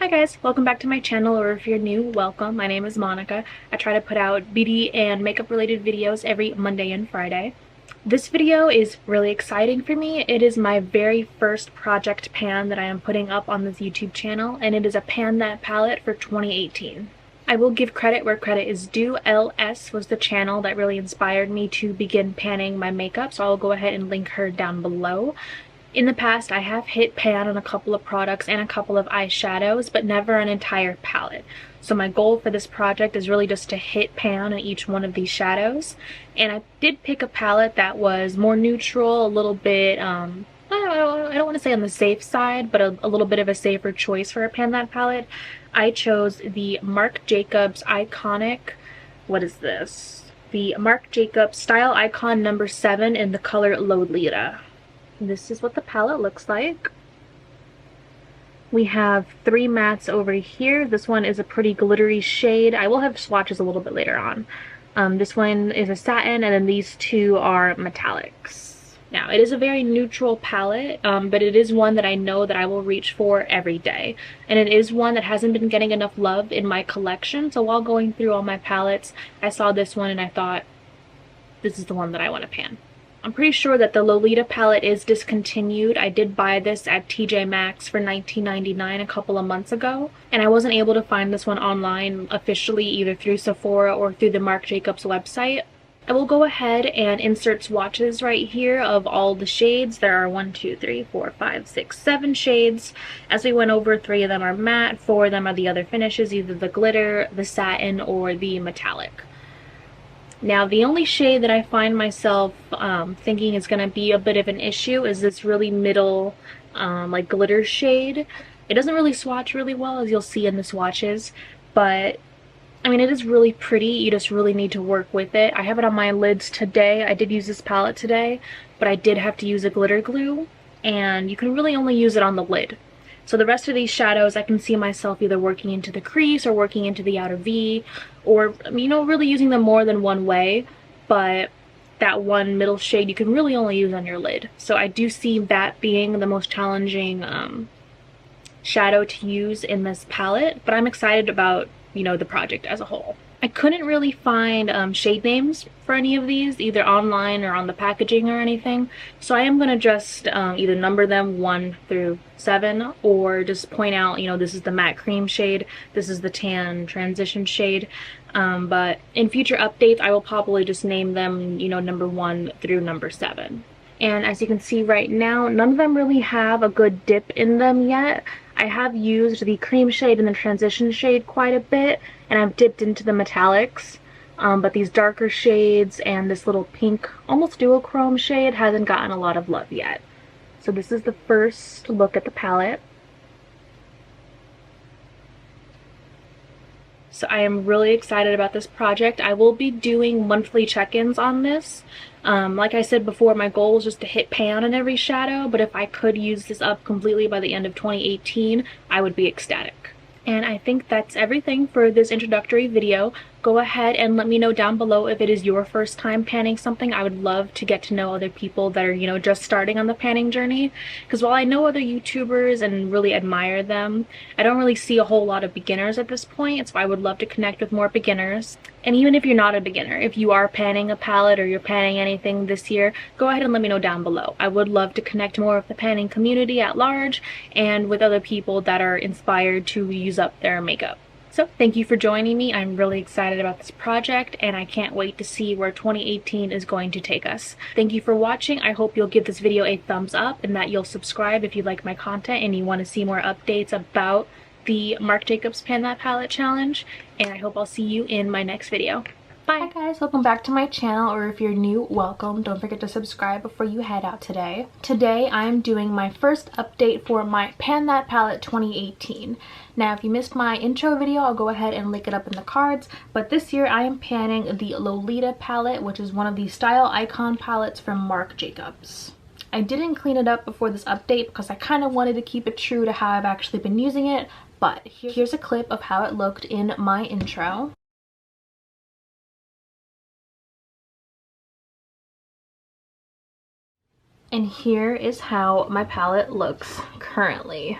Hi guys, welcome back to my channel, or if you're new, welcome. My name is Monica. I try to put out beauty and makeup related videos every Monday and Friday. This video is really exciting for me. It is my very first project pan that I am putting up on this YouTube channel, and it is a Pan That palette for 2018. I will give credit where credit is due. LS was the channel that really inspired me to begin panning my makeup, so I'll go ahead and link her down below. In the past, I have hit pan on a couple of products and a couple of eyeshadows, but never an entire palette. So my goal for this project is really just to hit pan on each one of these shadows. And I did pick a palette that was more neutral, a little bit, I don't want to say on the safe side, but a little bit of a safer choice for a Pan That palette. I chose the Marc Jacobs Iconic, what is this? The Marc Jacobs Style Icon number 7 in the color Lolita. This is what the palette looks like. We have 3 mattes over here. This one is a pretty glittery shade. I will have swatches a little bit later on. This one is a satin, and then these 2 are metallics. Now, it is a very neutral palette, but it is one that I know that I will reach for every day. And it is one that hasn't been getting enough love in my collection. So while going through all my palettes, I saw this one and I thought, this is the one that I want to pan. I'm pretty sure that the Lolita palette is discontinued. I did buy this at TJ Maxx for $19.99 a couple of months ago, and I wasn't able to find this one online officially either through Sephora or through the Marc Jacobs website. I will go ahead and insert swatches right here of all the shades. There are 1, 2, 3, 4, 5, 6, 7 shades. As we went over, 3 of them are matte, 4 of them are the other finishes, either the glitter, the satin, or the metallic. Now, the only shade that I find myself thinking is going to be a bit of an issue is this really middle, like glitter shade. It doesn't really swatch really well, as you'll see in the swatches, but I mean, it is really pretty. You just really need to work with it. I have it on my lids today. I did use this palette today, but I did have to use a glitter glue, and you can really only use it on the lid. So the rest of these shadows, I can see myself either working into the crease or working into the outer V, or, you know, really using them more than one way, but that one middle shade you can really only use on your lid. So I do see that being the most challenging shadow to use in this palette, but I'm excited about, you know, the project as a whole. I couldn't really find shade names for any of these, either online or on the packaging or anything. So I am going to just either number them 1 through 7, or just point out, you know, this is the matte cream shade, this is the tan transition shade. But in future updates, I will probably just name them, you know, number 1 through number 7. And as you can see right now, none of them really have a good dip in them yet. I have used the cream shade and the transition shade quite a bit, and I've dipped into the metallics, but these darker shades and this little pink, almost duochrome shade hasn't gotten a lot of love yet. So this is the first look at the palette. So I am really excited about this project. I will be doing monthly check-ins on this. Like I said before, my goal is just to hit pan on every shadow, but if I could use this up completely by the end of 2018, I would be ecstatic. And I think that's everything for this introductory video. Go ahead and let me know down below if it is your first time panning something. I would love to get to know other people that are, you know, just starting on the panning journey. Because while I know other YouTubers and really admire them, I don't really see a whole lot of beginners at this point. So I would love to connect with more beginners. And even if you're not a beginner, if you are panning a palette or you're panning anything this year, go ahead and let me know down below. I would love to connect more with the panning community at large and with other people that are inspired to use up their makeup. So thank you for joining me. I'm really excited about this project, and I can't wait to see where 2018 is going to take us. Thank you for watching. I hope you'll give this video a thumbs up and that you'll subscribe if you like my content and you want to see more updates about the Marc Jacobs Pan That Palette Challenge. And I hope I'll see you in my next video. Bye! Hi guys, welcome back to my channel, or if you're new, welcome. Don't forget to subscribe before you head out today. Today I'm doing my first update for my Pan That Palette 2018. Now if you missed my intro video, I'll go ahead and link it up in the cards, but this year I am panning the Lolita palette, which is one of the Style Icon palettes from Marc Jacobs. I didn't clean it up before this update because I kind of wanted to keep it true to how I've actually been using it, but here's a clip of how it looked in my intro. And here is how my palette looks currently.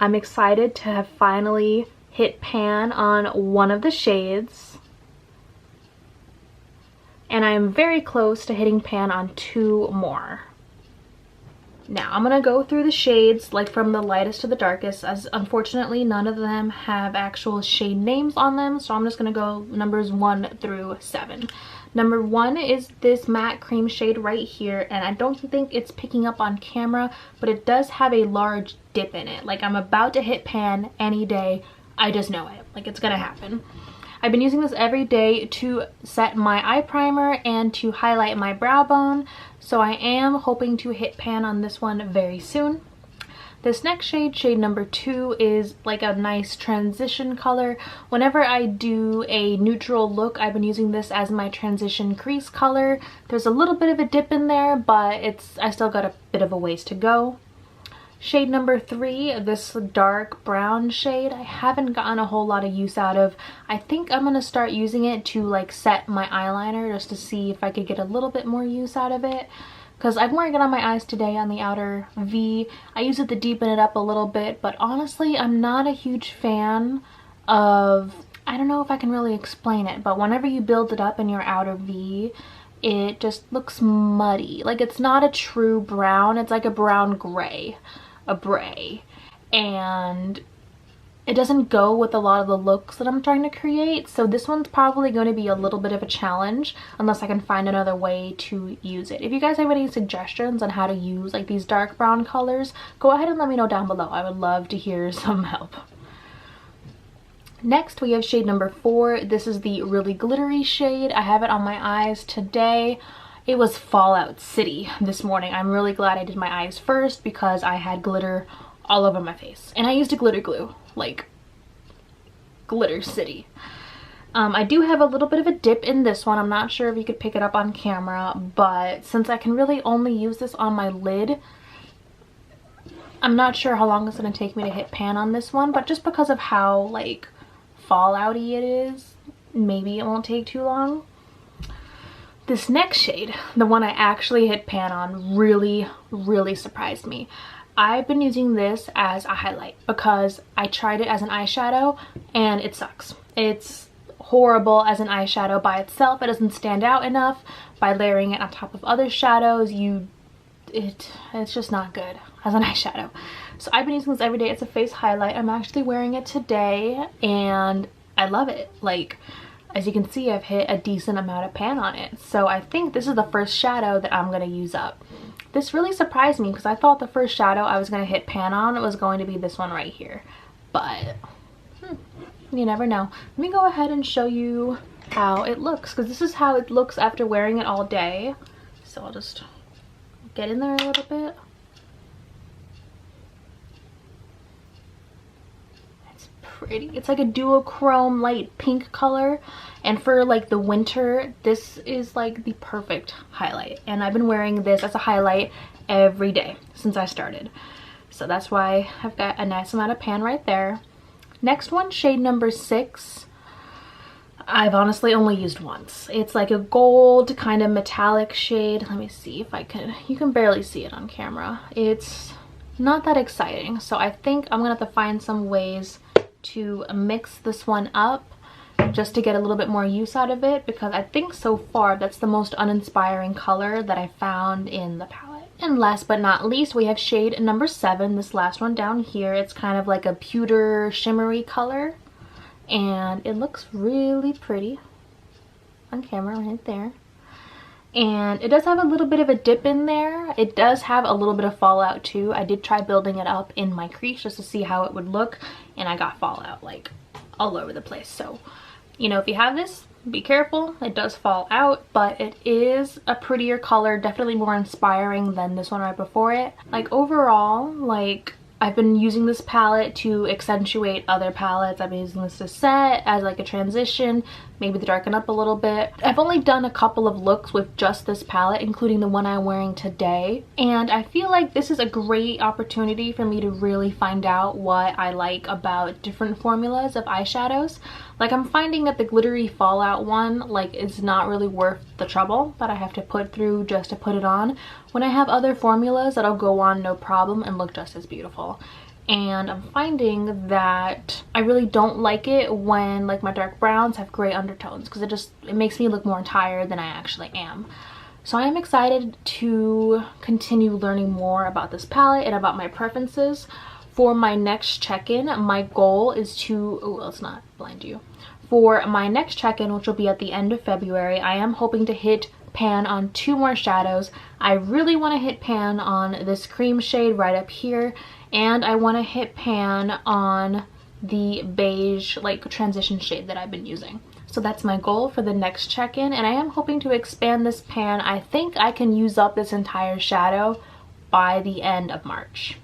I'm excited to have finally hit pan on one of the shades. And I am very close to hitting pan on 2 more. Now I'm gonna go through the shades like from the lightest to the darkest, as unfortunately none of them have actual shade names on them, so I'm just gonna go numbers 1 through 7. Number 1 is this matte cream shade right here, and I don't think it's picking up on camera, but it does have a large dip in it. Like, I'm about to hit pan any day. I just know it. Like, it's gonna happen. I've been using this every day to set my eye primer and to highlight my brow bone, so I am hoping to hit pan on this one very soon. This next shade, shade number 2, is like a nice transition color. Whenever I do a neutral look, I've been using this as my transition crease color. There's a little bit of a dip in there, but I still got a bit of a ways to go. Shade number 3, this dark brown shade, I haven't gotten a whole lot of use out of. I think I'm going to start using it to like set my eyeliner just to see if I could get a little bit more use out of it. Because I'm wearing it on my eyes today on the outer V. I use it to deepen it up a little bit, but honestly, I'm not a huge fan of, I don't know if I can really explain it, but whenever you build it up in your outer V, it just looks muddy. Like, it's not a true brown, it's like a brown gray, a bray. And it doesn't go with a lot of the looks that I'm trying to create, so this one's probably going to be a little bit of a challenge unless I can find another way to use it. If you guys have any suggestions on how to use like these dark brown colors, go ahead and let me know down below. I would love to hear some help. Next we have shade number 4. This is the really glittery shade. I have it on my eyes today. It was Fallout City this morning. I'm really glad I did my eyes first because I had glitter all over my face, and I used a glitter glue, like Glitter City. I do have a little bit of a dip in this one. I'm not sure if you could pick it up on camera, but since I can really only use this on my lid, I'm not sure how long it's going to take me to hit pan on this one, but just because of how like Fallout-y it is, maybe it won't take too long. This next shade, the one I actually hit pan on, really surprised me. I've been using this as a highlight because I tried it as an eyeshadow and it sucks. It's horrible as an eyeshadow by itself. It doesn't stand out enough. By layering it on top of other shadows, it's just not good as an eyeshadow. So I've been using this every day. It's a face highlight. I'm actually wearing it today and I love it. Like, as you can see, I've hit a decent amount of pan on it. So I think this is the first shadow that I'm going to use up. This really surprised me because I thought the first shadow I was going to hit pan on was going to be this one right here. But you never know. Let me go ahead and show you how it looks, because this is how it looks after wearing it all day. So I'll just get in there a little bit. It's pretty. It's like a duochrome light pink color. And for like the winter, this is like the perfect highlight. And I've been wearing this as a highlight every day since I started. So that's why I've got a nice amount of pan right there. Next one, shade number 6. I've honestly only used once. It's like a gold kind of metallic shade. Let me see if I can, you can barely see it on camera. It's not that exciting. So I think I'm gonna have to find some ways to mix this one up just to get a little bit more use out of it, because I think so far that's the most uninspiring color that I found in the palette. And last but not least, we have shade number 7, this last one down here. It's kind of like a pewter shimmery color and it looks really pretty on camera right there. And it does have a little bit of a dip in there. It does have a little bit of fallout too. I did try building it up in my crease just to see how it would look, and I got fallout like all over the place. So, you know, if you have this, be careful. It does fall out, but it is a prettier color, definitely more inspiring than this one right before it. Like overall, like I've been using this palette to accentuate other palettes. I've been using this to set as like a transition, maybe to darken up a little bit. I've only done a couple of looks with just this palette, including the one I'm wearing today. And I feel like this is a great opportunity for me to really find out what I like about different formulas of eyeshadows. Like I'm finding that the glittery fallout one like is not really worth the trouble that I have to put through just to put it on, when I have other formulas that'll go on no problem and look just as beautiful. and I'm finding that I really don't like it when like my dark browns have gray undertones, because it makes me look more tired than I actually am. So I am excited to continue learning more about this palette and about my preferences. For my next check-in, my goal is to, oh, let's not blind you. For my next check-in, which will be at the end of February, I am hoping to hit pan on 2 more shadows. I really want to hit pan on this cream shade right up here, and I want to hit pan on the beige like transition shade that I've been using. So that's my goal for the next check-in, and I am hoping to expand this pan. I think I can use up this entire shadow by the end of March.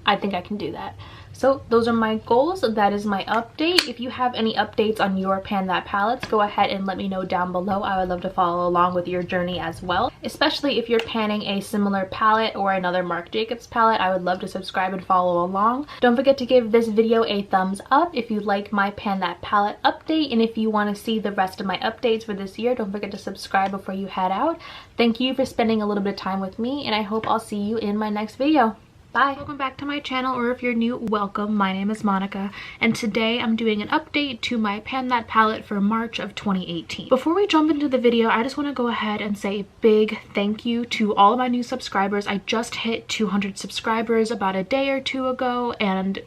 I think I can do that. So those are my goals. That is my update. If you have any updates on your Pan That palettes, go ahead and let me know down below. I would love to follow along with your journey as well, especially if you're panning a similar palette or another Marc Jacobs palette. I would love to subscribe and follow along. Don't forget to give this video a thumbs up if you like my Pan That palette update, and if you want to see the rest of my updates for this year, don't forget to subscribe before you head out. Thank you for spending a little bit of time with me, and I hope I'll see you in my next video. Bye! Welcome back to my channel, or if you're new, welcome. My name is Monica, and today I'm doing an update to my Pan That palette for March of 2018. Before we jump into the video, I just want to go ahead and say a big thank you to all of my new subscribers. I just hit 200 subscribers about a day or two ago, and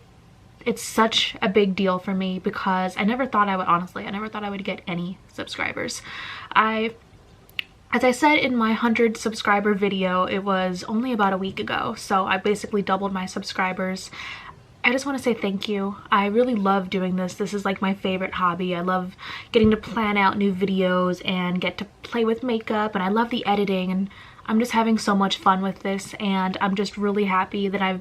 it's such a big deal for me because I never thought I would, honestly, I never thought I would get any subscribers. As I said in my 100 subscriber video, it was only about a week ago, so I basically doubled my subscribers. I just want to say thank you. I really love doing this. This is like my favorite hobby. I love getting to plan out new videos and get to play with makeup, and I love the editing, and I'm just having so much fun with this, and I'm just really happy that I've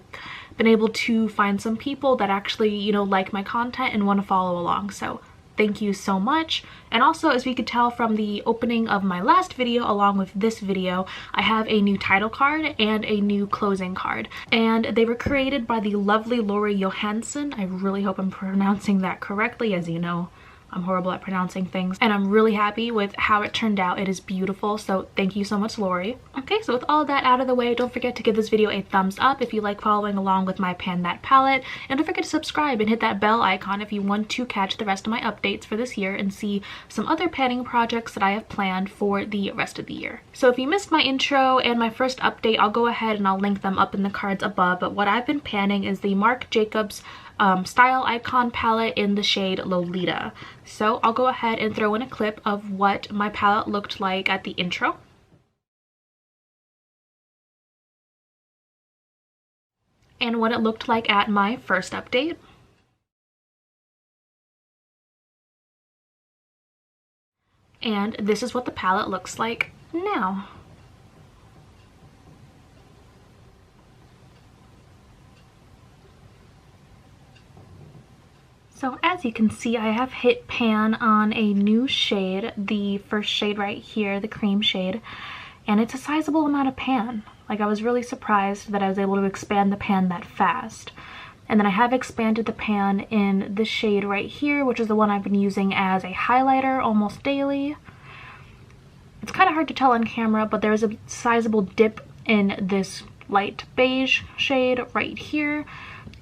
been able to find some people that actually, you know, like my content and want to follow along. So thank you so much. And also, as we could tell from the opening of my last video along with this video, I have a new title card and a new closing card, and they were created by the lovely Lori Johansson. I really hope I'm pronouncing that correctly. As you know, I'm horrible at pronouncing things, and I'm really happy with how it turned out. It is beautiful, so thank you so much, Lori. Okay, so with all that out of the way, don't forget to give this video a thumbs up if you like following along with my Pan That palette, and don't forget to subscribe and hit that bell icon if you want to catch the rest of my updates for this year and see some other panning projects that I have planned for the rest of the year. So if you missed my intro and my first update, I'll go ahead and I'll link them up in the cards above, but what I've been panning is the Marc Jacobs Style Icon palette in the shade Lolita. So I'll go ahead and throw in a clip of what my palette looked like at the intro. And what it looked like at my first update. And this is what the palette looks like now. So as you can see, I have hit pan on a new shade, the first shade right here, the cream shade, and it's a sizable amount of pan. Like, I was really surprised that I was able to expand the pan that fast. And then I have expanded the pan in this shade right here, which is the one I've been using as a highlighter almost daily. It's kind of hard to tell on camera, but there's a sizable dip in this light beige shade right here,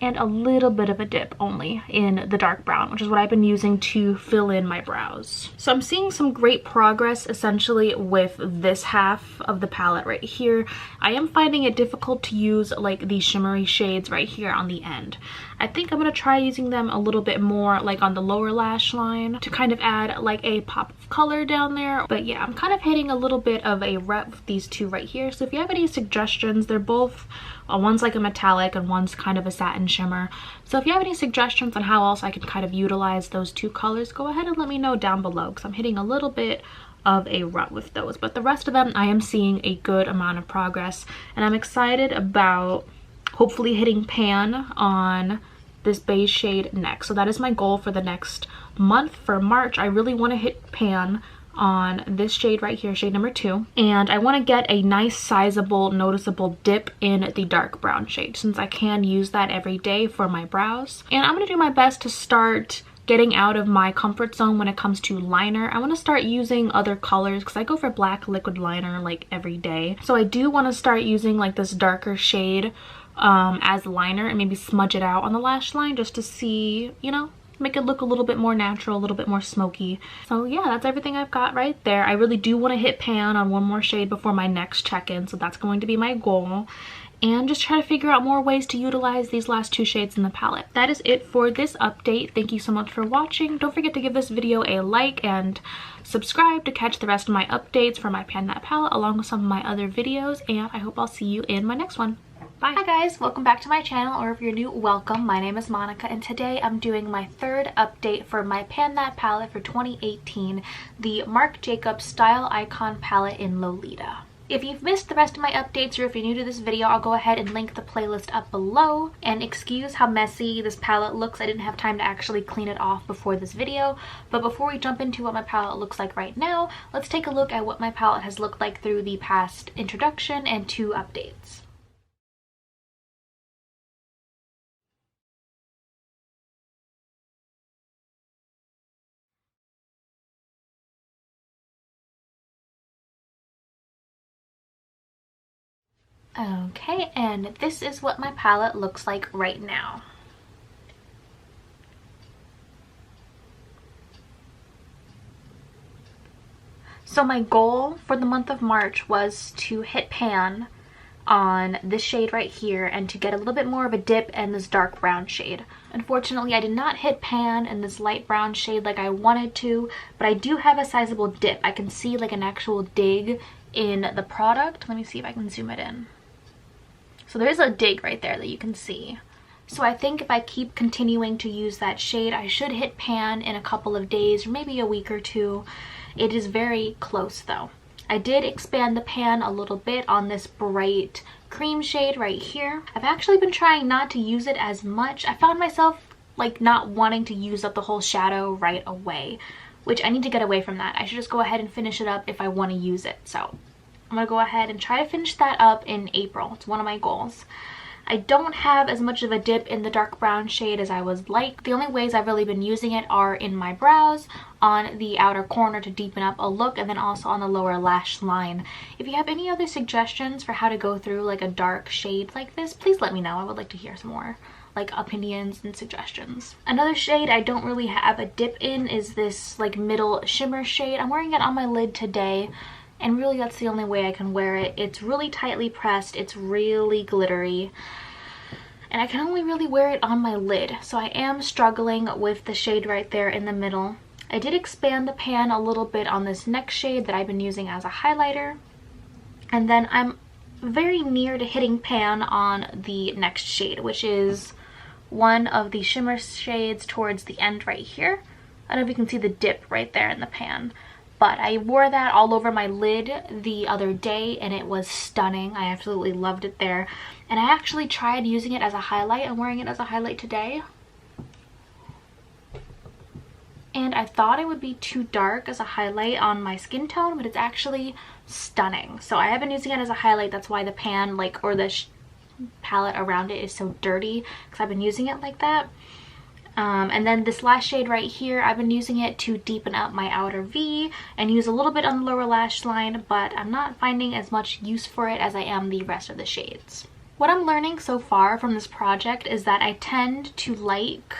and a little bit of a dip only in the dark brown, which is what I've been using to fill in my brows. So I'm seeing some great progress essentially with this half of the palette right here. I am finding it difficult to use like these shimmery shades right here on the end. I think I'm going to try using them a little bit more like on the lower lash line to kind of add like a pop of color down there. But yeah, I'm kind of hitting a little bit of a rep with these two right here. So if you have any suggestions, they're both, one's like a metallic and one's kind of a satin shimmer. So if you have any suggestions on how else I can kind of utilize those two colors, go ahead and let me know down below, because I'm hitting a little bit of a rut with those. But the rest of them, I am seeing a good amount of progress, and I'm excited about hopefully hitting pan on this beige shade next. So that is my goal for the next month. For March, I really want to hit pan on this shade right here, shade number 2, and I want to get a nice sizable noticeable dip in the dark brown shade, since I can use that every day for my brows. And I'm going to do my best to start getting out of my comfort zone when it comes to liner. I want to start using other colors because I go for black liquid liner like every day. So I do want to start using like this darker shade as liner and maybe smudge it out on the lash line just to see, you know, make it look a little bit more natural, a little bit more smoky. So yeah, that's everything I've got right there. I really do want to hit pan on one more shade before my next check-in, so that's going to be my goal. And just try to figure out more ways to utilize these last 2 shades in the palette. That is it for this update. Thank you so much for watching. Don't forget to give this video a like and subscribe to catch the rest of my updates for my pan that palette along with some of my other videos, and I hope I'll see you in my next one. Bye. Hi guys, welcome back to my channel, or if you're new, welcome. My name is Monica, and today I'm doing my 3rd update for my Pan That palette for 2018, the Marc Jacobs Style Icon palette in Lolita. If you've missed the rest of my updates, or if you're new to this video, I'll go ahead and link the playlist up below. And excuse how messy this palette looks. I didn't have time to actually clean it off before this video. But before we jump into what my palette looks like right now, let's take a look at what my palette has looked like through the past introduction and 2 updates. Okay, and this is what my palette looks like right now. So my goal for the month of March was to hit pan on this shade right here and to get a little bit more of a dip in this dark brown shade. Unfortunately, I did not hit pan in this light brown shade like I wanted to, but I do have a sizable dip. I can see like an actual dig in the product. Let me see if I can zoom it in. So there's a dig right there that you can see. So I think if I keep continuing to use that shade, I should hit pan in a couple of days or maybe a week or 2. It is very close though. I did expand the pan a little bit on this bright cream shade right here. I've actually been trying not to use it as much. I found myself like not wanting to use up the whole shadow right away, which I need to get away from that. I should just go ahead and finish it up if I want to use it. So I'm gonna go ahead and try to finish that up in April. It's one of my goals. I don't have as much of a dip in the dark brown shade as I would like. The only ways I've really been using it are in my brows, on the outer corner to deepen up a look, and then also on the lower lash line. If you have any other suggestions for how to go through like a dark shade like this, please let me know. I would like to hear some more like opinions and suggestions. Another shade I don't really have a dip in is this like middle shimmer shade. I'm wearing it on my lid today, and really that's the only way I can wear it. It's really tightly pressed, it's really glittery, and I can only really wear it on my lid. So I am struggling with the shade right there in the middle. I did expand the pan a little bit on this next shade that I've been using as a highlighter. And then I'm very near to hitting pan on the next shade, which is one of the shimmer shades towards the end right here. I don't know if you can see the dip right there in the pan. But I wore that all over my lid the other day and it was stunning. I absolutely loved it there. And I actually tried using it as a highlight. I'm wearing it as a highlight today. And I thought it would be too dark as a highlight on my skin tone, but it's actually stunning. So I have been using it as a highlight. That's why the pan, like, or the palette around it is so dirty, because I've been using it like that. And then this last shade right here, I've been using it to deepen up my outer V and use a little bit on the lower lash line, but I'm not finding as much use for it as I am the rest of the shades. What I'm learning so far from this project is that I tend to like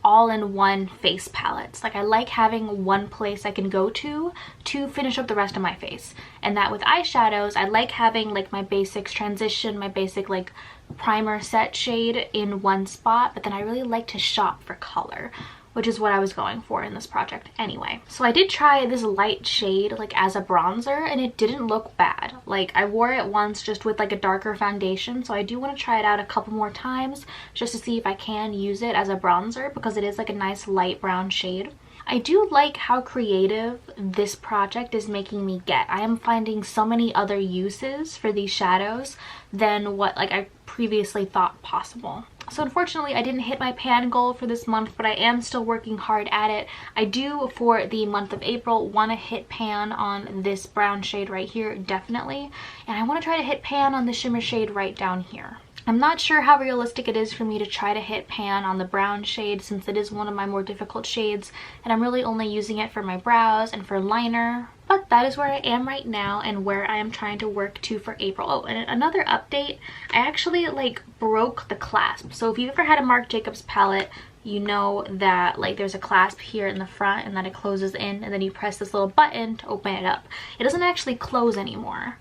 all-in-one face palettes. Like I like having one place I can go to finish up the rest of my face. And that with eyeshadows, I like having like my basics transition, my basic like primer set shade in one spot, but then I really like to shop for color, which is what I was going for in this project anyway. So I did try this light shade like as a bronzer and it didn't look bad. Like I wore it once just with like a darker foundation, so I do want to try it out a couple more times just to see if I can use it as a bronzer because it is like a nice light brown shade. I do like how creative this project is making me get. I am finding so many other uses for these shadows than what like I previously thought possible. So unfortunately I didn't hit my pan goal for this month, but I am still working hard at it. I do, for the month of April, want to hit pan on this brown shade right here, definitely. And I want to try to hit pan on the shimmer shade right down here. I'm not sure how realistic it is for me to try to hit pan on the brown shade since it is one of my more difficult shades and I'm really only using it for my brows and for liner. But that is where I am right now and where I am trying to work to for April. Oh, and another update, I actually like broke the clasp. So if you've ever had a Marc Jacobs palette, you know that like there's a clasp here in the front and then it closes in, and then you press this little button to open it up. It doesn't actually close anymore.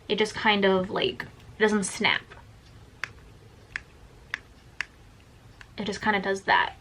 It just kind of like, it doesn't snap. It just kind of does that.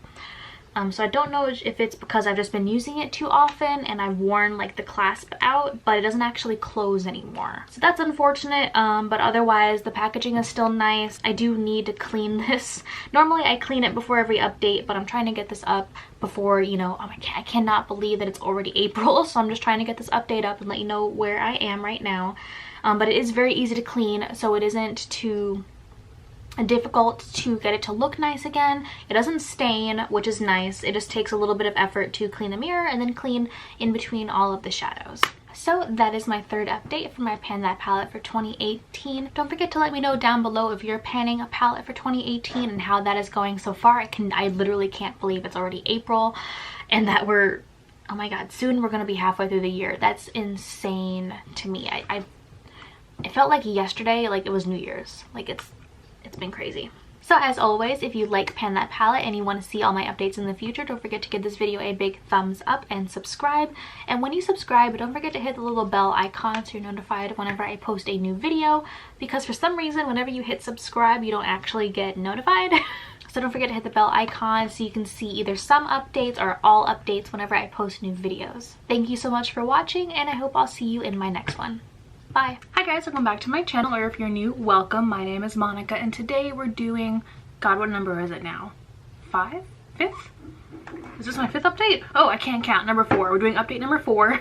So I don't know if it's because I've just been using it too often and I've worn like the clasp out, but it doesn't actually close anymore. So that's unfortunate, but otherwise the packaging is still nice. I do need to clean this. Normally I clean it before every update, but I'm trying to get this up before, you know, I cannot believe that it's already April, so I'm just trying to get this update up and let you know where I am right now. But it is very easy to clean, so it isn't too difficult to get it to look nice again. It doesn't stain, which is nice. It just takes a little bit of effort to clean the mirror and then clean in between all of the shadows. So that is my third update for my Pan That palette for 2018. Don't forget to let me know down below if you're panning a palette for 2018 and how that is going so far. I literally can't believe it's already April and that we're, oh my god, soon we're gonna be halfway through the year. That's insane to me. It felt like yesterday, like it was New Year's. Like it's been crazy. So as always, if you like Pan That palette and you want to see all my updates in the future, don't forget to give this video a big thumbs up and subscribe. And when you subscribe, don't forget to hit the little bell icon so you're notified whenever I post a new video, because for some reason whenever you hit subscribe you don't actually get notified. So don't forget to hit the bell icon so you can see either some updates or all updates whenever I post new videos. Thank you so much for watching, and I hope I'll see you in my next one. Bye. Hi guys, welcome back to my channel, or if you're new, welcome. My name is Monica and today we're doing, god, what number is it now? 5? 5th? Is this my 5th update? Oh, I can't count. Number 4. We're doing update number 4.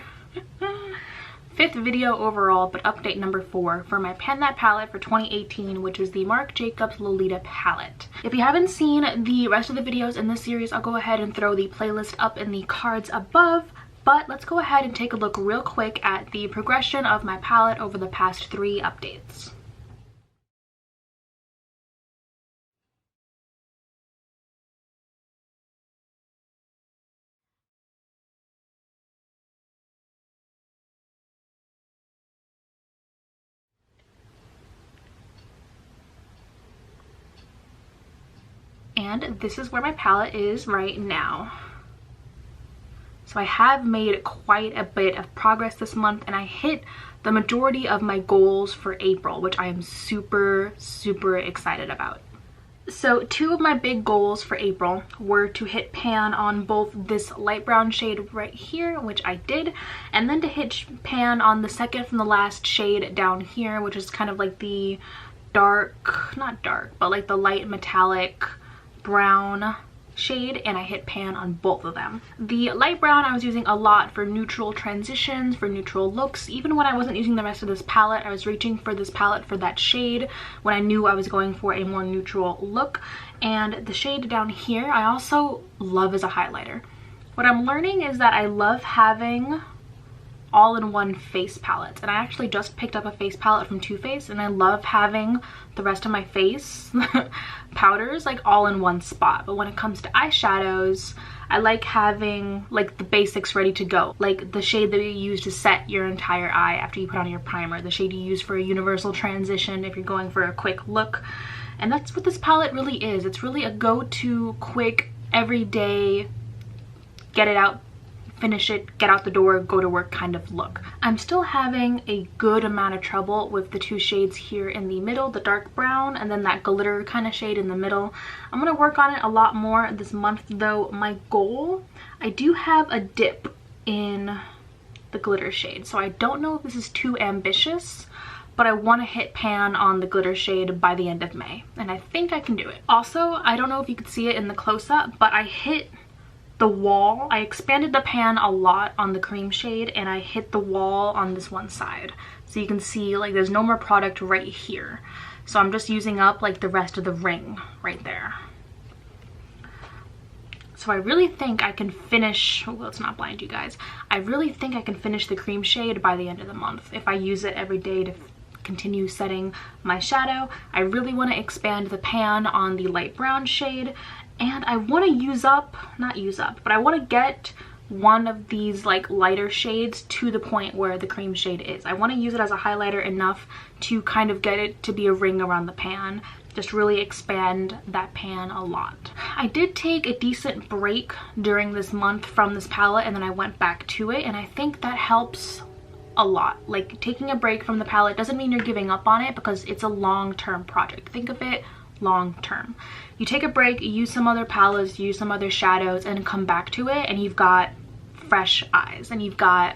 5th video overall, but update number 4 for my Pan That palette for 2018, which is the Marc Jacobs Lolita palette. If you haven't seen the rest of the videos in this series, I'll go ahead and throw the playlist up in the cards above. But let's go ahead and take a look real quick at the progression of my palette over the past 3 updates. And this is where my palette is right now. So I have made quite a bit of progress this month, and I hit the majority of my goals for April, which I am super, super excited about. So 2 of my big goals for April were to hit pan on both this light brown shade right here, which I did, and then to hit pan on the second from the last shade down here, which is kind of like the dark, not dark, but like the light metallic brown shade, and I hit pan on both of them. The light brown I was using a lot for neutral transitions, for neutral looks. Even when I wasn't using the rest of this palette, I was reaching for this palette for that shade when I knew I was going for a more neutral look. And the shade down here I also love as a highlighter. What I'm learning is that I love having all-in-one face palettes, and I actually just picked up a face palette from Too Faced, and I love having the rest of my face powders like all in one spot. But when it comes to eyeshadows, I like having like the basics ready to go, like the shade that you use to set your entire eye after you put on your primer, the shade you use for a universal transition if you're going for a quick look. And that's what this palette really is. It's really a go-to, quick, everyday, get it out, finish it, get out the door, go to work kind of look. I'm still having a good amount of trouble with the 2 shades here in the middle, the dark brown and then that glitter kind of shade in the middle. I'm gonna work on it a lot more this month though. My goal, I do have a dip in the glitter shade, so I don't know if this is too ambitious, but I want to hit pan on the glitter shade by the end of May, and I think I can do it. Also, I don't know if you could see it in the close-up, but I hit the wall. I expanded the pan a lot on the cream shade, and I hit the wall on this one side. So you can see like there's no more product right here. So I'm just using up like the rest of the ring right there. So I really think I can finish, well, let's not blind you guys. I really think I can finish the cream shade by the end of the month if I use it every day to continue setting my shadow. I really want to expand the pan on the light brown shade, and I want to use up, not use up, but I want to get one of these like lighter shades to the point where the cream shade is. I want to use it as a highlighter enough to kind of get it to be a ring around the pan, just really expand that pan a lot. I did take a decent break during this month from this palette, and then I went back to it, and I think that helps a lot. Like, taking a break from the palette doesn't mean you're giving up on it, because it's a long-term project. Think of it long-term. You take a break, you use some other palettes, use some other shadows, and come back to it, and you've got fresh eyes and you've got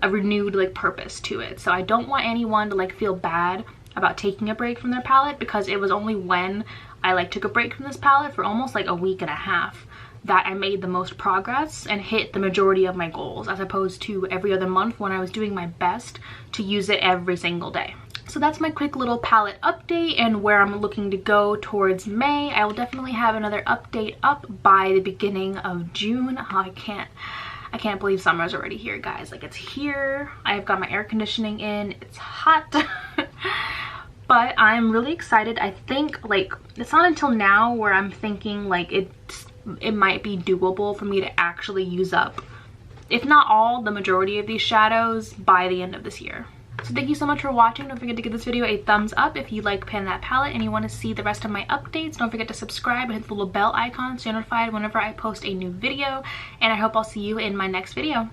a renewed like purpose to it. So I don't want anyone to like feel bad about taking a break from their palette, because it was only when I like took a break from this palette for almost like a week and a half that I made the most progress and hit the majority of my goals, as opposed to every other month when I was doing my best to use it every single day. So that's my quick little palette update and where I'm looking to go towards May. I will definitely have another update up by the beginning of June. Oh, I can't believe summer's already here, guys. Like, it's here. I've got my air conditioning in. It's hot. But I'm really excited. I think like it's not until now where I'm thinking like it might be doable for me to actually use up, if not all, the majority of these shadows by the end of this year. So thank you so much for watching. Don't forget to give this video a thumbs up if you like Pan That Palette and you want to see the rest of my updates. Don't forget to subscribe and hit the little bell icon so you're notified whenever I post a new video. And I hope I'll see you in my next video.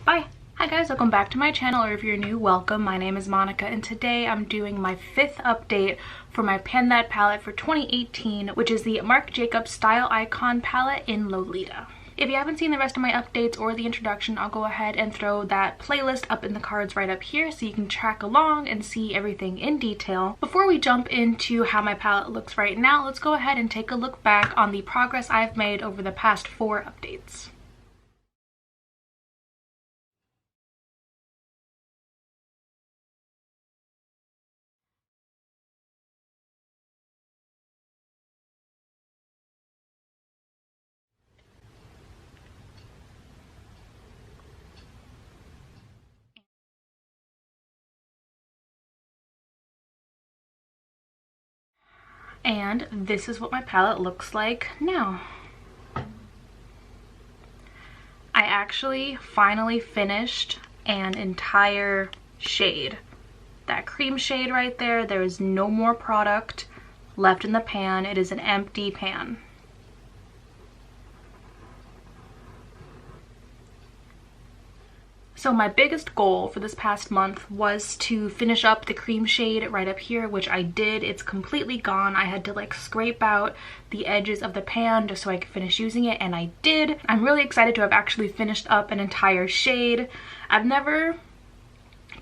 Bye! Hi guys, welcome back to my channel, or if you're new, welcome. My name is Monica, and today I'm doing my 5th update for my Pan That palette for 2018, which is the Marc Jacobs Style Icon palette in Lolita. If you haven't seen the rest of my updates or the introduction, I'll go ahead and throw that playlist up in the cards right up here so you can track along and see everything in detail. Before we jump into how my palette looks right now, let's go ahead and take a look back on the progress I've made over the past 4 updates. And this is what my palette looks like now. I actually finally finished an entire shade. That cream shade right there, there is no more product left in the pan. It is an empty pan. So my biggest goal for this past month was to finish up the cream shade right up here, which I did. It's completely gone. I had to like scrape out the edges of the pan just so I could finish using it, and I did. I'm really excited to have actually finished up an entire shade. I've never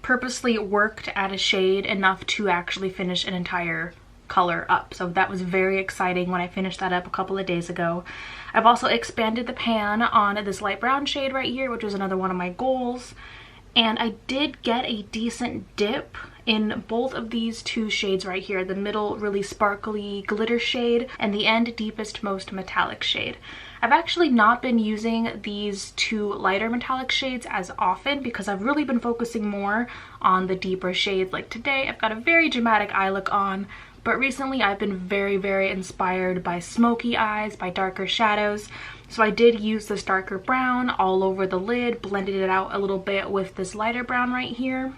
purposely worked at a shade enough to actually finish an entire color up, so that was very exciting when I finished that up a couple of days ago. I've also expanded the pan on this light brown shade right here, which was another one of my goals, and I did get a decent dip in both of these 2 shades right here, the middle really sparkly glitter shade and the end deepest most metallic shade. I've actually not been using these 2 lighter metallic shades as often because I've really been focusing more on the deeper shades. Like today I've got a very dramatic eye look on, but recently I've been very inspired by smoky eyes, by darker shadows. So I did use this darker brown all over the lid, blended it out a little bit with this lighter brown right here.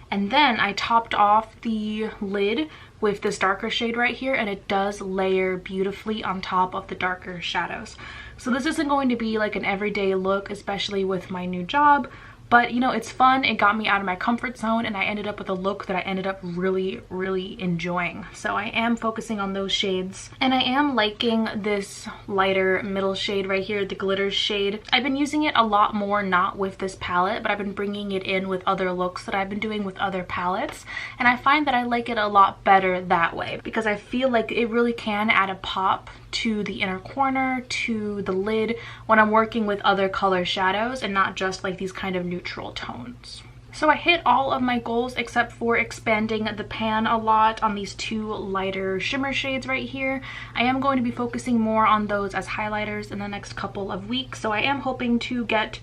And then I topped off the lid with this darker shade right here, and it does layer beautifully on top of the darker shadows. So this isn't going to be like an everyday look, especially with my new job. But you know, it's fun. It got me out of my comfort zone, and I ended up with a look that I ended up really enjoying. So I am focusing on those shades, and I am liking this lighter middle shade right here, the glitter shade. I've been using it a lot more, not with this palette, but I've been bringing it in with other looks that I've been doing with other palettes, and I find that I like it a lot better that way because I feel like it really can add a pop to the inner corner, to the lid, when I'm working with other color shadows and not just like these kind of neutral tones. So I hit all of my goals except for expanding the pan a lot on these 2 lighter shimmer shades right here. I am going to be focusing more on those as highlighters in the next couple of weeks, so I am hoping to get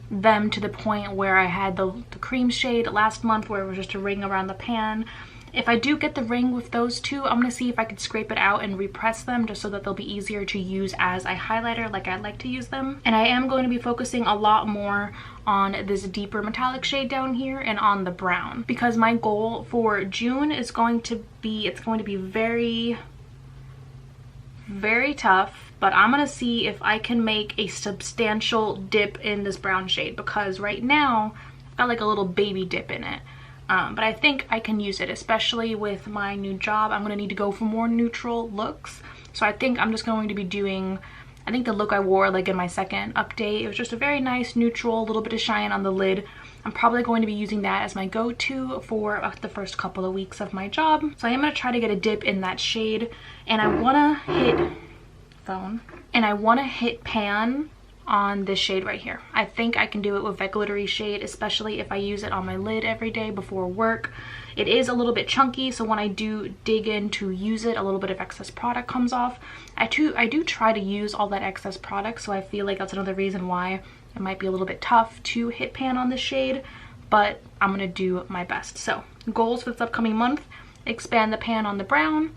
them to the point where I had the cream shade last month where it was just a ring around the pan. If I do get the ring with those two, I'm gonna see if I could scrape it out and repress them just so that they'll be easier to use as a highlighter like I like to use them. And I am going to be focusing a lot more on this deeper metallic shade down here and on the brown, because my goal for June is going to be, it's going to be very, very tough, but I'm gonna see if I can make a substantial dip in this brown shade, because right now I've got like a little baby dip in it. But I think I can use it, especially with my new job. I'm gonna need to go for more neutral looks. So I think I'm just going to be doing, I think the look I wore like in my second update, it was just a very nice neutral, a little bit of shine on the lid. I'm probably going to be using that as my go-to for the first couple of weeks of my job. So I am gonna try to get a dip in that shade, and I wanna hit phone, and I wanna hit pan on this shade right here. I think I can do it with that glittery shade, especially if I use it on my lid every day before work. It is a little bit chunky, so when I do dig in to use it, a little bit of excess product comes off. I do try to use all that excess product, so I feel like that's another reason why it might be a little bit tough to hit pan on this shade, but I'm gonna do my best. So goals for this upcoming month: expand the pan on the brown,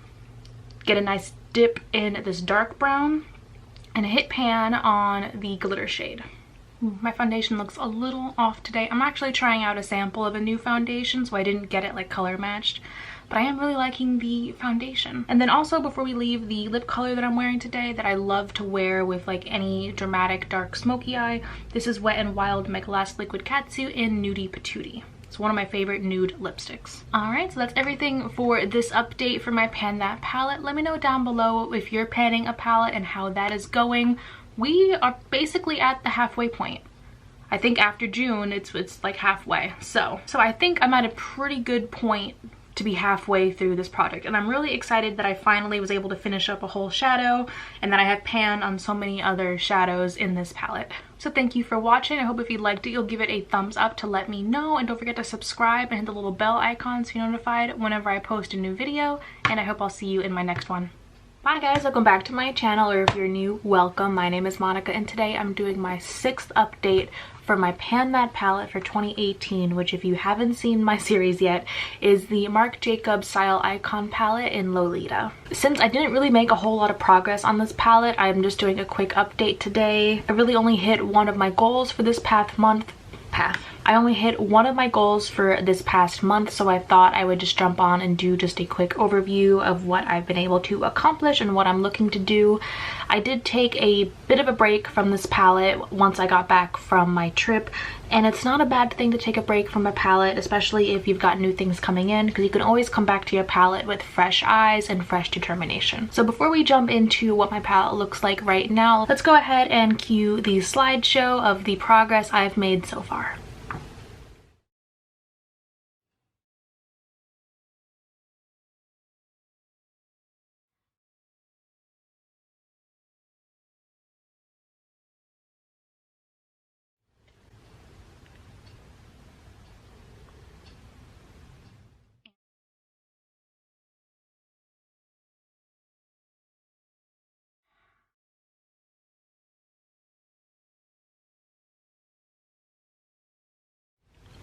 get a nice dip in this dark brown, and hit pan on the glitter shade. My foundation looks a little off today. I'm actually trying out a sample of a new foundation, so I didn't get it like color matched, but I am really liking the foundation. And then also, before we leave, the lip color that I'm wearing today that I love to wear with like any dramatic dark smoky eye. This is Wet n Wild Mechalast Liquid Catsuit in Nudie Patootie. It's one of my favorite nude lipsticks. Alright, so that's everything for this update for my Pan That palette. Let me know down below if you're panning a palette and how that is going. We are basically at the halfway point. I think after June, it's like halfway. So I think I'm at a pretty good point to be halfway through this project, and I'm really excited that I finally was able to finish up a whole shadow and that I have pan on so many other shadows in this palette. So thank you for watching. I hope if you liked it, you'll give it a thumbs up to let me know, and don't forget to subscribe and hit the little bell icon so you're notified whenever I post a new video, and I hope I'll see you in my next one. Bye guys, welcome back to my channel, or if you're new, welcome. My name is Monica, and today I'm doing my 6th update for my Pan That palette for 2018, which, if you haven't seen my series yet, is the Marc Jacobs Style Icon palette in Lolita. Since I didn't really make a whole lot of progress on this palette, I'm just doing a quick update today. I really only hit one of my goals for this past month. I only hit one of my goals for this past month, so I thought I would just jump on and do just a quick overview of what I've been able to accomplish and what I'm looking to do. I did take a bit of a break from this palette once I got back from my trip, and it's not a bad thing to take a break from a palette, especially if you've got new things coming in, because you can always come back to your palette with fresh eyes and fresh determination. So before we jump into what my palette looks like right now, let's go ahead and cue the slideshow of the progress I've made so far.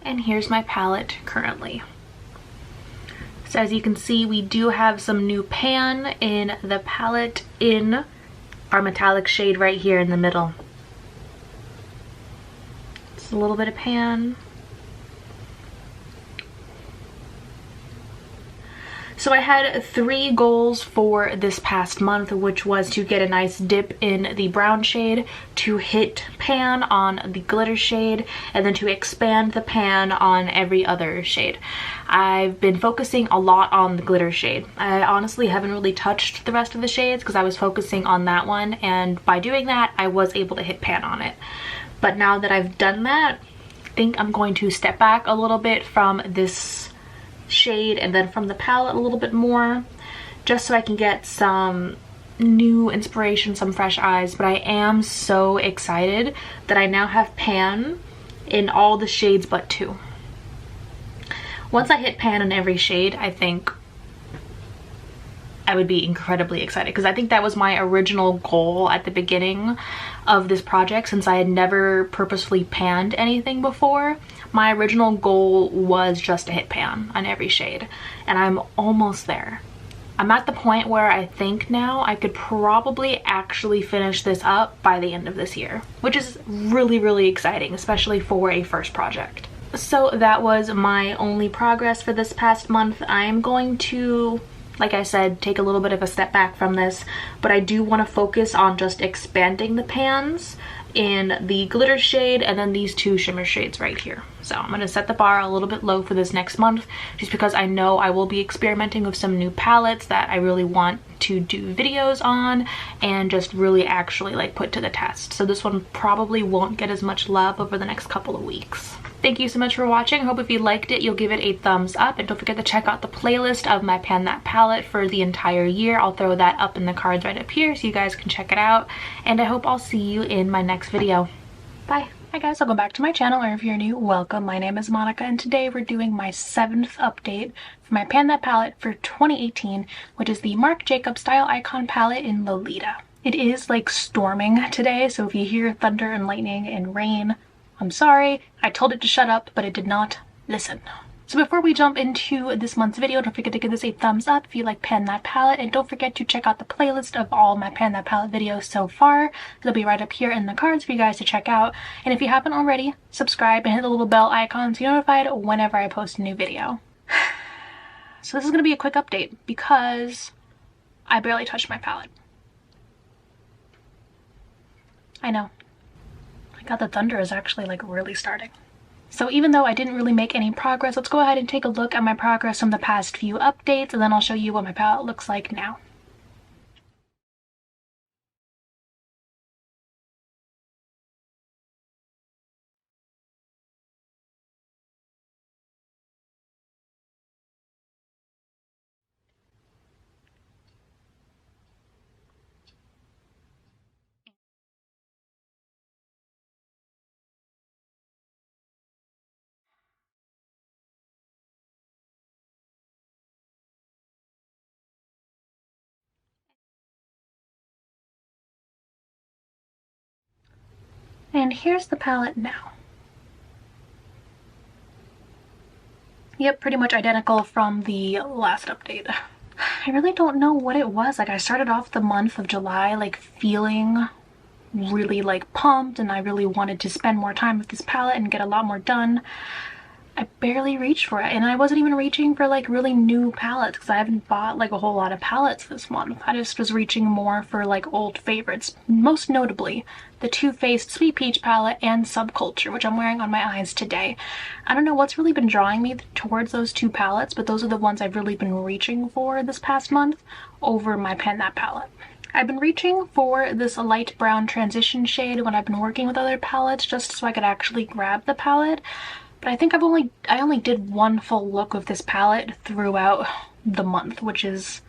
And here's my palette currently. So as you can see, we do have some new pan in the palette in our metallic shade right here in the middle. Just a little bit of pan. So I had 3 goals for this past month, which was to get a nice dip in the brown shade, to hit pan on the glitter shade, and then to expand the pan on every other shade. I've been focusing a lot on the glitter shade. I honestly haven't really touched the rest of the shades because I was focusing on that one, and by doing that I was able to hit pan on it. But now that I've done that, I think I'm going to step back a little bit from this shade and then from the palette a little bit more, just so I can get some new inspiration, some fresh eyes. But I am so excited that I now have pan in all the shades but 2. Once I hit pan in every shade, I think I would be incredibly excited, because I think that was my original goal at the beginning of this project, since I had never purposefully panned anything before. My original goal was just to hit pan on every shade, and I'm almost there. I'm at the point where I think now I could probably actually finish this up by the end of this year, which is really, really exciting, especially for a first project. So that was my only progress for this past month. I am going to, like I said, take a little bit of a step back from this, but I do want to focus on just expanding the pans in the glitter shade and then these two shimmer shades right here. So I'm going to set the bar a little bit low for this next month, just because I know I will be experimenting with some new palettes that I really want to do videos on and just really actually like put to the test. So this one probably won't get as much love over the next couple of weeks. Thank you so much for watching. I hope if you liked it, you'll give it a thumbs up, and don't forget to check out the playlist of my Pan That palette for the entire year. I'll throw that up in the cards right up here so you guys can check it out, and I hope I'll see you in my next video. Bye. Hi guys, welcome back to my channel, or if you're new, welcome. My name is Monica, and today we're doing my 7th update for my Pan That palette for 2018, which is the Marc Jacobs Style Icon palette in Lolita. It is like storming today, so if you hear thunder and lightning and rain, I'm sorry. I told it to shut up, but it did not listen. So before we jump into this month's video, don't forget to give this a thumbs up if you like Pan That palette, and don't forget to check out the playlist of all my Pan That palette videos so far. They'll be right up here in the cards for you guys to check out. And if you haven't already, subscribe and hit the little bell icon so you're notified whenever I post a new video. So this is going to be a quick update because I barely touched my palette. I know. My god, the thunder is actually like really starting. So even though I didn't really make any progress, let's go ahead and take a look at my progress from the past few updates, and then I'll show you what my palette looks like now. And here's the palette now. Yep, pretty much identical from the last update. I really don't know what it was. Like, I started off the month of July like feeling really like pumped, and I really wanted to spend more time with this palette and get a lot more done. I barely reached for it, and I wasn't even reaching for like really new palettes because I haven't bought like a whole lot of palettes this month. I just was reaching more for like old favorites, most notably the Too Faced Sweet Peach palette and Subculture, which I'm wearing on my eyes today. I don't know what's really been drawing me towards those two palettes, but those are the ones I've really been reaching for this past month over my Pan That palette. I've been reaching for this light brown transition shade when I've been working with other palettes, just so I could actually grab the palette. But I think I only did one full look of this palette throughout the month, which is,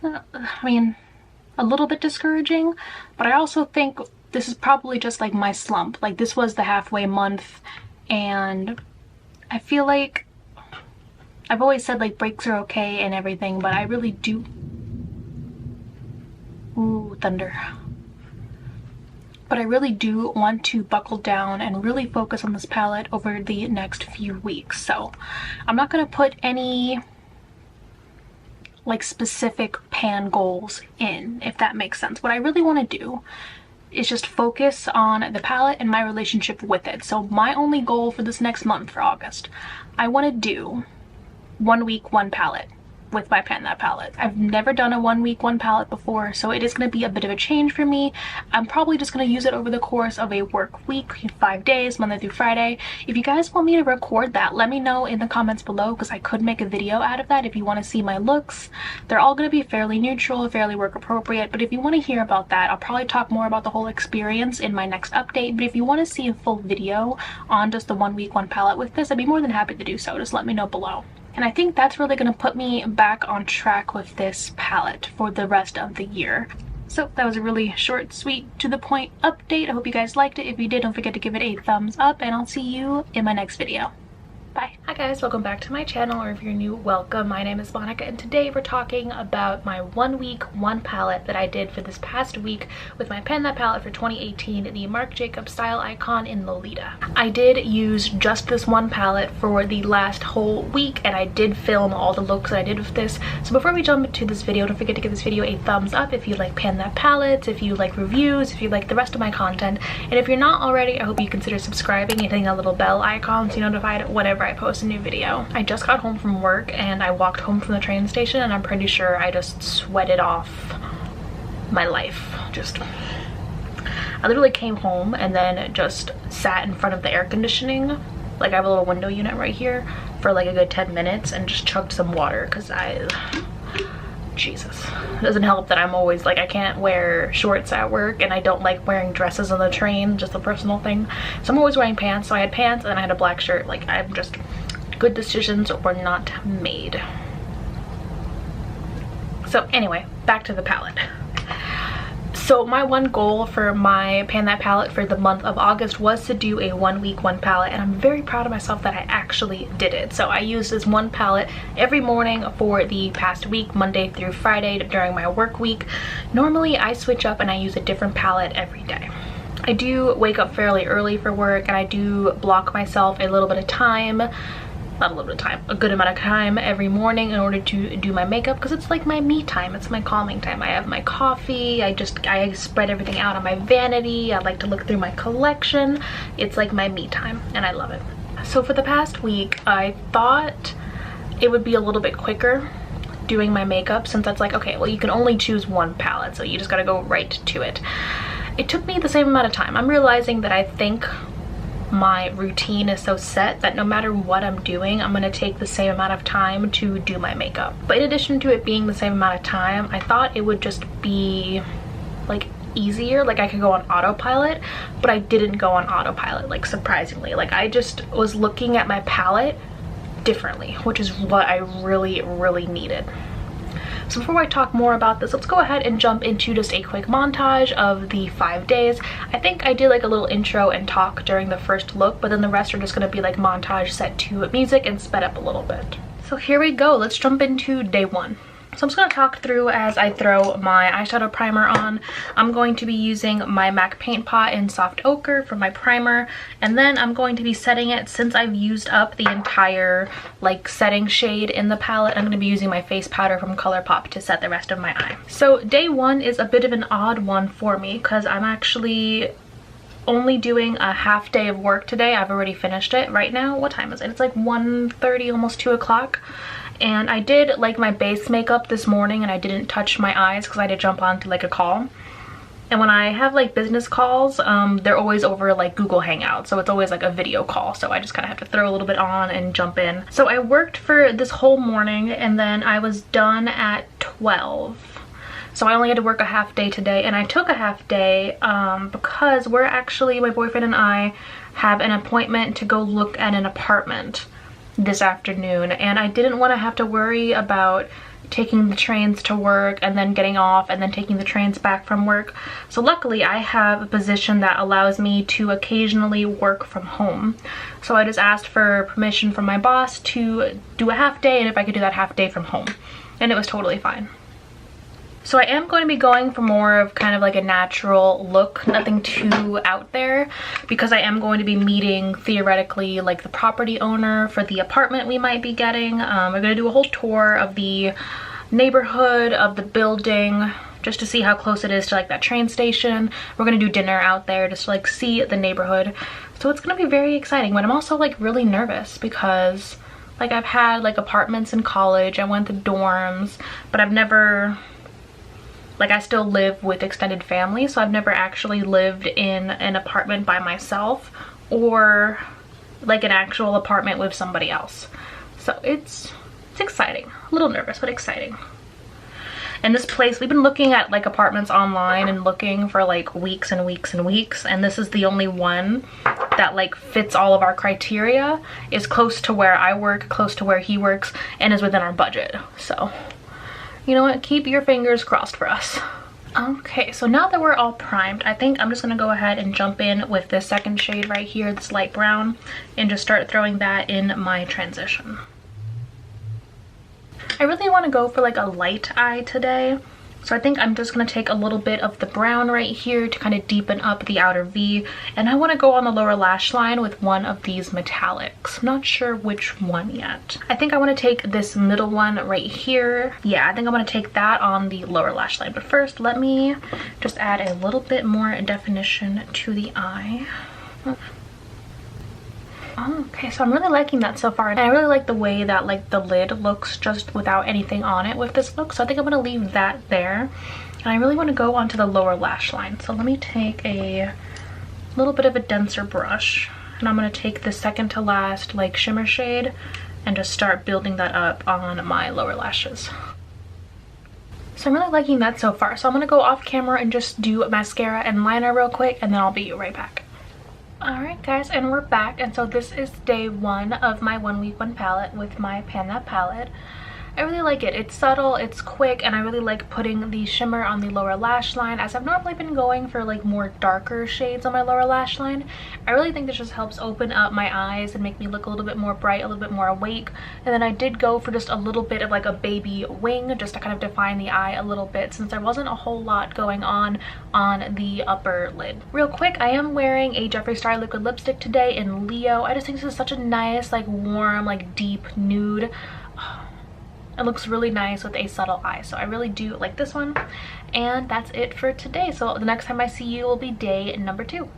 I mean, a little bit discouraging. But I also think this is probably just like my slump. Like, this was the halfway month, and I feel like I've always said like breaks are okay and everything, but I really do. Ooh, thunder. But I really do want to buckle down and really focus on this palette over the next few weeks. So I'm not going to put any like specific pan goals in, if that makes sense. What I really want to do is just focus on the palette and my relationship with it. So my only goal for this next month, for August, I want to do 1 week, 1 palette with my Pan That palette. I've never done a 1 week, 1 palette before, so it is going to be a bit of a change for me. I'm probably just going to use it over the course of a work week, 5 days, Monday through Friday. If you guys want me to record that, let me know in the comments below, because I could make a video out of that if you want to see my looks. They're all going to be fairly neutral, fairly work appropriate, but if you want to hear about that, I'll probably talk more about the whole experience in my next update. But if you want to see a full video on just the 1 week, 1 palette with this, I'd be more than happy to do so. Just let me know below. And I think that's really going to put me back on track with this palette for the rest of the year. So that was a really short, sweet, to the point update. I hope you guys liked it. If you did, don't forget to give it a thumbs up, and I'll see you in my next video. Bye. Hi guys, welcome back to my channel, or if you're new, welcome. My name is Monica, and today we're talking about my 1 week, one palette that I did for this past week with my Pan That palette for 2018, the Marc Jacobs Style Icon in Lolita. I did use just this one palette for the last whole week, and I did film all the looks that I did with this. So before we jump into this video, don't forget to give this video a thumbs up if you like Pan That palettes, if you like reviews, if you like the rest of my content. And if you're not already, I hope you consider subscribing and hitting that little bell icon so you're notified whenever I post a new video. I just got home from work and I walked home from the train station, and I'm pretty sure I just sweated off my life. I literally came home and then just sat in front of the air conditioning, like I have a little window unit right here, for like a good 10 minutes and just chugged some water because Jesus. It doesn't help that I'm always like, I can't wear shorts at work, and I don't like wearing dresses on the train, just a personal thing. So I'm always wearing pants. So I had pants and then I had a black shirt. Like, I'm just, good decisions were not made. So anyway, back to the palette. So my one goal for my Pan That palette for the month of August was to do a 1 week, one palette, and I'm very proud of myself that I actually did it. So I used this one palette every morning for the past week, Monday through Friday during my work week. Normally I switch up and I use a different palette every day. I do wake up fairly early for work, and I do block myself a little bit of time, not a little bit of time, a good amount of time every morning in order to do my makeup, because it's like my me time, it's my calming time. I have my coffee, I spread everything out on my vanity, I like to look through my collection. It's like my me time and I love it. So for the past week, I thought it would be a little bit quicker doing my makeup, since that's like, okay, well, you can only choose one palette, so you just gotta go right to it. It took me the same amount of time. I'm realizing that I think my routine is so set that no matter what I'm doing, I'm gonna take the same amount of time to do my makeup. But in addition to it being the same amount of time, I thought it would just be like easier, like I could go on autopilot, but I didn't go on autopilot, like surprisingly. Like I just was looking at my palette differently, which is what I really needed. So before I talk more about this, let's go ahead and jump into just a quick montage of the 5 days. I think I did like a little intro and talk during the first look, but then the rest are just going to be like montage set to music and sped up a little bit. So here we go. Let's jump into day 1. So I'm just going to talk through as I throw my eyeshadow primer on. I'm going to be using my MAC Paint Pot in Soft Ochre for my primer, and then I'm going to be setting it, since I've used up the entire like setting shade in the palette. I'm going to be using my face powder from Colourpop to set the rest of my eye. So day 1 is a bit of an odd one for me because I'm actually only doing a half day of work today. I've already finished it right now. What time is it? It's like 1:30, almost 2 o'clock. And I did like my base makeup this morning, and I didn't touch my eyes because I had to jump onto like a call. And when I have like business calls, they're always over like Google Hangouts, so it's always like a video call, so I just kind of have to throw a little bit on and jump in. So I worked for this whole morning, and then I was done at 12. So I only had to work a half day today, and I took a half day because we're actually, my boyfriend and I have an appointment to go look at an apartment this afternoon, and I didn't want to have to worry about taking the trains to work and then getting off and then taking the trains back from work. So luckily I have a position that allows me to occasionally work from home. So I just asked for permission from my boss to do a half day, and if I could do that half day from home, and it was totally fine. So I am going to be going for more of kind of like a natural look, nothing too out there, because I am going to be meeting theoretically like the property owner for the apartment we might be getting. We're going to do a whole tour of the neighborhood, of the building, just to see how close it is to like that train station. We're going to do dinner out there just to like see the neighborhood. So it's going to be very exciting, but I'm also like really nervous because like I've had like apartments in college, I went to dorms, but I've never, like I still live with extended family, so I've never actually lived in an apartment by myself or like an actual apartment with somebody else. So it's exciting, a little nervous, but exciting. And this place, we've been looking at like apartments online and looking for like weeks and weeks and weeks, and this is the only one that like fits all of our criteria, is close to where I work, close to where he works, and is within our budget. So you know what, keep your fingers crossed for us. Okay, so now that we're all primed, I think I'm just gonna go ahead and jump in with this second shade right here, this light brown, and just start throwing that in my transition. I really want to go for like a light eye today. So I think I'm just going to take a little bit of the brown right here to kind of deepen up the outer V. And I want to go on the lower lash line with one of these metallics. I'm not sure which one yet. I think I want to take this middle one right here. Yeah, I think I'm going to take that on the lower lash line. But first, let me just add a little bit more definition to the eye. Okay, so I'm really liking that so far, and I really like the way that like the lid looks just without anything on it with this look. So I think I'm going to leave that there, and I really want to go onto the lower lash line. So let me take a little bit of a denser brush, and I'm going to take the second to last like shimmer shade and just start building that up on my lower lashes. So I'm really liking that so far. So I'm going to go off camera and just do mascara and liner real quick, and then I'll be right back. Alright guys, and we're back, and so this is day 1 of my 1 week 1 palette with my Pan That palette. I really like it. It's subtle, it's quick, and I really like putting the shimmer on the lower lash line, as I've normally been going for like more darker shades on my lower lash line. I really think this just helps open up my eyes and make me look a little bit more bright, a little bit more awake. And then I did go for just a little bit of like a baby wing, just to kind of define the eye a little bit, since there wasn't a whole lot going on the upper lid. Real quick, I am wearing a Jeffree Star liquid lipstick today in Leo. I just think this is such a nice, like warm, like deep nude. It looks really nice with a subtle eye, so I really do like this one. And that's it for today. So the next time I see you will be day number 2.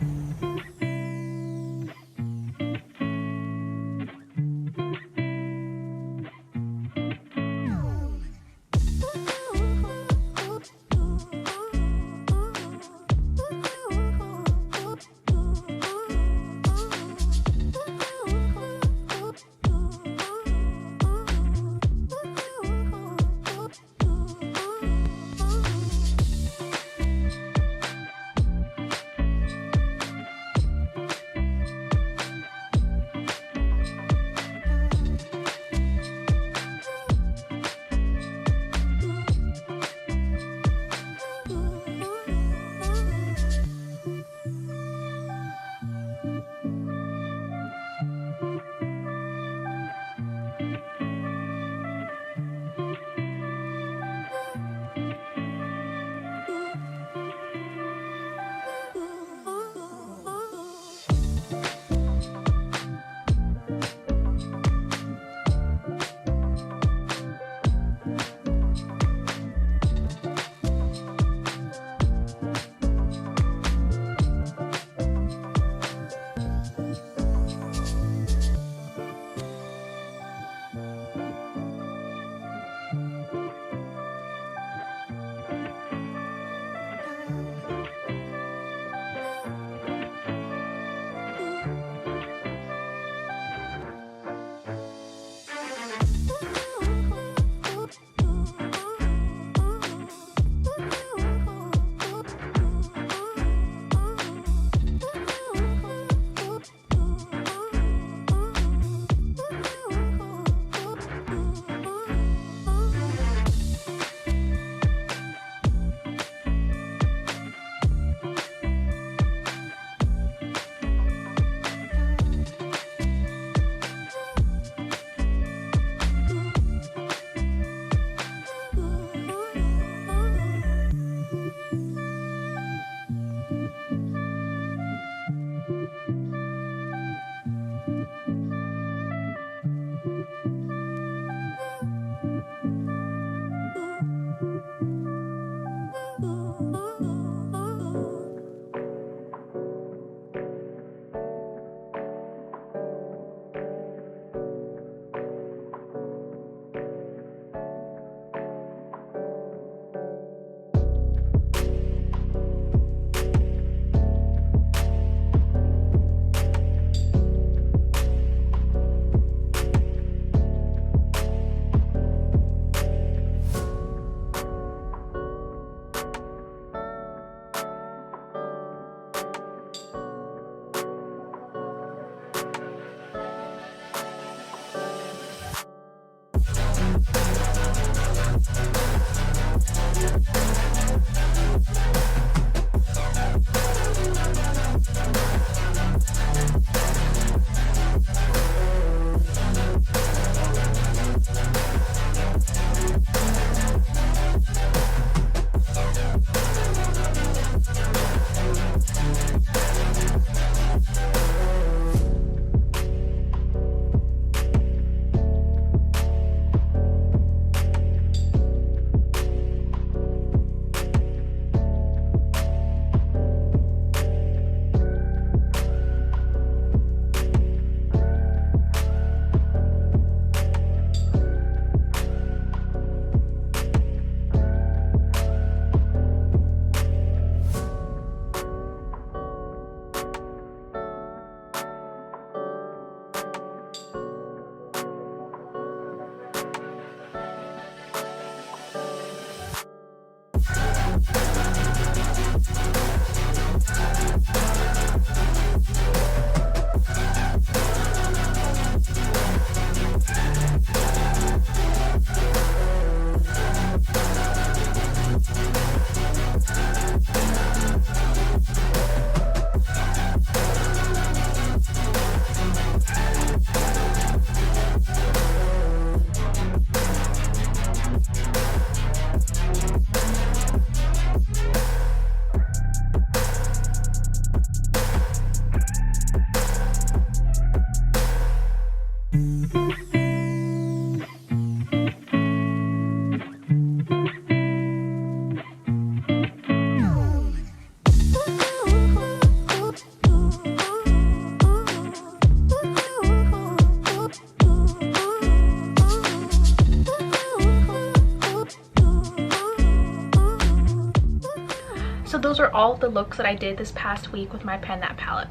So those are all the looks that I did this past week with my Pan That palette.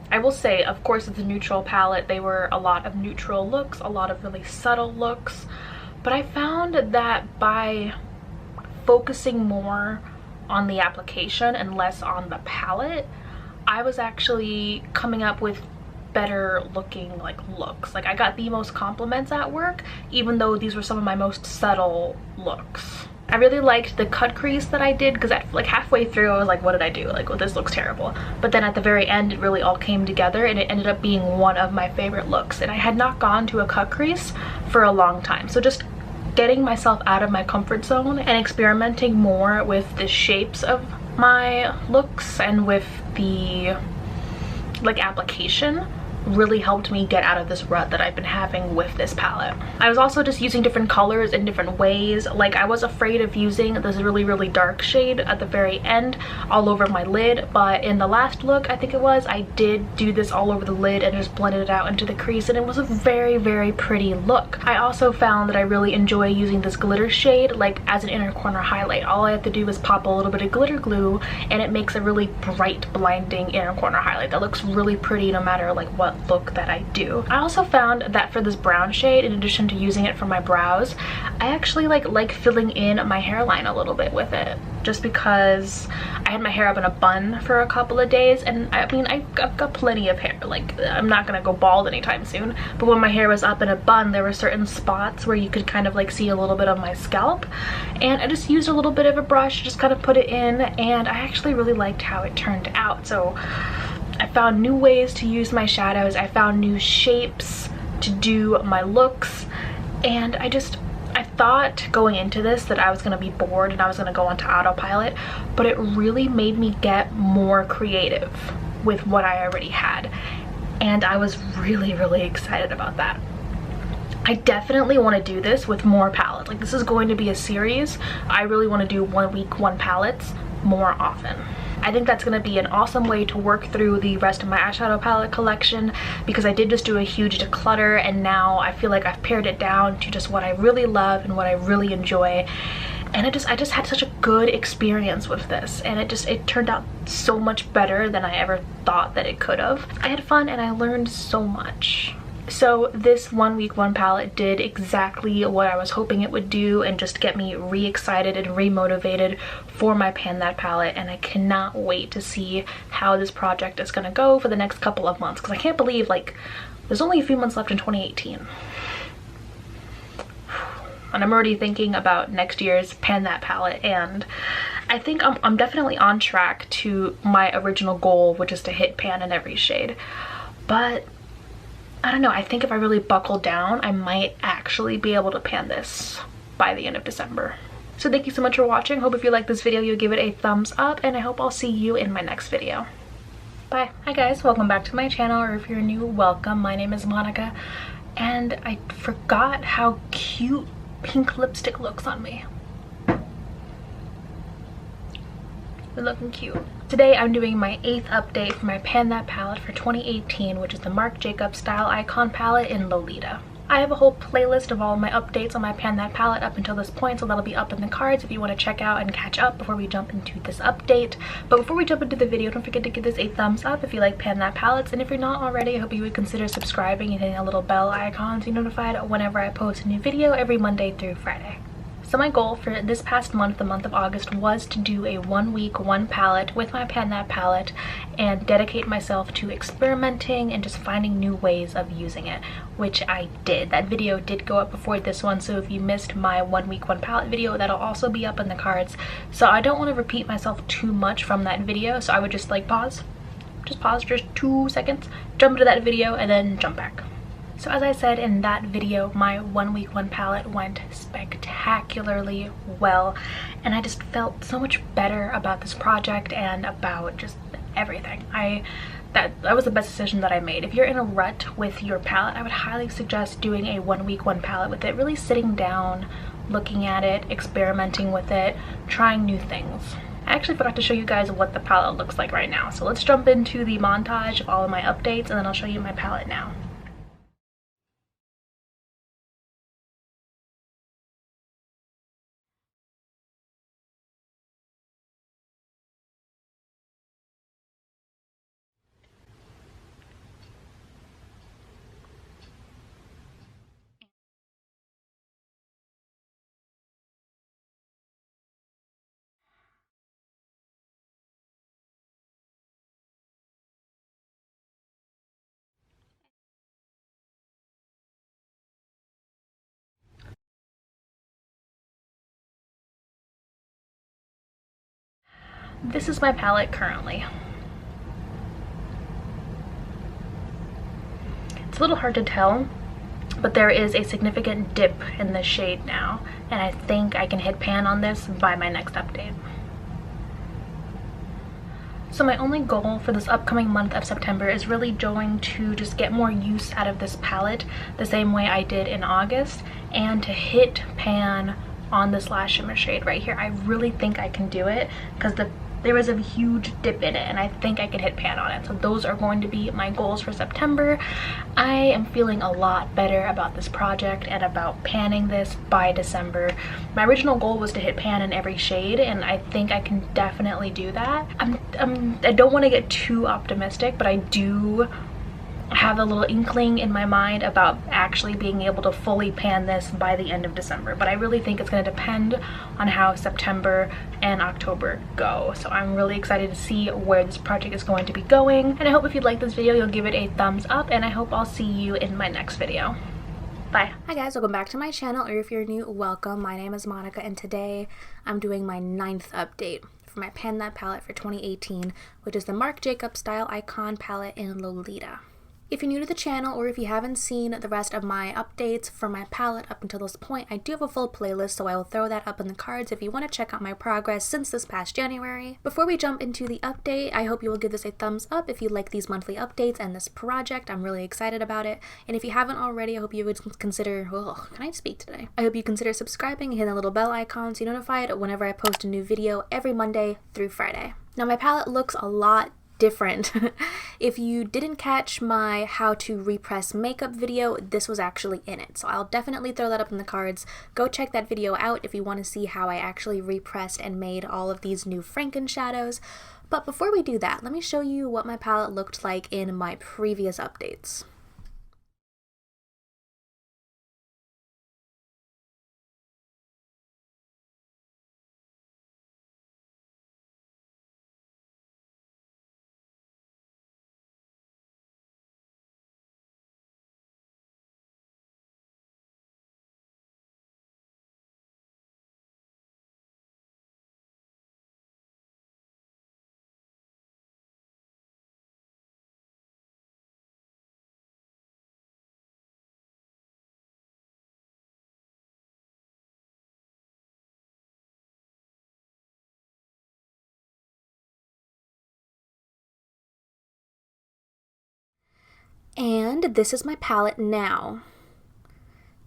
I will say, of course, it's a neutral palette. They were a lot of neutral looks, a lot of really subtle looks. But I found that by focusing more on the application and less on the palette, I was actually coming up with better looking like looks. Like I got the most compliments at work, even though these were some of my most subtle looks. I really liked the cut crease that I did, because like halfway through I was like, what did I do? Like, well, this looks terrible. But then at the very end it really all came together and it ended up being one of my favorite looks. And I had not gone to a cut crease for a long time, so just getting myself out of my comfort zone and experimenting more with the shapes of my looks and with the like application really helped me get out of this rut that I've been having with this palette. I was also just using different colors in different ways. Like I was afraid of using this really dark shade at the very end all over my lid, but in the last look I think it was, I did do this all over the lid and just blended it out into the crease, and it was a very pretty look. I also found that I really enjoy using this glitter shade like as an inner corner highlight. All I have to do is pop a little bit of glitter glue and it makes a really bright, blinding inner corner highlight that looks really pretty no matter like what look that I do. I also found that for this brown shade, in addition to using it for my brows, I actually like filling in my hairline a little bit with it, just because I had my hair up in a bun for a couple of days, and I mean I've got plenty of hair. Like I'm not gonna go bald anytime soon, but when my hair was up in a bun there were certain spots where you could kind of like see a little bit of my scalp, and I just used a little bit of a brush, just kind of put it in, and I actually really liked how it turned out. So I found new ways to use my shadows, I found new shapes to do my looks, and I thought going into this that I was going to be bored and I was going to go onto autopilot, but it really made me get more creative with what I already had, and I was really excited about that. I definitely want to do this with more palettes. Like this is going to be a series. I really want to do 1 week 1 palettes more often. I think that's going to be an awesome way to work through the rest of my eyeshadow palette collection, because I did just do a huge declutter and now I feel like I've pared it down to just what I really love and what I really enjoy. And I just had such a good experience with this, and it turned out so much better than I ever thought that it could have. I had fun and I learned so much. So this 1 week 1 palette did exactly what I was hoping it would do, and just get me re-excited and re-motivated for my Pan That palette, and I cannot wait to see how this project is gonna go for the next couple of months, because I can't believe like there's only a few months left in 2018. And I'm already thinking about next year's Pan That palette, and I think I'm definitely on track to my original goal, which is to hit pan in every shade. But I don't know, I think if I really buckle down, I might actually be able to pan this by the end of December. So thank you so much for watching. Hope if you like this video, you'll give it a thumbs up, and I hope I'll see you in my next video. Bye. Hi guys, welcome back to my channel, or if you're new, welcome. My name is Monica, and I forgot how cute pink lipstick looks on me. They're looking cute. Today I'm doing my 8th update for my Pan That palette for 2018, which is the Marc Jacobs Style Icon palette in Lolita. I have a whole playlist of all my updates on my Pan That palette up until this point, so that'll be up in the cards if you want to check out and catch up before we jump into this update. But before we jump into the video, don't forget to give this a thumbs up if you like Pan That palettes, and if you're not already, I hope you would consider subscribing and hitting a little bell icon to be notified whenever I post a new video every Monday through Friday. So my goal for this past month, the month of August, was to do a 1 week 1 palette with my Pan That palette and dedicate myself to experimenting and just finding new ways of using it, which I did. That video did go up before this one, so if you missed my 1 week 1 palette video, that'll also be up in the cards. So I don't want to repeat myself too much from that video, so I would just like pause just 2 seconds, jump into that video, and then jump back. So as I said in that video, my 1 week 1 palette went spectacularly well, and I just felt so much better about this project and about just everything. That was the best decision that I made. If you're in a rut with your palette, I would highly suggest doing a 1 week 1 palette with it, really sitting down, looking at it, experimenting with it, trying new things. I actually forgot to show you guys what the palette looks like right now, so let's jump into the montage of all of my updates, and then I'll show you my palette now. This is my palette currently. It's a little hard to tell, but there is a significant dip in the shade now, and I think I can hit pan on this by my next update. So my only goal for this upcoming month of September is really going to just get more use out of this palette the same way I did in August, and to hit pan on this last shimmer shade right here. I really think I can do it because there was a huge dip in it, and I think I can hit pan on it. So those are going to be my goals for September. I am feeling a lot better about this project and about panning this by December. My original goal was to hit pan in every shade, and I think I can definitely do that. I don't want to get too optimistic, but I do have a little inkling in my mind about actually being able to fully pan this by the end of December, but I really think it's going to depend on how September and October go. So I'm really excited to see where this project is going to be going, and I hope if you like this video you'll give it a thumbs up, and I hope I'll see you in my next video. Bye. Hi guys, welcome back to my channel, or if you're new, welcome. My name is Monica, and today I'm doing my 9th update for my Pan That palette for 2018, which is the Marc Jacobs Style Icon palette in Lolita. If you're new to the channel, or if you haven't seen the rest of my updates for my palette up until this point, I do have a full playlist, so I will throw that up in the cards if you want to check out my progress since this past January. Before we jump into the update, I hope you will give this a thumbs up if you like these monthly updates and this project. I'm really excited about it. And if you haven't already, I hope you would consider, oh, can I speak today? I hope you consider subscribing and hit the little bell icon so you're notified whenever I post a new video every Monday through Friday. Now my palette looks a lot different. If you didn't catch my how to repress makeup video, this was actually in it, so I'll definitely throw that up in the cards. Go check that video out if you want to see how I actually repressed and made all of these new Franken shadows. But before we do that, let me show you what my palette looked like in my previous updates. And this is my palette now.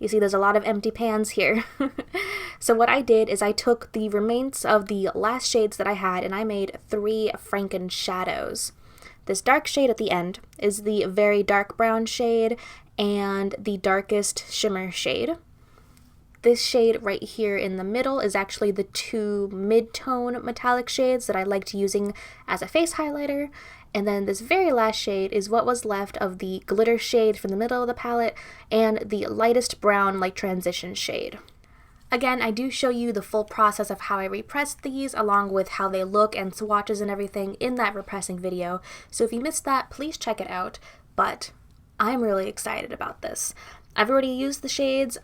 You see there's a lot of empty pans here. So what I did is I took the remains of the last shades that I had, and I made 3 Franken shadows. This dark shade at the end is the very dark brown shade and the darkest shimmer shade. This shade right here in the middle is actually the 2 mid-tone metallic shades that I liked using as a face highlighter. And then this very last shade is what was left of the glitter shade from the middle of the palette and the lightest brown like transition shade. Again, I do show you the full process of how I repressed these along with how they look and swatches and everything in that repressing video. So if you missed that, please check it out. But I'm really excited about this. I've already used the shades.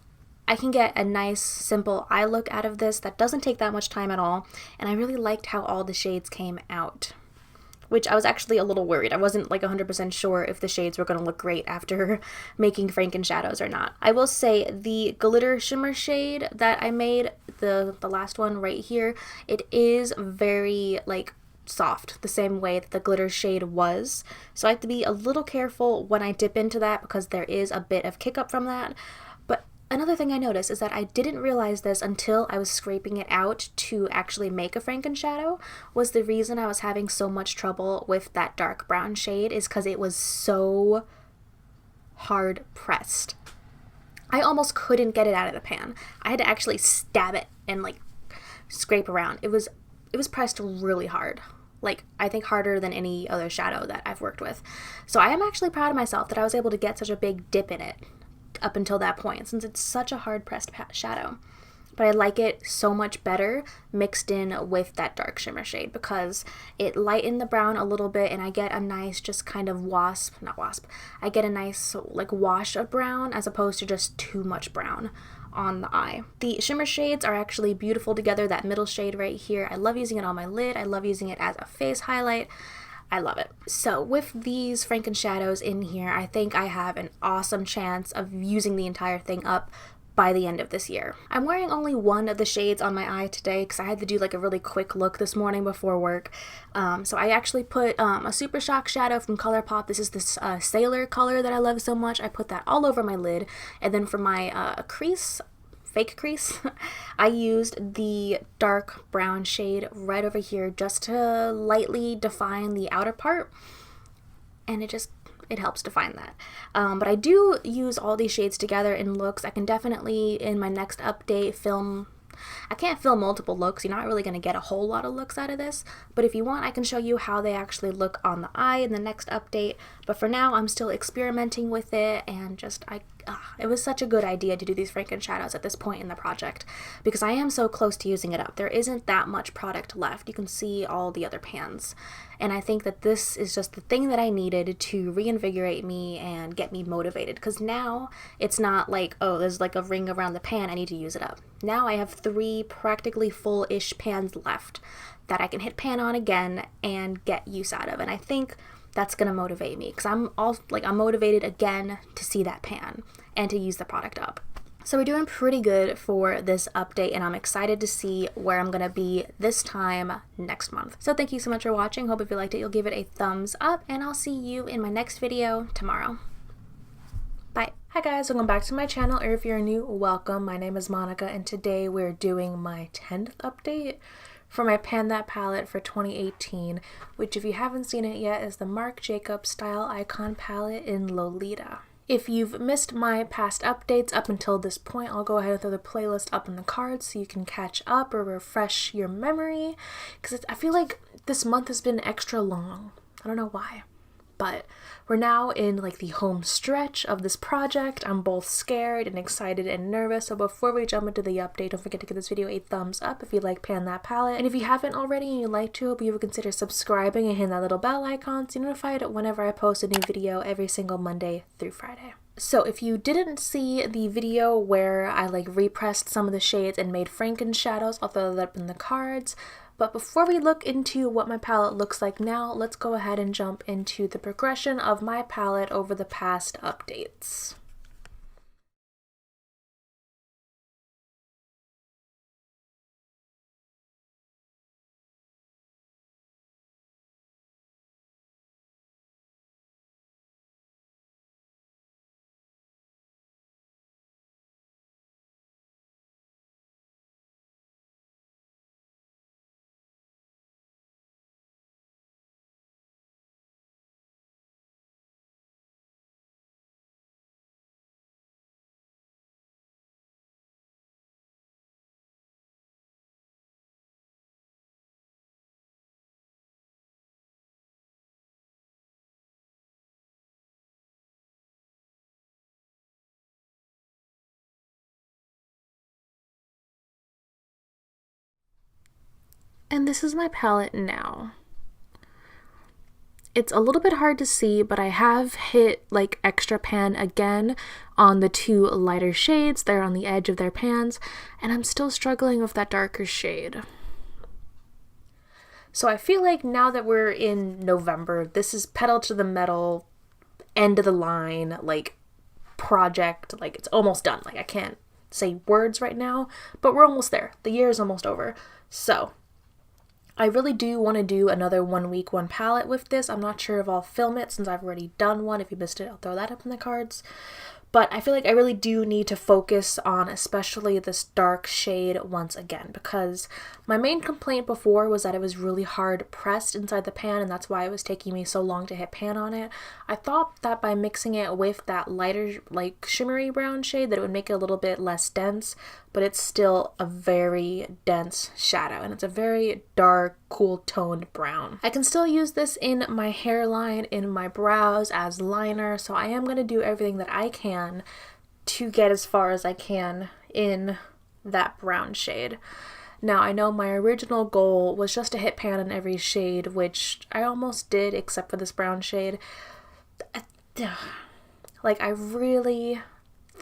I can get a nice simple eye look out of this that doesn't take that much time at all. And I really liked how all the shades came out, which I was actually a little worried. I wasn't like 100% sure if the shades were going to look great after making Franken shadows or not. I will say the glitter shimmer shade that I made, the last one right here, it is very like soft, the same way that the glitter shade was. So I have to be a little careful when I dip into that because there is a bit of kick up from that. But another thing I noticed is that I didn't realize this until I was scraping it out to actually make a Franken shadow, was the reason I was having so much trouble with that dark brown shade is because it was so hard pressed. I almost couldn't get it out of the pan. I had to actually stab it and like scrape around. It was pressed really hard. Like, I think harder than any other shadow that I've worked with. So I am actually proud of myself that I was able to get such a big dip in it up until that point, since it's such a hard pressed shadow. But I like it so much better mixed in with that dark shimmer shade because it lightened the brown a little bit and I get a nice just kind of I get a nice like wash of brown as opposed to just too much brown on the eye. The shimmer shades are actually beautiful together. That middle shade right here, I love using it on my lid. I love using it as a face highlight. I love it. So with these Franken shadows in here, I think I have an awesome chance of using the entire thing up by the end of this year. I'm wearing only one of the shades on my eye today because I had to do like a really quick look this morning before work. So I actually put a Super Shock shadow from Colourpop. This is this Sailor color that I love so much. I put that all over my lid. And then for my crease, fake crease, I used the dark brown shade right over here just to lightly define the outer part. And it helps define that. But I do use all these shades together in looks. I can definitely, in my next update, I can't film multiple looks. You're not really going to get a whole lot of looks out of this. But if you want, I can show you how they actually look on the eye in the next update. But for now, I'm still experimenting with it, and it was such a good idea to do these Franken shadows at this point in the project because I am so close to using it up. There isn't that much product left. You can see all the other pans. And I think that this is just the thing that I needed to reinvigorate me and get me motivated, because now it's not like, oh, there's like a ring around the pan, I need to use it up. Now I have 3 practically full-ish pans left that I can hit pan on again and get use out of. And I think that's gonna motivate me because I'm motivated again to see that pan and to use the product up. So we're doing pretty good for this update, and I'm excited to see where I'm gonna be this time next month. So thank you so much for watching. Hope if you liked it, you'll give it a thumbs up, and I'll see you in my next video tomorrow. Bye. Hi guys, welcome back to my channel, or if you're new, welcome. My name is Monica, and today we're doing my 10th update for my Pan That palette for 2018, which if you haven't seen it yet is the Marc Jacobs Style Icon palette in Lolita. If you've missed my past updates up until this point, I'll go ahead and throw the playlist up in the cards so you can catch up or refresh your memory, because I feel like this month has been extra long. I don't know why. But we're now in like the home stretch of this project. I'm both scared and excited and nervous. So before we jump into the update, don't forget to give this video a thumbs up if you like Pan That palette. And if you haven't already and you'd like to, hope you would consider subscribing and hitting that little bell icon so you're notified whenever I post a new video every single Monday through Friday. So if you didn't see the video where I repressed some of the shades and made Franken shadows, I'll throw that up in the cards. But before we look into what my palette looks like now, let's go ahead and jump into the progression of my palette over the past updates. And this is my palette now. It's a little bit hard to see, but I have hit extra pan again on the 2 lighter shades. They're on the edge of their pans, and I'm still struggling with that darker shade. So I feel like now that we're in November, this is pedal to the metal, end of the line, project, it's almost done. I can't say words right now, but we're almost there. The year is almost over. So I really do want to do another 1 week, 1 palette with this. I'm not sure if I'll film it since I've already done one. If you missed it, I'll throw that up in the cards. But I feel like I really do need to focus on especially this dark shade once again, because my main complaint before was that it was really hard pressed inside the pan, and that's why it was taking me so long to hit pan on it. I thought that by mixing it with that lighter, shimmery brown shade, that it would make it a little bit less dense, but it's still a very dense shadow, and it's a very dark, cool toned brown. I can still use this in my hairline, in my brows as liner, so I am going to do everything that I can to get as far as I can in that brown shade. Now, I know my original goal was just to hit pan on every shade, which I almost did except for this brown shade. I really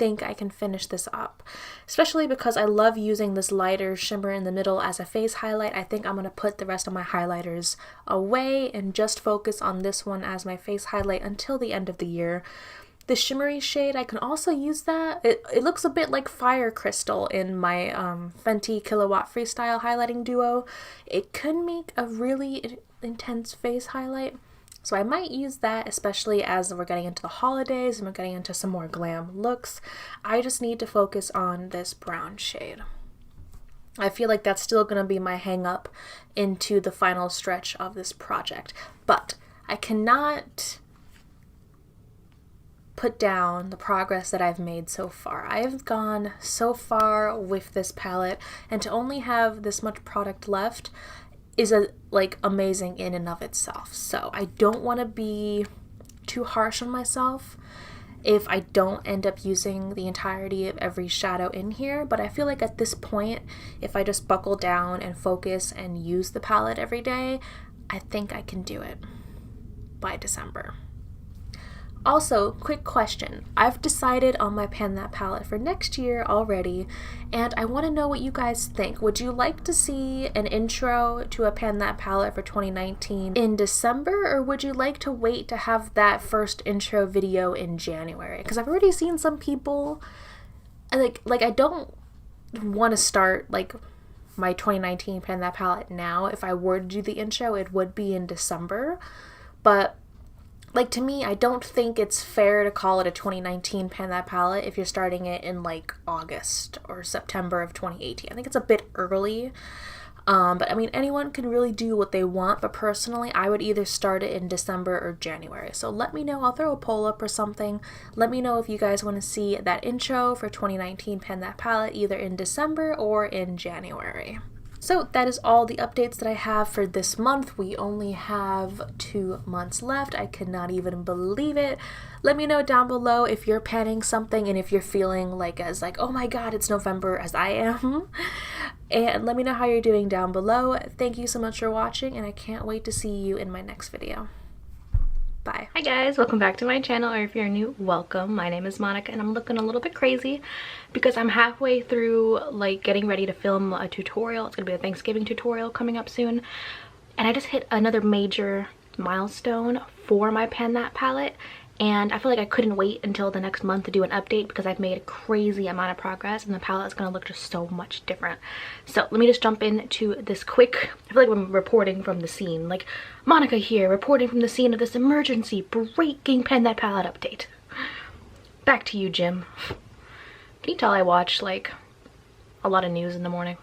think I can finish this up, especially because I love using this lighter shimmer in the middle as a face highlight. I think I'm going to put the rest of my highlighters away and just focus on this one as my face highlight until the end of the year. The shimmery shade, I can also use that. It looks a bit like Fire Crystal in my Fenty Kilowatt Freestyle highlighting duo. It could make a really intense face highlight, so I might use that, especially as we're getting into the holidays and we're getting into some more glam looks. I just need to focus on this brown shade. I feel like that's still going to be my hang up into the final stretch of this project, but I cannot put down the progress that I've made so far. I have gone so far with this palette, and to only have this much product left is amazing in and of itself. So I don't want to be too harsh on myself if I don't end up using the entirety of every shadow in here, but I feel like at this point, if I just buckle down and focus and use the palette every day, I think I can do it by December. Also, quick question. I've decided on my Pan That palette for next year already, and I want to know what you guys think. Would you like to see an intro to a Pan That palette for 2019 in December, or would you like to wait to have that first intro video in January? Because I've already seen some people, I don't want to start my 2019 Pan That palette now. If I were to do the intro, it would be in December, but to me, I don't think it's fair to call it a 2019 Pan That palette if you're starting it in August or September of 2018. I think it's a bit early, but I mean, anyone can really do what they want, but personally, I would either start it in December or January. So let me know. I'll throw a poll up or something. Let me know if you guys want to see that intro for 2019 Pan That palette either in December or in January. So that is all the updates that I have for this month. We only have 2 months left. I cannot even believe it. Let me know down below if you're panning something and if you're feeling oh my god, it's November as I am. And let me know how you're doing down below. Thank you so much for watching, and I can't wait to see you in my next video. Bye. Hi guys, welcome back to my channel, or if you're new, welcome. My name is Monica, and I'm looking a little bit crazy because I'm halfway through getting ready to film a tutorial. It's gonna be a Thanksgiving tutorial coming up soon, and I just hit another major milestone for my Pan That palette, and I feel like I couldn't wait until the next month to do an update because I've made a crazy amount of progress and the palette is gonna look just so much different. So let me just jump into this quick, I feel like I'm reporting from the scene, Monica here, reporting from the scene of this emergency breaking Pan That palette update. Back to you, Jim. Can you tell I watch a lot of news in the morning?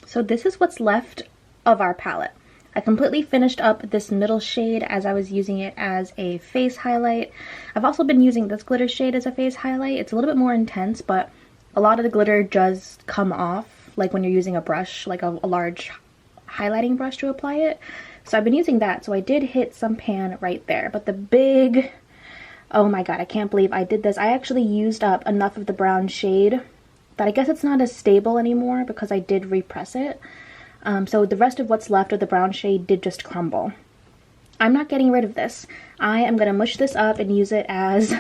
So this is what's left of our palette. I completely finished up this middle shade as I was using it as a face highlight. I've also been using this glitter shade as a face highlight. It's a little bit more intense, but a lot of the glitter does come off when you're using a brush, a large highlighting brush to apply it. So I've been using that, so I did hit some pan right there. But the big, oh my god, I can't believe I did this. I actually used up enough of the brown shade that I guess it's not as stable anymore because I did repress it. So the rest of what's left of the brown shade did just crumble. I'm not getting rid of this. I am going to mush this up and use it as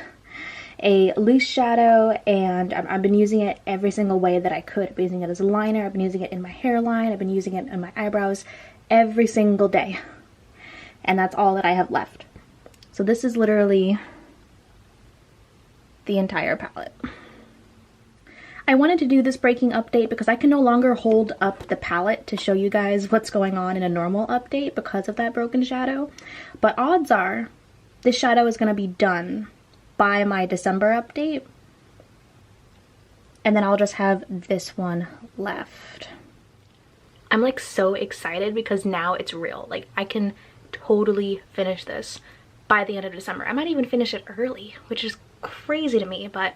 a loose shadow, and I've been using it every single way that I could. I've been using it as a liner, I've been using it in my hairline, I've been using it in my eyebrows every single day. And that's all that I have left. So this is literally the entire palette. I wanted to do this breaking update because I can no longer hold up the palette to show you guys what's going on in a normal update because of that broken shadow. But odds are this shadow is going to be done by my December update. And then I'll just have this one left. I'm so excited because now it's real. I can totally finish this by the end of December. I might even finish it early, which is crazy to me, but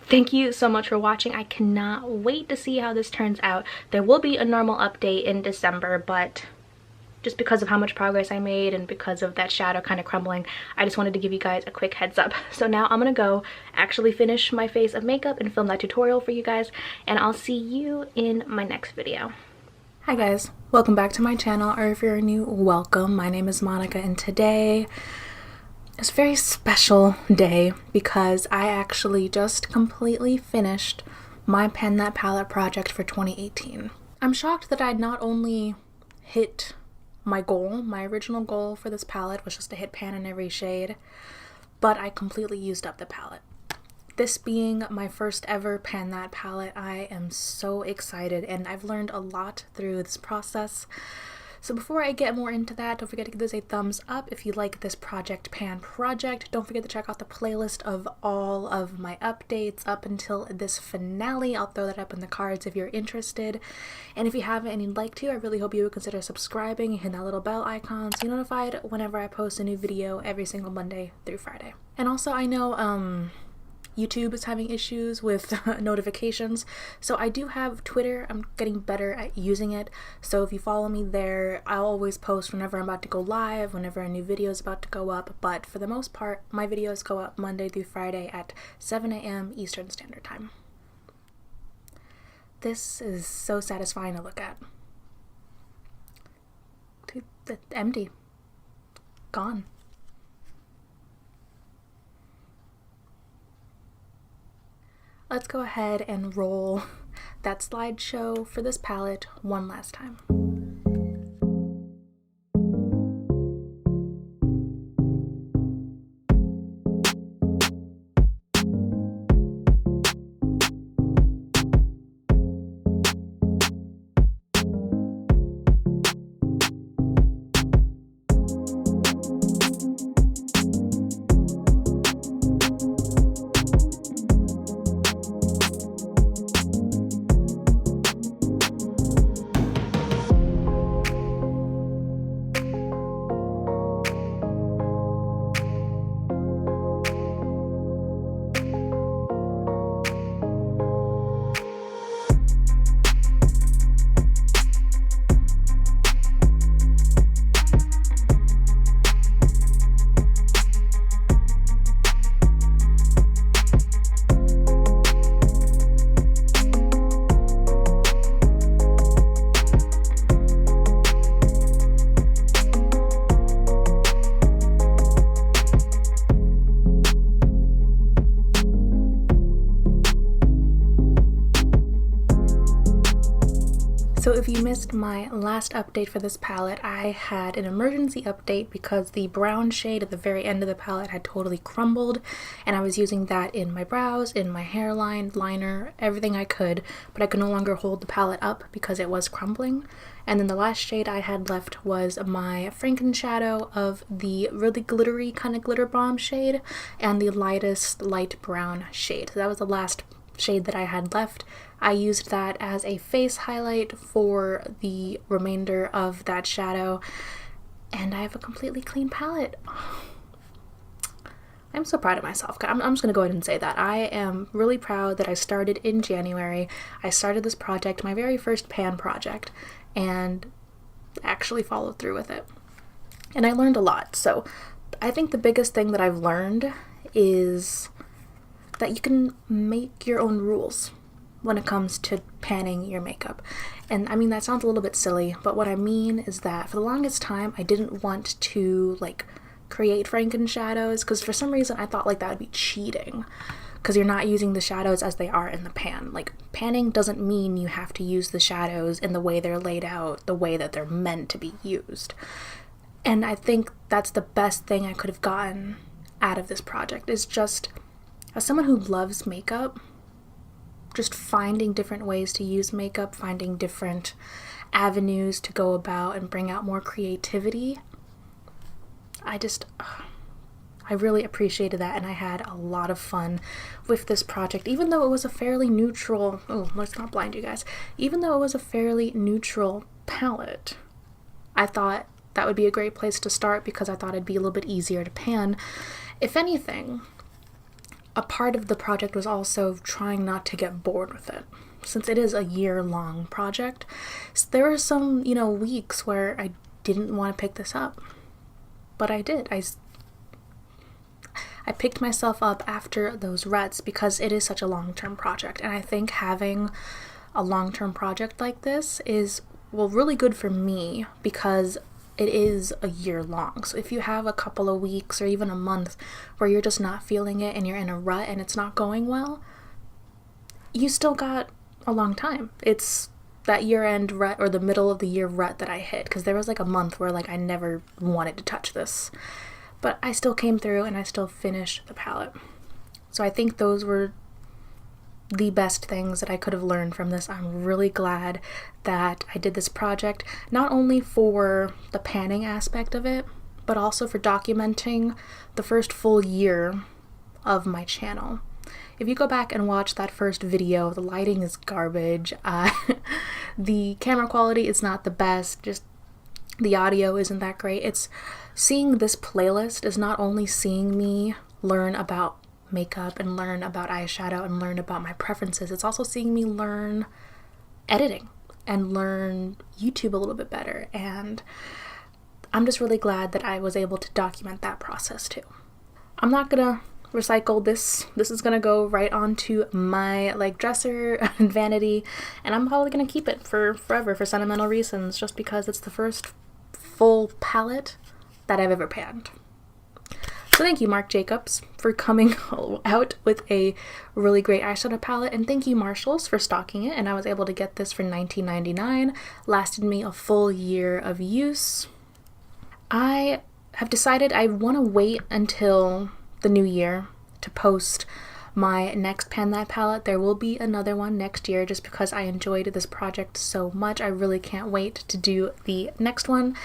thank you so much for watching. I cannot wait to see how this turns out. There will be a normal update in December, but just because of how much progress I made and because of that shadow kind of crumbling, I just wanted to give you guys a quick heads up. So now I'm gonna go actually finish my face of makeup and film that tutorial for you guys, and I'll see you in my next video. Hi guys, welcome back to my channel, or if you're new, welcome. My name is Monica, and today It's a very special day because I actually just completely finished my Pan That Palette project for 2018. I'm shocked that I'd not only hit my goal, my original goal for this palette was just to hit pan in every shade, but I completely used up the palette. This being my first ever Pan That palette, I am so excited and I've learned a lot through this process. So before I get more into that, don't forget to give this a thumbs up if you like this project pan project. Don't forget to check out the playlist of all of my updates up until this finale. I'll throw that up in the cards if you're interested. And if you haven't and you'd like to, I really hope you would consider subscribing and hit that little bell icon so you're notified whenever I post a new video every single Monday through Friday. And also I know YouTube is having issues with notifications, so I do have Twitter. I'm getting better at using it, so if you follow me there, I'll always post whenever I'm about to go live, whenever a new video is about to go up, but for the most part, my videos go up Monday through Friday at 7 a.m. Eastern Standard Time. This is so satisfying to look at. It's empty. Gone. Let's go ahead and roll that slideshow for this palette one last time. So if you missed my last update for this palette, I had an emergency update because the brown shade at the very end of the palette had totally crumbled, and I was using that in my brows, in my hairline, liner, everything I could, but I could no longer hold the palette up because it was crumbling. And then the last shade I had left was my Franken shadow of the really glittery kind of glitter bomb shade and the lightest light brown shade. So that was the last shade that I had left. I used that as a face highlight for the remainder of that shadow, and I have a completely clean palette. I'm so proud of myself. I'm just gonna go ahead and say that. I am really proud that I started in January. I started this project, my very first pan project, and actually followed through with it. And I learned a lot. So I think the biggest thing that I've learned is that you can make your own rules when it comes to panning your makeup. And I mean, that sounds a little bit silly, but what I mean is that for the longest time, I didn't want to like create Franken shadows because for some reason I thought like that would be cheating because you're not using the shadows as they are in the pan. Like, panning doesn't mean you have to use the shadows in the way they're laid out, the way that they're meant to be used. And I think that's the best thing I could have gotten out of this project, is just, as someone who loves makeup, just finding different ways to use makeup, finding different avenues to go about and bring out more creativity. I really appreciated that, and I had a lot of fun with this project, even though it was a fairly neutral, let's not blind you guys, even though it was a fairly neutral palette. I thought that would be a great place to start because I thought it'd be a little bit easier to pan. If anything, a part of the project was also trying not to get bored with it, since it is a year-long project. So there were some, weeks where I didn't want to pick this up, but I did. I picked myself up after those ruts because it is such a long-term project, and I think having a long-term project like this is, well, really good for me because it is a year long. So if you have a couple of weeks or even a month where you're just not feeling it and you're in a rut and it's not going well, you still got a long time. It's that year-end rut or the middle of the year rut that I hit, because there was like a month where like I never wanted to touch this, but I still came through and I still finished the palette. So I think those were the best things that I could have learned from this. I'm really glad that I did this project, not only for the panning aspect of it, but also for documenting the first full year of my channel. If you go back and watch that first video, the lighting is garbage. The camera quality is not the best, just the audio isn't that great. It's seeing this playlist is not only seeing me learn about makeup and learn about eyeshadow and learn about my preferences, it's also seeing me learn editing and learn YouTube a little bit better. And I'm just really glad that I was able to document that process too. I'm not gonna recycle this. This is gonna go right onto my like dresser and vanity, and I'm probably gonna keep it for forever for sentimental reasons, just because it's the first full palette that I've ever panned. So thank you, Marc Jacobs, for coming out with a really great eyeshadow palette, and thank you, Marshalls, for stocking it. And I was able to get this for $19.99. Lasted me a full year of use. I have decided I want to wait until the new year to post my next Pan That palette. There will be another one next year, just because I enjoyed this project so much. I really can't wait to do the next one.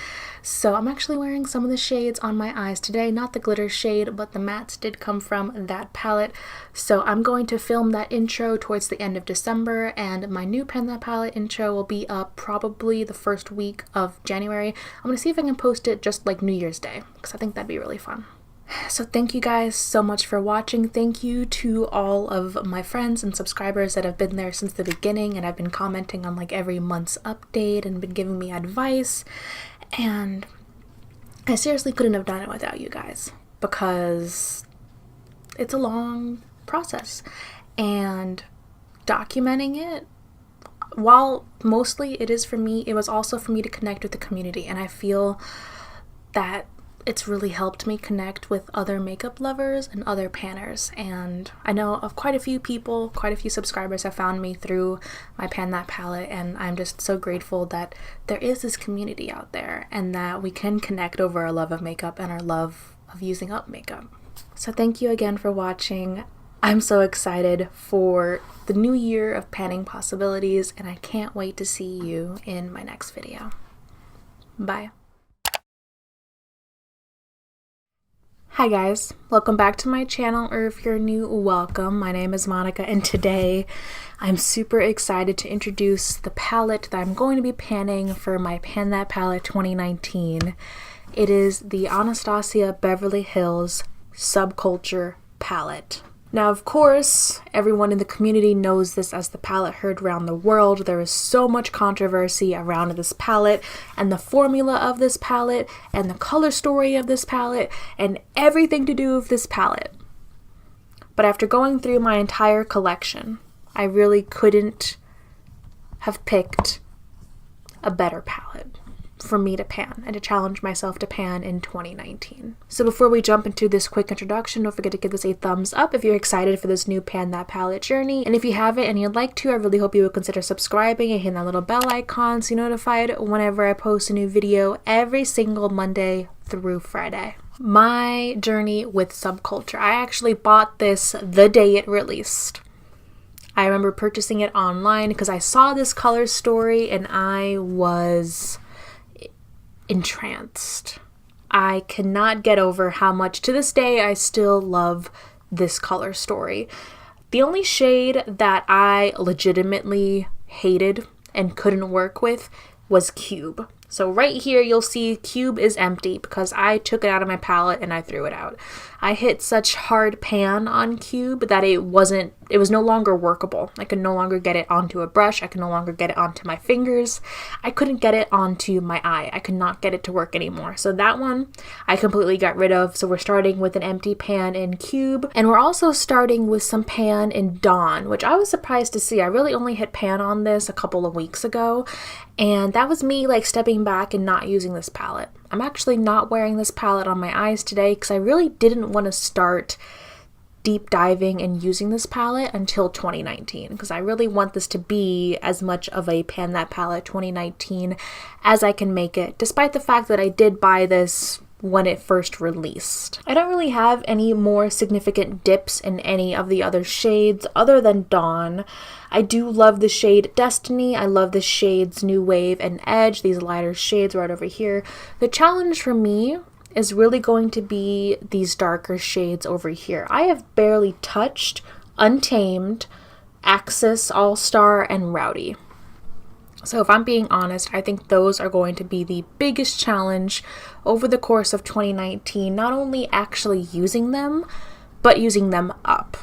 So I'm actually wearing some of the shades on my eyes today, not the glitter shade, but the mattes did come from that palette. So I'm going to film that intro towards the end of December, and my new Pan That palette intro will be up probably the first week of January. I'm going to see if I can post it just like New Year's Day, because I think that'd be really fun. So thank you guys so much for watching. Thank you to all of my friends and subscribers that have been there since the beginning and have been commenting on like every month's update and been giving me advice. And I seriously couldn't have done it without you guys, because it's a long process, and documenting it, while mostly it is for me, it was also for me to connect with the community. And I feel that it's really helped me connect with other makeup lovers and other panners. And I know of quite a few people, quite a few subscribers have found me through my Pan That palette, and I'm just so grateful that there is this community out there and that we can connect over our love of makeup and our love of using up makeup. So thank you again for watching. I'm so excited for the new year of panning possibilities, and I can't wait to see you in my next video. Bye. Hi guys, welcome back to my channel, or if you're new, welcome. My name is Monica, and today I'm super excited to introduce the palette that I'm going to be panning for my Pan That palette 2019. It is the Anastasia Beverly Hills Subculture Palette. Now, of course, everyone in the community knows this as the palette heard around the world. There is so much controversy around this palette and the formula of this palette and the color story of this palette and everything to do with this palette. But after going through my entire collection, I really couldn't have picked a better palette for me to pan and to challenge myself to pan in 2019. So before we jump into this quick introduction, don't forget to give this a thumbs up if you're excited for this new Pan That palette journey. And if you haven't and you'd like to, I really hope you would consider subscribing and hitting that little bell icon so you're notified whenever I post a new video every single Monday through Friday. My journey with Subculture. I actually bought this the day it released. I remember purchasing it online because I saw this color story and I was entranced. I cannot get over how much to this day I still love this color story. The only shade that I legitimately hated and couldn't work with was Cube. So right here you'll see Cube is empty because I took it out of my palette and I threw it out. I hit such hard pan on Cube that it wasn't it was no longer workable. I could no longer get it onto a brush. I could no longer get it onto my fingers. I couldn't get it onto my eye. I could not get it to work anymore. So that one I completely got rid of. So we're starting with an empty pan in Cube. And we're also starting with some pan in Dawn, which I was surprised to see. I really only hit pan on this a couple of weeks ago. And that was me like stepping back and not using this palette. I'm actually not wearing this palette on my eyes today because I really didn't want to start deep diving and using this palette until 2019 because I really want this to be as much of a Pan That Palette 2019 as I can make it, despite the fact that I did buy this when it first released. I don't really have any more significant dips in any of the other shades other than Dawn. I do love the shade Destiny. I love the shades New Wave and Edge, these lighter shades right over here. The challenge for me is really going to be these darker shades over here. I have barely touched Untamed, Axis, All-Star, and Rowdy. So if I'm being honest, I think those are going to be the biggest challenge over the course of 2019, not only actually using them, but using them up.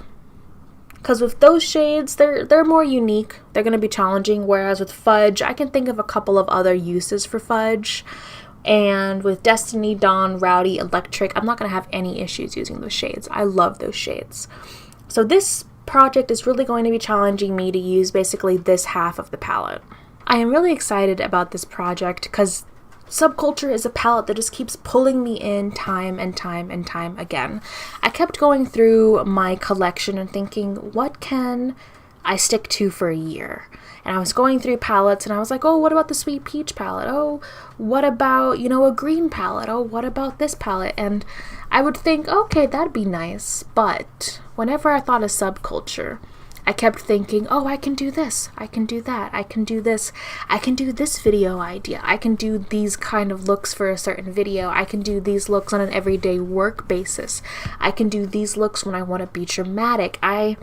Because with those shades, they're more unique. They're going to be challenging, whereas with Fudge, I can think of a couple of other uses for Fudge. And with Destiny, Dawn, Rowdy, Electric, I'm not going to have any issues using those shades. I love those shades. So this project is really going to be challenging me to use basically this half of the palette. I am really excited about this project because Subculture is a palette that just keeps pulling me in time and time and time again. I kept going through my collection and thinking, what can I stick to for a year? And I was going through palettes and I was like, oh, what about the Sweet Peach palette? Oh, what about, you know, a green palette? Oh, what about this palette? And I would think, okay, that'd be nice. But whenever I thought of Subculture, I kept thinking, oh, I can do this. I can do that. I can do this. I can do this video idea. I can do these kind of looks for a certain video. I can do these looks on an everyday work basis. I can do these looks when I want to be dramatic. I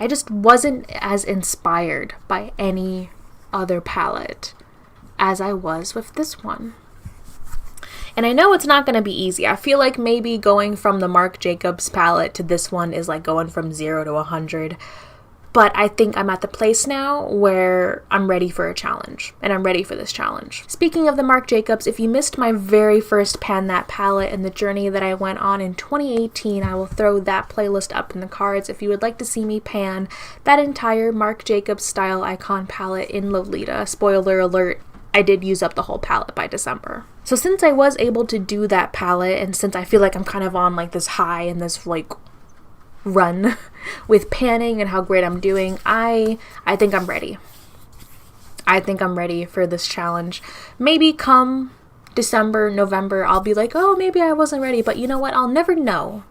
just wasn't as inspired by any other palette as I was with this one. And I know it's not going to be easy. I feel like maybe going from the Marc Jacobs palette to this one is like going from 0 to 100. But I think I'm at the place now where I'm ready for a challenge, and I'm ready for this challenge. Speaking of the Marc Jacobs, if you missed my very first Pan That Palette and the journey that I went on in 2018, I will throw that playlist up in the cards if you would like to see me pan that entire Marc Jacobs style icon palette in Lolita. Spoiler alert, I did use up the whole palette by December. So since I was able to do that palette, and since I feel like I'm kind of on like this high and this like run with panning and how great I'm doing, I think I'm ready. I think I'm ready for this challenge. Maybe come December, November, I'll be like, oh, maybe I wasn't ready, but you know what? I'll never know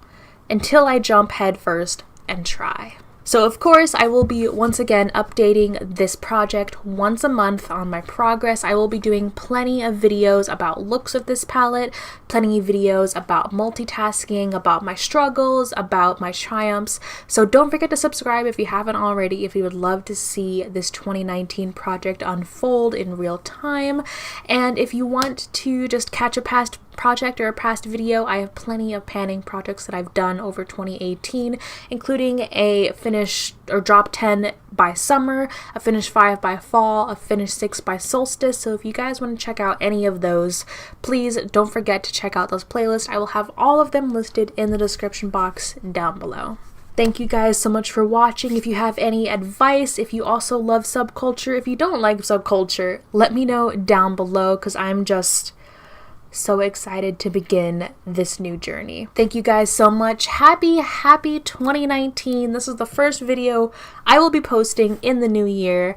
until I jump head first and try. So of course, I will be once again updating this project once a month on my progress. I will be doing plenty of videos about looks of this palette, plenty of videos about multitasking, about my struggles, about my triumphs. So don't forget to subscribe if you haven't already, if you would love to see this 2019 project unfold in real time. And if you want to just catch a past project or a past video, I have plenty of panning projects that I've done over 2018, including a finish or drop 10 by summer, a finish 5 by fall, a finish 6 by solstice. So if you guys want to check out any of those, please don't forget to check out those playlists. I will have all of them listed in the description box down below. Thank you guys so much for watching. If you have any advice, if you also love Subculture, if you don't like Subculture, let me know down below because I'm just so excited to begin this new journey. Thank you guys so much. Happy 2019. This is the first video I will be posting in the new year.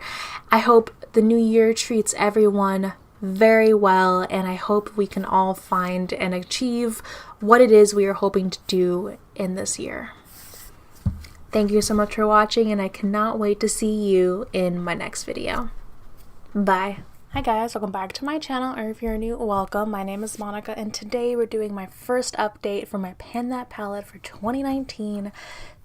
I hope the new year treats everyone very well, and I hope we can all find and achieve what it is we are hoping to do in this year. Thank you so much for watching, and I cannot wait to see you in my next video. Bye. Hi guys, welcome back to my channel, or if you're new, welcome. My name is Monica, and today we're doing my first update for my Pan That Palette for 2019,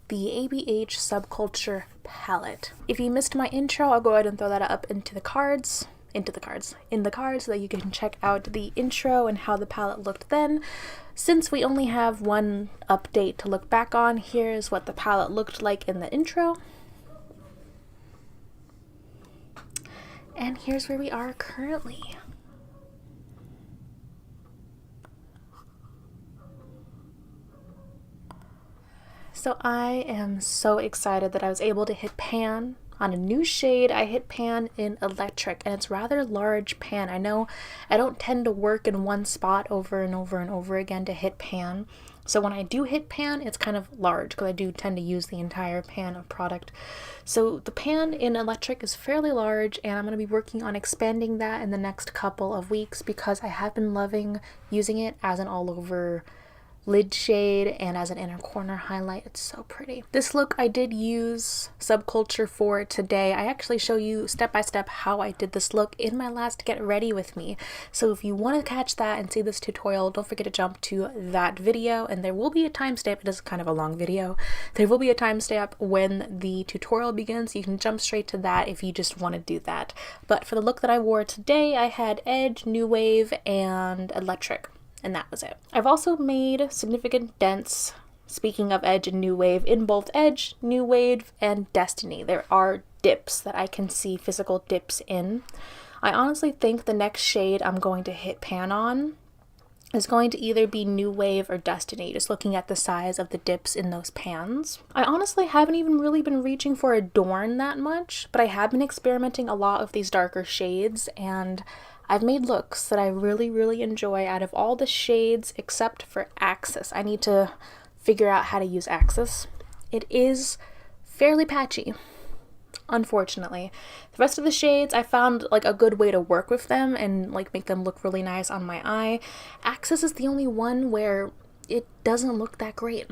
the ABH Subculture Palette. If you missed my intro, I'll go ahead and throw that up into the cards. in the cards so that you can check out the intro and how the palette looked then. Since we only have one update to look back on, here's what the palette looked like in the intro. And here's where we are currently. So I am so excited that I was able to hit pan on a new shade. I hit pan in Electric, and it's rather large pan. I know I don't tend to work in one spot over and over and over again to hit pan. So when I do hit pan, it's kind of large because I do tend to use the entire pan of product. So the pan in Electric is fairly large, and I'm going to be working on expanding that in the next couple of weeks because I have been loving using it as an all over lid shade and as an inner corner highlight. It's so pretty. This look I did use Subculture for today. I actually show you step by step how I did this look in my last Get Ready With Me. So if you want to catch that and see this tutorial, don't forget to jump to that video, and there will be a timestamp. It is kind of a long video. There will be a timestamp when the tutorial begins. You can jump straight to that if you just want to do that. But for the look that I wore today, I had Edge, New Wave, and Electric. And that was it. I've also made significant dents, speaking of Edge and New Wave, in both Edge, New Wave, and Destiny. There are dips that I can see physical dips in. I honestly think the next shade I'm going to hit pan on is going to either be New Wave or Destiny, just looking at the size of the dips in those pans. I honestly haven't even really been reaching for Adorn that much, but I have been experimenting a lot with these darker shades, and I've made looks that I really enjoy out of all the shades except for Axis. I need to figure out how to use Axis. It is fairly patchy, unfortunately. The rest of the shades, I found like a good way to work with them and like make them look really nice on my eye. Axis is the only one where it doesn't look that great.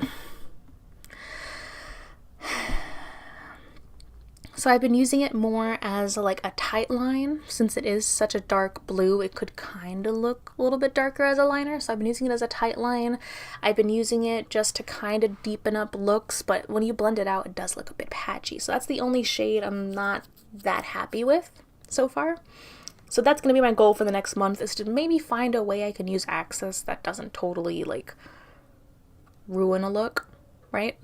So I've been using it more as like a tight line. Since it is such a dark blue, it could kind of look a little bit darker as a liner. So I've been using it as a tight line. I've been using it just to kind of deepen up looks, but when you blend it out, it does look a bit patchy. So that's the only shade I'm not that happy with so far. So that's going to be my goal for the next month, is to maybe find a way I can use Axis that doesn't totally like ruin a look, right?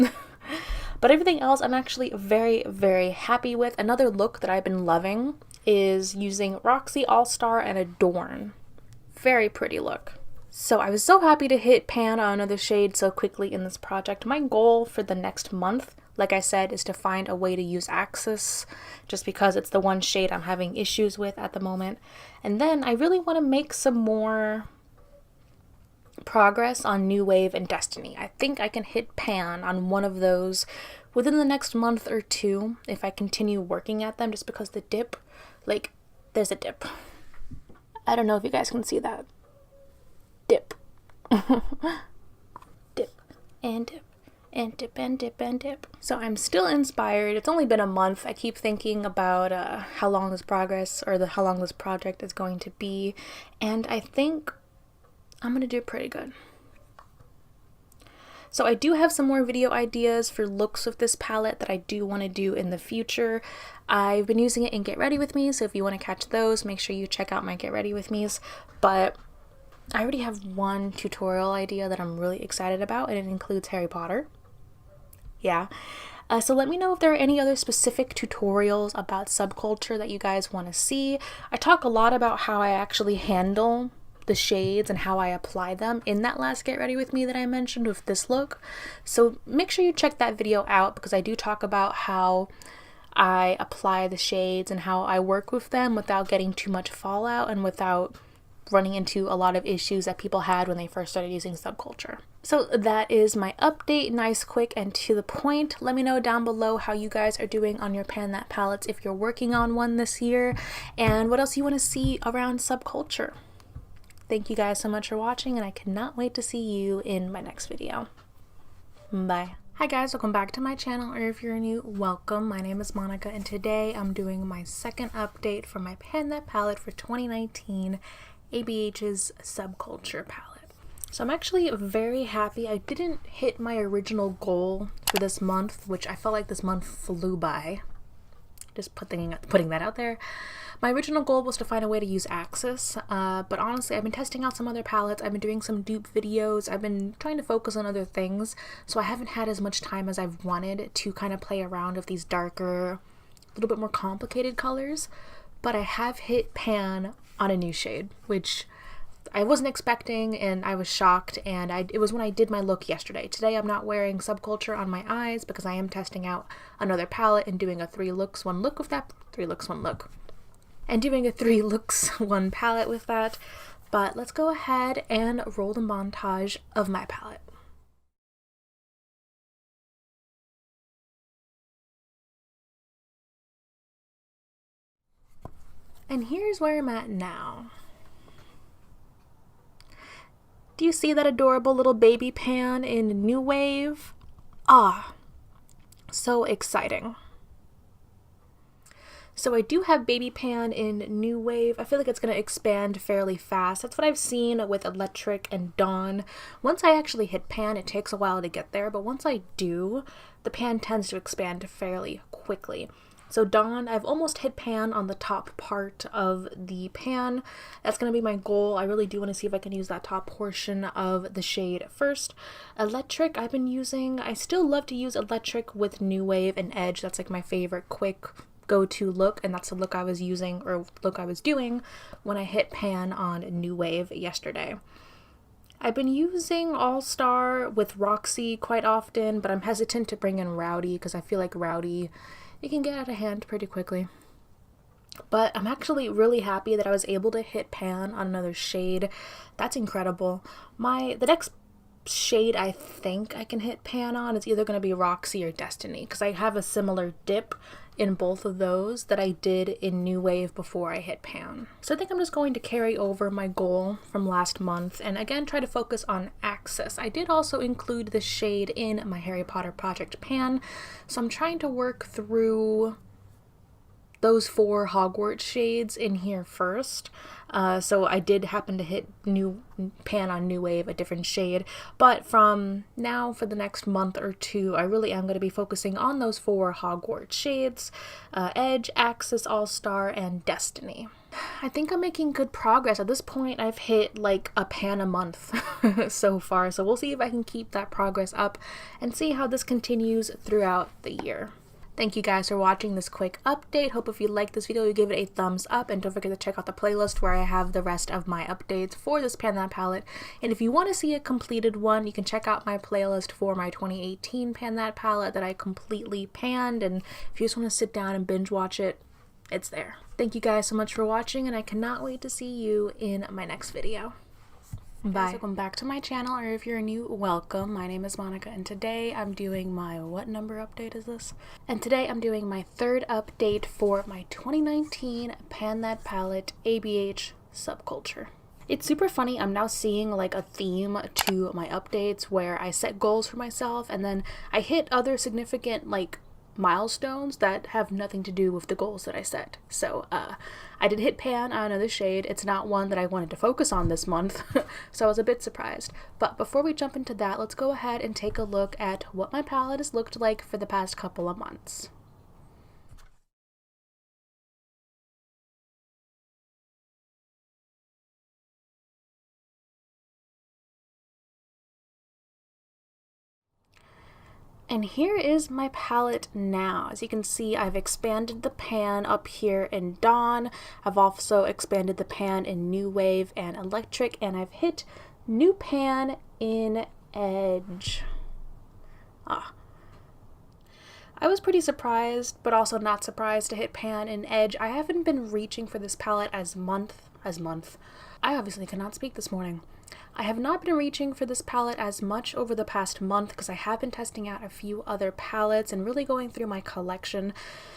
But everything else I'm actually very happy with. Another look that I've been loving is using Roxy All-Star and Adorn. Very pretty look. So I was so happy to hit pan on another shade so quickly in this project. My goal for the next month, like I said, is to find a way to use Axis, just because it's the one shade I'm having issues with at the moment. And then I really want to make some more progress on New Wave and Destiny. I think I can hit pan on one of those within the next month or two if I continue working at them, just because the dip, like, there's a dip. I don't know if you guys can see that. Dip. Dip and dip and dip and dip and dip. So I'm still inspired. It's only been a month. I keep thinking about how long this how long this project is going to be, and I think I'm gonna do pretty good. So I do have some more video ideas for looks with this palette that I do want to do in the future. I've been using it in Get Ready With Me, so if you want to catch those, make sure you check out my Get Ready With Me's. But I already have one tutorial idea that I'm really excited about, and it includes Harry Potter. Yeah. So let me know if there are any other specific tutorials about subculture that you guys want to see. I talk a lot about how I actually handle the shades and how I apply them in that last Get Ready With Me that I mentioned with this look. So make sure you check that video out, because I do talk about how I apply the shades and how I work with them without getting too much fallout and without running into a lot of issues that people had when they first started using Subculture. So that is my update, nice, quick, and to the point. Let me know down below how you guys are doing on your Pan That palettes, if you're working on one this year, and what else you want to see around Subculture. Thank you guys so much for watching, and I cannot wait to see you in my next video. Bye. Hi guys, welcome back to my channel, or if you're new, welcome. My name is Monica, and today I'm doing my second update for my Pan That palette for 2019, ABH's Subculture Palette. So I'm actually very happy. I didn't hit my original goal for this month, which I felt like this month flew by. Just putting that out there. My original goal was to find a way to use Axis, but honestly I've been testing out some other palettes, I've been doing some dupe videos, I've been trying to focus on other things, so I haven't had as much time as I've wanted to kind of play around with these darker, a little bit more complicated colors. But I have hit pan on a new shade, which I wasn't expecting, and I was shocked, and it was when I did my look yesterday. Today I'm not wearing Subculture on my eyes because I am testing out another palette and doing a 3 looks 1 look with that. 3 looks 1 look. And doing a 3 looks 1 palette with that. But let's go ahead and roll the montage of my palette. And here's where I'm at now. Do you see that adorable little baby pan in New Wave? Ah, so exciting. So I do have baby pan in New Wave. I feel like it's going to expand fairly fast. That's what I've seen with Electric and Dawn. Once I actually hit pan, it takes a while to get there, but once I do, the pan tends to expand fairly quickly. So Dawn, I've almost hit pan on the top part of the pan. That's going to be my goal. I really do want to see if I can use that top portion of the shade first. Electric, I've been using, I still love to use Electric with New Wave and Edge. That's like my favorite quick go-to look, and that's the look I was using, or look I was doing when I hit pan on New Wave yesterday. I've been using All Star with Roxy quite often, but I'm hesitant to bring in Rowdy because I feel like Rowdy, it can get out of hand pretty quickly. But I'm actually really happy that I was able to hit pan on another shade. That's incredible. The next shade I think I can hit pan on is either going to be Roxy or Destiny, because I have a similar dip in both of those that I did in New Wave before I hit pan. So I think I'm just going to carry over my goal from last month and again try to focus on Axis. I did also include this shade in my Harry Potter project pan, so I'm trying to work through those 4 Hogwarts shades in here first. So I did happen to hit pan on New Wave, a different shade, but from now for the next month or 2, I really am going to be focusing on those 4 Hogwarts shades, Edge, Axis, All-Star, and Destiny. I think I'm making good progress. At this point, I've hit like a pan a month so far, so we'll see if I can keep that progress up and see how this continues throughout the year. Thank you guys for watching this quick update. Hope if you liked this video, you give it a thumbs up, and don't forget to check out the playlist where I have the rest of my updates for this Pan That palette. And if you want to see a completed one, you can check out my playlist for my 2018 Pan That palette that I completely panned, and if you just want to sit down and binge watch it, it's there. Thank you guys so much for watching, and I cannot wait to see you in my next video. Bye. Guys, welcome back to my channel, or if you're new, welcome. My name is Monica, and today I'm doing my, what number update is this? And today I'm doing my 3rd update for my 2019 Pan That palette ABH Subculture. It's super funny, I'm now seeing like a theme to my updates where I set goals for myself and then I hit other significant like milestones that have nothing to do with the goals that I set. So I did hit pan on another shade. It's not one that I wanted to focus on this month, so I was a bit surprised. But before we jump into that, let's go ahead and take a look at what my palette has looked like for the past couple of months. And here is my palette now. As you can see, I've expanded the pan up here in Dawn. I've also expanded the pan in New Wave and Electric, and I've hit new pan in Edge. I was pretty surprised, but also not surprised to hit pan in Edge. I haven't been reaching for this palette as month. I obviously cannot speak this morning. I have not been reaching for this palette as much over the past month because I have been testing out a few other palettes and really going through my collection.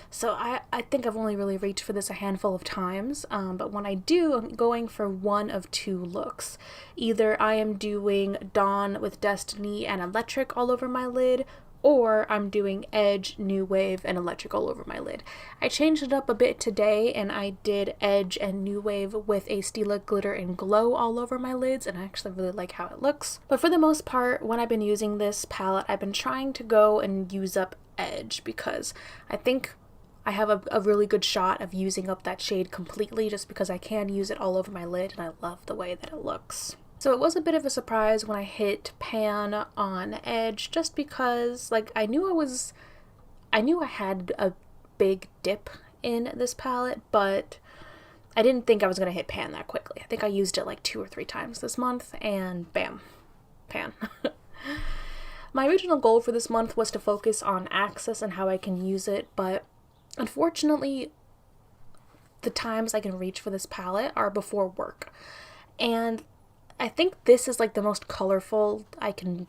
So I think I've only really reached for this a handful of times, but when I do, I'm going for one of 2 looks. Either I am doing Dawn with Destiny and Electric all over my lid, or I'm doing Edge, New Wave, and Electric all over my lid. I changed it up a bit today, and I did Edge and New Wave with a Stila Glitter and Glow all over my lids, and I actually really like how it looks. But for the most part, when I've been using this palette, I've been trying to go and use up Edge, because I think I have a really good shot of using up that shade completely just because I can use it all over my lid and I love the way that it looks. So it was a bit of a surprise when I hit pan on edge just because like I knew I had a big dip in this palette, but I didn't think I was going to hit pan that quickly. I think I used it like 2 or 3 times this month and bam, pan. My original goal for this month was to focus on access and how I can use it, but unfortunately, the times I can reach for this palette are before work. And I think this is like the most colorful I can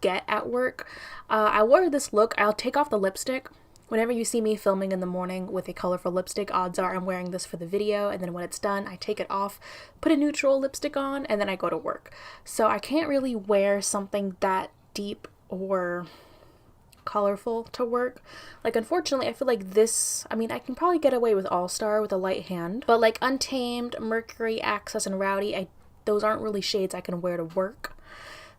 get at work. I wore this look. I'll take off the lipstick. Whenever you see me filming in the morning with a colorful lipstick, odds are I'm wearing this for the video, and then when it's done, I take it off, put a neutral lipstick on, and then I go to work. So I can't really wear something that deep or colorful to work. Like, unfortunately, I feel like this, I mean, I can probably get away with All Star with a light hand, but like Untamed, Mercury, Access, and Rowdy, those aren't really shades I can wear to work.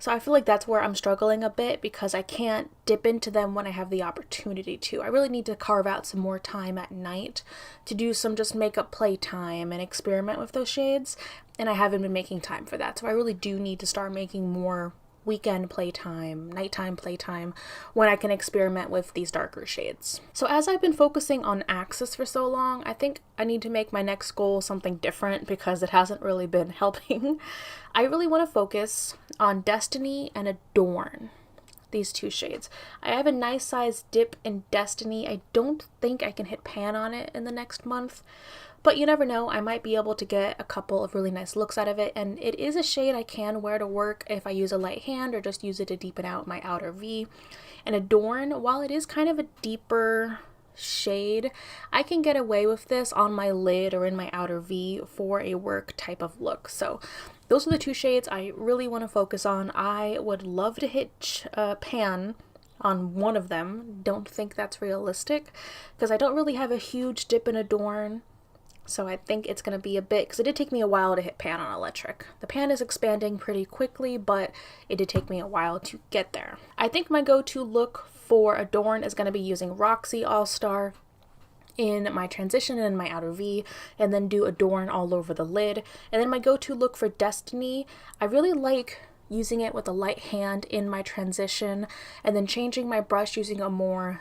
So I feel like that's where I'm struggling a bit because I can't dip into them when I have the opportunity to. I really need to carve out some more time at night to do some just makeup play time and experiment with those shades, and I haven't been making time for that. So I really do need to start making more weekend playtime, nighttime playtime, when I can experiment with these darker shades. So as I've been focusing on Access for so long, I think I need to make my next goal something different because it hasn't really been helping. I really want to focus on Destiny and Adorn, these 2 shades. I have a nice size dip in Destiny. I don't think I can hit pan on it in the next month, but you never know, I might be able to get a couple of really nice looks out of it, and it is a shade I can wear to work if I use a light hand or just use it to deepen out my outer V. And Adorn, while it is kind of a deeper shade, I can get away with this on my lid or in my outer V for a work type of look. So those are the 2 shades I really want to focus on. I would love to hit pan on one of them. Don't think that's realistic because I don't really have a huge dip in Adorn. So I think it's going to be a bit, because it did take me a while to hit pan on electric. The pan is expanding pretty quickly, but it did take me a while to get there. I think my go-to look for Adorn is going to be using Roxy All-Star in my transition and my outer V, and then do Adorn all over the lid. And then my go-to look for Destiny, I really like using it with a light hand in my transition, and then changing my brush using a more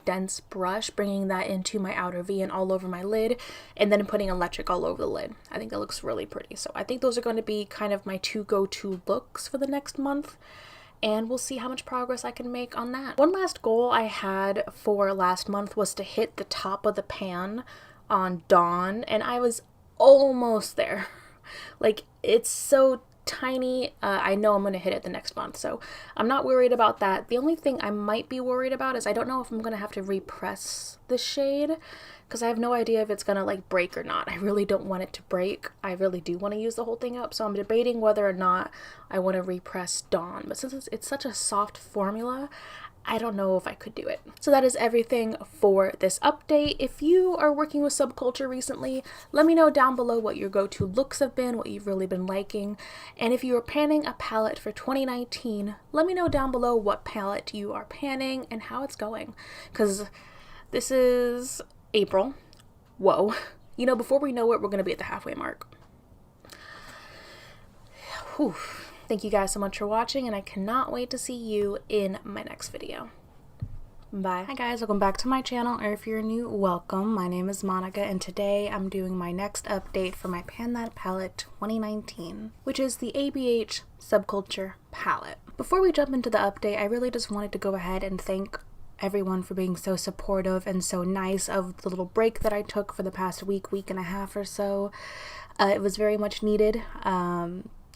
dense brush, bringing that into my outer V and all over my lid, and then putting electric all over the lid. I think that looks really pretty. So I think those are going to be kind of my 2 go-to looks for the next month, and we'll see how much progress I can make on that. One last goal I had for last month was to hit the top of the pan on Dawn, and I was almost there. Like, it's so tiny. I know I'm going to hit it the next month, so I'm not worried about that. The only thing I might be worried about is I don't know if I'm going to have to repress the shade, because I have no idea if it's going to like break or not. I really don't want it to break. I really do want to use the whole thing up, so I'm debating whether or not I want to repress Dawn. But since it's such a soft formula, I don't know if I could do it. So that is everything for this update. If you are working with Subculture recently, let me know down below what your go-to looks have been, what you've really been liking. And if you are panning a palette for 2019, let me know down below what palette you are panning and how it's going. Because this is April. Whoa. You know, before we know it, we're going to be at the halfway mark. Whew. Thank you guys so much for watching, and I cannot wait to see you in my next video. Bye. Hi guys, welcome back to my channel, or if you're new, welcome. My name is Monica, and today I'm doing my next update for my Pan That Palette 2019, which is the ABH Subculture Palette. Before we jump into the update, I really just wanted to go ahead and thank everyone for being so supportive and so nice of the little break that I took for the past week and a half or so. It was very much needed.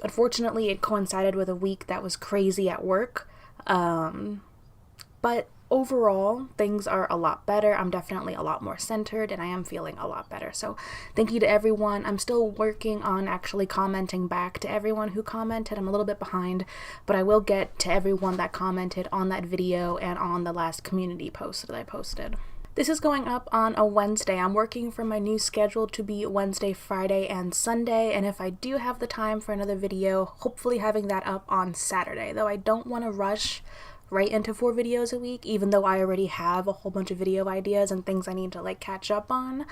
Unfortunately, it coincided with a week that was crazy at work, but overall, things are a lot better. I'm definitely a lot more centered, and I am feeling a lot better. So thank you to everyone. I'm still working on actually commenting back to everyone who commented. I'm a little bit behind, but I will get to everyone that commented on that video and on the last community post that I posted. This is going up on a Wednesday. I'm working for my new schedule to be Wednesday, Friday, and Sunday, and if I do have the time for another video, hopefully having that up on Saturday, though I don't want to rush right into 4 videos a week, even though I already have a whole bunch of video ideas and things I need to like catch up on.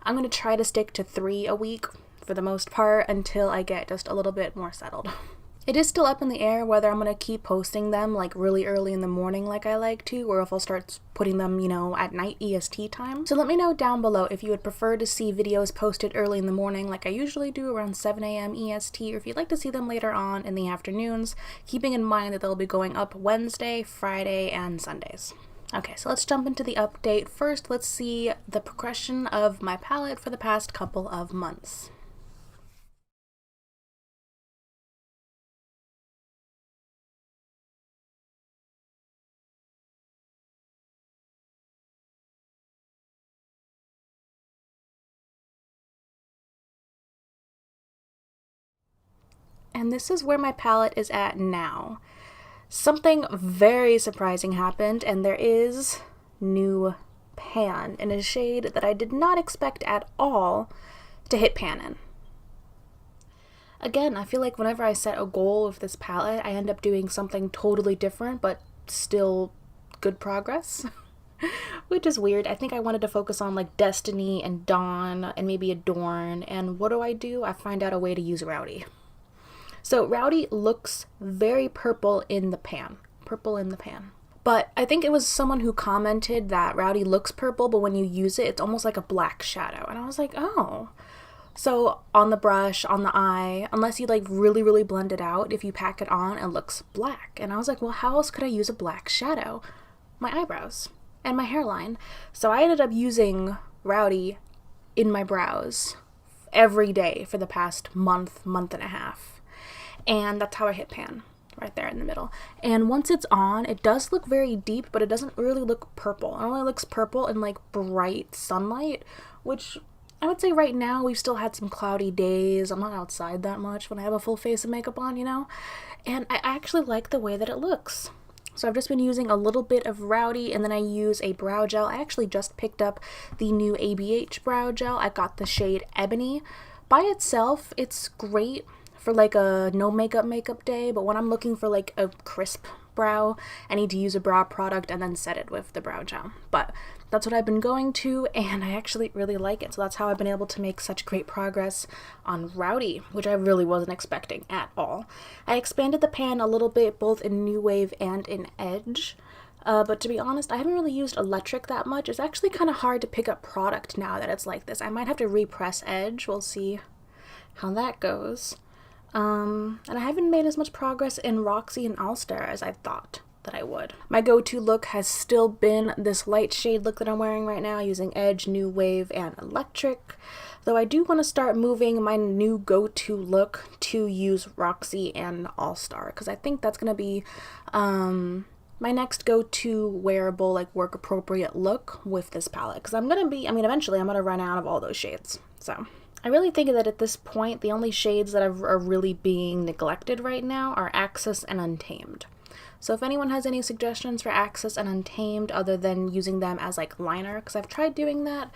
I'm gonna try to stick to 3 a week for the most part until I get just a little bit more settled. It is still up in the air whether I'm gonna keep posting them like really early in the morning like I like to, or if I'll start putting them, you know, at night EST time. So let me know down below if you would prefer to see videos posted early in the morning like I usually do around 7 a.m. EST, or if you'd like to see them later on in the afternoons, keeping in mind that they'll be going up Wednesday, Friday, and Sundays. Okay, so let's jump into the update. First, let's see the progression of my palette for the past couple of months. And this is where my palette is at now. Something very surprising happened, and there is new pan in a shade that I did not expect at all to hit pan in. Again, I feel like whenever I set a goal with this palette, I end up doing something totally different, but still good progress. Which is weird. I think I wanted to focus on like Destiny and Dawn and maybe Adorn, and what do? I find out a way to use Rowdy. So Rowdy looks very purple in the pan. Purple in the pan. But I think it was someone who commented that Rowdy looks purple, but when you use it, it's almost like a black shadow. And I was like, oh. So on the brush, on the eye, unless you like really blend it out, if you pack it on, it looks black. And I was like, well, how else could I use a black shadow? My eyebrows and my hairline. So I ended up using Rowdy in my brows every day for the past month and a half. And that's how I hit pan, right there in the middle. And once it's on, it does look very deep, but it doesn't really look purple. It only looks purple in like bright sunlight, which I would say right now we've still had some cloudy days. I'm not outside that much when I have a full face of makeup on, you know? And I actually like the way that it looks. So I've just been using a little bit of Rowdy, and then I use a brow gel. I actually just picked up the new ABH brow gel. I got the shade Ebony. By itself, it's great for like a no makeup day, but when I'm looking for like a crisp brow, I need to use a brow product and then set it with the brow gel. But that's what I've been going to, and I actually really like it. So that's how I've been able to make such great progress on Rowdy, which I really wasn't expecting at all. I expanded the pan a little bit, both in New Wave and in Edge. But to be honest, I haven't really used electric that much. It's actually kind of hard to pick up product now that it's like this. I might have to repress Edge. We'll see how that goes. And I haven't made as much progress in Roxy and All-Star as I thought that I would. My go-to look has still been this light shade look that I'm wearing right now, using Edge, New Wave, and Electric. Though I do want to start moving my new go-to look to use Roxy and All-Star, because I think that's going to be my next go-to wearable, like work-appropriate look with this palette. Because eventually I'm going to run out of all those shades. So I really think that at this point, the only shades that are really being neglected right now are Access and Untamed. So if anyone has any suggestions for Access and Untamed other than using them as like liner, because I've tried doing that,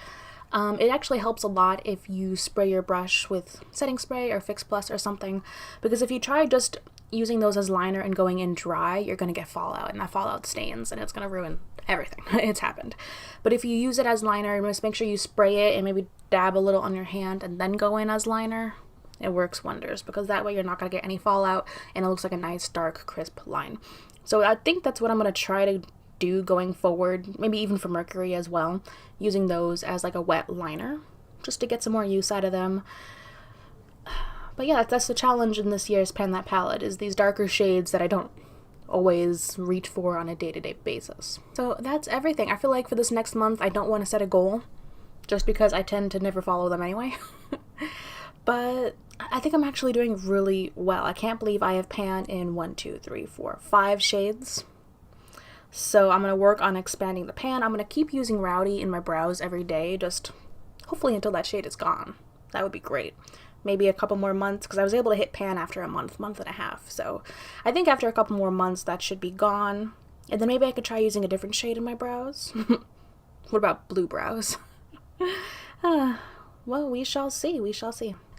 it actually helps a lot if you spray your brush with setting spray or Fix Plus or something, because if you try just using those as liner and going in dry, you're going to get fallout, and that fallout stains, and it's going to ruin everything. It's happened. But if you use it as liner, just make sure you spray it and maybe dab a little on your hand and then go in as liner. It works wonders, because that way you're not going to get any fallout and it looks like a nice dark crisp line. So I think that's what I'm going to try to do going forward, maybe even for Mercury as well, using those as like a wet liner just to get some more use out of them. But yeah, that's the challenge in this year's Pan That Palette, is these darker shades that I don't always reach for on a day-to-day basis. So that's everything. I feel like for this next month I don't want to set a goal, just because I tend to never follow them anyway. But I think I'm actually doing really well. I can't believe I have pan in 5 shades. So I'm going to work on expanding the pan. I'm going to keep using Rowdy in my brows every day, just hopefully until that shade is gone. That would be great. Maybe a couple more months, because I was able to hit pan after a month and a half. So I think after a couple more months that should be gone. And then maybe I could try using a different shade in my brows. What about blue brows? Well, we shall see.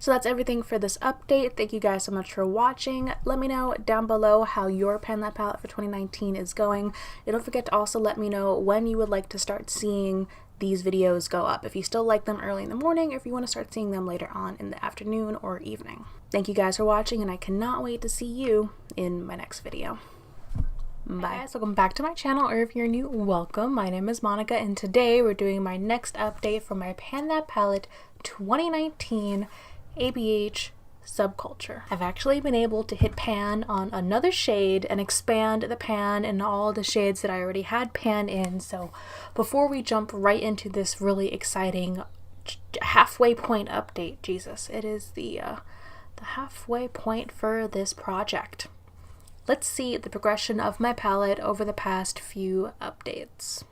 So that's everything for this update. Thank you guys so much for watching. Let me know down below how your Pan That Palette for 2019 is going. And don't forget to also let me know when you would like to start seeing these videos go up. If you still like them early in the morning, or if you want to start seeing them later on in the afternoon or evening. Thank you guys for watching, and I cannot wait to see you in my next video. Bye. Hi guys, welcome back to my channel, or if you're new, welcome. My name is Monica, and today we're doing my next update for my Pan That Palette 2019 ABH Subculture. I've actually been able to hit pan on another shade and expand the pan in all the shades that I already had pan in. So before we jump right into this really exciting halfway point update, Jesus, it is the halfway point for this project. Let's see the progression of my palette over the past few updates.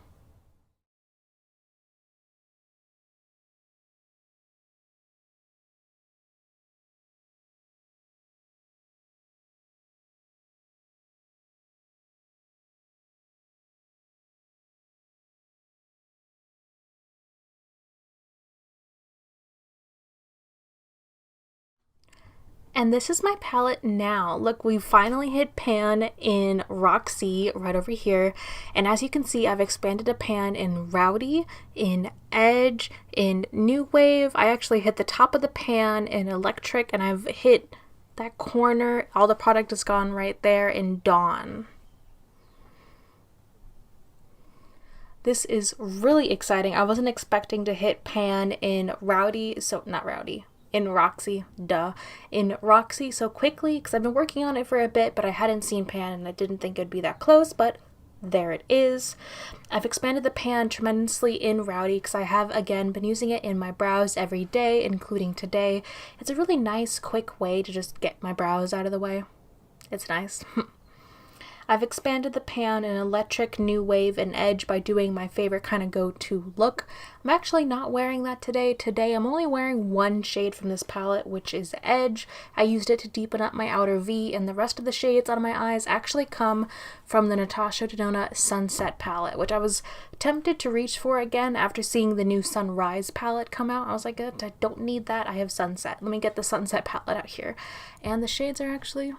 And this is my palette now. Look, we finally hit pan in Roxy right over here. And as you can see, I've expanded a pan in Rowdy, in Edge, in New Wave. I actually hit the top of the pan in Electric, and I've hit that corner. All the product is gone right there in Dawn. This is really exciting. I wasn't expecting to hit pan in Rowdy, so not Rowdy. In Roxy, in Roxy so quickly, because I've been working on it for a bit, but I hadn't seen pan and I didn't think it'd be that close, but there it is. I've expanded the pan tremendously in Rowdy because I have again been using it in my brows every day, including today. It's a really nice quick way to just get my brows out of the way. It's nice. I've expanded the pan in Electric, New Wave, and Edge by doing my favorite kind of go-to look. I'm actually not wearing that today. Today I'm only wearing one shade from this palette, which is Edge. I used it to deepen up my outer V, and the rest of the shades on my eyes actually come from the Natasha Denona Sunset palette, which I was tempted to reach for again after seeing the new Sunrise palette come out. I was like, I don't need that. I have Sunset. Let me get the Sunset palette out here. And the shades are actually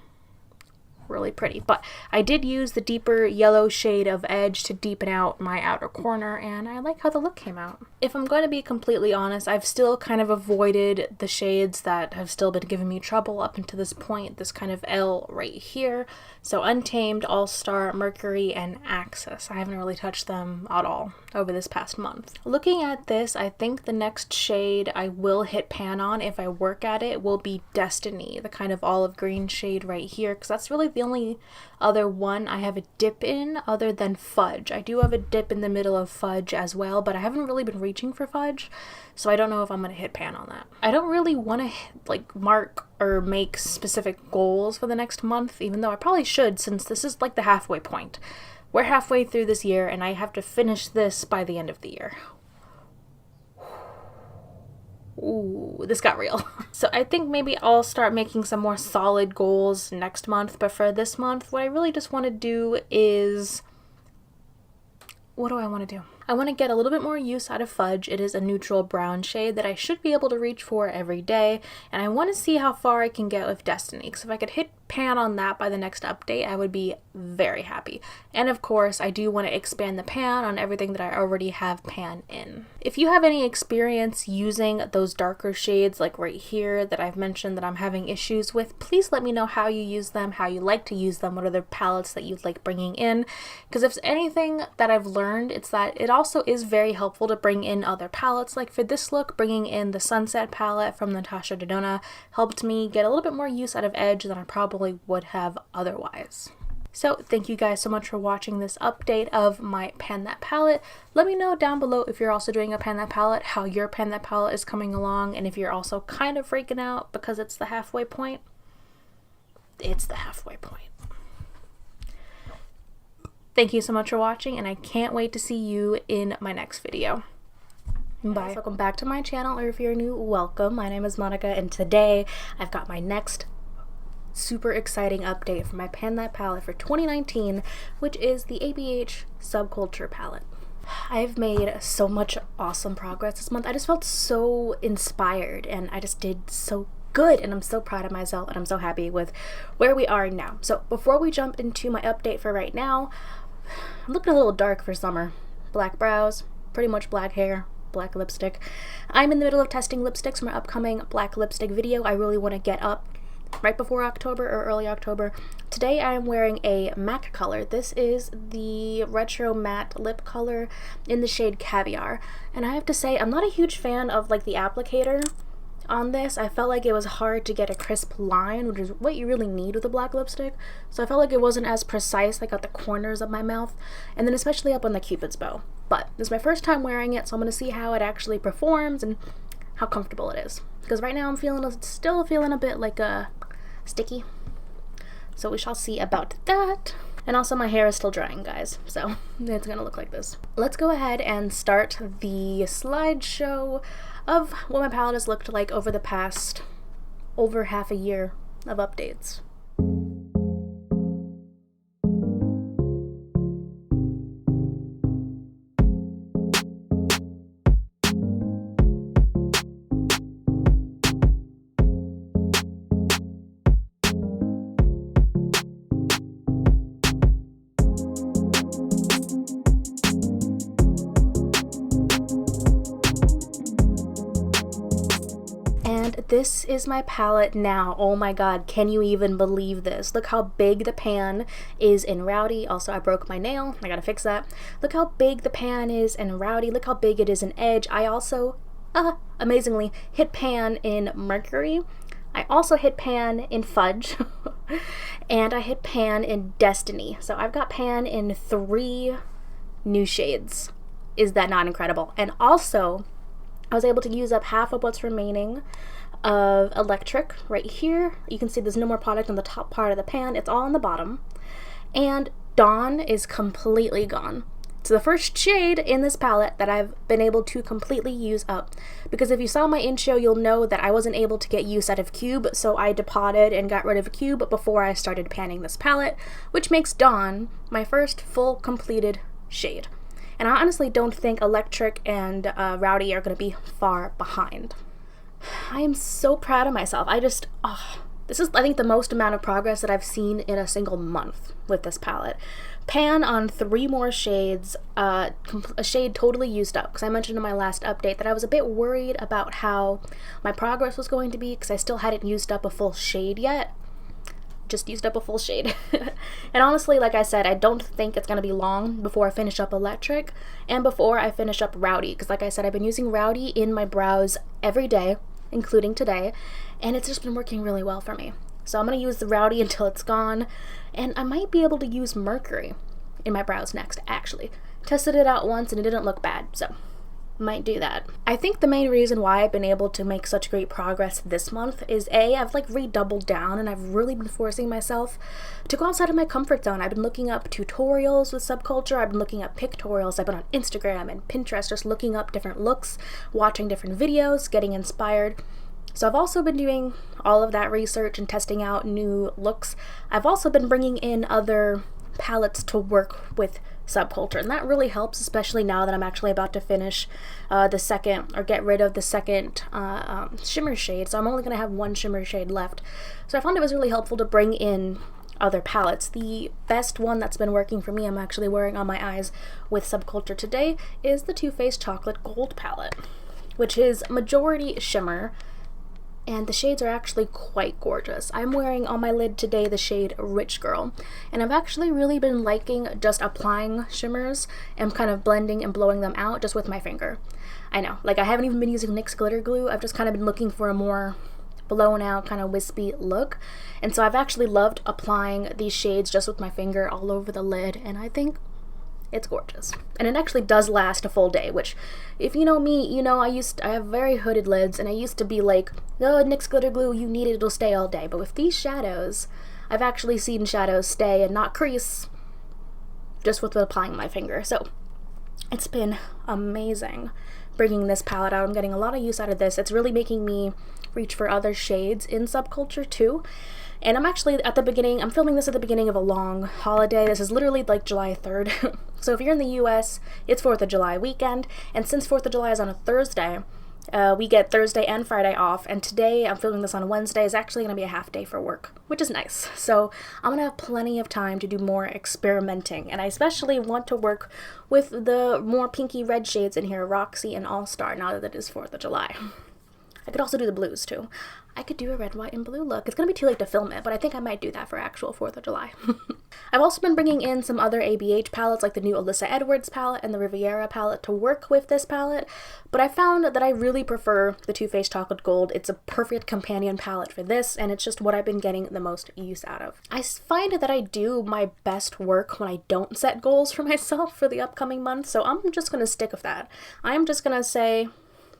really pretty, but I did use the deeper yellow shade of Edge to deepen out my outer corner, and I like how the look came out. If I'm going to be completely honest, I've still kind of avoided the shades that have still been giving me trouble up until this point, this kind of L right here. So Untamed, All-Star, Mercury, and Axis. I haven't really touched them at all over this past month. Looking at this, I think the next shade I will hit pan on if I work at it will be Destiny, the kind of olive green shade right here, because that's really the only other one I have a dip in other than Fudge. I do have a dip in the middle of Fudge as well, but I haven't really been reaching for Fudge, so I don't know if I'm going to hit pan on that. I don't really want to like mark or make specific goals for the next month, even though I probably should, since this is like the halfway point. We're halfway through this year and I have to finish this by the end of the year. Ooh, this got real. So I think maybe I'll start making some more solid goals next month, but for this month, what I really just want to do is... what do I want to do? I want to get a little bit more use out of Fudge. It is a neutral brown shade that I should be able to reach for every day, and I want to see how far I can get with Destiny, because if I could hit pan on that by the next update, I would be very happy. And of course, I do want to expand the pan on everything that I already have pan in. If you have any experience using those darker shades like right here that I've mentioned that I'm having issues with, please let me know how you use them, how you like to use them, what other palettes that you'd like bringing in, because if anything that I've learned, it's that it also is very helpful to bring in other palettes. Like for this look, bringing in the Sunset palette from Natasha Denona helped me get a little bit more use out of Edge than I probably would have otherwise. So thank you guys so much for watching this update of my Pan That Palette. Let me know down below if you're also doing a Pan That Palette, how your Pan That Palette is coming along, and if you're also kind of freaking out because it's the halfway point. It's the halfway point. Thank you so much for watching, and I can't wait to see you in my next video. Bye. Welcome back to my channel, or if you're new, welcome. My name is Monica, and today I've got my next super exciting update for my Pan That Palette for 2019, which is the ABH Subculture Palette. I've made so much awesome progress this month. I just felt so inspired, and I just did so good, and I'm so proud of myself, and I'm so happy with where we are now. So before we jump into my update for right now, I'm looking a little dark for summer. Black brows, pretty much black hair, black lipstick. I'm in the middle of testing lipsticks for my upcoming black lipstick video. I really want to get up right before October or early October. Today I am wearing a MAC color. This is the Retro Matte Lip Color in the shade Caviar. And I have to say, I'm not a huge fan of like the applicator on this. I felt like it was hard to get a crisp line, which is what you really need with a black lipstick. So I felt like it wasn't as precise like at the corners of my mouth, and then especially up on the Cupid's bow. But this is my first time wearing it, so I'm going to see how it actually performs and how comfortable it is. Because right now I'm still feeling a bit like sticky. So we shall see about that. And also my hair is still drying, guys, so it's gonna look like this. Let's go ahead and start the slideshow of what my palette has looked like over the past over half a year of updates. This is my palette now. Oh my god, can you even believe this? Look how big the pan is in Rowdy. Also, I broke my nail. I gotta fix that. Look how big the pan is in Rowdy. Look how big it is in Edge. I also, amazingly, hit pan in Mercury. I also hit pan in Fudge. And I hit pan in Destiny. So I've got pan in 3 new shades. Is that not incredible? And also, I was able to use up half of what's remaining of Electric right here. You can see there's no more product on the top part of the pan. It's all on the bottom. And Dawn is completely gone. It's the first shade in this palette that I've been able to completely use up. Because if you saw my intro, you'll know that I wasn't able to get use out of Cube, so I depotted and got rid of Cube before I started panning this palette, which makes Dawn my first full completed shade. And I honestly don't think Electric and Rowdy are going to be far behind. I am so proud of myself. This is, I think, the most amount of progress that I've seen in a single month with this palette. Pan on 3 more shades, a shade totally used up, because I mentioned in my last update that I was a bit worried about how my progress was going to be, because I still hadn't used up a full shade yet. Just used up a full shade. And honestly, like I said, I don't think it's going to be long before I finish up Electric and before I finish up Rowdy, because like I said, I've been using Rowdy in my brows every day, including today, and it's just been working really well for me. So I'm going to use the Rowdy until it's gone, and I might be able to use Mercury in my brows next, actually. Tested it out once and it didn't look bad, so might do that. I think the main reason why I've been able to make such great progress this month is I've like redoubled down, and I've really been forcing myself to go outside of my comfort zone. I've been looking up tutorials with Subculture, I've been looking up pictorials, I've been on Instagram and Pinterest just looking up different looks, watching different videos, getting inspired. So I've also been doing all of that research and testing out new looks. I've also been bringing in other palettes to work with Subculture, and that really helps, especially now that I'm actually about to finish get rid of the second shimmer shade, so I'm only going to have 1 shimmer shade left. So I found it was really helpful to bring in other palettes. The best one that's been working for me, I'm actually wearing on my eyes with Subculture today, is the Too Faced Chocolate Gold palette, which is majority shimmer, and the shades are actually quite gorgeous. I'm wearing on my lid today the shade Rich Girl, and I've actually really been liking just applying shimmers and kind of blending and blowing them out just with my finger. I know, like I haven't even been using NYX glitter glue. I've just kind of been looking for a more blown out kind of wispy look, and so I've actually loved applying these shades just with my finger all over the lid, and I think it's gorgeous. And it actually does last a full day, which, if you know me, you know I have very hooded lids, and I used to be like, oh, NYX glitter glue, you need it, it'll stay all day. But with these shadows, I've actually seen shadows stay and not crease just with applying my finger. So it's been amazing bringing this palette out. I'm getting a lot of use out of this. It's really making me reach for other shades in Subculture too. And I'm actually I'm filming this at the beginning of a long holiday. This is literally like July 3rd. So if you're in the US, it's 4th of July weekend. And since 4th of July is on a Thursday, We get Thursday and Friday off, and today, I'm filming this on Wednesday, is actually going to be a half day for work, which is nice. So I'm going to have plenty of time to do more experimenting, and I especially want to work with the more pinky red shades in here, Roxy and All Star, now that it is 4th of July. I could also do the blues too. I could do a red, white, and blue look. It's gonna be too late to film it, but I think I might do that for actual 4th of July. I've also been bringing in some other ABH palettes, like the new Alyssa Edwards palette and the Riviera palette, to work with this palette, but I found that I really prefer the Too Faced Chocolate Gold. It's a perfect companion palette for this, and it's just what I've been getting the most use out of. I find that I do my best work when I don't set goals for myself for the upcoming month, so I'm just gonna stick with that. I'm just gonna say,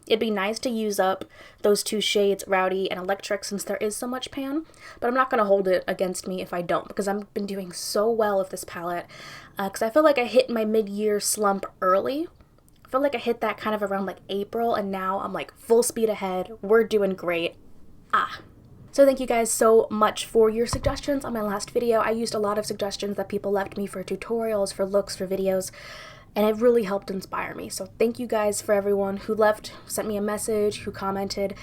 it'd be nice to use up those 2 shades, Rowdy and Electric, since there is so much pan, but I'm not going to hold it against me if I don't, because I've been doing so well with this palette, because I feel like I hit my mid-year slump early. I feel like I hit that kind of around like April, and now I'm like full speed ahead. We're doing great. So thank you guys so much for your suggestions on my last video. I used a lot of suggestions that people left me for tutorials, for looks, for videos, and it really helped inspire me. So thank you guys for everyone who sent me a message, who commented.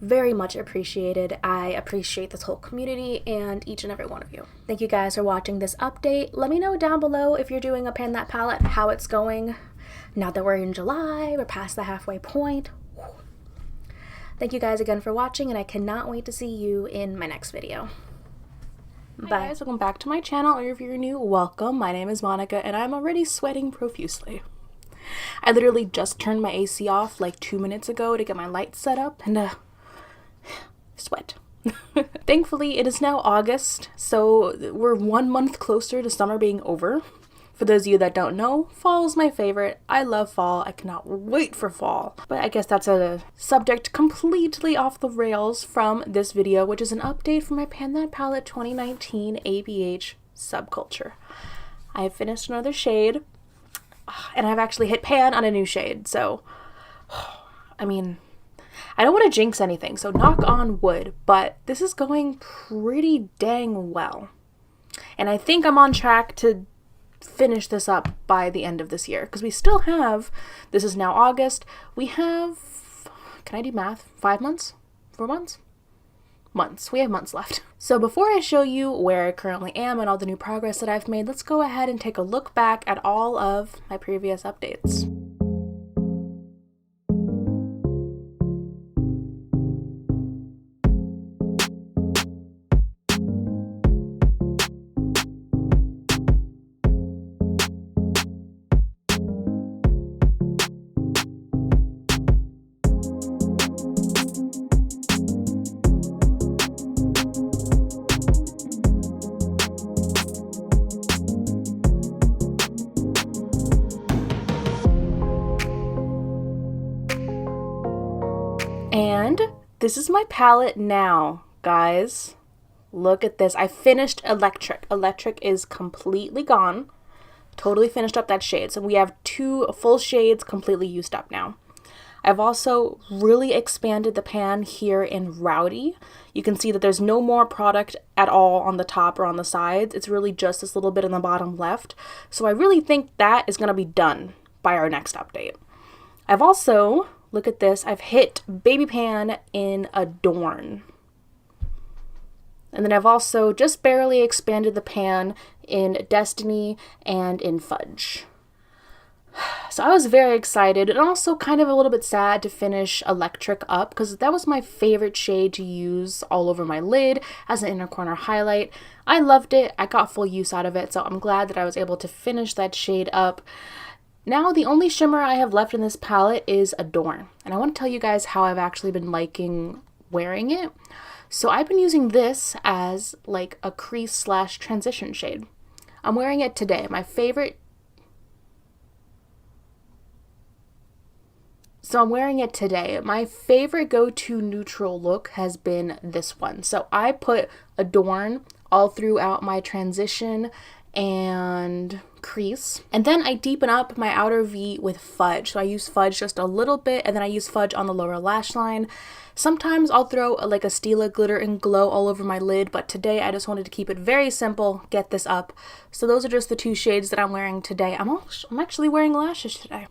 Very much appreciated. I appreciate this whole community and each and every one of you. Thank you guys for watching this update. Let me know down below if you're doing a Pan That palette, how it's going. Now that we're in July, we're past the halfway point. Thank you guys again for watching, and I cannot wait to see you in my next video. Bye. Hi guys, welcome back to my channel, or if you're new, welcome. My name is Monica, and I'm already sweating profusely. I literally just turned my AC off like 2 minutes ago to get my lights set up, and sweat. Thankfully, it is now August, so we're 1 month closer to summer being over. For those of you that don't know, fall is my favorite. I love fall. I cannot wait for fall. But I guess that's a subject completely off the rails from this video, which is an update for my Pan That Palette 2019 ABH Subculture. I have finished another shade, and I've actually hit pan on a new shade, so, I mean, I don't want to jinx anything, so knock on wood, but this is going pretty dang well. And I think I'm on track to finish this up by the end of this year, because we still have, this is now August, we have, can I do math, 5 months? 4 months? Months. We have months left. So before I show you where I currently am and all the new progress that I've made, let's go ahead and take a look back at all of my previous updates. And this is my palette now, guys. Look at this. I finished Electric. Electric is completely gone. Totally finished up that shade. So we have 2 full shades completely used up now. I've also really expanded the pan here in Rowdy. You can see that there's no more product at all on the top or on the sides. It's really just this little bit in the bottom left. So I really think that is going to be done by our next update. I've also, look at this, I've hit Baby Pan in Adorn. And then I've also just barely expanded the pan in Destiny and in Fudge. So I was very excited, and also kind of a little bit sad to finish Electric up, because that was my favorite shade to use all over my lid as an inner corner highlight. I loved it. I got full use out of it, so I'm glad that I was able to finish that shade up. Now the only shimmer I have left in this palette is Adorn, and I want to tell you guys how I've actually been liking wearing it. So I've been using this as like a crease slash transition shade. I'm wearing it today. My favorite go-to neutral look has been this one. So I put Adorn all throughout my transition and crease, and then I deepen up my outer V with Fudge. So I use Fudge just a little bit, and then I use Fudge on the lower lash line. Sometimes I'll throw like a Stila glitter and glow all over my lid, but today I just wanted to keep it very simple, get this up. So those are just the 2 shades that I'm wearing today. I'm actually wearing lashes today.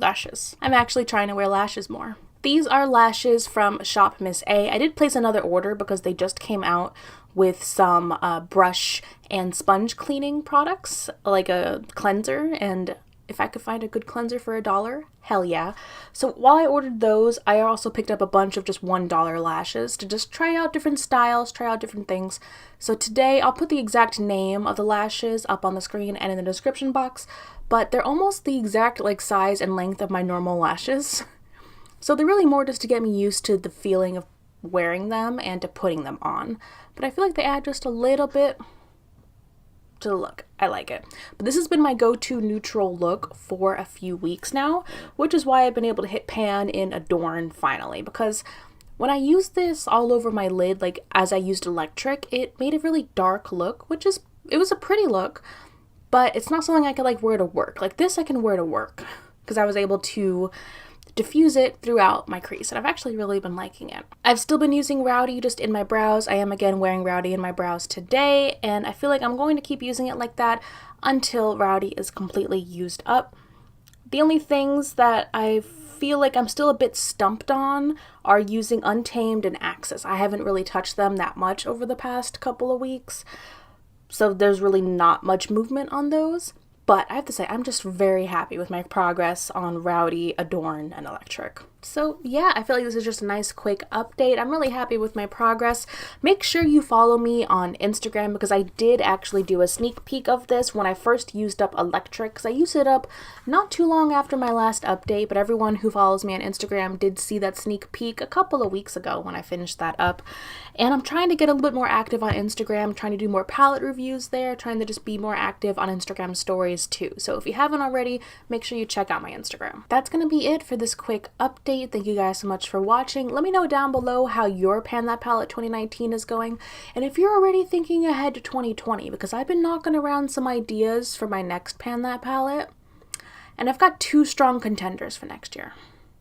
I'm actually trying to wear lashes more. These are lashes from Shop Miss A. I did place another order because they just came out with some brush and sponge cleaning products, like a cleanser, and if I could find a good cleanser for $1, hell yeah. So while I ordered those, I also picked up a bunch of just $1 lashes to just try out different styles, try out different things. So today I'll put the exact name of the lashes up on the screen and in the description box, but they're almost the exact like size and length of my normal lashes. So they're really more just to get me used to the feeling of wearing them and to putting them on. But I feel like they add just a little bit to the look. I like it. But this has been my go-to neutral look for a few weeks now, which is why I've been able to hit pan in Adorn finally, because when I used this all over my lid, like as I used electric, it made a really dark look, it was a pretty look, but it's not something I could like wear to work. Like this I can wear to work because I was able to diffuse it throughout my crease, and I've actually really been liking it. I've still been using Rowdy just in my brows. I am again wearing Rowdy in my brows today, and I feel like I'm going to keep using it like that until Rowdy is completely used up. The only things that I feel like I'm still a bit stumped on are using Untamed and Axis. I haven't really touched them that much over the past couple of weeks, so there's really not much movement on those. But I have to say, I'm just very happy with my progress on Rowdy, Adorn, and Electric. So yeah, I feel like this is just a nice quick update. I'm really happy with my progress. Make sure you follow me on Instagram because I did actually do a sneak peek of this when I first used up Electric, because I used it up not too long after my last update, but everyone who follows me on Instagram did see that sneak peek a couple of weeks ago when I finished that up. And I'm trying to get a little bit more active on Instagram, trying to do more palette reviews there, trying to just be more active on Instagram stories too. So if you haven't already, make sure you check out my Instagram. That's going to be it for this quick update. Thank you guys so much for watching. Let me know down below how your Pan That Palette 2019 is going, and if you're already thinking ahead to 2020, because I've been knocking around some ideas for my next Pan That Palette, and I've got 2 strong contenders for next year.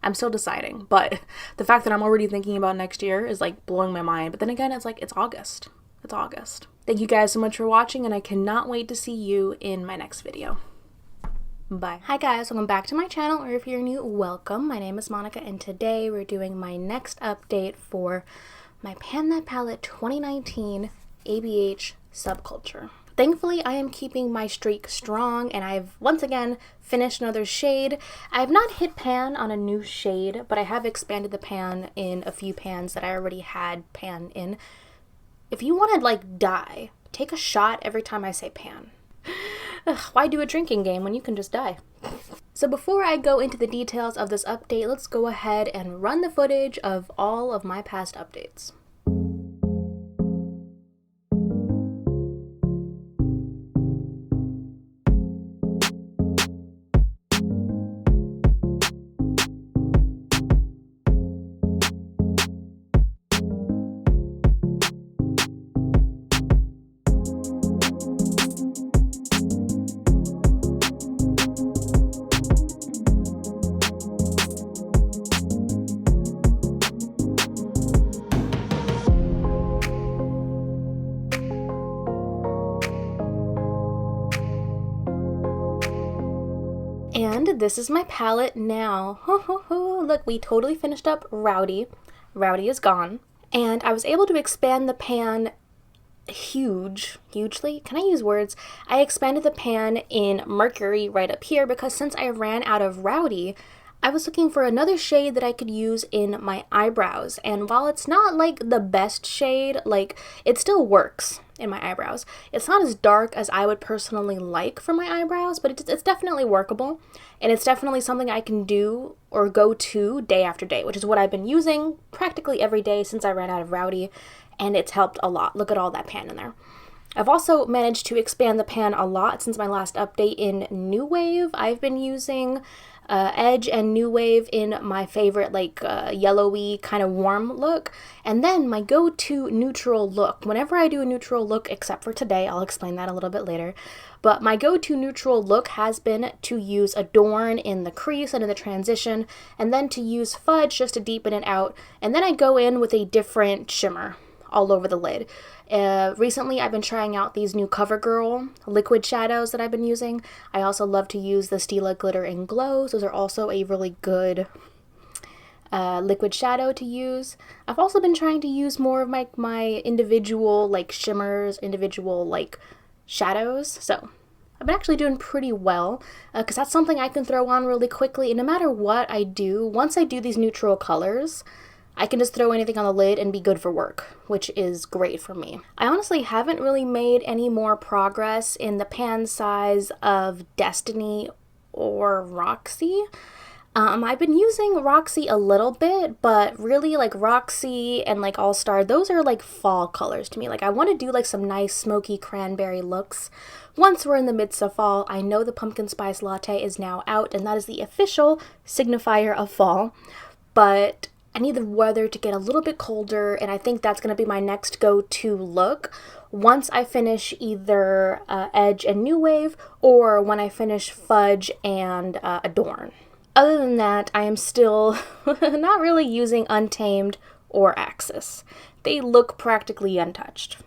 I'm still deciding, but the fact that I'm already thinking about next year is like blowing my mind. But then again, it's like, it's August. It's August. Thank you guys so much for watching, and I cannot wait to see you in my next video. Bye. Hi guys, welcome back to my channel, or if you're new, welcome. My name is Monica, and today we're doing my next update for my Pan That Palette 2019 ABH Subculture. Thankfully, I am keeping my streak strong, and I've once again finished another shade. I have not hit pan on a new shade, but I have expanded the pan in a few pans that I already had pan in. If you want to like die, take a shot every time I say pan. Ugh, why do a drinking game when you can just die? So before I go into the details of this update, let's go ahead and run the footage of all of my past updates. And this is my palette now. Look, we totally finished up Rowdy. Rowdy is gone. And I was able to expand the pan hugely. Can I use words? I expanded the pan in Mercury right up here because since I ran out of Rowdy, I was looking for another shade that I could use in my eyebrows. And while it's not like the best shade, like it still works in my eyebrows. It's not as dark as I would personally like for my eyebrows, but it's definitely workable. And it's definitely something I can do or go to day after day, which is what I've been using practically every day since I ran out of Rowdy. And it's helped a lot. Look at all that pan in there. I've also managed to expand the pan a lot since my last update in New Wave. I've been using Edge and New Wave in my favorite like yellowy kind of warm look, and then my go-to neutral look whenever I do a neutral look, except for today, I'll explain that a little bit later, but my go-to neutral look has been to use Adorn in the crease and in the transition, and then to use Fudge just to deepen it out, and then I go in with a different shimmer all over the lid. Recently, I've been trying out these new CoverGirl liquid shadows that I've been using. I also love to use the Stila Glitter and Glows. Those are also a really good liquid shadow to use. I've also been trying to use more of my individual like shimmers, individual like shadows. So I've been actually doing pretty well because that's something I can throw on really quickly. And no matter what I do, once I do these neutral colors, I can just throw anything on the lid and be good for work, which is great for me. I honestly haven't really made any more progress in the pan size of Destiny or Roxy. I've been using Roxy a little bit, but really like Roxy and like All Star, those are like fall colors to me. Like I want to do like some nice smoky cranberry looks. Once we're in the midst of fall, I know the pumpkin spice latte is now out and that is the official signifier of fall, but I need the weather to get a little bit colder and I think that's going to be my next go-to look once I finish either Edge and New Wave or when I finish Fudge and Adorn. Other than that, I am still not really using Untamed or Axis. They look practically untouched.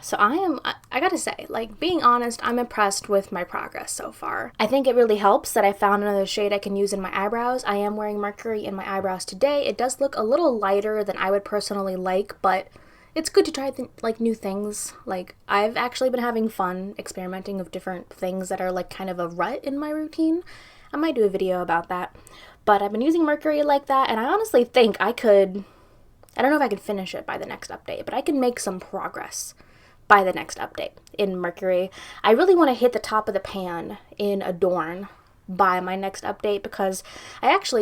So I gotta say, like, being honest, I'm impressed with my progress so far. I think it really helps that I found another shade I can use in my eyebrows. I am wearing Mercury in my eyebrows today. It does look a little lighter than I would personally like, but it's good to try like new things. Like, I've actually been having fun experimenting with different things that are like kind of a rut in my routine. I might do a video about that, but I've been using Mercury like that, and I honestly think I don't know if I can finish it by the next update, but I can make some progress by the next update in Mercury. I really want to hit the top of the pan in Adorn by my next update because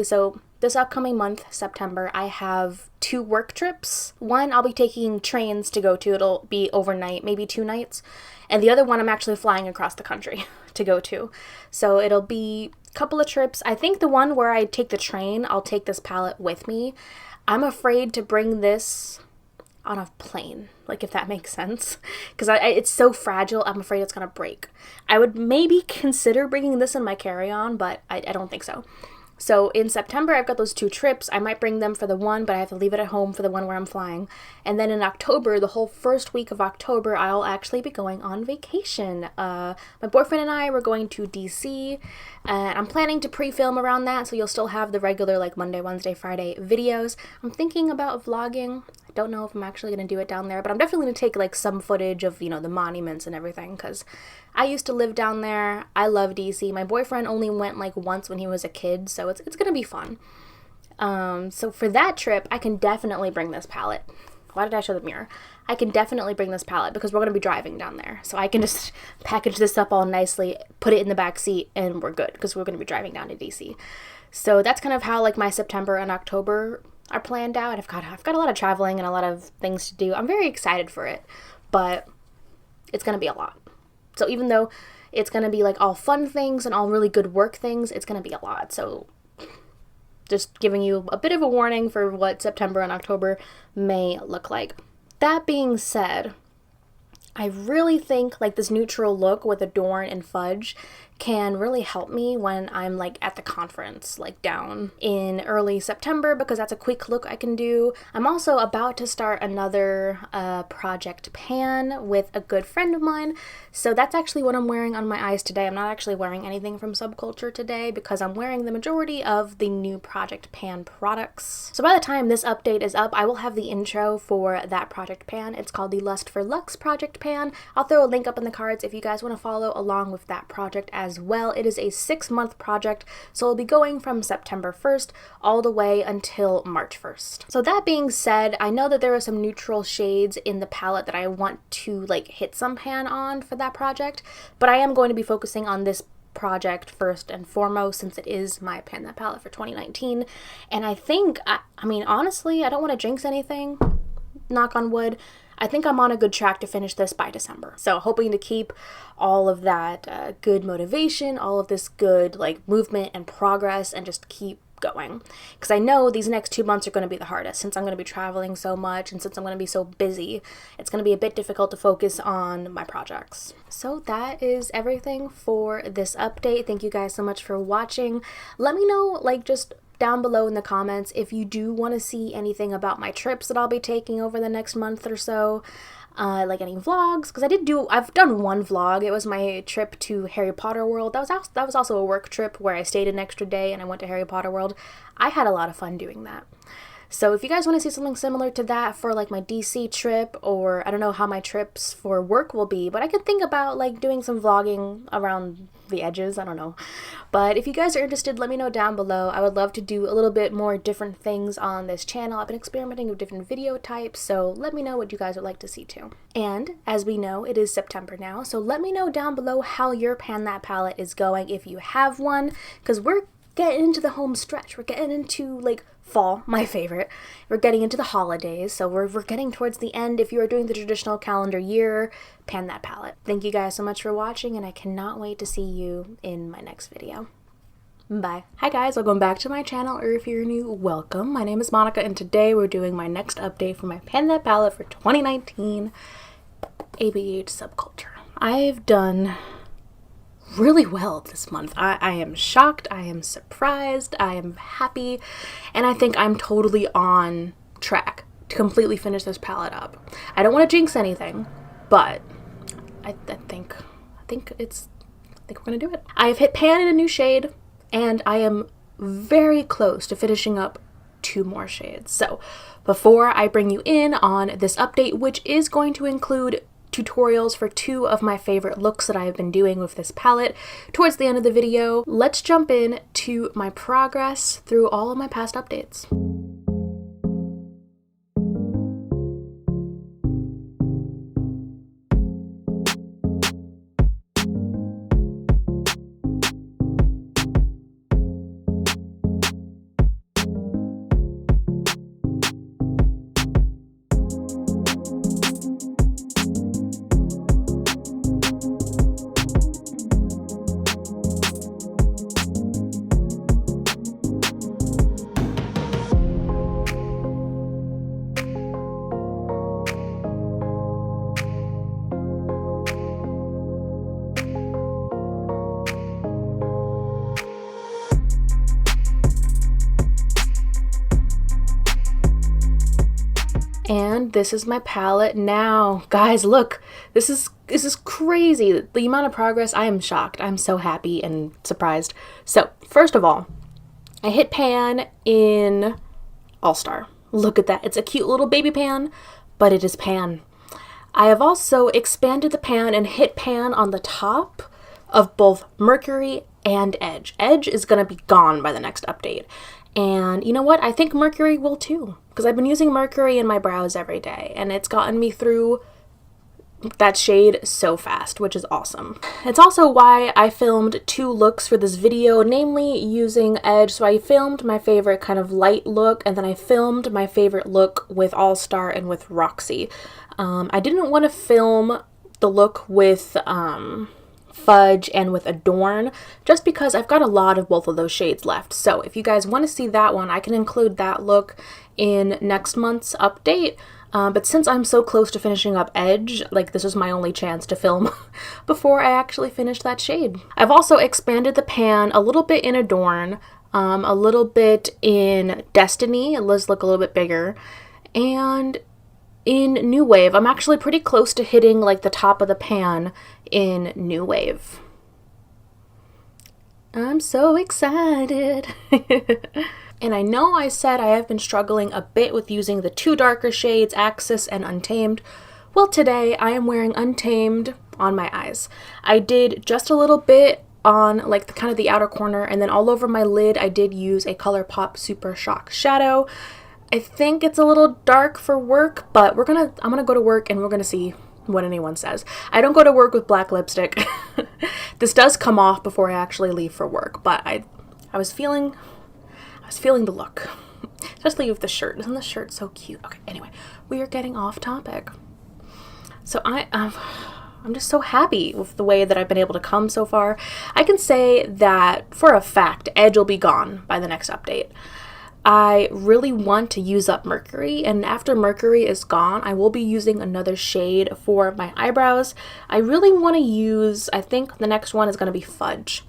so this upcoming month, September, I have 2 work trips. One I'll be taking trains to go to, it'll be overnight, maybe 2 nights, and the other one I'm actually flying across the country to go to. So it'll be a couple of trips. I think the one where I take the train, I'll take this palette with me. I'm afraid to bring this on a plane, like if that makes sense, because it's so fragile. I'm afraid it's gonna break. I would maybe consider bringing this in my carry-on, but I don't think so. So in September, I've got those 2 trips. I might bring them for the one, but I have to leave it at home for the one where I'm flying. And then in October, the whole first week of October, I'll actually be going on vacation. My boyfriend and I were going to DC, and I'm planning to pre-film around that, so you'll still have the regular like Monday, Wednesday, Friday videos. I'm thinking about vlogging. I don't know if I'm actually going to do it down there, but I'm definitely going to take like some footage of, you know, the monuments and everything, because I used to live down there. I love DC. My boyfriend only went like once when he was a kid, so it's going to be fun. So for that trip, I can definitely bring this palette. Why did I show the mirror? I can definitely bring this palette because we're going to be driving down there. So I can just package this up all nicely, put it in the back seat, and we're good because we're going to be driving down to DC. So that's kind of how like my September and October are planned out. I've got a lot of traveling and a lot of things to do. I'm very excited for it, but it's going to be a lot. So even though it's going to be like all fun things and all really good work things, it's going to be a lot. So just giving you a bit of a warning for what September and October may look like. That being said, I really think like this neutral look with Adorn and Fudge can really help me when I'm like at the conference, like down in early September, because that's a quick look I can do. I'm also about to start another project pan with a good friend of mine, so that's actually what I'm wearing on my eyes today. I'm not actually wearing anything from Subculture today because I'm wearing the majority of the new project pan products. So by the time this update is up, I will have the intro for that project pan. It's called the Lust for Luxe project pan. I'll throw a link up in the cards if you guys want to follow along with that project as well. It is a 6-month project, so it'll be going from September 1st all the way until March 1st. So that being said, I know that there are some neutral shades in the palette that I want to like hit some pan on for that project, but I am going to be focusing on this project first and foremost since it is my Pan That palette for 2019. And I think, I mean, honestly, I don't want to jinx anything, knock on wood. I think I'm on a good track to finish this by December. So hoping to keep all of that good motivation, all of this good like movement and progress, and just keep going. Because I know these next 2 months are going to be the hardest since I'm going to be traveling so much and since I'm going to be so busy. It's going to be a bit difficult to focus on my projects. So that is everything for this update. Thank you guys so much for watching. Let me know, like, just down below in the comments if you do want to see anything about my trips that I'll be taking over the next month or so. like any vlogs, because I've done one vlog. It was my trip to Harry Potter World. That was also a work trip where I stayed an extra day and I went to Harry Potter World. I had a lot of fun doing that. So if you guys want to see something similar to that for like my DC trip, or I don't know how my trips for work will be, but I could think about like doing some vlogging around the edges, I don't know. But if you guys are interested, let me know down below. I would love to do a little bit more different things on this channel. I've been experimenting with different video types, so let me know what you guys would like to see too. And as we know, it is September now, so let me know down below how your Pan That palette is going if you have one, because we're getting into the home stretch. We're getting into like fall, my favorite. We're getting into the holidays, so we're getting towards the end. If you are doing the traditional calendar year, Pan That palette. Thank you guys so much for watching, and I cannot wait to see you in my next video. Bye. Hi guys, welcome back to my channel, or if you're new, welcome. My name is Monica, and today we're doing my next update for my Pan That palette for 2019 ABH Subculture. I've done really well this month. I am shocked, I am surprised, I am happy, and I think I'm totally on track to completely finish this palette up. I don't want to jinx anything, but I think we're gonna do it. I have hit pan in a new shade, and I am very close to finishing up 2 more shades. So before I bring you in on this update, which is going to include tutorials for 2 of my favorite looks that I have been doing with this palette towards the end of the video, let's jump in to my progress through all of my past updates. And this is my palette now. Guys, look, this is crazy. The amount of progress, I am shocked. I'm so happy and surprised. So, first of all, I hit pan in All Star. Look at that. It's a cute little baby pan, but it is pan. I have also expanded the pan and hit pan on the top of both Mercury and Edge. Edge is going to be gone by the next update. And you know what? I think Mercury will too, because I've been using Mercury in my brows every day, and it's gotten me through that shade so fast, which is awesome. It's also why I filmed 2 looks for this video, namely using Edge. So I filmed my favorite kind of light look, and then I filmed my favorite look with All Star and with Roxy. I didn't want to film the look with Fudge and with Adorn, just because I've got a lot of both of those shades left. So if you guys want to see that one, I can include that look in next month's update. But since I'm so close to finishing up Edge, like this is my only chance to film before I actually finish that shade. I've also expanded the pan a little bit in Adorn, a little bit in Destiny. It does look a little bit bigger. And in New Wave, I'm actually pretty close to hitting like the top of the pan in New Wave. I'm so excited. And I know I said I have been struggling a bit with using the 2 darker shades, Axis and Untamed. Well, today I am wearing Untamed on my eyes. I did just a little bit on like kind of the outer corner, and then all over my lid I did use a Colourpop Super Shock Shadow. I think it's a little dark for work, but I'm gonna go to work and we're gonna see what anyone says. I don't go to work with black lipstick. This does come off before I actually leave for work, but I was feeling the look, especially with the shirt. Isn't the shirt so cute? Okay, anyway, we are getting off topic. So I'm just so happy with the way that I've been able to come so far. I can say that for a fact, Edge will be gone by the next update. I really want to use up Mercury, and after Mercury is gone, I will be using another shade for my eyebrows. I really want to use, I think the next one is going to be Fudge.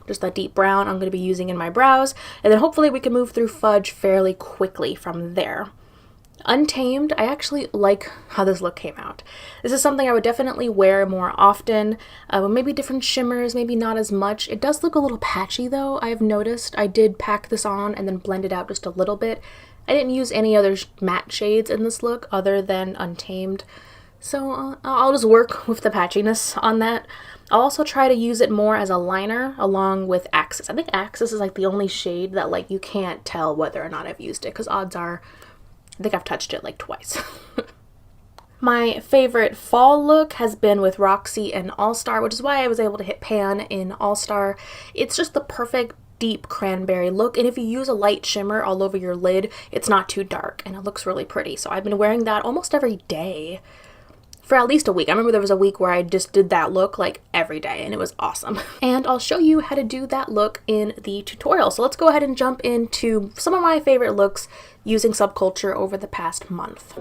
Just that deep brown I'm going to be using in my brows, and then hopefully we can move through Fudge fairly quickly from there. Untamed, I actually like how this look came out. This is something I would definitely wear more often, maybe different shimmers, maybe not as much. It does look a little patchy though, I've noticed. I did pack this on and then blend it out just a little bit. I didn't use any other matte shades in this look other than Untamed, so I'll just work with the patchiness on that. I'll also try to use it more as a liner along with Axis. I think Axis is like the only shade that like you can't tell whether or not I've used it, because odds are I think I've touched it like twice. My favorite fall look has been with Roxy and All Star, which is why I was able to hit pan in All Star. It's just the perfect deep cranberry look, and if you use a light shimmer all over your lid, it's not too dark and it looks really pretty. So I've been wearing that almost every day for at least a week. I remember there was a week where I just did that look like every day and it was awesome. And I'll show you how to do that look in the tutorial. So let's go ahead and jump into some of my favorite looks using Subculture over the past month.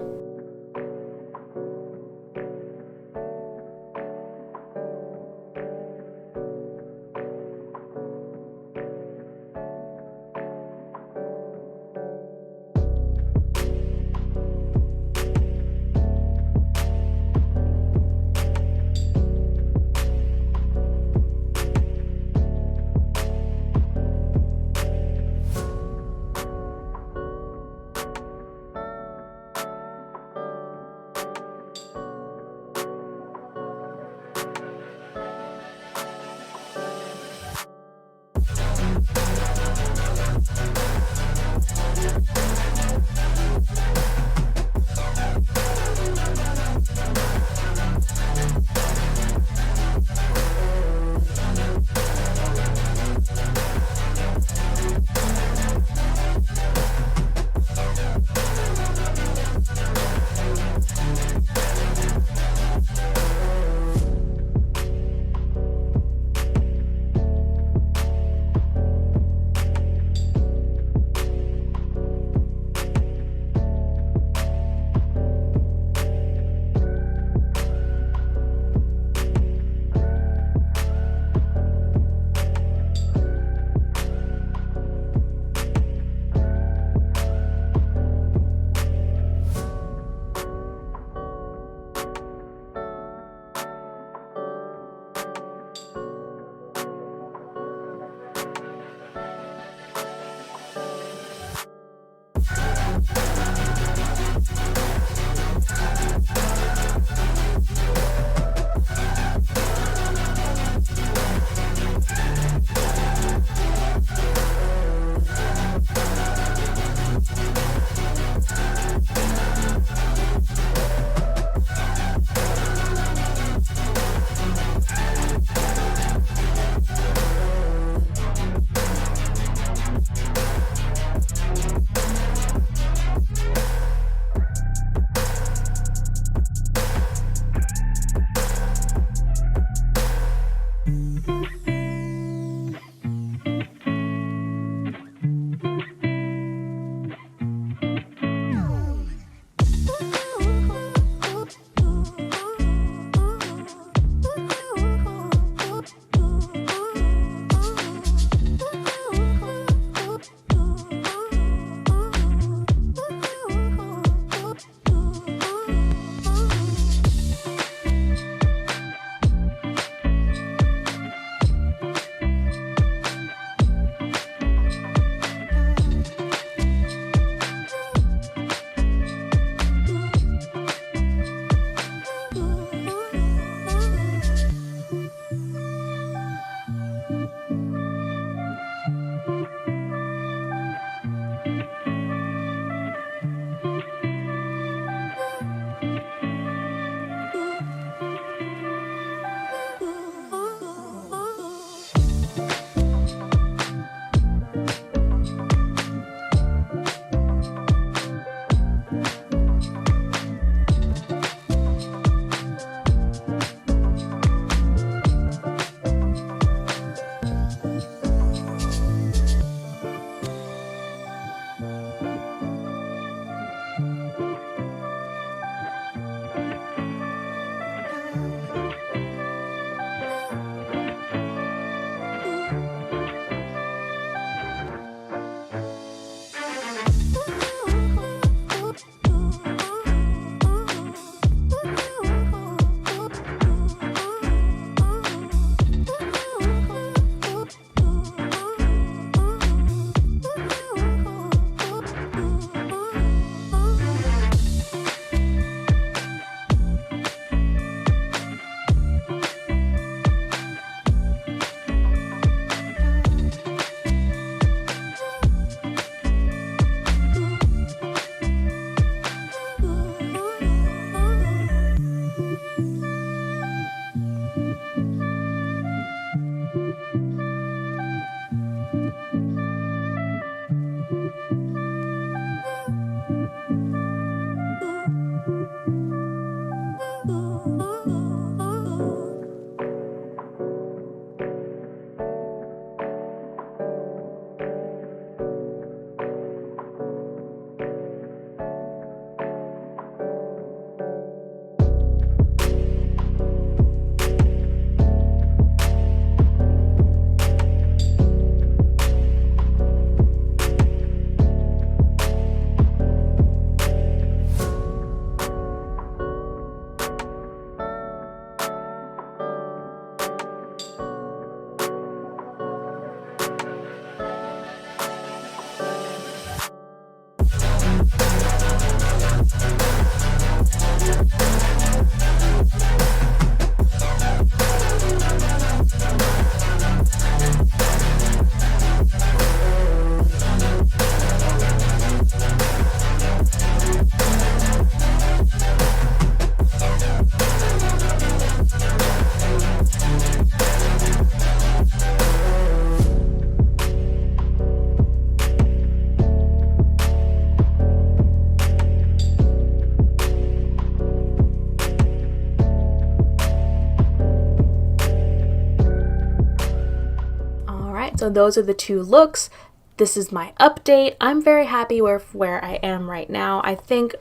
So those are the two looks. This is my update. I'm very happy with where I am right now. I think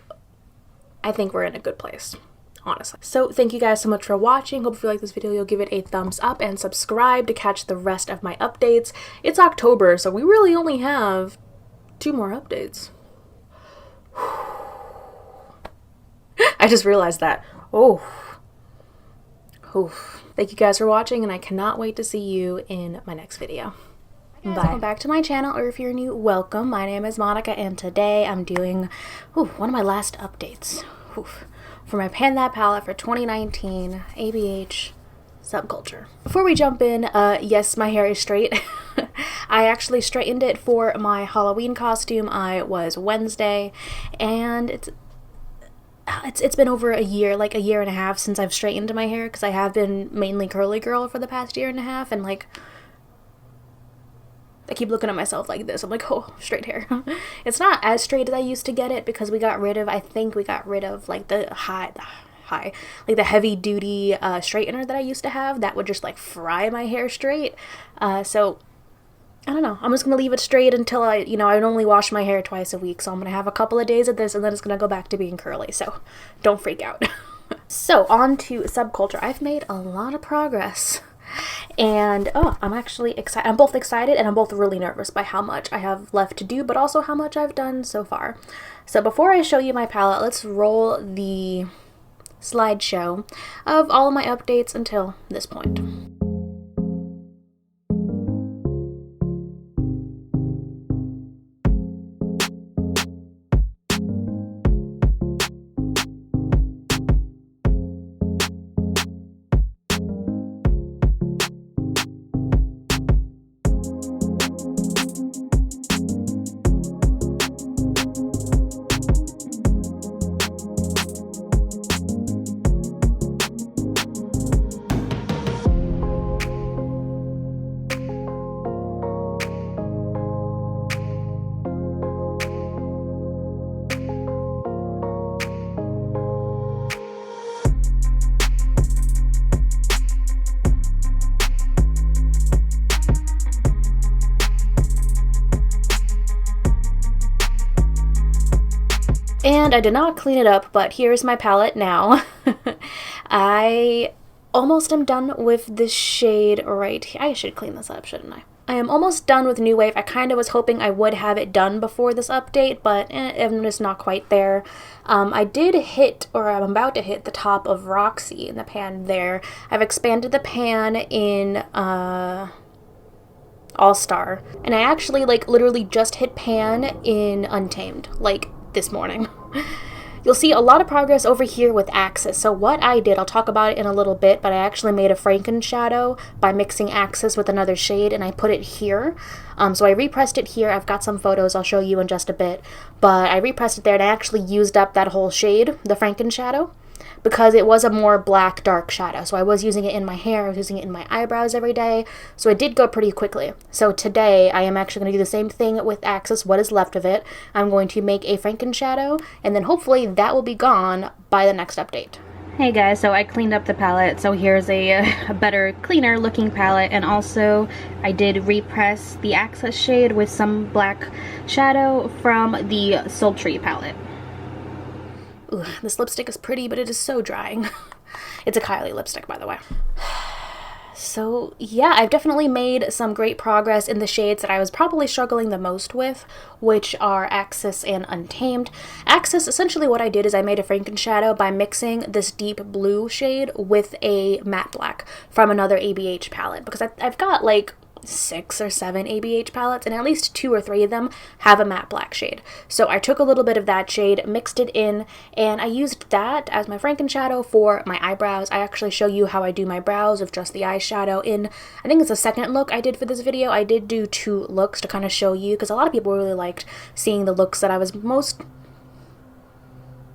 we're in a good place, honestly. So thank you guys so much for watching. Hope if you like this video, you'll give it a thumbs up and subscribe to catch the rest of my updates. It's October, so we really only have 2 more updates. I just realized that. Oh. Thank you guys for watching, and I cannot wait to see you in my next video. Bye. Welcome back to my channel, or if you're new, welcome. My name is Monica, and today I'm doing one of my last updates for my Pan That palette for 2019 ABH Subculture. Before we jump in, yes, my hair is straight. I actually straightened it for my Halloween costume. I was Wednesday, and it's been over a year, like a year and a half since I've straightened my hair, because I have been mainly curly girl for the past year and a half, and like I keep looking at myself like this. I'm like, oh, straight hair. It's not as straight as I used to get it, because I think we got rid of like the heavy duty straightener that I used to have that would just like fry my hair straight. So I don't know. I'm just gonna leave it straight until I only wash my hair twice a week. So I'm gonna have a couple of days of this, and then it's gonna go back to being curly. So don't freak out. So on to Subculture. I've made a lot of progress. And I'm actually excited. I'm both excited and I'm both really nervous by how much I have left to do, but also how much I've done so far. So before I show you my palette, let's roll the slideshow of all of my updates until this point. And I did not clean it up, but here's my palette now. I almost am done with this shade right here. I should clean this up, shouldn't I? I am almost done with New Wave. I kind of was hoping I would have it done before this update, but I'm just not quite there. I did hit, or I'm about to hit, the top of Roxy in the pan there. I've expanded the pan in All-Star, and I actually like literally just hit pan in Untamed, like this morning. You'll see a lot of progress over here with Axis. So what I did, I'll talk about it in a little bit, but I actually made a Franken shadow by mixing Axis with another shade, and I put it here. So I repressed it here. I've got some photos I'll show you in just a bit, but I repressed it there, and I actually used up that whole shade, the Franken shadow, because it was a more black, dark shadow. So I was using it in my hair, I was using it in my eyebrows every day, so it did go pretty quickly. So today, I am actually going to do the same thing with Axis, what is left of it. I'm going to make a Franken shadow, and then hopefully that will be gone by the next update. Hey guys, so I cleaned up the palette, so here's a better, cleaner looking palette, and also I did repress the Axis shade with some black shadow from the Sultry palette. Ooh, this lipstick is pretty, but it is so drying. It's a Kylie lipstick, by the way. So yeah, I've definitely made some great progress in the shades that I was probably struggling the most with, which are Axis and Untamed. Axis, essentially what I did is I made a Franken shadow by mixing this deep blue shade with a matte black from another ABH palette, because I've got like 6 or 7 ABH palettes, and at least 2 or 3 of them have a matte black shade. So I took a little bit of that shade, mixed it in, and I used that as my Franken shadow for my eyebrows. I actually show you how I do my brows with just the eyeshadow in, I think it's the second look I did for this video. I did do 2 looks to kind of show you, because a lot of people really liked seeing the looks that I was most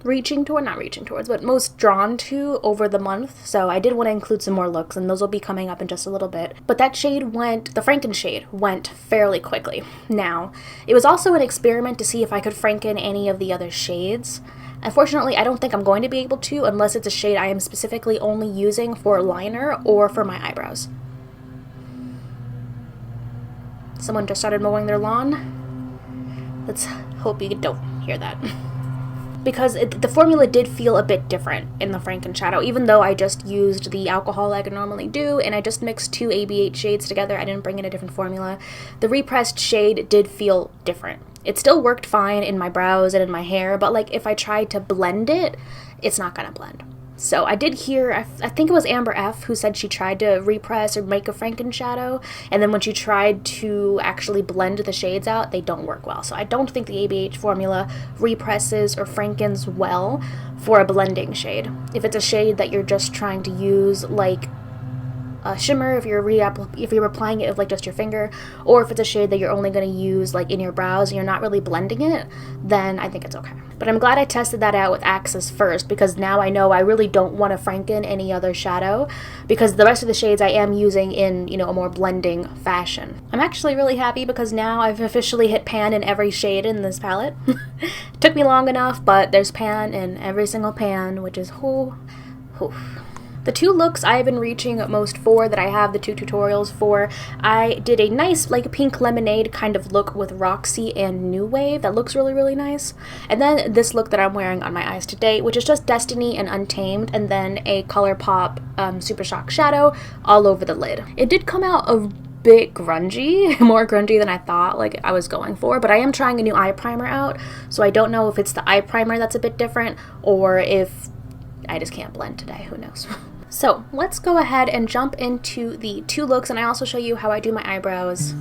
most drawn to over the month, so I did want to include some more looks, and those will be coming up in just a little bit. But that shade the Franken shade went fairly quickly. Now, it was also an experiment to see if I could Franken any of the other shades. Unfortunately, I don't think I'm going to be able to unless it's a shade I am specifically only using for liner or for my eyebrows. Someone just started mowing their lawn. Let's hope you don't hear that. Because the formula did feel a bit different in the Franken shadow, even though I just used the alcohol like I normally do, and I just mixed 2 ABH shades together. I didn't bring in a different formula. The repressed shade did feel different. It still worked fine in my brows and in my hair, but like if I tried to blend it, it's not gonna blend. So I did hear, I think it was Amber F who said she tried to repress or make a Franken shadow, and then when she tried to actually blend the shades out, they don't work well. So I don't think the ABH formula represses or Frankens well for a blending shade. If it's a shade that you're just trying to use like a shimmer, if you're applying it with like just your finger, or if it's a shade that you're only going to use like in your brows and you're not really blending it, then I think it's okay. But I'm glad I tested that out with Axis first, because now I know I really don't want to Franken any other shadow, because the rest of the shades I am using in, you know, a more blending fashion. I'm actually really happy because now I've officially hit pan in every shade in this palette. Took me long enough, but there's pan in every single pan, which is whoo. The 2 looks I've been reaching most for, that I have the 2 tutorials for, I did a nice like pink lemonade kind of look with Roxy and New Wave that looks really, really nice. And then this look that I'm wearing on my eyes today, which is just Destiny and Untamed, and then a Colourpop Super Shock shadow all over the lid. It did come out a bit grungy, more grungy than I thought like I was going for, but I am trying a new eye primer out, so I don't know if it's the eye primer that's a bit different or if I just can't blend today, who knows. So let's go ahead and jump into the 2 looks, and I also show you how I do my eyebrows.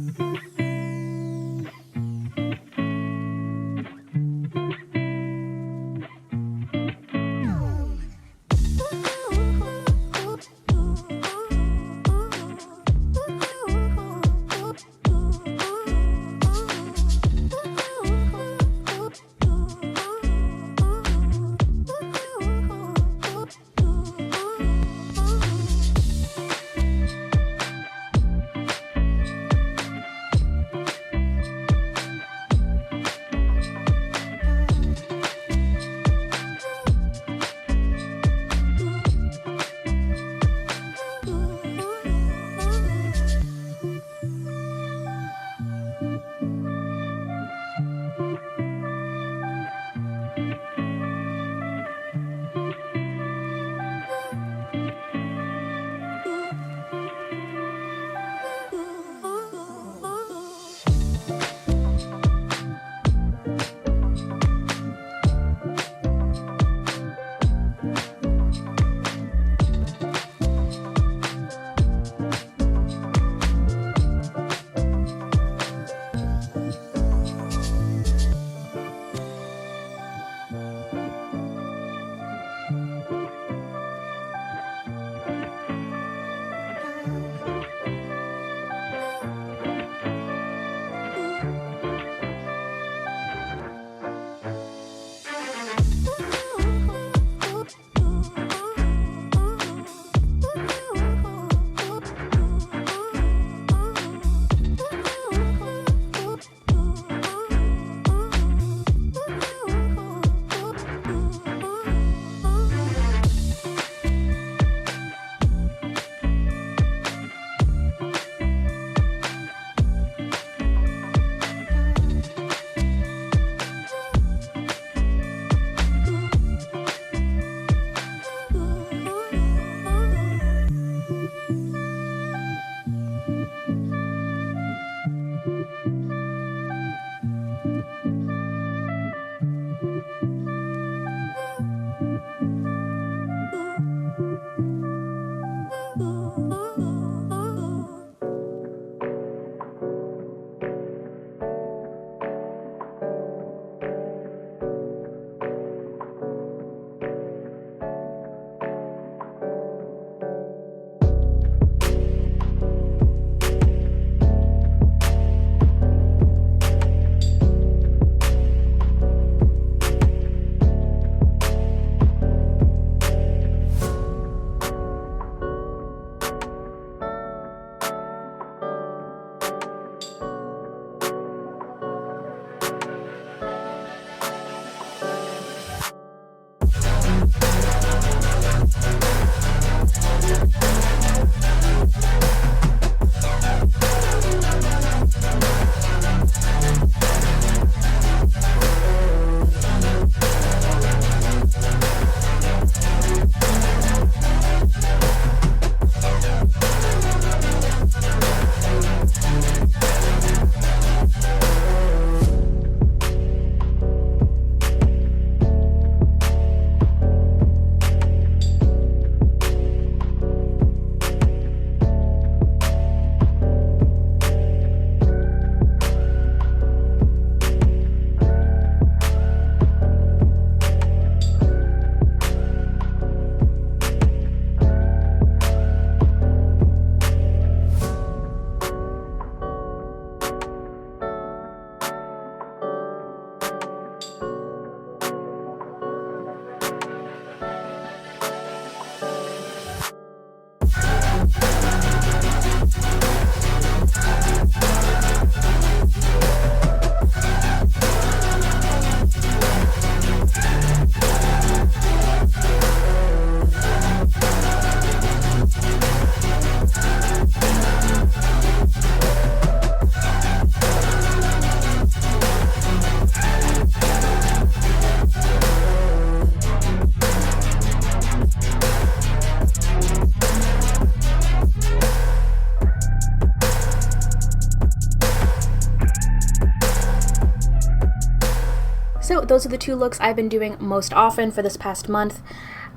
those are the two looks I've been doing most often for this past month.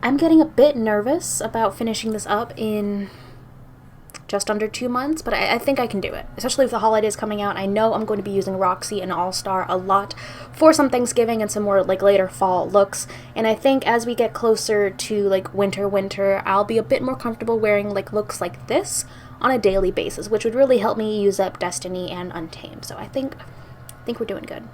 I'm getting a bit nervous about finishing this up in just under 2 months, but I think I can do it, especially with the holidays coming out. I know I'm going to be using Roxy and All Star a lot for some Thanksgiving and some more like later fall looks, and I think as we get closer to like winter, I'll be a bit more comfortable wearing like looks like this on a daily basis, which would really help me use up Destiny and Untamed. So I think we're doing good.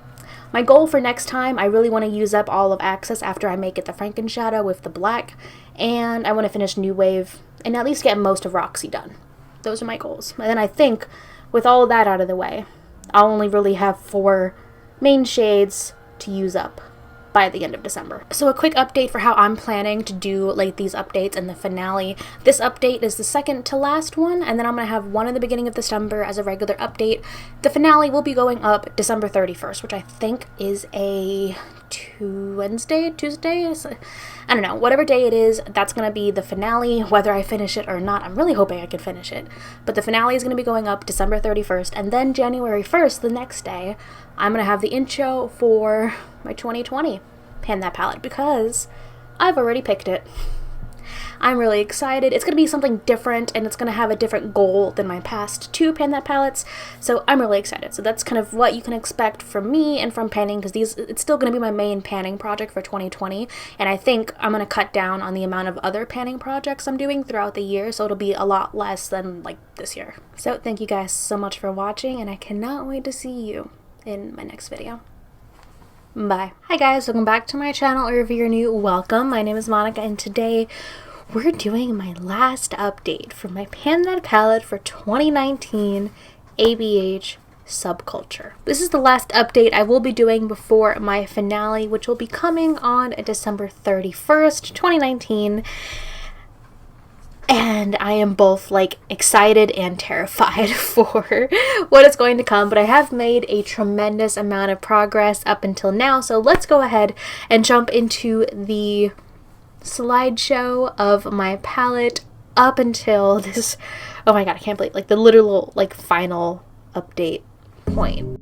My goal for next time, I really want to use up all of Access after I make it the Franken shadow with the black, and I want to finish New Wave and at least get most of Roxy done. Those are my goals. And then I think with all of that out of the way, I'll only really have 4 main shades to use up by the end of December. So a quick update for how I'm planning to do like these updates and the finale. This update is the second to last one, and then I'm going to have one in the beginning of December as a regular update. The finale will be going up December 31st, which I think is a Tuesday? I don't know. Whatever day it is, that's going to be the finale, whether I finish it or not. I'm really hoping I can finish it. But the finale is going to be going up December 31st, and then January 1st, the next day, I'm going to have the intro for my 2020 Pan That Palette because I've already picked it. I'm really excited. It's going to be something different, and it's going to have a different goal than my past 2 Pan That Palettes, so I'm really excited. So that's kind of what you can expect from me and from panning, because it's still going to be my main panning project for 2020, and I think I'm going to cut down on the amount of other panning projects I'm doing throughout the year, so it'll be a lot less than like this year. So thank you guys so much for watching, and I cannot wait to see you in my next video. Bye. Hi guys, welcome back to my channel, or if you're new, welcome. My name is Monica, and today we're doing my last update for my Pan That Palette for 2019 ABH Subculture. This is the last update I will be doing before my finale, which will be coming on December 31st, 2019. And I am both like excited and terrified for what is going to come, but I have made a tremendous amount of progress up until now. So let's go ahead and jump into the slideshow of my palette up until this, oh my god, I can't believe, like the literal like final update point.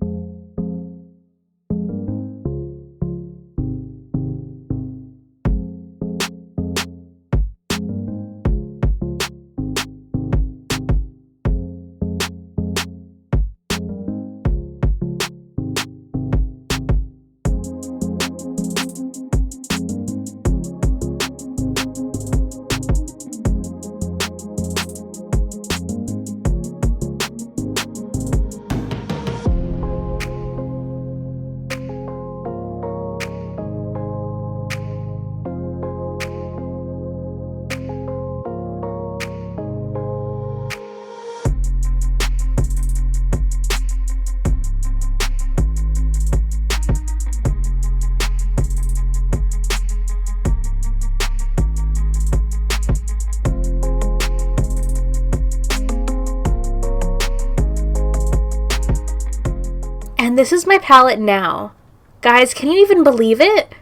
And this is my palette now. Guys, can you even believe it?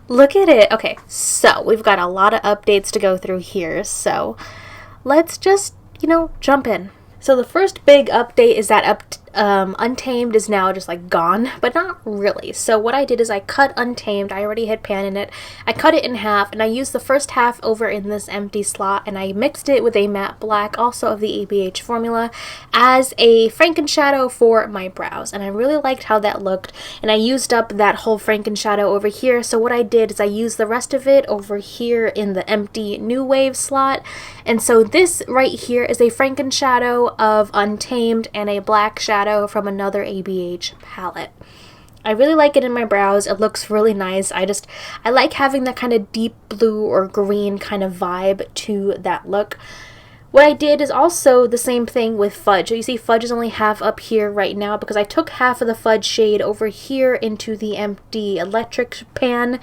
Look at it. Okay, so we've got a lot of updates to go through here, so let's just, jump in. So the first big update is that Untamed is now just like gone, but not really. So what I did is I cut Untamed. I already had pan in it. I cut it in half, and I used the first half over in this empty slot, and I mixed it with a matte black, also of the ABH formula, as a Franken shadow for my brows. And I really liked how that looked, and I used up that whole Franken shadow over here. So what I did is I used the rest of it over here in the empty New Wave slot. And so this right here is a Franken shadow of Untamed and a black shadow from another ABH palette. I really like it in my brows. It looks really nice. I like having that kind of deep blue or green kind of vibe to that look. What I did is also the same thing with Fudge. So you see Fudge is only half up here right now because I took half of the Fudge shade over here into the empty electric pan,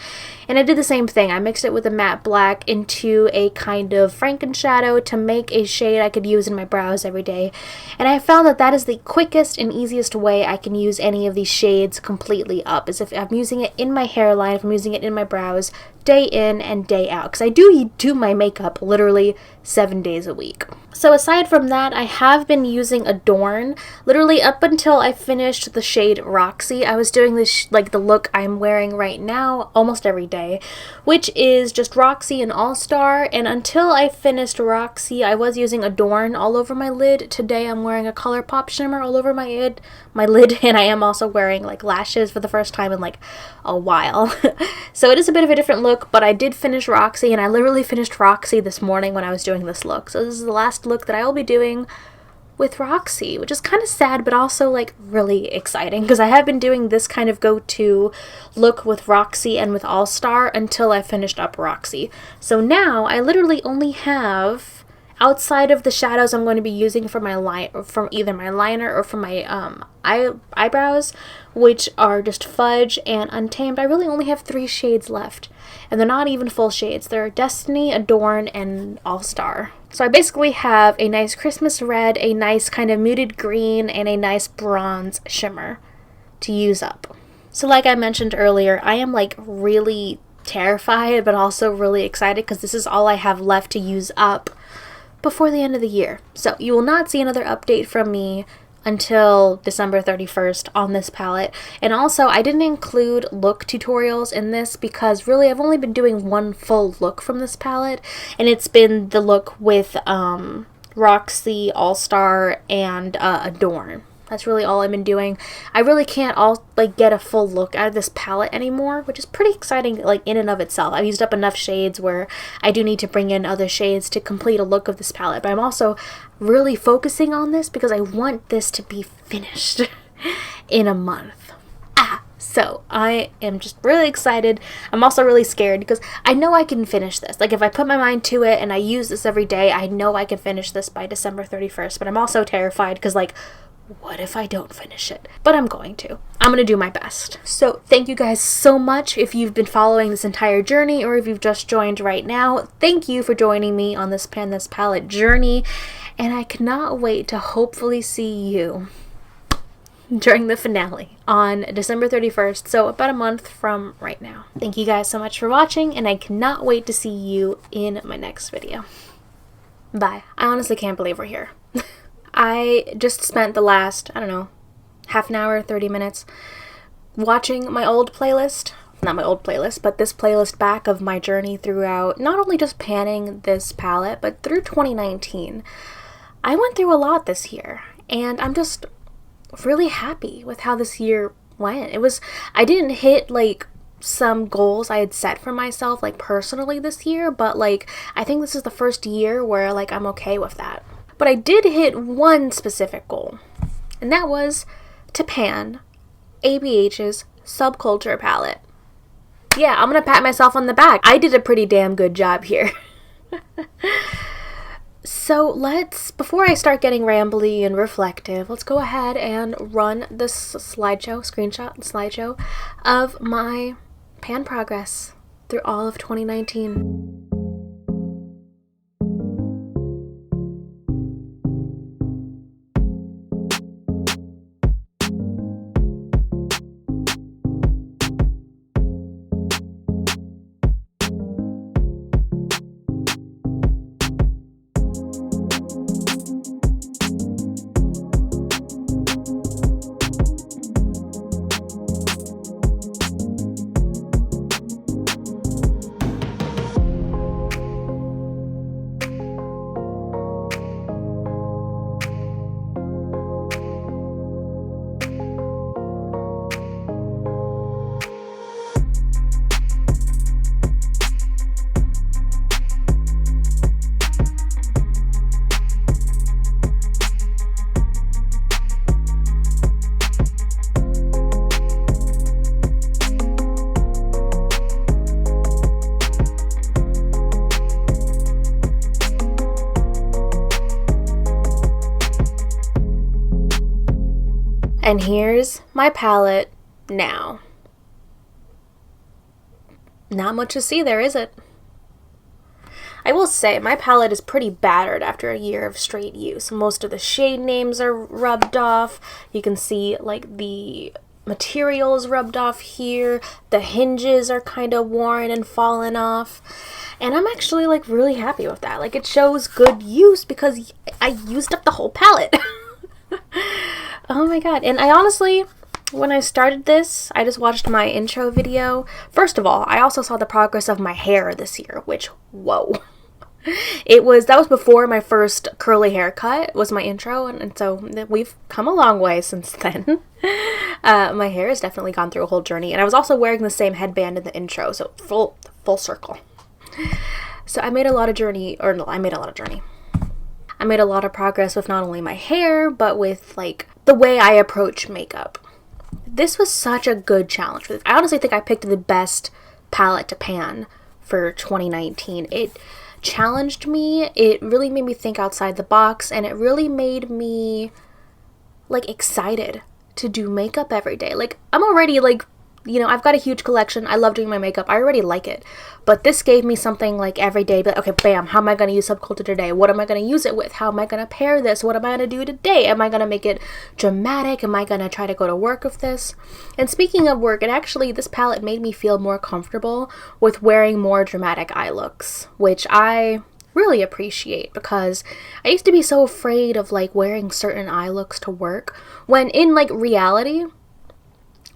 and I did the same thing. I mixed it with a matte black into a kind of Franken shadow to make a shade I could use in my brows every day. And I found that that is the quickest and easiest way I can use any of these shades completely up, is if I'm using it in my hairline, if I'm using it in my brows, day in and day out, because I do my makeup literally 7 days a week. So aside from that, I have been using Adorn. Literally up until I finished the shade Roxy, I was doing this like the look I'm wearing right now almost every day, which is just Roxy and All Star. And until I finished Roxy, I was using Adorn all over my lid. Today I'm wearing a Colourpop shimmer all over my lid, and I am also wearing like lashes for the first time in like a while. So it is a bit of a different look, but I did finish Roxy, and I literally finished Roxy this morning when I was doing this look. So this is the last look that I will be doing with Roxy, which is kind of sad but also like really exciting because I have been doing this kind of go-to look with Roxy and with All Star until I finished up Roxy. So now I literally only have, outside of the shadows I'm going to be using for my from either my liner or from my eyebrows, which are just Fudge and Untamed, I really only have 3 shades left. And they're not even full shades. They're Destiny, Adorn, and All Star. So I basically have a nice Christmas red, a nice kind of muted green, and a nice bronze shimmer to use up. So like I mentioned earlier, I am like really terrified but also really excited because this is all I have left to use up before the end of the year. So you will not see another update from me until December 31st on this palette. And also I didn't include look tutorials in this because really I've only been doing one full look from this palette, and it's been the look with Roxy, All Star, and Adorn. That's really all I've been doing. I really can't get a full look out of this palette anymore, which is pretty exciting like in and of itself. I've used up enough shades where I do need to bring in other shades to complete a look of this palette, but I'm also really focusing on this because I want this to be finished in a month. So I am just really excited. I'm also really scared because I know I can finish this. Like if I put my mind to it and I use this every day, I know I can finish this by December 31st, but I'm also terrified because like, what if I don't finish it? But I'm going to. I'm going to do my best. So thank you guys so much if you've been following this entire journey or if you've just joined right now. Thank you for joining me on this palette journey. And I cannot wait to hopefully see you during the finale on December 31st. So about a month from right now. Thank you guys so much for watching, and I cannot wait to see you in my next video. Bye. I honestly can't believe we're here. I just spent the last, I don't know, half an hour, 30 minutes watching my old playlist. Not my old playlist, but this playlist back of my journey throughout not only just panning this palette, but through 2019. I went through a lot this year, and I'm just really happy with how this year went. I didn't hit like some goals I had set for myself like personally this year, but like I think this is the first year where like I'm okay with that. But I did hit one specific goal, and that was to pan ABH's Subculture Palette. Yeah, I'm gonna pat myself on the back. I did a pretty damn good job here. So before I start getting rambly and reflective, let's go ahead and run this screenshot slideshow of my pan progress through all of 2019. And here's my palette now. Not much to see there, is it? I will say, my palette is pretty battered after a year of straight use. Most of the shade names are rubbed off. You can see, like, the materials rubbed off here. The hinges are kind of worn and fallen off. And I'm actually like really happy with that. Like, it shows good use because I used up the whole palette. Oh my god. And I honestly, when I started this, I just watched my intro video. First of all, I also saw the progress of my hair this year, which, whoa. That was before my first curly haircut was my intro, and so we've come a long way since then. My hair has definitely gone through a whole journey, and I was also wearing the same headband in the intro, so full circle. So I made a lot of progress with not only my hair, but with like the way I approach makeup. This was such a good challenge. I honestly think I picked the best palette to pan for 2019. It challenged me, it really made me think outside the box, and it really made me like excited to do makeup every day. Like, I'm already like, you know, I've got a huge collection. I love doing my makeup. I already like it. But this gave me something like every day. But okay, bam, how am I going to use Subculture today? What am I going to use it with? How am I going to pair this? What am I going to do today? Am I going to make it dramatic? Am I going to try to go to work with this? And speaking of work, this palette made me feel more comfortable with wearing more dramatic eye looks, which I really appreciate, because I used to be so afraid of like wearing certain eye looks to work, when in like reality,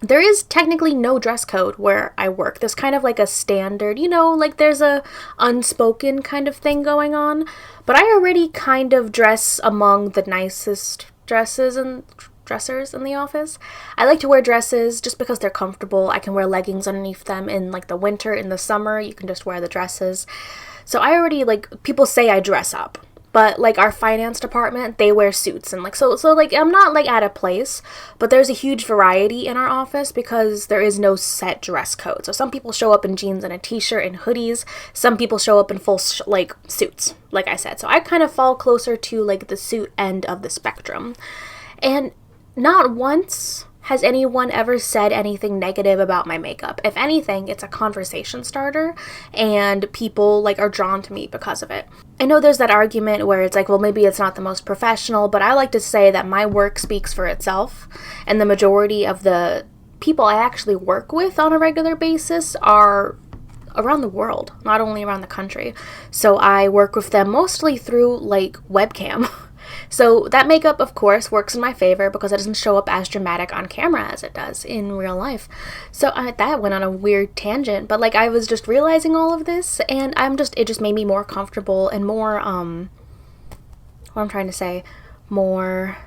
there is technically no dress code where I work. There's kind of like a standard, you know, like there's a unspoken kind of thing going on. But I already kind of dress among the nicest dressers in the office. I like to wear dresses just because they're comfortable. I can wear leggings underneath them in like the winter. In the summer, you can just wear the dresses. So I already, like, people say I dress up. But, like, our finance department, they wear suits. And, like, so like, I'm not, like, out of place. But there's a huge variety in our office because there is no set dress code. So some people show up in jeans and a t-shirt and hoodies. Some people show up in full, suits, like I said. So I kind of fall closer to, like, the suit end of the spectrum. And not once has anyone ever said anything negative about my makeup. If anything, it's a conversation starter, and people like are drawn to me because of it. I know there's that argument where it's like, well, maybe it's not the most professional, but I like to say that my work speaks for itself, and the majority of the people I actually work with on a regular basis are around the world, not only around the country. So I work with them mostly through like webcam. So that makeup, of course, works in my favor because it doesn't show up as dramatic on camera as it does in real life. So that went on a weird tangent, but like I was just realizing all of this, and it just made me more comfortable and more, what I'm trying to say, more,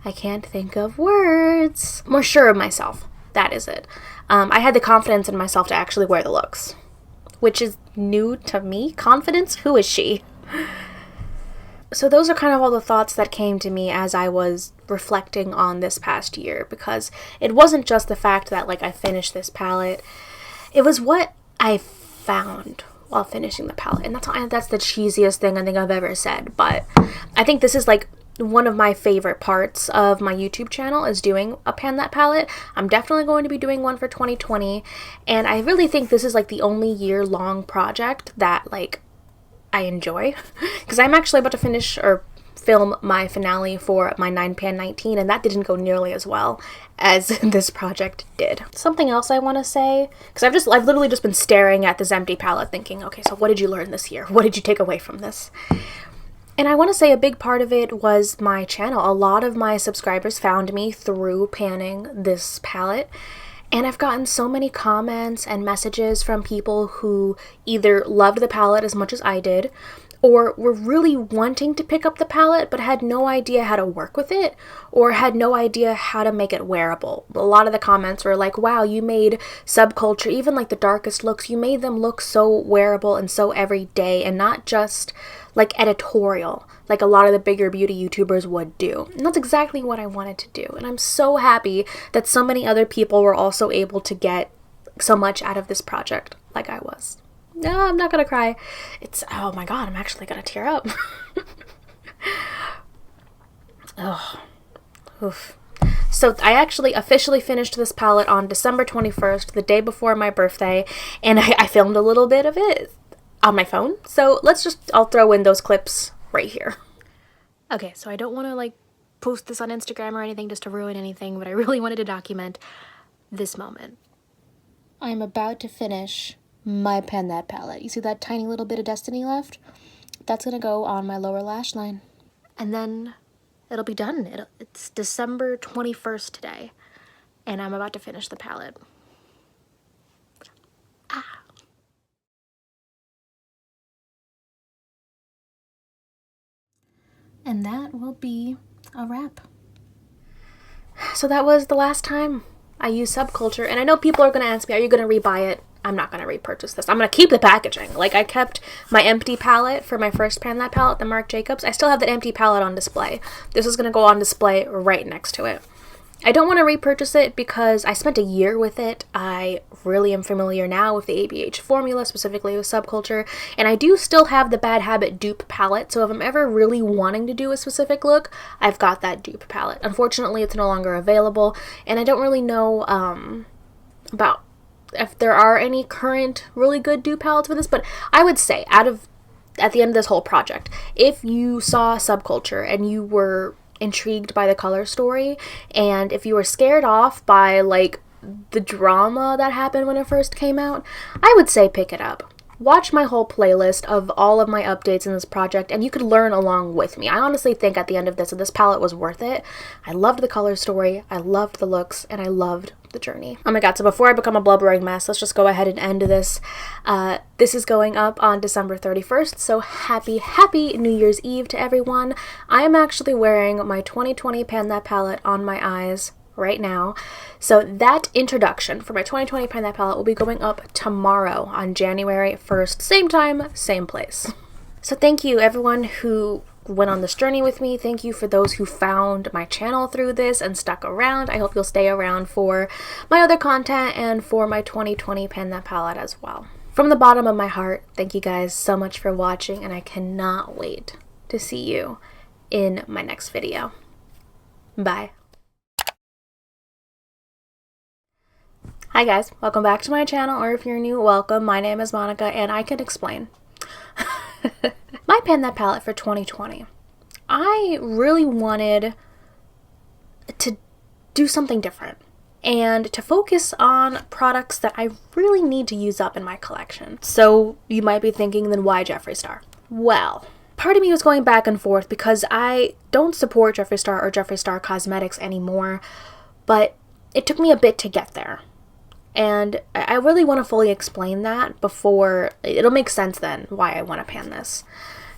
I can't think of words, more sure of myself. That is it. I had the confidence in myself to actually wear the looks, which is new to me. Confidence? Who is she? So those are kind of all the thoughts that came to me as I was reflecting on this past year, because it wasn't just the fact that like I finished this palette, it was what I found while finishing the palette. And that's the cheesiest thing I think I've ever said, but I think this is like one of my favorite parts of my YouTube channel is doing a Pan That palette. I'm definitely going to be doing one for 2020, and I really think this is like the only year-long project that like I enjoy, because I'm actually about to finish or film my finale for my 9pan 19, and that didn't go nearly as well as this project did. Something else I want to say, because I've literally just been staring at this empty palette thinking, okay, so what did you learn this year? What did you take away from this? And I want to say a big part of it was my channel. A lot of my subscribers found me through panning this palette. And I've gotten so many comments and messages from people who either loved the palette as much as I did, or were really wanting to pick up the palette but had no idea how to work with it, or had no idea how to make it wearable. A lot of the comments were like, wow, you made Subculture, even like the darkest looks, you made them look so wearable and so everyday, and not just like editorial, like a lot of the bigger beauty YouTubers would do. And that's exactly what I wanted to do. And I'm so happy that so many other people were also able to get so much out of this project like I was. No, I'm not gonna cry. Oh my god, I'm actually gonna tear up. Oh, oof. So I actually officially finished this palette on December 21st, the day before my birthday, and I filmed a little bit of it on my phone. So I'll throw in those clips right here. Okay, so I don't want to like post this on Instagram or anything just to ruin anything, but I really wanted to document this moment. I'm about to finish my Pan That palette. You see that tiny little bit of destiny left? That's gonna go on my lower lash line. And then it'll be done. It's December 21st today, and I'm about to finish the palette. Ah. And that will be a wrap. So that was the last time I used Subculture, and I know people are going to ask me, are you going to rebuy it? I'm not going to repurchase this. I'm going to keep the packaging. Like, I kept my empty palette for my first Pan That palette, the Marc Jacobs. I still have that empty palette on display. This is going to go on display right next to it. I don't want to repurchase it because I spent a year with it. I really am familiar now with the ABH formula, specifically with Subculture, and I do still have the Bad Habit dupe palette, so if I'm ever really wanting to do a specific look, I've got that dupe palette. Unfortunately, it's no longer available, and I don't really know about if there are any current really good dupe palettes for this, but I would say at the end of this whole project, if you saw Subculture and you were intrigued by the color story, and if you were scared off by like the drama that happened when it first came out, I would say pick it up. Watch my whole playlist of all of my updates in this project, and you could learn along with me. I honestly think at the end of this palette was worth it. I loved the color story, I loved the looks, and I loved the journey. Oh my god, so before I become a blubbering mess, let's just go ahead and end this. This is going up on December 31st, so happy New Year's Eve to everyone. I am actually wearing my 2020 Pan That palette on my eyes right now. So that introduction for my 2020 Pan That palette will be going up tomorrow on January 1st. Same time, same place. So thank you everyone who went on this journey with me. Thank you for those who found my channel through this and stuck around. I hope you'll stay around for my other content and for my 2020 Pan That palette as well. From the bottom of my heart, thank you guys so much for watching, and I cannot wait to see you in my next video. Bye. Hi guys, welcome back to my channel, or if you're new, welcome. My name is Monica, and I can explain. My Pan That palette for 2020. I really wanted to do something different and to focus on products that I really need to use up in my collection. So you might be thinking, then why Jeffree Star? Well, part of me was going back and forth because I don't support Jeffree Star or Jeffree Star Cosmetics anymore, but it took me a bit to get there. And I really want to fully explain that before, it'll make sense then why I want to pan this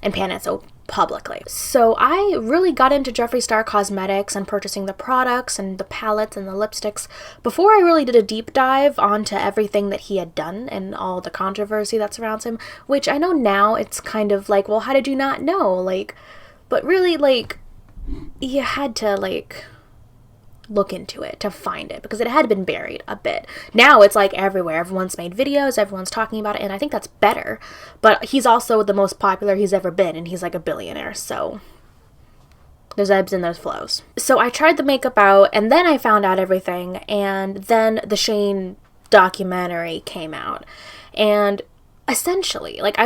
and pan it so publicly. So I really got into Jeffree Star Cosmetics and purchasing the products and the palettes and the lipsticks before I really did a deep dive onto everything that he had done and all the controversy that surrounds him, which I know now it's kind of like, well, how did you not know? Like, but really, like, you had to, like, look into it to find it because it had been buried a bit. Now it's like everywhere. Everyone's made videos, everyone's talking about it, and I think that's better. But he's also the most popular he's ever been, and he's like a billionaire, so there's ebbs and there's flows. So I tried the makeup out, and then I found out everything, and then the Shane documentary came out. And essentially, like,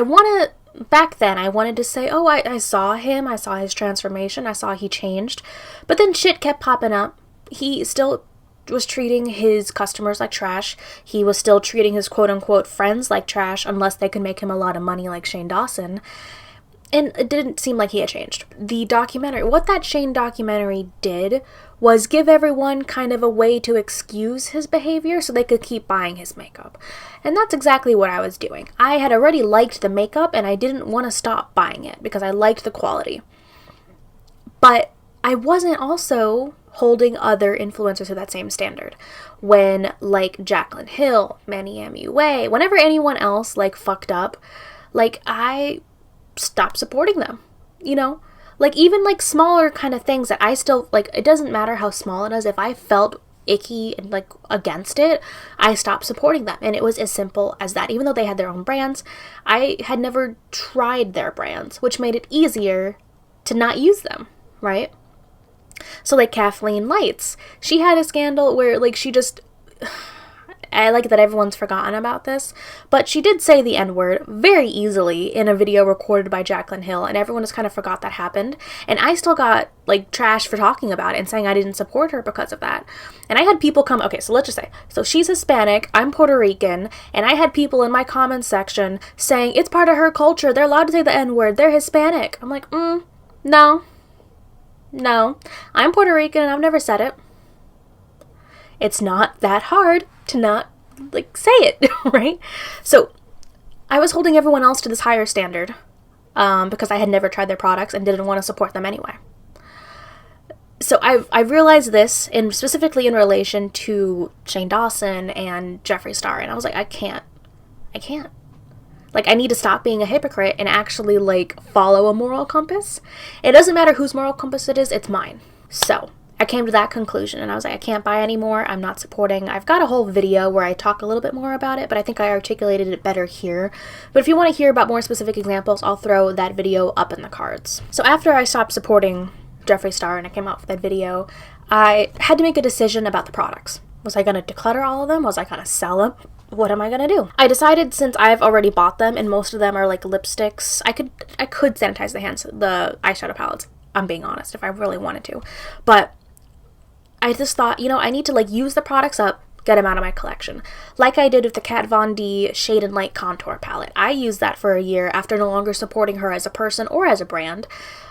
back then I wanted to say, oh, I saw him, I saw his transformation, I saw he changed, but then shit kept popping up. He still was treating his customers like trash. He was still treating his quote-unquote friends like trash unless they could make him a lot of money like Shane Dawson. And it didn't seem like he had changed. The documentary, what that Shane documentary did was give everyone kind of a way to excuse his behavior so they could keep buying his makeup. And that's exactly what I was doing. I had already liked the makeup and I didn't want to stop buying it because I liked the quality. But I wasn't also holding other influencers to that same standard. When, like, Jaclyn Hill, Manny MUA, whenever anyone else, like, fucked up, like, I stopped supporting them, you know? Like, even, like, smaller kind of things that I still, like, it doesn't matter how small it is, if I felt icky and, like, against it, I stopped supporting them. And it was as simple as that. Even though they had their own brands, I had never tried their brands, which made it easier to not use them, right? So, like, Kathleen Lights, she had a scandal where, like, she just, I like that everyone's forgotten about this, but she did say the N-word very easily in a video recorded by Jaclyn Hill, and everyone just kind of forgot that happened, and I still got, like, trash for talking about it and saying I didn't support her because of that. And I had people come, okay, so let's just say, so she's Hispanic, I'm Puerto Rican, and I had people in my comments section saying, it's part of her culture, they're allowed to say the N-word, they're Hispanic. I'm like, no, I'm Puerto Rican and I've never said it. It's not that hard to not, like, say it, right? So I was holding everyone else to this higher standard because I had never tried their products and didn't want to support them anyway. So I've realized this, and specifically in relation to Shane Dawson and Jeffree Star, and I was like, I can't. Like, I need to stop being a hypocrite and actually, like, follow a moral compass. It doesn't matter whose moral compass it is, it's mine. So I came to that conclusion, and I was like, I can't buy anymore. I'm not supporting. I've got a whole video where I talk a little bit more about it, but I think I articulated it better here. But if you want to hear about more specific examples, I'll throw that video up in the cards. So after I stopped supporting Jeffree Star and I came out with that video, I had to make a decision about the products. Was I going to declutter all of them? Was I going to sell them? What am I gonna do? I decided, since I've already bought them and most of them are like lipsticks, I could sanitize the eyeshadow palettes, I'm being honest, if I really wanted to. But I just thought, you know, I need to, like, use the products up, get them out of my collection. Like I did with the Kat Von D Shade and Light Contour palette. I used that for a year after no longer supporting her as a person or as a brand.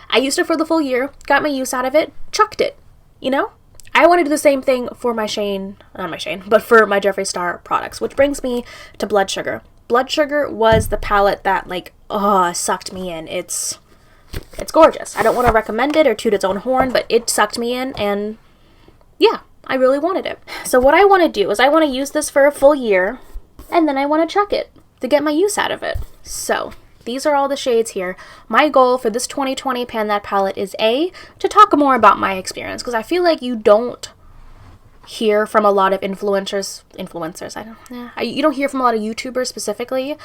I used it for the full year, got my use out of it, chucked it, you know? I want to do the same thing for my but for my Jeffree Star products, which brings me to Blood Sugar. Blood Sugar was the palette that, like, sucked me in. It's gorgeous. I don't want to recommend it or toot its own horn, but it sucked me in, and yeah, I really wanted it. So what I want to do is I want to use this for a full year, and then I want to chuck it to get my use out of it. So these are all the shades here. My goal for this 2020 Pan That palette is to talk more about my experience, because I feel like you don't hear from a lot of influencers, you don't hear from a lot of YouTubers specifically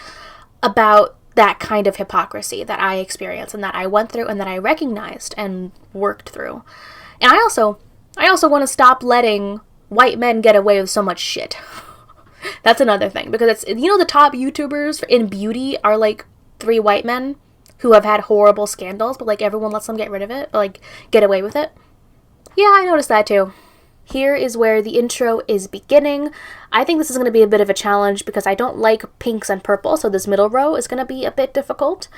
about that kind of hypocrisy that I experienced and that I went through and that I recognized and worked through. And I also want to stop letting white men get away with so much shit. That's another thing, because it's, you know, the top YouTubers in beauty are like 3 white men who have had horrible scandals, but, like, everyone lets them get rid of it, or, like, get away with it. Yeah, I noticed that too. Here is where the intro is beginning. I think this is going to be a bit of a challenge because I don't like pinks and purple, so this middle row is going to be a bit difficult.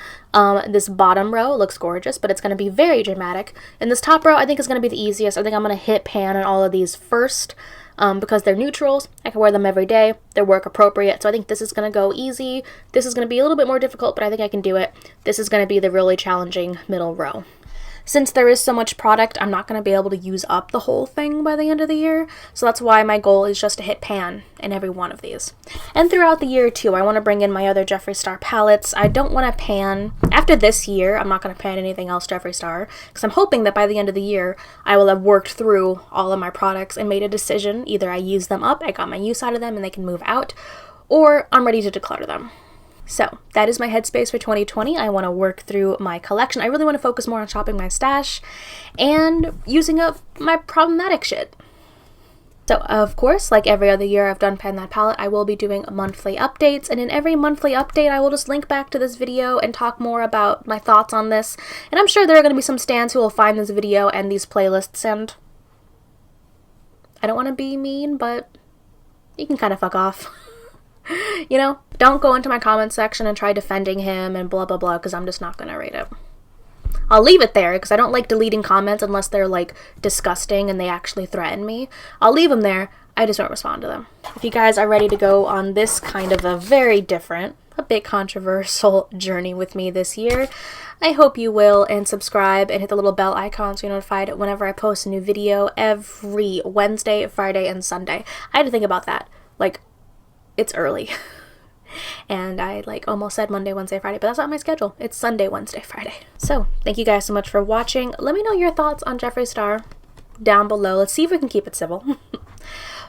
This bottom row looks gorgeous, but it's going to be very dramatic. And this top row I think is going to be the easiest. I think I'm going to hit pan on all of these first because they're neutrals. I can wear them every day. They're work appropriate, so I think this is going to go easy. This is going to be a little bit more difficult, but I think I can do it. This is going to be the really challenging middle row. Since there is so much product, I'm not going to be able to use up the whole thing by the end of the year, so that's why my goal is just to hit pan in every one of these. And throughout the year, too, I want to bring in my other Jeffree Star palettes. I don't want to pan, after this year, I'm not going to pan anything else Jeffree Star, because I'm hoping that by the end of the year, I will have worked through all of my products and made a decision. Either I use them up, I got my use out of them, and they can move out, or I'm ready to declutter them. So that is my headspace for 2020. I want to work through my collection. I really want to focus more on shopping my stash and using up my problematic shit. So, of course, like every other year I've done Pan That Palette, I will be doing monthly updates, and in every monthly update I will just link back to this video and talk more about my thoughts on this. And I'm sure there are going to be some stans who will find this video and these playlists, and I don't want to be mean, but you can kind of fuck off. You know, don't go into my comment section and try defending him and blah blah blah, because I'm just not gonna read it. I'll leave it there because I don't like deleting comments unless they're, like, disgusting and they actually threaten me. I'll leave them there, I just don't respond to them. If you guys are ready to go on this kind of a very different, a bit controversial journey with me this year, I hope you will, and subscribe and hit the little bell icon so you're notified whenever I post a new video every Wednesday, Friday, and Sunday. I had to think about that. Like, it's early. And I, like, almost said Monday, Wednesday, Friday, but that's not my schedule. It's Sunday, Wednesday, Friday. So, thank you guys so much for watching. Let me know your thoughts on Jeffree Star down below. Let's see if we can keep it civil.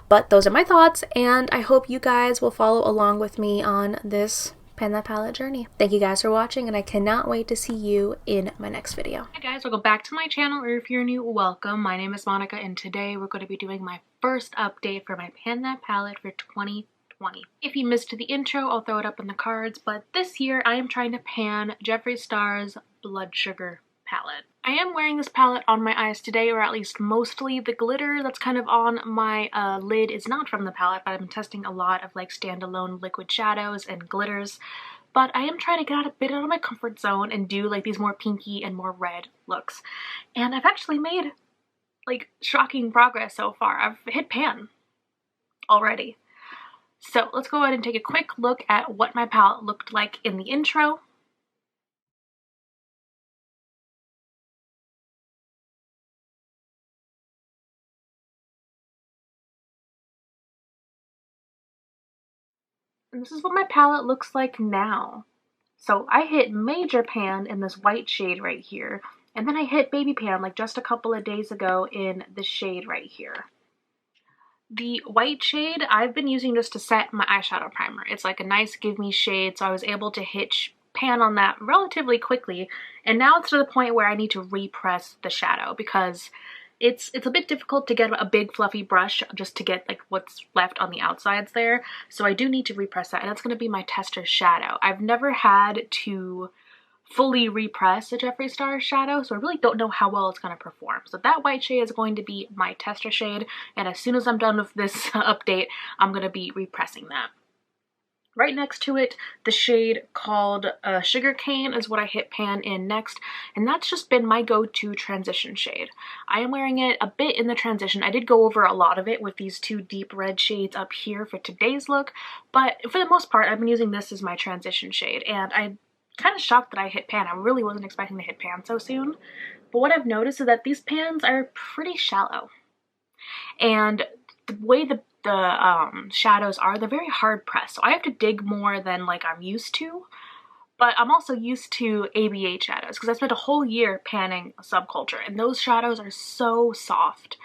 But those are my thoughts, and I hope you guys will follow along with me on this Pan That Palette journey. Thank you guys for watching, and I cannot wait to see you in my next video. Hi guys, welcome back to my channel, or if you're new, welcome. My name is Monica, and today we're going to be doing my first update for my Pan That Palette for 2020. 2020. If you missed the intro, I'll throw it up in the cards, but this year I am trying to pan Jeffree Star's Blood Sugar palette. I am wearing this palette on my eyes today, or at least mostly. The glitter that's kind of on my lid is not from the palette, but I've been testing a lot of like standalone liquid shadows and glitters. But I am trying to get a bit out of my comfort zone and do like these more pinky and more red looks. And I've actually made like shocking progress so far. I've hit pan already. So let's go ahead and take a quick look at what my palette looked like in the intro. And this is what my palette looks like now. So I hit major pan in this white shade right here, and then I hit baby pan like just a couple of days ago in the shade right here. The white shade I've been using just to set my eyeshadow primer. It's like a nice give me shade, so I was able to hit pan on that relatively quickly, and now it's to the point where I need to repress the shadow because it's a bit difficult to get a big fluffy brush just to get like what's left on the outsides there. So I do need to repress that, and that's going to be my tester shadow. I've never had to fully repress a Jeffree Star shadow, so I really don't know how well it's going to perform. So that white shade is going to be my tester shade, and as soon as I'm done with this update, I'm going to be repressing that. Right next to it, the shade called Sugarcane is what I hit pan in next, and that's just been my go-to transition shade. I am wearing it a bit in the transition. I did go over a lot of it with these two deep red shades up here for today's look, but for the most part, I've been using this as my transition shade, and I'm kind of shocked that I hit pan. I really wasn't expecting to hit pan so soon, but what I've noticed is that these pans are pretty shallow, and the way the shadows are, they're very hard pressed, so I have to dig more than like I'm used to. But I'm also used to ABH shadows because I spent a whole year panning Subculture, and those shadows are so soft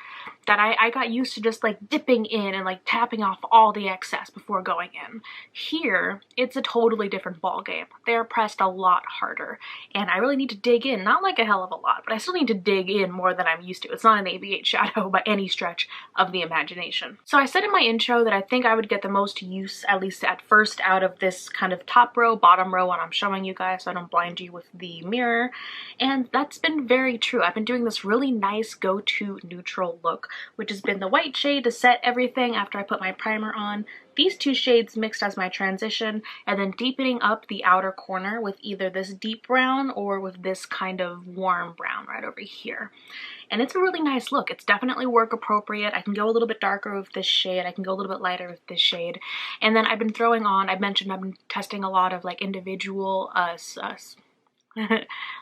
that I got used to just like dipping in and like tapping off all the excess before going in. Here, it's a totally different ball game. They're pressed a lot harder, and I really need to dig in, not like a hell of a lot, but I still need to dig in more than I'm used to. It's not an ABH shadow by any stretch of the imagination. So I said in my intro that I think I would get the most use, at least at first, out of this kind of top row, bottom row when I'm showing you guys so I don't blind you with the mirror, and that's been very true. I've been doing this really nice go-to neutral look, which has been the white shade to set everything after I put my primer on, these two shades mixed as my transition, and then deepening up the outer corner with either this deep brown or with this kind of warm brown right over here. And it's a really nice look. It's definitely work appropriate. I can go a little bit darker with this shade. I can go a little bit lighter with this shade. And then I've been throwing on, I mentioned I've been testing a lot of like individual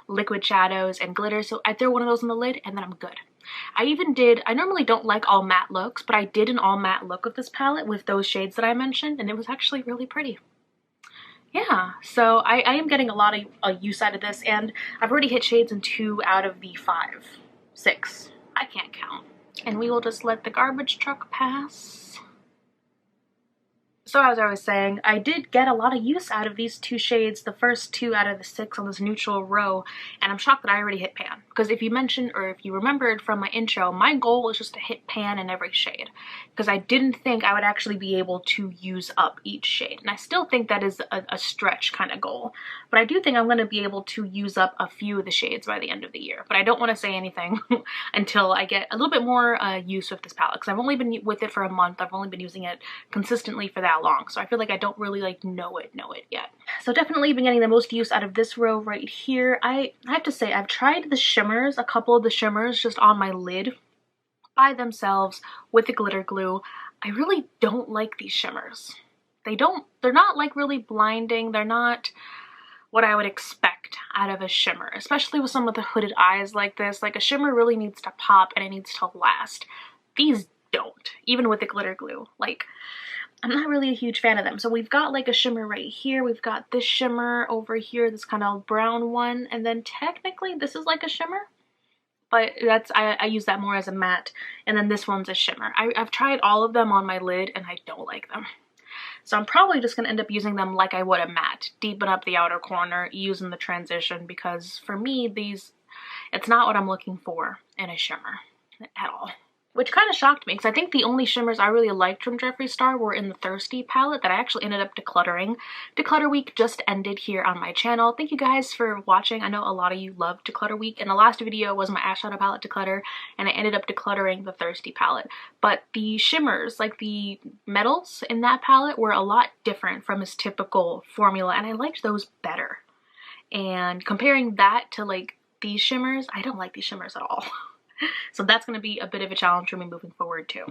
liquid shadows and glitter, so I throw one of those on the lid and then I'm good. I normally don't like all matte looks, but I did an all matte look of this palette with those shades that I mentioned, and it was actually really pretty. Yeah, so I am getting a lot of use out of this, and I've already hit shades in 2 out of the 5, 6, I can't count. And we will just let the garbage truck pass. So as I was saying, I did get a lot of use out of these two shades, the first 2 out of the 6 on this neutral row, and I'm shocked that I already hit pan. Because if you mentioned, or if you remembered from my intro, my goal was just to hit pan in every shade. Because I didn't think I would actually be able to use up each shade. And I still think that is a stretch kind of goal. But I do think I'm going to be able to use up a few of the shades by the end of the year. But I don't want to say anything until I get a little bit more use with this palette. Because I've only been with it for a month. I've only been using it consistently for that long, so I feel like I don't really like know it yet. So definitely been getting the most use out of this row right here. I have to say, I've tried the shimmers, a couple of the shimmers just on my lid by themselves with the glitter glue. I really don't like these shimmers. They're not like really blinding. They're not what I would expect out of a shimmer, especially with some of the hooded eyes like this. Like, a shimmer really needs to pop and it needs to last. These don't, even with the glitter glue. Like, I'm not really a huge fan of them. So we've got like a shimmer right here. We've got this shimmer over here, this kind of brown one. And then technically this is like a shimmer, but I use that more as a matte. And then this one's a shimmer. I've tried all of them on my lid and I don't like them. So I'm probably just gonna end up using them like I would a matte. Deepen up the outer corner, using the transition, because for me, it's not what I'm looking for in a shimmer at all. which kind of shocked me because I think the only shimmers I really liked from Jeffree Star were in the Thirsty palette that I actually ended up decluttering. Declutter week just ended here on my channel. Thank you guys for watching. I know a lot of you love Declutter week, and the last video was my eyeshadow palette declutter, and I ended up decluttering the Thirsty palette. But the shimmers, like the metals in that palette, were a lot different from its typical formula, and I liked those better. And comparing that to like these shimmers, I don't like these shimmers at all. So that's going to be a bit of a challenge for me moving forward too.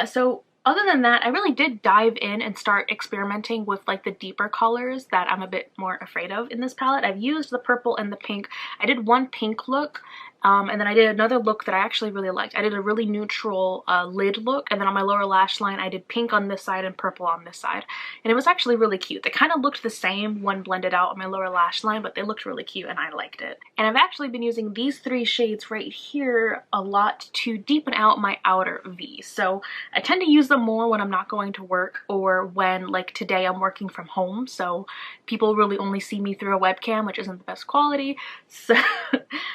So other than that, I really did dive in and start experimenting with like the deeper colors that I'm a bit more afraid of in this palette. I've used the purple and the pink. I did one pink look, and then I did another look that I actually really liked. I did a really neutral lid look, and then on my lower lash line I did pink on this side and purple on this side. And it was actually really cute. They kind of looked the same when blended out on my lower lash line, but they looked really cute and I liked it. And I've actually been using these three shades right here a lot to deepen out my outer V. So I tend to use them more when I'm not going to work, or when, like today, I'm working from home, so people really only see me through a webcam, which isn't the best quality.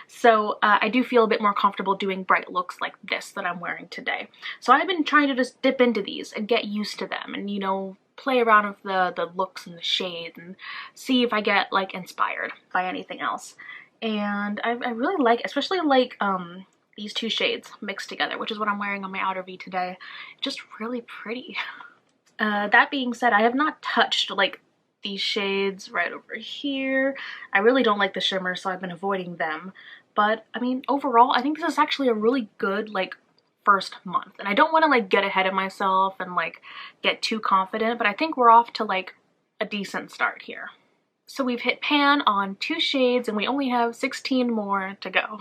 So I do feel a bit more comfortable doing bright looks like this that I'm wearing today. So I've been trying to just dip into these and get used to them, and, you know, play around with the looks and the shades and see if I get like inspired by anything else. And I really like, especially like these two shades mixed together, which is what I'm wearing on my outer V today. Just really pretty. That being said, I have not touched like these shades right over here. I really don't like the shimmer, so I've been avoiding them. But I mean, overall, I think this is actually a really good like first month. And I don't want to like get ahead of myself and like get too confident, but I think we're off to like a decent start here. So we've hit pan on 2 shades and we only have 16 more to go.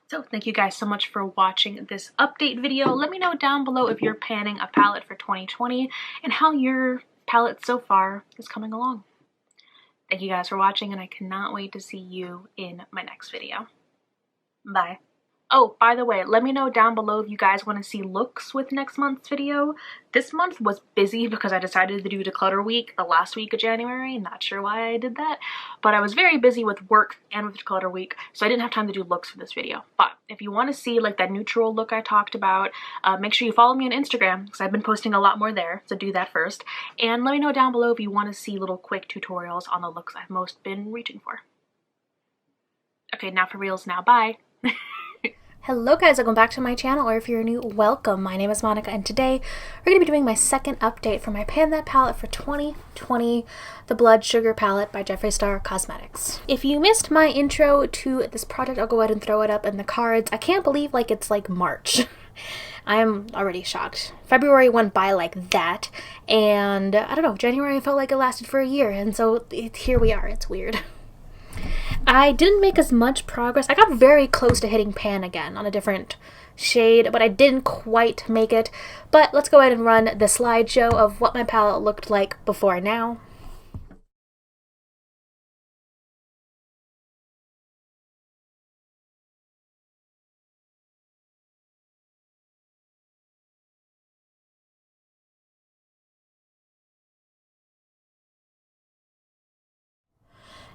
So thank you guys so much for watching this update video. Let me know down below if you're panning a palette for 2020 and how your palette so far is coming along. Thank you guys for watching, and I cannot wait to see you in my next video. Bye. Oh, by the way, let me know down below if you guys want to see looks with next month's video. This month was busy because I decided to do declutter week the last week of January. Not sure why I did that, but I was very busy with work and with declutter week, so I didn't have time to do looks for this video. But if you want to see like that neutral look I talked about, make sure you follow me on Instagram because I've been posting a lot more there, so do that first. And let me know down below if you want to see little quick tutorials on the looks I've most been reaching for. Okay, now for reals now. Bye. Hello guys, welcome back to my channel, or if you're new, welcome. My name is Monica, and today we're going to be doing my second update for my Pan That palette for 2020, the Blood Sugar palette by Jeffree Star Cosmetics. If you missed my intro to this project, I'll go ahead and throw it up in the cards. I can't believe like it's like March. I am already shocked. February went by like that, and I don't know, January felt like it lasted for a year, and so here we are. It's weird. I didn't make as much progress. I got very close to hitting pan again on a different shade, but I didn't quite make it. But let's go ahead and run the slideshow of what my palette looked like before now.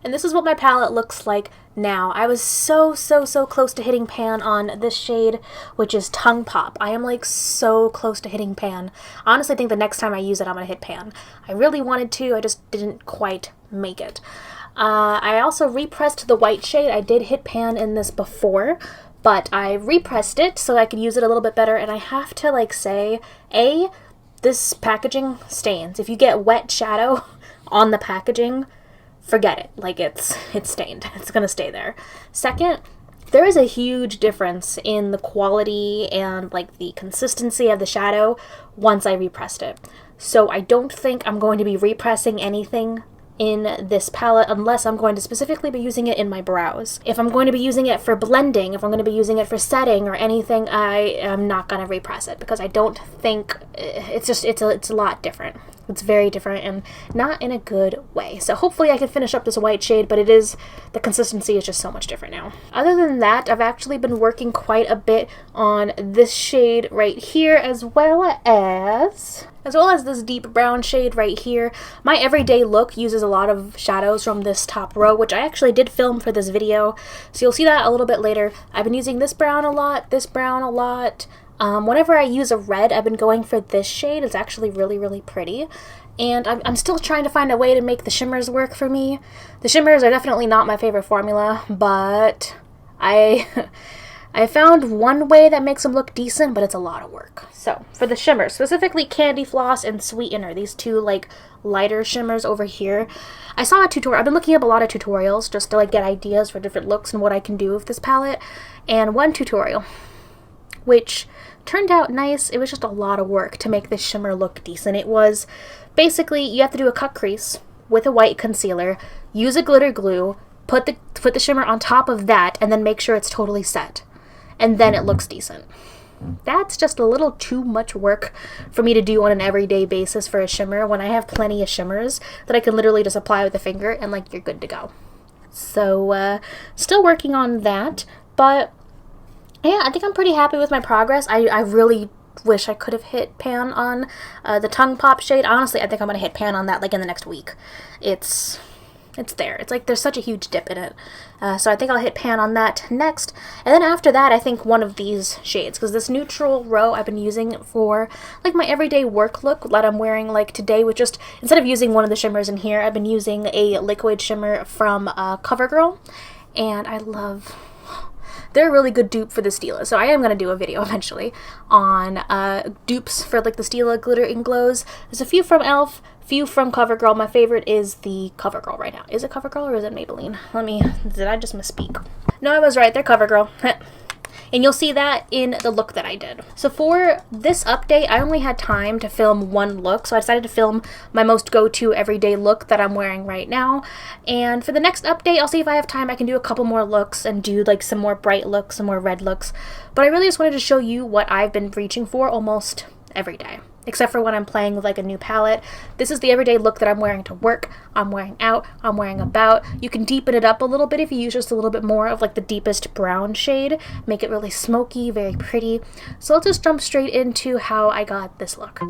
And this is what my palette looks like now. I was so close to hitting pan on this shade, which is Tongue Pop. I am like so close to hitting pan. Honestly, I think the next time I use it, I'm gonna hit pan. I really wanted to, I just didn't quite make it. I also repressed the white shade. I did hit pan in this before, but I repressed it so I could use it a little bit better, and I have to like say, this packaging stains. If you get wet shadow on the packaging, forget it. Like it's stained. It's gonna stay there. Second, there is a huge difference in the quality and like the consistency of the shadow once I repressed it. So I don't think I'm going to be repressing anything in this palette unless I'm going to specifically be using it in my brows. If I'm going to be using it for blending, if I'm going to be using it for setting or anything, I am not going to repress it because I don't think it's a lot different. It's very different and not in a good way. So hopefully I can finish up this white shade, but the consistency is just so much different now. Other than that, I've actually been working quite a bit on this shade right here as well as this deep brown shade right here. My everyday look uses a lot of shadows from this top row, which I actually did film for this video, so you'll see that a little bit later. I've been using this brown a lot, Whenever I use a red, I've been going for this shade. It's actually really, really pretty. And I'm still trying to find a way to make the shimmers work for me. The shimmers are definitely not my favorite formula, but I found one way that makes them look decent, but it's a lot of work. So for the shimmers, specifically Candy Floss and Sweetener, these two like lighter shimmers over here, I saw a tutorial. I've been looking up a lot of tutorials just to like get ideas for different looks and what I can do with this palette. And one tutorial, which turned out nice, it was just a lot of work to make this shimmer look decent. It was basically, you have to do a cut crease with a white concealer, use a glitter glue, put the shimmer on top of that, and then make sure it's totally set. And then it looks decent. That's just a little too much work for me to do on an everyday basis for a shimmer when I have plenty of shimmers that I can literally just apply with a finger and like you're good to go. So still working on that, but yeah, I think I'm pretty happy with my progress. I really wish I could have hit pan on the Tongue Pop shade. Honestly, I think I'm going to hit pan on that like in the next week. It's there. It's like there's such a huge dip in it. So I think I'll hit pan on that next. And then after that, I think one of these shades, because this neutral row I've been using for like my everyday work look that I'm wearing like today, with just, instead of using one of the shimmers in here, I've been using a liquid shimmer from CoverGirl. And I love... They're a really good dupe for the Stila, so I am going to do a video eventually on dupes for like the Stila glitter ink glows. There's a few from e.l.f., few from CoverGirl. My favorite is the CoverGirl right now. Is it CoverGirl or is it Maybelline? Did I just misspeak? No, I was right, they're CoverGirl. And you'll see that in the look that I did. So for this update, I only had time to film one look, so I decided to film my most go-to everyday look that I'm wearing right now. And for the next update, I'll see if I have time. I can do a couple more looks and do like some more bright looks, some more red looks. But I really just wanted to show you what I've been reaching for almost every day, except for when I'm playing with like a new palette. This is the everyday look that I'm wearing to work, I'm wearing out, I'm wearing about. You can deepen it up a little bit if you use just a little bit more of like the deepest brown shade, make it really smoky, very pretty. So let's just jump straight into how I got this look.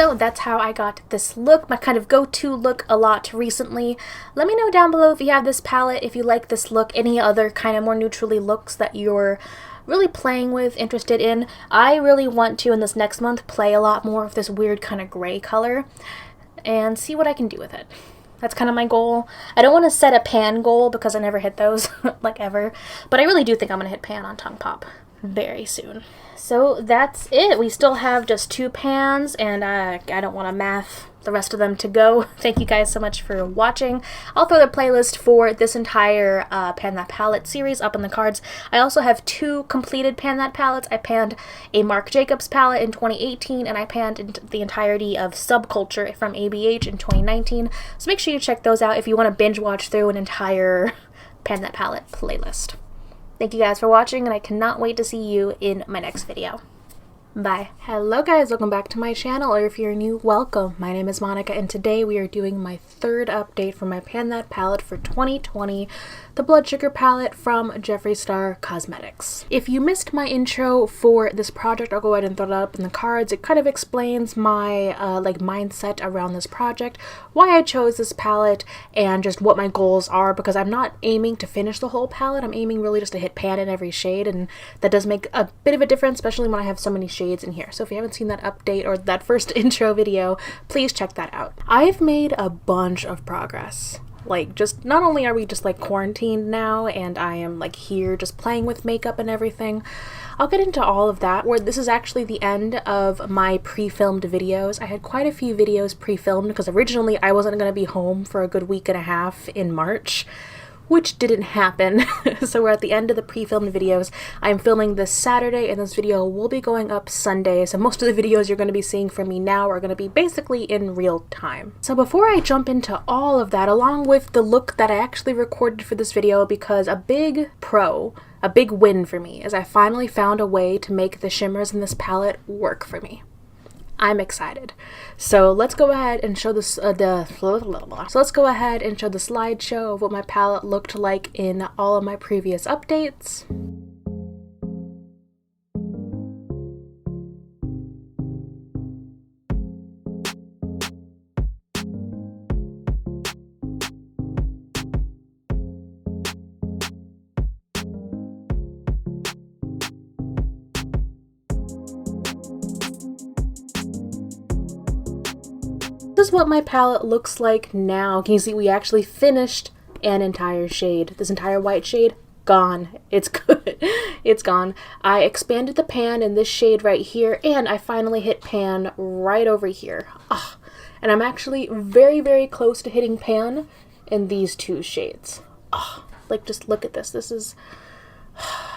So that's how I got this look, my kind of go-to look a lot recently. Let me know down below if you have this palette, if you like this look, any other kind of more neutrally looks that you're really playing with, interested in. I really want to, in this next month, play a lot more of this weird kind of gray color and see what I can do with it. That's kind of my goal. I don't want to set a pan goal because I never hit those, like ever, but I really do think I'm going to hit pan on Tongue Pop very soon. So that's it. We still have just 2 pans, and I don't want to math the rest of them to go. Thank you guys so much for watching. I'll throw the playlist for this entire Pan That Palette series up in the cards. I also have 2 completed Pan That palettes. I panned a Marc Jacobs palette in 2018, and I panned the entirety of Subculture from ABH in 2019. So make sure you check those out if you want to binge watch through an entire Pan That Palette playlist. Thank you guys for watching, and I cannot wait to see you in my next video. Bye. Hello guys, welcome back to my channel, or if you're new, welcome. My name is Monica, and today we are doing my 3rd update for my Pan That palette for 2020, the Blood Sugar palette from Jeffree Star Cosmetics. If you missed my intro for this project, I'll go ahead and throw it up in the cards. It kind of explains my mindset around this project, why I chose this palette, and just what my goals are, because I'm not aiming to finish the whole palette. I'm aiming really just to hit pan in every shade, and that does make a bit of a difference, especially when I have so many shades in here. So if you haven't seen that update or that first intro video, please check that out. I've made a bunch of progress. Like, just not only are we just like quarantined now and I am like here just playing with makeup and everything, I'll get into all of that, where this is actually the end of my pre-filmed videos. I had quite a few videos pre-filmed because originally I wasn't going to be home for a good week and a half in March, which didn't happen. So we're at the end of the pre-filmed videos. I'm filming this Saturday, and this video will be going up Sunday, so most of the videos you're going to be seeing from me now are going to be basically in real time. So before I jump into all of that, along with the look that I actually recorded for this video, because a big win for me is I finally found a way to make the shimmers in this palette work for me. I'm excited. So let's go ahead and show this let's go ahead and show the slideshow of what my palette looked like in all of my previous updates. This is what my palette looks like now. Can you see we actually finished an entire shade? This entire white shade, gone. It's good. It's gone. I expanded the pan in this shade right here, and I finally hit pan right over here. Oh, and I'm actually very, very close to hitting pan in these 2 shades. Oh, like, just look at this. This is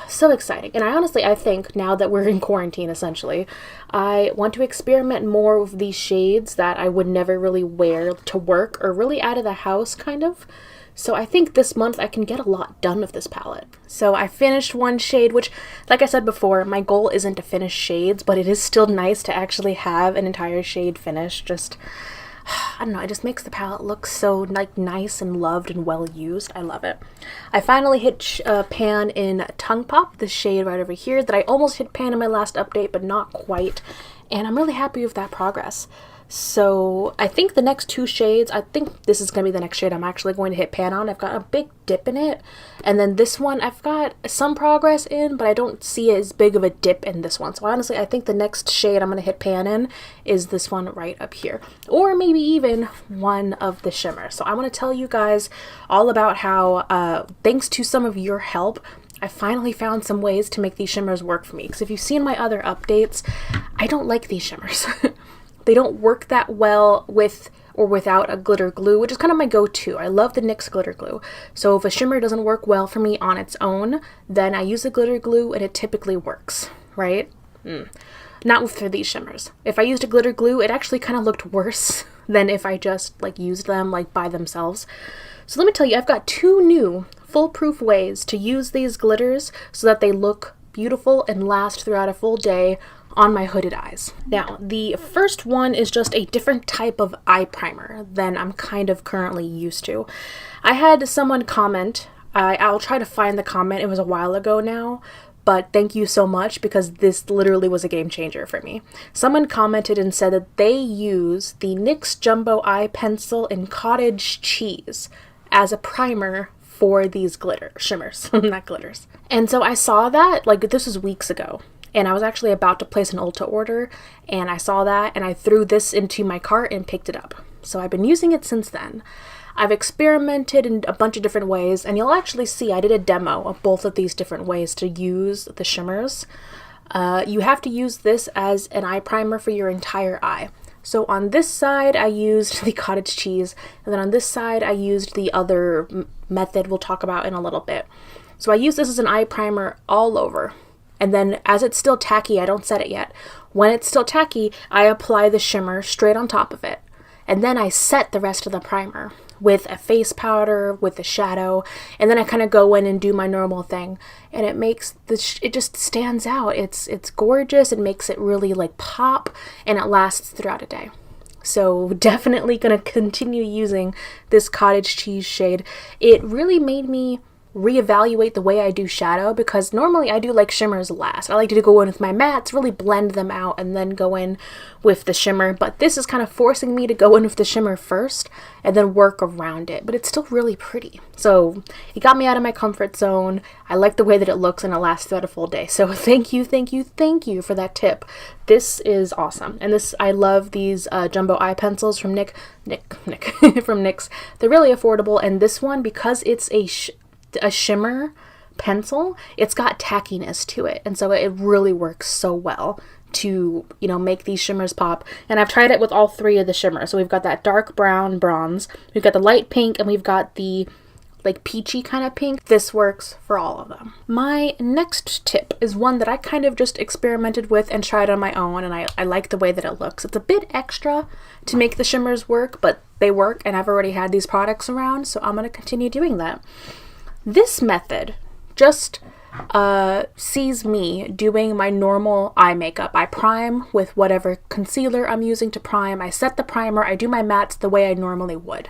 so exciting. And I think now that we're in quarantine, essentially, I want to experiment more with these shades that I would never really wear to work or really out of the house, kind of. So I think this month I can get a lot done with this palette. So I finished one shade, which, like I said before, my goal isn't to finish shades, but it is still nice to actually have an entire shade finished. Just, I don't know, it just makes the palette look so like nice and loved and well used. I love it. I finally hit pan in Tongue Pop, the shade right over here that I almost hit pan in my last update, but not quite. And I'm really happy with that progress. So I think the next 2 shades, I think this is going to be the next shade I'm actually going to hit pan on. I've got a big dip in it. And then this one I've got some progress in, but I don't see as big of a dip in this one. So honestly, I think the next shade I'm going to hit pan in is this one right up here. Or maybe even one of the shimmers. So I want to tell you guys all about how, thanks to some of your help, I finally found some ways to make these shimmers work for me. Because if you've seen my other updates, I don't like these shimmers. They don't work that well with or without a glitter glue, which is kind of my go-to. I love the NYX glitter glue. So if a shimmer doesn't work well for me on its own, then I use a glitter glue and it typically works, right? Not with these shimmers. If I used a glitter glue, it actually kind of looked worse than if I just like used them like by themselves. So let me tell you, I've got 2 new foolproof ways to use these glitters so that they look beautiful and last throughout a full day on my hooded eyes. Now, the first one is just a different type of eye primer than I'm kind of currently used to. I had someone comment, I'll try to find the comment, it was a while ago now, but thank you so much because this literally was a game changer for me. Someone commented and said that they use the NYX Jumbo Eye Pencil in Cottage Cheese as a primer for these glitter shimmers, not glitters. And so I saw that, like, this was weeks ago, and I was actually about to place an Ulta order, and I saw that, and I threw this into my cart and picked it up. So I've been using it since then. I've experimented in a bunch of different ways, and you'll actually see I did a demo of both of these different ways to use the shimmers. You have to use this as an eye primer for your entire eye. So on this side, I used the cottage cheese, and then on this side, I used the other method we'll talk about in a little bit. So I use this as an eye primer all over. And then as it's still tacky, I don't set it yet. When it's still tacky, I apply the shimmer straight on top of it. And then I set the rest of the primer with a face powder, with a shadow, and then I kind of go in and do my normal thing. And it makes it just stands out. It's gorgeous. It makes it really like pop, and it lasts throughout a day. So definitely gonna continue using this cottage cheese shade. It really made me reevaluate the way I do shadow, because normally I do like shimmers last. I like to go in with my mattes, really blend them out, and then go in with the shimmer, but this is kind of forcing me to go in with the shimmer first and then work around it, but it's still really pretty. So it got me out of my comfort zone. I like the way that it looks, and it lasts throughout a full day. So thank you for that tip. This is awesome. And this, I love these jumbo eye pencils from from NYX. They're really affordable, and this one, because it's a shimmer pencil, it's got tackiness to it, and so it really works so well to, you know, make these shimmers pop. And I've tried it with all three of the shimmers. So we've got that dark brown bronze, we've got the light pink, and we've got the like peachy kind of pink. This works for all of them. My next tip is one that I kind of just experimented with and tried on my own, and I like the way that it looks. It's a bit extra to make the shimmers work, but they work, and I've already had these products around, so I'm going to continue doing that. This method just sees me doing my normal eye makeup. I prime with whatever concealer I'm using to prime. I set the primer. I do my mattes the way I normally would.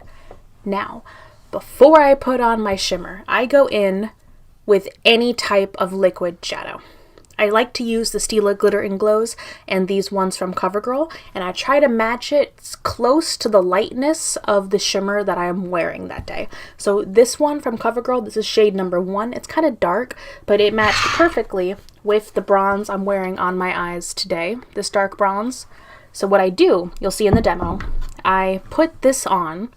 Now, before I put on my shimmer, I go in with any type of liquid shadow. I like to use the Stila Glitter and Glows and these ones from CoverGirl, and I try to match it close to the lightness of the shimmer that I'm wearing that day. So this one from CoverGirl, this is shade number 1. It's kind of dark, but it matched perfectly with the bronze I'm wearing on my eyes today, this dark bronze. So what I do, you'll see in the demo, I put this on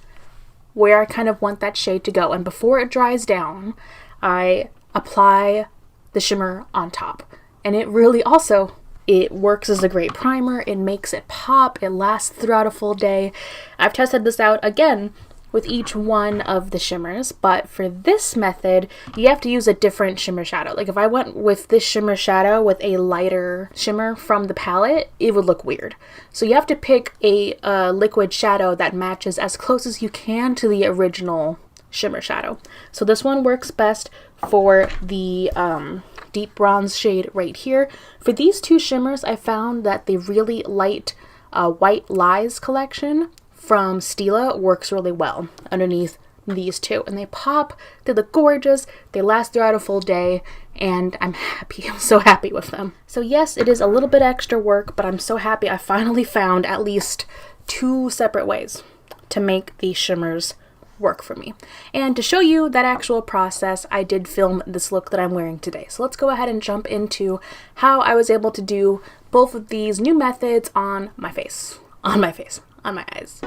where I kind of want that shade to go, and before it dries down, I apply the shimmer on top. And it really also, it works as a great primer. It makes it pop. It lasts throughout a full day. I've tested this out again with each one of the shimmers, but for this method, you have to use a different shimmer shadow. Like if I went with this shimmer shadow with a lighter shimmer from the palette, it would look weird. So you have to pick a liquid shadow that matches as close as you can to the original shimmer shadow. So this one works best for the deep bronze shade right here. For these two shimmers, I found that the really light White Lies collection from Stila works really well underneath these two, and they pop. They look gorgeous. They last throughout a full day, and I'm happy. I'm so happy with them. So yes, it is a little bit extra work, but I'm so happy I finally found at least 2 separate ways to make these shimmers work for me. And to show you that actual process, I did film this look that I'm wearing today. So let's go ahead and jump into how I was able to do both of these new methods on my face, on my eyes.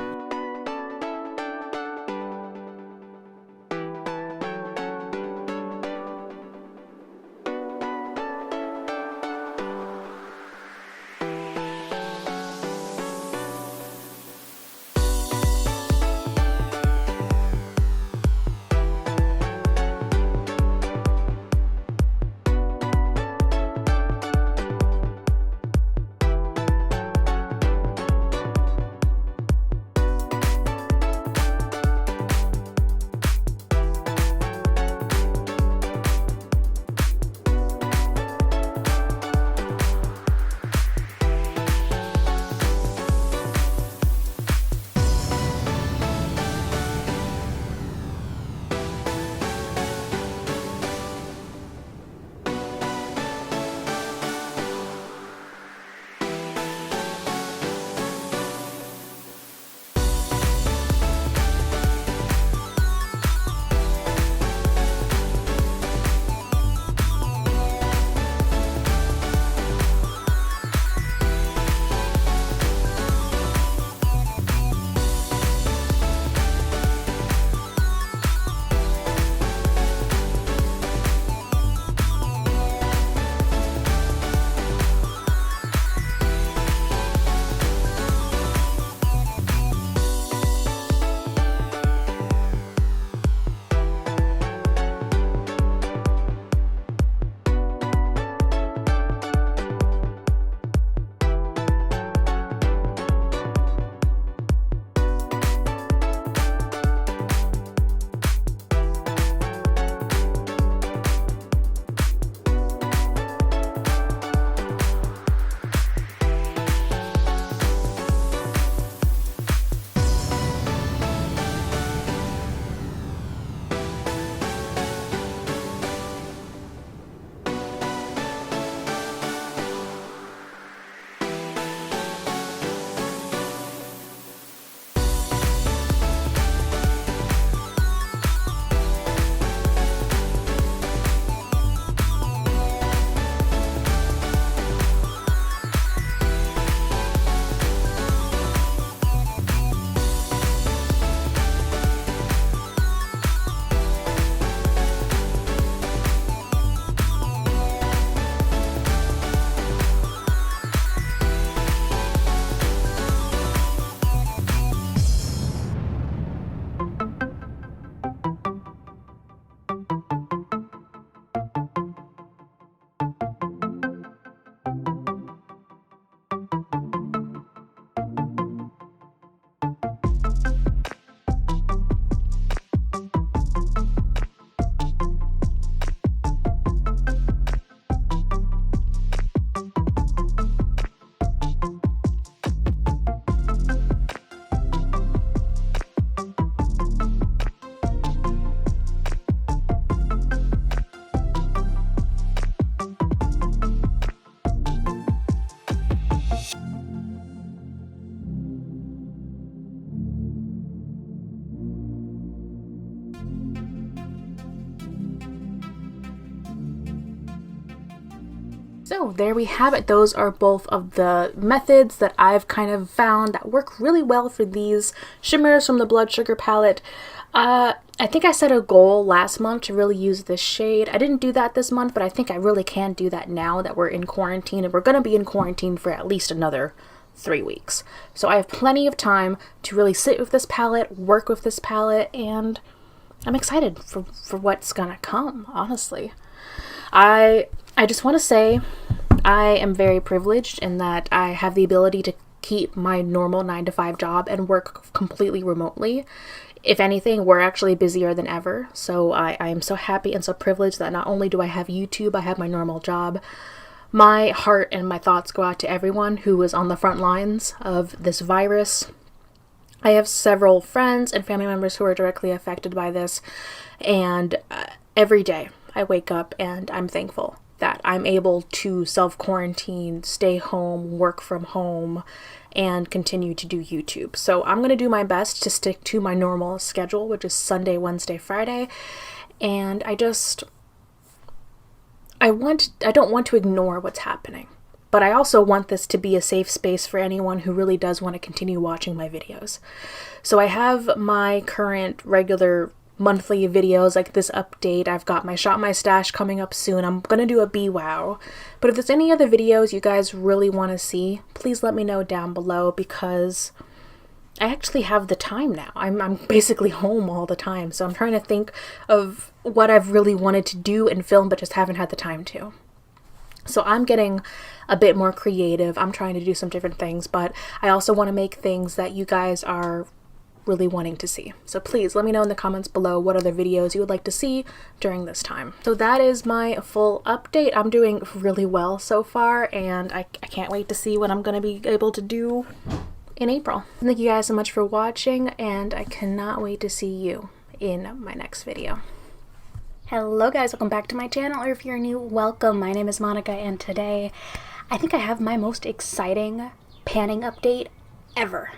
So there we have it. Those are both of the methods that I've kind of found that work really well for these shimmers from the Blood Sugar palette. I think I set a goal last month to really use this shade. I didn't do that this month, but I think I really can do that now that we're in quarantine, and we're going to be in quarantine for at least another 3 weeks. So I have plenty of time to really sit with this palette, work with this palette, and I'm excited for what's gonna come, honestly. I just want to say I am very privileged in that I have the ability to keep my normal 9-to-5 job and work completely remotely. If anything, we're actually busier than ever. So I am so happy and so privileged that not only do I have YouTube, I have my normal job. My heart and my thoughts go out to everyone who is on the front lines of this virus. I have several friends and family members who are directly affected by this, and every day I wake up and I'm thankful that I'm able to self-quarantine, stay home, work from home, and continue to do YouTube. So I'm going to do my best to stick to my normal schedule, which is Sunday, Wednesday, Friday, and I don't want to ignore what's happening, but I also want this to be a safe space for anyone who really does want to continue watching my videos. So I have my current regular monthly videos like this update. I've got my Shop My Stash coming up soon. I'm gonna do a BWOW. But if there's any other videos you guys really want to see, please let me know down below, because I actually have the time now. I'm basically home all the time, so I'm trying to think of what I've really wanted to do and film but just haven't had the time to. So I'm getting a bit more creative. I'm trying to do some different things, but I also want to make things that you guys are really wanting to see. So please let me know in the comments below what other videos you would like to see during this time. So that is my full update. I'm doing really well so far, and I can't wait to see what I'm going to be able to do in April. Thank you guys so much for watching, and I cannot wait to see you in my next video. Hello guys, welcome back to my channel, or if you're new, welcome. My name is Monica, and today I think I have my most exciting panning update ever.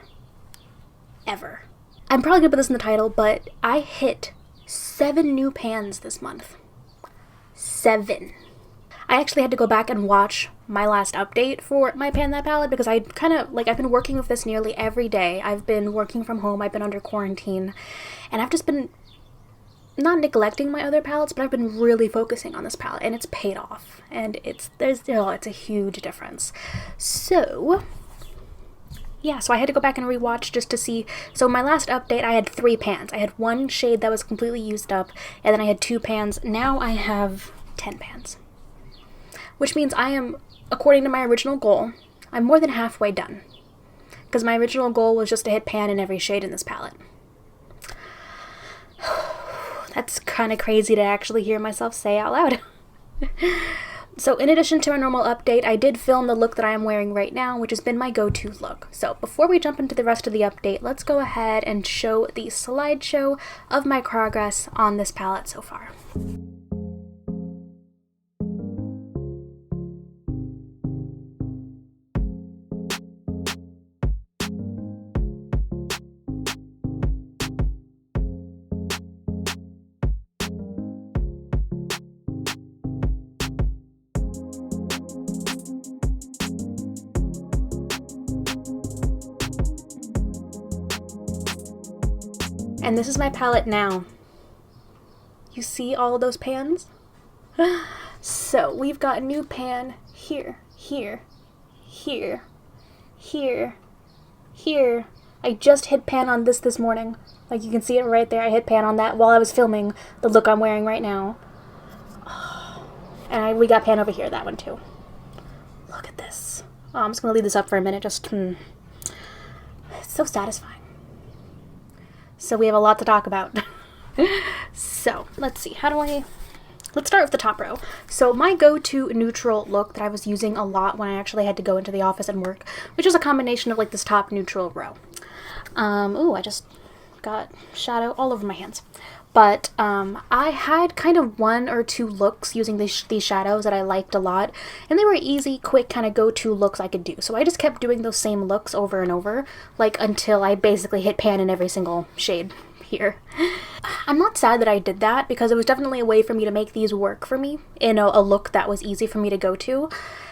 I'm probably gonna put this in the title, but I hit 7 new pans this month. 7. I actually had to go back and watch my last update for my Pan That palette, because I've been working with this nearly every day. I've been working from home, I've been under quarantine, and I've just been not neglecting my other palettes, but I've been really focusing on this palette, and it's paid off, and it's a huge difference. So yeah, so I had to go back and rewatch just to see. So my last update, I had 3 pans. I had 1 shade that was completely used up, and then I had 2 pans. Now I have 10 pans, which means I am, according to my original goal, I'm more than halfway done, because my original goal was just to hit pan in every shade in this palette. That's kind of crazy to actually hear myself say out loud. So in addition to my normal update, I did film the look that I am wearing right now, which has been my go-to look. So before we jump into the rest of the update, let's go ahead and show the slideshow of my progress on this palette so far. And this is my palette now. You see all of those pans? So we've got a new pan here, here, here, here, here. I just hit pan on this morning. Like, you can see it right there. I hit pan on that while I was filming the look I'm wearing right now. And we got pan over here, that one too. Look at this. Oh, I'm just gonna leave this up for a minute. It's so satisfying. So we have a lot to talk about. So let's see, let's start with the top row. So my go-to neutral look that I was using a lot when I actually had to go into the office and work, which is a combination of like this top neutral row. Ooh, I just got shadow all over my hands. But I had kind of 1 or 2 looks using these shadows that I liked a lot, and they were easy, quick kind of go-to looks I could do. So I just kept doing those same looks over and over, like until I basically hit pan in every single shade here. I'm not sad that I did that because it was definitely a way for me to make these work for me in a look that was easy for me to go to.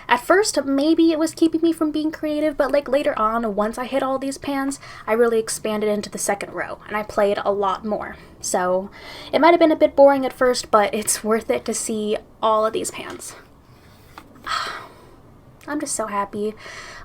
At first, maybe it was keeping me from being creative, but like later on, once I hit all these pans, I really expanded into the second row and I played a lot more. So it might have been a bit boring at first, but it's worth it to see all of these pans. I'm just so happy.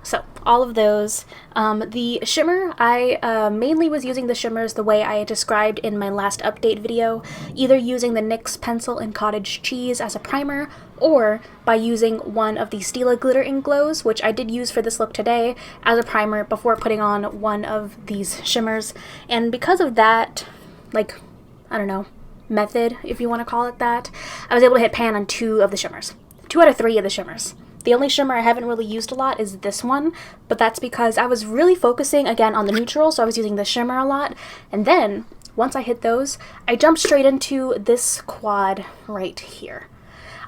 So all of those. The shimmer, I mainly was using the shimmers the way I described in my last update video, either using the NYX pencil in Cottage Cheese as a primer, or by using one of the Stila Glitter Ink Glows, which I did use for this look today, as a primer before putting on one of these shimmers. And because of that, like, I don't know, method, if you want to call it that, I was able to hit pan on 2 of the shimmers. 2 out of 3 of the shimmers. The only shimmer I haven't really used a lot is this one, but that's because I was really focusing, again, on the neutral, so I was using the shimmer a lot. And then, once I hit those, I jumped straight into this quad right here.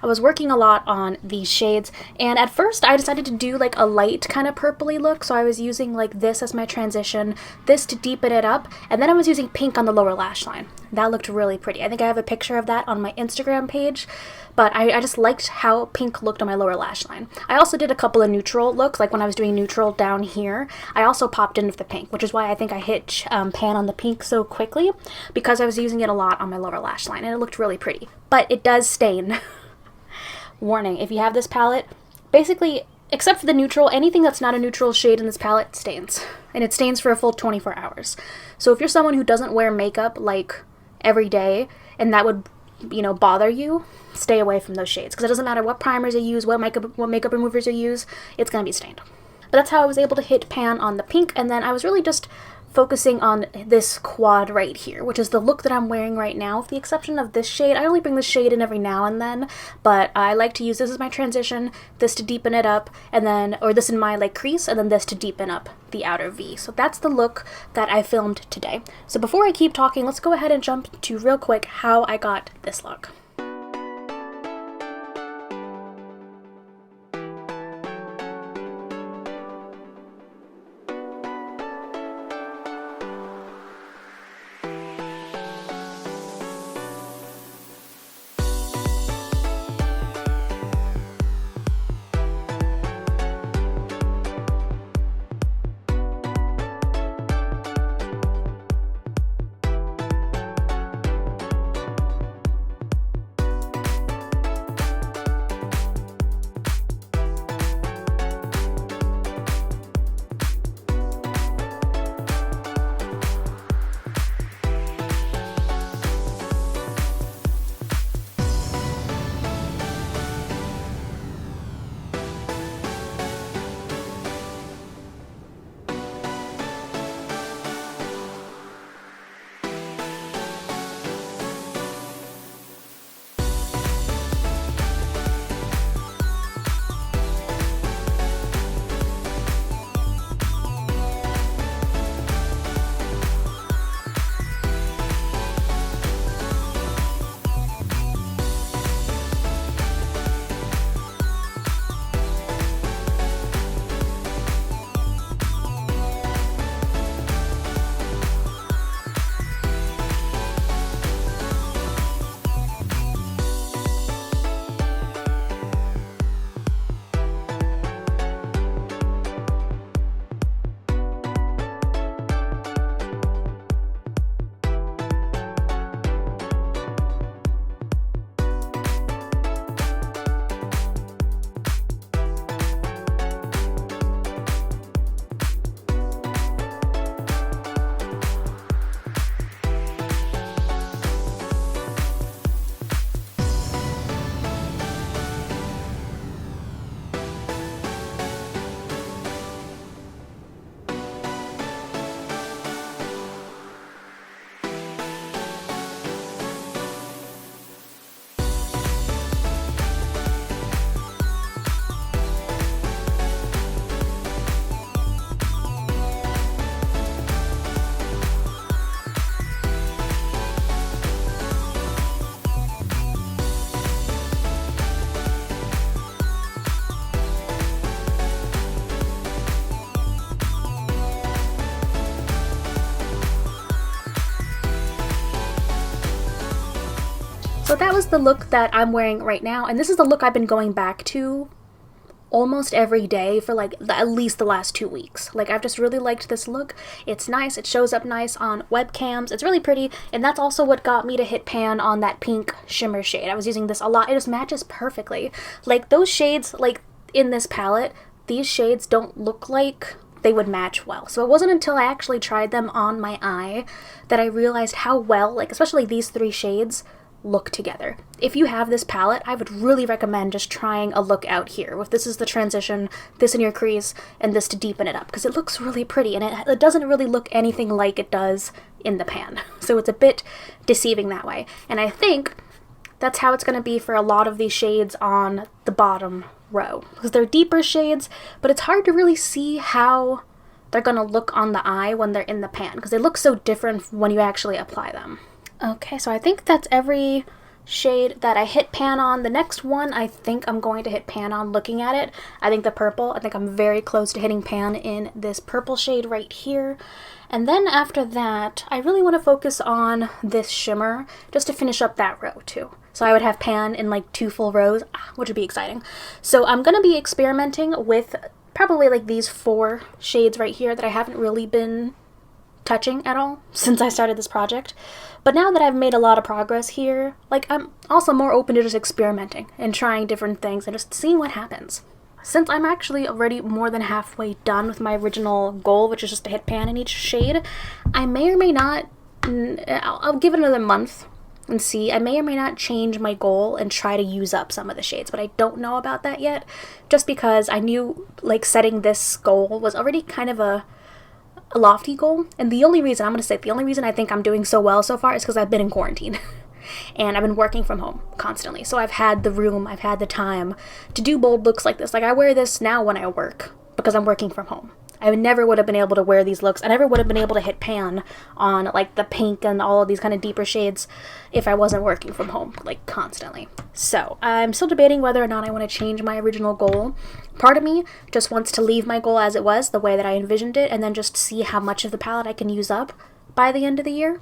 I was working a lot on these shades, and at first I decided to do like a light kind of purpley look, so I was using like this as my transition, this to deepen it up, and then I was using pink on the lower lash line. That looked really pretty. I think I have a picture of that on my Instagram page, but I just liked how pink looked on my lower lash line. I also did a couple of neutral looks, like when I was doing neutral down here, I also popped in with the pink, which is why I think I hit pan on the pink so quickly, because I was using it a lot on my lower lash line, and it looked really pretty. But it does stain. Warning, if you have this palette, basically, except for the neutral, anything that's not a neutral shade in this palette stains. And it stains for a full 24 hours. So if you're someone who doesn't wear makeup, like, every day, and that would, you know, bother you, stay away from those shades. Because it doesn't matter what primers you use, what makeup removers you use, it's gonna be stained. But that's how I was able to hit pan on the pink, and then I was really just focusing on this quad right here, which is the look that I'm wearing right now, with the exception of this shade. I only bring this shade in every now and then, but I like to use this as my transition, this to deepen it up, and then, or this in my like crease, and then this to deepen up the outer V. So that's the look that I filmed today. So before I keep talking, let's go ahead and jump to real quick how I got this look. So that was the look that I'm wearing right now, and this is the look I've been going back to almost every day for like at least the last 2 weeks. Like, I've just really liked this look. It's nice, it shows up nice on webcams, it's really pretty, and that's also what got me to hit pan on that pink shimmer shade. I was using this a lot. It just matches perfectly. Like, those shades, like in this palette, these shades don't look like they would match well. So it wasn't until I actually tried them on my eye that I realized how well, like especially these 3 shades, look together. If you have this palette, I would really recommend just trying a look out here. If this is the transition, this in your crease, and this to deepen it up, because it looks really pretty, and it doesn't really look anything like it does in the pan. So it's a bit deceiving that way. And I think that's how it's going to be for a lot of these shades on the bottom row, because they're deeper shades, but it's hard to really see how they're going to look on the eye when they're in the pan, because they look so different when you actually apply them. Okay, so I think that's every shade that I hit pan on. The next one I think I'm going to hit pan on looking at it. I think the purple, I think I'm very close to hitting pan in this purple shade right here. And then after that, I really want to focus on this shimmer just to finish up that row too. So I would have pan in like 2 full rows, which would be exciting. So I'm going to be experimenting with probably like these 4 shades right here that I haven't really been touching at all since I started this project. But now that I've made a lot of progress here, like, I'm also more open to just experimenting and trying different things and just seeing what happens. Since I'm actually already more than halfway done with my original goal, which is just to hit pan in each shade, I may or may not, I'll give it another month and see. I may or may not change my goal and try to use up some of the shades, but I don't know about that yet, just because I knew, like, setting this goal was already kind of a lofty goal. And the only reason I think I'm doing so well so far is because I've been in quarantine and I've been working from home constantly. So I've had the room, I've had the time to do bold looks like this. Like, I wear this now when I work because I'm working from home. I never would have been able to wear these looks. I never would have been able to hit pan on like the pink and all of these kind of deeper shades if I wasn't working from home like constantly. So I'm still debating whether or not I want to change my original goal. Part of me just wants to leave my goal as it was, the way that I envisioned it, and then just see how much of the palette I can use up by the end of the year.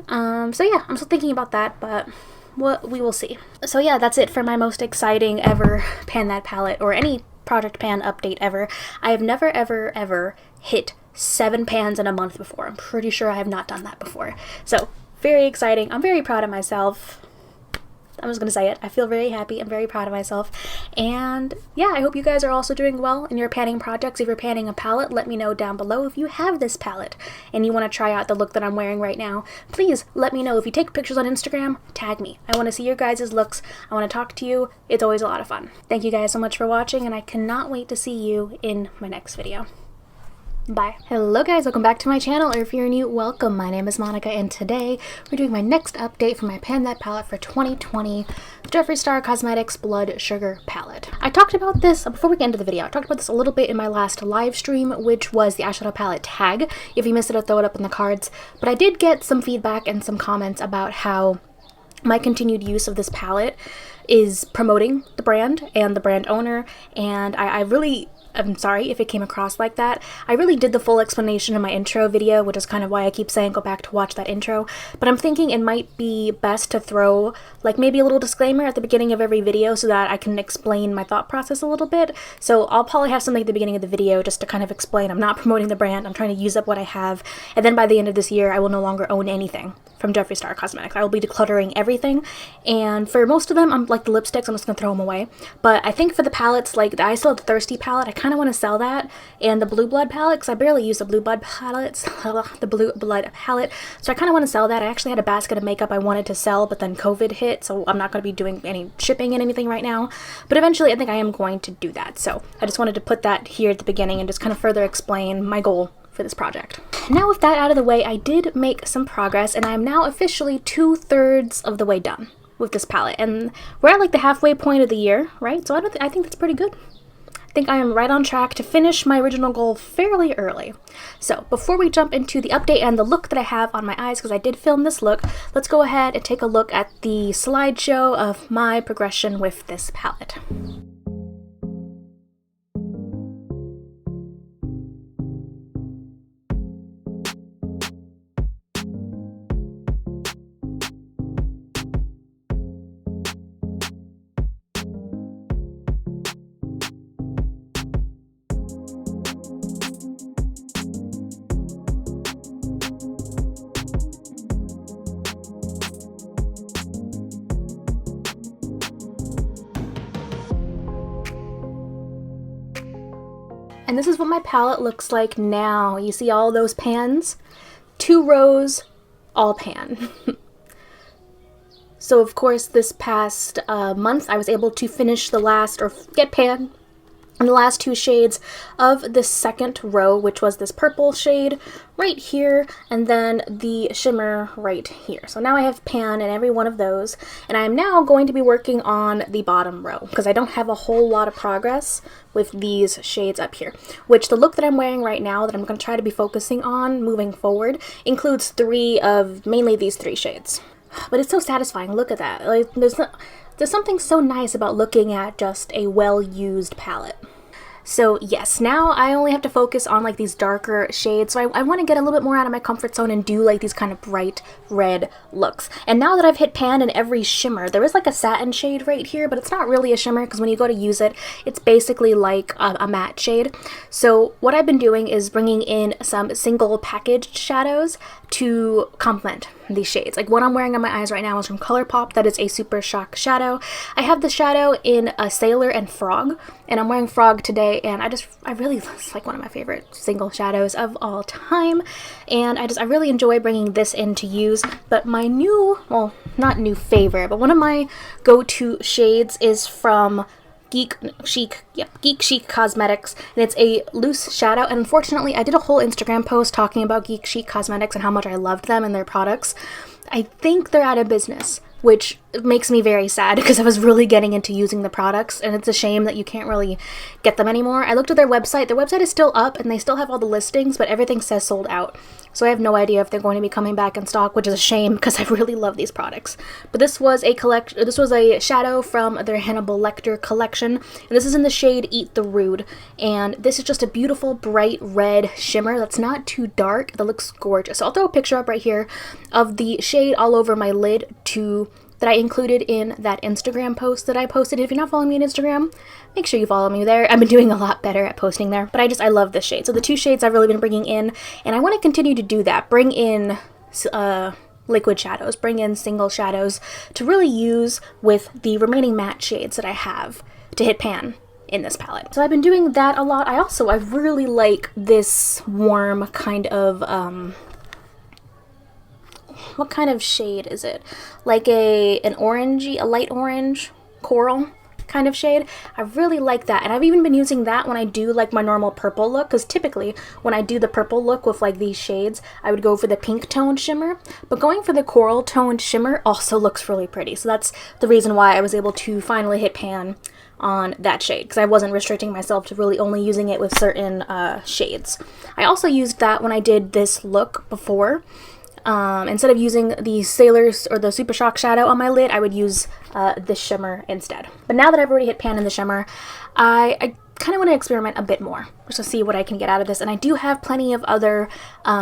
So yeah, I'm still thinking about that, but we will see. So yeah, that's it for my most exciting ever Pan That palette, or any Project Pan update ever. I have never ever hit 7 pans in a month before. I'm pretty sure I have not done that before. So very exciting. I'm very proud of myself. I'm just gonna say it. I feel very happy. I'm very proud of myself. And yeah, I hope you guys are also doing well in your panning projects. If you're panning a palette, let me know down below. If you have this palette and you want to try out the look that I'm wearing right now, please let me know. If you take pictures on Instagram, tag me. I want to see your guys' looks. I want to talk to you. It's always a lot of fun. Thank you guys so much for watching, and I cannot wait to see you in my next video. Bye. Hello guys, welcome back to my channel, or if you're new, welcome. My name is Monica, and today we're doing my next update for my Pan That palette for 2020, the Jeffree Star Cosmetics Blood Sugar palette. I talked about this, before we get into the video, I talked about this a little bit in my last live stream, which was the eyeshadow palette tag. If you missed it, I'll throw it up in the cards. But I did get some feedback and some comments about how my continued use of this palette is promoting the brand and the brand owner, and I'm sorry if it came across like that. I really did the full explanation in my intro video, which is kind of why I keep saying go back to watch that intro. But I'm thinking it might be best to throw like maybe a little disclaimer at the beginning of every video so that I can explain my thought process a little bit. So I'll probably have something at the beginning of the video just to kind of explain I'm not promoting the brand, I'm trying to use up what I have, and then by the end of this year I will no longer own anything from Jeffree Star Cosmetics. I will be decluttering everything, and for most of them, I'm like the lipsticks, I'm just gonna throw them away. But I think for the palettes, like I still have the Thirsty palette, I kind of want to sell that, and the Blue Blood palette, because I barely use the Blue Blood palettes, the Blue Blood palette, so I kind of want to sell that. I actually had a basket of makeup I wanted to sell, but then COVID hit, so I'm not going to be doing any shipping and anything right now, but eventually I think I am going to do that. So I just wanted to put that here at the beginning and just kind of further explain my goal for this project. Now with that out of the way, I did make some progress, and I am now officially 2/3 of the way done with this palette, and we're at like the halfway point of the year, right? So I think that's pretty good. I think I am right on track to finish my original goal fairly early. So before we jump into the update and the look that I have on my eyes, because I did film this look, let's go ahead and take a look at the slideshow of my progression with this palette. And this is what my palette looks like now. You see all those pans? 2 rows, all pan. So of course this past month I was able to finish the last, or get pan in the last 2 shades of the second row, which was this purple shade right here, and then the shimmer right here. So now I have pan in every one of those, and I am now going to be working on the bottom row, because I don't have a whole lot of progress with these shades up here, which the look that I'm wearing right now that I'm going to try to be focusing on moving forward includes 3 of mainly these 3 shades. But it's so satisfying. Look at that. Like, there's something so nice about looking at just a well-used palette. So yes, now I only have to focus on like these darker shades. So I want to get a little bit more out of my comfort zone and do like these kind of bright red looks. And now that I've hit pan in every shimmer, there is like a satin shade right here, but it's not really a shimmer because when you go to use it, it's basically like a matte shade. So what I've been doing is bringing in some single packaged shadows to complement these shades. Like what I'm wearing on my eyes right now is from Colourpop. That is a Super Shock shadow. I have the shadow in a Sailor and Frog, and I'm wearing Frog today, and I really, it's like one of my favorite single shadows of all time, and I really enjoy bringing this in to use. But my new, well, not new favorite, but one of my go-to shades is from Geek Chic Cosmetics, and it's a loose shadow. And unfortunately, I did a whole Instagram post talking about Geek Chic Cosmetics and how much I loved them and their products. I think they're out of business, which makes me very sad because I was really getting into using the products, and it's a shame that you can't really get them anymore. I looked at their website. Their website is still up and they still have all the listings, but everything says sold out. So I have no idea if they're going to be coming back in stock, which is a shame because I really love these products. But this was a shadow from their Hannibal Lecter collection, and this is in the shade Eat the Rude. And this is just a beautiful bright red shimmer that's not too dark. That looks gorgeous. So I'll throw a picture up right here of the shade all over my lid that I included in that Instagram post that I posted. If you're not following me on Instagram, make sure you follow me there. I've been doing a lot better at posting there, but I love this shade. So the 2 shades I've really been bringing in, and I want to continue to do that. Bring in liquid shadows, bring in single shadows to really use with the remaining matte shades that I have to hit pan in this palette. So I've been doing that a lot. I really like this warm kind of, what kind of shade is it? Like an orangey, a light orange, coral kind of shade. I really like that, and I've even been using that when I do like my normal purple look, because typically when I do the purple look with like these shades, I would go for the pink toned shimmer, but going for the coral toned shimmer also looks really pretty. So that's the reason why I was able to finally hit pan on that shade, because I wasn't restricting myself to really only using it with certain shades. I also used that when I did this look before. Instead of using the Sailors or the Super Shock shadow on my lid, I would use this shimmer instead. But now that I've already hit pan in the shimmer, I kind of want to experiment a bit more just to see what I can get out of this. And I do have plenty of other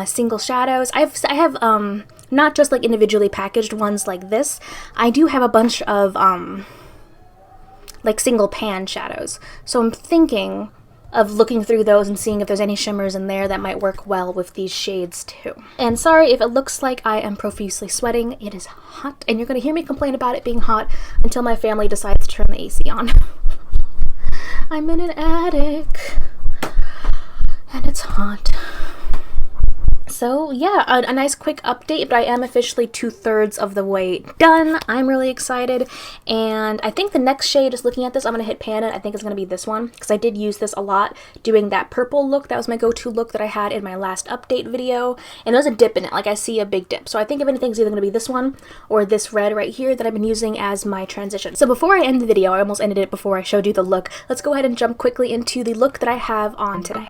single shadows. I have not just like individually packaged ones like this. I do have a bunch of like single pan shadows. So I'm thinking of looking through those and seeing if there's any shimmers in there that might work well with these shades too. And sorry if it looks like I am profusely sweating. It is hot, and you're going to hear me complain about it being hot until my family decides to turn the AC on. I'm in an attic, and it's hot. So yeah, a nice quick update, but I am officially 2/3 of the way done. I'm really excited, and I think the next shade, just looking at this, I'm going to hit pan it. I think it's going to be this one, because I did use this a lot doing that purple look. That was my go-to look that I had in my last update video, and there's a dip in it. Like, I see a big dip. So I think if anything's either going to be this one or this red right here that I've been using as my transition. So before I end the video, I almost ended it before I showed you the look. Let's go ahead and jump quickly into the look that I have on today.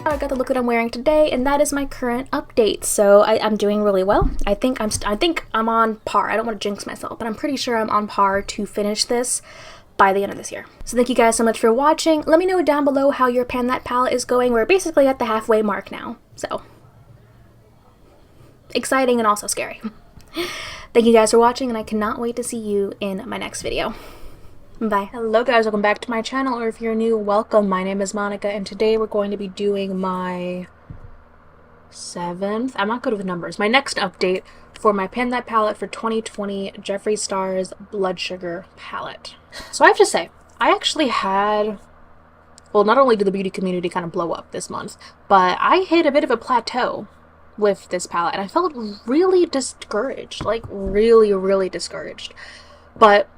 I got the look that I'm wearing today, and that is my current update. So I'm doing really well. I think I'm on par. I don't want to jinx myself, but I'm pretty sure I'm on par to finish this by the end of this year. So thank you guys so much for watching. Let me know down below how your Pan That palette is going. We're basically at the halfway mark now. So exciting and also scary. Thank you guys for watching, and I cannot wait to see you in my next video. Bye. Hello guys, welcome back to my channel, or if you're new, welcome. My name is Monica, and today we're going to be doing my I'm not good with numbers, my next update for my Pan That palette for 2020 Jeffree Star's Blood Sugar palette. So I have to say, I actually had, well, not only did the beauty community kind of blow up this month, but I hit a bit of a plateau with this palette, and I felt really discouraged, like really discouraged. But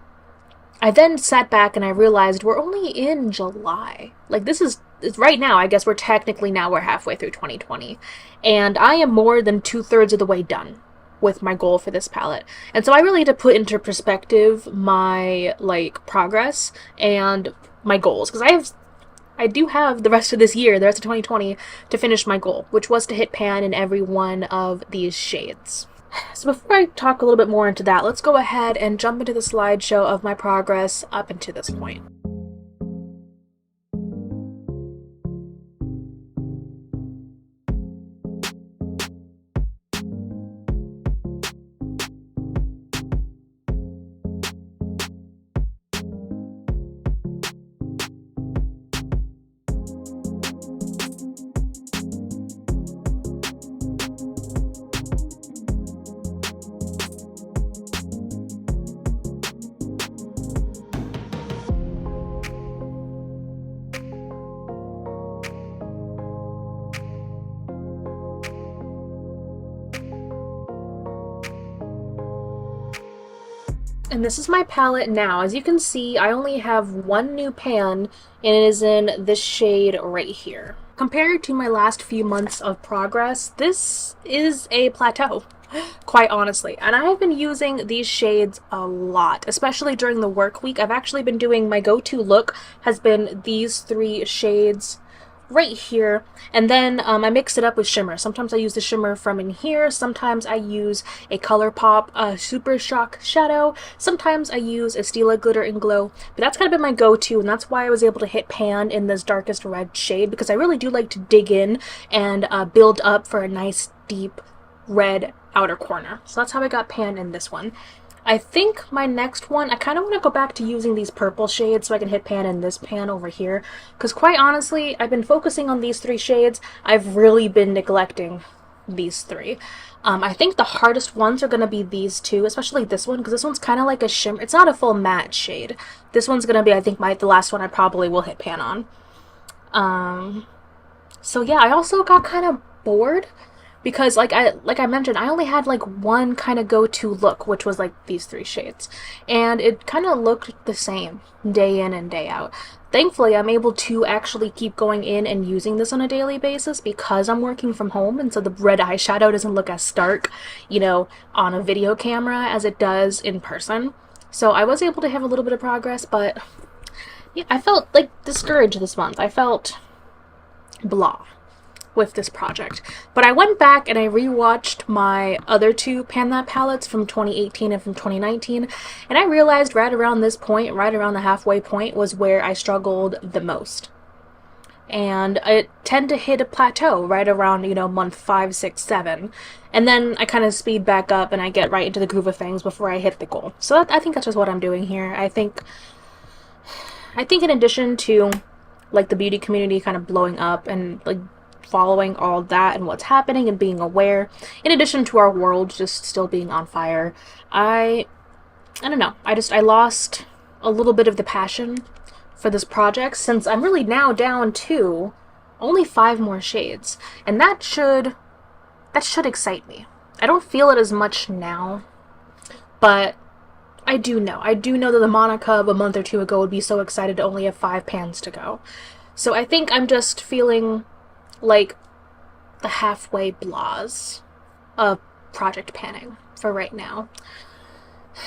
I then sat back and I realized we're only in July. Like, it's right now, I guess we're halfway through 2020. And I am more than 2/3 of the way done with my goal for this palette. And so I really had to put into perspective my, like, progress and my goals. Because I do have the rest of this year, the rest of 2020, to finish my goal, which was to hit pan in every one of these shades. So before I talk a little bit more into that, let's go ahead and jump into the slideshow of my progress up until this point. And this is my palette now. As you can see, I only have one new pan, and it is in this shade right here. Compared to my last few months of progress, this is a plateau, quite honestly. And I have been using these shades a lot, especially during the work week. I've actually been doing, my go-to look has been these 3 shades right here, and then I mix it up with shimmer. Sometimes I use the shimmer from in here, sometimes I use a Colourpop Super Shock shadow, sometimes I use a Stila Glitter and Glow, but that's kind of been my go-to, and that's why I was able to hit pan in this darkest red shade, because I really do like to dig in and build up for a nice deep red outer corner. So that's how I got pan in this one. I think my next one, I kind of want to go back to using these purple shades so I can hit pan in this pan over here. Because quite honestly, I've been focusing on these 3 shades. I've really been neglecting these 3. I think the hardest ones are going to be these 2, especially this one, because this one's kind of like a shimmer. It's not a full matte shade. This one's going to be, I think, the last one I probably will hit pan on. So yeah, I also got kind of bored. Because like I mentioned, I only had like one kind of go-to look, which was like these 3 shades. And it kind of looked the same day in and day out. Thankfully, I'm able to actually keep going in and using this on a daily basis because I'm working from home, and so the red eyeshadow doesn't look as stark, you know, on a video camera as it does in person. So I was able to have a little bit of progress, but yeah, I felt like discouraged this month. I felt blah with this project. But I went back and I rewatched my other 2 Pan That palettes from 2018 and from 2019, and I realized right around this point, right around the halfway point, was where I struggled the most. And I tend to hit a plateau right around, you know, month 5, 6, 7. And then I kind of speed back up and I get right into the groove of things before I hit the goal. So I think that's just what I'm doing here. I think in addition to like the beauty community kind of blowing up and like following all that and what's happening and being aware, in addition to our world just still being on fire, I don't know, I lost a little bit of the passion for this project, since I'm really now down to only 5 more shades, and that should excite me. I don't feel it as much now, but I do know that the Monica of a month or 2 ago would be so excited to only have 5 pans to go. So I think I'm just feeling like the halfway blahs of project panning for right now.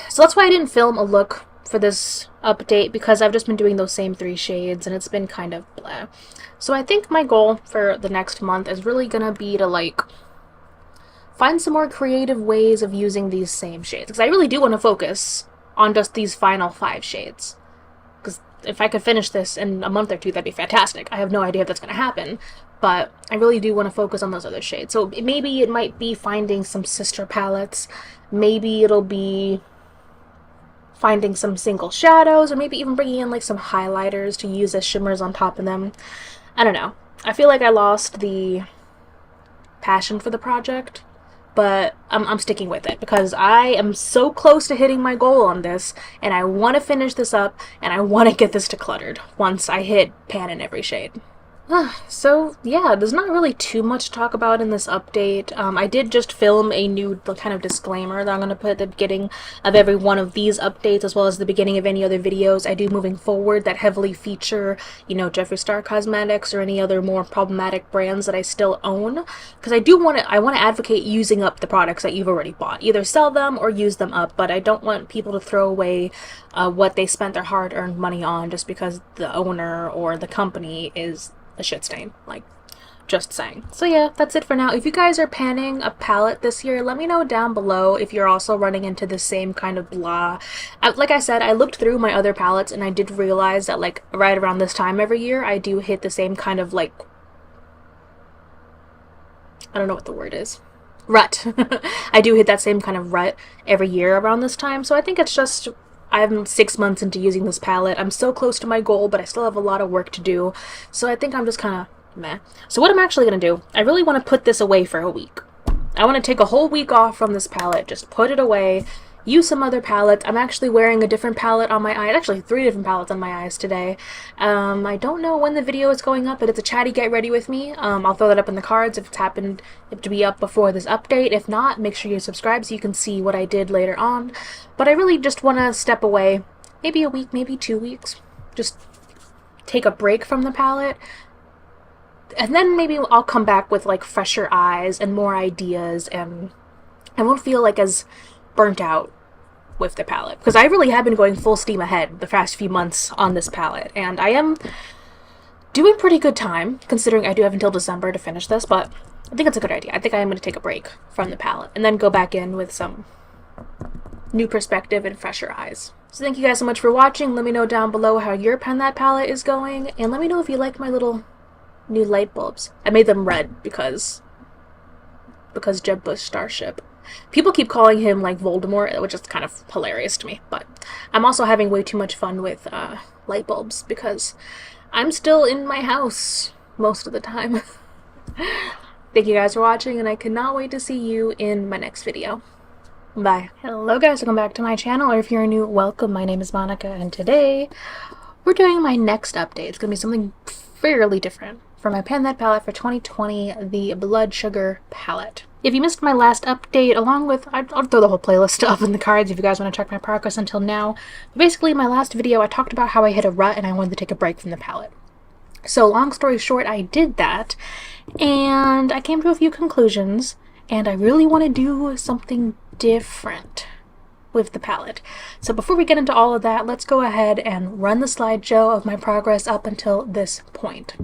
So that's why I didn't film a look for this update because I've just been doing those same 3 shades and it's been kind of blah. So I think my goal for the next month is really gonna be to like find some more creative ways of using these same shades, because I really do want to focus on just these final 5 shades. Because if I could finish this in a month or 2, that'd be fantastic. I have no idea if that's going to happen, but I really do want to focus on those other shades. So maybe it might be finding some sister palettes, maybe it'll be finding some single shadows, or maybe even bringing in like some highlighters to use as shimmers on top of them. I don't know. I feel like I lost the passion for the project, but I'm sticking with it because I am so close to hitting my goal on this, and I want to finish this up, and I want to get this decluttered once I hit pan in every shade. So yeah, there's not really too much to talk about in this update. I did just film a new kind of disclaimer that I'm going to put at the beginning of every one of these updates, as well as the beginning of any other videos I do moving forward that heavily feature, you know, Jeffree Star Cosmetics or any other more problematic brands that I still own. Because I want to advocate using up the products that you've already bought. Either sell them or use them up, but I don't want people to throw away what they spent their hard-earned money on just because the owner or the company is a shit stain. Like, just saying. So yeah, that's it for now. If you guys are panning a palette this year, let me know down below if you're also running into the same kind of blah. Like I said, I looked through my other palettes and I did realize that like right around this time every year I do hit the same kind of like, I don't know what the word is, rut. I do hit that same kind of rut every year around this time, so I think it's just I'm 6 months into using this palette. I'm so close to my goal, but I still have a lot of work to do. So I think I'm just kind of meh. So what I'm actually going to do, I really want to put this away for a week. I want to take a whole week off from this palette, just put it away, use some other palettes. I'm actually wearing a different palette on my eyes, actually 3 different palettes on my eyes today. I don't know when the video is going up, but it's a chatty get ready with me. I'll throw that up in the cards if it's happened to be up before this update. If not, make sure you subscribe so you can see what I did later on. But I really just want to step away, maybe a week, maybe 2 weeks, just take a break from the palette. And then maybe I'll come back with like fresher eyes and more ideas, and I won't feel like as burnt out with the palette, because I really have been going full steam ahead the past few months on this palette, and I am doing pretty good time considering I do have until December to finish this, but I think it's a good idea. I think I am going to take a break from the palette and then go back in with some new perspective and fresher eyes. So thank you guys so much for watching. Let me know down below how your Pen That palette is going, and let me know if you like my little new light bulbs. I made them red because Jeb Bush Starship. People keep calling him like Voldemort, which is kind of hilarious to me, but I'm also having way too much fun with light bulbs because I'm still in my house most of the time. Thank you guys for watching, and I cannot wait to see you in my next video. Bye. Hello guys, welcome back to my channel, or if you're new, welcome. My name is Monica, and today we're doing my next update. It's gonna be something fairly different for my Pen That palette for 2020, the Blood Sugar palette. If you missed my last update, along with, I'll throw the whole playlist up in the cards if you guys want to check my progress until now. But basically, my last video, I talked about how I hit a rut and I wanted to take a break from the palette. So long story short, I did that, and I came to a few conclusions, and I really want to do something different with the palette. So before we get into all of that, let's go ahead and run the slideshow of my progress up until this point.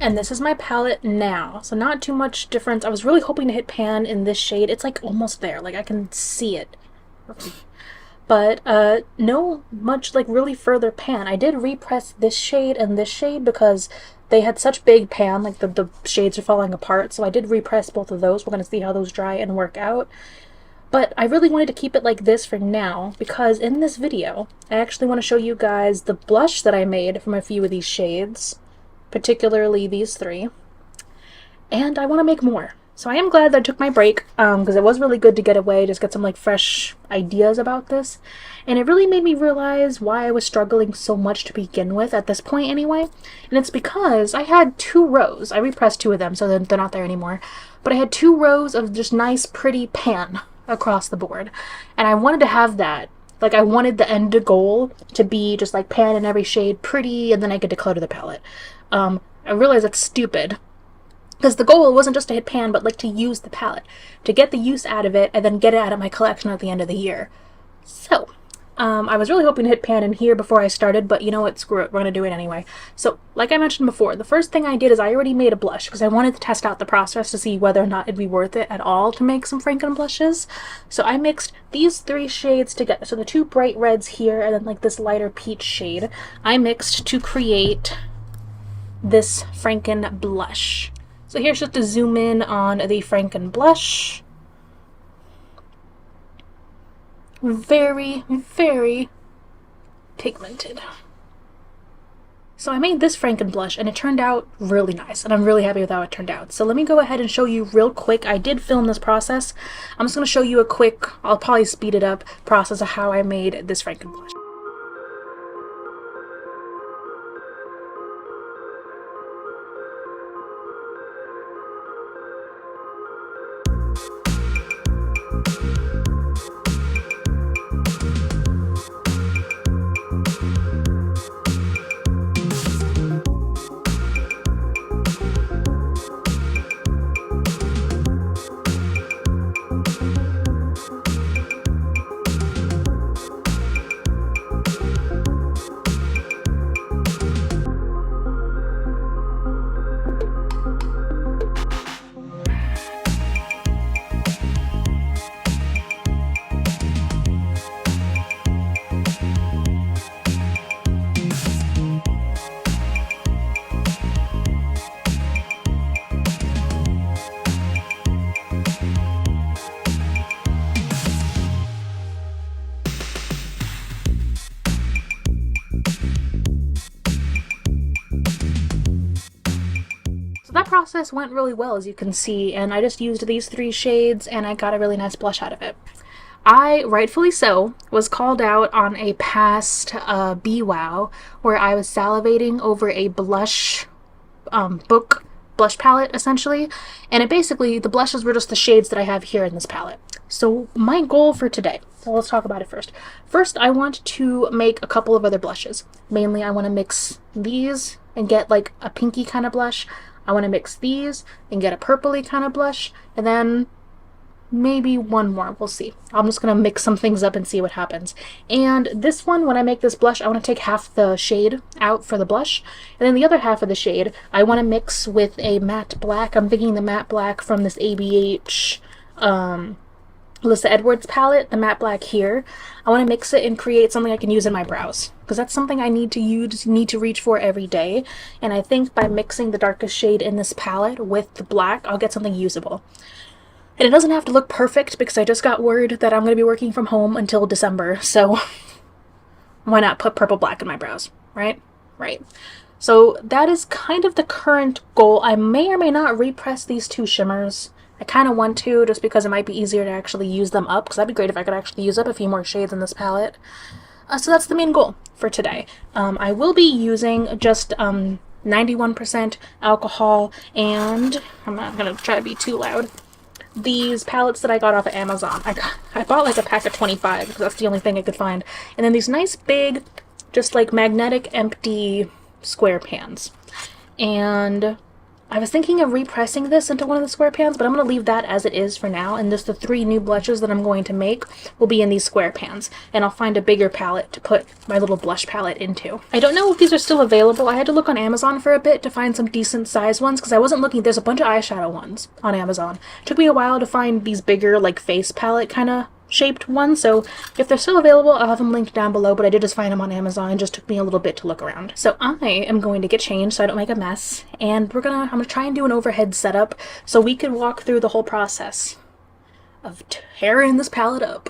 And this is my palette now, so not too much difference. I was really hoping to hit pan in this shade. It's like almost there, like I can see it. But no much like really further pan. I did repress this shade and this shade because they had such big pan, like the shades are falling apart, so I did repress both of those. We're going to see how those dry and work out. But I really wanted to keep it like this for now because in this video, I actually want to show you guys the blush that I made from a few of these shades, particularly these three. And I want to make more. So I am glad that I took my break because it was really good to get away, just get some like fresh ideas about this. And it really made me realize why I was struggling so much to begin with at this point anyway. And it's because I had 2 rows. I repressed 2 of them so they're not there anymore. But I had 2 rows of just nice pretty pan across the board. And I wanted to have that. Like I wanted the end goal to be just like pan in every shade pretty and then I could declutter the palette. I realize that's stupid. Because the goal wasn't just to hit pan, but like to use the palette, to get the use out of it, and then get it out of my collection at the end of the year. So, I was really hoping to hit pan in here before I started, but you know what, screw it, we're gonna do it anyway. So, like I mentioned before, the first thing I did is I already made a blush, because I wanted to test out the process to see whether or not it'd be worth it at all to make some Franken blushes. So I mixed these 3 shades together, so the 2 bright reds here, and then like this lighter peach shade, I mixed to create this Franken blush. So here's just to zoom in on the Franken blush. Very, very pigmented. So I made this Franken blush and it turned out really nice and I'm really happy with how it turned out. So let me go ahead and show you real quick. I did film this process. I'm just going to show you a quick, I'll probably speed it up, process of how I made this Franken blush. That process went really well, as you can see, and I just used these 3 shades and I got a really nice blush out of it. I, rightfully so, was called out on a past BWOW where I was salivating over a blush book blush palette, essentially, and it basically, the blushes were just the shades that I have here in this palette. So my goal for today, so let's talk about it first. First, I want to make a couple of other blushes. Mainly, I want to mix these and get like a pinky kind of blush. I want to mix these and get a purpley kind of blush, and then maybe one more, we'll see. I'm just going to mix some things up and see what happens. And this one, when I make this blush, I want to take half the shade out for the blush, and then the other half of the shade, I want to mix with a matte black. I'm thinking the matte black from this ABH Alyssa Edwards palette, the matte black here. I want to mix it and create something I can use in my brows, because that's something I need to reach for every day, and I think by mixing the darkest shade in this palette with the black, I'll get something usable. And it doesn't have to look perfect because I just got word that I'm going to be working from home until December, so why not put purple black in my brows, right? Right. So that is kind of the current goal. I may or may not repress these 2 shimmers. I kind of want to, just because it might be easier to actually use them up, because that'd be great if I could actually use up a few more shades in this palette. So that's the main goal for today. I will be using just 91% alcohol, and I'm not going to try to be too loud, these palettes that I got off of Amazon. I bought like a pack of 25, because that's the only thing I could find. And then these nice big, just like magnetic empty square pans. And I was thinking of repressing this into one of the square pans, but I'm going to leave that as it is for now, and just the 3 new blushes that I'm going to make will be in these square pans, and I'll find a bigger palette to put my little blush palette into. I don't know if these are still available. I had to look on Amazon for a bit to find some decent size ones, because I wasn't looking. There's a bunch of eyeshadow ones on Amazon. It took me a while to find these bigger, like, face palette kind of shaped ones, so if they're still available, I'll have them linked down below, but I did just find them on Amazon. It just took me a little bit to look around. So I am going to get changed so I don't make a mess, and I'm gonna try and do an overhead setup so we could walk through the whole process of tearing this palette up.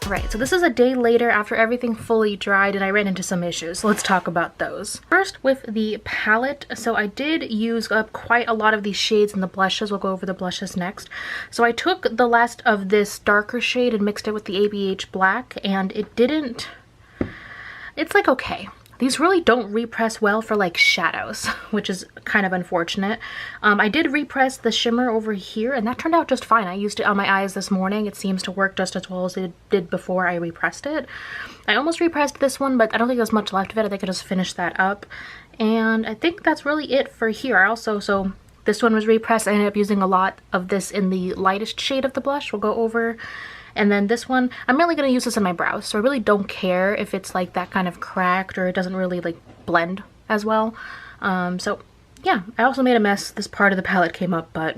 Right, so this is a day later after everything fully dried and I ran into some issues. So let's talk about those. First with the palette, so I did use up quite a lot of these shades in the blushes. We'll go over the blushes next. So I took the last of this darker shade and mixed it with the ABH black, and it didn't, it's like okay. These really don't repress well for like shadows, which is kind of unfortunate. I did repress the shimmer over here and that turned out just fine. I used it on my eyes this morning. It seems to work just as well as it did before I repressed it. I almost repressed this one, but I don't think there's much left of it. I think I just finished that up. And I think that's really it for here. I also, so this one was repressed. I ended up using a lot of this in the lightest shade of the blush. We'll go over. And then this one, I'm really going to use this in my brows, so I really don't care if it's like that kind of cracked or it doesn't really like blend as well. So yeah, I also made a mess. This part of the palette came up, but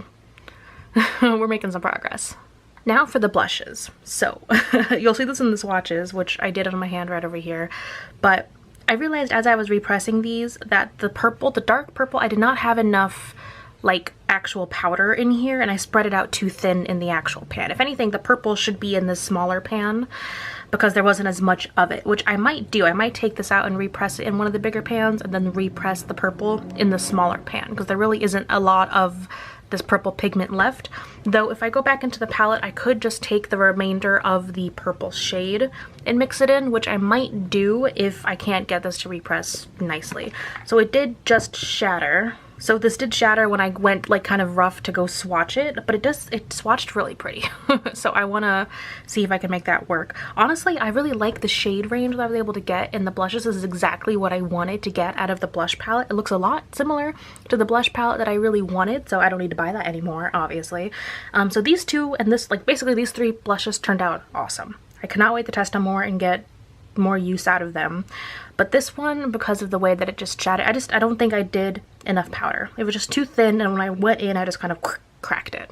we're making some progress. Now for the blushes. So you'll see this in the swatches, which I did on my hand right over here, but I realized as I was repressing these that the purple, the dark purple, I did not have enough like actual powder in here, and I spread it out too thin in the actual pan. If anything, the purple should be in this smaller pan because there wasn't as much of it, which I might do. I might take this out and repress it in one of the bigger pans and then repress the purple in the smaller pan because there really isn't a lot of this purple pigment left. Though if I go back into the palette, I could just take the remainder of the purple shade and mix it in, which I might do if I can't get this to repress nicely. So it did just shatter. So this did shatter when I went like kind of rough to go swatch it, but it swatched really pretty. So I want to see if I can make that work. Honestly, I really like the shade range that I was able to get in the blushes. This is exactly what I wanted to get out of the blush palette. It looks a lot similar to the blush palette that I really wanted, so I don't need to buy that anymore, obviously. So these two and this, like basically these three blushes turned out awesome. I cannot wait to test them more and get more use out of them. But this one, because of the way that it just shattered, I don't think I did enough powder. It was just too thin, and when I went in, I just kind of cracked it.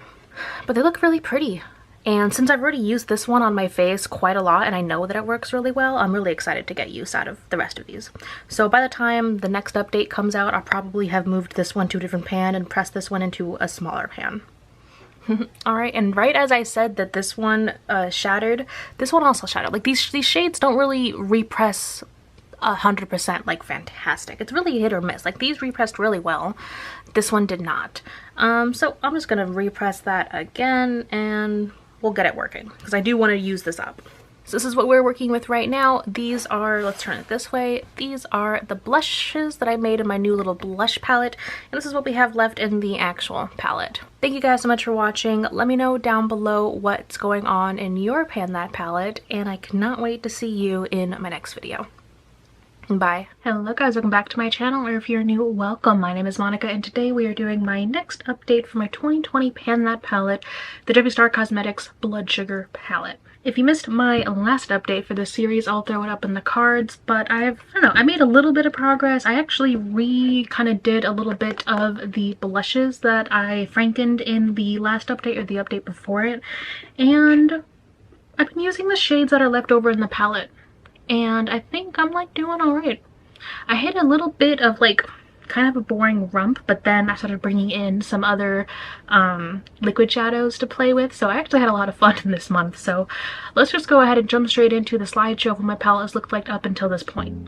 But they look really pretty. And since I've already used this one on my face quite a lot and I know that it works really well, I'm really excited to get use out of the rest of these. So by the time the next update comes out, I'll probably have moved this one to a different pan and pressed this one into a smaller pan. Alright, and right as I said that this one shattered, this one also shattered. Like these shades don't really repress 100% like fantastic. It's really hit or miss. Like these repressed really well. This one did not. So I'm just gonna repress that again and we'll get it working because I do want to use this up. So this is what we're working with right now. These are, let's turn it this way, these are the blushes that I made in my new little blush palette, and this is what we have left in the actual palette. Thank you guys so much for watching. Let me know down below what's going on in your Pan That palette, and I cannot wait to see you in my next video. Bye. Hello guys, welcome back to my channel, or if you're new, welcome. My name is Monica, and today we are doing my next update for my 2020 Pan That palette, the Jeffree Star Cosmetics Blood Sugar palette. If you missed my last update for this series, I'll throw it up in the cards, but I don't know, I made a little bit of progress. I actually kind of did a little bit of the blushes that I frankened in the last update or the update before it, and I've been using the shades that are left over in the palette, and I think I'm like doing all right. I hit a little bit of like kind of a boring rump, but then I started bringing in some other liquid shadows to play with, so I actually had a lot of fun in this month. So let's just go ahead and jump straight into the slideshow of what my palette has looked like up until this point.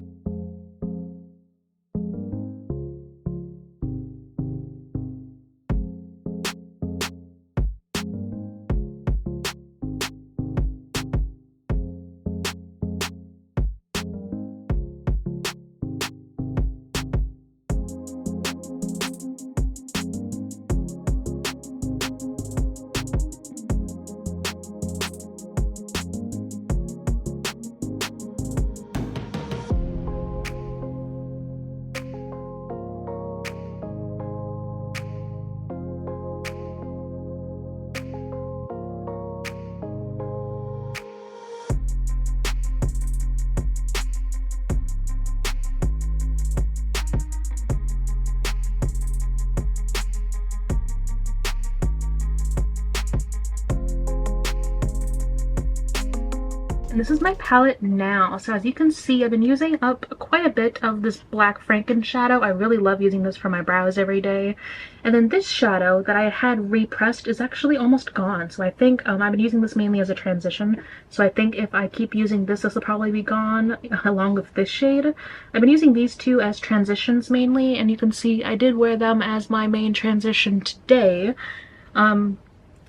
And this is my palette now. So as you can see, I've been using up quite a bit of this black Franken shadow. I really love using this for my brows every day. And then this shadow that I had repressed is actually almost gone. So I think I've been using this mainly as a transition. So I think if I keep using this, this will probably be gone along with this shade. I've been using these two as transitions mainly, and you can see I did wear them as my main transition today.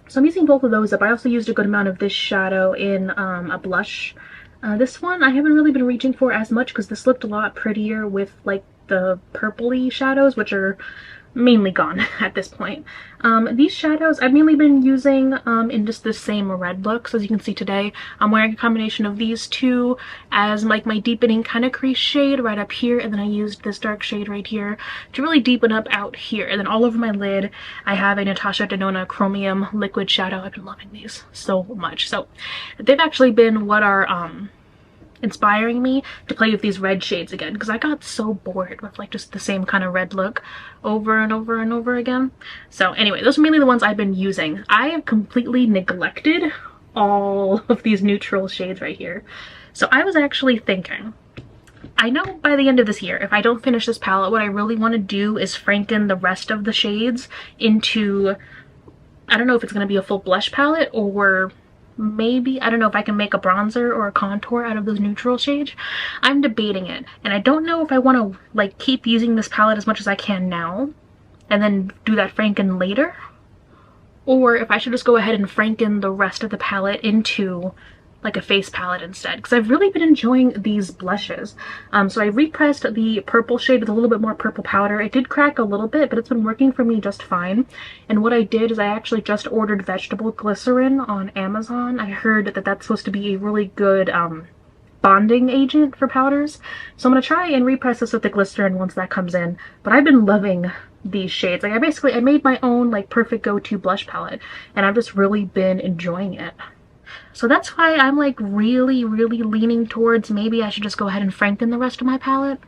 So I'm using both of those up. I also used a good amount of this shadow in a blush. This one I haven't really been reaching for as much because this looked a lot prettier with like the purpley shadows, which are mainly gone at this point. These shadows I've mainly been using in just the same red look. So as you can see today, I'm wearing a combination of these two as like my deepening kind of crease shade right up here, and then I used this dark shade right here to really deepen up out here. And then all over my lid I have a Natasha Denona Chromium liquid shadow. I've been loving these so much. So they've actually been what are inspiring me to play with these red shades again, because I got so bored with like just the same kind of red look over and over and over again. So anyway, those are mainly the ones I've been using. I have completely neglected all of these neutral shades right here. So I was actually thinking, I know by the end of this year, if I don't finish this palette, what I really want to do is franken the rest of the shades into, I don't know if it's going to be a full blush palette, or maybe, I don't know if I can make a bronzer or a contour out of those neutral shades. I'm debating it, and I don't know if I want to like keep using this palette as much as I can now and then do that franken later, or if I should just go ahead and franken the rest of the palette into like a face palette instead, because I've really been enjoying these blushes. So I repressed the purple shade with a little bit more purple powder. It did crack a little bit, but it's been working for me just fine. And what I did is I actually just ordered vegetable glycerin on Amazon. I heard that that's supposed to be a really good bonding agent for powders. So I'm gonna try and repress this with the glycerin once that comes in. But I've been loving these shades. Like I made my own like perfect go-to blush palette, and I've just really been enjoying it. So that's why I'm like really leaning towards maybe I should just go ahead and franken the rest of my palette.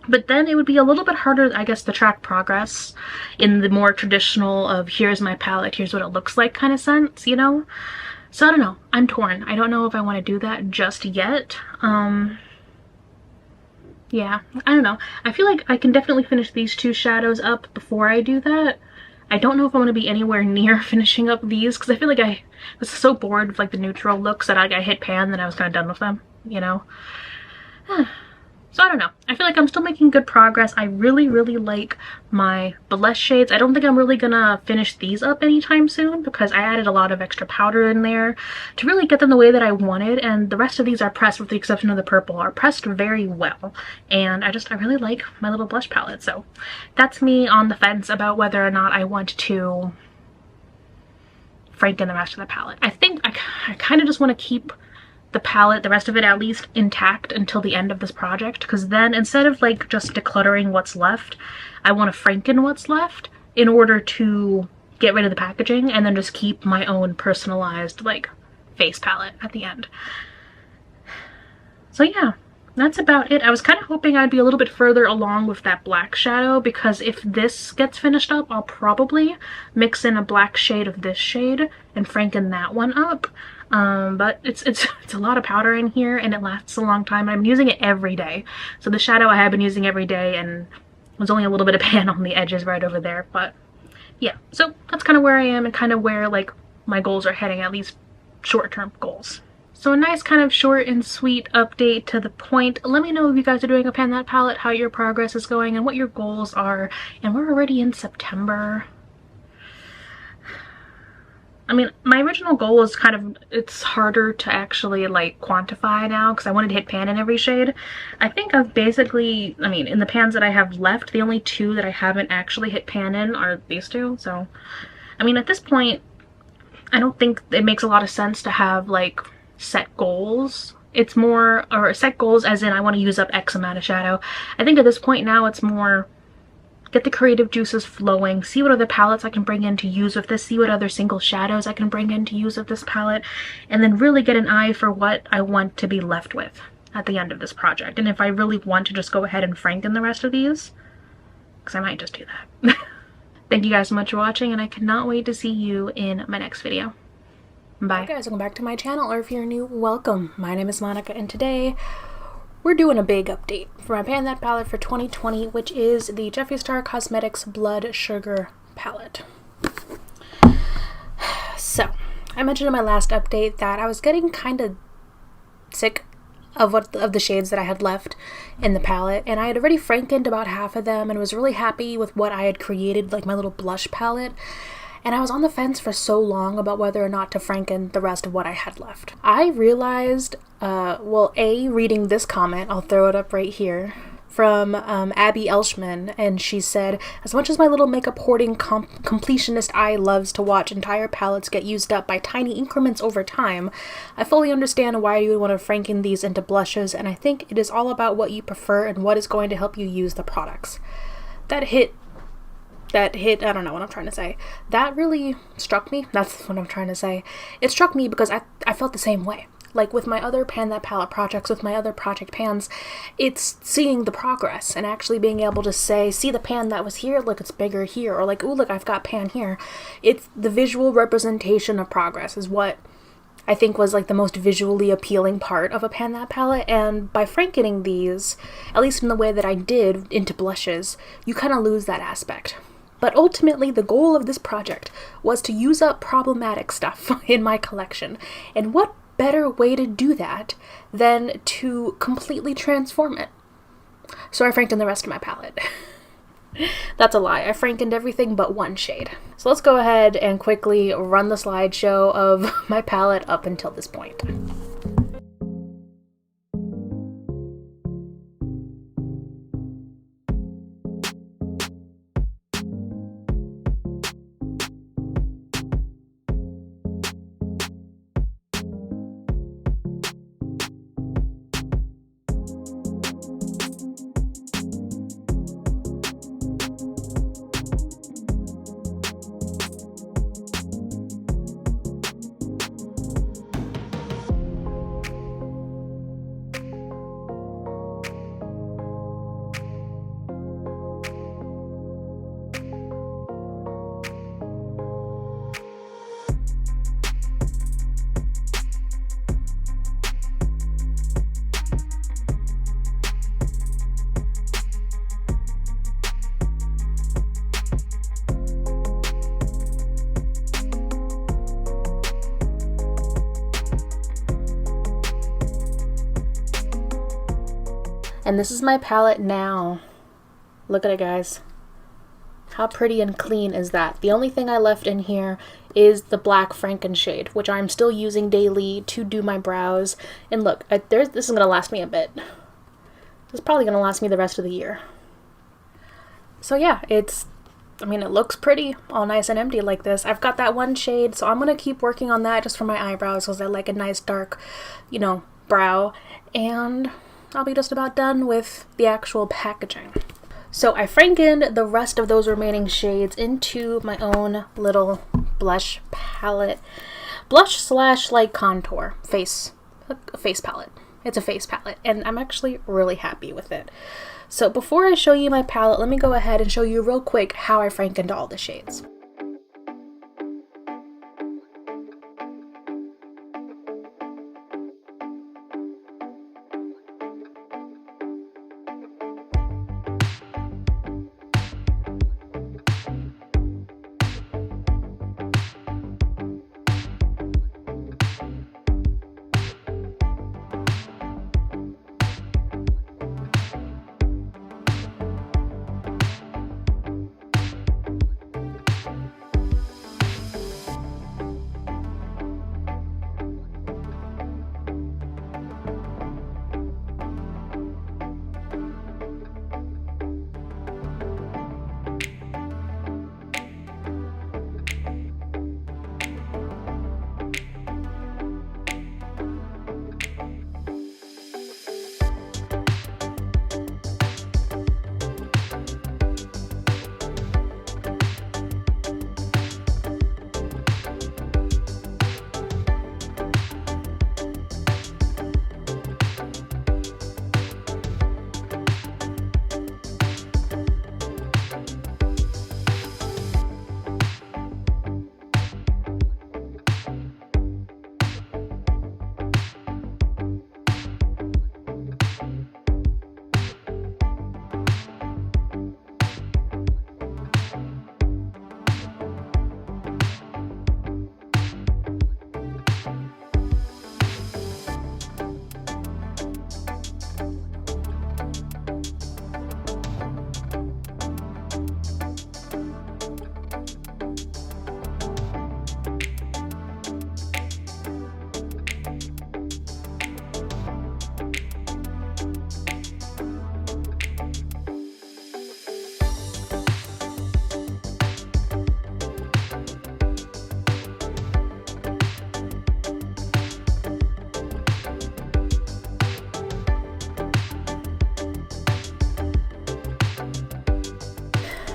But then it would be a little bit harder, I guess, to track progress in the more traditional of here's my palette, here's what it looks like kind of sense, you know? So I don't know. I'm torn. I don't know if I want to do that just yet. Yeah, I don't know. I feel like I can definitely finish these two shadows up before I do that. I don't know if I want to be anywhere near finishing up these, because I feel like I was so bored with like the neutral looks that I hit pan and I was kind of done with them, you know? So I don't know. I feel like I'm still making good progress. I really, really like my blush shades. I don't think I'm really gonna finish these up anytime soon because I added a lot of extra powder in there to really get them the way that I wanted, and the rest of these are pressed, with the exception of the purple, are pressed very well. And I really like my little blush palette. So that's me on the fence about whether or not I want to franken the rest of the palette. I think I kind of just want to keep the palette, the rest of it at least, intact until the end of this project, because then instead of like just decluttering what's left, I want to franken what's left in order to get rid of the packaging and then just keep my own personalized like face palette at the end. So yeah, that's about it. I was kind of hoping I'd be a little bit further along with that black shadow, because if this gets finished up, I'll probably mix in a black shade of this shade and franken that one up. But it's a lot of powder in here and it lasts a long time. I'm using it every day. So the shadow I have been using every day, and there's only a little bit of pan on the edges right over there. But yeah, so that's kind of where I am and kind of where like my goals are heading, at least short-term goals. So a nice kind of short and sweet update to the point. Let me know if you guys are doing a pan that palette, how your progress is going and what your goals are. And we're already in September. I mean, my original goal was kind of, it's harder to actually like quantify now because I wanted to hit pan in every shade. I think I've basically, I mean, in the pans that I have left, the only two that I haven't actually hit pan in are these two. So, I mean, at this point, I don't think it makes a lot of sense to have like set goals. It's more, or set goals as in I want to use up X amount of shadow. I think at this point now it's more get the creative juices flowing, see what other palettes I can bring in to use with this, see what other single shadows I can bring in to use with this palette, and then really get an eye for what I want to be left with at the end of this project. And if I really want to just go ahead and franken the rest of these, because I might just do that. Thank you guys so much for watching, and I cannot wait to see you in my next video. Bye. Hey guys, welcome back to my channel, or if you're new, welcome. My name is Monica, and today we're doing a big update for my Pan That palette for 2020, which is the Jeffree Star Cosmetics Blood Sugar palette. So, I mentioned in my last update that I was getting kind of sick of the shades that I had left in the palette, and I had already frankened about half of them and was really happy with what I had created, like my little blush palette. And I was on the fence for so long about whether or not to franken the rest of what I had left. I realized, well, reading this comment, I'll throw it up right here, from Abby Elshman, and she said, as much as my little makeup hoarding completionist eye loves to watch entire palettes get used up by tiny increments over time, I fully understand why you would want to franken these into blushes, and I think it is all about what you prefer and what is going to help you use the products. That hit, I don't know what I'm trying to say. That really struck me. That's what I'm trying to say. It struck me because I felt the same way. Like with my other Pan That palette projects, with my other project pans, it's seeing the progress and actually being able to say, see the pan that was here, look, it's bigger here, or like, ooh, look, I've got pan here. It's the visual representation of progress is what I think was like the most visually appealing part of a Pan That palette, and by frankening these, at least in the way that I did into blushes, you kind of lose that aspect. But ultimately, the goal of this project was to use up problematic stuff in my collection. And what better way to do that than to completely transform it? So I frankened the rest of my palette. That's a lie. I frankened everything but one shade. So let's go ahead and quickly run the slideshow of my palette up until this point. And this is my palette now. Look at it, guys. How pretty and clean is that? The only thing I left in here is the black Franken shade, which I'm still using daily to do my brows. And look, this is going to last me a bit. This is probably going to last me the rest of the year. So yeah, it looks pretty, all nice and empty like this. I've got that one shade, so I'm going to keep working on that just for my eyebrows because I like a nice dark, you know, brow. And I'll be just about done with the actual packaging. So I frankened the rest of those remaining shades into my own little blush palette. Blush slash like contour face palette. It's a face palette, and I'm actually really happy with it. So before I show you my palette, let me go ahead and show you real quick how I frankened all the shades.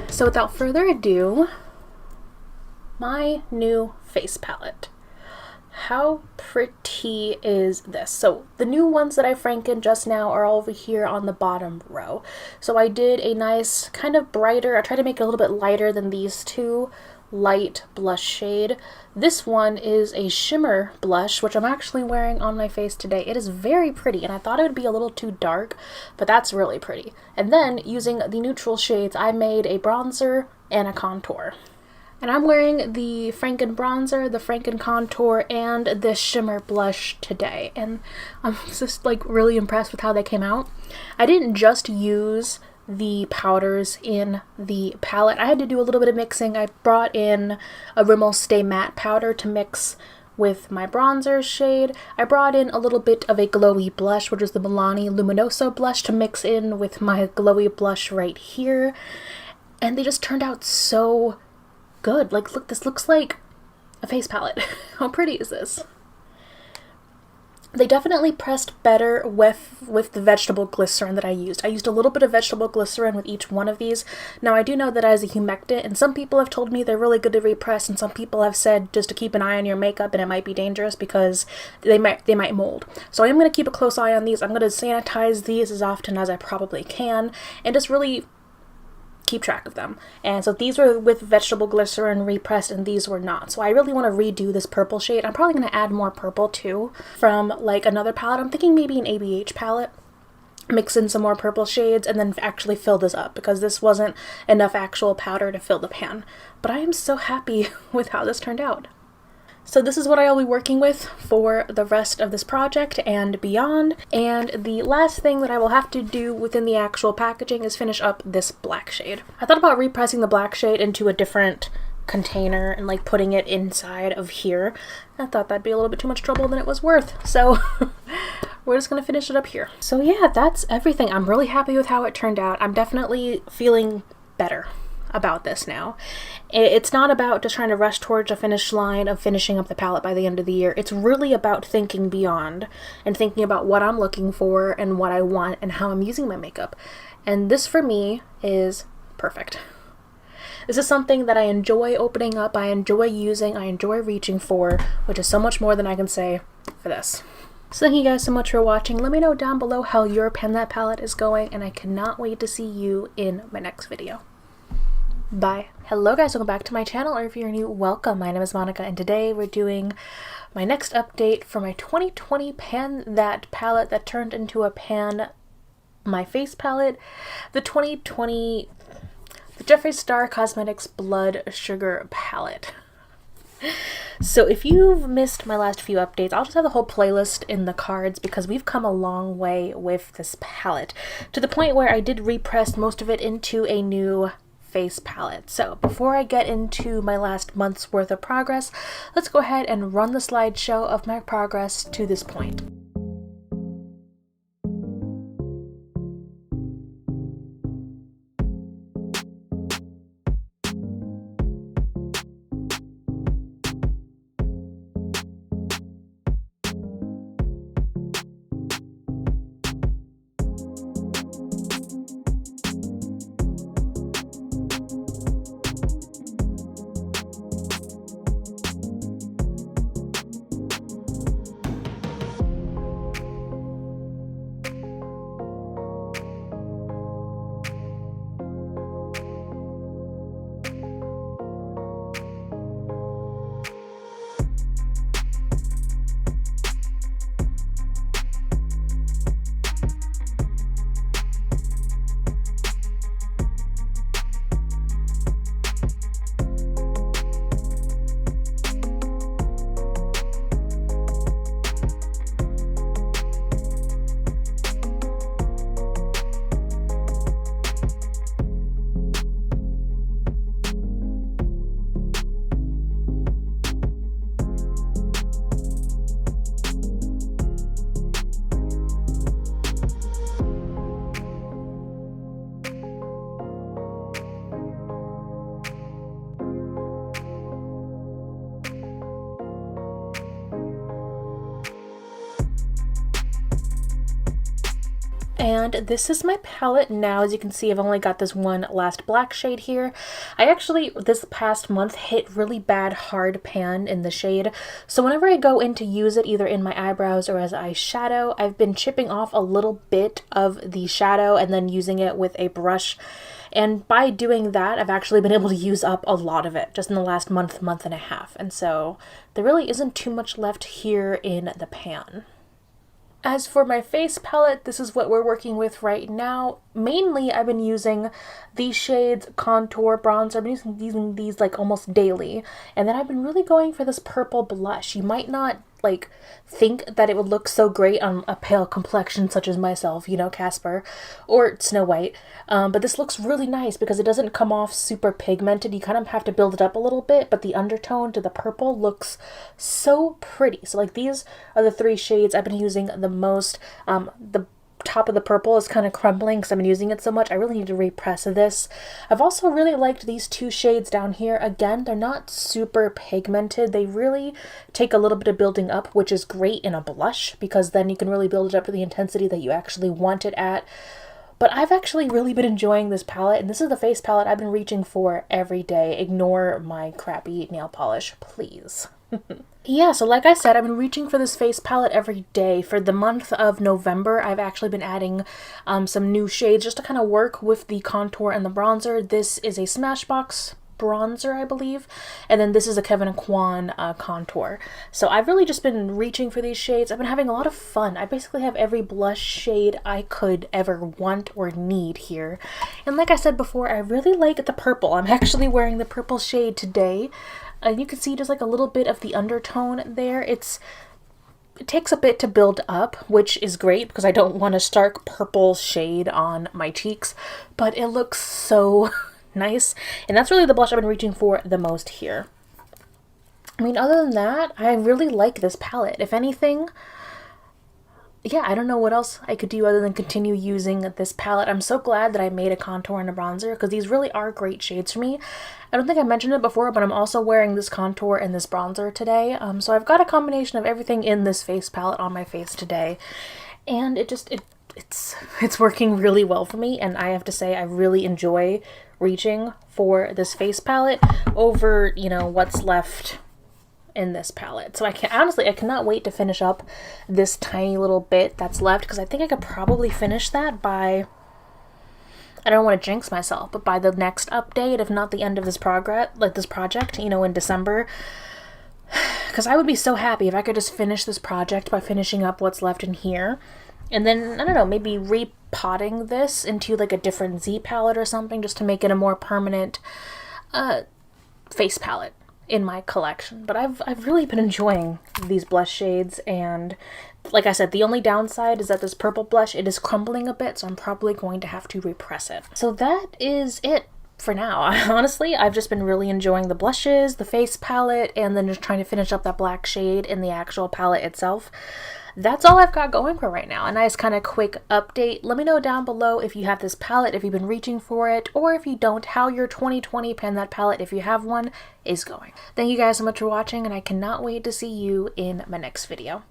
So without further ado, my new face palette. How pretty is this? So the new ones that I frankened just now are over here on the bottom row. So I did a nice kind of brighter, I tried to make it a little bit lighter than these two light blush shade. This one is a shimmer blush, which I'm actually wearing on my face today. It is very pretty, and I thought it would be a little too dark, but that's really pretty. And then using the neutral shades, I made a bronzer and a contour. And I'm wearing the Franken bronzer, the Franken contour, and this shimmer blush today. And I'm just like really impressed with how they came out. I didn't just use the powders in the palette. I had to do a little bit of mixing. I brought in a Rimmel Stay Matte powder to mix with my bronzer shade. I brought in a little bit of a glowy blush, which is the Milani Luminoso blush, to mix in with my glowy blush right here. And they just turned out so good. Like, look, this looks like a face palette. How pretty is this? They definitely pressed better with the vegetable glycerin that I used. I used a little bit of vegetable glycerin with each one of these. Now, I do know that as a humectant, and some people have told me they're really good to repress, and some people have said just to keep an eye on your makeup, and it might be dangerous because they might mold. So I am going to keep a close eye on these. I'm going to sanitize these as often as I probably can, and just really keep track of them. And so these were with vegetable glycerin repressed, and these were not. So I really want to redo this purple shade. I'm probably going to add more purple too from like another palette. I'm thinking maybe an ABH palette. Mix in some more purple shades and then actually fill this up, because this wasn't enough actual powder to fill the pan. But I am so happy with how this turned out. So this is what I'll be working with for the rest of this project and beyond. And the last thing that I will have to do within the actual packaging is finish up this black shade. I thought about repressing the black shade into a different container and like putting it inside of here. I thought that'd be a little bit too much trouble than it was worth. So we're just gonna finish it up here. So yeah, that's everything. I'm really happy with how it turned out. I'm definitely feeling better about this now. It's not about just trying to rush towards a finish line of finishing up the palette by the end of the year. It's really about thinking beyond and thinking about what I'm looking for and what I want and how I'm using my makeup. And this for me is perfect. This is something that I enjoy opening up, I enjoy using, I enjoy reaching for, which is so much more than I can say for this. So thank you guys so much for watching. Let me know down below how your Pan That palette is going, and I cannot wait to see you in my next video. Bye. Hello guys, welcome back to my channel, or if you're new, welcome. My name is Monica, and today we're doing my next update for my 2020 Pan That palette that turned into a Pan My Face palette, the 2020 the Jeffree Star Cosmetics Blood Sugar palette. So if you've missed my last few updates, I'll just have the whole playlist in the cards because we've come a long way with this palette, to the point where I did repress most of it into a new face palette. So before I get into my last month's worth of progress, let's go ahead and run the slideshow of my progress to this point. And this is my palette now. As you can see, I've only got this one last black shade here. I actually, this past month, hit really bad hard pan in the shade. So whenever I go in to use it, either in my eyebrows or as eyeshadow, I've been chipping off a little bit of the shadow and then using it with a brush. And by doing that, I've actually been able to use up a lot of it just in the last month and a half. And so there really isn't too much left here in the pan. As for my face palette, this is what we're working with right now. Mainly, I've been using these shades, contour, bronzer. I've been using these like almost daily. And then I've been really going for this purple blush. You might not like think that it would look so great on a pale complexion such as myself, you know, Casper or Snow White, but this looks really nice because it doesn't come off super pigmented. You kind of have to build it up a little bit, but the undertone to the purple looks so pretty. So like these are the three shades I've been using the most. The top of the purple is kind of crumbling because I've been using it so much. I really need to repress this. I've also really liked these two shades down here. Again, they're not super pigmented. They really take a little bit of building up, which is great in a blush because then you can really build it up to the intensity that you actually want it at. But I've actually really been enjoying this palette, and this is the face palette I've been reaching for every day. Ignore my crappy nail polish, please. Yeah, so like I said, I've been reaching for this face palette every day. For the month of November, I've actually been adding some new shades just to kind of work with the contour and the bronzer. This is a Smashbox bronzer, I believe, and then this is a Kevyn Aucoin contour. So I've really just been reaching for these shades. I've been having a lot of fun. I basically have every blush shade I could ever want or need here. And like I said before, I really like the purple. I'm actually wearing the purple shade today. You can see just like a little bit of the undertone there. It takes a bit to build up, which is great because I don't want a stark purple shade on my cheeks, but it looks so nice. And that's really the blush I've been reaching for the most here. I mean, other than that, I really like this palette. If anything, yeah, I don't know what else I could do other than continue using this palette. I'm so glad that I made a contour and a bronzer because these really are great shades for me. I don't think I mentioned it before, but I'm also wearing this contour and this bronzer today. So I've got a combination of everything in this face palette on my face today. And it's working really well for me. And I have to say, I really enjoy reaching for this face palette over, you know, what's left in this palette. So I cannot wait to finish up this tiny little bit that's left because I think I could probably finish that by, I don't want to jinx myself, but by the next update, if not the end of this project, you know, in December. Because I would be so happy if I could just finish this project by finishing up what's left in here. And then, I don't know, maybe repotting this into like a different Z palette or something just to make it a more permanent face palette in my collection. But I've really been enjoying these blush shades, and like I said, the only downside is that this purple blush, it is crumbling a bit, so I'm probably going to have to repress it. So that is it for now. Honestly, I've just been really enjoying the blushes, the face palette, and then just trying to finish up that black shade in the actual palette itself. That's all I've got going for right now. A nice kind of quick update. Let me know down below if you have this palette, if you've been reaching for it, or if you don't, how your 2020 Pan That palette, if you have one, is going. Thank you guys so much for watching, and I cannot wait to see you in my next video.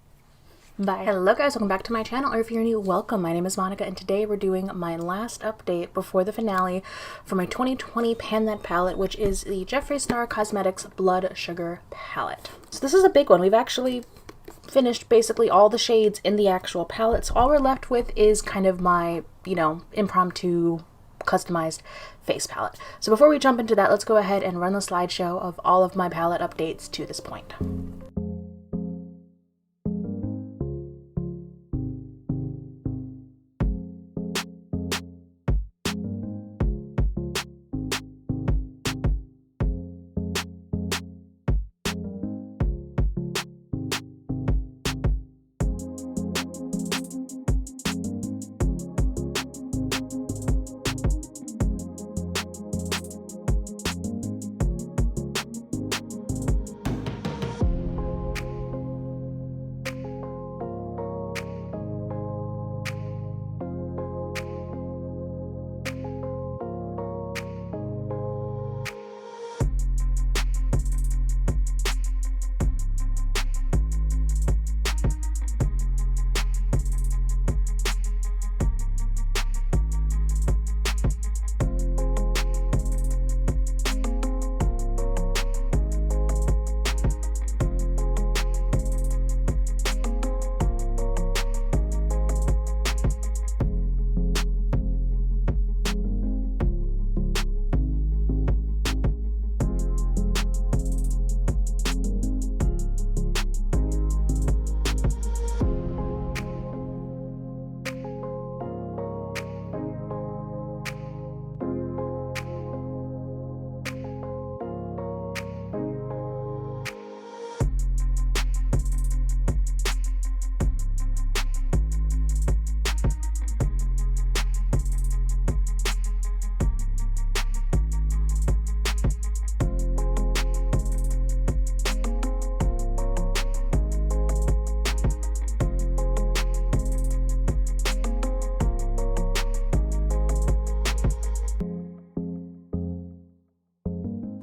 Bye. Hello guys, welcome back to my channel, or if you're new, welcome. My name is Monica, and today we're doing my last update before the finale for my 2020 Pan That palette, which is the Jeffree Star Cosmetics Blood Sugar palette. So this is a big one. We've actually finished basically all the shades in the actual palette, so all we're left with is kind of my, you know, impromptu customized face palette. So before we jump into that, let's go ahead and run the slideshow of all of my palette updates to this point.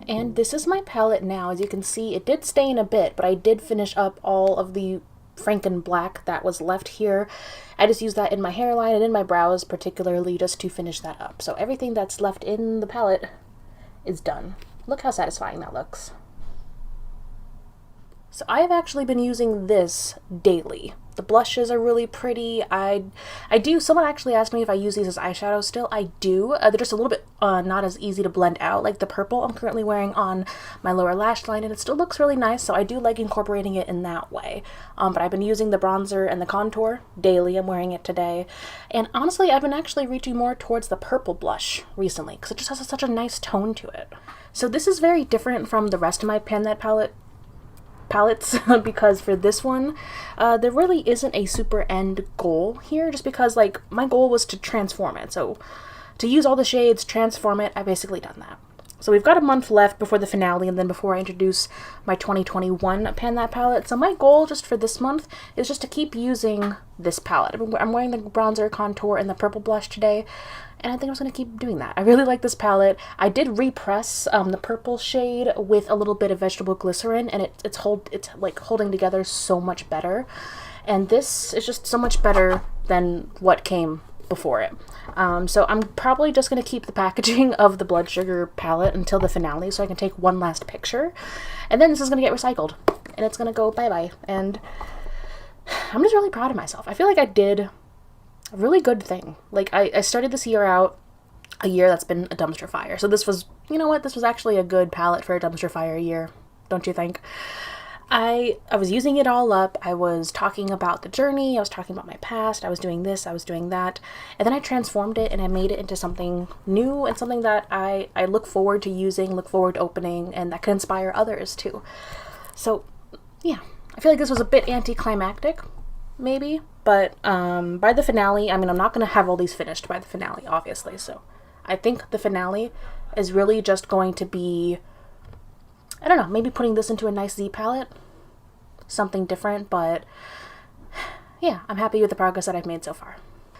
And this is my palette now. As you can see, it did stain a bit, but I did finish up all of the Franken black that was left here. I just used that in my hairline and in my brows particularly just to finish that up. So everything that's left in the palette is done. Look how satisfying that looks. So I have actually been using this daily. The blushes are really pretty. Someone actually asked me if I use these as eyeshadow still. I do. They're just a little bit not as easy to blend out. Like the purple I'm currently wearing on my lower lash line, and it still looks really nice, so I do like incorporating it in that way. But I've been using the bronzer and the contour daily. I'm wearing it today. And honestly, I've been actually reaching more towards the purple blush recently because it just has such a nice tone to it. So this is very different from the rest of my Pan That palettes because for this one there really isn't a super end goal here, just because like my goal was to transform it. So to use all the shades, transform it, I basically done that. So we've got a month left before the finale and then before I introduce my 2021 Pan That palette. So my goal just for this month is just to keep using this palette. I'm wearing the bronzer, contour, and the purple blush today, and I think I'm just going to keep doing that. I really like this palette. I did repress the purple shade with a little bit of vegetable glycerin, and it's like holding together so much better. And this is just so much better than what came before it. So I'm probably just going to keep the packaging of the Blood Sugar palette until the finale so I can take one last picture. And then this is going to get recycled, and it's going to go bye-bye. And I'm just really proud of myself. I feel like I did a really good thing. Like I started this year out, a year that's been a dumpster fire. So this was, you know what, this was actually a good palette for a dumpster fire year, don't you think? I was using it all up. I was talking about the journey, I was talking about my past, I was doing this, I was doing that, and then I transformed it and I made it into something new and something that I look forward to using, look forward to opening, and that can inspire others too. So yeah, I feel like this was a bit anticlimactic, maybe, but by the finale, I mean, I'm not going to have all these finished by the finale, obviously, so I think the finale is really just going to be, I don't know, maybe putting this into a nice Z palette, something different, but yeah, I'm happy with the progress that I've made so far.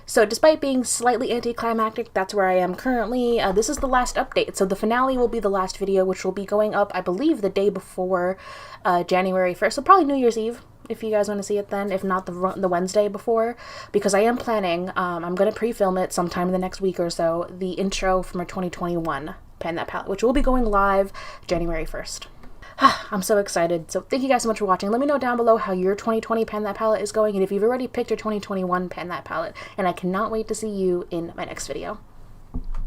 So despite being slightly anticlimactic, that's where I am currently. This is the last update, so the finale will be the last video, which will be going up, I believe, the day before January 1st, so probably New Year's Eve, if you guys want to see it then, if not the Wednesday before, because I am planning, I'm going to pre-film it sometime in the next week or so, the intro from our 2021 Pan That palette, which will be going live January 1st. I'm so excited. So thank you guys so much for watching. Let me know down below how your 2020 Pan That palette is going, and if you've already picked your 2021 Pan That palette, and I cannot wait to see you in my next video.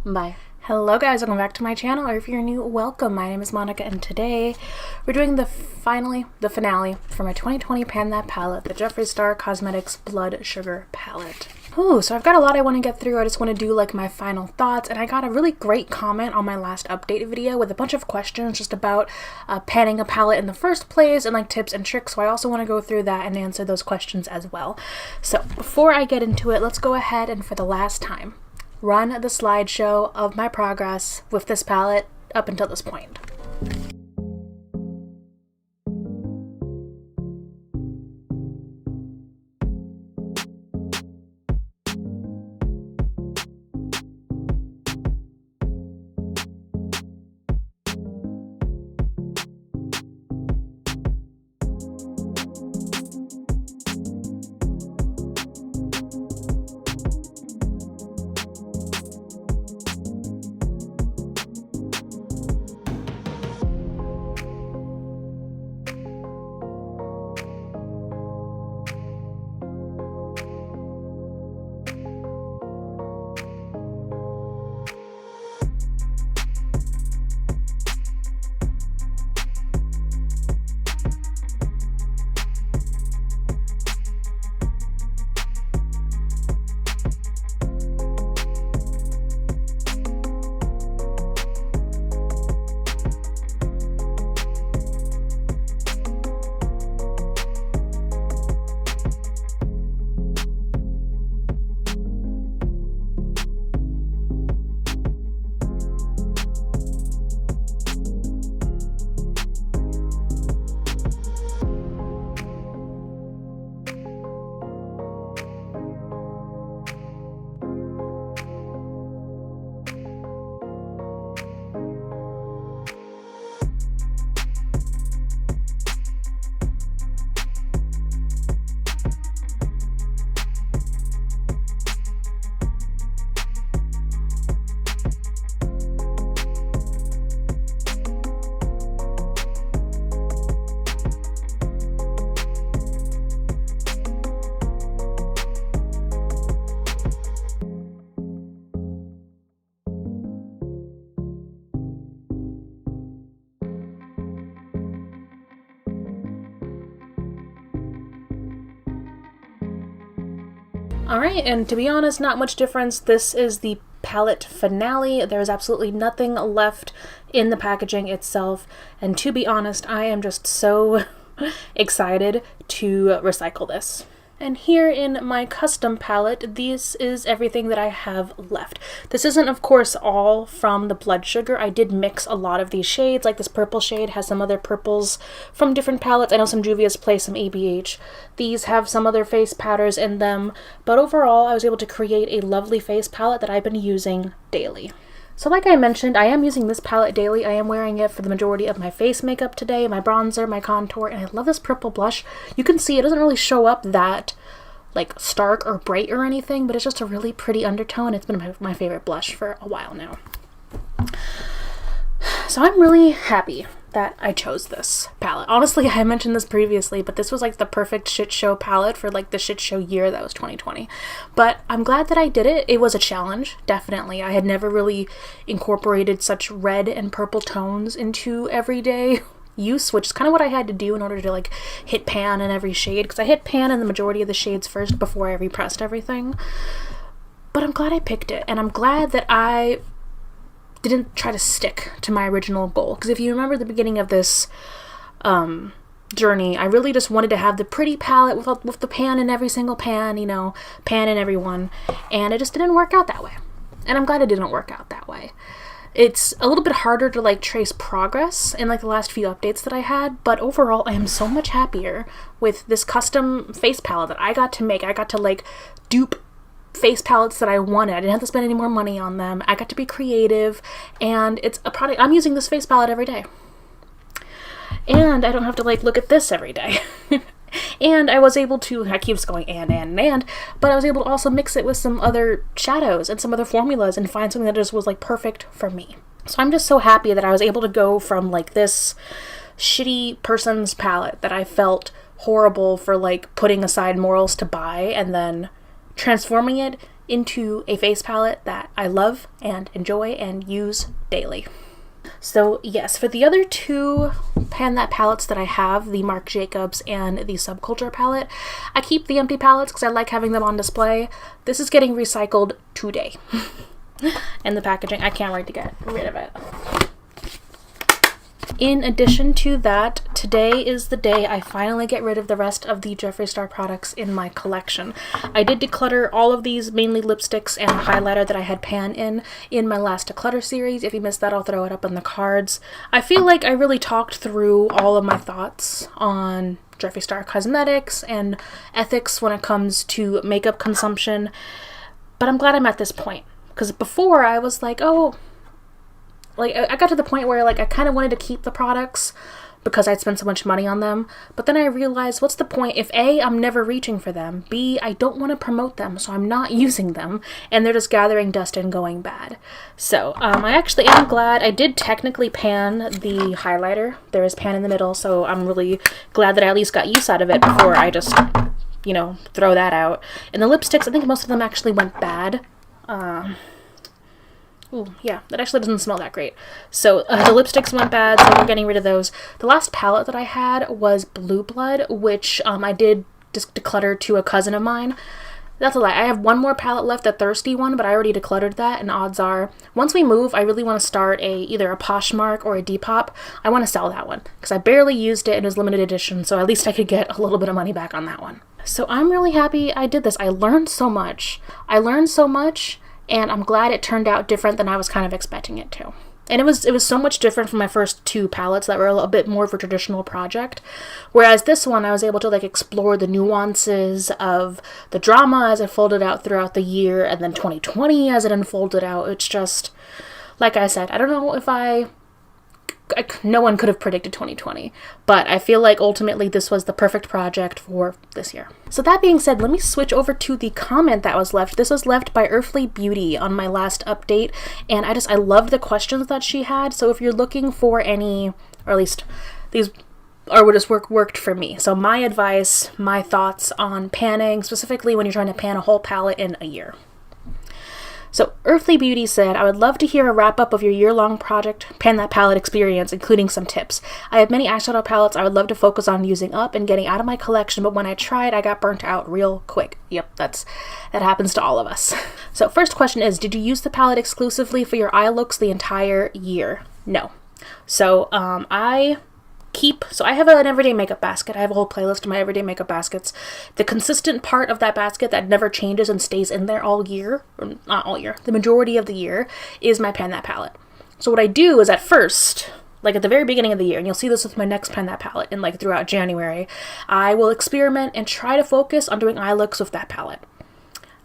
Bye. Hello guys, welcome back to my channel, or if you're new, welcome. My name is Monica, and today we're doing the finale for my 2020 Pan That palette, the Jeffree Star Cosmetics Blood Sugar palette. Ooh, so I've got a lot I want to get through. I just want to do like my final thoughts, and I got a really great comment on my last update video with a bunch of questions just about panning a palette in the first place and like tips and tricks, so I also want to go through that and answer those questions as well. So before I get into it, let's go ahead and for the last time run the slideshow of my progress with this palette up until this point. Alright, and to be honest, not much difference. This is the palette finale. There's absolutely nothing left in the packaging itself, and to be honest, I am just so excited to recycle this. And here in my custom palette, this is everything that I have left. This isn't, of course, all from the Blood Sugar. I did mix a lot of these shades, like this purple shade has some other purples from different palettes. I know some Juvia's Play, some ABH. These have some other face powders in them, but overall, I was able to create a lovely face palette that I've been using daily. So like I mentioned, I am using this palette daily. I am wearing it for the majority of my face makeup today, my bronzer, my contour, and I love this purple blush. You can see it doesn't really show up that like stark or bright or anything, but it's just a really pretty undertone. It's been my favorite blush for a while now. So I'm really happy that I chose this palette. Honestly, I mentioned this previously, but this was like the perfect shit show palette for like the shit show year that was 2020. But I'm glad that I did it. It was a challenge, definitely. I had never really incorporated such red and purple tones into everyday use, which is kind of what I had to do in order to like hit pan in every shade, because I hit pan in the majority of the shades first before I repressed everything. But I'm glad I picked it, and I'm glad that I didn't try to stick to my original goal, because if you remember the beginning of this journey, I really just wanted to have the pretty palette with the pan in every single pan, you know, pan in every one, and it just didn't work out that way. And I'm glad it didn't work out that way. It's a little bit harder to like trace progress in like the last few updates that I had, but overall I am so much happier with this custom face palette that I got to make. I got to like dupe face palettes that I wanted. I didn't have to spend any more money on them. I got to be creative, and it's a product. I'm using this face palette every day, and I don't have to like look at this every day. And I was able to, I keep going and, but I was able to also mix it with some other shadows and some other formulas and find something that just was like perfect for me. So I'm just so happy that I was able to go from like this shitty person's palette that I felt horrible for like putting aside morals to buy, and then transforming it into a face palette that I love and enjoy and use daily. So yes, for the other two Pan That palettes that I have, the Marc Jacobs and the Subculture palette, I keep the empty palettes because I like having them on display. This is getting recycled today. And the packaging, I can't wait to get rid of it. In addition to that, today is the day I finally get rid of the rest of the Jeffree Star products in my collection. I did declutter all of these, mainly lipsticks and highlighter that I had pan in my last declutter series. If you missed that, I'll throw it up in the cards. I feel like I really talked through all of my thoughts on Jeffree Star cosmetics and ethics when it comes to makeup consumption, but I'm glad I'm at this point, because before I was like, oh, like, I got to the point where, like, I kind of wanted to keep the products because I'd spent so much money on them, but then I realized, what's the point if A, I'm never reaching for them, B, I don't want to promote them, so I'm not using them, and they're just gathering dust and going bad. So, I actually am glad I did technically pan the highlighter. There is pan in the middle, so I'm really glad that I at least got use out of it before I just, you know, throw that out. And the lipsticks, I think most of them actually went bad. Ooh, yeah, that actually doesn't smell that great. So the lipsticks went bad, so we're getting rid of those. The last palette that I had was Blue Blood, which I did just declutter to a cousin of mine. That's a lie. I have one more palette left, the Thirsty one, but I already decluttered that, and odds are, once we move, I really want to start either a Poshmark or a Depop. I want to sell that one, because I barely used it and it was limited edition, so at least I could get a little bit of money back on that one. So I'm really happy I did this. I learned so much. And I'm glad it turned out different than I was kind of expecting it to. And it was so much different from my first two palettes that were a little bit more of a traditional project. Whereas this one, I was able to like explore the nuances of the drama as it folded out throughout the year, and then 2020 as it unfolded out. It's just, like I said, I don't know if no one could have predicted 2020, but I feel like ultimately this was the perfect project for this year. So that being said, let me switch over to the comment that was left. This was left by Earthly Beauty on my last update, and I loved the questions that she had. So if you're looking for any, or at least these are what just worked for me. So my advice, my thoughts on panning, specifically when you're trying to pan a whole palette in a year. So Earthly Beauty said, I would love to hear a wrap-up of your year-long project Pan That Palette experience, including some tips. I have many eyeshadow palettes I would love to focus on using up and getting out of my collection, but when I tried, I got burnt out real quick. Yep, that happens to all of us. So first question is, did you use the palette exclusively for your eye looks the entire year? No. So I have an everyday makeup basket. I have a whole playlist of my everyday makeup baskets. The consistent part of that basket that never changes and stays in there all year, or not all year, the majority of the year, is my Pan That palette. So what I do is at first, like at the very beginning of the year, and you'll see this with my next Pan That palette and like throughout January, I will experiment and try to focus on doing eye looks with that palette.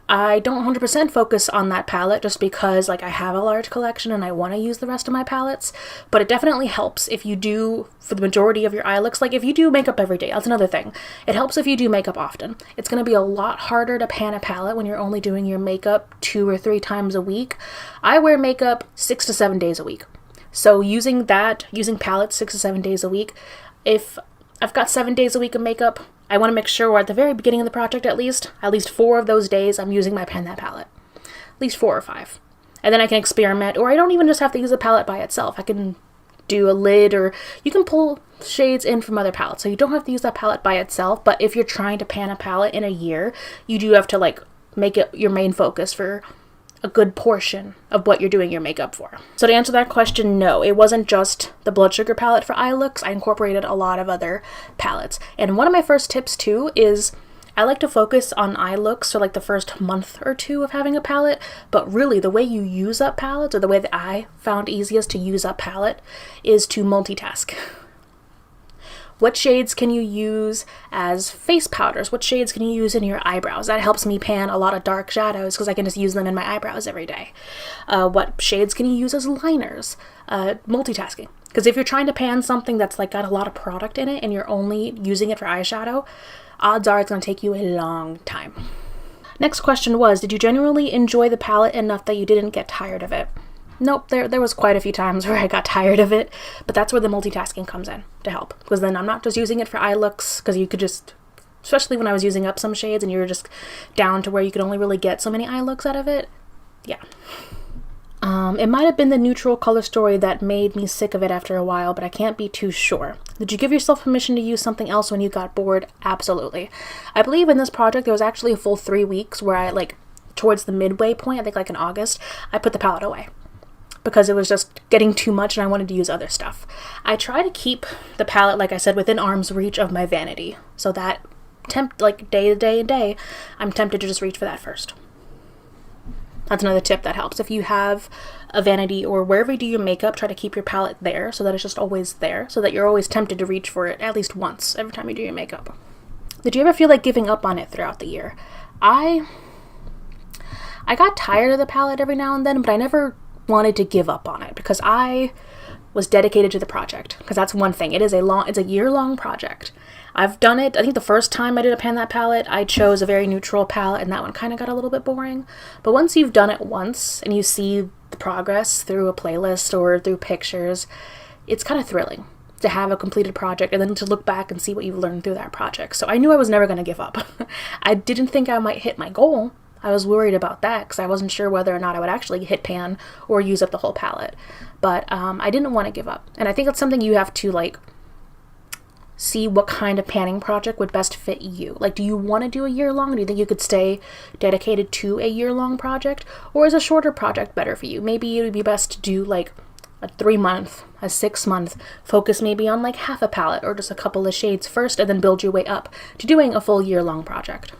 I don't 100% focus on that palette just because like I have a large collection and I want to use the rest of my palettes, but it definitely helps if you do, for the majority of your eye looks, like if you do makeup every day, that's another thing. It helps if you do makeup often. It's going to be a lot harder to pan a palette when you're only doing your makeup 2 or 3 times a week. I wear makeup 6 to 7 days a week. So using palettes 6 to 7 days a week, if I've got 7 days a week of makeup, I want to make sure at the very beginning of the project at least 4 of those days I'm using my Pan That palette. At least 4 or 5. And then I can experiment, or I don't even just have to use a palette by itself. I can do a lid, or you can pull shades in from other palettes. So you don't have to use that palette by itself, but if you're trying to pan a palette in a year, you do have to like make it your main focus for a good portion of what you're doing your makeup for. So to answer that question, no, it wasn't just the Blood Sugar palette for eye looks. I incorporated a lot of other palettes. And one of my first tips too is I like to focus on eye looks for like the first month or 2 of having a palette, but really the way you use up palettes, or the way that I found easiest to use up palette, is to multitask. What shades can you use as face powders? What shades can you use in your eyebrows? That helps me pan a lot of dark shadows because I can just use them in my eyebrows every day. What shades can you use as liners? Multitasking. Because if you're trying to pan something that's like got a lot of product in it and you're only using it for eyeshadow, odds are it's going to take you a long time. Next question was, did you genuinely enjoy the palette enough that you didn't get tired of it? Nope, there was quite a few times where I got tired of it, but that's where the multitasking comes in to help. Because then I'm not just using it for eye looks, because you could just, especially when I was using up some shades and you were just down to where you could only really get so many eye looks out of it. Yeah. It might have been the neutral color story that made me sick of it after a while, but I can't be too sure. Did you give yourself permission to use something else when you got bored? Absolutely. I believe in this project there was actually a full 3 weeks where I, like, towards the midway point, I think like in August, I put the palette away, because it was just getting too much and I wanted to use other stuff. I try to keep the palette, like I said, within arm's reach of my vanity, so that like day to day, I'm tempted to just reach for that first. That's another tip that helps. If you have a vanity or wherever you do your makeup, try to keep your palette there so that it's just always there, so that you're always tempted to reach for it at least once every time you do your makeup. Did you ever feel like giving up on it throughout the year? I got tired of the palette every now and then, but I never wanted to give up on it because I was dedicated to the project. Because that's one thing. It's a year-long project. I've done it. I think the first time I did a Pan That palette, I chose a very neutral palette, and that one kind of got a little bit boring. But once you've done it once and you see the progress through a playlist or through pictures, it's kind of thrilling to have a completed project and then to look back and see what you've learned through that project. So I knew I was never going to give up. I didn't think I might hit my goal. I was worried about that because I wasn't sure whether or not I would actually hit pan or use up the whole palette. But I didn't want to give up. And I think that's something you have to, like, see what kind of panning project would best fit you. Like, do you want to do a year long? Do you think you could stay dedicated to a year-long project? Or is a shorter project better for you? Maybe it would be best to do, like, a 3-month, a 6-month, focus maybe on, like, half a palette or just a couple of shades first and then build your way up to doing a full year-long project.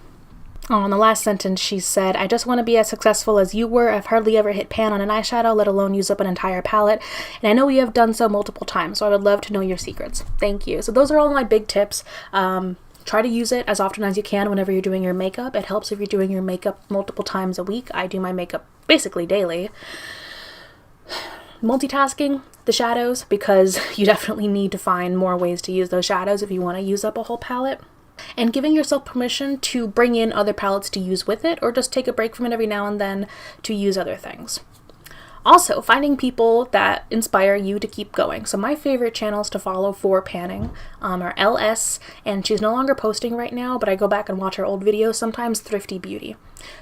Oh, in the last sentence, she said, I just want to be as successful as you were. I've hardly ever hit pan on an eyeshadow, let alone use up an entire palette. And I know you have done so multiple times, so I would love to know your secrets. Thank you. So those are all my big tips. Try to use it as often as you can whenever you're doing your makeup. It helps if you're doing your makeup multiple times a week. I do my makeup basically daily. Multitasking the shadows, because you definitely need to find more ways to use those shadows if you want to use up a whole palette. And giving yourself permission to bring in other palettes to use with it, or just take a break from it every now and then to use other things. Also, finding people that inspire you to keep going. So my favorite channels to follow for panning are LS, and she's no longer posting right now, but I go back and watch her old videos sometimes, Thrifty Beauty.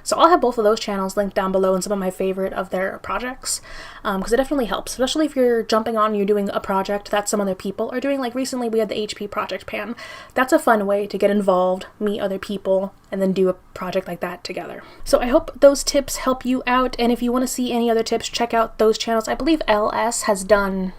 So I'll have both of those channels linked down below and some of my favorite of their projects, because it definitely helps, especially if you're jumping on and you're doing a project that some other people are doing. Like recently we had the HP project pan. That's a fun way to get involved, meet other people, and then do a project like that together. So I hope those tips help you out, and if you want to see any other tips, check out those channels. I believe LS has done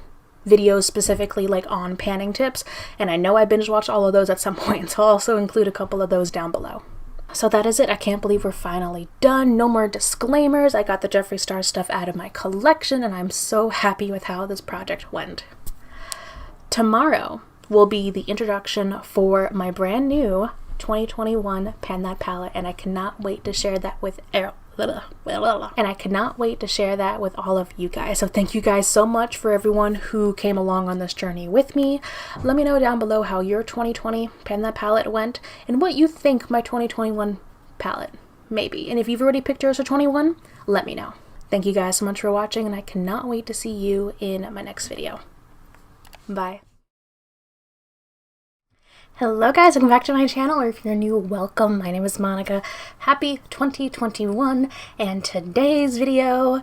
videos specifically like on panning tips, and I know I binge watched all of those at some point, so I'll also include a couple of those down below. So that is it. I can't believe we're finally done. No more disclaimers. I got the Jeffree Star stuff out of my collection, and I'm so happy with how this project went. Tomorrow will be the introduction for my brand new 2021 Pan That palette, and I cannot wait to share that with all of you guys. So thank you guys so much for everyone who came along on this journey with me. Let me know down below how your 2020 Pan That palette went and what you think my 2021 palette may be. And if you've already picked yours for 21, let me know. Thank you guys so much for watching, and I cannot wait to see you in my next video. Bye. Hello guys, welcome back to my channel, or if you're new, welcome. My name is Monica. Happy 2021, and today's video,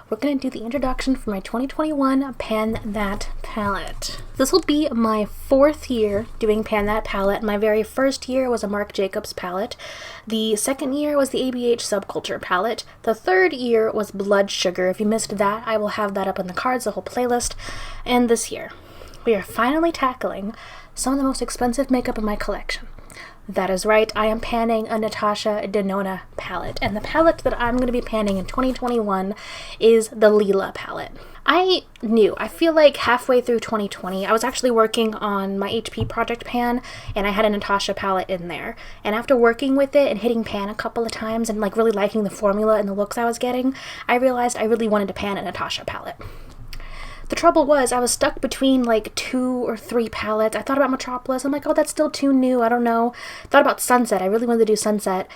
we're gonna do the introduction for my 2021 Pan That palette. This will be my 4th year doing Pan That palette. My very first year was a Marc Jacobs palette. The second year was the ABH Subculture Palette. The third year was Blood Sugar. If you missed that, I will have that up in the cards, the whole playlist. And this year, we are finally tackling some of the most expensive makeup in my collection. That is right, I am panning a Natasha Denona palette, and the palette that I'm going to be panning in 2021 is the Lila palette. I feel like halfway through 2020, I was actually working on my HP project pan, and I had a Natasha palette in there. And after working with it and hitting pan a couple of times and like really liking the formula and the looks I was getting, I realized I really wanted to pan a Natasha palette. The trouble was, I was stuck between like 2 or 3 palettes. I thought about Metropolis. I'm like, oh, that's still too new. I don't know. Thought about Sunset. I really wanted to do Sunset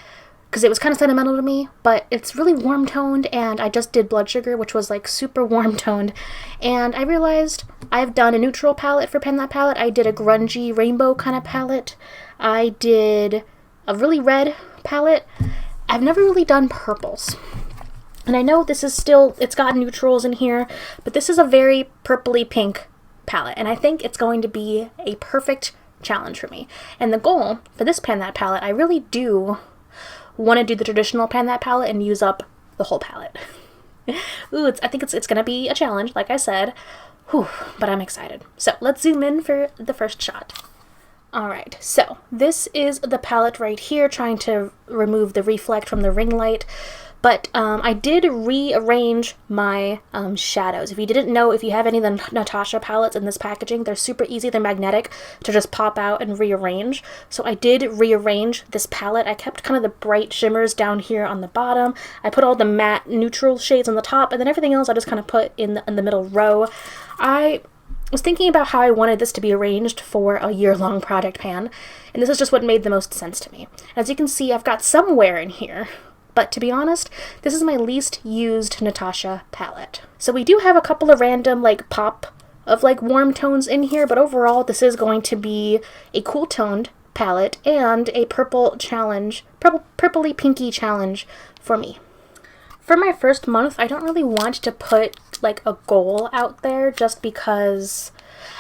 because it was kind of sentimental to me, but it's really warm toned, and I just did Blood Sugar, which was like super warm toned. And I realized I've done a neutral palette for Pan That palette. I did a grungy rainbow kind of palette. I did a really red palette. I've never really done purples. And I know this is still, it's got neutrals in here, but this is a very purpley pink palette, and I think it's going to be a perfect challenge for me. And the goal for this Pan That palette, I really do want to do the traditional Pan That palette and use up the whole palette. Ooh, I think it's going to be a challenge, like I said. Whew, but I'm excited. So let's zoom in for the first shot. Alright, so this is the palette right here, trying to remove the reflect from the ring light. But I did rearrange my shadows. If you didn't know, if you have any of the Natasha palettes in this packaging, they're super easy. They're magnetic to just pop out and rearrange. So I did rearrange this palette. I kept kind of the bright shimmers down here on the bottom. I put all the matte neutral shades on the top, and then everything else I just kind of put in the middle row. I was thinking about how I wanted this to be arranged for a year-long project pan, and this is just what made the most sense to me. As you can see, I've got some wear in here. But to be honest, this is my least used Natasha palette. So we do have a couple of random like pop of like warm tones in here, but overall this is going to be a cool toned palette and a purple challenge, purpley pinky challenge for me. For my first month, I don't really want to put like a goal out there just because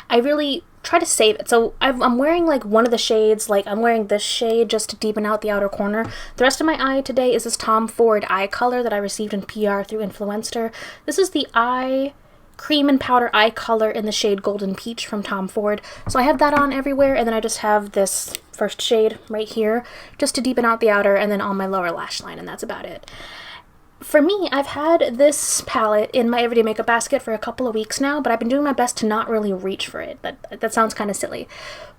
I really try to save it. So I'm wearing like one of the shades, like I'm wearing this shade just to deepen out the outer corner. The rest of my eye today is this Tom Ford eye color that I received in PR through Influencer. This is the eye cream and powder eye color in the shade Golden Peach from Tom Ford. So I have that on everywhere, and then I just have this first shade right here just to deepen out the outer, and then on my lower lash line, and that's about it. For me, I've had this palette in my everyday makeup basket for a couple of weeks now, but I've been doing my best to not really reach for it. That sounds kind of silly.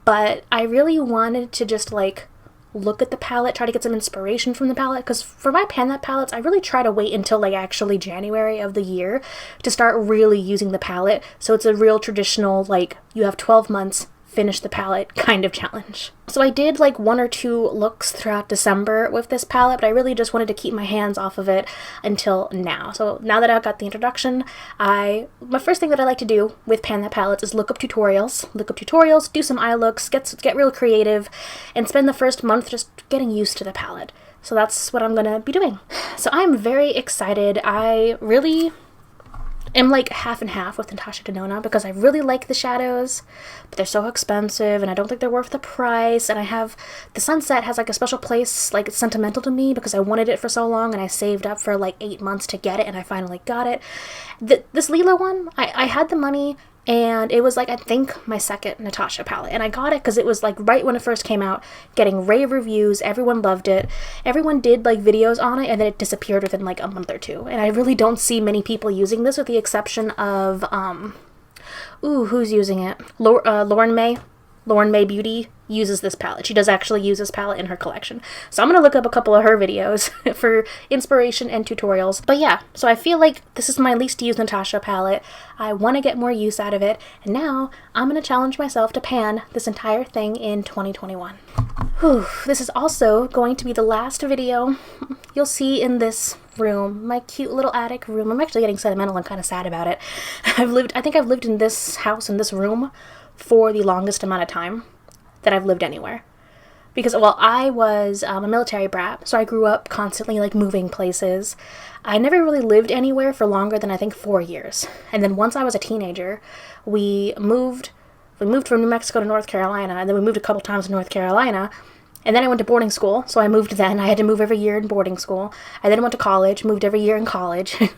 But I really wanted to just like look at the palette, try to get some inspiration from the palette, because for my Pan That palettes, I really try to wait until like actually January of the year to start really using the palette. So it's a real traditional, like, you have 12 months, finish the palette kind of challenge. So I did like 1 or 2 looks throughout December with this palette, but I really just wanted to keep my hands off of it until now. So now that I've got the introduction, my first thing that I like to do with Pan That palettes is look up tutorials, do some eye looks, get real creative, and spend the first month just getting used to the palette. So that's what I'm gonna be doing. So I'm very excited. I really am like half and half with Natasha Denona because I really like the shadows, but they're so expensive and I don't think they're worth the price. And I have the Sunset has like a special place, like it's sentimental to me because I wanted it for so long and I saved up for like 8 months to get it and I finally got it. This Lila one, I had the money and it was like I think my second Natasha palette, and I got it because it was like right when it first came out, getting rave reviews. Everyone loved it, everyone did like videos on it, and then it disappeared within like a month or two, and I really don't see many people using this with the exception of who's using it? Lauren May Beauty uses this palette. She does actually use this palette in her collection. So I'm going to look up a couple of her videos for inspiration and tutorials. But yeah, so I feel like this is my least used Natasha palette. I want to get more use out of it. And now I'm going to challenge myself to pan this entire thing in 2021. Whew, this is also going to be the last video you'll see in this room, my cute little attic room. I'm actually getting sentimental and kind of sad about it. I think I've lived in this house, in this room, for the longest amount of time that I've lived anywhere. Because, well, I was a military brat, so I grew up constantly, like, moving places. I never really lived anywhere for longer than, I think, 4 years. And then once I was a teenager, we moved from New Mexico to North Carolina, and then we moved a couple times to North Carolina, and then I went to boarding school, so I moved then. I had to move every year in boarding school. I then went to college, moved every year in college. And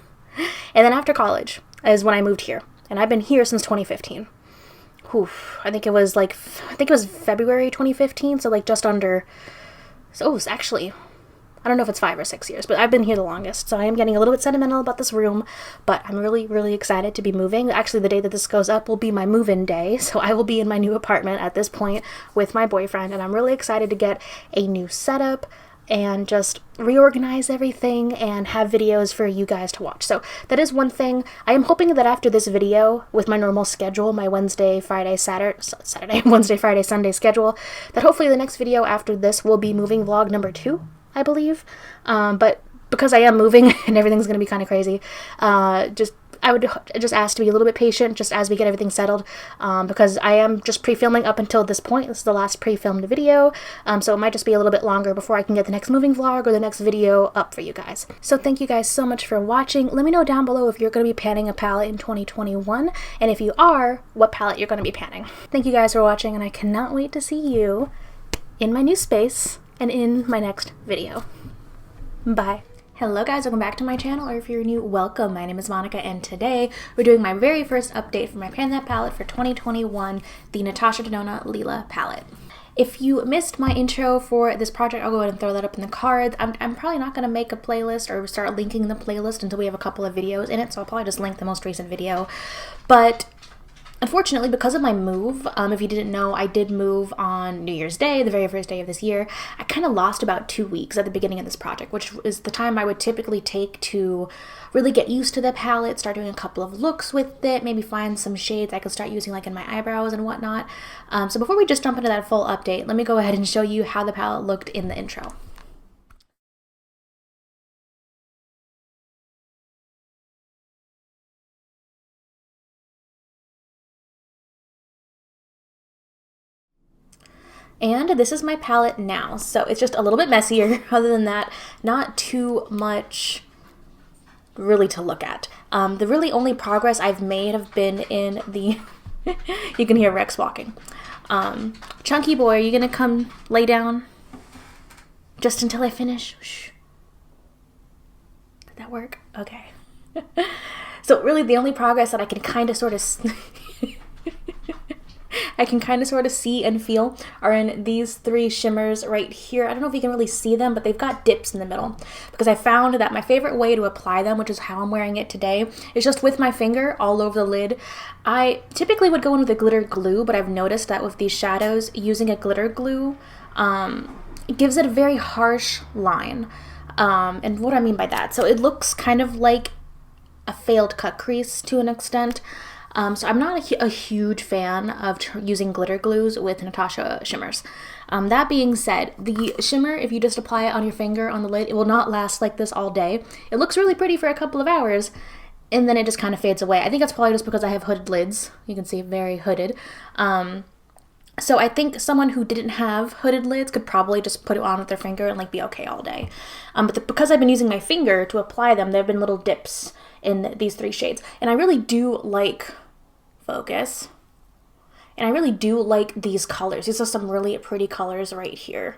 then after college is when I moved here. And I've been here since 2015. Oof, I think it was February 2015, so like just under, so it's actually, I don't know if it's 5 or 6 years, but I've been here the longest, so I am getting a little bit sentimental about this room, but I'm really, really excited to be moving. Actually, the day that this goes up will be my move-in day, so I will be in my new apartment at this point with my boyfriend, and I'm really excited to get a new setup and just reorganize everything and have videos for you guys to watch. So that is one thing. I am hoping that after this video, with my normal schedule, my Wednesday, Friday, Wednesday, Friday, Sunday schedule, that hopefully the next video after this will be moving vlog number 2, I believe. But because I am moving and everything's going to be kind of crazy, I would just ask to be a little bit patient just as we get everything settled, because I am just pre-filming up until this point. This is the last pre-filmed video, so it might just be a little bit longer before I can get the next moving vlog or the next video up for you guys. So thank you guys so much for watching. Let me know down below if you're going to be panning a palette in 2021, and if you are, what palette you're going to be panning. Thank you guys for watching, and I cannot wait to see you in my new space and in my next video. Bye. Hello guys, welcome back to my channel, or if you're new, welcome. My name is Monica, and today we're doing my very first update for my Pan That palette for 2021, the Natasha Denona Lila palette. If you missed my intro for this project, I'll go ahead and throw that up in the cards. I'm probably not going to make a playlist or start linking the playlist until we have a couple of videos in it, so I'll probably just link the most recent video. But unfortunately, because of my move, if you didn't know, I did move on New Year's Day, the very first day of this year. I kind of lost about 2 weeks at the beginning of this project, which is the time I would typically take to really get used to the palette, start doing a couple of looks with it, maybe find some shades I could start using like in my eyebrows and whatnot. So before we just jump into that full update, let me go ahead and show you how the palette looked in the intro. And this is my palette now, so it's just a little bit messier. Other than that, not too much really to look at. The really only progress I've made have been in the you can hear Rex walking. Chunky boy, are you gonna come lay down just until I finish? Shh. Did that work? Okay. So really the only progress that I can kind of sort of see and feel are in these 3 shimmers right here. I don't know if you can really see them, but they've got dips in the middle, because I found that my favorite way to apply them, which is how I'm wearing it today, is just with my finger all over the lid. I typically would go in with a glitter glue, but I've noticed that with these shadows, using a glitter glue it gives it a very harsh line. And what do I mean by that? So it looks kind of like a failed cut crease to an extent. So I'm not a huge fan of using glitter glues with Natasha shimmers. That being said, the shimmer, if you just apply it on your finger on the lid, it will not last like this all day. It looks really pretty for a couple of hours, and then it just kind of fades away. I think that's probably just because I have hooded lids. You can see very hooded. So I think someone who didn't have hooded lids could probably just put it on with their finger and like be okay all day. But because I've been using my finger to apply them, there have been little dips in these 3 shades. And I really do like, focus, and I really do like these colors. These are some really pretty colors right here.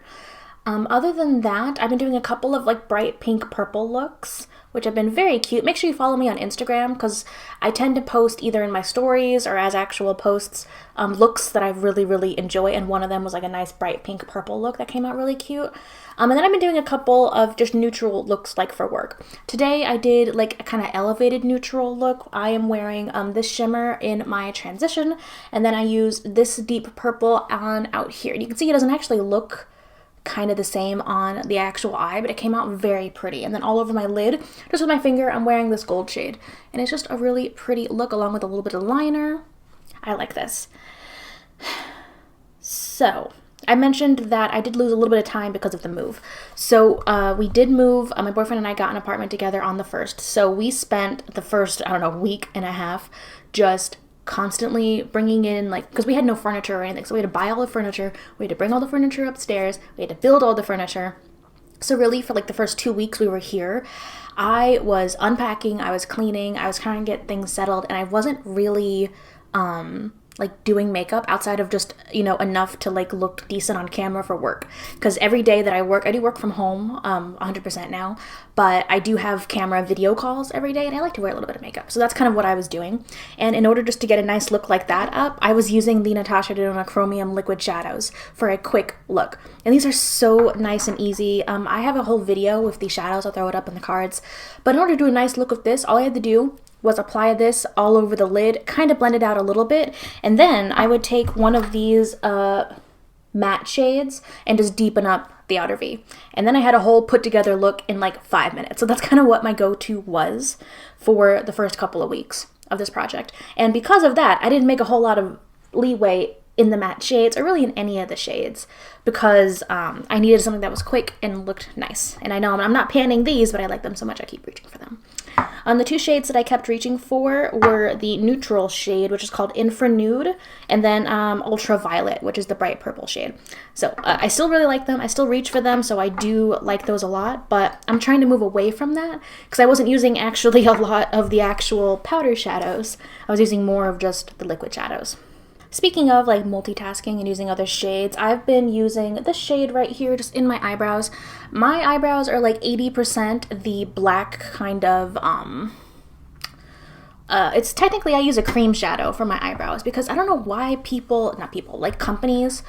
Other than that, I've been doing a couple of like bright pink purple looks, which have been very cute. Make sure you follow me on Instagram because I tend to post either in my stories or as actual posts looks that I really enjoy, and one of them was like a nice bright pink purple look that came out really cute. And then I've been doing a couple of just neutral looks like for work. Today I did like a kind of elevated neutral look. I am wearing this shimmer in my transition, and then I used this deep purple on out here. And you can see it doesn't actually look kind of the same on the actual eye, but it came out very pretty. And then all over my lid, just with my finger, I'm wearing this gold shade. And it's just a really pretty look along with a little bit of liner. I like this. So, I mentioned that I did lose a little bit of time because of the move. So, we did move. My boyfriend and I got an apartment together on the 1st. So, we spent the first, I don't know, week and a half just constantly bringing in, like, because we had no furniture or anything, so we had to buy all the furniture, we had to bring all the furniture upstairs, we had to build all the furniture. So really for like the first 2 weeks we were here, I was unpacking, I was cleaning, I was trying to get things settled, and I wasn't really like doing makeup outside of just, you know, enough to like look decent on camera for work. Because every day that I work, I do work from home 100% now, but I do have camera video calls every day, and I like to wear a little bit of makeup. So that's kind of what I was doing. And in order just to get a nice look like that up, I was using the Natasha Denona Chromium liquid shadows for a quick look. And these are so nice and easy. I have a whole video with the shadows. I'll throw it up in the cards. But in order to do a nice look with this, all I had to do was apply this all over the lid, kind of blend it out a little bit, and then I would take one of these matte shades and just deepen up the outer V. And then I had a whole put together look in like 5 minutes. So that's kind of what my go-to was for the first couple of weeks of this project. And because of that, I didn't make a whole lot of leeway in the matte shades, or really in any of the shades, because I needed something that was quick and looked nice. And I know I'm not panning these, but I like them so much I keep reaching for them. The 2 shades that I kept reaching for were the neutral shade, which is called Infra Nude, and then Ultraviolet, which is the bright purple shade. So I still really like them. I still reach for them, so I do like those a lot, but I'm trying to move away from that because I wasn't using actually a lot of the actual powder shadows. I was using more of just the liquid shadows. Speaking of like multitasking and using other shades, I've been using this shade right here just in my eyebrows. My eyebrows are like 80% the black kind of, it's technically I use a cream shadow for my eyebrows because I don't know why like companies,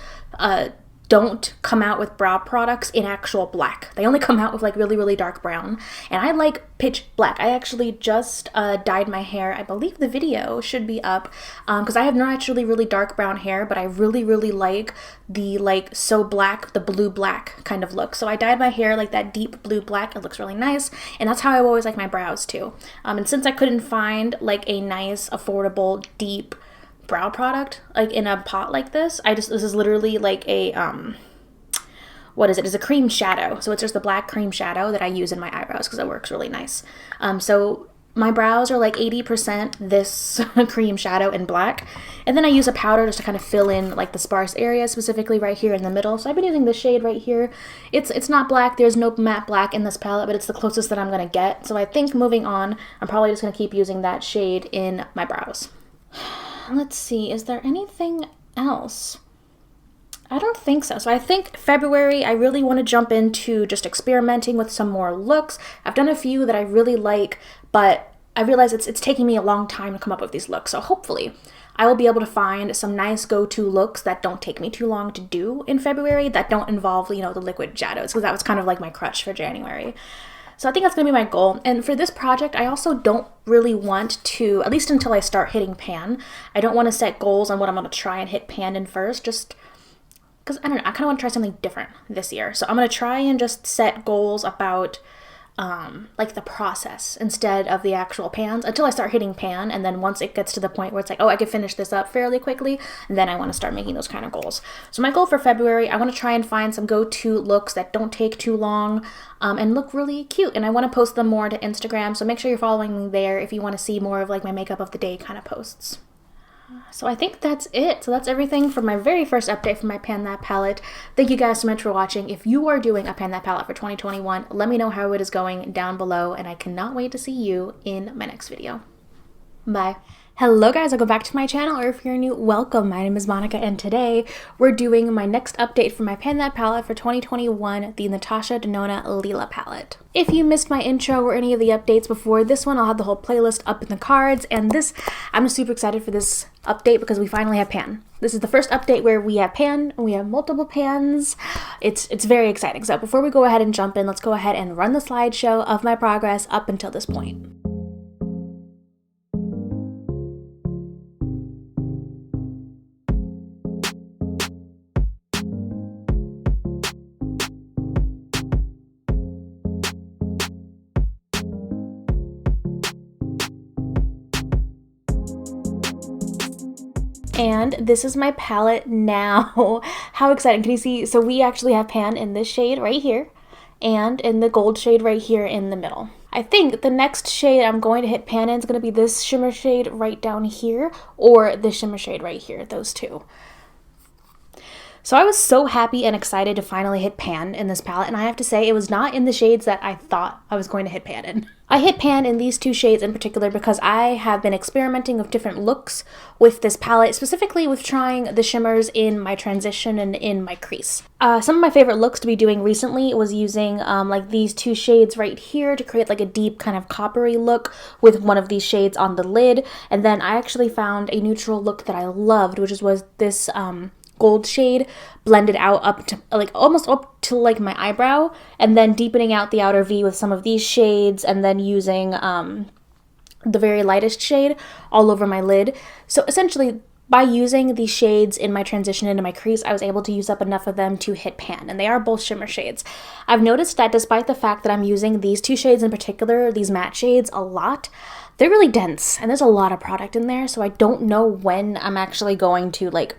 don't come out with brow products in actual black. They only come out with like really dark brown, and I like pitch black. I actually just dyed my hair. I believe the video should be up because I have naturally really dark brown hair, but I really like the like so black, the blue black kind of look. So I dyed my hair like that deep blue black. It looks really nice, and that's how I always like my brows too. And since I couldn't find like a nice affordable deep brow product like in a pot like this, this is literally like a what is it? It's a cream shadow. So it's just the black cream shadow that I use in my eyebrows because it works really nice. So my brows are like 80% this cream shadow in black, and then I use a powder just to kind of fill in like the sparse areas, specifically right here in the middle. So I've been using this shade right here. It's not black, there's no matte black in this palette, but it's the closest that I'm gonna get. So I think moving on, I'm probably just gonna keep using that shade in my brows. Let's see, is there anything else? I don't think so. So I think February, I really want to jump into just experimenting with some more looks. I've done a few that I really like, but I realize it's taking me a long time to come up with these looks. So hopefully I will be able to find some nice go-to looks that don't take me too long to do in February, that don't involve, you know, the liquid shadows, because that was kind of like my crutch for January. So I think that's going to be my goal. And for this project, I also don't really want to, at least until I start hitting pan, I don't want to set goals on what I'm going to try and hit pan in first, just because, I don't know, I kind of want to try something different this year. So I'm going to try and just set goals about like the process instead of the actual pans until I start hitting pan, and then once it gets to the point where it's like, oh, I can finish this up fairly quickly, then I want to start making those kind of goals. So my goal for February, I want to try and find some go-to looks that don't take too long and look really cute, and I want to post them more to Instagram, so make sure you're following me there if you want to see more of like my makeup of the day kind of posts. So I think that's it. So that's everything for my very first update for my Pan That palette. Thank you guys so much for watching. If you are doing a Pan That palette for 2021, let me know how it is going down below, and I cannot wait to see you in my next video. Bye. Hello guys, welcome back to my channel, or if you're new, welcome. My name is Monica, and today we're doing my next update for my Pan That palette for 2021, the Natasha Denona Lila palette. If you missed my intro or any of the updates before this one, I'll have the whole playlist up in the cards, and I'm super excited for this update because we finally have pan. This is the first update where we have pan, and we have multiple pans. It's very exciting. So before we go ahead and jump in, let's go ahead and run the slideshow of my progress up until this point. And this is my palette now. How exciting. Can you see? So we actually have pan in this shade right here and in the gold shade right here in the middle. I think the next shade I'm going to hit pan in is going to be this shimmer shade right down here or the shimmer shade right here, those two. So I was so happy and excited to finally hit pan in this palette, and I have to say it was not in the shades that I thought I was going to hit pan in. I hit pan in these two shades in particular because I have been experimenting with different looks with this palette, specifically with trying the shimmers in my transition and in my crease. Some of my favorite looks to be doing recently was using like these two shades right here to create like a deep kind of coppery look with one of these shades on the lid, and then I actually found a neutral look that I loved, which was this gold shade blended out up to like almost up to like my eyebrow, and then deepening out the outer V with some of these shades, and then using the very lightest shade all over my lid. So essentially by using these shades in my transition into my crease, I was able to use up enough of them to hit pan, and they are both shimmer shades. I've noticed that despite the fact that I'm using these two shades in particular, these matte shades, a lot, they're really dense and there's a lot of product in there, so I don't know when I'm actually going to like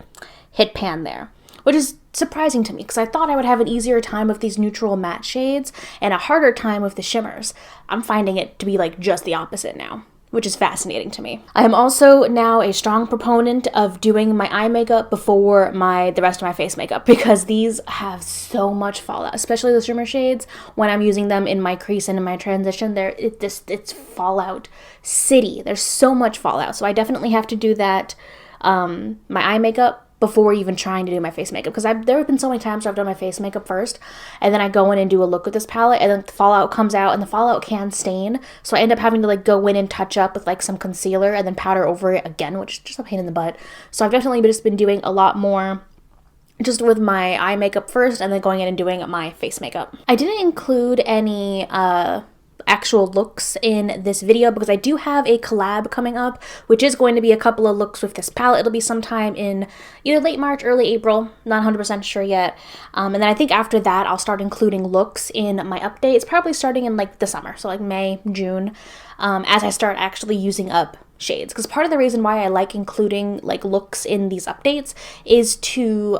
hit pan there, which is surprising to me because I thought I would have an easier time with these neutral matte shades and a harder time with the shimmers. I'm finding it to be like just the opposite now, which is fascinating to me. I am also now a strong proponent of doing my eye makeup before the rest of my face makeup because these have so much fallout, especially the shimmer shades. When I'm using them in my crease and in my transition, it's fallout city. There's so much fallout, so I definitely have to do that, my eye makeup before even trying to do my face makeup, because there have been so many times where I've done my face makeup first and then I go in and do a look with this palette, and then the fallout comes out, and the fallout can stain, so I end up having to like go in and touch up with like some concealer and then powder over it again, which is just a pain in the butt. So I've definitely just been doing a lot more just with my eye makeup first and then going in and doing my face makeup. I didn't include any actual looks in this video because I do have a collab coming up, which is going to be a couple of looks with this palette. It'll be sometime in either late March, early April, not 100% sure yet. And then I think after that I'll start including looks in my updates, probably starting in like the summer, so like May, June, as I start actually using up shades. Because part of the reason why I like including like looks in these updates is to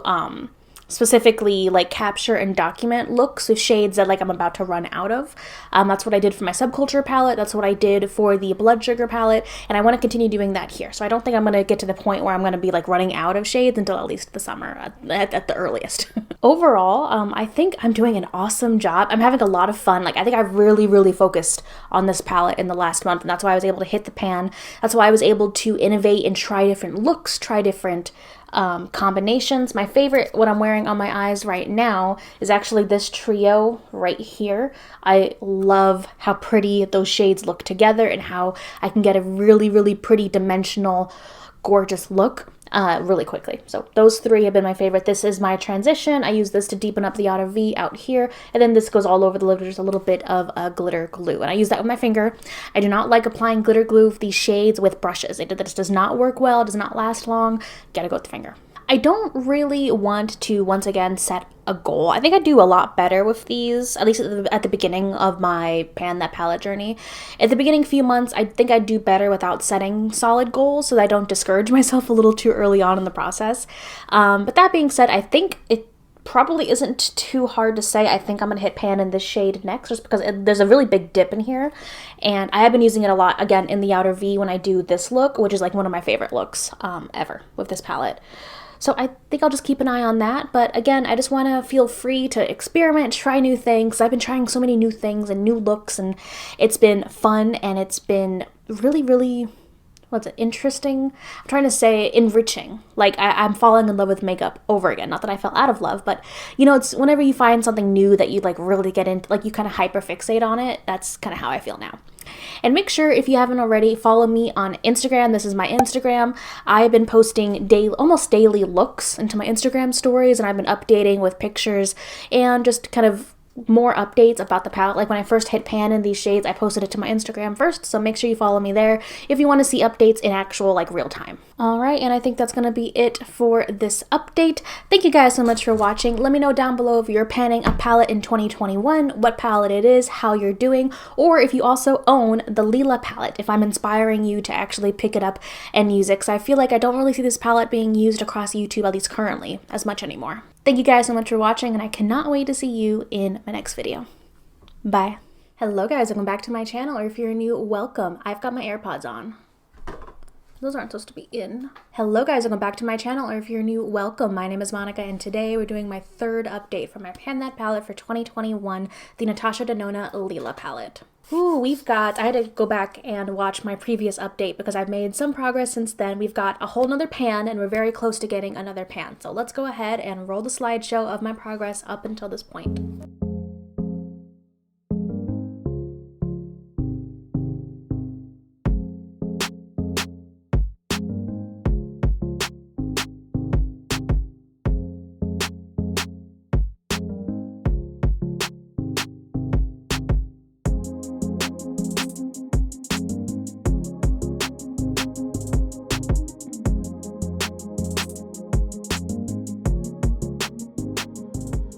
specifically like capture and document looks with shades that like I'm about to run out of. That's what I did for my Subculture palette, that's what I did for the Blood Sugar palette, and I want to continue doing that here. So I don't think I'm going to get to the point where I'm going to be like running out of shades until at least the summer at the earliest. Overall, I think I'm doing an awesome job. I'm having a lot of fun. Like I think I've really focused on this palette in the last month, and that's why I was able to hit the pan. That's why I was able to innovate and try different looks, try different combinations. My favorite, what I'm wearing on my eyes right now, is actually this trio right here. I love how pretty those shades look together and how I can get a really pretty dimensional, gorgeous look really quickly. So those three have been my favorite. This is my transition. I use this to deepen up the outer V out here, and then this goes all over the lid. There's a little bit of glitter glue, and I use that with my finger. I do not like applying glitter glue with these shades with brushes. This does not work well. It does not last long. Gotta go with the finger. I don't really want to, once again, set a goal. I think I do a lot better with these, at least at the beginning of my Pan That palette journey. At the beginning few months, I think I do better without setting solid goals so that I don't discourage myself a little too early on in the process. But that being said, I think it probably isn't too hard to say. I think I'm going to hit pan in this shade next just because there's a really big dip in here. And I have been using it a lot, again, in the outer V when I do this look, which is like one of my favorite looks ever with this palette. So I think I'll just keep an eye on that. But again, I just want to feel free to experiment, try new things. I've been trying so many new things and new looks, and it's been fun, and it's been really, really, interesting? I'm trying to say enriching. Like, I'm falling in love with makeup over again. Not that I fell out of love, but, you know, it's whenever you find something new that you, like, really get into, like, you kind of hyperfixate on it. That's kind of how I feel now. And make sure, if you haven't already, follow me on Instagram. This is my Instagram. I've been posting almost daily looks into my Instagram stories, and I've been updating with pictures and just kind of more updates about the palette. Like when I first hit pan in these shades, I posted it to my Instagram first, so make sure you follow me there if you want to see updates in actual, like, real time. Alright, and I think that's going to be it for this update. Thank you guys so much for watching. Let me know down below if you're panning a palette in 2021, what palette it is, how you're doing, or if you also own the Lila palette, if I'm inspiring you to actually pick it up and use it, because I feel like I don't really see this palette being used across YouTube, at least currently, as much anymore. Thank you guys so much for watching, and I cannot wait to see you in my next video. Bye. Hello guys, welcome back to my channel, or if you're new, welcome. I've got my AirPods on. Those aren't supposed to be in. Hello guys, welcome back to my channel, or if you're new, welcome. My name is Monica, and today we're doing my third update for my Pan That palette for 2021, the Natasha Denona Lila palette. Ooh, I had to go back and watch my previous update because I've made some progress since then. We've got a whole nother pan, and we're very close to getting another pan. So let's go ahead and roll the slideshow of my progress up until this point.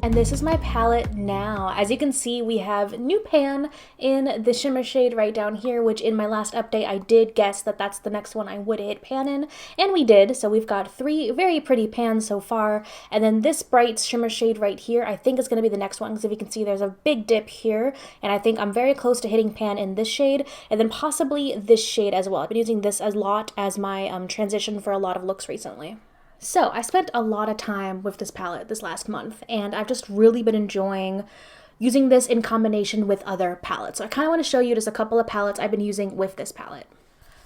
And this is my palette now. As you can see, we have new pan in the shimmer shade right down here, which in my last update, I did guess that that's the next one I would hit pan in, and we did. So we've got 3 very pretty pans so far. And then this bright shimmer shade right here, I think is gonna be the next one, because if you can see, there's a big dip here. And I think I'm very close to hitting pan in this shade, and then possibly this shade as well. I've been using this a lot as my transition for a lot of looks recently. So I spent a lot of time with this palette this last month, and I've just really been enjoying using this in combination with other palettes. So I kind of want to show you just a couple of palettes I've been using with this palette.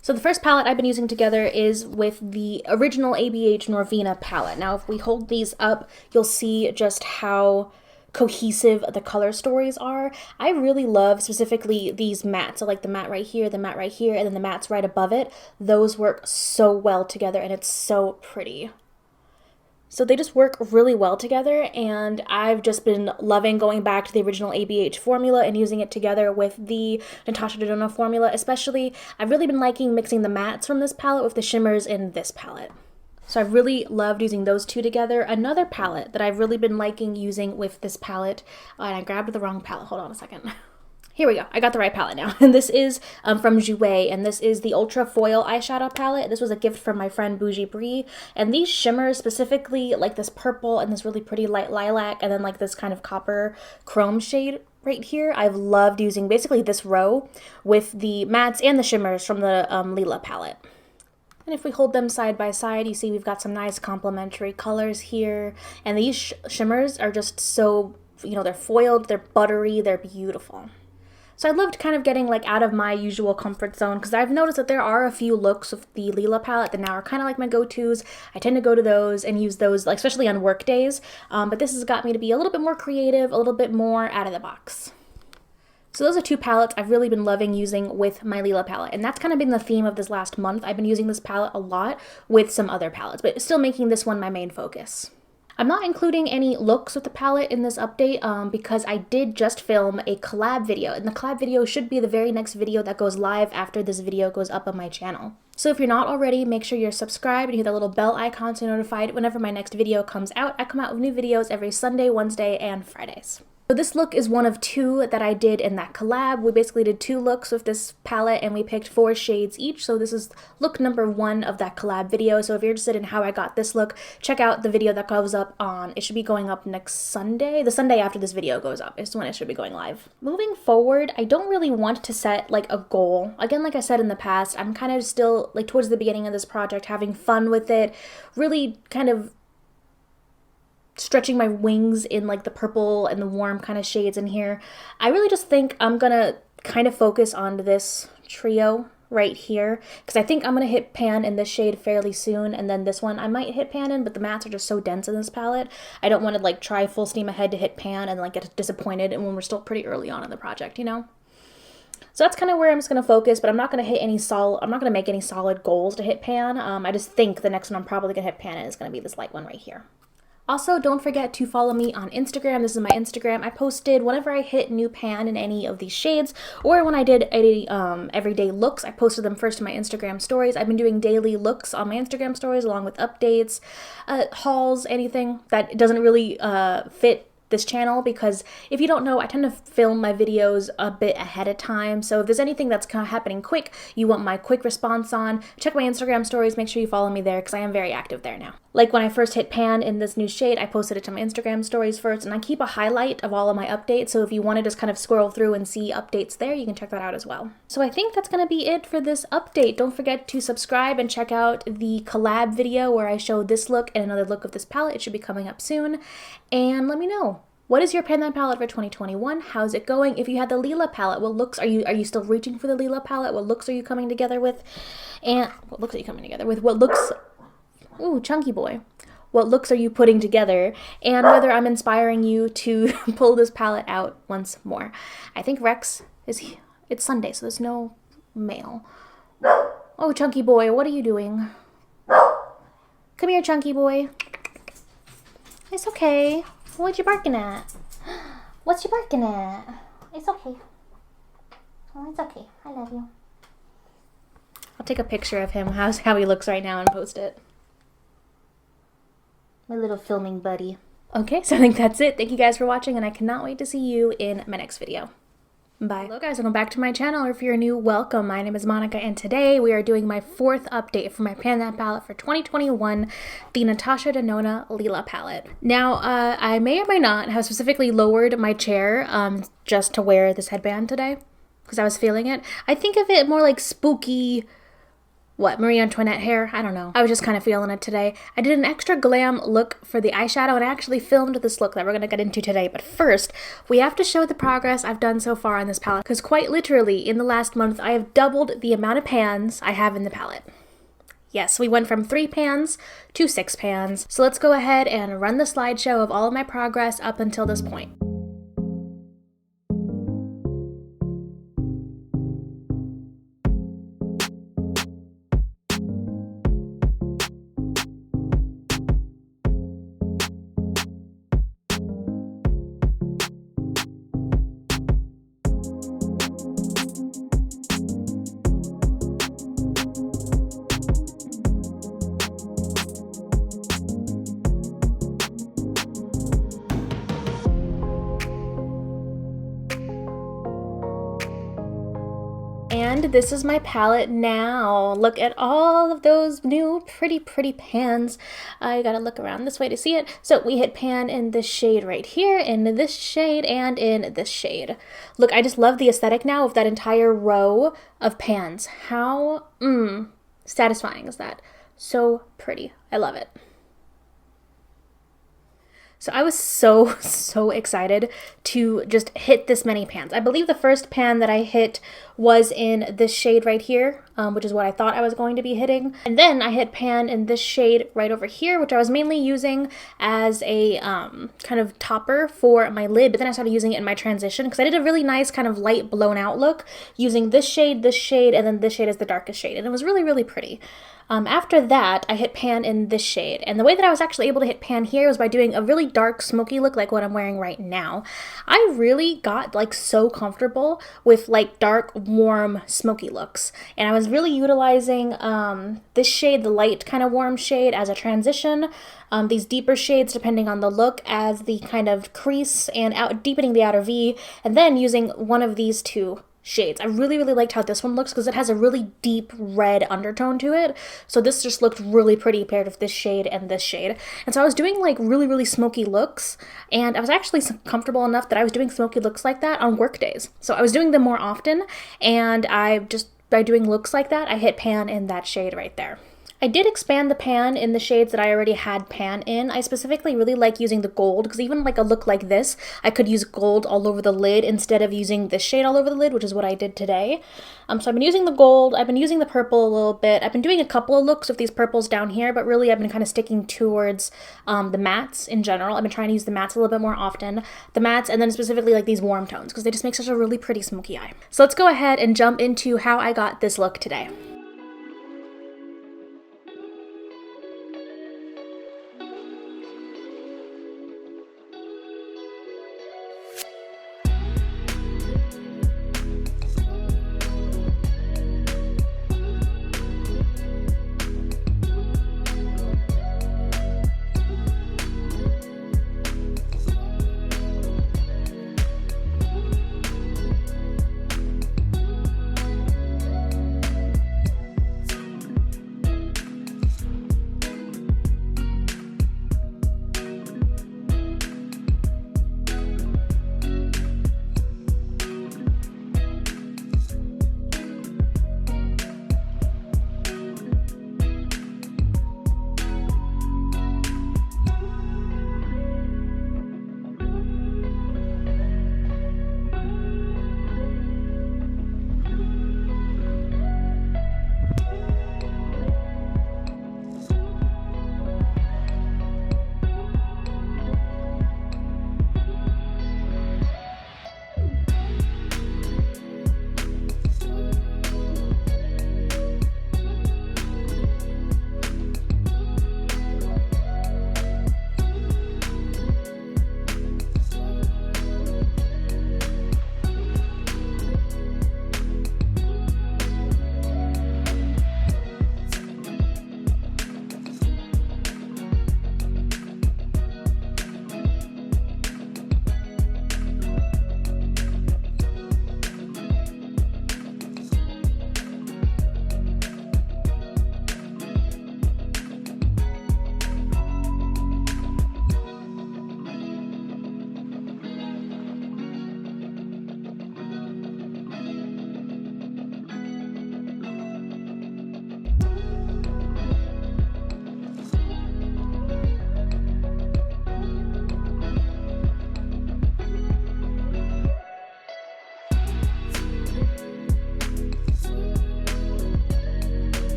So the first palette I've been using together is with the original ABH Norvina palette. Now if we hold these up, you'll see just how cohesive the color stories are. I really love specifically these mattes. So like the matte right here, the matte right here, and then the mattes right above it. Those work so well together, and it's so pretty. So they just work really well together, and I've just been loving going back to the original ABH formula and using it together with the Natasha Denona formula. Especially, I've really been liking mixing the mattes from this palette with the shimmers in this palette. So I've really loved using those two together. Another palette that I've really been liking using with this palette, and I grabbed the wrong palette, hold on a second. Here we go, I got the right palette now. And this is from Jaclyn, and this is the Ultra Foil eyeshadow palette. This was a gift from my friend Bougie Brie, and these shimmers, specifically like this purple and this really pretty light lilac, and then like this kind of copper chrome shade right here, I've loved using basically this row with the mattes and the shimmers from the Lila palette. And if we hold them side by side, you see we've got some nice complementary colors here. And these shimmers are just so, you know, they're foiled, they're buttery, they're beautiful. So I loved kind of getting like out of my usual comfort zone, because I've noticed that there are a few looks of the Lila palette that now are kind of like my go-tos. I tend to go to those and use those, like, especially on work days. But this has got me to be a little bit more creative, a little bit more out of the box. So those are 2 palettes I've really been loving using with my Lila palette, and that's kind of been the theme of this last month. I've been using this palette a lot with some other palettes, but still making this one my main focus. I'm not including any looks with the palette in this update because I did just film a collab video, and the collab video should be the very next video that goes live after this video goes up on my channel. So if you're not already, make sure you're subscribed and hit the little bell icon so you're notified whenever my next video comes out. I come out with new videos every Sunday, Wednesday, and Fridays. So this look is one of 2 that I did in that collab. We basically did 2 looks with this palette and we picked 4 shades each. So this is look number 1 of that collab video. So if you're interested in how I got this look, check out the video that goes up on, it should be going up next Sunday. The Sunday after this video goes up is when it should be going live. Moving forward, I don't really want to set like a goal. Again, like I said in the past, I'm kind of still like towards the beginning of this project, having fun with it, really kind of stretching my wings in like the purple and the warm kind of shades in here. I really just think I'm gonna kind of focus on this trio right here because I think I'm gonna hit pan in this shade fairly soon, and then this one I might hit pan in, but the mattes are just so dense in this palette. I don't want to like try full steam ahead to hit pan and like get disappointed and when we're still pretty early on in the project, you know? So that's kind of where I'm just going to focus, but I'm not going to hit any I'm not going to make any solid goals to hit pan. I just think the next one I'm probably going to hit pan in is going to be this light one right here. Also, don't forget to follow me on Instagram. This is my Instagram. I posted whenever I hit new pan in any of these shades, or when I did everyday looks, I posted them first in my Instagram stories. I've been doing daily looks on my Instagram stories along with updates, hauls, anything that doesn't really fit this channel, because if you don't know, I tend to film my videos a bit ahead of time. So if there's anything that's kind of happening quick, you want my quick response on, check my Instagram stories, make sure you follow me there because I am very active there now. Like when I first hit pan in this new shade, I posted it to my Instagram stories first, and I keep a highlight of all of my updates. So if you want to just kind of scroll through and see updates there, you can check that out as well. So I think that's going to be it for this update. Don't forget to subscribe and check out the collab video where I show this look and another look of this palette. It should be coming up soon. And let me know, what is your pan that palette for 2021? How's it going? If you had the Lila palette, what looks are you still reaching for the Lila palette? What looks are you coming together with? And what looks are you coming together with? What looks, ooh, chunky boy. What looks are you putting together? And whether I'm inspiring you to pull this palette out once more. I think Rex is, it's Sunday, so there's no mail. Oh, chunky boy, what are you doing? Come here, chunky boy. It's okay. What you barking at? What you barking at? It's okay. Oh, it's okay. I love you. I'll take a picture of him, how he looks right now, and post it. My little filming buddy. Okay, so I think that's it. Thank you guys for watching, and I cannot wait to see you in my next video. Bye. Hello guys, welcome back to my channel, or if you're new, welcome. My name is Monica, and today we are doing my 4th update for my pan that palette for 2021, the Natasha Denona Lila palette. Now, I may or may not have specifically lowered my chair just to wear this headband today, because I was feeling it. I think of it more like spooky, Marie Antoinette hair? I don't know. I was just kind of feeling it today. I did an extra glam look for the eyeshadow, and I actually filmed this look that we're going to get into today. But first, we have to show the progress I've done so far on this palette, because quite literally, in the last month, I have doubled the amount of pans I have in the palette. Yes, we went from 3 pans to 6 pans. So let's go ahead and run the slideshow of all of my progress up until this point. And this is my palette now. Look at all of those new pretty pans. I gotta look around this way to see it. So we hit pan in this shade right here, in this shade, and in this shade. Look, I just love the aesthetic now of that entire row of pans. How satisfying is that? So pretty. I love it. So I was so excited to just hit this many pans. I believe the first pan that I hit was in this shade right here, which is what I thought I was going to be hitting. And then I hit pan in this shade right over here, which I was mainly using as a kind of topper for my lid. But then I started using it in my transition because I did a really nice kind of light blown out look using this shade, and then this shade as the darkest shade. And it was really pretty. After that, I hit pan in this shade. And the way that I was actually able to hit pan here was by doing a really dark smoky look like what I'm wearing right now. I really got like so comfortable with like dark, warm, smoky looks. And I was really utilizing this shade, the light kind of warm shade, as a transition. These deeper shades depending on the look as the kind of crease and deepening the outer V. And then using one of these two shades. I really liked how this one looks because it has a really deep red undertone to it. So this just looked really pretty paired with this shade and this shade. And so I was doing like really smoky looks, and I was actually comfortable enough that I was doing smoky looks like that on work days. So I was doing them more often, and by doing looks like that, I hit pan in that shade right there. I did expand the pan in the shades that I already had pan in. I specifically really like using the gold because even like a look like this, I could use gold all over the lid instead of using this shade all over the lid, which is what I did today. So I've been using the gold, I've been using the purple a little bit. I've been doing a couple of looks with these purples down here, but really I've been kind of sticking towards the mattes in general. I've been trying to use the mattes a little bit more often. The mattes, and then specifically like these warm tones because they just make such a really pretty smoky eye. So let's go ahead and jump into how I got this look today.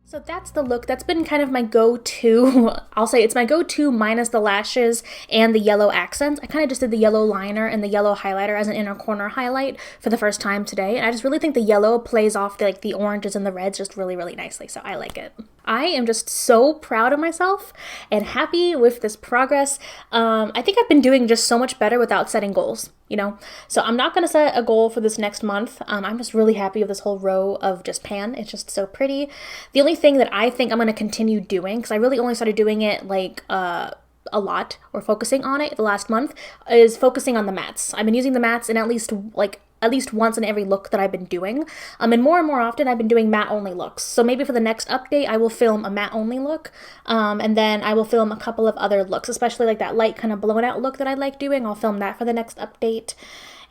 So that's the look. That's been kind of my go-to. I'll say it's my go-to minus the lashes and the yellow accents. I kind of just did the yellow liner and the yellow highlighter as an inner corner highlight for the first time today. And I just really think the yellow plays off the oranges and the reds just really nicely. So I like it. I am just so proud of myself and happy with this progress. I think I've been doing just so much better without setting goals, you know? So I'm not gonna set a goal for this next month. I'm just really happy with this whole row of just pan. It's just so pretty. The only thing that I think I'm gonna continue doing, because I really only started doing it a lot, or focusing on it the last month, is focusing on the mattes. I've been using the mattes in at least once in every look that I've been doing. And more often I've been doing matte only looks. So maybe for the next update, I will film a matte only look. And then I will film a couple of other looks, especially like that light kind of blown out look that I like doing. I'll film that for the next update.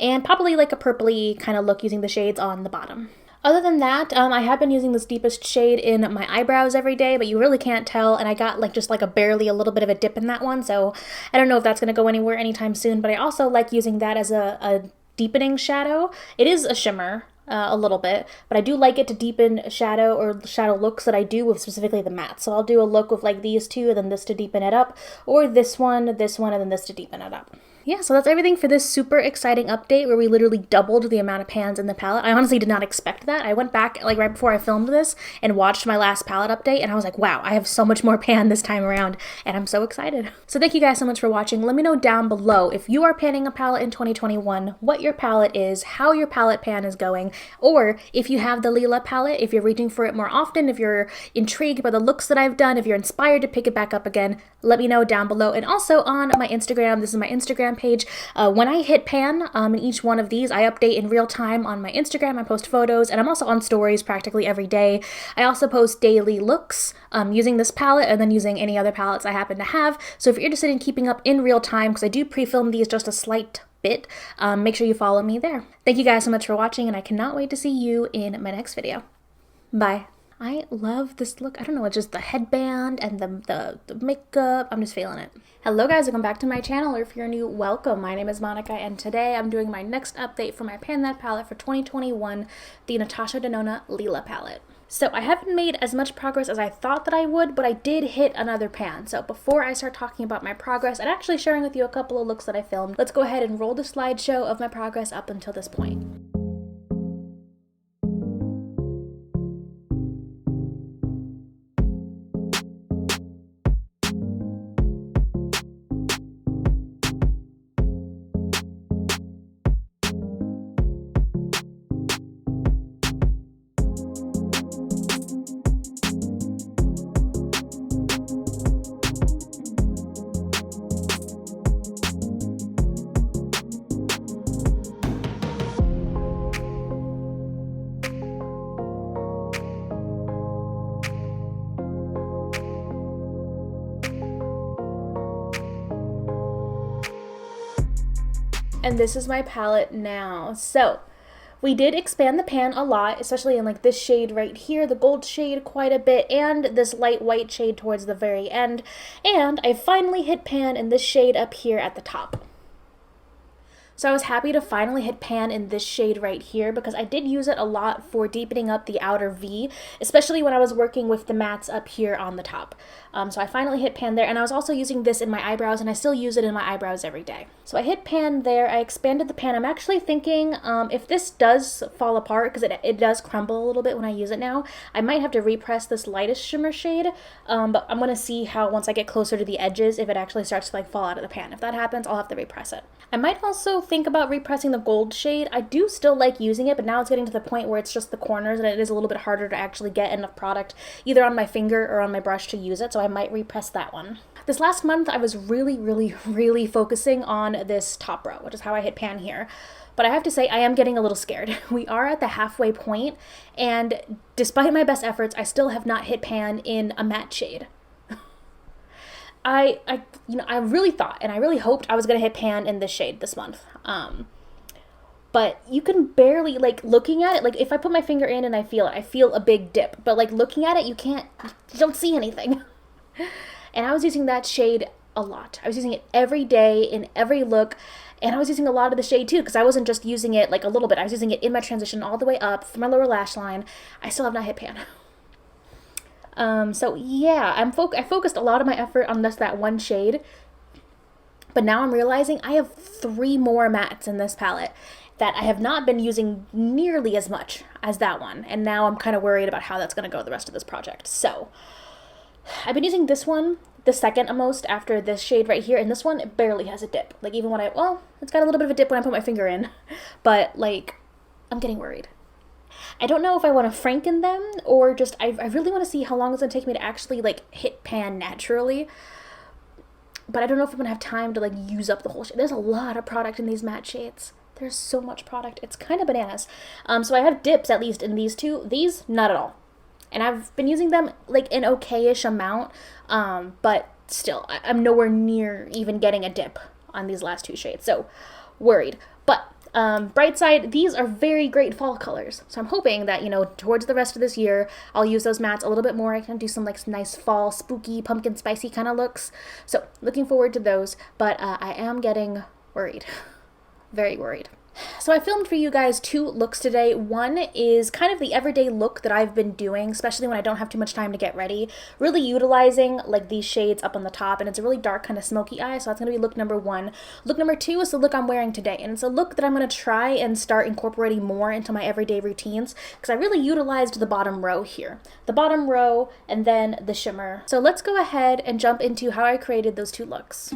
And probably like a purpley kind of look using the shades on the bottom. Other than that, I have been using this deepest shade in my eyebrows every day, but you really can't tell, and I got like just like a little bit of a dip in that one, so I don't know if that's going to go anywhere anytime soon, but I also like using that as a deepening shadow. It is a shimmer, a little bit, but I do like it to deepen shadow or shadow looks that I do with specifically the matte. So I'll do a look with like these two, and then this to deepen it up, or this one, and then this to deepen it up. Yeah, so that's everything for this super exciting update where we literally doubled the amount of pans in the palette. I honestly did not expect that. I went back like right before I filmed this and watched my last palette update, and I was like, wow, I have so much more pan this time around, and I'm so excited. So thank you guys so much for watching. Let me know down below if you are panning a palette in 2021, what your palette is, how your palette pan is going, or if you have the Lila palette, if you're reaching for it more often, if you're intrigued by the looks that I've done, if you're inspired to pick it back up again, let me know down below. And also on my Instagram, this is my Instagram page. When I hit pan in each one of these, I update in real time on my Instagram. I post photos, and I'm also on stories practically every day. I also post daily looks using this palette and then using any other palettes I happen to have. So if you're interested in keeping up in real time, because I do pre-film these just a slight bit, make sure you follow me there. Thank you guys so much for watching, and I cannot wait to see you in my next video. Bye. I love this look. I don't know, it's just the headband and the makeup. I'm just feeling it. Hello guys, welcome back to my channel, or if you're new, welcome. My name is Monica, and today I'm doing my next update for my Pan That palette for 2021, the Natasha Denona Lila palette. So I haven't made as much progress as I thought that I would, but I did hit another pan. So before I start talking about my progress and actually sharing with you a couple of looks that I filmed, let's go ahead and roll the slideshow of my progress up until this point. And this is my palette now. So we did expand the pan a lot, especially in like this shade right here, the gold shade, quite a bit, and this light white shade towards the very end. And I finally hit pan in this shade up here at the top. So I was happy to finally hit pan in this shade right here because I did use it a lot for deepening up the outer V, especially when I was working with the mattes up here on the top. So I finally hit pan there, and I was also using this in my eyebrows, and I still use it in my eyebrows every day. So I hit pan there, I expanded the pan. I'm actually thinking if this does fall apart, because it does crumble a little bit when I use it now, I might have to repress this lightest shimmer shade, but I'm going to see how once I get closer to the edges, if it actually starts to like fall out of the pan. If that happens, I'll have to repress it. I might also think about repressing the gold shade. I do still like using it, but now it's getting to the point where it's just the corners, and it is a little bit harder to actually get enough product either on my finger or on my brush to use it, so I might repress that one. This last month, I was really focusing on this top row, which is how I hit pan here. But I have to say, I am getting a little scared. We are at the halfway point, and despite my best efforts, I still have not hit pan in a matte shade. I really thought, and I really hoped I was going to hit pan in this shade this month. But you can barely, like, looking at it, like, if I put my finger in and I feel it, I feel a big dip. But, like, looking at it, you don't see anything. And I was using that shade a lot. I was using it every day in every look. And I was using a lot of the shade, too, because I wasn't just using it, like, a little bit. I was using it in my transition all the way up through my lower lash line. I still have not hit pan. So yeah, I focused a lot of my effort on just that one shade, but now I'm realizing I have 3 more mattes in this palette that I have not been using nearly as much as that one, and now I'm kind of worried about how that's going to go the rest of this project. So I've been using this one the second most after this shade right here, and this one barely has a dip. Like, even when it's got a little bit of a dip when I put my finger in, but like, I'm getting worried. I don't know if I want to franken them or just, I really want to see how long it's going to take me to actually like hit pan naturally. But I don't know if I'm going to have time to like use up the whole shade. There's a lot of product in these matte shades. There's so much product. It's kind of bananas. So I have dips at least in these two. These, not at all. And I've been using them like an okay-ish amount. But still, I'm nowhere near even getting a dip on these last 2 shades. So worried. But Bright side, these are very great fall colors. So I'm hoping that, you know, towards the rest of this year, I'll use those mattes a little bit more. I can do some like nice fall, spooky, pumpkin spicy kind of looks. So looking forward to those, but I am getting worried. Very worried. So I filmed for you guys 2 looks today. One is kind of the everyday look that I've been doing, especially when I don't have too much time to get ready. Really utilizing like these shades up on the top, and it's a really dark kind of smoky eye, so that's going to be look number 1. Look number 2 is the look I'm wearing today, and it's a look that I'm going to try and start incorporating more into my everyday routines, because I really utilized the bottom row here. The bottom row and then the shimmer. So let's go ahead and jump into how I created those 2 looks.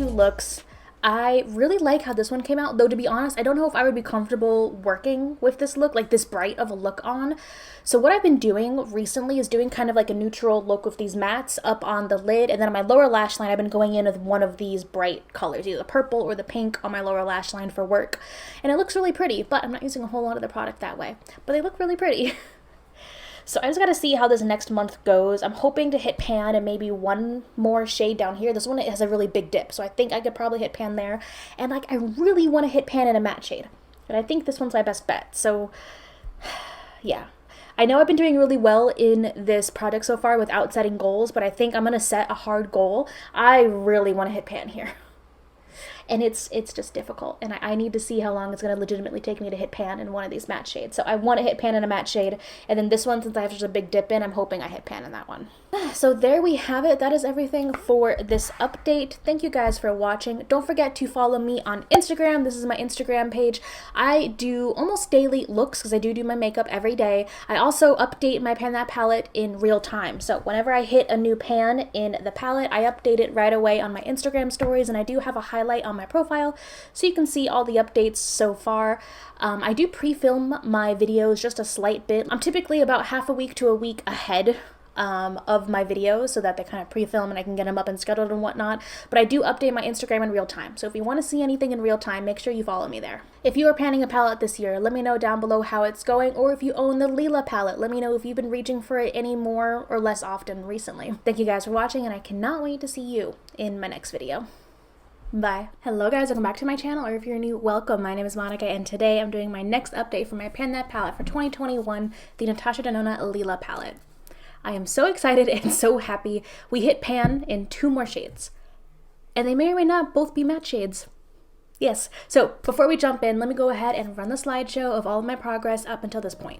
Looks. I really like how this one came out, though to be honest, I don't know if I would be comfortable working with this look, like this bright of a look on. So what I've been doing recently is doing kind of like a neutral look with these mattes up on the lid, and then on my lower lash line I've been going in with one of these bright colors, either the purple or the pink on my lower lash line for work. And it looks really pretty, but I'm not using a whole lot of the product that way. But they look really pretty. So I just gotta see how this next month goes. I'm hoping to hit pan and maybe one more shade down here. This one has a really big dip, so I think I could probably hit pan there. And like, I really want to hit pan in a matte shade, but I think this one's my best bet. So yeah, I know I've been doing really well in this project so far without setting goals, but I think I'm going to set a hard goal. I really want to hit pan here. And it's just difficult, and I need to see how long it's going to legitimately take me to hit pan in one of these matte shades. So I want to hit pan in a matte shade, and then this one, since I have such a big dip in, I'm hoping I hit pan in that one. So there we have it. That is everything for this update. Thank you guys for watching. Don't forget to follow me on Instagram. This is my Instagram page. I do almost daily looks because I do my makeup every day. I also update my Pan That palette in real time. So whenever I hit a new pan in the palette, I update it right away on my Instagram stories, and I do have a highlight on my profile so you can see all the updates so far. I do pre-film my videos just a slight bit. I'm typically about half a week to a week ahead of my videos so that they kind of pre-film and I can get them up and scheduled and whatnot. But I do update my Instagram in real time. So if you want to see anything in real time, make sure you follow me there. If you are panning a palette this year, let me know down below how it's going. Or if you own the Lila palette, let me know if you've been reaching for it any more or less often recently. Thank you guys for watching, and I cannot wait to see you in my next video. Bye. Hello guys, welcome back to my channel, or if you're new, welcome. My name is Monica, and today I'm doing my next update for my Pan That palette for 2021, the Natasha Denona Lila palette. I am so excited and so happy. We hit pan in 2 more shades, and they may or may not both be matte shades. Yes, so before we jump in, let me go ahead and run the slideshow of all of my progress up until this point.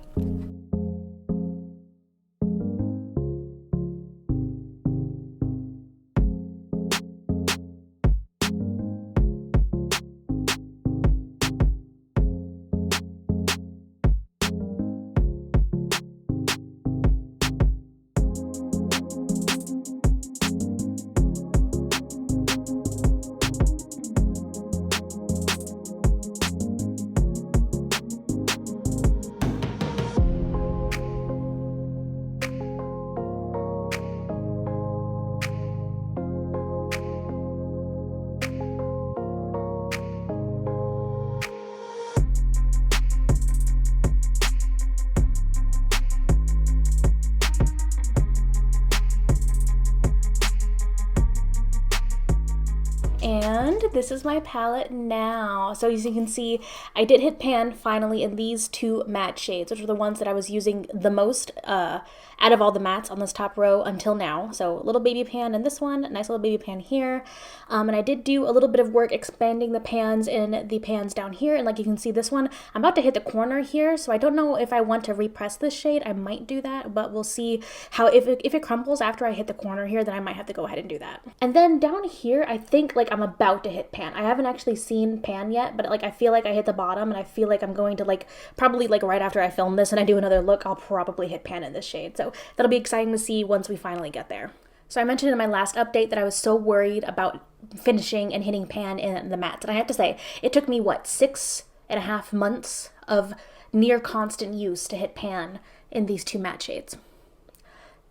And this is my palette now. So as you can see, I did hit pan finally in these 2 matte shades, which are the ones that I was using the most out of all the mattes on this top row until now. So a little baby pan in this one, a nice little baby pan here. And I did do a little bit of work expanding the pans in the pans down here. And like you can see, this one, I'm about to hit the corner here. So I don't know if I want to repress this shade. I might do that, but we'll see how, if it crumbles after I hit the corner here, then I might have to go ahead and do that. And then down here, I think like I'm about to hit pan. I haven't actually seen pan yet, but like I feel like I hit the bottom, and I feel like I'm going to like probably like right after I film this and I do another look, I'll probably hit pan in this shade. So that'll be exciting to see once we finally get there. So I mentioned in my last update that I was so worried about finishing and hitting pan in the mattes, and I have to say it took me what, 6.5 months of near constant use to hit pan in these 2 matte shades.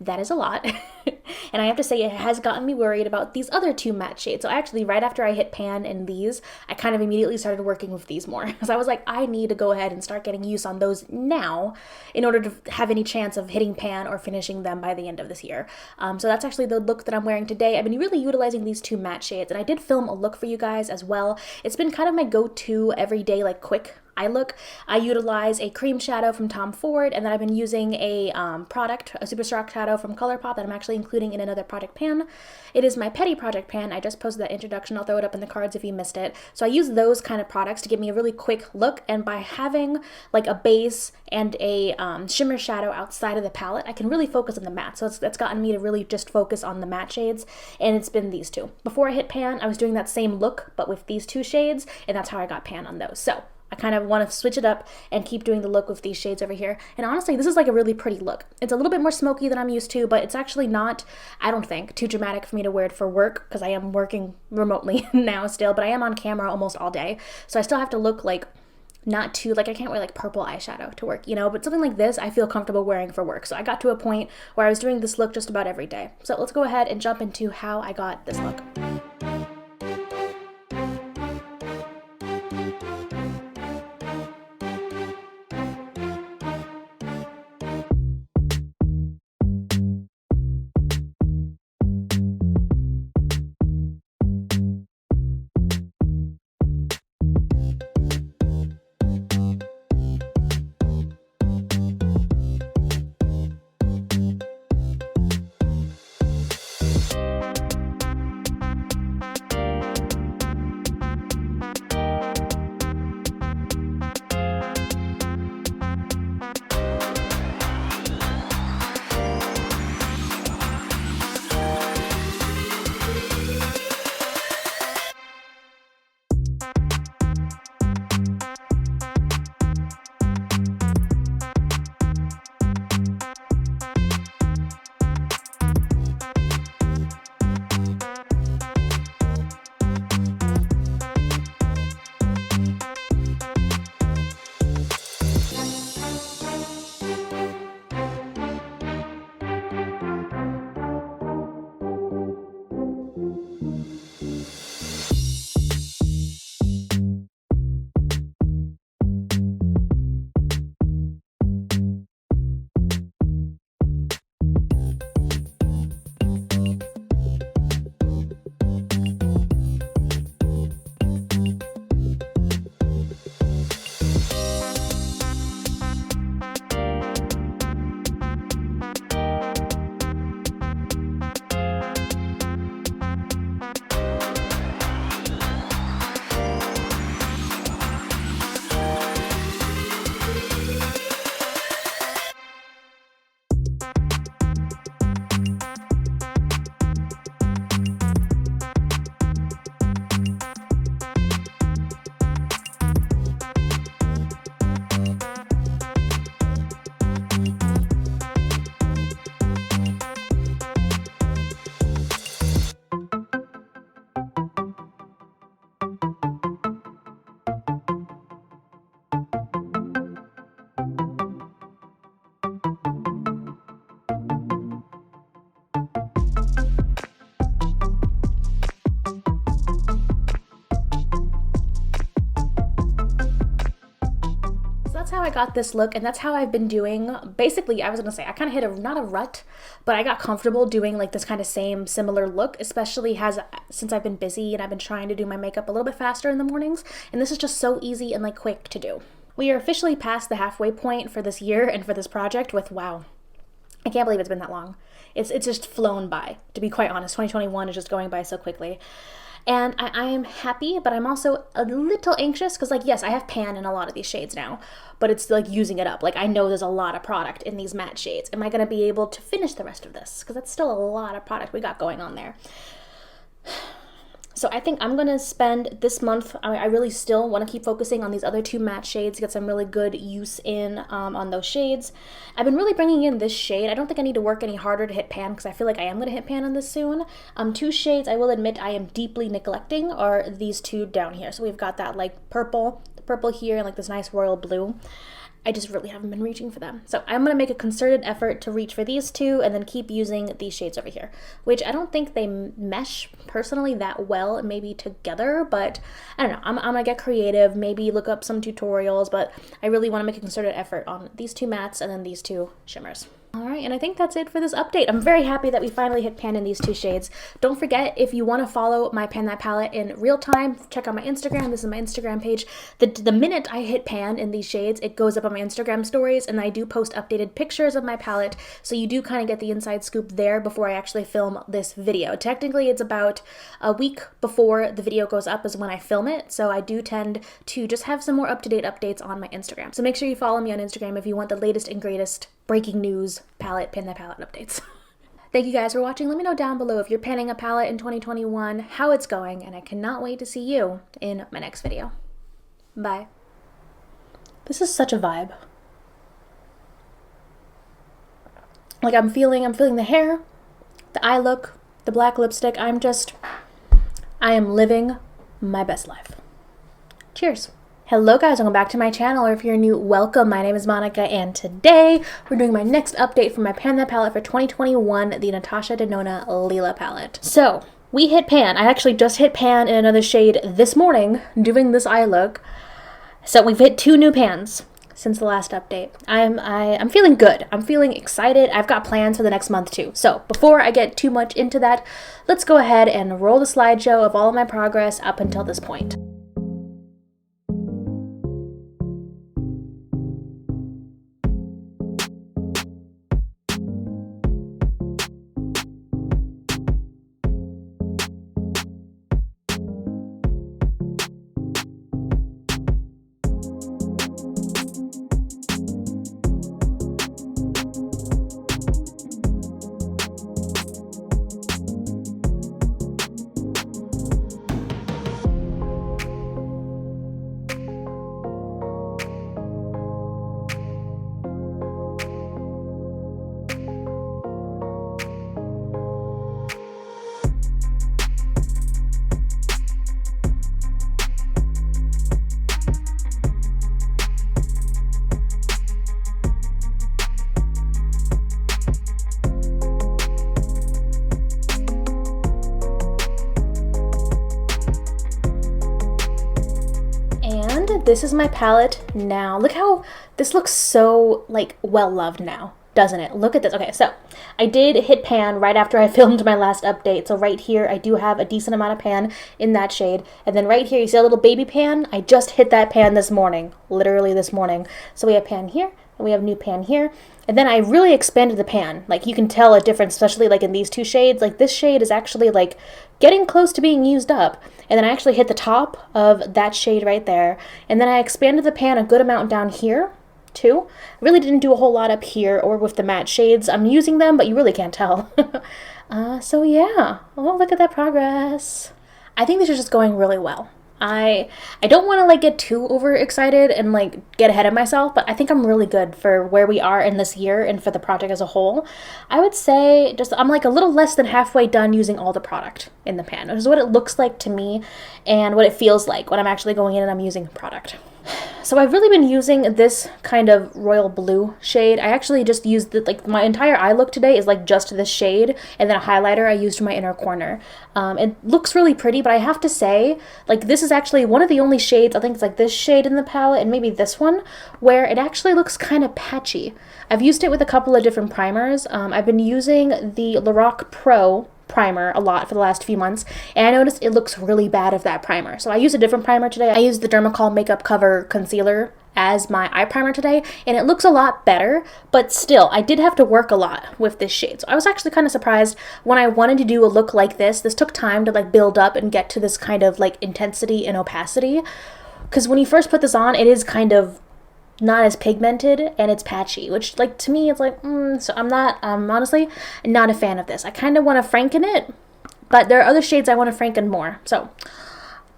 That is a lot. And I have to say it has gotten me worried about these other 2 matte shades. So actually right after I hit pan in these, I kind of immediately started working with these more. Because I was like, I need to go ahead and start getting use on those now in order to have any chance of hitting pan or finishing them by the end of this year. So that's actually the look that I'm wearing today. I've been really utilizing these 2 matte shades, and I did film a look for you guys as well. It's been kind of my go-to everyday like quick eye look. I utilize a cream shadow from Tom Ford, and then I've been using a super strong shadow from Colourpop that I'm actually including in another project pan. It is my Petty project pan. I just posted that introduction. I'll throw it up in the cards if you missed it. So I use those kind of products to give me a really quick look, and by having like a base and a shimmer shadow outside of the palette, I can really focus on the matte. So that's gotten me to really just focus on the matte shades, and it's been these 2. Before I hit pan, I was doing that same look, but with these 2 shades, and that's how I got pan on those. So I kind of want to switch it up and keep doing the look with these shades over here. And honestly, this is like a really pretty look. It's a little bit more smoky than I'm used to, but it's actually not, I don't think, too dramatic for me to wear it for work, because I am working remotely now still, but I am on camera almost all day. So I still have to look like not too, like I can't wear like purple eyeshadow to work, you know, but something like this I feel comfortable wearing for work. So I got to a point where I was doing this look just about every day. So let's go ahead and jump into how I got this look. that's how I got this look, and that's how I've been doing. Basically, I was gonna say, I kind of hit a, not a rut, but I got comfortable doing like this kind of similar look, especially since I've been busy and I've been trying to do my makeup a little bit faster in the mornings, and this is just so easy and like quick to do. We are officially past the halfway point for this year and for this project with, wow, I can't believe it's been that long. It's just flown by, to be quite honest. 2021 is just going by so quickly. And I am happy, but I'm also a little anxious because, like, yes, I have pan in a lot of these shades now, but it's like using it up. Like, I know there's a lot of product in these matte shades. Am I going to be able to finish the rest of this? Because that's still a lot of product we got going on there. So I think I'm going to spend this month, I really still want to keep focusing on these other two matte shades, get some really good use in on those shades. I've been really bringing in this shade. I don't think I need to work any harder to hit pan because I feel like I am going to hit pan on this soon. Two shades I will admit I am deeply neglecting are these two down here. So we've got that like purple here and like this nice royal blue. I just really haven't been reaching for them. So I'm going to make a concerted effort to reach for these two and then keep using these shades over here, which I don't think they mesh personally that well, maybe together, but I don't know. I'm going to get creative, maybe look up some tutorials, but I really want to make a concerted effort on these two mattes and then these two shimmers. All right, and I think that's it for this update. I'm very happy that we finally hit pan in these two shades. Don't forget, if you want to follow my Pan That Palette in real time, check out my Instagram. This is my Instagram page. The minute I hit pan in these shades, it goes up on my Instagram stories, and I do post updated pictures of my palette, so you do kind of get the inside scoop there before I actually film this video. Technically, it's about a week before the video goes up is when I film it, so I do tend to just have some more up-to-date updates on my Instagram. So make sure you follow me on Instagram if you want the latest and greatest breaking news palette, Pan That Palette updates. Thank you guys for watching. Let me know down below if you're panning a palette in 2021, how it's going, and I cannot wait to see you in my next video. Bye. This is such a vibe. Like I'm feeling the hair, the eye look, the black lipstick. I am living my best life. Cheers. Hello guys, welcome back to my channel, or if you're new, welcome. My name is Monica, and today we're doing my next update for my Pan That Palette for 2021, the Natasha Denona Lila palette. So, we hit pan. I actually just hit pan in another shade this morning, doing this eye look. So we've hit 2 new pans since the last update. I'm feeling good. I'm feeling excited. I've got plans for the next month too. So before I get too much into that, let's go ahead and roll the slideshow of all of my progress up until this point. This is my palette now. Look how this looks so like well loved now, doesn't it? Look at this. Okay, so I did hit pan right after I filmed my last update. So right here I do have a decent amount of pan in that shade, and then right here you see a little baby pan. I just hit that pan this morning, literally this morning. So we have pan here and we have new pan here, and then I really expanded the pan. Like you can tell a difference, especially like in these two shades. Like this shade is actually like getting close to being used up, and then I actually hit the top of that shade right there, and then I expanded the pan a good amount down here too. I really didn't do a whole lot up here or with the matte shades. I'm using them, but you really can't tell. So yeah, oh, look at that progress. I think this is just going really well. I don't want to like get too overexcited and like get ahead of myself, but I think I'm really good for where we are in this year and for the project as a whole. I would say just I'm like a little less than halfway done using all the product in the pan, which is what it looks like to me and what it feels like when I'm actually going in and I'm using product. So I've really been using this kind of royal blue shade. I actually just used like my entire eye look today is like just this shade, and then a highlighter I used in my inner corner. It looks really pretty, but I have to say, like, this is actually one of the only shades, I think it's like this shade in the palette and maybe this one, where it actually looks kind of patchy. I've used it with a couple of different primers. I've been using the Lorac Pro primer a lot for the last few months, and I noticed it looks really bad of that primer. So I used a different primer today. I used the Dermacol Makeup Cover Concealer as my eye primer today, and it looks a lot better, but still, I did have to work a lot with this shade. So I was actually kind of surprised when I wanted to do a look like this. This took time to like build up and get to this kind of like intensity and opacity, because when you first put this on, it is kind of not as pigmented and it's patchy, which like to me it's like so I'm honestly not a fan of this. I kind of want to franken it, but there are other shades I want to franken more, so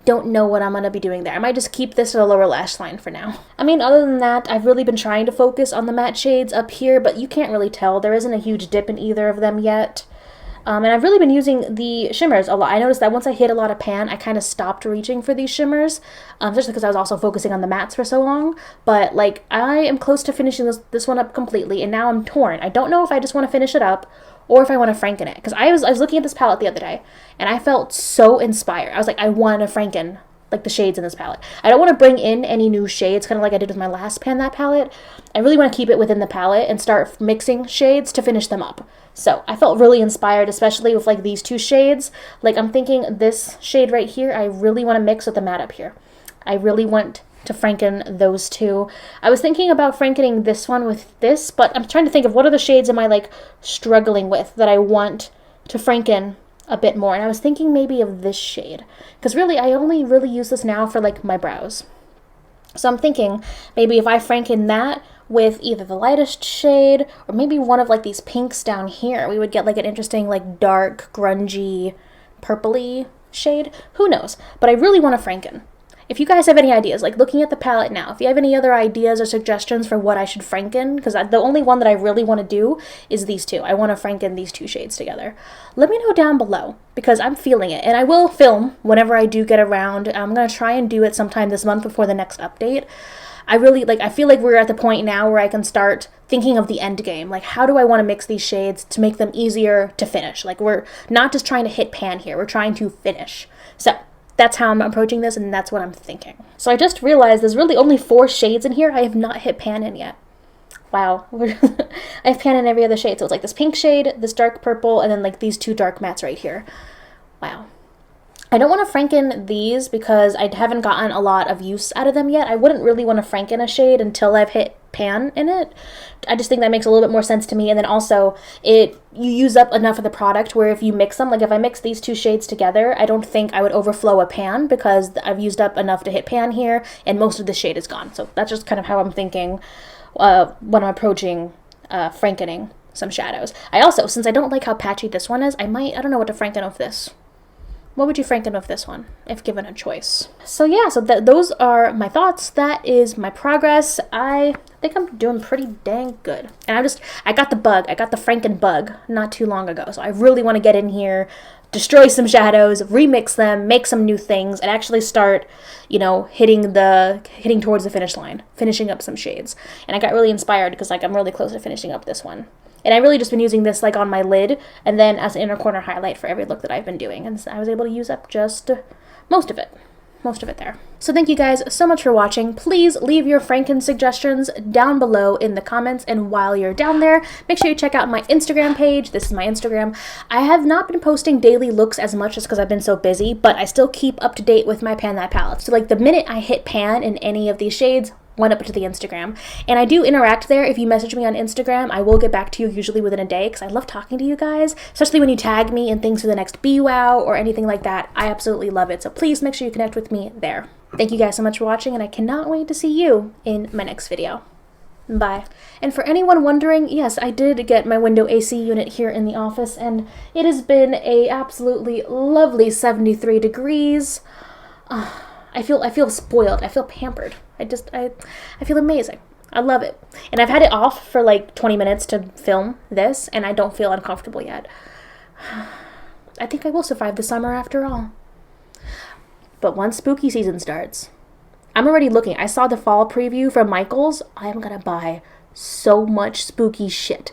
don't know what I'm going to be doing there. I might just keep this at a lower lash line for now. I mean, other than that, I've really been trying to focus on the matte shades up here, but you can't really tell. There isn't a huge dip in either of them yet. And I've really been using the shimmers a lot. I noticed that once I hit a lot of pan, I kind of stopped reaching for these shimmers, especially because I was also focusing on the mattes for so long. But like, I am close to finishing this one up completely, and now I'm torn. I don't know if I just want to finish it up or if I want to franken it, because I was looking at this palette the other day, and I felt so inspired. I was like, I want to franken like the shades in this palette. I don't want to bring in any new shades, kind of like I did with my last Pan That palette. I really want to keep it within the palette and start mixing shades to finish them up. So I felt really inspired, especially with like these two shades. Like I'm thinking this shade right here, I really want to mix with the matte up here. I really want to franken those two. I was thinking about frankening this one with this, but I'm trying to think of what are the shades am I like struggling with that I want to franken a bit more. And I was thinking maybe of this shade, because really I only really use this now for like my brows. So I'm thinking maybe if I franken that with either the lightest shade or maybe one of like these pinks down here, we would get like an interesting like dark grungy purpley shade. Who knows? But I really want to franken. If you guys have any ideas, like looking at the palette now, if you have any other ideas or suggestions for what I should franken, because the only one that I really want to do is these two. I want to franken these two shades together. Let me know down below, because I'm feeling it. And I will film whenever I do get around. I'm going to try and do it sometime this month before the next update. I feel like we're at the point now where I can start thinking of the end game. Like, how do I want to mix these shades to make them easier to finish? Like, we're not just trying to hit pan here. We're trying to finish. So that's how I'm approaching this, and that's what I'm thinking. So I just realized there's really only 4 shades in here I have not hit pan in yet. Wow. I have pan in every other shade. So it's like this pink shade, this dark purple, and then like these 2 dark mattes right here. Wow. I don't want to franken these because I haven't gotten a lot of use out of them yet. I wouldn't really want to franken a shade until I've hit pan in it. I just think that makes a little bit more sense to me. And then also you use up enough of the product where if you mix them, like if I mix these 2 shades together, I don't think I would overflow a pan because I've used up enough to hit pan here and most of the shade is gone. So that's just kind of how I'm thinking when I'm approaching frankening some shadows. I also, since I don't like how patchy this one is, I don't know what to franken of this. What would you franken of this one, if given a choice? So yeah, so those are my thoughts. That is my progress. I think I'm doing pretty dang good. And I got the bug. I got the franken bug not too long ago. So I really want to get in here, destroy some shadows, remix them, make some new things, and actually start, you know, hitting towards the finish line, finishing up some shades. And I got really inspired because like I'm really close to finishing up this one. And I've really just been using this like on my lid and then as an inner corner highlight for every look that I've been doing. And I was able to use up just most of it there. So thank you guys so much for watching. Please leave your franken suggestions down below in the comments. And while you're down there, make sure you check out my Instagram page. This is my Instagram. I have not been posting daily looks as much just because I've been so busy, but I still keep up to date with my Pan That palette. So like the minute I hit pan in any of these shades, went up to the Instagram. And I do interact there. If you message me on Instagram, I will get back to you usually within a day because I love talking to you guys, especially when you tag me in things for the next BWOW or anything like that. I absolutely love it. So please make sure you connect with me there. Thank you guys so much for watching, and I cannot wait to see you in my next video. Bye. And for anyone wondering, yes, I did get my window AC unit here in the office, and it has been a absolutely lovely 73 degrees. I feel spoiled. I feel pampered. I feel amazing. I love it. And I've had it off for like 20 minutes to film this, and I don't feel uncomfortable yet. I think I will survive the summer after all. But once spooky season starts, I'm already looking. I saw the fall preview from Michaels. I'm gonna buy so much spooky shit.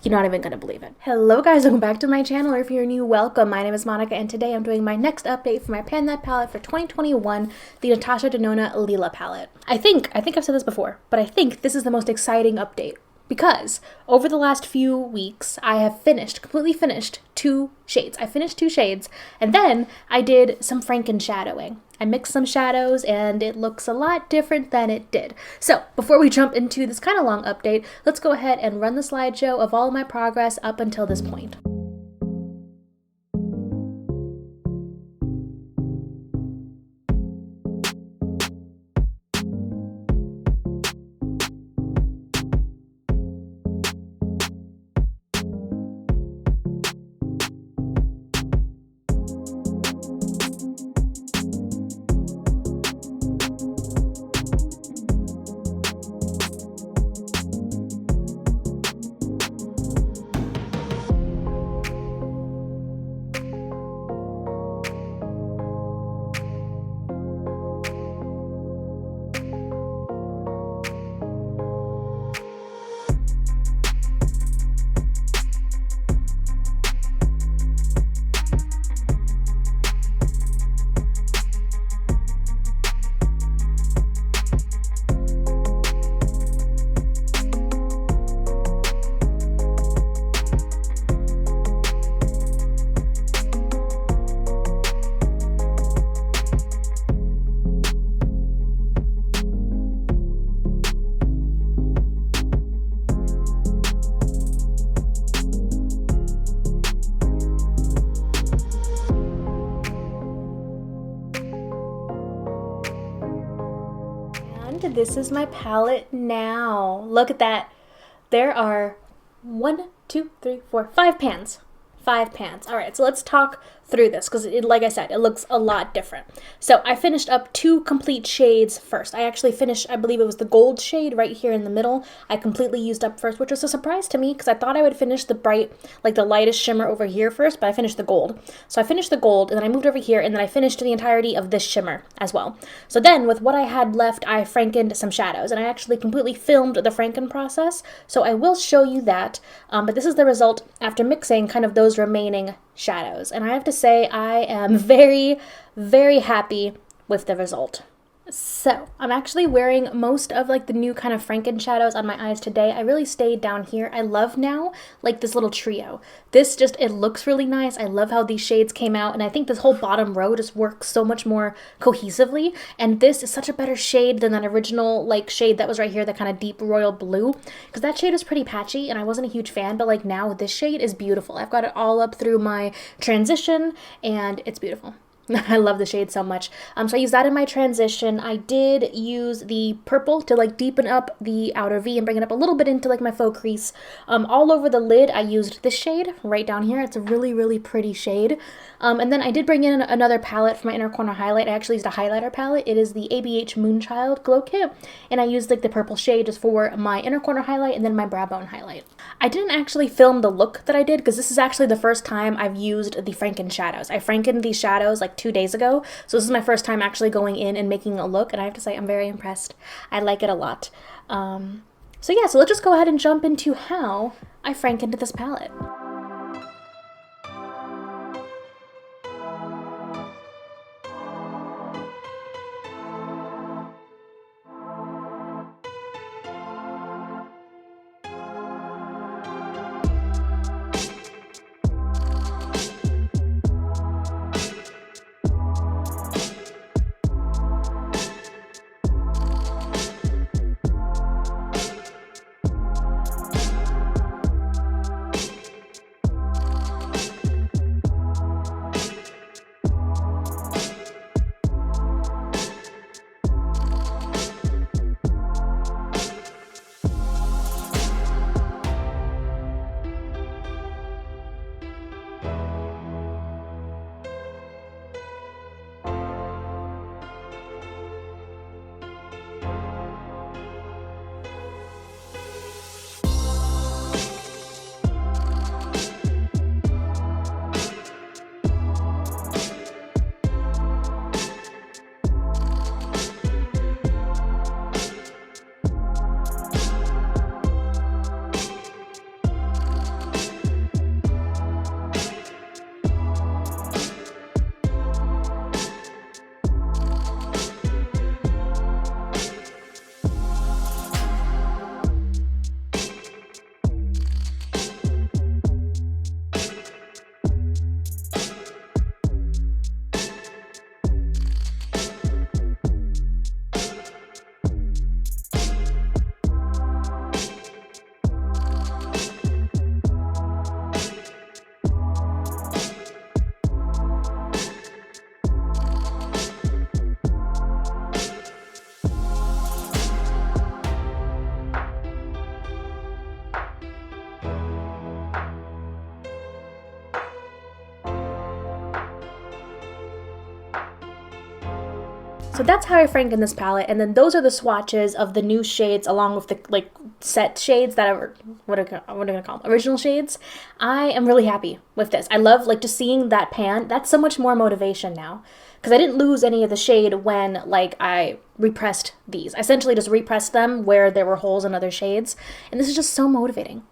You're not even gonna believe it. Hello guys, welcome back to my channel, or if you're new, welcome. My name is Monica, and today I'm doing my next update for my Pan That palette for 2021, the Natasha Denona Lila palette. I think I've said this before, but I think this is the most exciting update because over the last few weeks, I have completely finished 2 shades. I finished 2 shades, and then I did some Franken shadowing. I mixed some shadows and it looks a lot different than it did. So before we jump into this kind of long update, let's go ahead and run the slideshow of all of my progress up until this point. This is my palette now. Look at that. There are 1, 2, 3, 4, 5 pans. 5 pans. All right, so let's talk through this because, like I said, it looks a lot different. So I finished up 2 complete shades first. I actually finished, I believe it was the gold shade right here in the middle. I completely used up first, which was a surprise to me because I thought I would finish the bright, like the lightest shimmer over here first, but I finished the gold. So I finished the gold, and then I moved over here, and then I finished the entirety of this shimmer as well. So then with what I had left, I Frankened some shadows, and I actually completely filmed the Franken process. So I will show you that, but this is the result after mixing kind of those remaining shadows, and I have to say I am very, very happy with the result. So I'm actually wearing most of like the new kind of Franken shadows on my eyes today. I really stayed down here. I love now like this little trio. This just, it looks really nice. I love how these shades came out, and I think this whole bottom row just works so much more cohesively, and this is such a better shade than that original like shade that was right here, the kind of deep royal blue, because that shade is pretty patchy and I wasn't a huge fan, but like now this shade is beautiful. I've got it all up through my transition and it's beautiful. I love the shade so much. So I used that in my transition. I did use the purple to like deepen up the outer V and bring it up a little bit into like my faux crease. All over the lid, I used this shade right down here. It's a really, really pretty shade. And then I did bring in another palette for my inner corner highlight. I actually used a highlighter palette. It is the ABH Moonchild Glow Kit. And I used like the purple shade just for my inner corner highlight and then my brow bone highlight. I didn't actually film the look that I did because this is actually the first time I've used the Franken shadows. I Frankened these shadows like 2 days ago. So this is my first time actually going in and making a look. And I have to say I'm very impressed. I like it a lot. So yeah, so let's just go ahead and jump into how I Frankened this palette. So that's how I franken this palette, and then those are the swatches of the new shades along with the like set shades that are, what am I gonna call them? Original shades. I am really happy with this. I love like just seeing that pan. That's so much more motivation now. Because I didn't lose any of the shade when like I repressed these. I essentially just repressed them where there were holes in other shades, and this is just so motivating.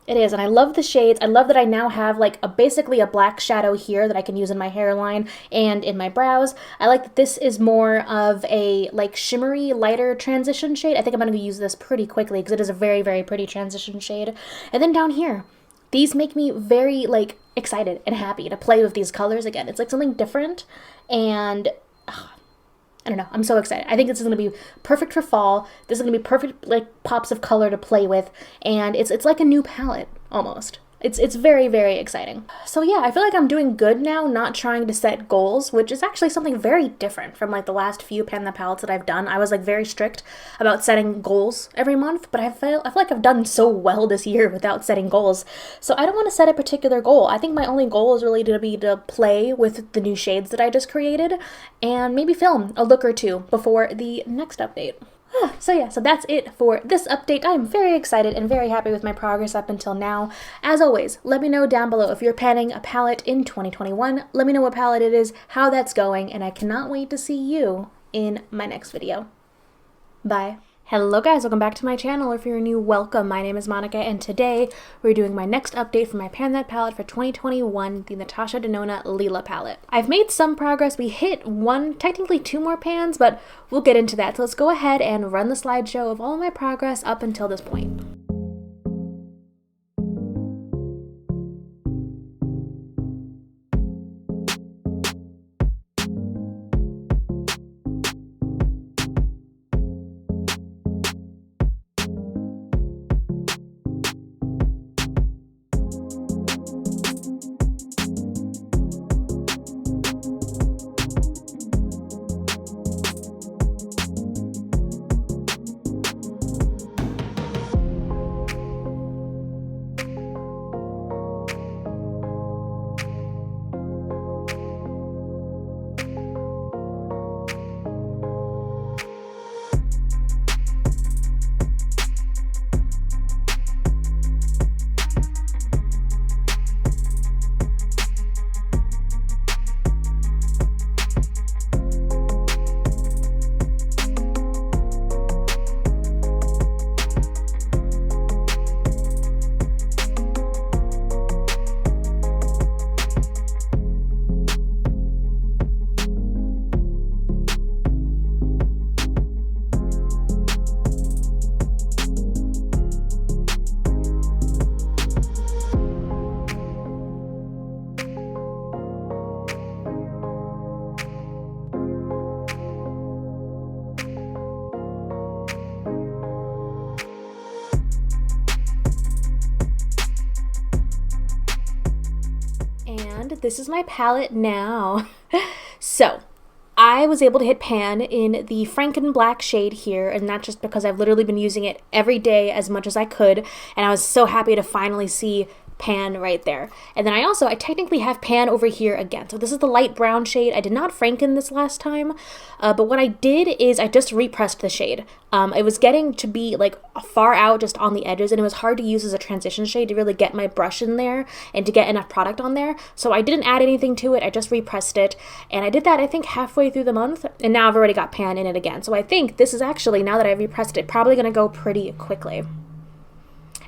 It is, and I love the shades. I love that I now have like basically a black shadow here that I can use in my hairline and in my brows. I like that this is more of a like shimmery, lighter transition shade. I think I'm going to use this pretty quickly because it is a very, very pretty transition shade. And then down here, these make me very like excited and happy to play with these colors again. It's like something different, and I don't know. I'm so excited. I think this is going to be perfect for fall. This is going to be perfect, like, pops of color to play with. And it's like a new palette, almost. It's very, very exciting. So yeah, I feel like I'm doing good now, not trying to set goals, which is actually something very different from like the last few Pan That palettes that I've done. I was like very strict about setting goals every month, but I feel like I've done so well this year without setting goals. So I don't want to set a particular goal. I think my only goal is really to be to play with the new shades that I just created and maybe film a look or two before the next update. So yeah, so that's it for this update. I'm very excited and very happy with my progress up until now. As always, let me know down below if you're panning a palette in 2021. Let me know what palette it is, how that's going, and I cannot wait to see you in my next video. Bye. Hello guys, welcome back to my channel, or if you're new, welcome. My name is Monica, and today we're doing my next update for my Pan That palette for 2021, the Natasha Denona Lila palette. I've made some progress. We hit one, technically two more pans, but we'll get into that. So let's go ahead and run the slideshow of all of my progress up until this point. This is my palette now. So I was able to hit pan in the Franken Black shade here, and not just because I've literally been using it every day as much as I could, and I was so happy to finally see pan right there. And then I technically have pan over here again. So this is the light brown shade. I did not Franken this last time, but what I did is I just repressed the shade. It was getting to be like far out just on the edges, and it was hard to use as a transition shade to really get my brush in there and to get enough product on there. So I didn't add anything to it. I just repressed it, and I did that I think halfway through the month, and now I've already got pan in it again. So I think this is actually, now that I've repressed it, probably going to go pretty quickly,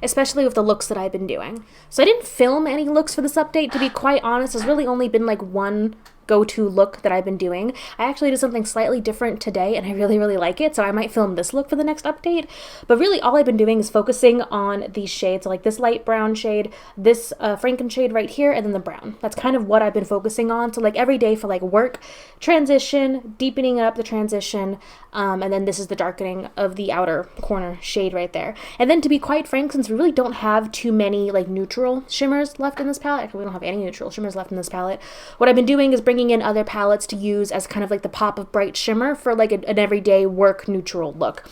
especially with the looks that I've been doing. So I didn't film any looks for this update, to be quite honest. There's really only been like one go-to look that I've been doing. I actually did something slightly different today, and I really, really like it, so I might film this look for the next update. But really all I've been doing is focusing on these shades, so like this light brown shade, this Franken shade right here, and then the brown. That's kind of what I've been focusing on. So like every day for like work, transition, deepening up the transition, and then this is the darkening of the outer corner shade right there. And then to be quite frank, since we really don't have too many like neutral shimmers left in this palette, actually we don't have any neutral shimmers left in this palette, what I've been doing is bringing in other palettes to use as kind of like the pop of bright shimmer for like an everyday work neutral look.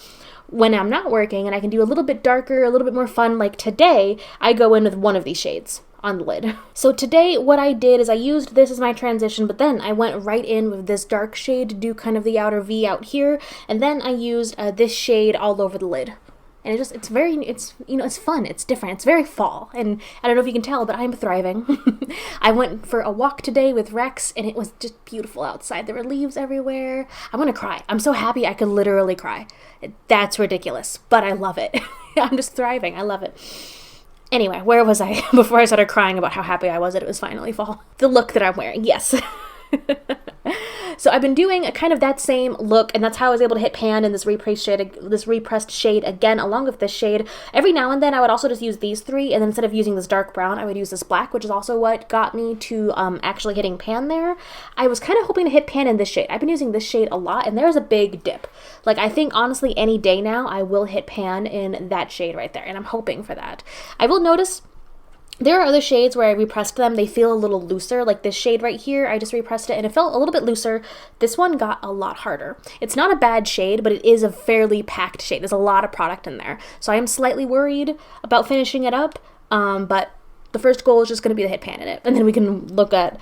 When I'm not working and I can do a little bit darker, a little bit more fun, like today, I go in with one of these shades on the lid. So today what I did is I used this as my transition, but then I went right in with this dark shade to do kind of the outer V out here, and then I used this shade all over the lid. And it's fun, it's different, it's very fall, and I don't know if you can tell, but I'm thriving. I went for a walk today with Rex, and it was just beautiful outside. There were leaves everywhere. I'm gonna cry. I'm so happy I could literally cry. That's ridiculous, but I love it. I'm just thriving. I love it. Anyway, where was I before I started crying about how happy I was that it was finally fall? The look that I'm wearing, yes. So I've been doing kind of that same look, and that's how I was able to hit pan in this repressed shade again, along with this shade. Every now and then I would also just use these three, and then instead of using this dark brown, I would use this black, which is also what got me to actually hitting pan there. I was kind of hoping to hit pan in this shade. I've been using this shade a lot, and there's a big dip. Like, I think honestly any day now I will hit pan in that shade right there, and I'm hoping for that. I will notice there are other shades where I repressed them. They feel a little looser, like this shade right here. I just repressed it and it felt a little bit looser. This one got a lot harder. It's not a bad shade, but it is a fairly packed shade. There's a lot of product in there. So I am slightly worried about finishing it up, but the first goal is just going to be to hit pan in it, and then we can look at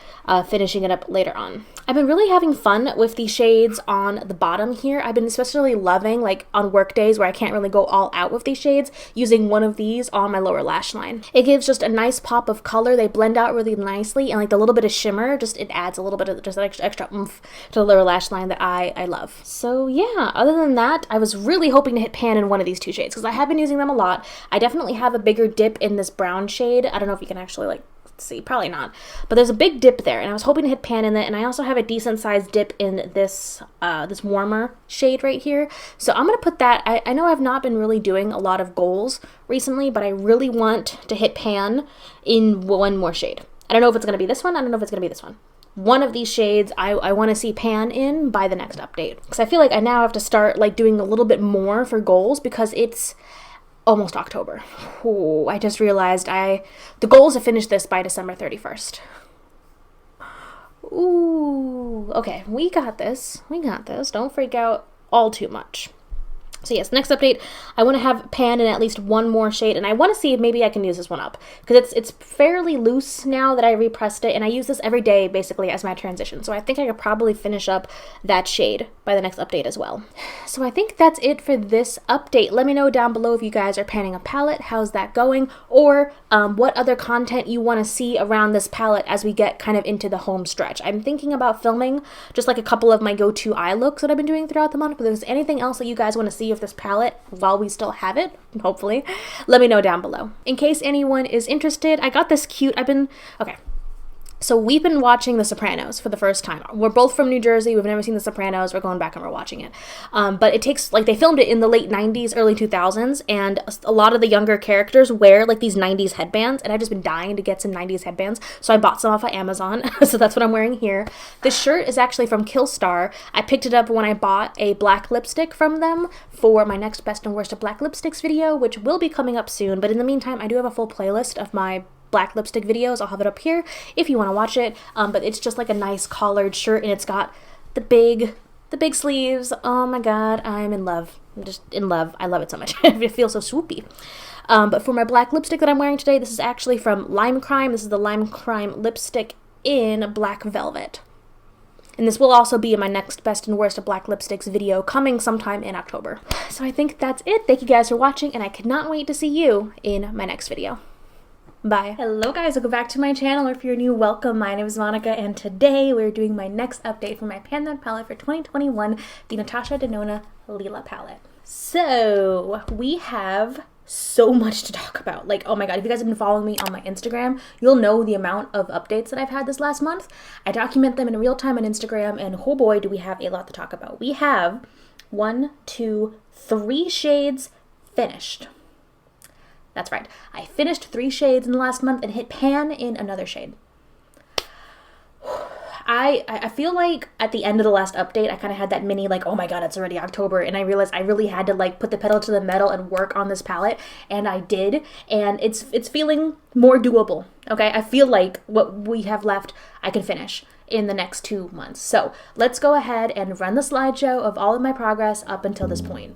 finishing it up later on. I've been really having fun with the shades on the bottom here. I've been especially loving, like on work days where I can't really go all out with these shades, using one of these on my lower lash line. It gives just a nice pop of color. They blend out really nicely, and like the little bit of shimmer, it adds a little bit of just extra oomph to the lower lash line that I love. So yeah, other than that, I was really hoping to hit pan in one of these two shades because I have been using them a lot. I definitely have a bigger dip in this brown shade. I don't know if you can actually like see, probably not, but there's a big dip there, and I was hoping to hit pan in it. And I also have a decent sized dip in this this warmer shade right here, so I'm gonna put that. I know I've not been really doing a lot of goals recently, but I really want to hit pan in one more shade. I don't know if it's gonna be this one. I don't know if it's gonna be this one. One of these shades I want to see pan in by the next update, because I feel like I now have to start like doing a little bit more for goals because it's almost October. Ooh, I just realized the goal is to finish this by December 31st. Ooh, okay, we got this. We got this. Don't freak out all too much. So yes, next update, I want to have pan in at least one more shade, and I want to see if maybe I can use this one up, because it's fairly loose now that I repressed it, and I use this every day basically as my transition, so I think I could probably finish up that shade by the next update as well. So I think that's it for this update. Let me know down below if you guys are panning a palette, how's that going, or what other content you want to see around this palette as we get kind of into the home stretch. I'm thinking about filming just like a couple of my go-to eye looks that I've been doing throughout the month, but if there's anything else that you guys want to see of this palette while we still have it, hopefully, let me know down below. In case anyone is interested, I got this cute, okay. So we've been watching The Sopranos for the first time. We're both from New Jersey. We've never seen The Sopranos. We're going back and we're watching it. But it takes, like, they filmed it in the late 90s, early 2000s, and a lot of the younger characters wear, like, these 90s headbands, and I've just been dying to get some 90s headbands, so I bought some off of Amazon, so that's what I'm wearing here. This shirt is actually from Killstar. I picked it up when I bought a black lipstick from them for my next best and worst of black lipsticks video, which will be coming up soon, but in the meantime, I do have a full playlist of my black lipstick videos. I'll have it up here if you want to watch it, but it's just like a nice collared shirt, and it's got the big sleeves. Oh my god, I'm in love. I'm just in love. I love it so much. It feels so swoopy. But for my black lipstick that I'm wearing today, this is actually from Lime Crime. This is the Lime Crime lipstick in Black Velvet. And this will also be in my next best and worst of black lipsticks video coming sometime in October. So I think that's it. Thank you guys for watching, and I cannot wait to see you in my next video. Bye. Hello guys, welcome back to my channel, or if you're new, welcome. My name is Monica, and today we're doing my next update for my Pan That palette for 2021, the Natasha Denona Lila palette. So, we have so much to talk about. Like, oh my god, if you guys have been following me on my Instagram, you'll know the amount of updates that I've had this last month. I document them in real time on Instagram, and oh boy, do we have a lot to talk about. We have 1, 2, 3 shades finished. That's right. I finished 3 shades in the last month and hit pan in another shade. I feel like at the end of the last update, I kind of had that mini like, oh my god, it's already October, and I realized I really had to like put the pedal to the metal and work on this palette, and I did, and it's feeling more doable, okay? I feel like what we have left, I can finish in the next 2 months. So let's go ahead and run the slideshow of all of my progress up until this point.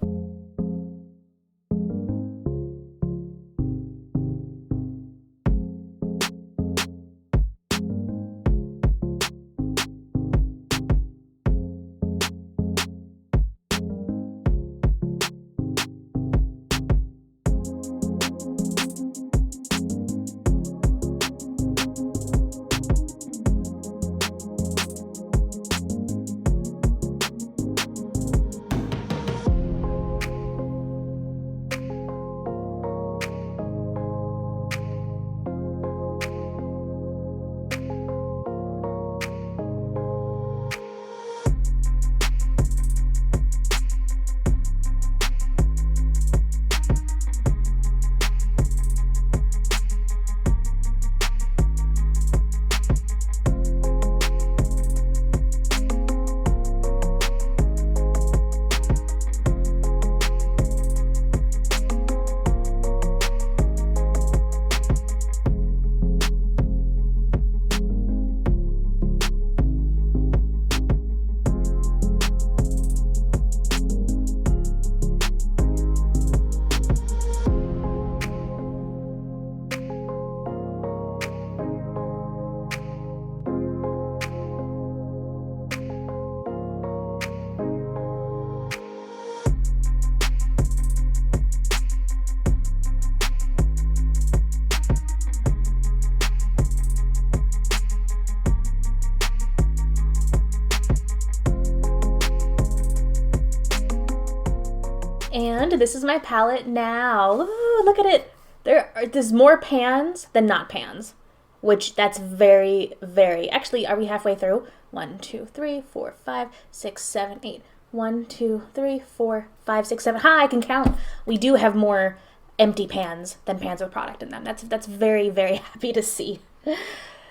this is my palette now. Ooh, look at it. There's more pans than not pans, which that's very, very, actually, are we halfway through? 1, 2, 3, 4, 5, 6, 7, 8. 1, 2, 3, 4, 5, 6, 7. Ha, I can count. We do have more empty pans than pans with product in them. That's very, very happy to see.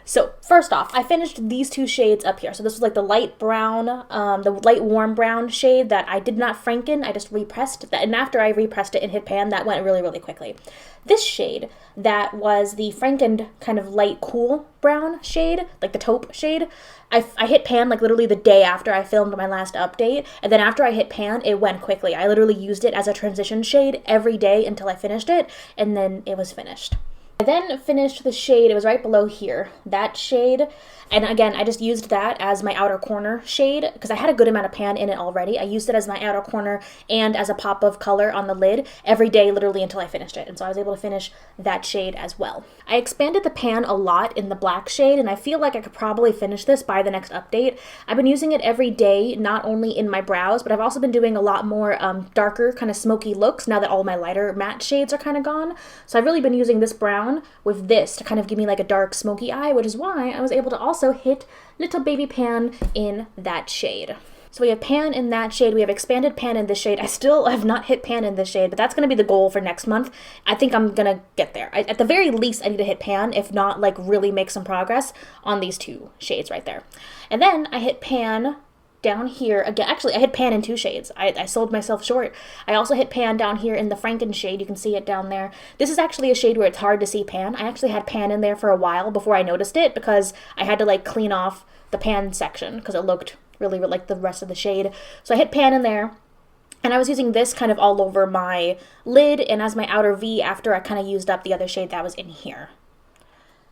So first off, I finished these two shades up here. So this was like the light brown, the light warm brown shade that I did not franken. I just repressed that, and after I repressed it and hit pan, that went really, really quickly. This shade, that was the frankened kind of light cool brown shade, like the taupe shade, I hit pan like literally the day after I filmed my last update, and then after I hit pan, it went quickly. I literally used it as a transition shade every day until I finished it, and then it was finished. I then finished the shade, it was right below here, that shade, and again, I just used that as my outer corner shade, because I had a good amount of pan in it already. I used it as my outer corner and as a pop of color on the lid every day, literally until I finished it, and so I was able to finish that shade as well. I expanded the pan a lot in the black shade, and I feel like I could probably finish this by the next update. I've been using it every day, not only in my brows, but I've also been doing a lot more darker, kind of smoky looks now that all my lighter matte shades are kind of gone, so I've really been using this brown with this to kind of give me like a dark smoky eye, which is why I was able to also hit little baby pan in that shade. So we have pan in that shade, we have expanded pan in this shade. I still have not hit pan in this shade, but that's going to be the goal for next month. I think I'm going to get there. At the very least, I need to hit pan, if not like really make some progress on these two shades right there. And then I hit pan down here again. Actually, I hit pan in two shades. I sold myself short. I also hit pan down here in the Franken shade. You can see it down there. This is actually a shade where it's hard to see pan. I actually had pan in there for a while before I noticed it, because I had to like clean off the pan section because it looked really like the rest of the shade. So I hit pan in there, and I was using this kind of all over my lid and as my outer V after I kind of used up the other shade that was in here.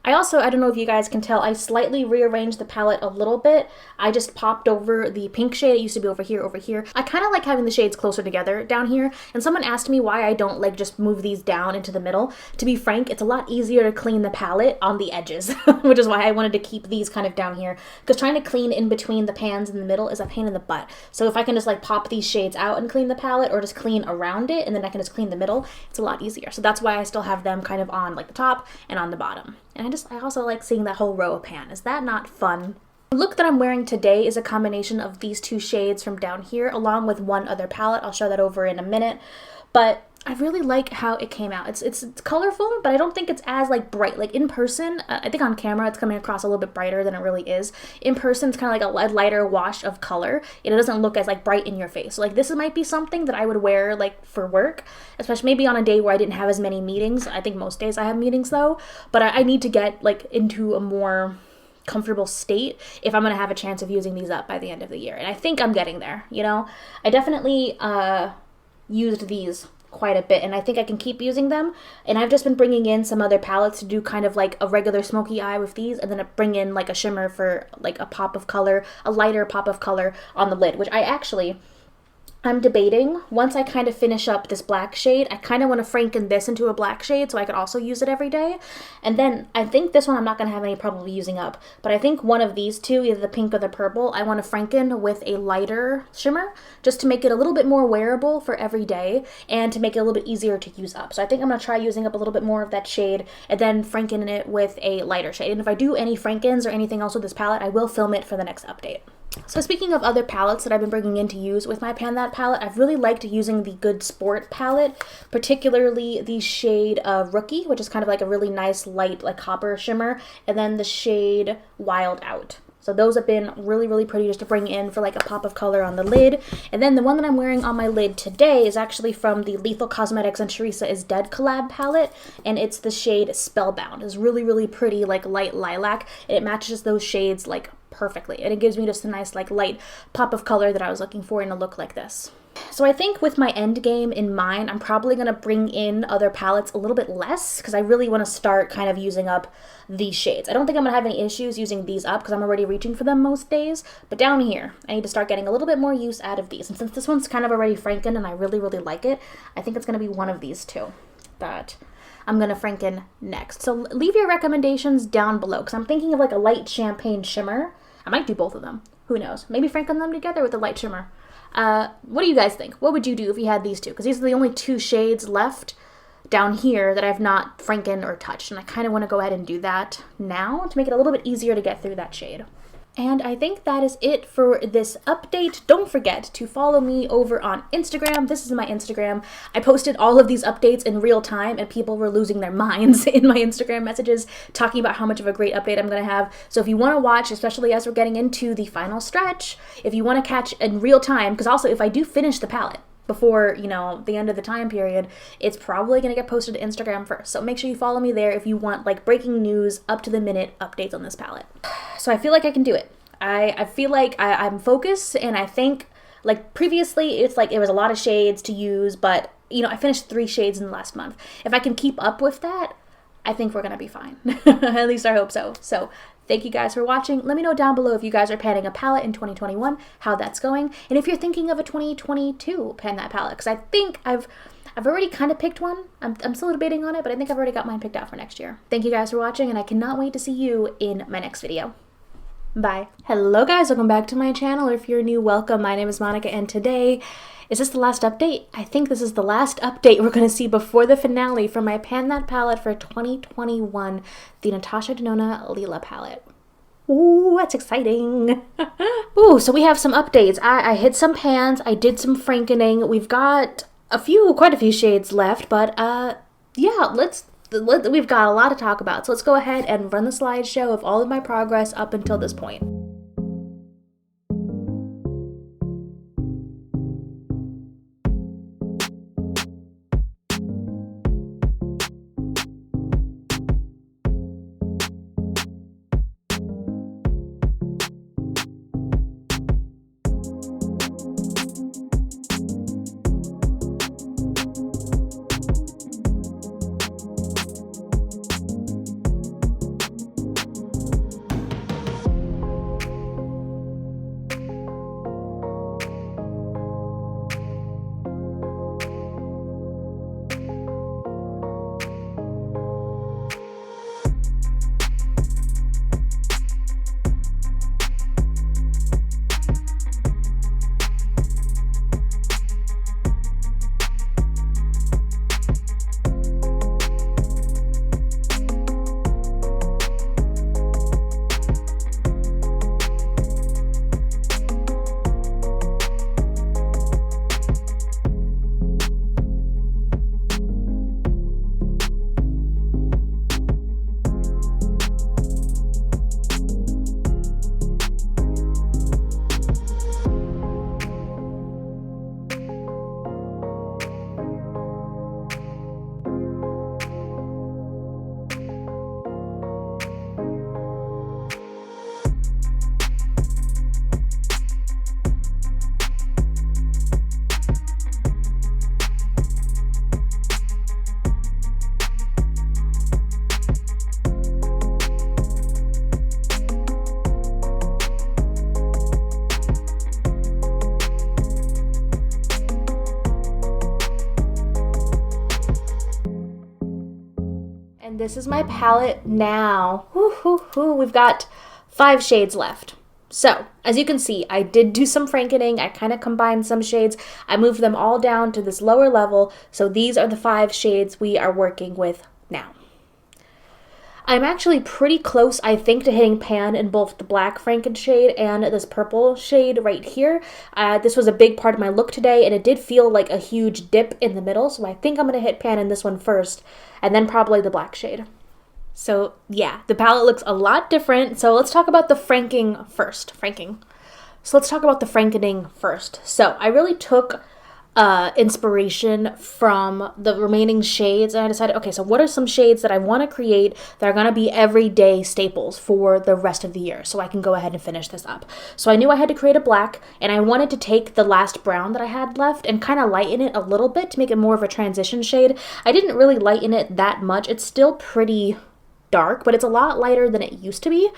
I don't know if you guys can tell, I slightly rearranged the palette a little bit. I just popped over the pink shade. It used to be over here. I kind of like having the shades closer together down here, and someone asked me why I don't like just move these down into the middle. To be frank, it's a lot easier to clean the palette on the edges, which is why I wanted to keep these kind of down here, because trying to clean in between the pans in the middle is a pain in the butt. So if I can just like pop these shades out and clean the palette, or just clean around it, and then I can just clean the middle, it's a lot easier. So that's why I still have them kind of on like the top and on the bottom. And I also like seeing that whole row of pan. Is that not fun? The look that I'm wearing today is a combination of these two shades from down here, along with one other palette. I'll show that over in a minute. But I really like how it came out. It's colorful, but I don't think it's as like bright. Like in person, I think on camera it's coming across a little bit brighter than it really is. In person, it's kind of like a lighter wash of color, and it doesn't look as like bright in your face. So like this might be something that I would wear like for work, especially maybe on a day where I didn't have as many meetings. I think most days I have meetings though, but I need to get like into a more comfortable state if I'm gonna have a chance of using these up by the end of the year. And I think I'm getting there, you know? I definitely used these quite a bit, and I think I can keep using them. And I've just been bringing in some other palettes to do kind of like a regular smoky eye with these, and then bring in like a shimmer for like a pop of color, a lighter pop of color on the lid, which I'm debating, once I kind of finish up this black shade, I kind of want to franken this into a black shade so I could also use it every day. And then I think this one I'm not going to have any problem using up, but I think one of these two, either the pink or the purple, I want to franken with a lighter shimmer just to make it a little bit more wearable for every day and to make it a little bit easier to use up. So I think I'm going to try using up a little bit more of that shade and then franken it with a lighter shade. And if I do any frankens or anything else with this palette, I will film it for the next update. So speaking of other palettes that I've been bringing in to use with my Pan That palette, I've really liked using the Good Sport palette, particularly the shade Rookie, which is kind of like a really nice light like copper shimmer, and then the shade Wild Out. So those have been really, really pretty just to bring in for like a pop of color on the lid. And then the one that I'm wearing on my lid today is actually from the Lethal Cosmetics and Teresa is Dead collab palette, and it's the shade Spellbound. It's really, really pretty, like light lilac, and it matches those shades like perfectly, and it gives me just a nice like light pop of color that I was looking for in a look like this. So I think with my end game in mind, I'm probably going to bring in other palettes a little bit less, because I really want to start kind of using up these shades. I don't think I'm going to have any issues using these up because I'm already reaching for them most days, but down here I need to start getting a little bit more use out of these. And since this one's kind of already franken and I really, really like it, I think it's going to be one of these two that I'm going to franken next. So leave your recommendations down below, because I'm thinking of like a light champagne shimmer. I might do both of them. Who knows? Maybe franken them together with a light shimmer. What do you guys think? What would you do if you had these two? Because these are the only two shades left down here that I've not franken or touched, and I kind of want to go ahead and do that now to make it a little bit easier to get through that shade. And I think that is it for this update. Don't forget to follow me over on Instagram. This is my Instagram. I posted all of these updates in real time, and people were losing their minds in my Instagram messages talking about how much of a great update I'm going to have. So if you want to watch, especially as we're getting into the final stretch, if you want to catch in real time, because also if I do finish the palette before, you know, the end of the time period, it's probably going to get posted to Instagram first. So make sure you follow me there if you want like breaking news, up to the minute updates on this palette. So I feel like I can do it. I feel like I'm focused, and I think like previously it's like it was a lot of shades to use, but you know, I finished 3 shades in the last month. If I can keep up with that, I think we're going to be fine. At least I hope so. So thank you guys for watching. Let me know down below if you guys are panning a palette in 2021, how that's going, and if you're thinking of a 2022 pan that palette, because I think I've already kind of picked one. I'm still debating on it, but I think I've already got mine picked out for next year. Thank you guys for watching, and I cannot wait to see you in my next video. Bye. Hello guys, welcome back to my channel, or if you're new, welcome. My name is Monica, and today, is this the last update? I think this is the last update we're going to see before the finale for my Pan That palette for 2021, the Natasha Denona Lila palette. Ooh, that's exciting. Ooh, so we have some updates. I hit some pans, I did some frankening. We've got quite a few shades left, but yeah, we've got a lot to talk about. So let's go ahead and run the slideshow of all of my progress up until this point. And this is my palette now. We've got 5 shades left. So, as you can see, I did do some frankening. I kind of combined some shades. I moved them all down to this lower level. So these are the 5 shades we are working with now. I'm actually pretty close, I think, to hitting pan in both the black franken shade and this purple shade right here. This was a big part of my look today, and it did feel like a huge dip in the middle, so I think I'm going to hit pan in this one first, and then probably the black shade. So yeah, the palette looks a lot different, so let's talk about the franking first. So let's talk about the frankening first. So I really took inspiration from the remaining shades, and I decided, okay, so what are some shades that I want to create that are going to be everyday staples for the rest of the year, so I can go ahead and finish this up. So I knew I had to create a black, and I wanted to take the last brown that I had left and kind of lighten it a little bit to make it more of a transition shade. I didn't really lighten it that much. It's still pretty dark, but it's a lot lighter than it used to be.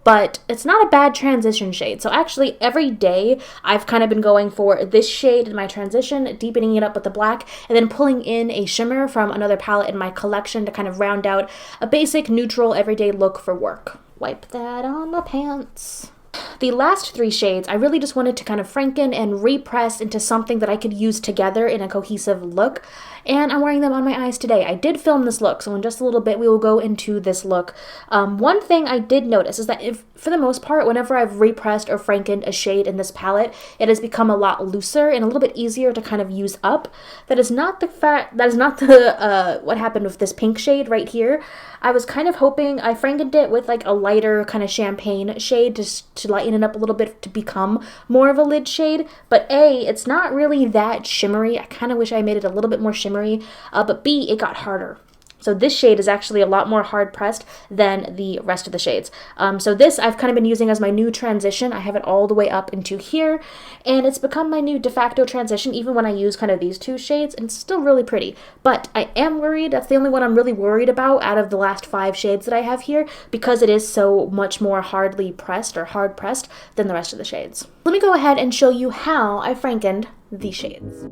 But it's not a bad transition shade. So actually every day I've kind of been going for this shade in my transition, deepening it up with the black, and then pulling in a shimmer from another palette in my collection to kind of round out a basic neutral everyday look for work. Wipe that on my pants. The last 3 shades, I really just wanted to kind of franken and repress into something that I could use together in a cohesive look, and I'm wearing them on my eyes today. I did film this look, so in just a little bit we will go into this look. One thing I did notice is that for the most part, whenever I've repressed or frankened a shade in this palette, it has become a lot looser and a little bit easier to kind of use up. That is not the what happened with this pink shade right here. I was kind of hoping, I frankened it with like a lighter kind of champagne shade just to lighten it up a little bit to become more of a lid shade, but A, it's not really that shimmery. I kind of wish I made it a little bit more shimmery, but B, it got harder. So this shade is actually a lot more hard pressed than the rest of the shades. So this I've kind of been using as my new transition. I have it all the way up into here, and it's become my new de facto transition even when I use kind of these 2 shades, and it's still really pretty. But I am worried, that's the only one I'm really worried about out of the last 5 shades that I have here, because it is so much more hardly pressed or hard pressed than the rest of the shades. Let me go ahead and show you how I frankened these shades.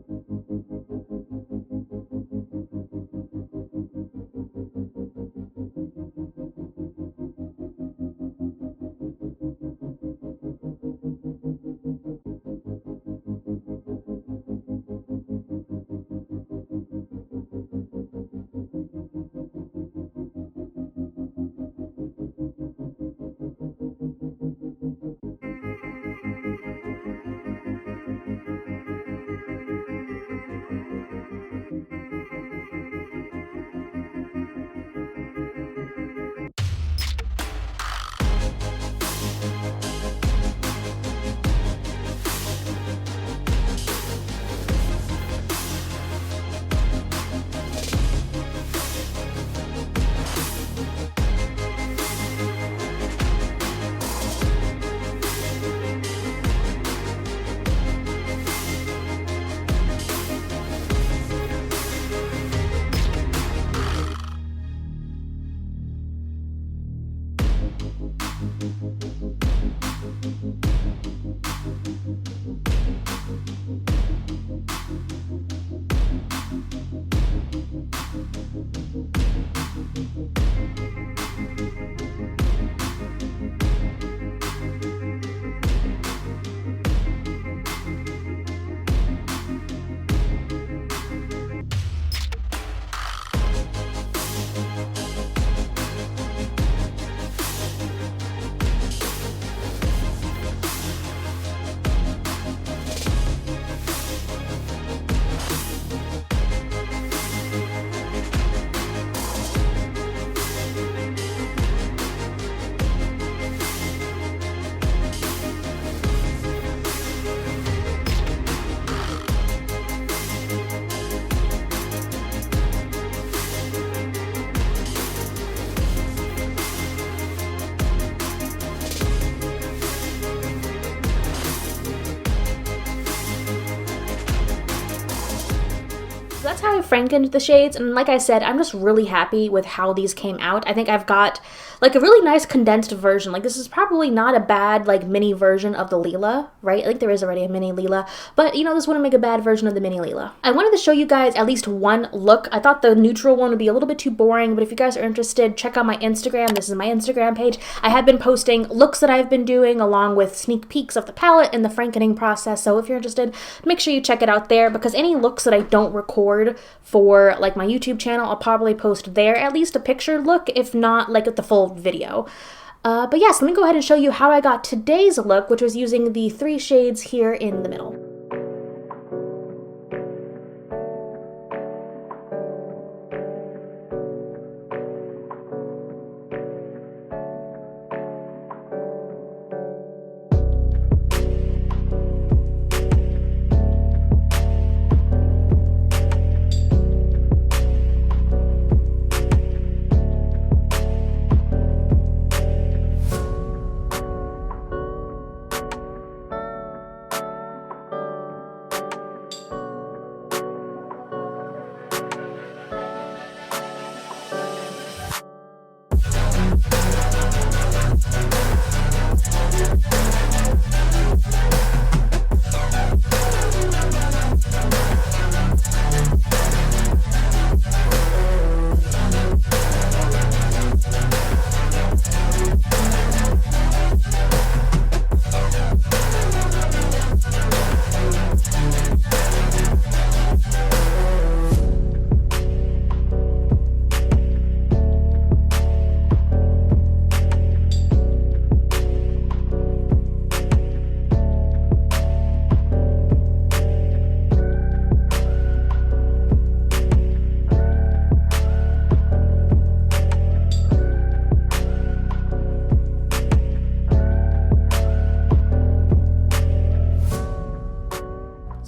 That's how I frankened the shades, and like I said, I'm just really happy with how these came out. I think I've got like a really nice condensed version. Like this is probably not a bad like mini version of the Lila, right? I think there is already a mini Lila, but you know, this wouldn't make a bad version of the mini Lila. I wanted to show you guys at least one look. I thought the neutral one would be a little bit too boring, but if you guys are interested, check out my Instagram. This is my Instagram page. I have been posting looks that I've been doing along with sneak peeks of the palette and the frankening process. So if you're interested, make sure you check it out there, because any looks that I don't record for like my YouTube channel, I'll probably post there, at least a picture look, if not like the full video. But yes, let me go ahead and show you how I got today's look, which was using the 3 shades here in the middle.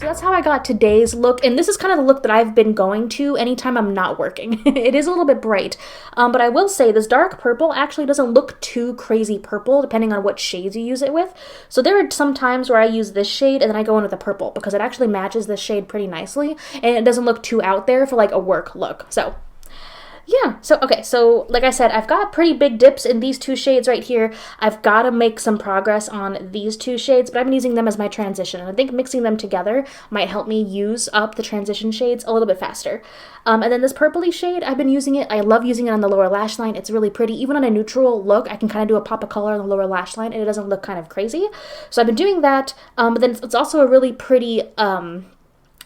So that's how I got today's look, and this is kind of the look that I've been going to anytime I'm not working. It is a little bit bright, but I will say this dark purple actually doesn't look too crazy purple depending on what shades you use it with. So there are some times where I use this shade and then I go in with a purple because it actually matches this shade pretty nicely, and it doesn't look too out there for like a work look. So yeah, so okay, so like I said, I've got pretty big dips in these two shades right here. I've got to make some progress on these two shades, but I've been using them as my transition, and I think mixing them together might help me use up the transition shades a little bit faster. And then this purpley shade, I've been using it. I love using it on the lower lash line. It's really pretty. Even on a neutral look, I can kind of do a pop of color on the lower lash line, and it doesn't look kind of crazy. So I've been doing that, but then it's also a really pretty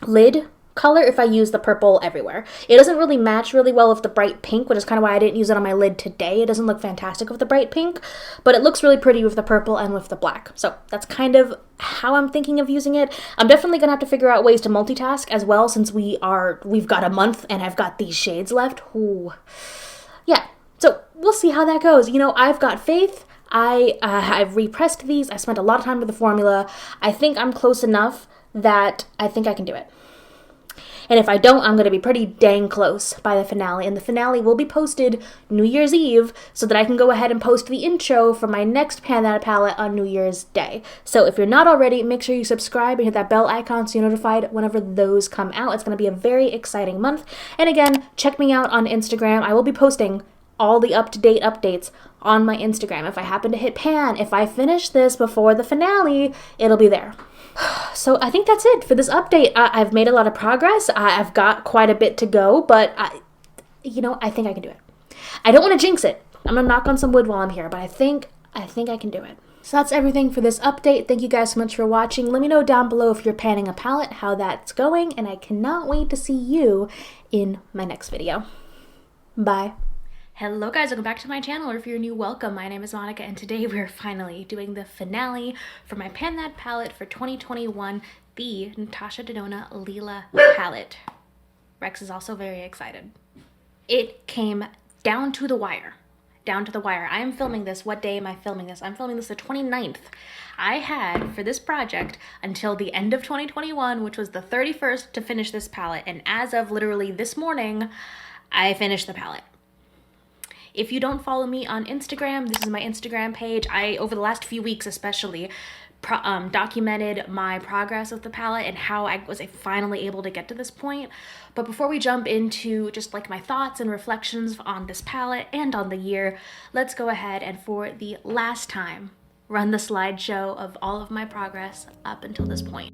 lid color if I use the purple everywhere. It doesn't really match really well with the bright pink, which is kind of why I didn't use it on my lid today. It doesn't look fantastic with the bright pink, but it looks really pretty with the purple and with the black. So that's kind of how I'm thinking of using it. I'm definitely gonna have to figure out ways to multitask as well, since we've got a month and I've got these shades left. Ooh. Yeah, so we'll see how that goes. You know, I've got faith. I've repressed these. I spent a lot of time with the formula. I think I'm close enough that I think I can do it. And if I don't, I'm going to be pretty dang close by the finale. And the finale will be posted New Year's Eve so that I can go ahead and post the intro for my next Pan That palette on New Year's Day. So if you're not already, make sure you subscribe and hit that bell icon so you're notified whenever those come out. It's going to be a very exciting month. And again, check me out on Instagram. I will be posting all the up-to-date updates on my Instagram. If I happen to hit pan, if I finish this before the finale, it'll be there. So I think that's it for this update. I've made a lot of progress. I've got quite a bit to go, but I think I can do it. I don't want to jinx it. I'm gonna knock on some wood while I'm here, but I think I can do it. So that's everything for this update. Thank you guys so much for watching. Let me know down below if you're panning a palette, how that's going, and I cannot wait to see you in my next video. Bye. Hello guys, welcome back to my channel, or if you're new, welcome. My name is Monica, and today we're finally doing the finale for my Pan That palette for 2021, the Natasha Denona Lila palette. Rex is also very excited. It came down to the wire. Down to the wire. I am filming this. What day am I filming this? I'm filming this the 29th. I had, for this project, until the end of 2021, which was the 31st, to finish this palette, and as of literally this morning, I finished the palette. If you don't follow me on Instagram, this is my Instagram page. I, over the last few weeks especially, documented my progress with the palette and how I was finally able to get to this point. But before we jump into just like my thoughts and reflections on this palette and on the year, let's go ahead and for the last time, run the slideshow of all of my progress up until this point.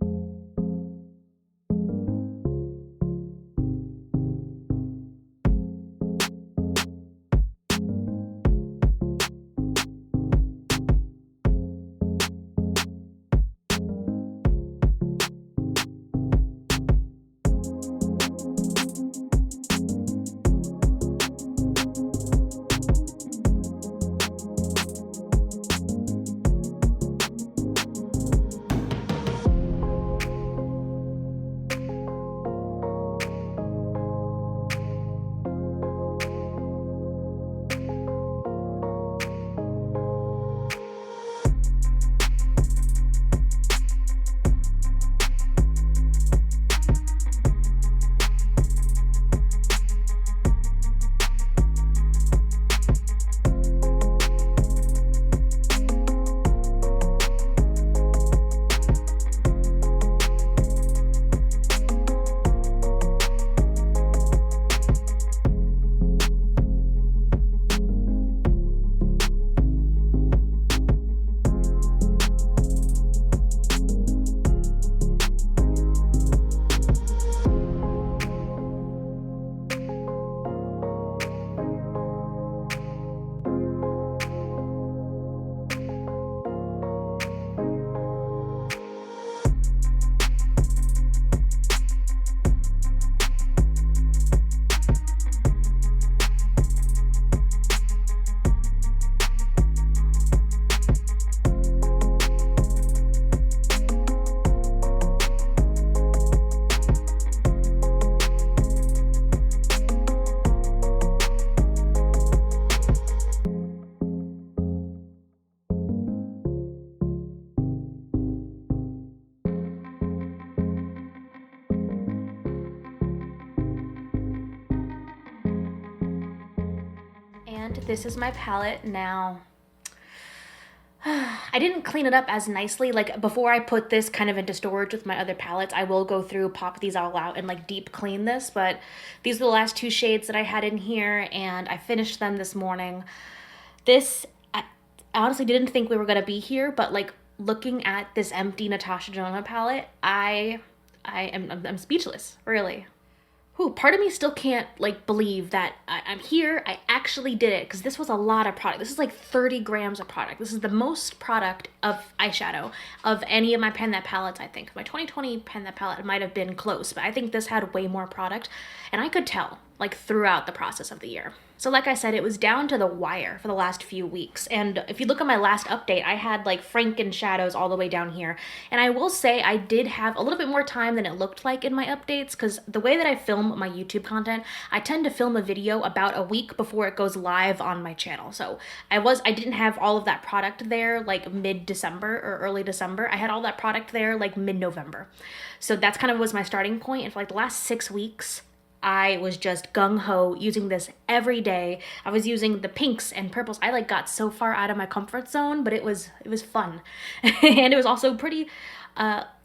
And this is my palette now. I didn't clean it up as nicely. Like before I put this kind of into storage with my other palettes, I will go through, pop these all out and like deep clean this, but these are the last two shades that I had in here and I finished them this morning. This, I honestly didn't think we were gonna be here, but like looking at this empty Natasha Denona palette, I'm speechless, really. Ooh, part of me still can't like believe that I'm here. I actually did it because this was a lot of product. This is like 30 grams of product. This is the most product of eyeshadow of any of my Pan That palettes, I think. My 2020 Pan That palette might have been close, but I think this had way more product. And I could tell like throughout the process of the year. So like I said, it was down to the wire for the last few weeks. And if you look at my last update, I had like Franken shadows all the way down here. And I will say I did have a little bit more time than it looked like in my updates because the way that I film my YouTube content, I tend to film a video about a week before it goes live on my channel. So I didn't have all of that product there like mid-December or early December. I had all that product there like mid-November. So that's kind of was my starting point. And for like the last 6 weeks, I was just gung-ho using this every day. I was using the pinks and purples. I like got so far out of my comfort zone, but it was fun. And it was also pretty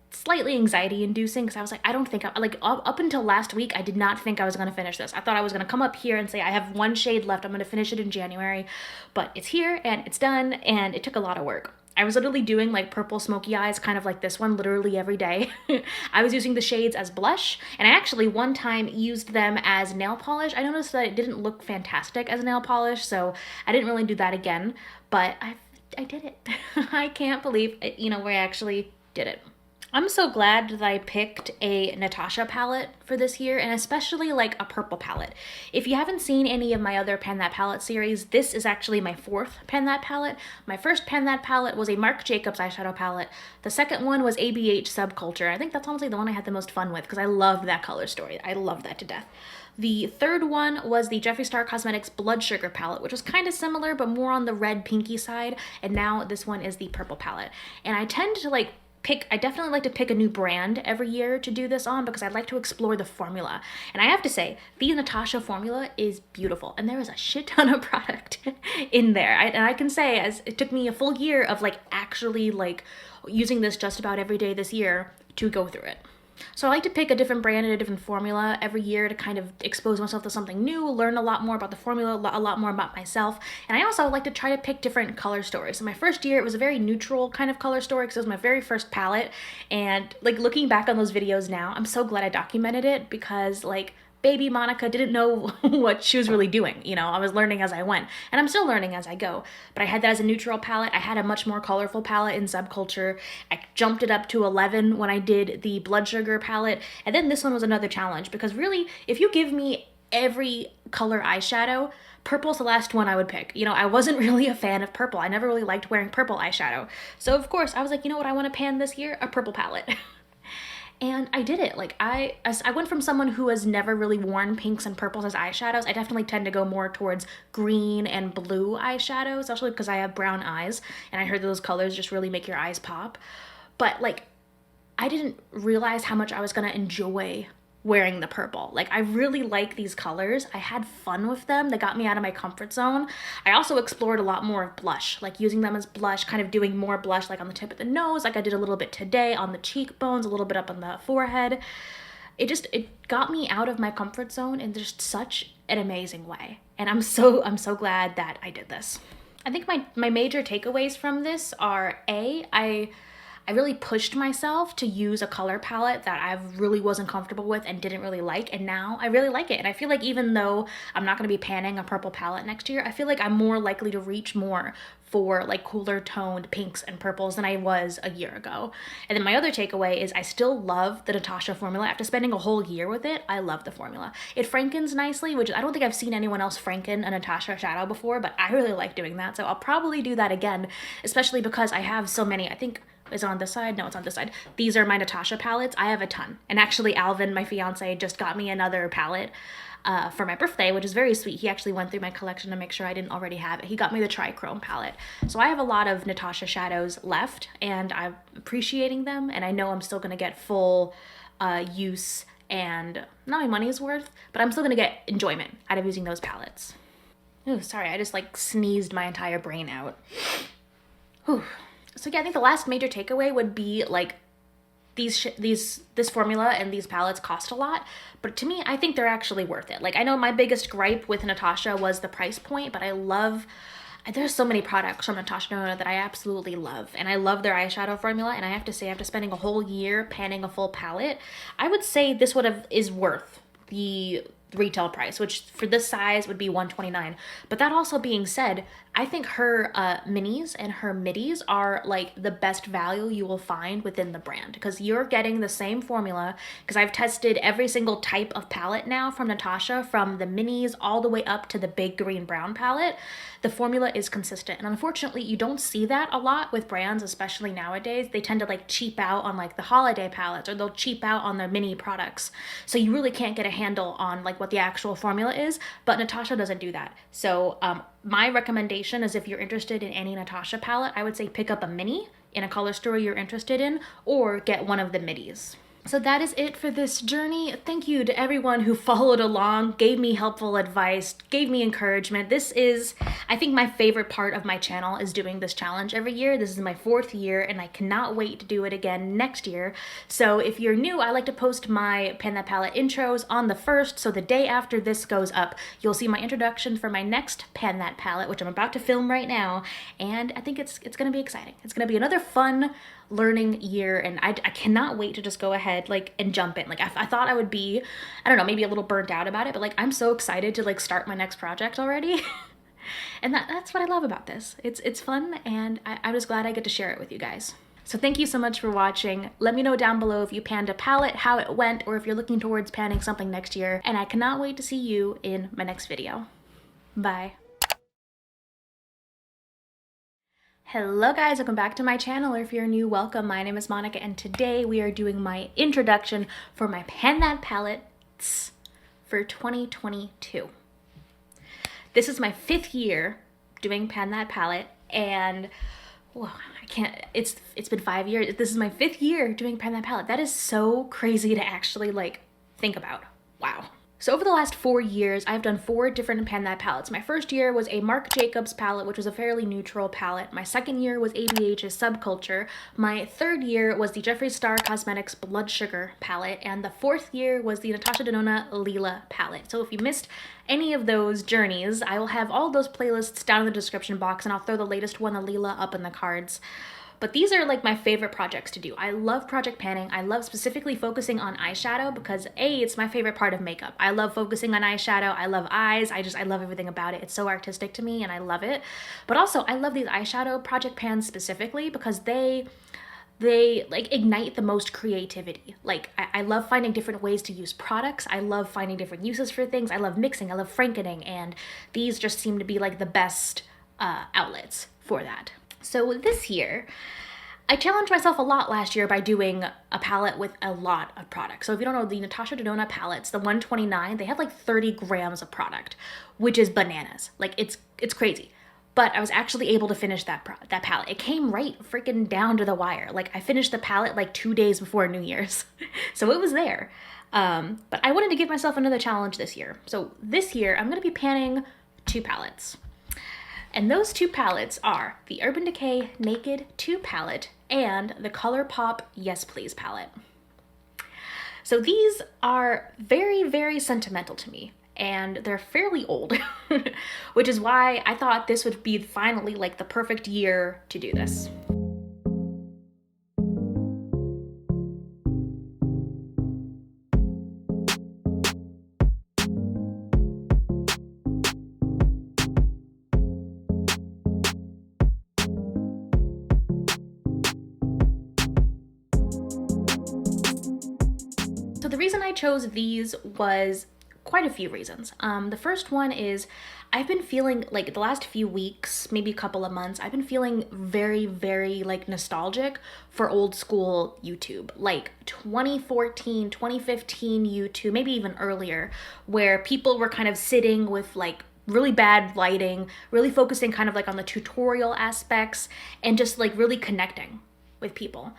slightly anxiety inducing because I was like, I don't think up until last week, I did not think I was going to finish this. I thought I was going to come up here and say, I have one shade left. I'm going to finish it in January, but it's here and it's done. And it took a lot of work. I was literally doing like purple smoky eyes, kind of like this one, literally every day. I was using the shades as blush, and I actually one time used them as nail polish. I noticed that it didn't look fantastic as nail polish, so I didn't really do that again, but I did it. I can't believe it, we actually did it. I'm so glad that I picked a Natasha palette for this year, and especially like a purple palette. If you haven't seen any of my other Pan That palette series, this is actually my 4th Pan That palette. My first Pan That palette was a Marc Jacobs eyeshadow palette. The second one was ABH Subculture. I think that's honestly the one I had the most fun with because I loved that color story. I love that to death. The third one was the Jeffree Star Cosmetics Blood Sugar palette, which was kind of similar but more on the red pinky side, and now this one is the purple palette. And I tend to I definitely like to pick a new brand every year to do this on because I like to explore the formula. And I have to say, the Natasha formula is beautiful and there is a shit ton of product in there. And I can say, as it took me a full year of actually using this just about every day this year to go through it. So I like to pick a different brand and a different formula every year to kind of expose myself to something new, learn a lot more about the formula, a lot more about myself. And I also like to try to pick different color stories. So my first year, it was a very neutral kind of color story because it was my very first palette. And looking back on those videos now, I'm so glad I documented it because baby Monica didn't know what she was really doing. I was learning as I went, and I'm still learning as I go. But I had that as a neutral palette. I had a much more colorful palette in Subculture. I jumped it up to 11 when I did the Blood Sugar palette. And then this one was another challenge because really, if you give me every color eyeshadow, purple's the last one I would pick. I wasn't really a fan of purple. I never really liked wearing purple eyeshadow. So of course, I was like, you know what I want to pan this year? A purple palette. And I did it. I went from someone who has never really worn pinks and purples as eyeshadows. I definitely tend to go more towards green and blue eyeshadows, especially because I have brown eyes, and I heard those colors just really make your eyes pop. But I didn't realize how much I was gonna enjoy wearing the purple. I really like these colors. I had fun with them. They got me out of my comfort zone. I also explored a lot more of blush, using them as blush, kind of doing more blush on the tip of the nose, I did a little bit today on the cheekbones, a little bit up on the forehead. It got me out of my comfort zone in just such an amazing way. And I'm so glad that I did this. I think my major takeaways from this are I really pushed myself to use a color palette that I really wasn't comfortable with and didn't really like, and now I really like it. And I feel like even though I'm not going to be panning a purple palette next year, I feel like I'm more likely to reach more for cooler toned pinks and purples than I was a year ago. And then my other takeaway is I still love the Natasha formula. After spending a whole year with it, I love the formula. It frankens nicely, which I don't think I've seen anyone else franken a Natasha shadow before, but I really like doing that. So I'll probably do that again, especially because I have so many. I think, is it on this side? No, it's on this side. These are my Natasha palettes. I have a ton. And actually Alvin, my fiance, just got me another palette for my birthday, which is very sweet. He actually went through my collection to make sure I didn't already have it. He got me the Trichrome palette. So I have a lot of Natasha shadows left, and I'm appreciating them, and I know I'm still gonna get full use and not my money's worth, but I'm still gonna get enjoyment out of using those palettes. Ooh, sorry, I just like sneezed my entire brain out. Whew. So yeah, I think the last major takeaway would be like this formula and these palettes cost a lot, but to me, I think they're actually worth it. Like, I know my biggest gripe with Natasha was the price point, but there's so many products from Natasha Denona that I absolutely love, and I love their eyeshadow formula, and I have to say, after spending a whole year panning a full palette, I would say this is worth the retail price, which for this size would be $129. But that also being said, I think her minis and her midis are like the best value you will find within the brand, because you're getting the same formula. Because I've tested every single type of palette now from Natasha, from the minis all the way up to the big green brown palette. The formula is consistent, and unfortunately you don't see that a lot with brands, especially nowadays. They tend to like cheap out on like the holiday palettes, or they'll cheap out on their mini products, so you really can't get a handle on like what the actual formula is. But Natasha doesn't do that. So my recommendation is, if you're interested in any Natasha palette, I would say pick up a mini in a color story you're interested in, or get one of the midis. So that is it for this journey. Thank you to everyone who followed along, gave me helpful advice, gave me encouragement. This is, I think, my favorite part of my channel, is doing this challenge every year. This is my 4th year, and I cannot wait to do it again next year. So if you're new, I like to post my Pan That Palette intros on the 1st, so the day after this goes up, you'll see my introduction for my next Pan That Palette, which I'm about to film right now, and I think it's gonna be exciting. It's gonna be another fun learning year, and I cannot wait to just go ahead like and jump in. Like I thought I would be, I don't know, maybe a little burnt out about it, but like I'm so excited to like start my next project already. And that's what I love about this. It's fun, and I'm just glad I get to share it with you guys. So thank you so much for watching. Let me know down below if you panned a palette, how it went, or if you're looking towards panning something next year, and I cannot wait to see you in my next video. Bye. Hello guys, welcome back to my channel, or if you're new, welcome. My name is Monica, and today we are doing my introduction for my Pan That palettes for 2022. This is my 5th year doing Pan That palette, and whoa, it's been 5 years. This is my 5th year doing Pan That palette. That is so crazy to actually like think about. Wow. So over the last 4 years, I've done 4 different Pan That palettes. My first year was a Marc Jacobs palette, which was a fairly neutral palette. My second year was ABH's Subculture. My 3rd year was the Jeffree Star Cosmetics Blood Sugar palette. And the 4th year was the Natasha Denona Lila palette. So if you missed any of those journeys, I will have all those playlists down in the description box, and I'll throw the latest one, the Lila, up in the cards. But these are like my favorite projects to do. I love project panning. I love specifically focusing on eyeshadow because A, it's my favorite part of makeup. I love focusing on eyeshadow. I love eyes. I love everything about it. It's so artistic to me, and I love it. But also I love these eyeshadow project pans specifically because they like ignite the most creativity. Like I love finding different ways to use products. I love finding different uses for things. I love mixing. I love frankening, and these just seem to be like the best outlets for that. So this year, I challenged myself a lot last year by doing a palette with a lot of products. So if you don't know, the Natasha Denona palettes, the 129, they have like 30 grams of product, which is bananas. Like it's crazy. But I was actually able to finish that palette. It came right freaking down to the wire. Like I finished the palette like 2 days before New Year's. So it was there. But I wanted to give myself another challenge this year. So this year, I'm gonna be panning 2 palettes. And those 2 palettes are the Urban Decay Naked 2 palette and the Colourpop Yes Please palette. So these are very, very sentimental to me, and they're fairly old, which is why I thought this would be finally like the perfect year to do this. So the reason I chose these was quite a few reasons. The first one is I've been feeling like the last few weeks, maybe a couple of months, I've been feeling very, very like nostalgic for old school YouTube, like 2014, 2015 YouTube, maybe even earlier, where people were kind of sitting with like really bad lighting, really focusing kind of like on the tutorial aspects and just like really connecting with people.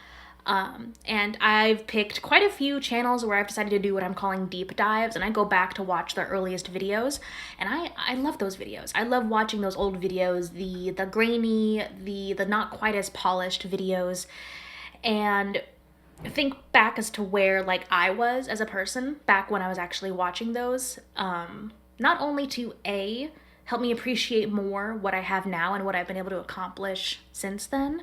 And I've picked quite a few channels where I've decided to do what I'm calling deep dives, and I go back to watch their earliest videos, and I love those videos. I love watching those old videos, the grainy, the not quite as polished videos, and think back as to where like I was as a person back when I was actually watching those. Not only to help me appreciate more what I have now and what I've been able to accomplish since then,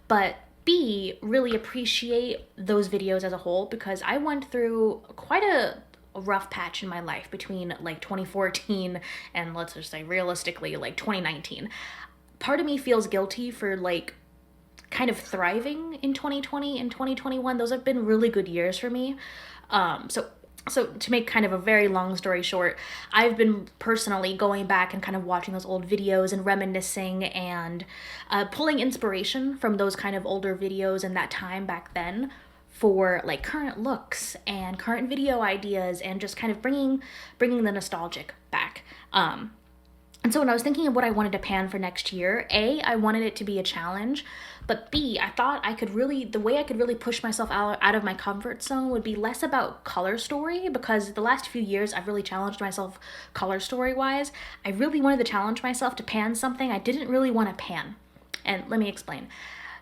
but B, really appreciate those videos as a whole, because I went through quite a rough patch in my life between like 2014 and, let's just say realistically, like 2019. Part of me feels guilty for like kind of thriving in 2020 and 2021. Those have been really good years for me. So to make kind of a very long story short, I've been personally going back and kind of watching those old videos and reminiscing and pulling inspiration from those kind of older videos and that time back then for like current looks and current video ideas, and just kind of bringing the nostalgic back. And so when I was thinking of what I wanted to pan for next year, A, I wanted it to be a challenge, but B, I thought the way I could really push myself out of my comfort zone would be less about color story, because the last few years I've really challenged myself color story wise. I really wanted to challenge myself to pan something I didn't really want to pan. And let me explain.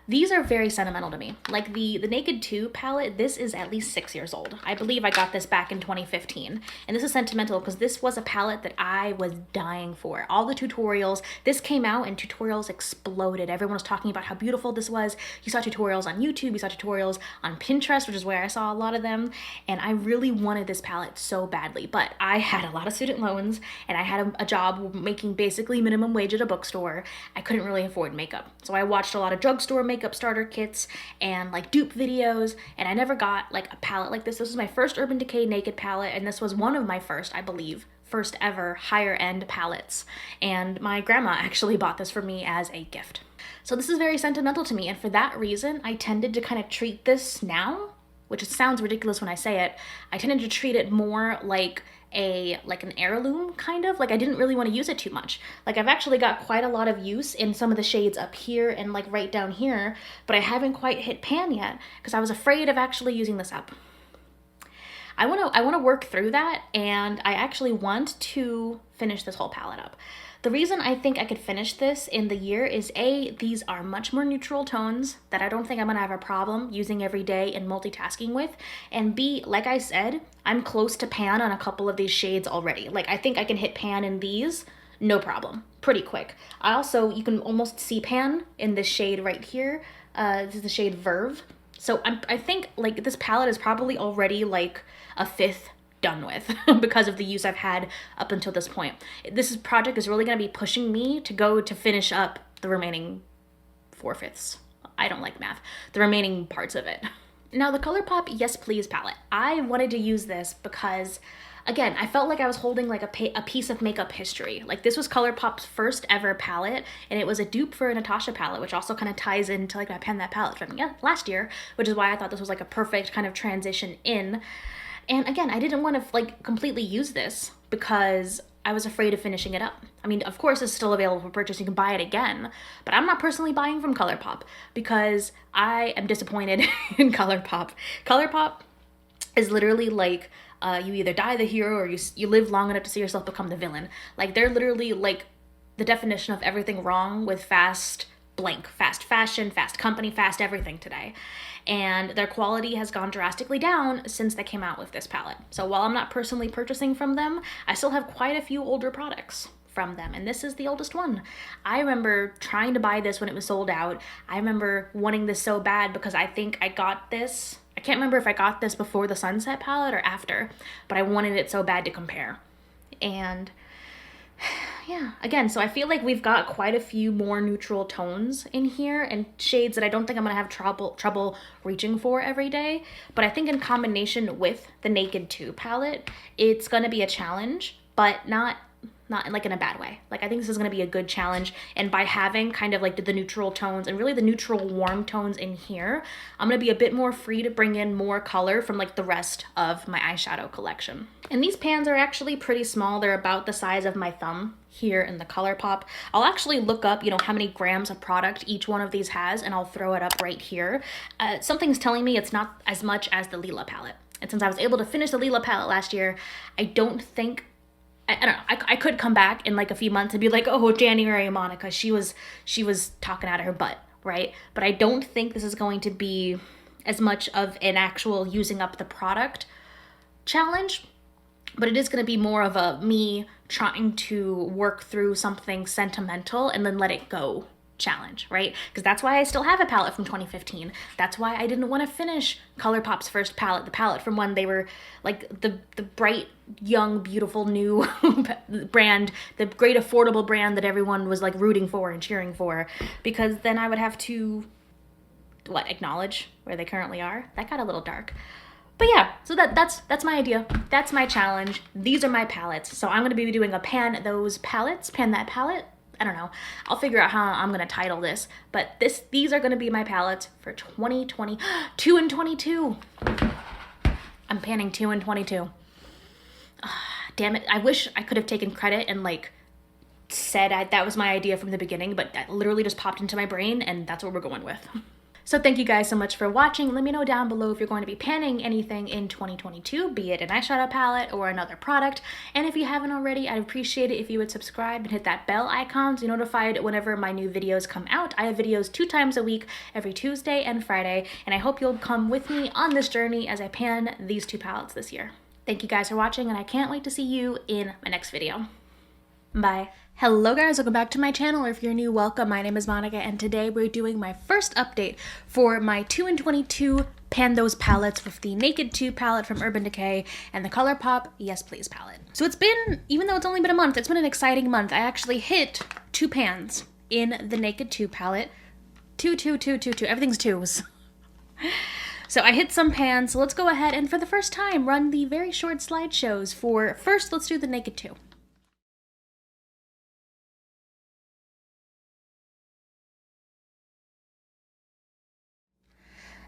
These are very sentimental to me. Like the Naked 2 palette, this is at least 6 years old. I believe I got this back in 2015. And this is sentimental because this was a palette that I was dying for. All the tutorials, this came out and tutorials exploded. Everyone was talking about how beautiful this was. You saw tutorials on YouTube, you saw tutorials on Pinterest, which is where I saw a lot of them. And I really wanted this palette so badly. But I had a lot of student loans and I had a job making basically minimum wage at a bookstore. I couldn't really afford makeup. So I watched a lot of drugstore makeup starter kits and like dupe videos, and I never got like a palette like this. This was my first Urban Decay Naked palette, and this was one of my first, I believe, first ever higher end palettes, and my grandma actually bought this for me as a gift. So this is very sentimental to me, and for that reason I tended to kind of treat this now, which sounds ridiculous when I say it, I tended to treat it more like an heirloom, kind of. Like I didn't really want to use it too much. Like I've actually got quite a lot of use in some of the shades up here and like right down here, but I haven't quite hit pan yet because I was afraid of actually using this up. I want to work through that, and I actually want to finish this whole palette up. The reason I think I could finish this in the year is A, these are much more neutral tones that I don't think I'm gonna have a problem using every day and multitasking with. And B, like I said, I'm close to pan on a couple of these shades already. Like I think I can hit pan in these, no problem, pretty quick. You can almost see pan in this shade right here. This is the shade Verve. So I think like this palette is probably already like a fifth done with because of the use I've had up until this point. This project is really going to be pushing me to finish up the remaining 4/5. I don't like math. The remaining parts of it. Now the Colourpop Yes Please palette. I wanted to use this because, again, I felt like I was holding like a piece of makeup history. Like this was Colourpop's first ever palette, and it was a dupe for a Natasha palette, which also kind of ties into like I penned that palette from last year, which is why I thought this was like a perfect kind of transition in. And again, I didn't want to like completely use this because I was afraid of finishing it up. I mean, of course, it's still available for purchase. You can buy it again, but I'm not personally buying from Colourpop because I am disappointed in Colourpop. Colourpop is literally like you either die the hero or you live long enough to see yourself become the villain. Like they're literally like the definition of everything wrong with fast fashion, fast company, fast everything today. And their quality has gone drastically down since they came out with this palette. So while I'm not personally purchasing from them, I still have quite a few older products from them, and this is the oldest one. I remember trying to buy this when it was sold out. I remember wanting this so bad because I think I got this, I can't remember if I got this before the Sunset palette or after, but I wanted it so bad to compare. And yeah, again, so I feel like we've got quite a few more neutral tones in here and shades that I don't think I'm gonna have trouble reaching for every day. But I think in combination with the Naked 2 palette, it's gonna be a challenge, but not not like in a bad way. Like I think this is going to be a good challenge, and by having kind of like the neutral tones and really the neutral warm tones in here, I'm going to be a bit more free to bring in more color from like the rest of my eyeshadow collection. And these pans are actually pretty small. They're about the size of my thumb here in the Colourpop. I'll actually look up, you know, how many grams of product each one of these has, and I'll throw it up right here. Something's telling me it's not as much as the Lila palette. And since I was able to finish the Lila palette last year, I don't think, I don't know, I could come back in like a few months and be like, oh, January Monica, she was talking out of her butt, right? But I don't think this is going to be as much of an actual using up the product challenge, but it is going to be more of a me trying to work through something sentimental and then let it go challenge, right? Because that's why I still have a palette from 2015. That's why I didn't want to finish Colourpop's first palette, the palette from when they were like the bright, young, beautiful new brand, the great affordable brand that everyone was like rooting for and cheering for, because then I would have to, what, acknowledge where they currently are? That got a little dark. But yeah, so that's my idea. That's my challenge. These are my palettes. So I'm going to be doing a pan those palettes, pan that palette. I don't know. I'll figure out how I'm going to title this. But these are going to be my palettes for 2020. 2 and 22. I'm panning 2 and 22. Damn it. I wish I could have taken credit and like said that was my idea from the beginning, but that literally just popped into my brain, and that's what we're going with. So thank you guys so much for watching. Let me know down below if you're going to be panning anything in 2022, be it an eyeshadow palette or another product. And if you haven't already, I'd appreciate it if you would subscribe and hit that bell icon to be notified whenever my new videos come out. I have videos 2 times a week, every Tuesday and Friday, and I hope you'll come with me on this journey as I pan these 2 palettes this year. Thank you guys for watching, and I can't wait to see you in my next video. Bye. Hello guys, welcome back to my channel, or if you're new, welcome. My name is Monica, and today we're doing my first update for my 2 and 22 Pan Those palettes with the Naked 2 palette from Urban Decay and the Colourpop Yes Please palette. So it's been, even though it's only been a month, it's been an exciting month. I actually hit 2 pans in the Naked 2 palette. 2, everything's 2s. So I hit some pans, so let's go ahead and for the first time run the very short slideshows for, first let's do the Naked 2.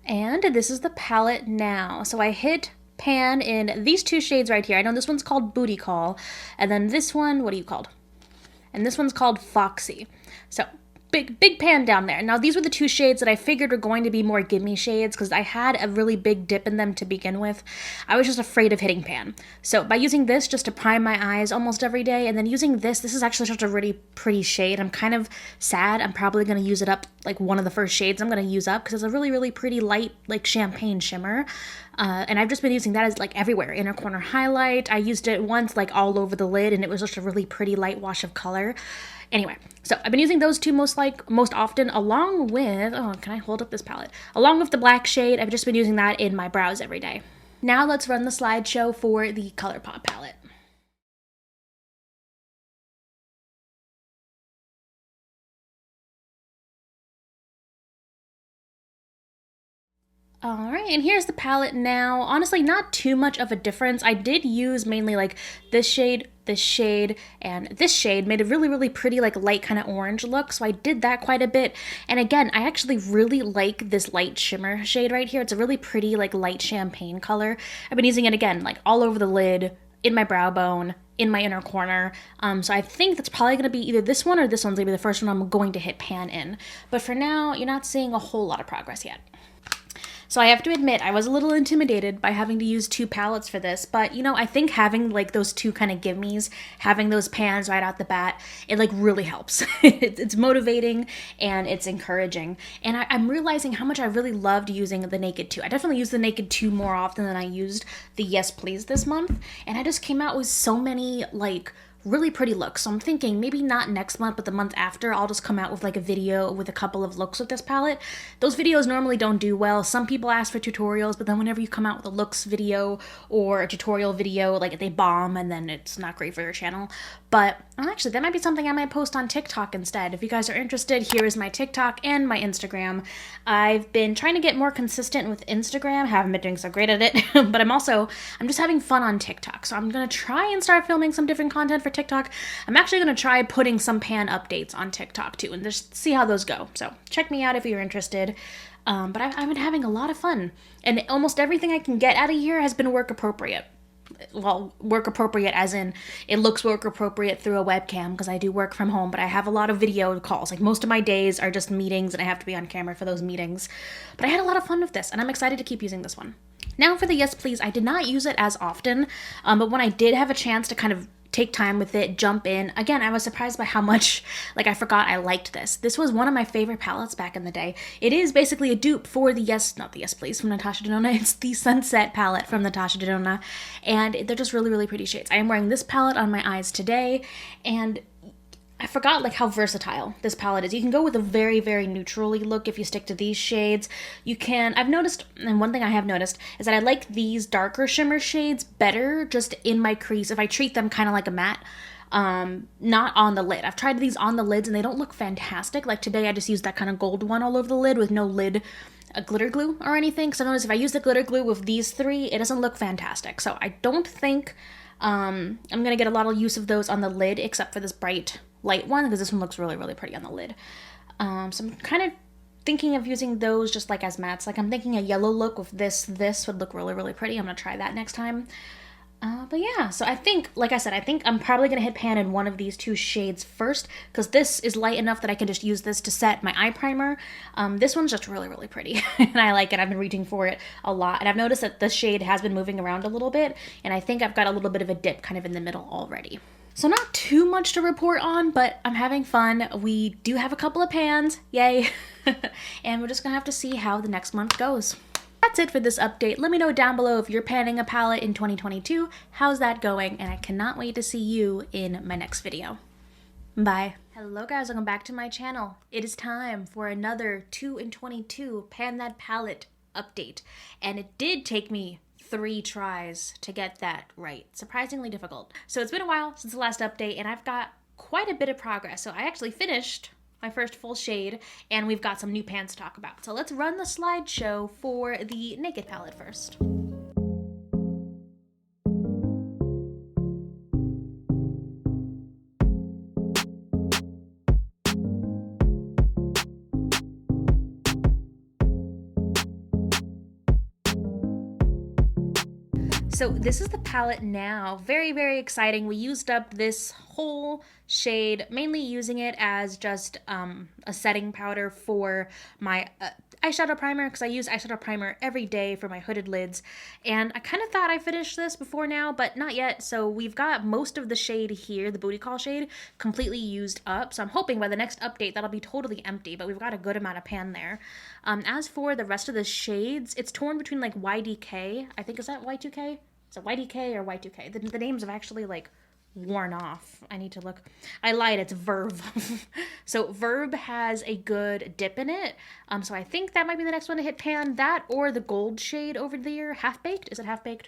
And this is the palette now. So I hit pan in these 2 shades right here. I know this one's called Booty Call, and then this one, what are you called? And this one's called Foxy. So big pan down there. Now these were the 2 shades that I figured were going to be more gimme shades because I had a really big dip in them to begin with. I was just afraid of hitting pan. So by using this just to prime my eyes almost every day, and then using this is actually such a really pretty shade. I'm kind of sad. I'm probably going to use it up, like one of the first shades I'm going to use up because it's a really pretty light like champagne shimmer. And I've just been using that as like everywhere. Inner corner highlight. I used it once like all over the lid, and it was just a really pretty light wash of color. Anyway, so I've been using those 2 most often, along with, oh, can I hold up this palette? Along with the black shade, I've just been using that in my brows every day. Now let's run the slideshow for the Colourpop palette. Alright, and here's the palette now. Honestly, not too much of a difference. I did use mainly like this shade, and this shade made a really pretty like light kind of orange look, so I did that quite a bit. And again, I actually really like this light shimmer shade right here. It's a really pretty like light champagne color. I've been using it again like all over the lid, in my brow bone, in my inner corner. So I think that's probably going to be either this one or this one's going to be the first one I'm going to hit pan in. But for now, you're not seeing a whole lot of progress yet. So I have to admit, I was a little intimidated by having to use 2 palettes for this, but you know, I think having like those 2 kind of gimmies, having those pans right out the bat, it like really helps. It's motivating and it's encouraging. And I'm realizing how much I really loved using the Naked 2. I definitely used the Naked 2 more often than I used the Yes Please this month. And I just came out with so many like really pretty looks. So I'm thinking maybe not next month, but the month after, I'll just come out with like a video with a couple of looks with this palette. Those videos normally don't do well. Some people ask for tutorials, but then whenever you come out with a looks video or a tutorial video, like they bomb and then it's not great for your channel. But actually, that might be something I might post on TikTok instead. If you guys are interested, here is my TikTok and my Instagram. I've been trying to get more consistent with Instagram. Haven't been doing so great at it, but I'm just having fun on TikTok. So I'm gonna try and start filming some different content for TikTok. I'm actually going to try putting some pan updates on TikTok too and just see how those go. So check me out if you're interested. But I've been having a lot of fun. And almost everything I can get out of here has been work appropriate. Well, work appropriate as in it looks work appropriate through a webcam because I do work from home, but I have a lot of video calls. Like most of my days are just meetings and I have to be on camera for those meetings. But I had a lot of fun with this and I'm excited to keep using this one. Now for the Yes Please, I did not use it as often, but when I did have a chance to kind of take time with it, jump in. Again, I was surprised by how much, like I forgot I liked this. This was one of my favorite palettes back in the day. It is basically a dupe for the not the Yes Please from Natasha Denona. It's the Sunset palette from Natasha Denona. And they're just really, really pretty shades. I am wearing this palette on my eyes today. And I forgot like how versatile this palette is. You can go with a very, very neutrally look if you stick to these shades. You can, I've noticed, and one thing I have noticed is that I like these darker shimmer shades better just in my crease if I treat them kind of like a matte, not on the lid. I've tried these on the lids and they don't look fantastic. Like today I just used that kind of gold one all over the lid with no lid glitter glue or anything. So I noticed if I use the glitter glue with these three, it doesn't look fantastic. So I don't think I'm going to get a lot of use of those on the lid except for this bright light one because this one looks really, really pretty on the lid. So I'm kind of thinking of using those just like as mattes. Like I'm thinking a yellow look with this would look really, really pretty. I'm going to try that next time. But yeah, so I think, like I said, I think I'm probably going to hit pan in one of these two shades first because this is light enough that I can just use this to set my eye primer. This one's just really, really pretty and I like it. I've been reaching for it a lot and I've noticed that the shade has been moving around a little bit and I think I've got a little bit of a dip kind of in the middle already. So not too much to report on, but I'm having fun. We do have a couple of pans, yay. And we're just gonna have to see how the next month goes. That's it for this update. Let me know down below if you're panning a palette in 2022. How's that going? And I cannot wait to see you in my next video. Bye. Hello guys, welcome back to my channel. It is time for another 2 in 22 Pan That Palette update. And it did take me 3 tries to get that right. Surprisingly difficult. So it's been a while since the last update and I've got quite a bit of progress. So I actually finished my first full shade and we've got some new pans to talk about. So let's run the slideshow for the Naked palette first. So this is the palette now. Very, very exciting. We used up this whole shade, mainly using it as just a setting powder for my eyeshadow primer because I use eyeshadow primer every day for my hooded lids. And I kind of thought I finished this before now, but not yet. So we've got most of the shade here, the booty call shade, completely used up. So I'm hoping by the next update that'll be totally empty, but we've got a good amount of pan there. As for the rest of the shades, it's torn between like YDK. I think, is that Y2K? Is it YDK or Y2K? The names have actually like worn off. I need to look. I lied, it's Verve. So Verve has a good dip in it. So I think that might be the next one to hit pan. That or the gold shade over there. Half Baked? Is it Half Baked?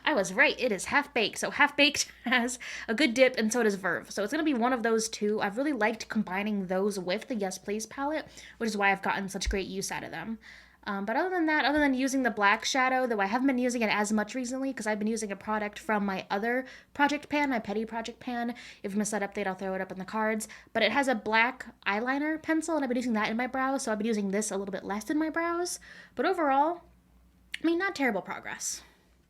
I was right, it is Half Baked. So Half Baked has a good dip and so does Verve. So it's going to be one of those two. I've really liked combining those with the Yes Please palette, which is why I've gotten such great use out of them. But other than that, other than using the black shadow, though I haven't been using it as much recently because I've been using a product from my other project pan, my Petty project pan. If you missed that update, I'll throw it up in the cards. But it has a black eyeliner pencil, and I've been using that in my brows, so I've been using this a little bit less in my brows. But overall, I mean, not terrible progress.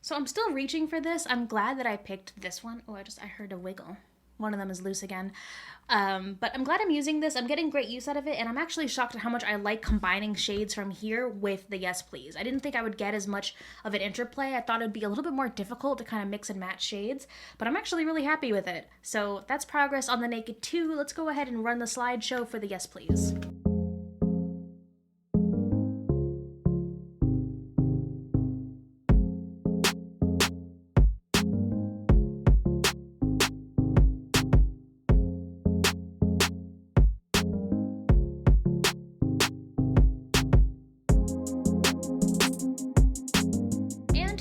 So I'm still reaching for this. I'm glad that I picked this one. Oh, I heard a wiggle. One of them is loose again. But I'm glad I'm using this. I'm getting great use out of it, and I'm actually shocked at how much I like combining shades from here with the Yes Please. I didn't think I would get as much of an interplay. I thought it would be a little bit more difficult to kind of mix and match shades, but I'm actually really happy with it. So that's progress on the Naked 2. Let's go ahead and run the slideshow for the Yes Please.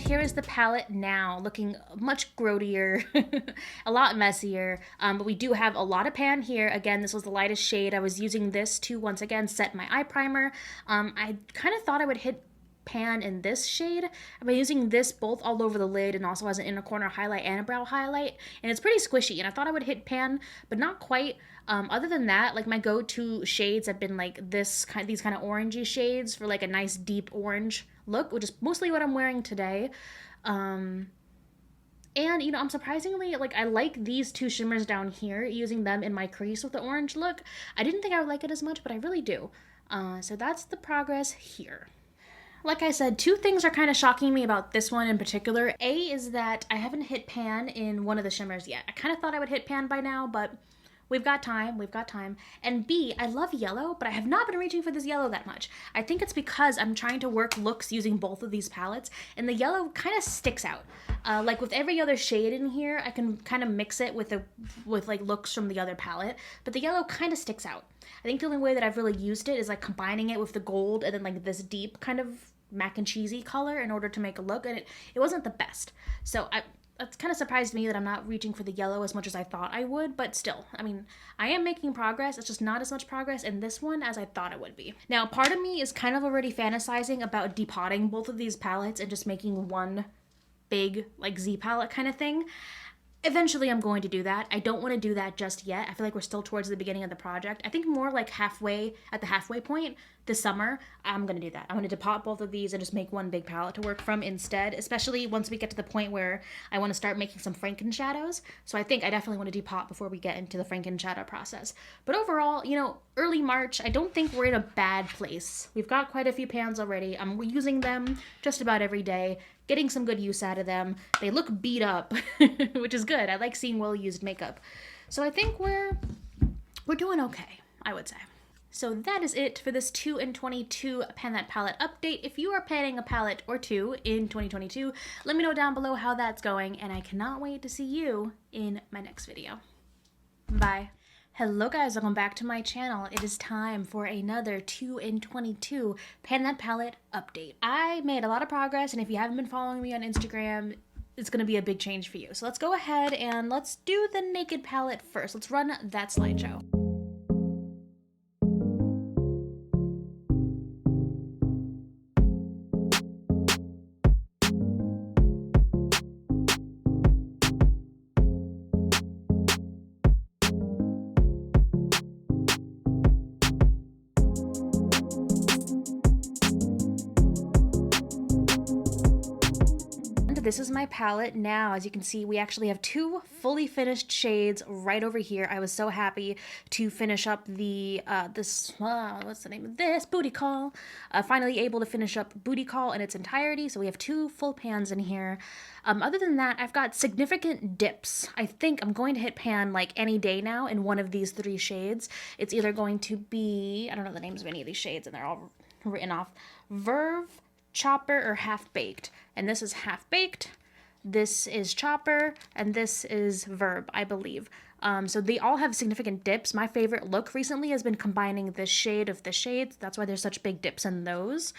Here is the palette now, looking much grodier, a lot messier, but we do have a lot of pan here. Again, this was the lightest shade. I was using this to, once again, set my eye primer. I kind of thought I would hit pan in this shade. I've been using this both all over the lid and also as an inner corner highlight and a brow highlight, and it's pretty squishy, and I thought I would hit pan, but not quite. Other than that, like my go-to shades have been like these kind of orangey shades for like a nice deep orange look, which is mostly what I'm wearing today. And, you know, I'm surprisingly, like, I like these two shimmers down here, using them in my crease with the orange look. I didn't think I would like it as much, but I really do. So that's the progress here. Like I said, two things are kind of shocking me about this one in particular. A is that I haven't hit pan in one of the shimmers yet. I kind of thought I would hit pan by now, but we've got time. And B, I love yellow, but I have not been reaching for this yellow that much. I think it's because I'm trying to work looks using both of these palettes, and the yellow kind of sticks out. Like with every other shade in here, I can kind of mix it with like looks from the other palette, but the yellow kind of sticks out. I think the only way that I've really used it is like combining it with the gold and then like this deep kind of mac and cheesy color in order to make a look, and it wasn't the best. So that's kind of surprised me that I'm not reaching for the yellow as much as I thought I would, but still, I mean, I am making progress. It's just not as much progress in this one as I thought it would be. Now, part of me is kind of already fantasizing about depotting both of these palettes and just making one big, like, Z palette kind of thing. Eventually, I'm going to do that. I don't want to do that just yet. I feel like we're still towards the beginning of the project. I think more like halfway, at the halfway point this summer, I'm going to do that. I'm going to depot both of these and just make one big palette to work from instead, especially once we get to the point where I want to start making some Franken shadows. So I think I definitely want to depot before we get into the Franken shadow process. But overall, you know, early March, I don't think we're in a bad place. We've got quite a few pans already. I'm using them just about every day, getting some good use out of them. They look beat up, which is good. I like seeing well-used makeup. So I think we're doing okay, I would say. So that is it for this 2 in 22 Pan That Palette update. If you are panning a palette or two in 2022, let me know down below how that's going, and I cannot wait to see you in my next video. Bye. Hello guys, welcome back to my channel. It is time for another 2 in 22 Pan That Palette update. I made a lot of progress, and if you haven't been following me on Instagram, it's going to be a big change for you. So let's go ahead and let's do the naked palette first. Let's run that slideshow. This is my palette now. As you can see, we actually have two fully finished shades right over here. I was so happy to finish up the what's the name of this? Booty Call. Finally able to finish up Booty Call in its entirety. So we have two full pans in here. Other than that, I've got significant dips. I think I'm going to hit pan like any day now in one of these three shades. It's either going to be, I don't know the names of any of these shades, and they're all written off. Verve, Chopper, or Half Baked. And this is Half Baked, this is Chopper, and this is Verb, I believe. So they all have significant dips. My favorite look recently has been combining this shade of the shades. That's why there's such big dips in those.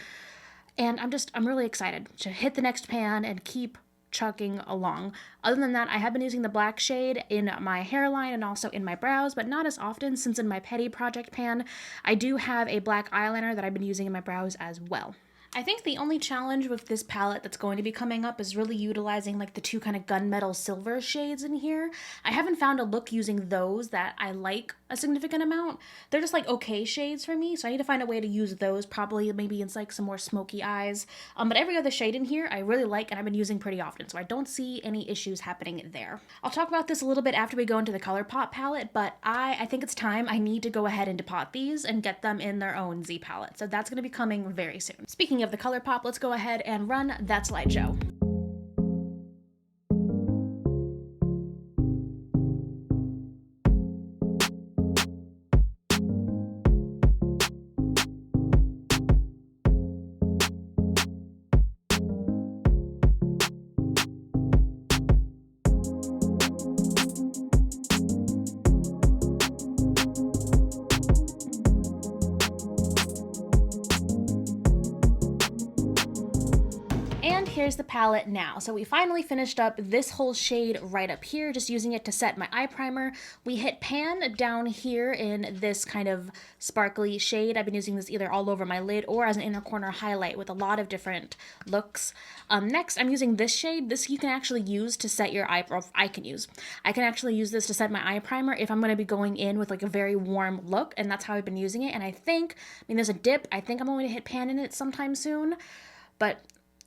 And I'm really excited to hit the next pan and keep chugging along. Other than that, I have been using the black shade in my hairline and also in my brows, but not as often since in my Petty Project pan, I do have a black eyeliner that I've been using in my brows as well. I think the only challenge with this palette that's going to be coming up is really utilizing like the two kind of gunmetal silver shades in here. I haven't found a look using those that I like a significant amount. They're just like okay shades for me, so I need to find a way to use those, probably maybe in like some more smoky eyes. But every other shade in here I really like and I've been using pretty often, so I don't see any issues happening there. I'll talk about this a little bit after we go into the Colourpop palette, but I think it's time. I need to go ahead and depot these and get them in their own Z palette, so that's going to be coming very soon. Speaking of the Colourpop, let's go ahead and run that slideshow. here's the palette now. So we finally finished up this whole shade right up here, just using it to set my eye primer. We hit pan down here in this kind of sparkly shade. I've been using this either all over my lid or as an inner corner highlight with a lot of different looks. Next, I'm using this shade. This you can actually use to set your eye, or I can actually use this to set my eye primer if I'm going to be going in with like a very warm look, and that's how I've been using it. And I mean, there's a dip. I think I'm going to hit pan in it sometime soon, but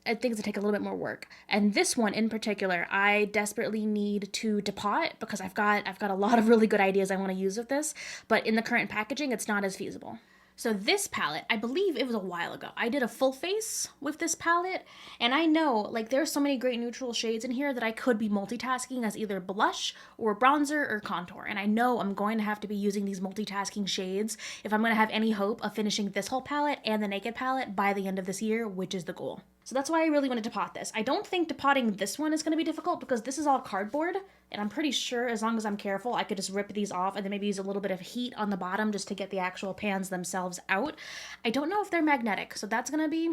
I think it's gonna take a little bit more work. And this one in particular, I desperately need to depot because I've got a lot of really good ideas I want to use with this, but in the current packaging, it's not as feasible. So this palette, I believe it was a while ago. I did a full face with this palette, and I know like there's so many great neutral shades in here that I could be multitasking as either blush or bronzer or contour. And I know I'm going to have to be using these multitasking shades if I'm going to have any hope of finishing this whole palette and the Naked palette by the end of this year, which is the goal. So that's why I really wanted to pot this. I don't think depotting this one is going to be difficult because this is all cardboard, and I'm pretty sure as long as I'm careful, I could just rip these off and then maybe use a little bit of heat on the bottom just to get the actual pans themselves out. I don't know if they're magnetic, so that's going to be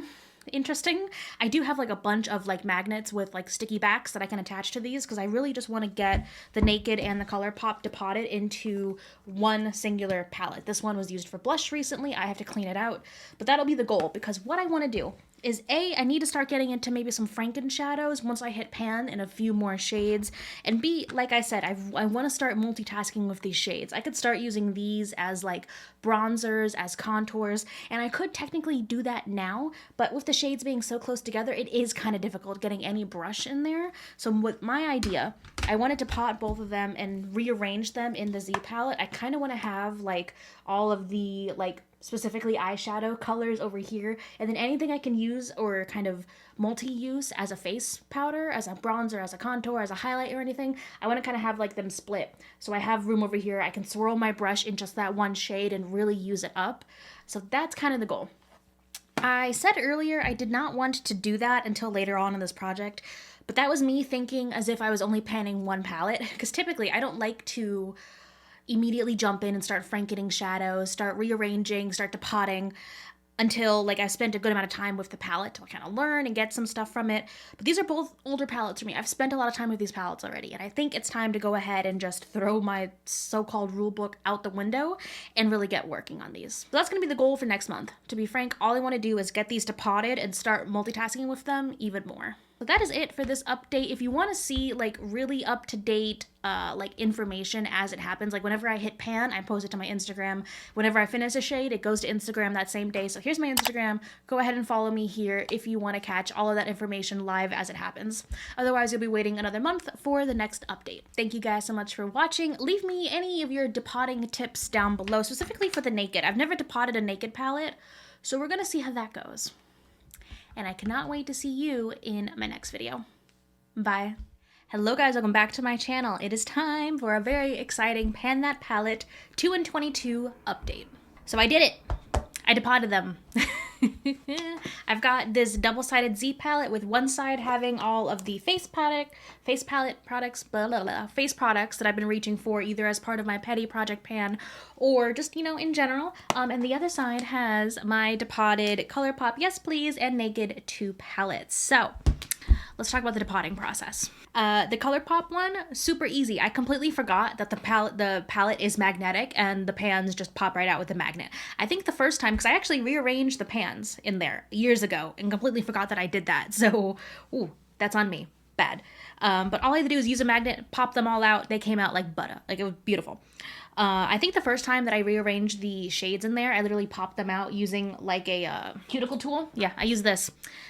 interesting. I do have like a bunch of like magnets with like sticky backs that I can attach to these because I really just want to get the Naked and the Colourpop depotted into one singular palette. This one was used for blush recently. I have to clean it out, but that'll be the goal because what I want to do is A, I need to start getting into maybe some Franken shadows once I hit pan in a few more shades, and B, like I said, I want to start multitasking with these shades. I could start using these as like bronzers, as contours, and I could technically do that now, but with the shades being so close together, it is kind of difficult getting any brush in there. So with my idea, I wanted to pot both of them and rearrange them in the Z palette. I kind of want to have like all of the like specifically eyeshadow colors over here, and then anything I can use or kind of multi-use as a face powder, as a bronzer, as a contour, as a highlight or anything, I want to kind of have like them split. So I have room over here. I can swirl my brush in just that one shade and really use it up. So that's kind of the goal. I said earlier I did not want to do that until later on in this project, but that was me thinking as if I was only panning one palette, because typically I don't like to immediately jump in and start frankening shadows, start rearranging, start depotting until like I've spent a good amount of time with the palette to kind of learn and get some stuff from it. But these are both older palettes for me. I've spent a lot of time with these palettes already, and I think it's time to go ahead and just throw my so-called rule book out the window and really get working on these. So that's going to be the goal for next month. To be frank, all I want to do is get these depotted and start multitasking with them even more. So that is it for this update. If you want to see like really up-to-date like information as it happens, like whenever I hit pan, I post it to my Instagram. Whenever I finish a shade, it goes to Instagram that same day. So here's my Instagram. Go ahead and follow me here if you want to catch all of that information live as it happens. Otherwise, you'll be waiting another month for the next update. Thank you guys so much for watching. Leave me any of your depotting tips down below, specifically for the Naked. I've never depotted a Naked palette, so we're gonna see how that goes. And I cannot wait to see you in my next video. Bye. Hello guys, welcome back to my channel. It is time for a very exciting Pan That Palette 2 in 22 update. So I did it. I depotted them. I've got this double-sided Z palette with one side having all of the face palette products, face products that I've been reaching for either as part of my petty project pan or just, you know, in general. And the other side has my depotted Colourpop Yes Please and Naked 2 palettes. So let's talk about the depotting process. The Colourpop one, super easy. I completely forgot that the palette is magnetic and the pans just pop right out with the magnet. I think the first time, because I actually rearranged the pans in there years ago and completely forgot that I did that. So, ooh, that's on me. Bad. But all I had to do is use a magnet, pop them all out. They came out like butter. Like, it was beautiful. I think the first time that I rearranged the shades in there, I literally popped them out using like a cuticle tool. Yeah, I used this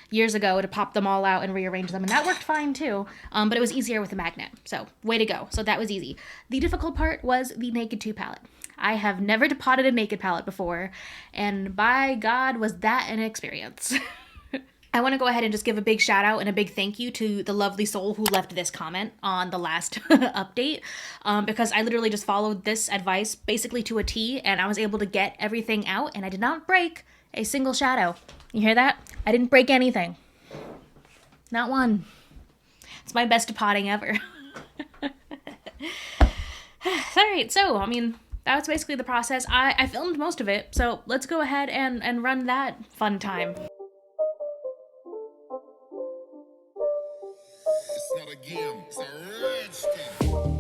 years ago to pop them all out and rearrange them, and that worked fine too. But it was easier with a magnet, so way to go. So that was easy. The difficult part was the Naked 2 palette. I have never depotted a Naked palette before, and by God, was that an experience. I want to go ahead and just give a big shout out and a big thank you to the lovely soul who left this comment on the last update, because I literally just followed this advice basically to a T, and I was able to get everything out, and I did not break a single shadow. You hear that? I didn't break anything. Not one. It's my best depotting ever. Alright, so, I mean, that was basically the process. I filmed most of it, so let's go ahead and run that fun time. So let's do.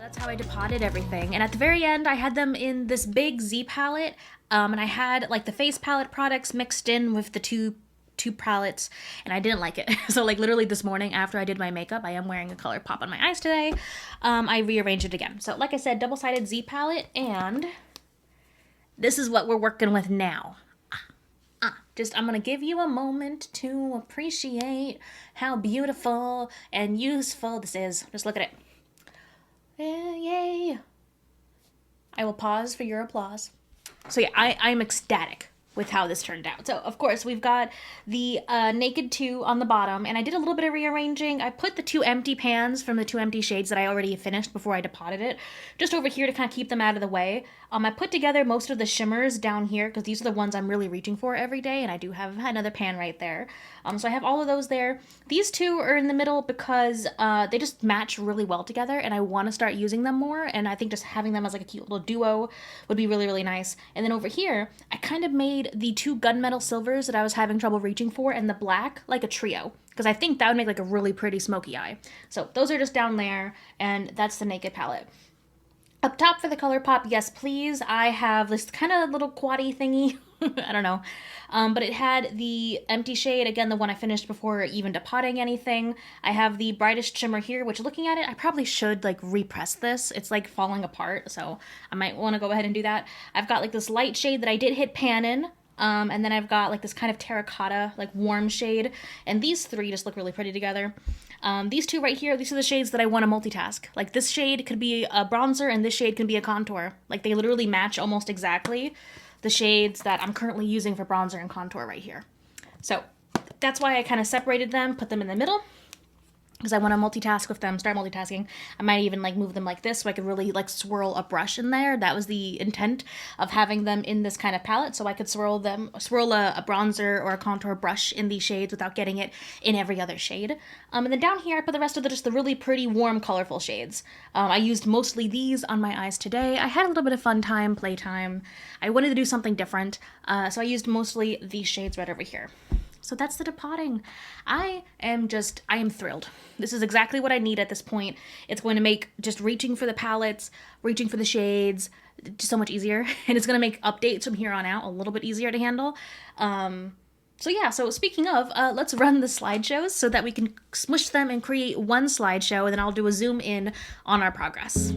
That's how I depotted everything. And at the very end, I had them in this big Z palette, and I had like the face palette products mixed in with the two palettes, and I didn't like it. So like literally this morning after I did my makeup, I am wearing a Colourpop on my eyes today. I rearranged it again. So like I said, double-sided Z palette, and this is what we're working with now. I'm gonna give you a moment to appreciate how beautiful and useful this is. Just look at it. Yay! I will pause for your applause. So yeah, I'm ecstatic with how this turned out. So of course we've got the Naked 2 on the bottom, and I did a little bit of rearranging. I put the two empty pans from the two empty shades that I already finished before I depotted it just over here to kind of keep them out of the way. I put together most of the shimmers down here because these are the ones I'm really reaching for every day, and I do have another pan right there. So I have all of those there. These two are in the middle because they just match really well together, and I want to start using them more, and I think just having them as like a cute little duo would be really, really nice. And then over here, I kind of made the two gunmetal silvers that I was having trouble reaching for and the black like a trio, because I think that would make like a really pretty smoky eye. So those are just down there, and that's the Naked palette. Up top for the Colourpop, yes please, I have this kind of little quaddy thingy, I don't know, but it had the empty shade, again the one I finished before even depotting anything. I have the brightest shimmer here, which looking at it, I probably should like repress this. It's like falling apart, so I might want to go ahead and do that. I've got like this light shade that I did hit pan in, and then I've got like this kind of terracotta, like warm shade, and these three just look really pretty together. These two right here, these are the shades that I want to multitask. Like this shade could be a bronzer and this shade can be a contour. Like they literally match almost exactly the shades that I'm currently using for bronzer and contour right here. So that's why I kind of separated them, put them in the middle, because I want to multitask with them, start multitasking. I might even like move them like this so I could really like swirl a brush in there. That was the intent of having them in this kind of palette, so I could swirl a bronzer or a contour brush in these shades without getting it in every other shade. And then down here I put the rest of just the really pretty warm colorful shades. I used mostly these on my eyes today. I had a little bit of fun time, playtime. I wanted to do something different, so I used mostly these shades right over here. So that's the depotting. I am thrilled. This is exactly what I need at this point. It's going to make just reaching for the palettes, reaching for the shades, just so much easier. And it's going to make updates from here on out a little bit easier to handle. So yeah, so speaking of, let's run the slideshows so that we can smush them and create one slideshow, and then I'll do a zoom in on our progress.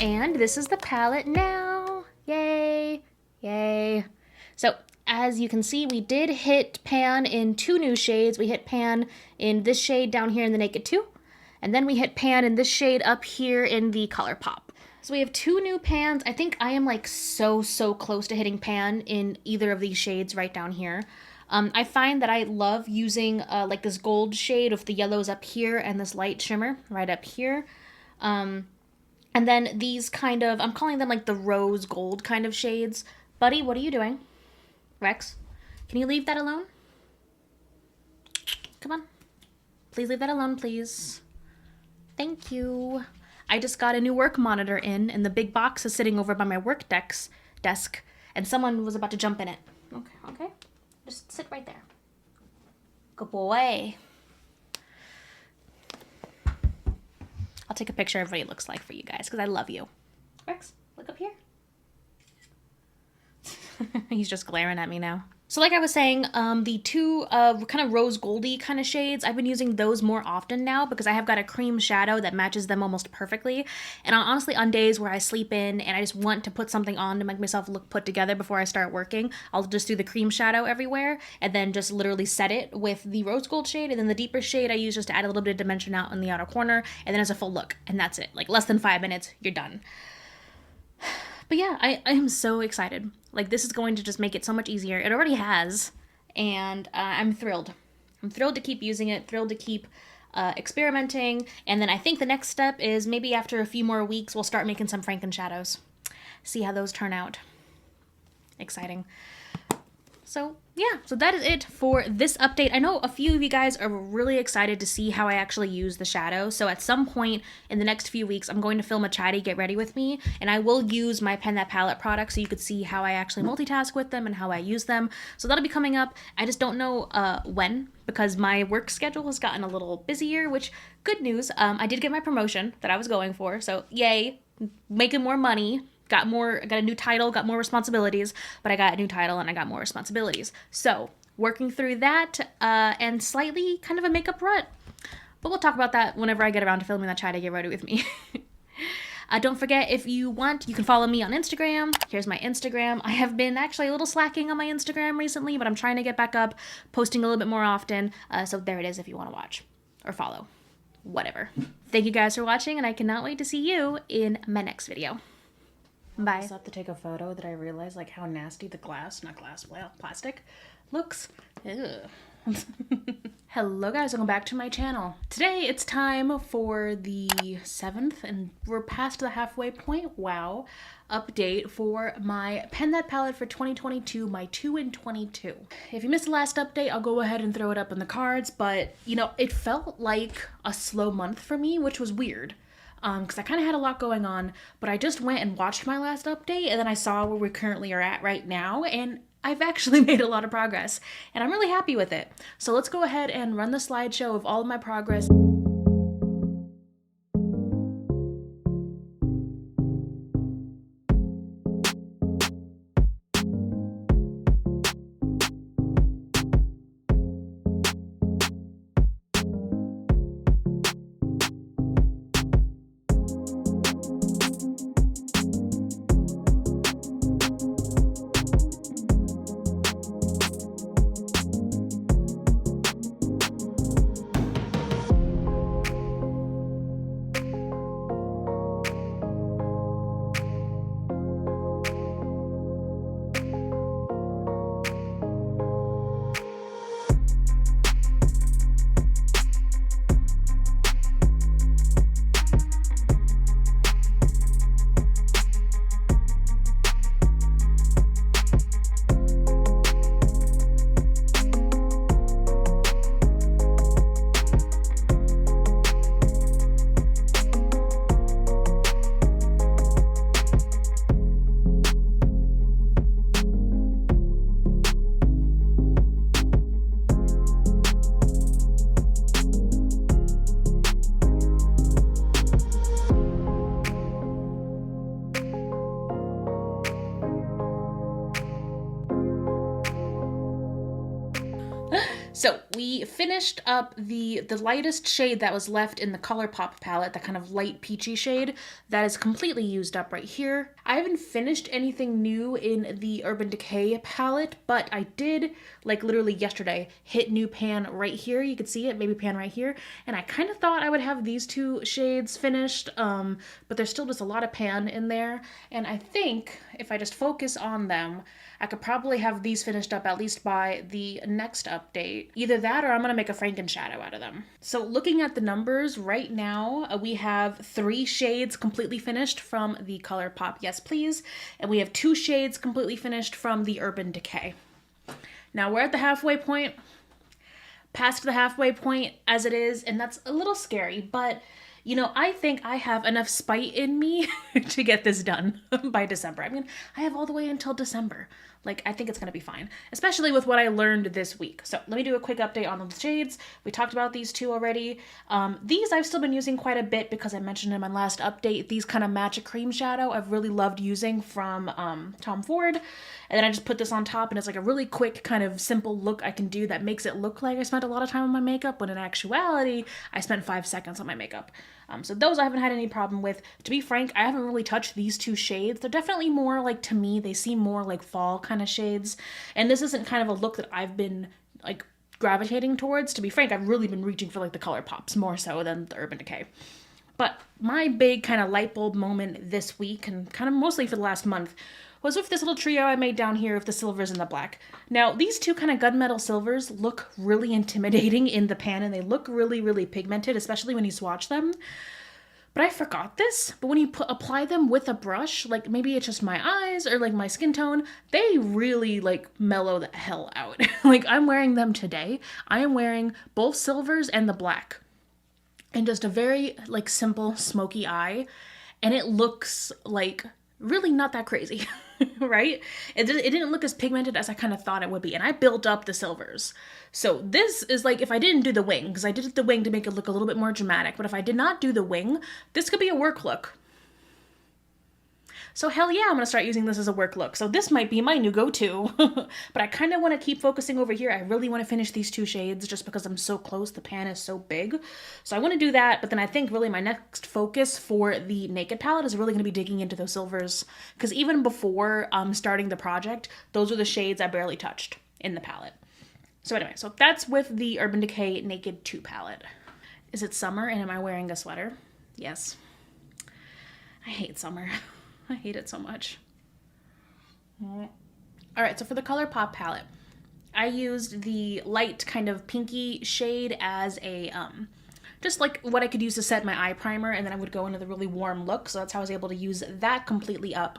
And this is the palette now. Yay, yay. So as you can see, we did hit pan in 2 new shades. We hit pan in this shade down here in the Naked 2, and then we hit pan in this shade up here in the Colourpop. So we have 2 new pans. I think I am like so close to hitting pan in either of these shades right down here. I find that I love using like this gold shade with the yellows up here and this light shimmer right up here. And then these kind of, I'm calling them like the rose gold kind of shades. Buddy, what are you doing? Rex, can you leave that alone? Come on. Please leave that alone, please. Thank you. I just got a new work monitor in, and the big box is sitting over by my work desk, and someone was about to jump in it. Okay. Just sit right there. Good boy. I'll take a picture of what he looks like for you guys, because I love you. Rex, look up here. He's just glaring at me now. So like I was saying, the 2 kind of rose goldy kind of shades, I've been using those more often now because I have got a cream shadow that matches them almost perfectly. And honestly, on days where I sleep in and I just want to put something on to make myself look put together before I start working, I'll just do the cream shadow everywhere and then just literally set it with the rose gold shade, and then the deeper shade I use just to add a little bit of dimension out in the outer corner, and then as a full look, and that's it. Like less than 5 minutes, you're done. But yeah, I am so excited. Like, this is going to just make it so much easier. It already has, and I'm thrilled. I'm thrilled to keep using it, thrilled to keep experimenting, and then I think the next step is maybe after a few more weeks, we'll start making some Franken shadows. See how those turn out. Exciting. So yeah, so that is it for this update. I know a few of you guys are really excited to see how I actually use the shadow. So at some point in the next few weeks, I'm going to film a chatty get ready with me, and I will use my Pen That Palette products so you could see how I actually multitask with them and how I use them. So that'll be coming up. I just don't know when, because my work schedule has gotten a little busier, which good news. I did get my promotion that I was going for. So yay, making more money. Got a new title, got more responsibilities, but I got a new title and I got more responsibilities. So working through that and slightly kind of a makeup rut. But we'll talk about that whenever I get around to filming that chat to get ready with me. Don't forget, if you want, you can follow me on Instagram. Here's my Instagram. I have been actually a little slacking on my Instagram recently, but I'm trying to get back up, posting a little bit more often. So there it is if you want to watch or follow. Whatever. Thank you guys for watching, and I cannot wait to see you in my next video. Bye. I just have to take a photo that I realized like how nasty the plastic looks. Ew. Hello guys, welcome back to my channel. Today it's time for the 7th, and we're past the halfway point, wow, update for my Pen That Palette for 2022, my 2 in 22. If you missed the last update, I'll go ahead and throw it up in the cards, but you know, it felt like a slow month for me, which was weird. Because I kind of had a lot going on, but I just went and watched my last update, and then I saw where we currently are at right now, and I've actually made a lot of progress, and I'm really happy with it. So let's go ahead and run the slideshow of all of my progress. we finished up the lightest shade that was left in the Colourpop palette, that kind of light peachy shade. That is completely used up right here. I haven't finished anything new in the Urban Decay palette, but I did, like literally yesterday, hit new pan right here. You can see it, baby pan right here. And I kind of thought I would have these two shades finished, but there's still just a lot of pan in there. And I think if I just focus on them, I could probably have these finished up at least by the next update. Either that or I'm gonna make a Franken shadow out of them. So looking at the numbers right now, we have 3 shades completely finished from the Colourpop Yes Please, and we have 2 shades completely finished from the Urban Decay. Now we're at the halfway point, past the halfway point as it is, and that's a little scary, but you know, I think I have enough spite in me to get this done by December. I mean, I have all the way until December. Like, I think it's going to be fine, especially with what I learned this week. So let me do a quick update on the shades. We talked about these 2 already. These I've still been using quite a bit because I mentioned in my last update, these kind of matcha cream shadow I've really loved using from Tom Ford. And then I just put this on top and it's like a really quick kind of simple look I can do that makes it look like I spent a lot of time on my makeup when in actuality, I spent 5 seconds on my makeup. So those I haven't had any problem with. To be frank, I haven't really touched these 2 shades. They're definitely more like, to me, they seem more like fall kind of shades. And this isn't kind of a look that I've been like gravitating towards. To be frank, I've really been reaching for like the Colourpops more so than the Urban Decay. But my big kind of light bulb moment this week, and kind of mostly for the last month, was with this little trio I made down here of the silvers and the black. Now, these 2 kind of gunmetal silvers look really intimidating in the pan, and they look really, really pigmented, especially when you swatch them. But I forgot this, but when you apply them with a brush, like maybe it's just my eyes or like my skin tone, they really like mellow the hell out. Like I'm wearing them today. I am wearing both silvers and the black. And just a very like simple smoky eye. And it looks like really not that crazy, right? It didn't look as pigmented as I kind of thought it would be. And I built up the silvers. So this is like if I didn't do the wing, because I did the wing to make it look a little bit more dramatic. But if I did not do the wing, this could be a work look. So hell yeah, I'm going to start using this as a work look. So this might be my new go-to. But I kind of want to keep focusing over here. I really want to finish these 2 shades just because I'm so close. The pan is so big. So I want to do that. But then I think really my next focus for the Naked palette is really going to be digging into those silvers. Because even before starting the project, those are the shades I barely touched in the palette. So anyway, so that's with the Urban Decay Naked 2 palette. Is it summer and am I wearing a sweater? Yes. I hate summer. I hate it so much. Alright, so for the Colourpop palette, I used the light kind of pinky shade as a, just like what I could use to set my eye primer, and then I would go into the really warm look, so that's how I was able to use that completely up.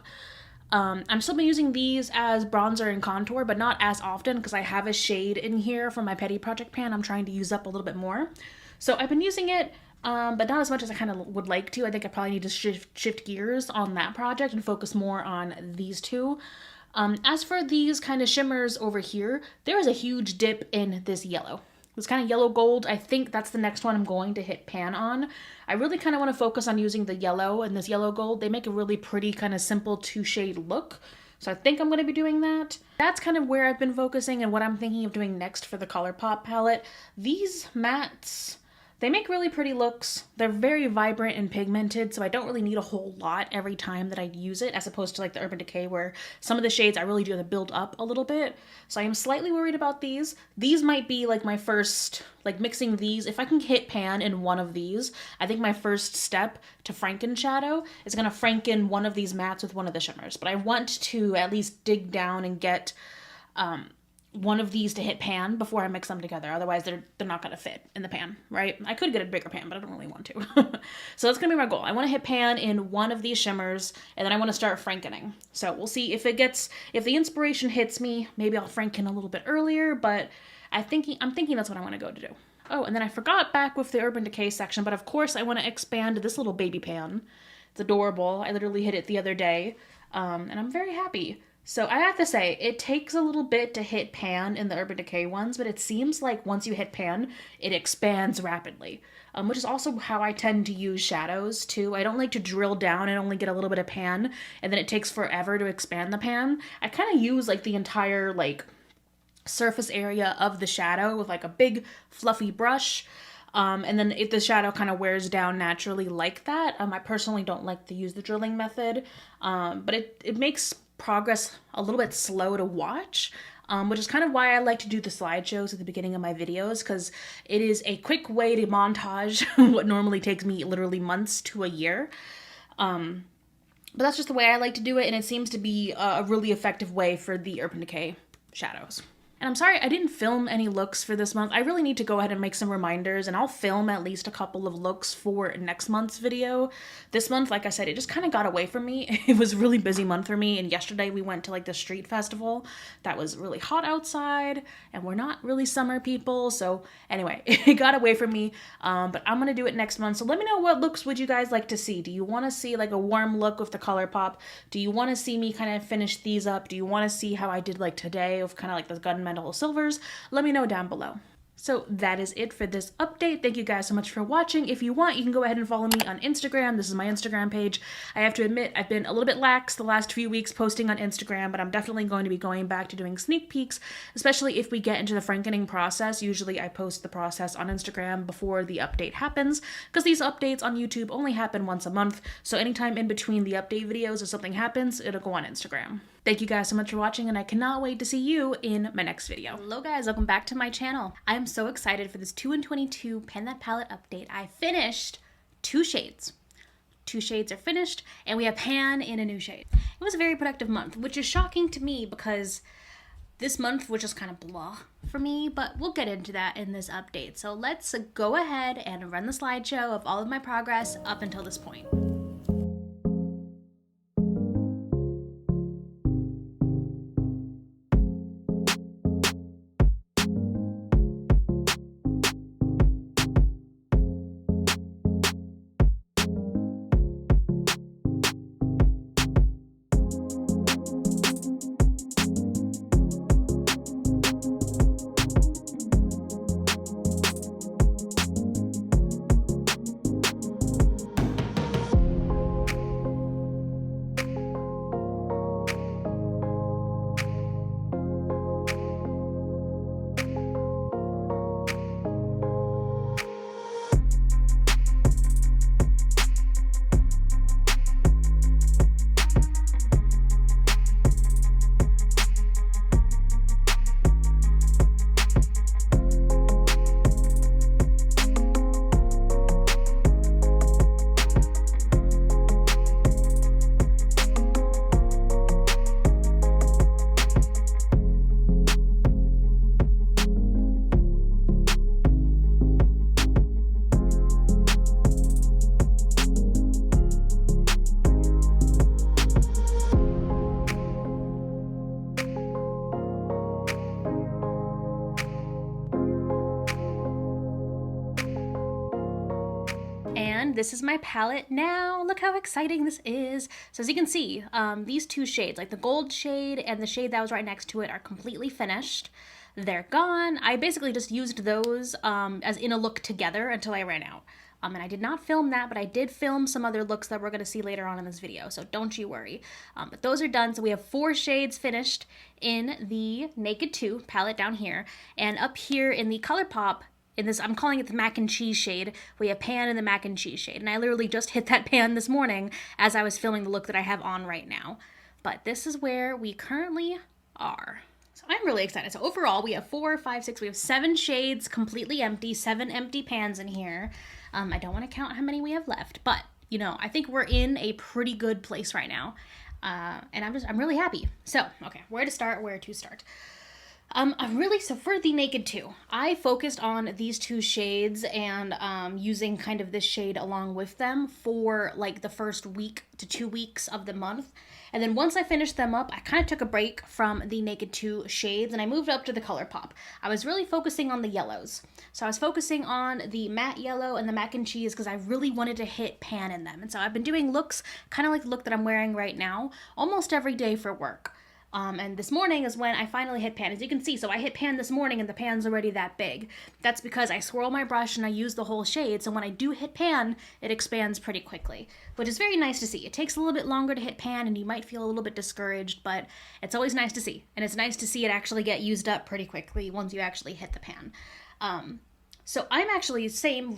I'm still been using these as bronzer and contour, but not as often because I have a shade in here from my Petty Project pan I'm trying to use up a little bit more. So I've been using it, but not as much as I kind of would like to. I think I probably need to shift gears on that project and focus more on these 2. As for these kind of shimmers over here, there is a huge dip in this yellow. This kind of yellow gold, I think that's the next one I'm going to hit pan on. I really kind of want to focus on using the yellow and this yellow gold. They make a really pretty kind of simple 2-shade look. So I think I'm going to be doing that. That's kind of where I've been focusing and what I'm thinking of doing next for the Colourpop palette. These mattes, they make really pretty looks. They're very vibrant and pigmented, so I don't really need a whole lot every time that I use it, as opposed to like the Urban Decay where some of the shades I really do have to build up a little bit. So I am slightly worried about these. These might be like my first, like mixing these. If I can hit pan in one of these, I think my first step to Franken shadow is going to Franken one of these mattes with one of the shimmers. But I want to at least dig down and get one of these to hit pan before I mix them together. Otherwise, they're not going to fit in the pan, right? I could get a bigger pan, but I don't really want to. So that's going to be my goal. I want to hit pan in one of these shimmers, and then I want to start frankening. So we'll see if the inspiration hits me, maybe I'll franken a little bit earlier, but I'm thinking that's what I want to go to do. Oh, and then I forgot back with the Urban Decay section, but of course I want to expand this little baby pan. It's adorable. I literally hit it the other day, and I'm very happy. So I have to say, it takes a little bit to hit pan in the Urban Decay ones, but it seems like once you hit pan, it expands rapidly, which is also how I tend to use shadows too. I don't like to drill down and only get a little bit of pan, and then it takes forever to expand the pan. I kind of use like the entire like surface area of the shadow with like a big fluffy brush. And then if the shadow kind of wears down naturally like that, I personally don't like to use the drilling method, but it makes progress a little bit slow to watch, which is kind of why I like to do the slideshows at the beginning of my videos, because it is a quick way to montage what normally takes me literally months to a year. But that's just the way I like to do it, and it seems to be a really effective way for the Urban Decay shadows. And I'm sorry I didn't film any looks for this month. I really need to go ahead and make some reminders, and I'll film at least a couple of looks for next month's video. This month, like I said, it just kind of got away from me. It was a really busy month for me, and yesterday we went to like the street festival that was really hot outside, and we're not really summer people, so anyway, it got away from me, but I'm gonna do it next month. So let me know, what looks would you guys like to see? Do you want to see like a warm look with the Colourpop? Do you want to see me kind of finish these up? Do you want to see how I did like today with kind of like the gunmetal silvers? Let me know down below. So that is it for this update. Thank you guys so much for watching. If you want, you can go ahead and follow me on Instagram. This is my Instagram page. I have to admit, I've been a little bit lax the last few weeks posting on Instagram, but I'm definitely going to be going back to doing sneak peeks, especially if we get into the frankening process. Usually I post the process on Instagram before the update happens, because these updates on YouTube only happen once a month, so anytime in between the update videos if something happens, it'll go on Instagram. Thank you guys so much for watching, and I cannot wait to see you in my next video. Hello guys, welcome back to my channel. I am so excited for this 2 in 22 Pan That Palette update. I finished 2 shades. 2 shades are finished, and we have pan in a new shade. It was a very productive month, which is shocking to me because this month was just kind of blah for me, but we'll get into that in this update. So let's go ahead and run the slideshow of all of my progress up until this point. And this is my palette now. Look how exciting this is. So as you can see, these 2 shades, like the gold shade and the shade that was right next to it, are completely finished. They're gone. I basically just used those as in a look together until I ran out. And I did not film that, but I did film some other looks that we're going to see later on in this video, so don't you worry. But those are done, so we have 4 shades finished in the Naked 2 palette down here, and up here in the Colourpop, in this, I'm calling it the mac and cheese shade, we have pan in the mac and cheese shade, and I literally just hit that pan this morning as I was filming the look that I have on right now. But this is where we currently are. So I'm really excited. So overall, we have 4, 5, 6, we have 7 shades completely empty, 7 empty pans in here. I don't want to count how many we have left, but you know, I think we're in a pretty good place right now. And I'm really happy. So, okay, where to start? So for the Naked 2, I focused on these 2 shades and using kind of this shade along with them for like the first week to 2 weeks of the month. And then once I finished them up, I kind of took a break from the Naked 2 shades and I moved up to the Colourpop. I was really focusing on the yellows. So I was focusing on the matte yellow and the mac and cheese because I really wanted to hit pan in them. And so I've been doing looks kind of like the look that I'm wearing right now almost every day for work. And this morning is when I finally hit pan. As you can see, so I hit pan this morning and the pan's already that big. That's because I swirl my brush and I use the whole shade, so when I do hit pan, it expands pretty quickly, which is very nice to see. It takes a little bit longer to hit pan and you might feel a little bit discouraged, but it's always nice to see. And it's nice to see it actually get used up pretty quickly once you actually hit the pan. So I'm actually,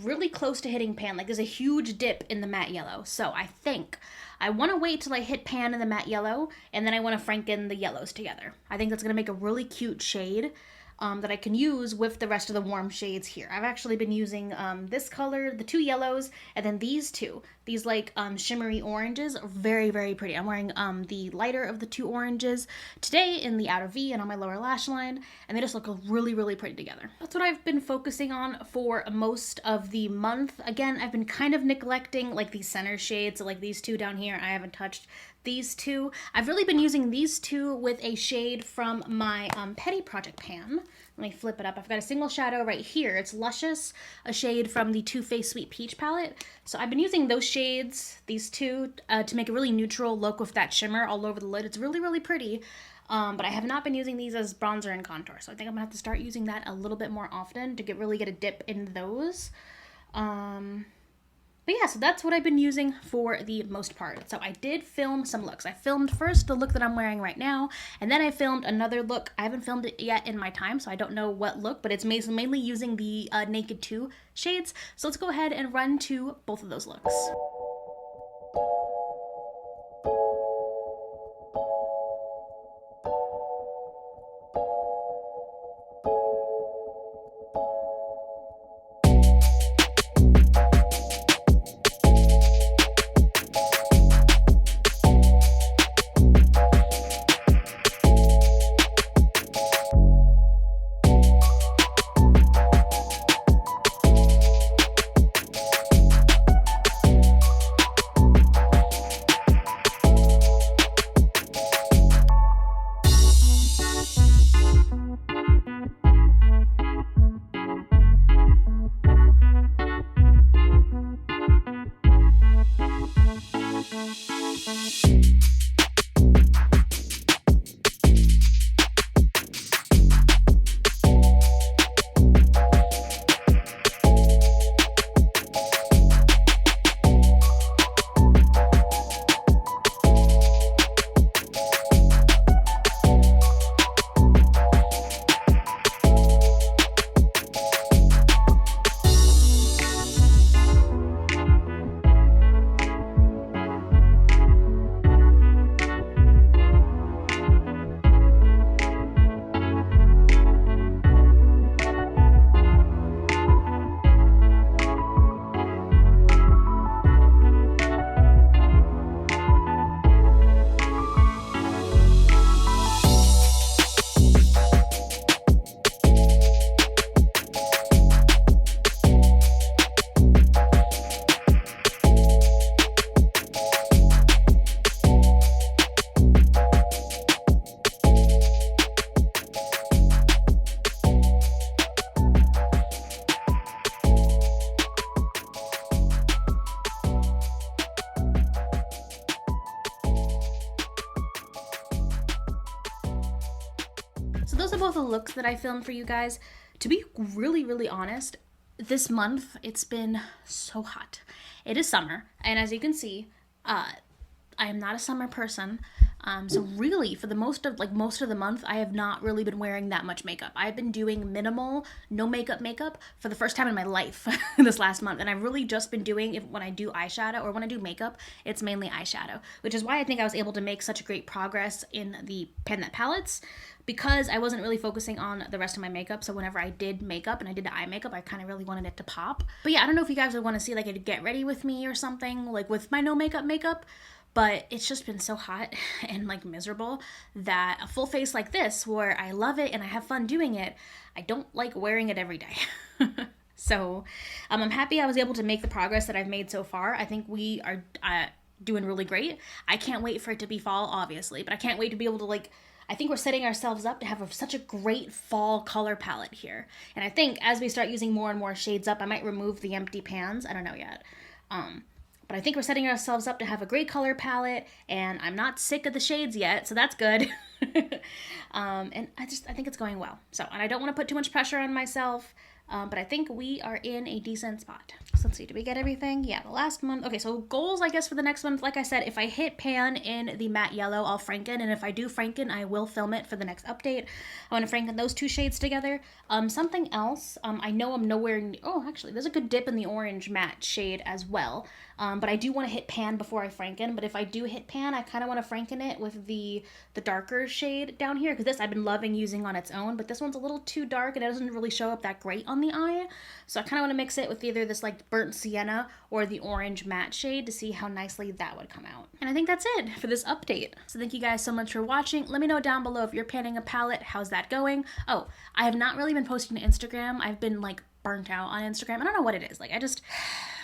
really close to hitting pan. Like, there's a huge dip in the matte yellow. So I think I want to wait till I hit pan in the matte yellow, and then I want to franken the yellows together. I think that's going to make a really cute shade that I can use with the rest of the warm shades here. I've actually been using this color, the two yellows, and then these two. These like shimmery oranges are very, very pretty. I'm wearing the lighter of the two oranges today in the outer V and on my lower lash line, and they just look really, really pretty together. That's what I've been focusing on for most of the month. Again, I've been kind of neglecting like these center shades, so like these two down here, I haven't touched these two. I've really been using these two with a shade from my Petty Project pan. Let me flip it up. I've got a single shadow right here. It's Luscious, a shade from the Too Faced Sweet Peach palette. So I've been using those shades, these two, to make a really neutral look with that shimmer all over the lid. It's really, really pretty. But I have not been using these as bronzer and contour. So I think I'm gonna have to start using that a little bit more often to really get a dip in those. But yeah, so that's what I've been using for the most part. So I did film some looks. I filmed first the look that I'm wearing right now, and then I filmed another look. I haven't filmed it yet in my time, so I don't know what look, but it's mainly using the Naked 2 shades. So let's go ahead and run to both of those looks. those are both the looks that I filmed for you guys. To be really, really honest, this month it's been so hot. It is summer, and as you can see, I am not a summer person. So really, for the most of the month, I have not really been wearing that much makeup. I've been doing minimal, no makeup for the first time in my life this last month. And I've really just been doing, when I do eyeshadow or when I do makeup, it's mainly eyeshadow, which is why I think I was able to make such great progress in the Pan That palettes, because I wasn't really focusing on the rest of my makeup. So whenever I did makeup and I did the eye makeup, I kind of really wanted it to pop. But yeah, I don't know if you guys would want to see like a get ready with me or something, like with my no makeup, but it's just been so hot and like miserable that a full face like this, where I love it and I have fun doing it, I don't like wearing it every day. So I'm happy I was able to make the progress that I've made so far. I think we are doing really great. I can't wait for it to be fall, obviously, but I can't wait to be able to I think we're setting ourselves up to have such a great fall color palette here. And I think as we start using more and more shades up, I might remove the empty pans. I don't know yet. But I think we're setting ourselves up to have a great color palette, and I'm not sick of the shades yet, so that's good. And I think it's going well. So, and I don't want to put too much pressure on myself, but I think we are in a decent spot. So let's see, did we get everything? Yeah, the last month. Okay, so goals, I guess, for the next month. Like I said, if I hit pan in the matte yellow, I'll franken, and if I do franken, I will film it for the next update. I want to franken those two shades together. Something else, I know I'm nowhere near, oh, actually, there's a good dip in the orange matte shade as well, but I do want to hit pan before I franken, but if I do hit pan, I kind of want to franken it with the darker shade down here, because this I've been loving using on its own, but this one's a little too dark, and it doesn't really show up that great on the eye, so I kind of want to mix it with either this like burnt sienna or the orange matte shade to see how nicely that would come out. And I think that's it for this update. So thank you guys so much for watching. Let me know down below if you're panning a palette, how's that going? Oh, I have not really been posting to Instagram. I've been like burnt out on Instagram. I don't know what it is. Like I just,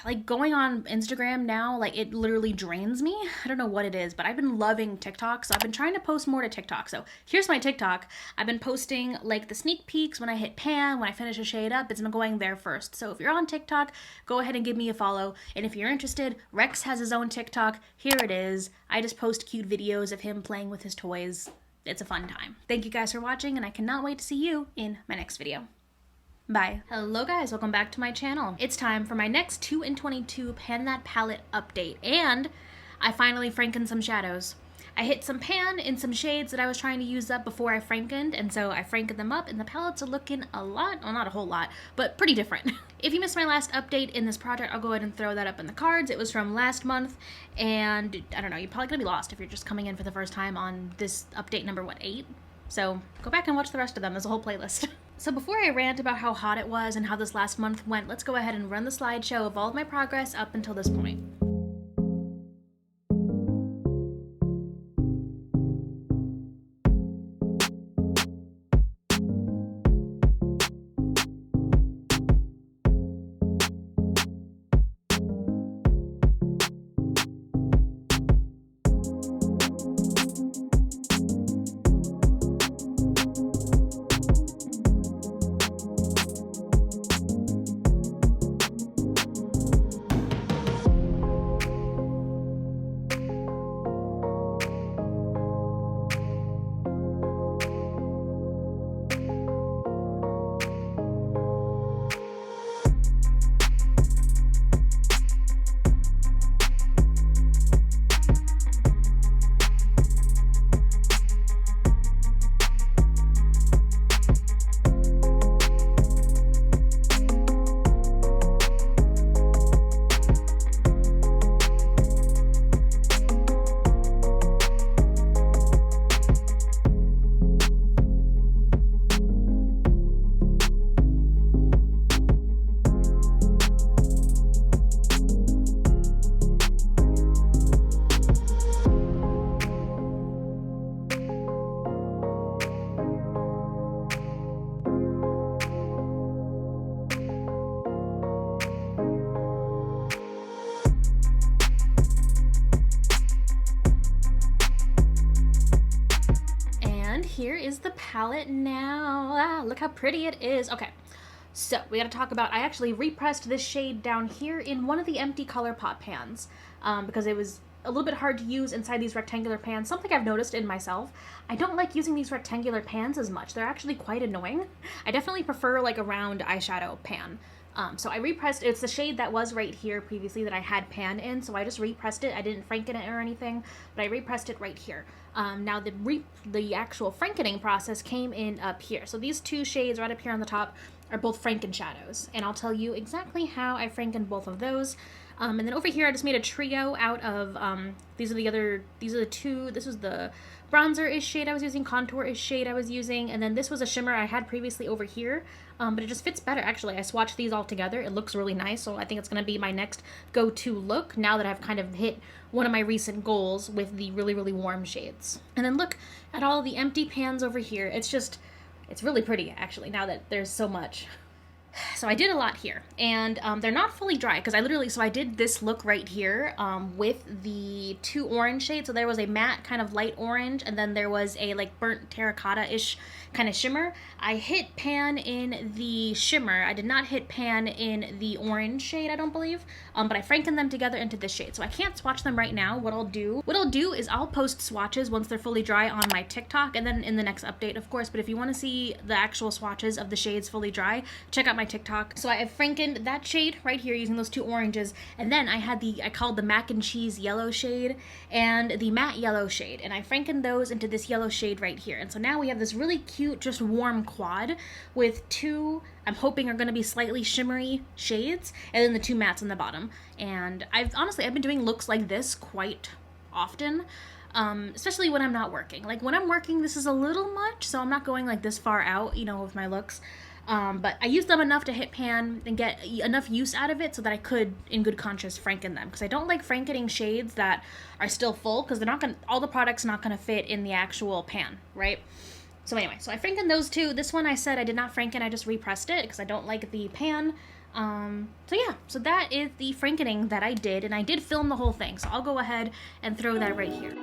like going on Instagram now, like it literally drains me. I don't know what it is, but I've been loving TikTok. So I've been trying to post more to TikTok. So here's my TikTok. I've been posting like the sneak peeks when I hit pan, when I finish a shade up, it's been going there first. So if you're on TikTok, go ahead and give me a follow. And if you're interested, Rex has his own TikTok. Here it is. I just post cute videos of him playing with his toys. It's a fun time. Thank you guys for watching, and I cannot wait to see you in my next video. Bye. Hello guys, welcome back to my channel. It's time for my next 2 in 22 Pan That Palette update, and I finally frankened some shadows. I hit some pan in some shades that I was trying to use up before I frankened, and so I frankened them up, and the palettes are looking a lot, well not a whole lot, but pretty different. If you missed my last update in this project, I'll go ahead and throw that up in the cards. It was from last month, and I don't know, you're probably gonna be lost if you're just coming in for the first time on this update number, what, 8? So go back and watch the rest of them, there's a whole playlist. So before I rant about how hot it was and how this last month went, let's go ahead and run the slideshow of all of my progress up until this point. Here is the palette now. Look how pretty it is. Okay, so we gotta talk about, I actually repressed this shade down here in one of the empty Colourpop pans because it was a little bit hard to use inside these rectangular pans. Something I've noticed in myself, I don't like using these rectangular pans as much. They're actually quite annoying. I definitely prefer like a round eyeshadow pan. So I repressed, it's the shade that was right here previously that I had pan in, so I just repressed it. I didn't franken it or anything, but I repressed it right here. Now the actual frankening process came in up here. So these two shades right up here on the top are both franken shadows, and I'll tell you exactly how I frankened both of those. And then over here I just made a trio out of, these are the two, this was the bronzer-ish shade I was using, contour-ish shade I was using, and then this was a shimmer I had previously over here, but it just fits better actually. I swatched these all together, it looks really nice, so I think it's going to be my next go-to look now that I've kind of hit one of my recent goals with the really, really warm shades. And then look at all the empty pans over here, it's really pretty actually now that there's so much. So I did a lot here, and they're not fully dry because I did this look right here with the 2 orange shades. So there was a matte kind of light orange, and then there was a like burnt terracotta-ish kind of shimmer. I hit pan in the shimmer. I did not hit pan in the orange shade, I don't believe, but I frankened them together into this shade. So I can't swatch them right now. What I'll do is I'll post swatches once they're fully dry on my TikTok, and then in the next update, of course. But if you want to see the actual swatches of the shades fully dry, check out my TikTok. So I have frankened that shade right here using those 2 oranges, and then I called the mac and cheese yellow shade and the matte yellow shade, and I frankened those into this yellow shade right here. And so now we have this really cute, just warm quad with 2, I'm hoping are going to be slightly shimmery shades, and then the 2 mattes on the bottom. And I've been doing looks like this quite often. Especially when I'm not working. Like when I'm working, this is a little much, so I'm not going like this far out, you know, with my looks. But I used them enough to hit pan and get enough use out of it so that I could, in good conscience, franken them. Because I don't like frankening shades that are still full, because all the product's not gonna fit in the actual pan, right? So anyway, so I frankened those 2. This one I said I did not franken, I just repressed it because I don't like the pan. So yeah, so that is the frankening that I did, and I did film the whole thing, so I'll go ahead and throw that right here.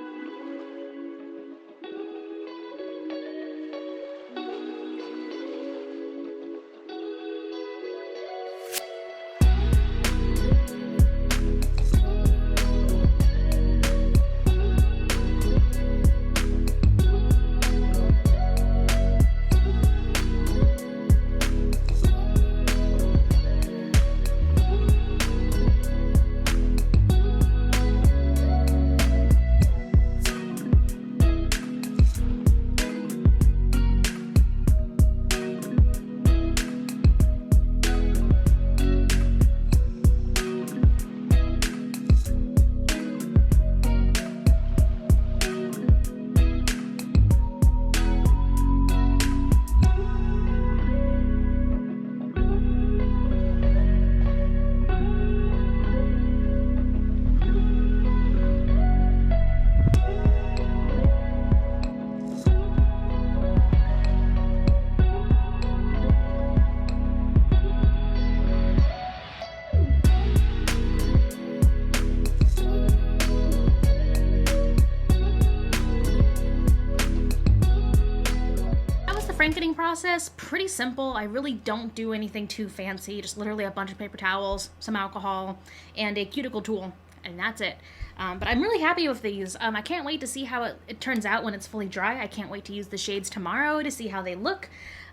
Frankening process, pretty simple. I really don't do anything too fancy, just literally a bunch of paper towels, some alcohol, and a cuticle tool, and that's it. But I'm really happy with these. I can't wait to see how it turns out when it's fully dry. I can't wait to use the shades tomorrow to see how they look.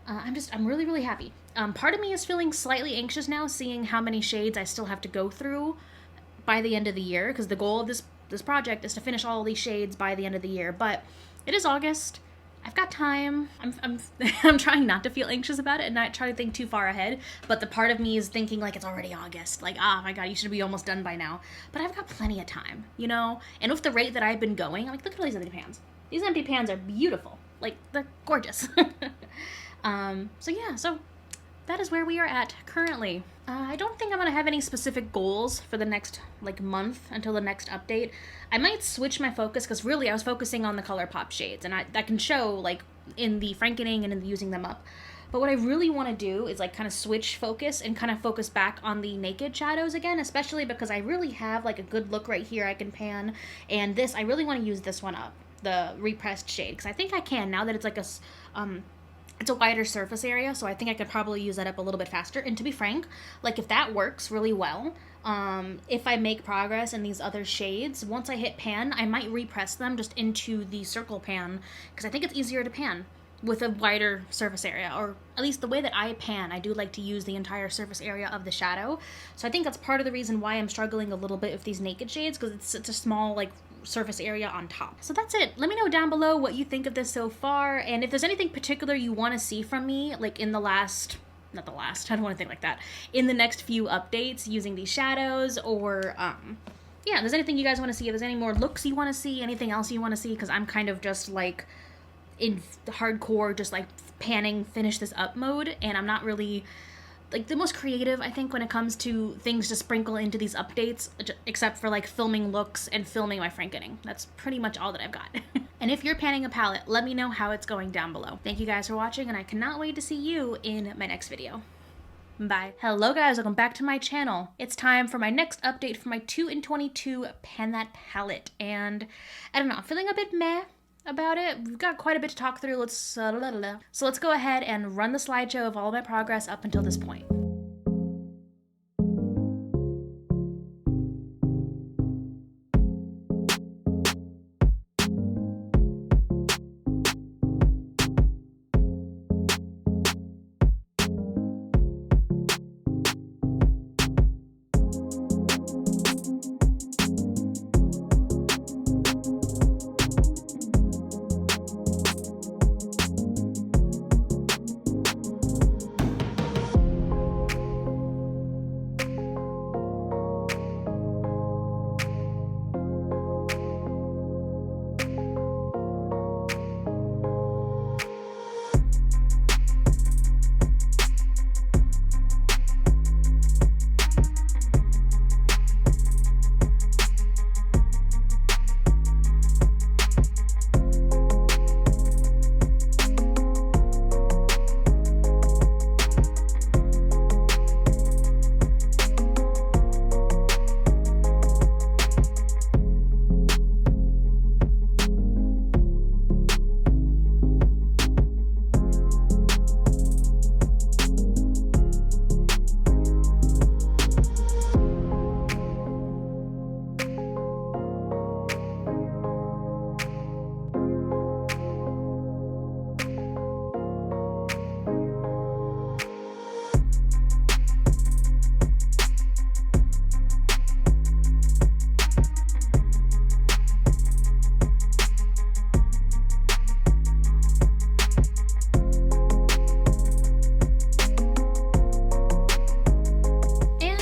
I'm really, really happy. Part of me is feeling slightly anxious now, seeing how many shades I still have to go through by the end of the year, because the goal of this project is to finish all of these shades by the end of the year. But it is August. I've got time. I'm trying not to feel anxious about it and not try to think too far ahead, but the part of me is thinking like it's already August. Like, oh my god, you should be almost done by now. But I've got plenty of time, you know? And with the rate that I've been going, I'm like, look at all these empty pans. These empty pans are beautiful. Like, they're gorgeous. So yeah, so that is where we are at currently. I don't think I'm gonna have any specific goals for the next like month until the next update. I might switch my focus, because really I was focusing on the Colourpop shades, and that can show like in the frankening and in the using them up. But what I really want to do is like kind of switch focus and kind of focus back on the naked shadows again, especially because I really have like a good look right here I can pan, and this, I really want to use this one up, the repressed shade, because I think I can now that it's like it's a wider surface area, so I think I could probably use that up a little bit faster. And to be frank, like if that works really well, if I make progress in these other shades, once I hit pan, I might repress them just into the circle pan, because I think it's easier to pan with a wider surface area, or at least the way that I pan, I do like to use the entire surface area of the shadow. So I think that's part of the reason why I'm struggling a little bit with these naked shades, because it's a small like surface area on top. So that's it. Let me know down below what you think of this so far, and if there's anything particular you want to see from me, like in the last, not the last, I don't want to think like that, in the next few updates using these shadows, or yeah, if there's anything you guys want to see, if there's any more looks you want to see, anything else you want to see, because I'm kind of just like in hardcore just like panning finish this up mode, and I'm not really like the most creative, I think, when it comes to things to sprinkle into these updates, except for like filming looks and filming my frankening. That's pretty much all that I've got. And if you're panning a palette, let me know how it's going down below. Thank you guys for watching, and I cannot wait to see you in my next video. Bye. Hello guys, welcome back to my channel. It's time for my next update for my 2 in 22 Pan That palette, and I don't know, I'm feeling a bit meh about it. We've got quite a bit to talk through. So let's go ahead and run the slideshow of all my progress up until this point.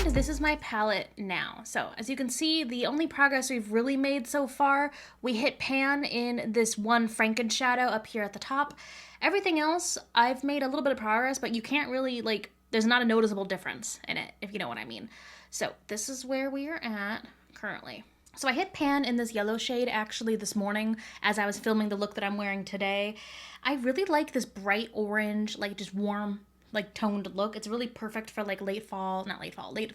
This is my palette now. So as you can see, the only progress we've really made so far, we hit pan in this one Franken shadow up here at the top. Everything else, I've made a little bit of progress, but you can't really, like, there's not a noticeable difference in it, if you know what I mean. So this is where we are at currently. So I hit pan in this yellow shade actually this morning as I was filming the look that I'm wearing today. I really like this bright orange, like just warm, like toned look. It's really perfect for like late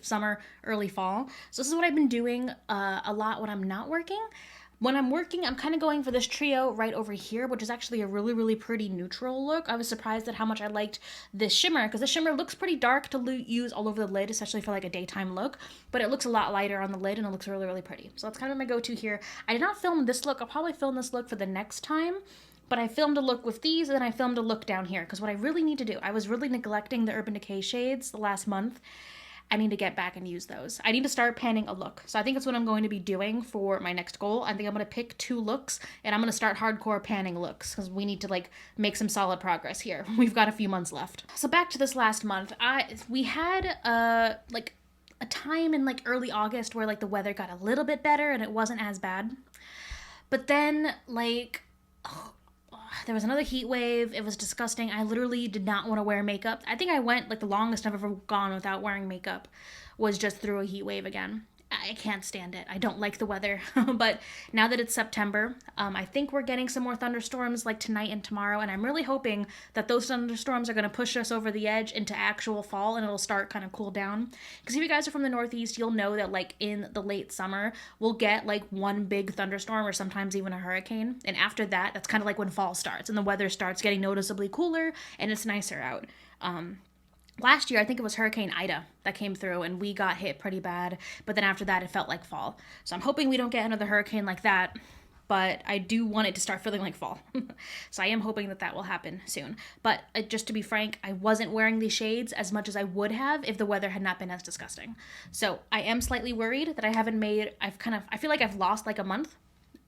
summer, early fall. So this is what I've been doing a lot when I'm not working. When I'm working, I'm kind of going for this trio right over here, which is actually a really, really pretty neutral look. I was surprised at how much I liked this shimmer, because the shimmer looks pretty dark to use all over the lid, especially for like a daytime look, but it looks a lot lighter on the lid and it looks really, really pretty. So that's kind of my go-to here. I did not film this look. I'll probably film this look for the next time, but I filmed a look with these and then I filmed a look down here, because what I really need to do, I was really neglecting the Urban Decay shades the last month. I need to get back and use those. I need to start panning a look. So I think that's what I'm going to be doing for my next goal. I think I'm going to pick 2 looks and I'm going to start hardcore panning looks, because we need to like make some solid progress here. We've got a few months left. So back to this last month. We had like a time in like early August where like the weather got a little bit better and it wasn't as bad. But then like there was another heat wave. It was disgusting. I literally did not want to wear makeup. I think I went like the longest I've ever gone without wearing makeup was just through a heat wave again. I can't stand it. I don't like the weather. But now that it's September, I think we're getting some more thunderstorms like tonight and tomorrow, and I'm really hoping that those thunderstorms are going to push us over the edge into actual fall and it'll start kind of cool down. Because if you guys are from the Northeast, you'll know that like in the late summer, we'll get like one big thunderstorm or sometimes even a hurricane. And after that, that's kind of like when fall starts and the weather starts getting noticeably cooler and it's nicer out. Last year, I think it was Hurricane Ida that came through and we got hit pretty bad, but then after that, it felt like fall. So I'm hoping we don't get another hurricane like that, but I do want it to start feeling like fall. So I am hoping that that will happen soon. But just to be frank, I wasn't wearing these shades as much as I would have if the weather had not been as disgusting. So I am slightly worried that I feel like I've lost like a month.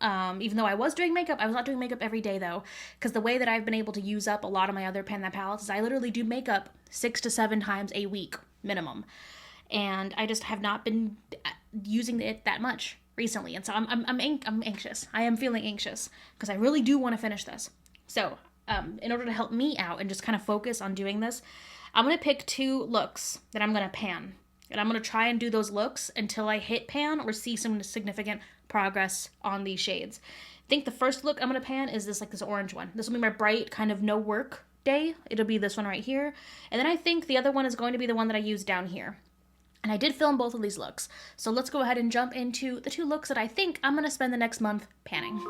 Even though I was doing makeup, I was not doing makeup every day though, because the way that I've been able to use up a lot of my other Pan That palettes is I literally do makeup 6 to 7 times a week minimum, and I just have not been using it that much recently, and so I'm anxious. I am feeling anxious because I really do want to finish this. So in order to help me out and just kind of focus on doing this, I'm gonna pick 2 looks that I'm gonna pan. And I'm going to try and do those looks until I hit pan or see some significant progress on these shades. I think the first look I'm going to pan is this orange one. This will be my bright kind of no work day, it'll be this one right here. And then I think the other one is going to be the one that I use down here. And I did film both of these looks. So let's go ahead and jump into the 2 looks that I think I'm gonna spend the next month panning.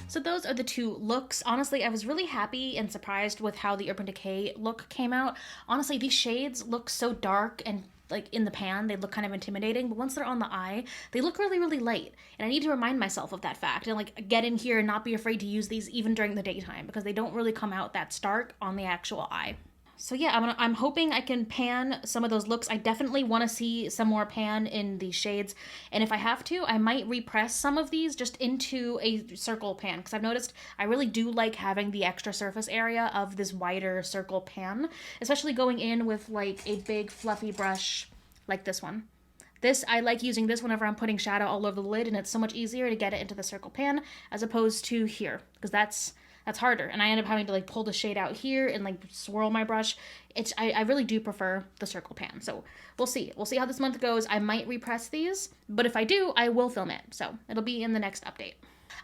So those are the 2 looks. Honestly, I was really happy and surprised with how the Urban Decay look came out. Honestly, these shades look so dark and like in the pan, they look kind of intimidating, but once they're on the eye, they look really, really light. And I need to remind myself of that fact and like get in here and not be afraid to use these even during the daytime because they don't really come out that stark on the actual eye. So yeah, I'm hoping I can pan some of those looks. I definitely want to see some more pan in these shades. And if I have to, I might repress some of these just into a circle pan. Because I've noticed I really do like having the extra surface area of this wider circle pan. Especially going in with like a big fluffy brush like this one. I like using this whenever I'm putting shadow all over the lid. And it's so much easier to get it into the circle pan as opposed to here. Because that's harder, and I end up having to like pull the shade out here and like swirl my brush. I really do prefer the circle pan. So we'll see how this month goes. I might repress these, but if I do, I will film it, so it'll be in the next update.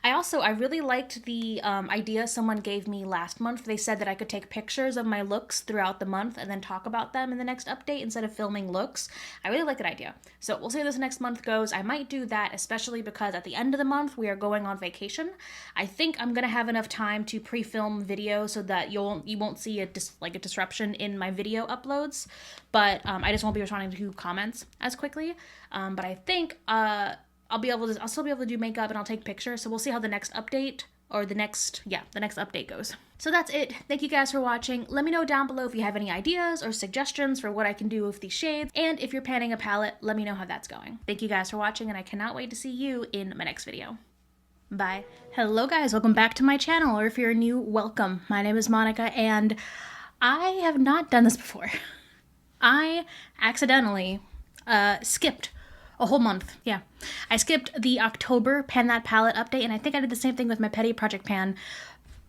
I really liked the idea someone gave me last month. They said that I could take pictures of my looks throughout the month and then talk about them in the next update instead of filming looks. I really like that idea. So we'll see how this next month goes. I might do that, especially because at the end of the month, we are going on vacation. I think I'm going to have enough time to pre-film video so that you won't see a disruption in my video uploads. But I just won't be responding to comments as quickly. But I think I'll still be able to do makeup and I'll take pictures. So we'll see how the next update the next update goes. So that's it. Thank you guys for watching. Let me know down below if you have any ideas or suggestions for what I can do with these shades. And if you're panning a palette, let me know how that's going. Thank you guys for watching, and I cannot wait to see you in my next video. Bye. Hello guys, welcome back to my channel, or if you're new, welcome. My name is Monica, and I have not done this before. I accidentally skipped a whole month. Yeah, I skipped the October Pan That Palette update, and I think I did the same thing with my Petty Project Pan.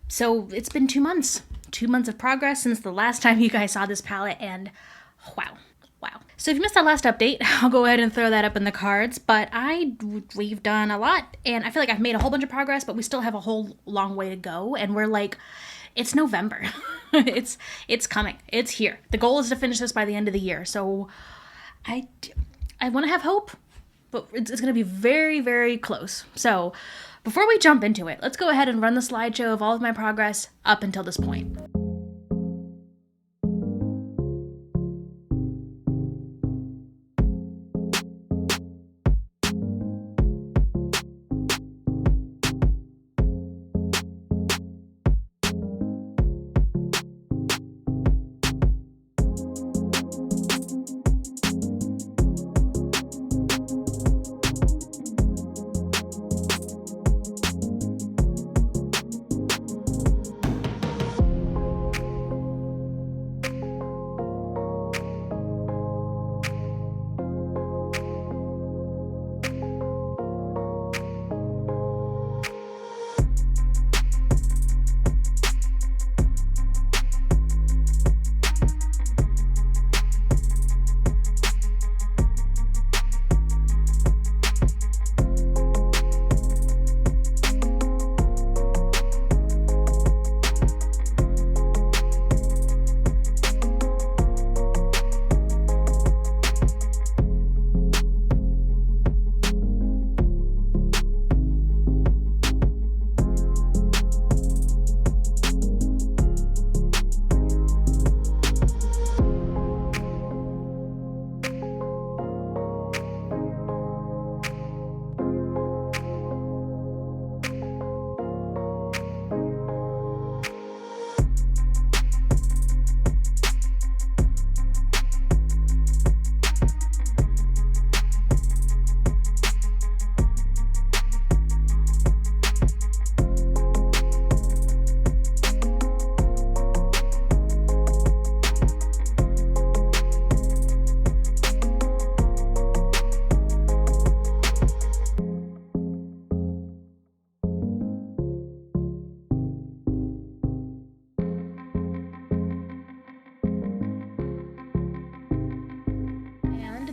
So it's been 2 months. 2 months of progress since the last time you guys saw this palette, and wow. So if you missed that last update, I'll go ahead and throw that up in the cards, but we've done a lot, and I feel like I've made a whole bunch of progress, but we still have a whole long way to go, and we're like, it's November. It's coming. It's here. The goal is to finish this by the end of the year, so I want to have hope, but it's going to be very, very close. So before we jump into it, let's go ahead and run the slideshow of all of my progress up until this point.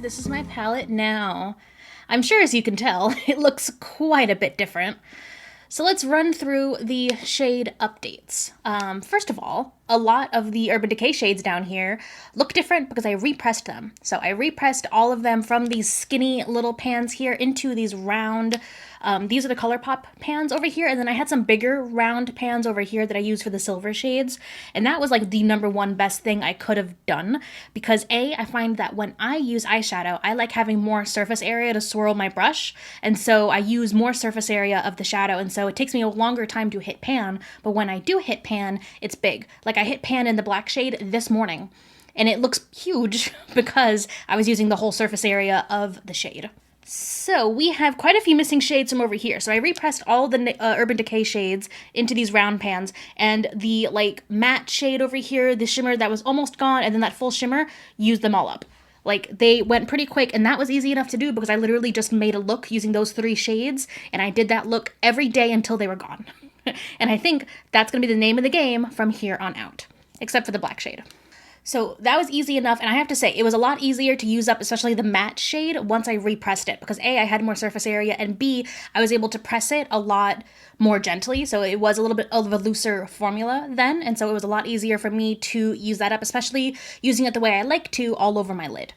this is my palette now. I'm sure, as you can tell, it looks quite a bit different. So let's run through the shade updates. First of all, a lot of the Urban Decay shades down here look different because I repressed them. So I repressed all of them from these skinny little pans here into these round, these are the Colourpop pans over here, and then I had some bigger round pans over here that I use for the silver shades, and that was like the #1 best thing I could have done, because I find that when I use eyeshadow, I like having more surface area to swirl my brush, and so I use more surface area of the shadow, and so it takes me a longer time to hit pan, but when I do hit pan, it's big. Like I hit pan in the black shade this morning, and it looks huge because I was using the whole surface area of the shade. So we have quite a few missing shades from over here. So I repressed all the Urban Decay shades into these round pans, and the like matte shade over here, the shimmer that was almost gone, and then that full shimmer, used them all up. Like they went pretty quick, and that was easy enough to do because I literally just made a look using those 3 shades, and I did that look every day until they were gone. And I think that's going to be the name of the game from here on out, except for the black shade. So that was easy enough, and I have to say, it was a lot easier to use up, especially the matte shade, once I repressed it, because A, I had more surface area, and B, I was able to press it a lot more gently, so it was a little bit of a looser formula then, and so it was a lot easier for me to use that up, especially using it the way I like to all over my lid.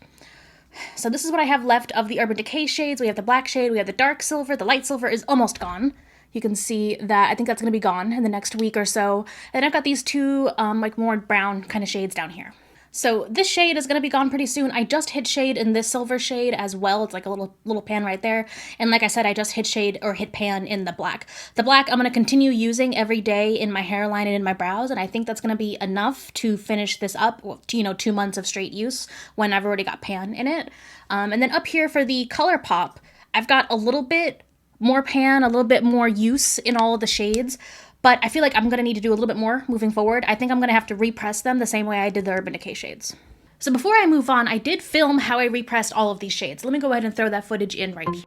So this is what I have left of the Urban Decay shades. We have the black shade, we have the dark silver, the light silver is almost gone. You can see that I think that's going to be gone in the next week or so. And I've got these 2 like more brown kind of shades down here. So this shade is going to be gone pretty soon. I just hit shade in this silver shade as well. It's like a little pan right there. And like I said, I just hit shade or hit pan in the black. The black I'm going to continue using every day in my hairline and in my brows. And I think that's going to be enough to finish this up, you know, 2 months of straight use when I've already got pan in it. And then up here for the Colourpop, I've got a little bit more pan, a little bit more use in all of the shades, but I feel like I'm going to need to do a little bit more moving forward. I think I'm going to have to repress them the same way I did the Urban Decay shades. So before I move on, I did film how I repressed all of these shades. Let me go ahead and throw that footage in right here.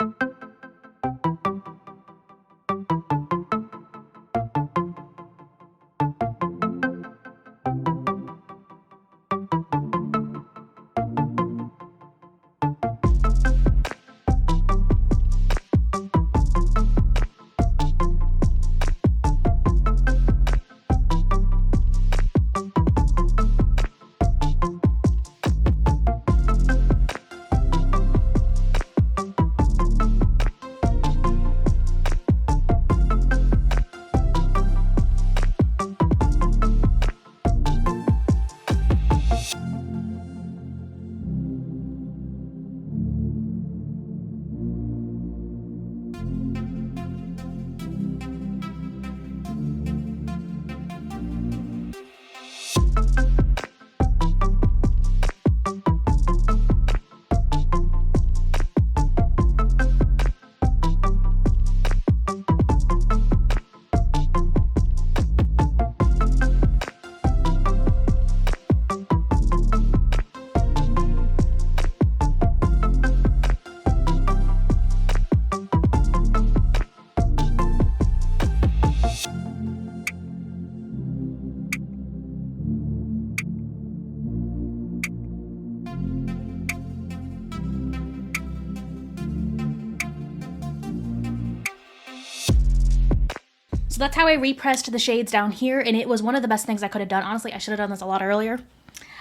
So that's how I repressed the shades down here, and it was one of the best things I could have done. Honestly, I should have done this a lot earlier.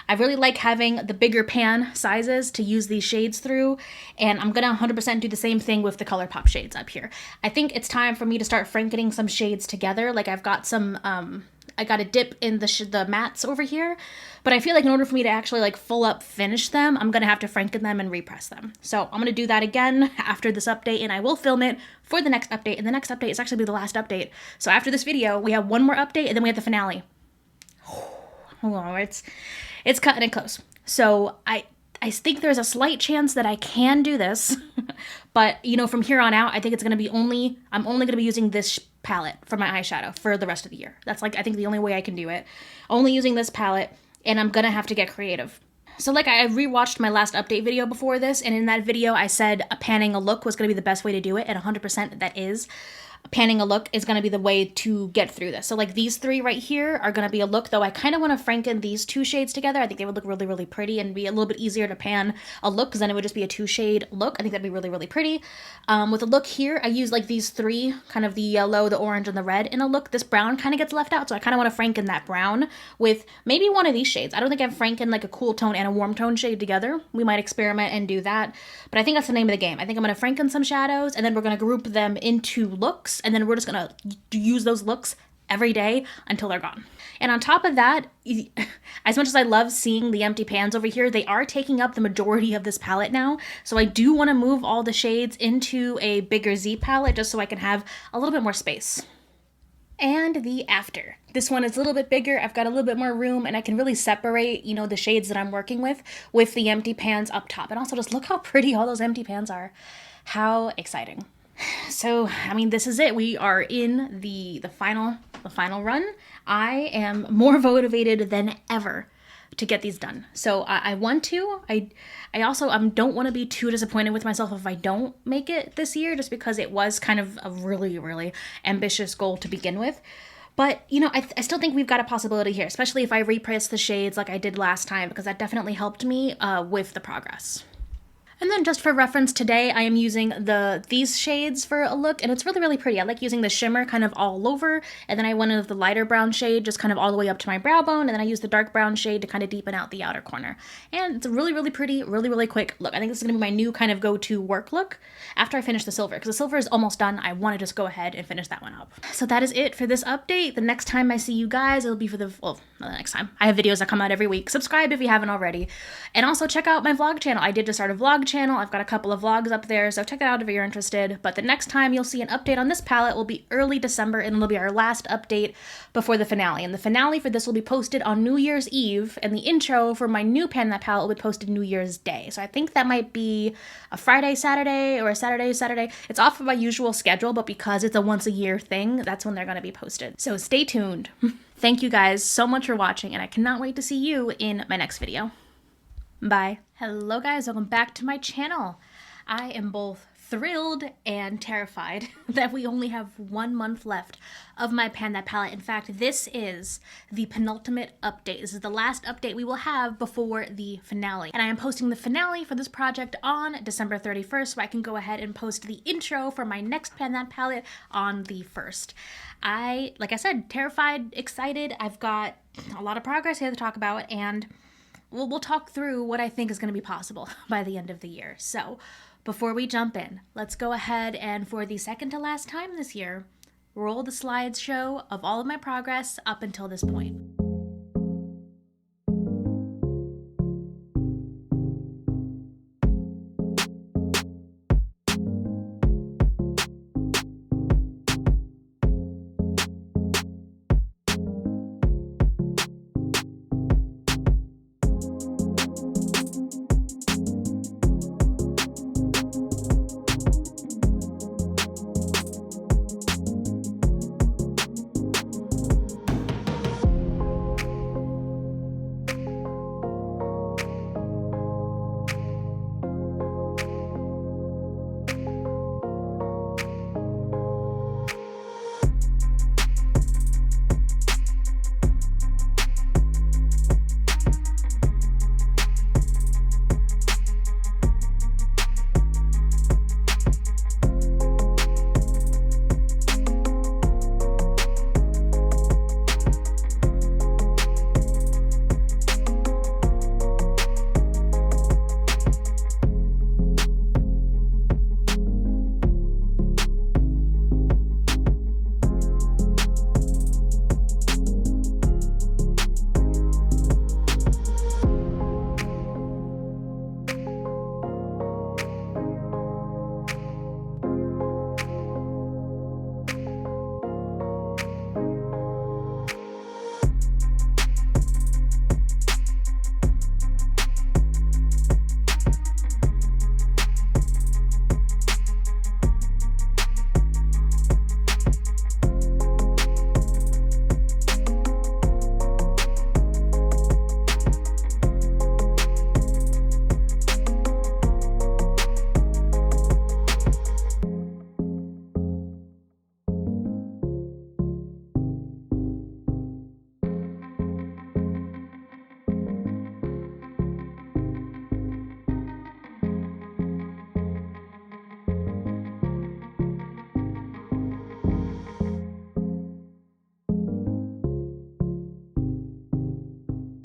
I really like having the bigger pan sizes to use these shades through, and I'm gonna 100% do the same thing with the Colourpop shades up here. I think it's time for me to start frankening some shades together. Like I've got some, I got a dip in the mattes over here, but I feel like in order for me to actually like full up finish them, I'm gonna have to franken them and repress them. So I'm gonna do that again after this update, and I will film it for the next update, and the next update is actually the last update. So after this video, we have one more update, and then we have the finale. Oh, it's cutting it close. So I think there's a slight chance that I can do this, but you know, from here on out, I think it's gonna be I'm only gonna be using this palette for my eyeshadow for the rest of the year. That's like, I think the only way I can do it. Only using this palette, and I'm gonna have to get creative. So like I rewatched my last update video before this, and in that video I said panning a look was gonna be the best way to do it, and 100% that is. panning a look is going to be the way to get through this. So like these three right here are going to be a look, though I kind of want to franken these two shades together. I think they would look really, really pretty and be a little bit easier to pan a look, because then it would just be a 2-shade look. I think that'd be really, really pretty. With a look here, I use like these three, kind of the yellow, the orange, and the red in a look. This brown kind of gets left out, so I kind of want to franken that brown with maybe one of these shades. I don't think I've franken like a cool tone and a warm tone shade together. We might experiment and do that, but I think that's the name of the game. I think I'm going to franken some shadows, and then we're going to group them into looks, and then we're just going to use those looks every day until they're gone. And on top of that, as much as I love seeing the empty pans over here, they are taking up the majority of this palette now. So I do want to move all the shades into a bigger Z palette just so I can have a little bit more space. And the after. This one is a little bit bigger. I've got a little bit more room, and I can really separate, you know, the shades that I'm working with the empty pans up top. And also just look how pretty all those empty pans are. How exciting. So, I mean, this is it. We are in the final run. I am more motivated than ever to get these done. So I want to. I also don't want to be too disappointed with myself if I don't make it this year, just because it was kind of a really, really ambitious goal to begin with. But, you know, I still think we've got a possibility here, especially if I repress the shades like I did last time, because that definitely helped me with the progress. And then just for reference today, I am using these shades for a look, and it's really, really pretty. I like using the shimmer kind of all over, and then I went with the lighter brown shade just kind of all the way up to my brow bone, and then I used the dark brown shade to kind of deepen out the outer corner. And it's a really, really pretty, really, really quick look. I think this is going to be my new kind of go-to work look after I finish the silver, because the silver is almost done. I want to just go ahead and finish that one up. So that is it for this update. The next time I see you guys, it'll be for not the next time. I have videos that come out every week. Subscribe if you haven't already. And also check out my vlog channel. I did just start a vlog channel. I've got a couple of vlogs up there, so check it out if you're interested. But the next time you'll see an update on this palette will be early December, and it'll be our last update before the finale. And the finale for this will be posted on New Year's Eve, and the intro for my new pan that palette will be posted New Year's Day. So I think that might be a Friday, Saturday, or a Saturday, Saturday. It's off of my usual schedule, but because it's a once a year thing, that's when they're going to be posted. So stay tuned. Thank you guys so much for watching, and I cannot wait to see you in my next video. Bye. Hello guys, welcome back to my channel. I am both thrilled and terrified that we only have 1 month left of my pan that palette. In fact, this is the penultimate update. This is the last update we will have before the finale. And I am posting the finale for this project on December 31st, so I can go ahead and post the intro for my next pan that palette on the 1st. Like I said, terrified, excited. I've got a lot of progress here to talk about, and we'll talk through what I think is going to be possible by the end of the year. So before we jump in, let's go ahead and, for the second to last time this year, roll the slideshow of all of my progress up until this point.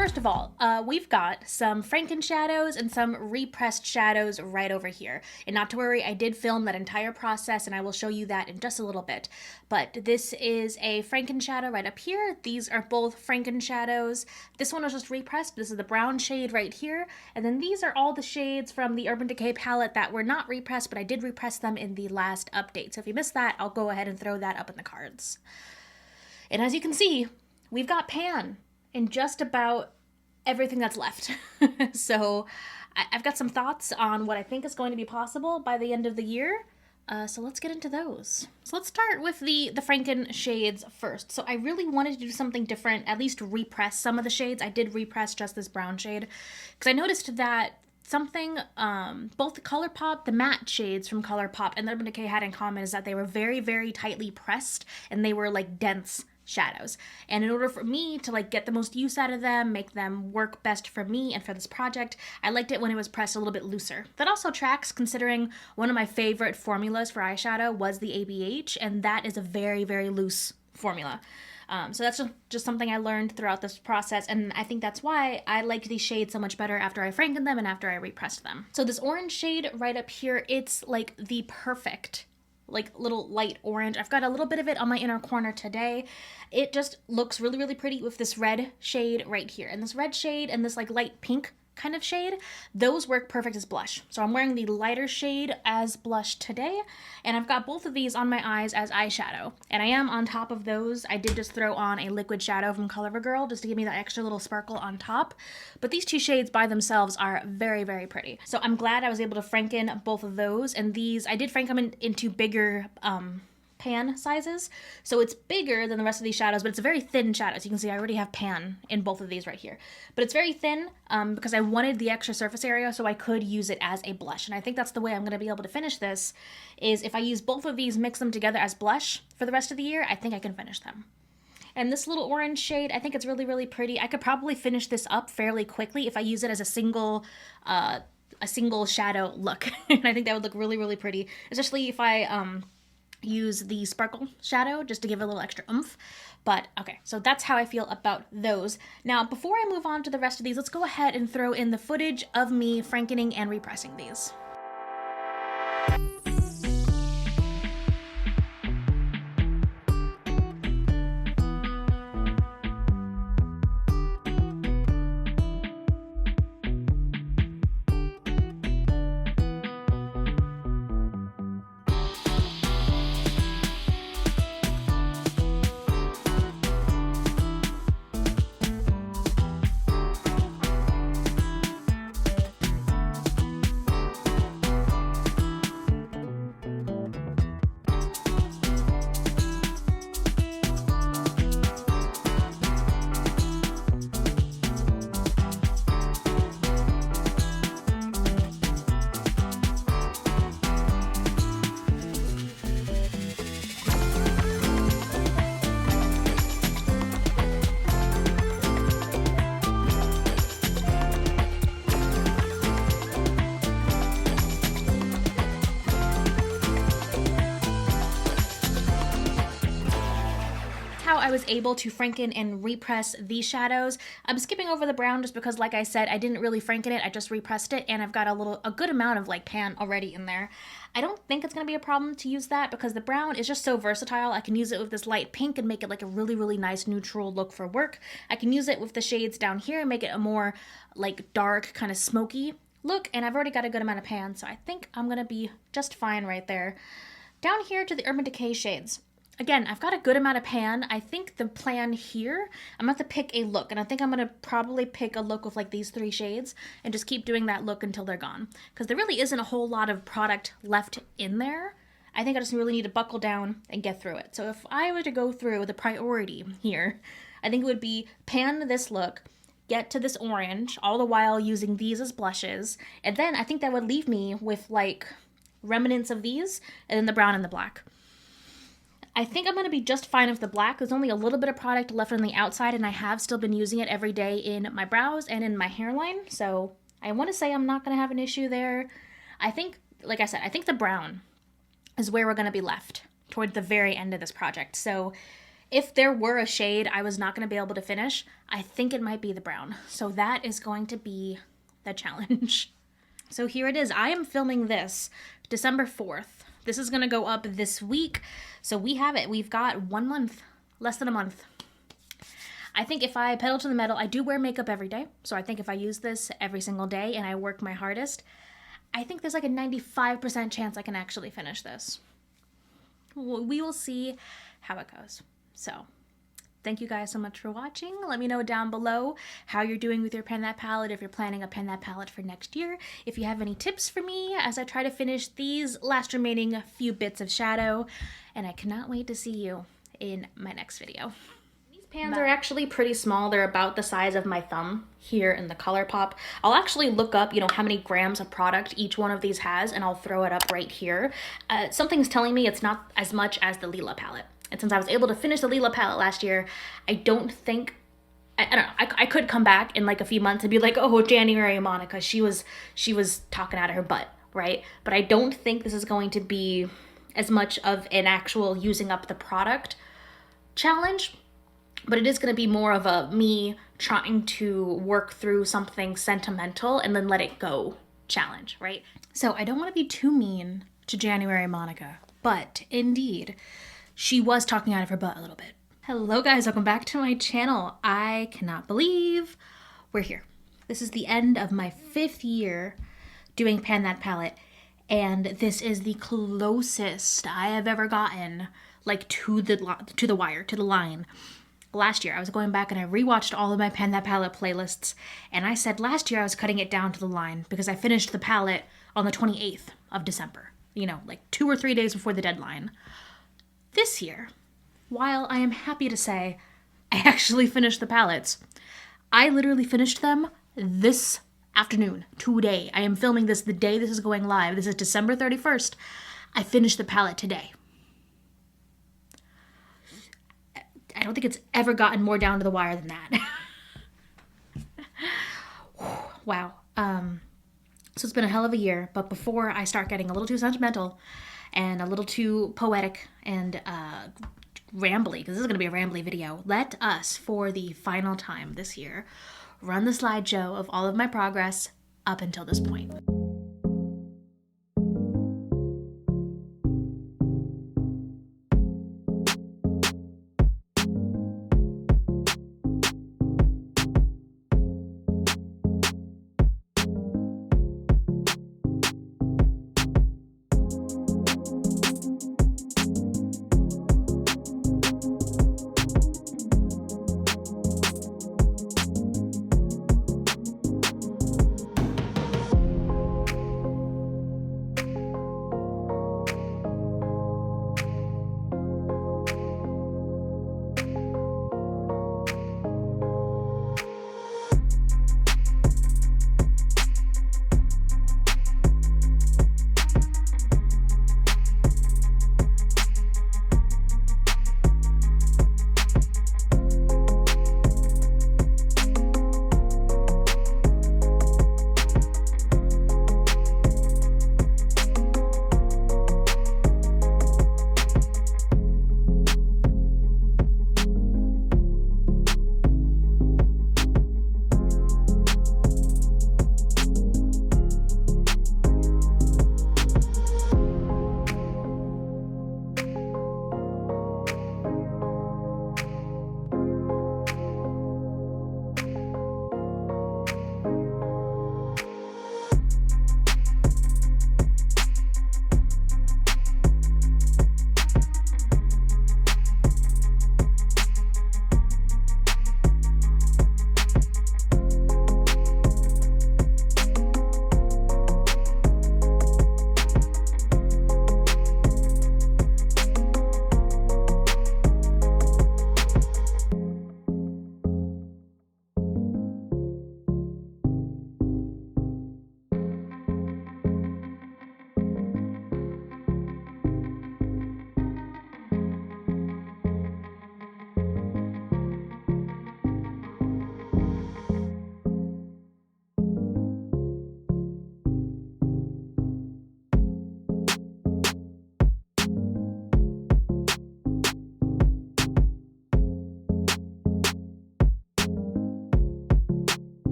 first of all, we've got some Franken shadows and some repressed shadows right over here. And not to worry, I did film that entire process and I will show you that in just a little bit. But this is a Franken shadow right up here. These are both Franken shadows. This one was just repressed. This is the brown shade right here. And then these are all the shades from the Urban Decay palette that were not repressed, but I did repress them in the last update. So if you missed that, I'll go ahead and throw that up in the cards. And as you can see, we've got pan in just about everything that's left. So I've got some thoughts on what I think is going to be possible by the end of the year. So let's get into those. So let's start with the Franken shades first. So I really wanted to do something different, at least repress some of the shades. I did repress just this brown shade because I noticed that something both the Colourpop, the matte shades from Colourpop, and the Urban Decay had in common is that they were very, very tightly pressed and they were like dense shadows. And in order for me to like get the most use out of them, make them work best for me and for this project, I liked it when it was pressed a little bit looser. That also tracks considering one of my favorite formulas for eyeshadow was the ABH, and that is a very, very loose formula. So that's just something I learned throughout this process, and I think that's why I liked these shades so much better after I frankened them and after I repressed them. So this orange shade right up here, it's like the perfect like little light orange. I've got a little bit of it on my inner corner today. It just looks really, really pretty with this red shade right here. And this red shade and this like light pink kind of shade, those work perfect as blush. So I'm wearing the lighter shade as blush today, and I've got both of these on my eyes as eyeshadow. And I am on top of those. I did just throw on a liquid shadow from CoverGirl just to give me that extra little sparkle on top. But these two shades by themselves are very, very pretty. So I'm glad I was able to franken both of those. And these, I did frank them into bigger pan sizes, so it's bigger than the rest of these shadows, but it's a very thin shadow. As you can see, I already have pan in both of these right here, but it's very thin because I wanted the extra surface area so I could use it as a blush. And I think that's the way I'm going to be able to finish this, is if I use both of these, mix them together as blush for the rest of the year, I think I can finish them. And this little orange shade, I think it's really, really pretty. I could probably finish this up fairly quickly if I use it as a single shadow look. And I think that would look really, really pretty, especially if I use the sparkle shadow just to give it a little extra oomph. But okay, so that's how I feel about those. Now, before I move on to the rest of these, let's go ahead and throw in the footage of me frankening and repressing these. I was able to franken and repress these shadows. I'm skipping over the brown just because, like I said, I didn't really franken it, I just repressed it, and I've got a good amount of like pan already in there. I don't think it's going to be a problem to use that because the brown is just so versatile. I can use it with this light pink and make it like a really, really nice neutral look for work. I can use it with the shades down here and make it a more like dark, kind of smoky look, and I've already got a good amount of pan, so I think I'm going to be just fine right there. Down here to the Urban Decay shades. Again, I've got a good amount of pan. I think the plan here, I'm going to have to pick a look, and I think I'm going to probably pick a look with like these three shades and just keep doing that look until they're gone. Because there really isn't a whole lot of product left in there. I think I just really need to buckle down and get through it. So if I were to go through the priority here, I think it would be pan this look, get to this orange, all the while using these as blushes, and then I think that would leave me with like remnants of these, and then the brown and the black. I think I'm going to be just fine with the black. There's only a little bit of product left on the outside, and I have still been using it every day in my brows and in my hairline, so I want to say I'm not going to have an issue there. I think, like I said, I think the brown is where we're going to be left toward the very end of this project. So If there were a shade I was not going to be able to finish, I think it might be the brown. So that is going to be the challenge. So here it is. I am filming this December 4th. This is going to go up this week. So we have it. We've got 1 month, less than a month. I think if I pedal to the metal, I do wear makeup every day. So I think if I use this every single day and I work my hardest, I think there's like a 95% chance I can actually finish this. We will see how it goes. So thank you guys so much for watching. Let me know down below how you're doing with your Pan That palette, if you're planning a Pan That palette for next year. If you have any tips for me as I try to finish these last remaining few bits of shadow. And I cannot wait to see you in my next video. Pans are actually pretty small. They're about the size of my thumb here in the Colourpop. I'll actually look up, how many grams of product each one of these has, and I'll throw it up right here. Something's telling me it's not as much as the Lila palette. And since I was able to finish the Lila palette last year, I don't think, I don't know, I could come back in like a few months and be like, oh, January Monica, she was talking out of her butt, right? But I don't think this is going to be as much of an actual using up the product challenge. But it is going to be more of a me trying to work through something sentimental and then let it go challenge, right? So I don't want to be too mean to January Monica, but indeed, she was talking out of her butt a little bit. Hello guys, welcome back to my channel. I cannot believe we're here. This is the end of my 5th year doing Pan That palette, and this is the closest I have ever gotten, like to the wire, to the line. Last year, I was going back and I rewatched all of my Pan That palette playlists, and I said last year I was cutting it down to the line because I finished the palette on the 28th of December, like 2 or 3 days before the deadline. This year, while I am happy to say I actually finished the palettes, I literally finished them this afternoon, today. I am filming this the day this is going live. This is December 31st. I finished the palette today. I don't think it's ever gotten more down to the wire than that. Wow. So it's been a hell of a year, but before I start getting a little too sentimental and a little too poetic and rambly, because this is going to be a rambly video, let us, for the final time this year, run the slideshow of all of my progress up until this point.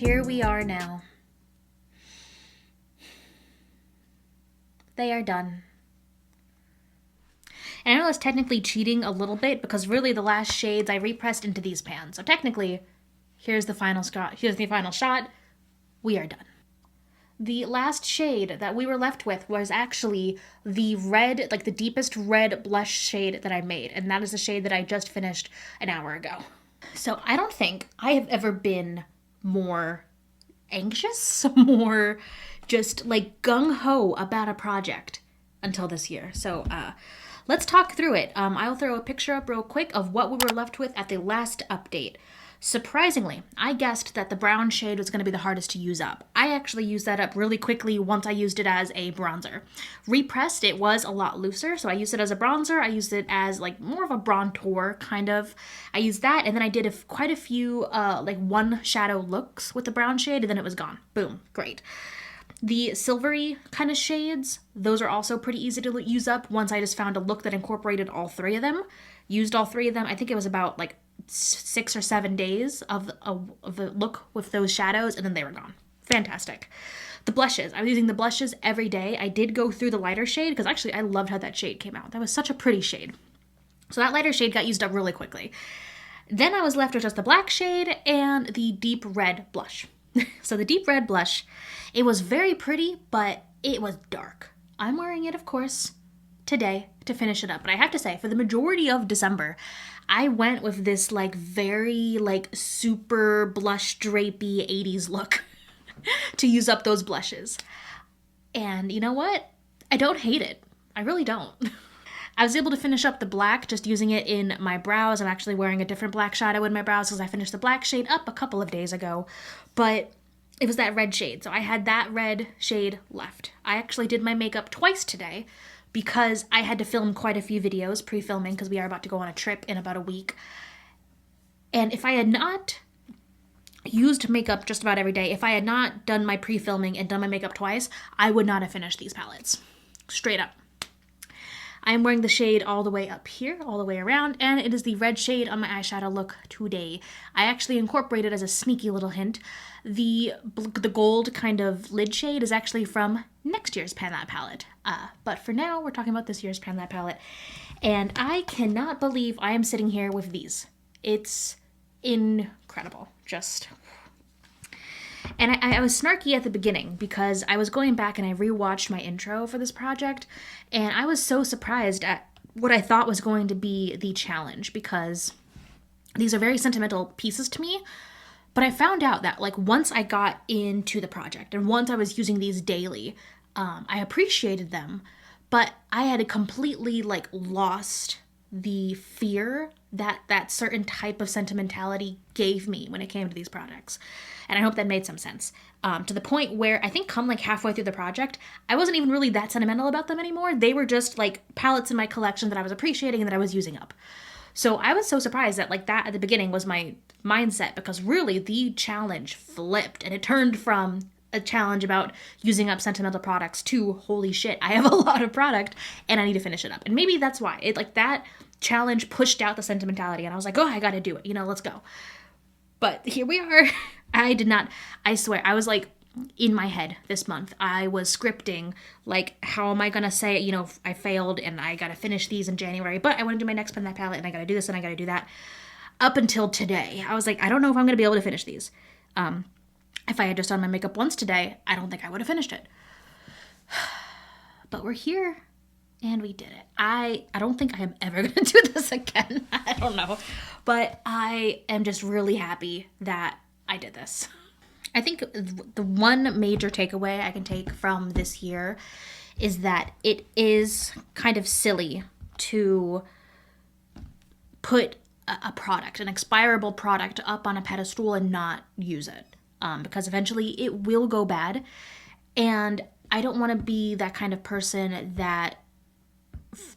here we are now. They are done. And I know that's technically cheating a little bit because really the last shades I repressed into these pans. So technically, here's the final shot. We are done. The last shade that we were left with was actually the red, like the deepest red blush shade that I made. And that is the shade that I just finished an hour ago. So I don't think I have ever been more anxious, more just like gung-ho about a project until this year. So let's talk through it. I'll throw a picture up real quick of what we were left with at the last update. Surprisingly, I guessed that the brown shade was going to be the hardest to use up. I actually used that up really quickly once I used it as a bronzer. Repressed, it was a lot looser, so I used it as a bronzer. I used it as like more of a bronzer kind of. I used that, and then I did quite a few like one shadow looks with the brown shade, and then it was gone. Boom, great. The silvery kind of shades, those are also pretty easy to use up once I just found a look that incorporated all three of them. Used all three of them. I think it was about like 6 or 7 days of a look with those shadows, and then they were gone. Fantastic. The blushes. I was using the blushes every day. I did go through the lighter shade because actually I loved how that shade came out. That was such a pretty shade. So that lighter shade got used up really quickly. Then I was left with just the black shade and the deep red blush. So the deep red blush, it was very pretty, but it was dark. I'm wearing it, of course, today to finish it up. But I have to say, for the majority of December, I went with this like very like super blush drapey 80s look to use up those blushes. And you know what? I don't hate it. I really don't. I was able to finish up the black just using it in my brows. I'm actually wearing a different black shadow in my brows because I finished the black shade up a couple of days ago. But it was that red shade. So I had that red shade left. I actually did my makeup twice today because I had to film quite a few videos, pre-filming, because we are about to go on a trip in about a week. And if I had not used makeup just about every day, if I had not done my pre-filming and done my makeup twice, I would not have finished these palettes. Straight up. I am wearing the shade all the way up here, all the way around, and it is the red shade on my eyeshadow look today. I actually incorporated as a sneaky little hint, the gold kind of lid shade is actually from next year's Pan That palette. But for now, we're talking about this year's Pan That palette, and I cannot believe I am sitting here with these. It's incredible, just... And I was snarky at the beginning because I was going back and I rewatched my intro for this project, and I was so surprised at what I thought was going to be the challenge because these are very sentimental pieces to me. But I found out that like once I got into the project and once I was using these daily, I appreciated them, but I had completely like lost the fear that that certain type of sentimentality gave me when it came to these projects. And I hope that made some sense. To the point where I think come like halfway through the project, I wasn't even really that sentimental about them anymore. They were just like palettes in my collection that I was appreciating and that I was using up. So I was so surprised that like that at the beginning was my mindset because really the challenge flipped and it turned from a challenge about using up sentimental products to holy shit, I have a lot of product and I need to finish it up. And maybe that's why it like that challenge pushed out the sentimentality and I was like, oh, I gotta do it, you know, let's go. But here we are. I swear, I was like in my head this month. I was scripting like, how am I gonna say, you know, I failed and I gotta finish these in January, but I wanna do my next Pan That palette and I gotta do this and I gotta do that. Up until today, I was like, I don't know if I'm gonna be able to finish these. If I had just done my makeup once today, I don't think I would have finished it. But we're here. And we did it. I don't think I am ever going to do this again. I don't know. But I am just really happy that I did this. I think the one major takeaway I can take from this year is that it is kind of silly to put a product, an expirable product, up on a pedestal and not use it. Because eventually it will go bad. And I don't want to be that kind of person that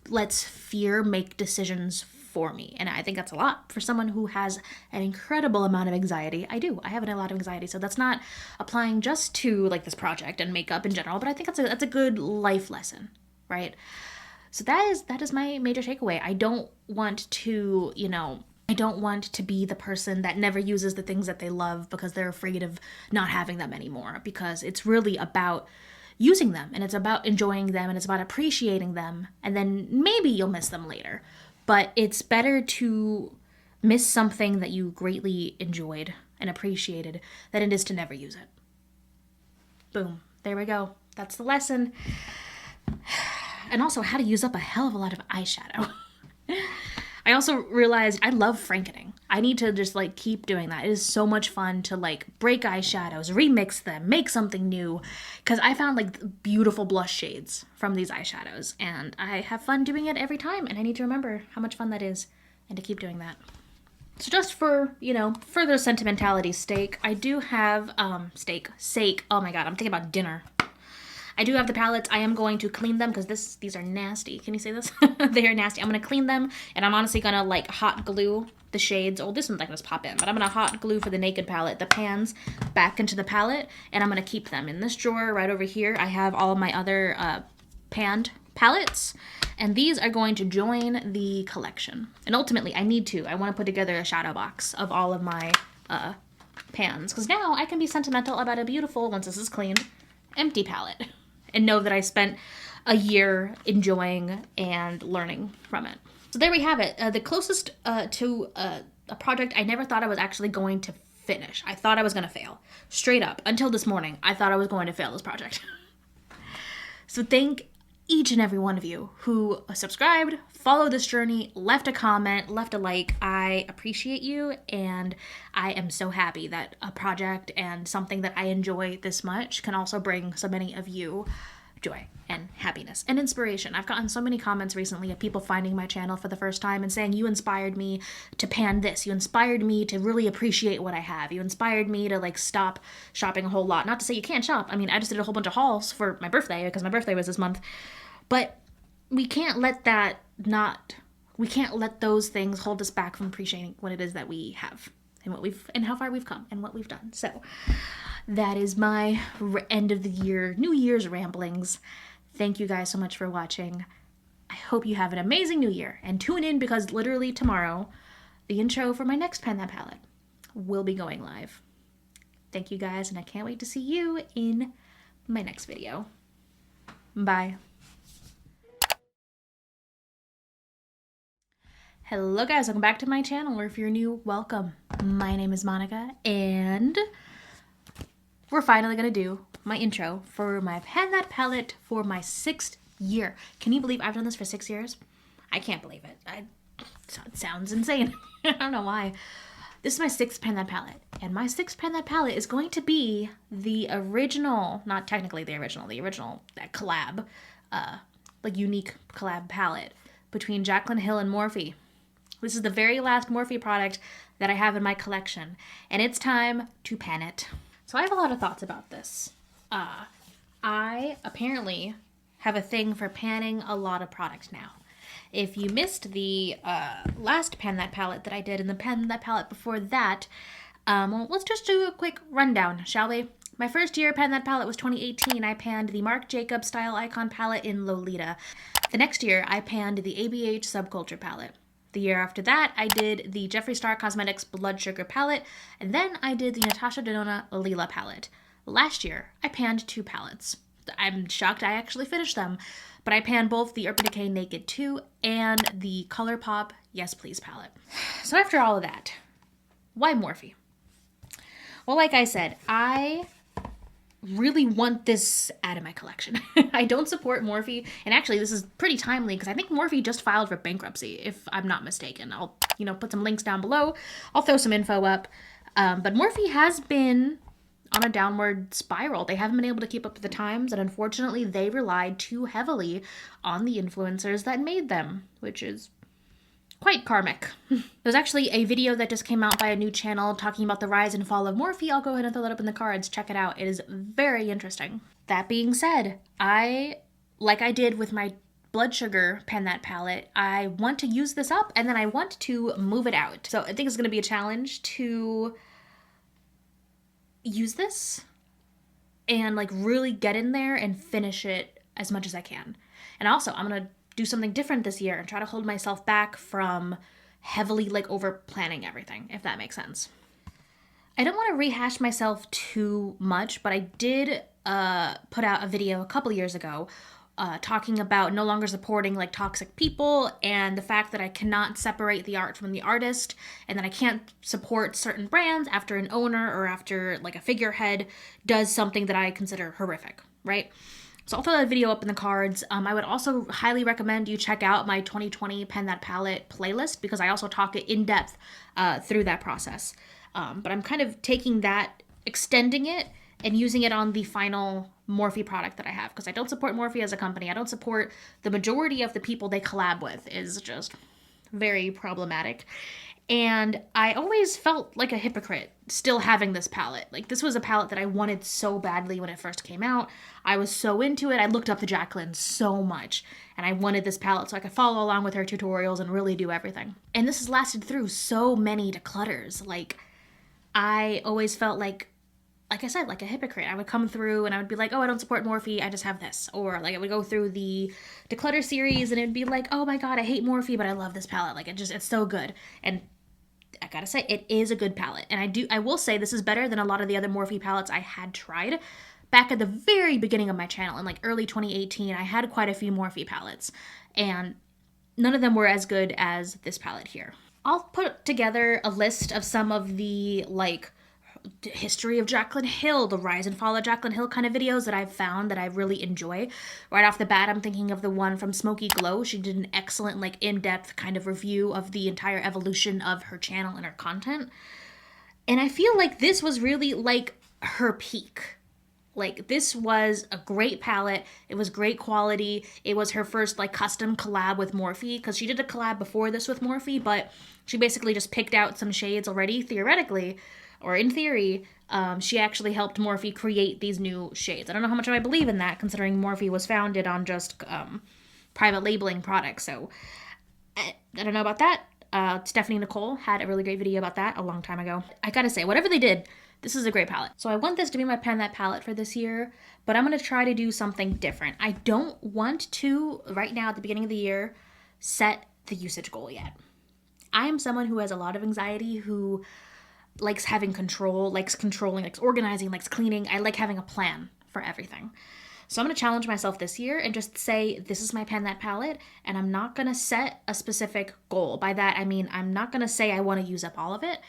lets fear make decisions for me. And I think that's a lot for someone who has an incredible amount of anxiety. I do. I have a lot of anxiety. So that's not applying just to like this project and makeup in general, but I think that's a good life lesson, right? So that is my major takeaway. I don't want to, you know, I don't want to be the person that never uses the things that they love because they're afraid of not having them anymore, because it's really about using them, and it's about enjoying them, and it's about appreciating them, and then maybe you'll miss them later. But it's better to miss something that you greatly enjoyed and appreciated than it is to never use it. Boom. There we go. That's the lesson. And also how to use up a hell of a lot of eyeshadow. I also realized I love frankening. I need to just like keep doing that. It is so much fun to like break eyeshadows, remix them, make something new. Because I found like beautiful blush shades from these eyeshadows. And I have fun doing it every time. And I need to remember how much fun that is and to keep doing that. So just for, you know, further sentimentality's sake, I do have, sake. Oh my god, I'm thinking about dinner. I do have the palettes. I am going to clean them because these are nasty. Can you say this? They are nasty. I'm going to clean them, and I'm honestly going to like hot glue the shades. Oh, this one's not going to pop in, but I'm going to hot glue for the Naked palette the pans back into the palette, and I'm going to keep them in this drawer right over here. I have all of my other panned palettes, and these are going to join the collection. And ultimately, I want to put together a shadow box of all of my pans, because now I can be sentimental about a beautiful, once this is cleaned, empty palette. And know that I spent a year enjoying and learning from it. So there we have it. The closest to a project I never thought I was actually going to finish. I thought I was going to fail. Straight up. Until this morning, I thought I was going to fail this project. So thank each and every one of you who subscribed, followed this journey, left a comment, left a like. I appreciate you, and I am so happy that a project and something that I enjoy this much can also bring so many of you joy and happiness and inspiration. I've gotten so many comments recently of people finding my channel for the first time and saying, you inspired me to pan this. You inspired me to really appreciate what I have. You inspired me to like stop shopping a whole lot. Not to say you can't shop. I mean, I just did a whole bunch of hauls for my birthday because my birthday was this month. But we can't let those things hold us back from appreciating what it is that we have and how far we've come and what we've done. So that is my end of the year, New Year's ramblings. Thank you guys so much for watching. I hope you have an amazing new year, and tune in because literally tomorrow, the intro for my next Pan That Palette will be going live. Thank you guys, and I can't wait to see you in my next video. Bye. Hello guys, welcome back to my channel, or if you're new, welcome. My name is Monica, and we're finally gonna do my intro for my Pan That Palette for my 6th year. Can you believe I've done this for 6 years? I can't believe it. It sounds insane. I don't know why. This is my 6th Pan That Palette, and my 6th Pan That Palette is going to be the original, not technically the original, that collab, like unique collab palette between Jaclyn Hill and Morphe. This is the very last Morphe product that I have in my collection, and it's time to pan it. So I have a lot of thoughts about this. I apparently have a thing for panning a lot of products now. If you missed the last Pan That Palette that I did and the Pan That Palette before that, well, let's just do a quick rundown, shall we? My first year Pan That Palette was 2018. I panned the Marc Jacobs Style Icon palette in Lolita. The next year, I panned the ABH Subculture Palette. The year after that, I did the Jeffree Star Cosmetics Blood Sugar Palette, and then I did the Natasha Denona Lila Palette. Last year, I panned 2 palettes. I'm shocked I actually finished them, but I panned both the Urban Decay Naked 2 and the Colourpop Yes Please palette. So after all of that, why Morphe? Well, like I said, I really want this out of my collection. I don't support Morphe, and actually this is pretty timely because I think Morphe just filed for bankruptcy, if I'm not mistaken. I'll, put some links down below. I'll throw some info up. But Morphe has been on a downward spiral. They haven't been able to keep up with the times, and unfortunately they relied too heavily on the influencers that made them, which is quite karmic. There's actually a video that just came out by a new channel talking about the rise and fall of Morphe. I'll go ahead and throw that up in the cards. Check it out. It is very interesting. That being said, like I did with my Blood Sugar Pan That Palette, I want to use this up and then I want to move it out. So I think it's going to be a challenge to use this and like really get in there and finish it as much as I can. And also, I'm going to do something different this year and try to hold myself back from heavily like over planning everything, if that makes sense. I don't want to rehash myself too much, but I did put out a video a couple years ago talking about no longer supporting like toxic people and the fact that I cannot separate the art from the artist, and that I can't support certain brands after an owner or after like a figurehead does something that I consider horrific, right? So I'll throw that video up in the cards. I would also highly recommend you check out my 2020 Pen That Palette playlist, because I also talk it in depth through that process. But I'm kind of taking that, extending it, and using it on the final Morphe product that I have, because I don't support Morphe as a company. I don't support the majority of the people they collab with. Is just very problematic. And I always felt like a hypocrite still having this palette. Like, this was a palette that I wanted so badly when it first came out. I was so into it. I looked up to Jaclyn so much, and I wanted this palette so I could follow along with her tutorials and really do everything. And this has lasted through so many declutters. Like, I always felt like I said, like a hypocrite. I would come through and I would be like, oh, I don't support Morphe, I just have this. Or like I would go through the declutter series and it'd be like, oh my god, I hate Morphe, but I love this palette. Like, it's so good. And I gotta say, it is a good palette. And I will say this is better than a lot of the other Morphe palettes I had tried. Back at the very beginning of my channel, in like early 2018, I had quite a few Morphe palettes. And none of them were as good as this palette here. I'll put together a list of some of the like history of Jaclyn Hill, the rise and fall of Jaclyn Hill kind of videos that I've found that I really enjoy. Right off the bat, I'm thinking of the one from Smoky Glow. She did an excellent, like, in-depth kind of review of the entire evolution of her channel and her content. And I feel like this was really, like, her peak. Like, this was a great palette. It was great quality. It was her first, like, custom collab with Morphe, because she did a collab before this with Morphe, but she basically just picked out some shades already, theoretically, or in theory. She actually helped Morphe create these new shades. I don't know how much I believe in that, considering Morphe was founded on just private labeling products. So I don't know about that. Stephanie Nicole had a really great video about that a long time ago. I gotta say, whatever they did, this is a great palette. So I want this to be my Pen That Palette for this year, but I'm gonna try to do something different. I don't want to, right now at the beginning of the year, set the usage goal yet. I am someone who has a lot of anxiety, who likes having control, likes controlling, likes organizing, likes cleaning. I like having a plan for everything. So I'm going to challenge myself this year and just say, this is my Pen That Palette, and I'm not going to set a specific goal. By that, I mean, I'm not going to say I want to use up all of it,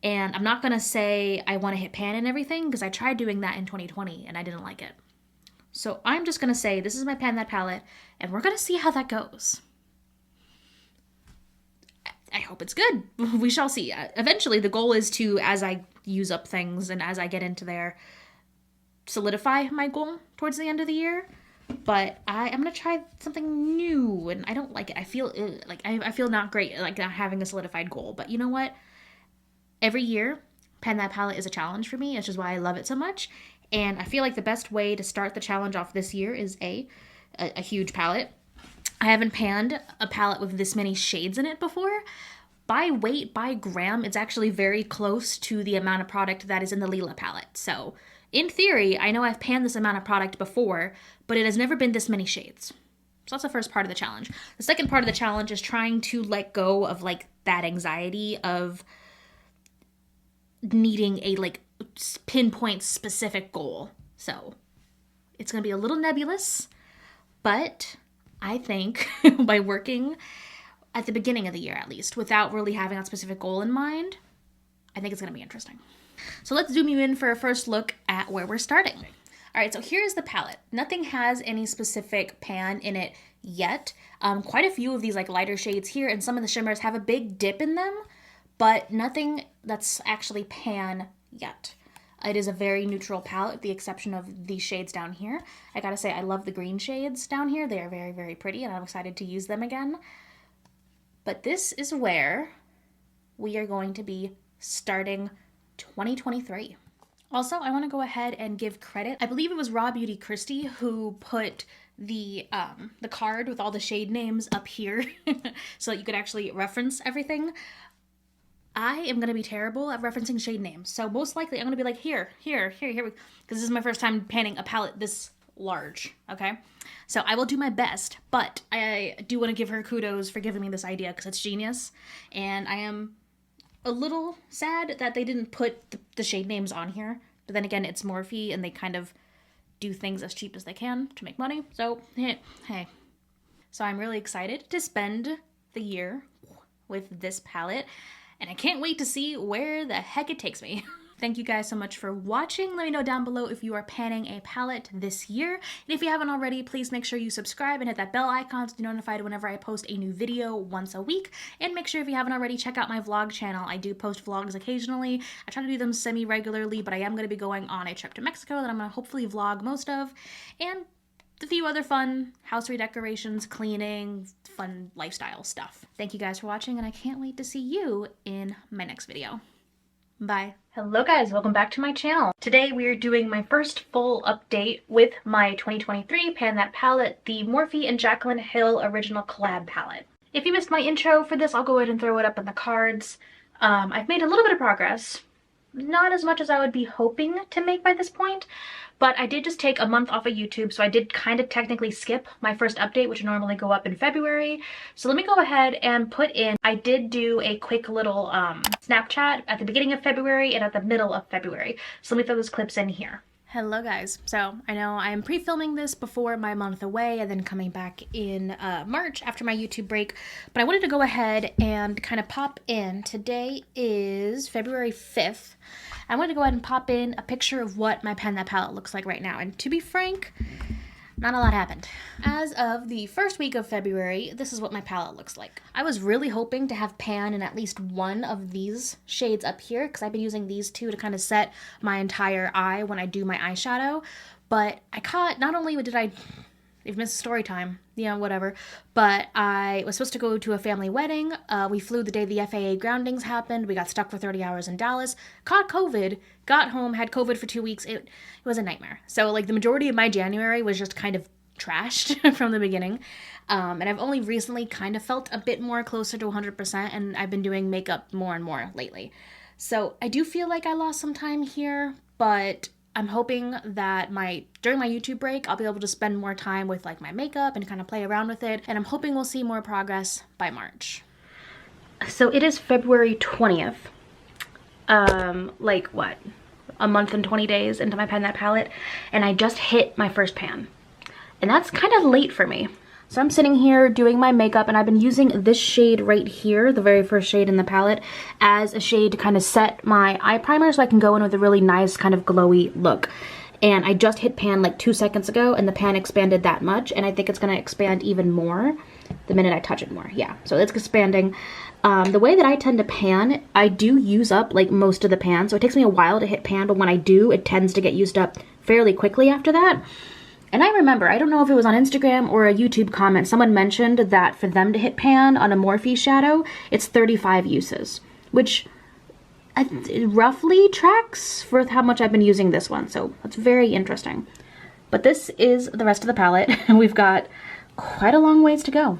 and I'm not going to say I want to hit pan and everything, because I tried doing that in 2020 and I didn't like it. So I'm just going to say, this is my Pen That Palette, and we're going to see how that goes. I hope it's good. We shall see. Eventually, the goal is to, as I use up things and as I get into there, solidify my goal towards the end of the year. But I'm going to try something new, and I don't like it. I feel like I feel not great, like not having a solidified goal. But you know what? Every year, Pen That Palette is a challenge for me, which is why I love it so much. And I feel like the best way to start the challenge off this year is a huge palette. I haven't panned a palette with this many shades in it before. By weight, by gram, it's actually very close to the amount of product that is in the Lila palette. So, in theory, I know I've panned this amount of product before, but it has never been this many shades. So that's the first part of the challenge. The second part of the challenge is trying to let go of, like, that anxiety of needing a, like, pinpoint specific goal. So, it's going to be a little nebulous, but I think by working at the beginning of the year, at least, without really having a specific goal in mind, I think it's going to be interesting. So let's zoom you in for a first look at where we're starting. All right, so here's the palette. Nothing has any specific pan in it yet. Quite a few of these like lighter shades here, and some of the shimmers have a big dip in them, but nothing that's actually pan yet. It is a very neutral palette, with the exception of these shades down here. I gotta say, I love the green shades down here. They are very, very pretty, and I'm excited to use them again. But this is where we are going to be starting 2023. Also, I want to go ahead and give credit. I believe it was Raw Beauty Christie who put the card with all the shade names up here so that you could actually reference everything. I am going to be terrible at referencing shade names. So most likely I'm going to be like, here, because this is my first time panning a palette this large, okay? So I will do my best, but I do want to give her kudos for giving me this idea because it's genius, and I am a little sad that they didn't put the shade names on here, but then again, it's Morphe, and they kind of do things as cheap as they can to make money, so hey. So I'm really excited to spend the year with this palette, and I can't wait to see where the heck it takes me. Thank you guys so much for watching. Let me know down below if you are panning a palette this year. And if you haven't already, please make sure you subscribe and hit that bell icon to be notified whenever I post a new video once a week. And make sure if you haven't already, check out my vlog channel. I do post vlogs occasionally. I try to do them semi-regularly, but I am going to be going on a trip to Mexico that I'm going to hopefully vlog most of. And a few other fun house redecorations, cleaning, fun lifestyle stuff. Thank you guys for watching, and I can't wait to see you in my next video. Bye. Hello guys, welcome back to my channel. Today we are doing my first full update with my 2023 Pan That Palette, the Morphe and Jaclyn Hill Original Collab palette. If you missed my intro for this, I'll go ahead and throw it up in the cards. I've made a little bit of progress. Not as much as I would be hoping to make by this point, but I did just take a month off of YouTube, so I did kind of technically skip my first update, which would normally go up in February. So let me go ahead and put in, I did do a quick little Snapchat at the beginning of February and at the middle of February. So let me throw those clips in here. Hello guys. So I know I'm pre-filming this before my month away and then coming back in March after my YouTube break, but I wanted to go ahead and kind of pop in. Today is February 5th. I wanted to go ahead and pop in a picture of what my Pan That Palette looks like right now, and to be frank, not a lot happened. As of the first week of February, this is what my palette looks like. I was really hoping to have pan in at least one of these shades up here because I've been using these two to kind of set my entire eye when I do my eyeshadow. But I caught, not only did I, you've missed story time, yeah, whatever, but I was supposed to go to a family wedding. We flew the day the FAA groundings happened. We got stuck for 30 hours in Dallas, caught COVID, got home, had COVID for 2 weeks. It was a nightmare. So like the majority of my January was just kind of trashed from the beginning. And I've only recently kind of felt a bit more closer to 100%, and I've been doing makeup more and more lately. So I do feel like I lost some time here, but I'm hoping that during my YouTube break, I'll be able to spend more time with like my makeup and kind of play around with it. And I'm hoping we'll see more progress by March. So it is February 20th. Like what? A month and 20 days into my Pan That Palette. And I just hit my first pan. And that's kind of late for me. So I'm sitting here doing my makeup, and I've been using this shade right here, the very first shade in the palette, as a shade to kind of set my eye primer so I can go in with a really nice kind of glowy look. And I just hit pan like 2 seconds ago, and the pan expanded that much, and I think it's going to expand even more the minute I touch it more. Yeah, so it's expanding. The way that I tend to pan, I do use up like most of the pan, so it takes me a while to hit pan, but when I do, it tends to get used up fairly quickly after that. And I remember, I don't know if it was on Instagram or a YouTube comment, someone mentioned that for them to hit pan on a Morphe shadow, it's 35 uses, which roughly tracks for how much I've been using this one, so that's very interesting. But this is the rest of the palette, and we've got quite a long ways to go.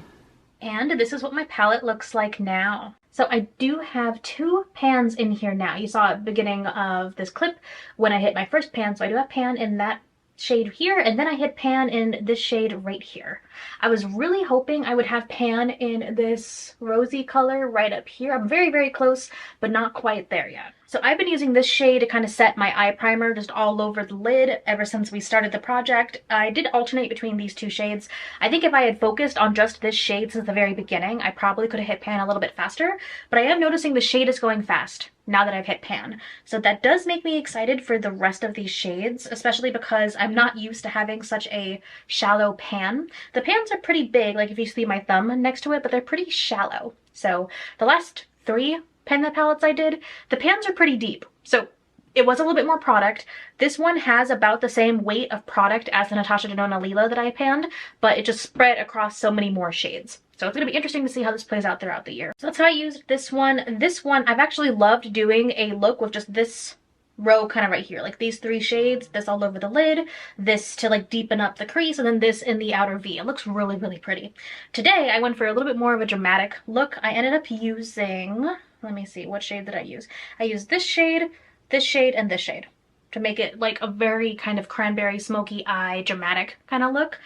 And this is what my palette looks like now. So I do have 2 pans in here now. You saw at the beginning of this clip when I hit my first pan, so I do have pan in that shade here, and then I hit pan in this shade right here. I was really hoping I would have pan in this rosy color right up here. I'm very, very close, but not quite there yet. So I've been using this shade to kind of set my eye primer just all over the lid ever since we started the project. I did alternate between these 2 shades. I think if I had focused on just this shade since the very beginning, I probably could have hit pan a little bit faster, but I am noticing the shade is going fast now that I've hit pan. So that does make me excited for the rest of these shades, especially because I'm not used to having such a shallow pan. The pans are pretty big, like if you see my thumb next to it, but they're pretty shallow. So the last 3 Pan That palettes I did, the pans are pretty deep. So it was a little bit more product. This one has about the same weight of product as the Natasha Denona Lila that I panned, but it just spread across so many more shades. So it's going to be interesting to see how this plays out throughout the year. So that's how I used this one. This one, I've actually loved doing a look with just this row kind of right here, like these 3 shades, this all over the lid, this to like deepen up the crease, and then this in the outer V. It looks really, really pretty. Today, I went for a little bit more of a dramatic look. I ended up using, let me see, what shade did I use? I used this shade, and this shade. to make it like a very kind of cranberry smoky eye dramatic kind of look.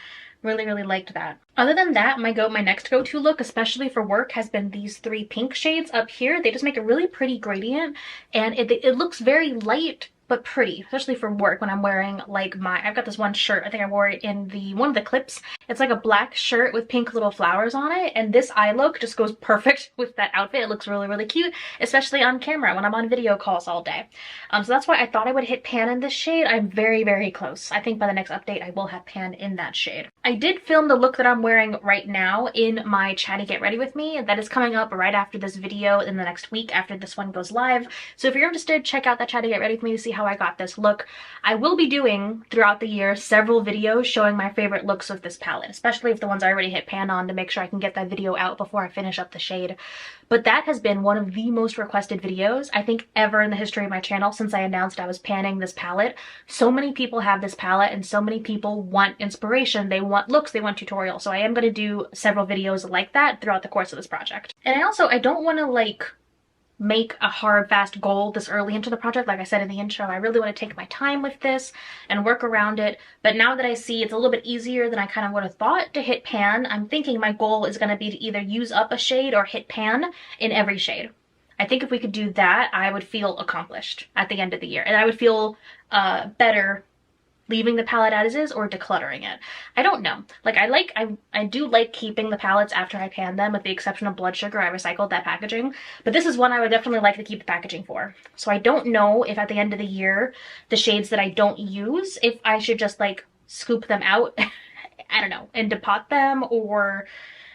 Really liked that. Other than that, my next go-to look, especially for work, has been these 3 pink shades up here. They just make a really pretty gradient, and it looks very light but pretty, especially for work when I'm wearing like I've got this one shirt, I think I wore it in one of the clips. It's like a black shirt with pink little flowers on it, and this eye look just goes perfect with that outfit. It looks really cute, especially on camera when I'm on video calls all day. So that's why I thought I would hit pan in this shade. I'm very close. I think by the next update I will have pan in that shade. I did film the look that I'm wearing right now in my Chatty Get Ready With Me. That is coming up right after this video in the next week after this one goes live. So if you're interested, check out that Chatty Get Ready With Me to see how I got this look. I will be doing throughout the year several videos showing my favorite looks with this palette, especially if the ones I already hit pan on, to make sure I can get that video out before I finish up the shade. But that has been one of the most requested videos I think ever in the history of my channel since I announced I was panning this palette. So many people have this palette and so many people want inspiration, they want looks, they want tutorials. So I am going to do several videos like that throughout the course of this project. And I don't want to like make a hard fast goal this early into the project. Like I said in the intro, I really want to take my time with this and work around it. But now that I see it's a little bit easier than I kind of would have thought to hit pan, I'm thinking my goal is going to be to either use up a shade or hit pan in every shade. I think if we could do that, I would feel accomplished at the end of the year, and I would feel better leaving the palette as is or decluttering it. I don't know. Like I do like keeping the palettes after I pan them, with the exception of Blood Sugar. I recycled that packaging, but this is one I would definitely like to keep the packaging for. So I don't know if at the end of the year, the shades that I don't use, if I should just like scoop them out, I don't know, and depot them or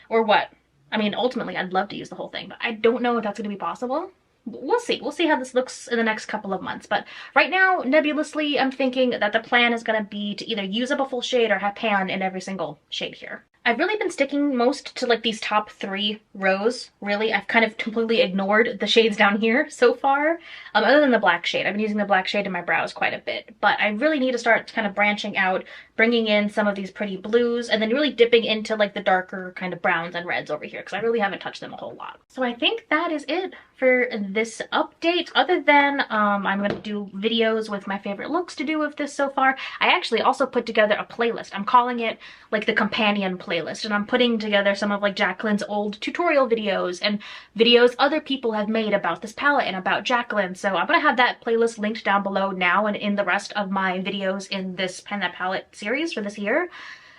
what. I mean, ultimately I'd love to use the whole thing, but I don't know if that's going to be possible. We'll see. We'll see how this looks in the next couple of months. But right now, nebulously, I'm thinking that the plan is going to be to either use up a full shade or have pan in every single shade here. I've really been sticking most to like these top 3 rows. Really, I've kind of completely ignored the shades down here so far, other than the black shade. I've been using the black shade in my brows quite a bit, but I really need to start kind of branching out, bringing in some of these pretty blues, and then really dipping into like the darker kind of browns and reds over here, because I really haven't touched them a whole lot. So I think that is it for this update, other than I'm going to do videos with my favorite looks to do with this so far. I actually also put together a playlist. I'm calling it like the companion playlist, and I'm putting together some of like Jaclyn's old tutorial videos and videos other people have made about this palette and about Jaclyn. So I'm going to have that playlist linked down below now and in the rest of my videos in this Pan That Palette series for this year.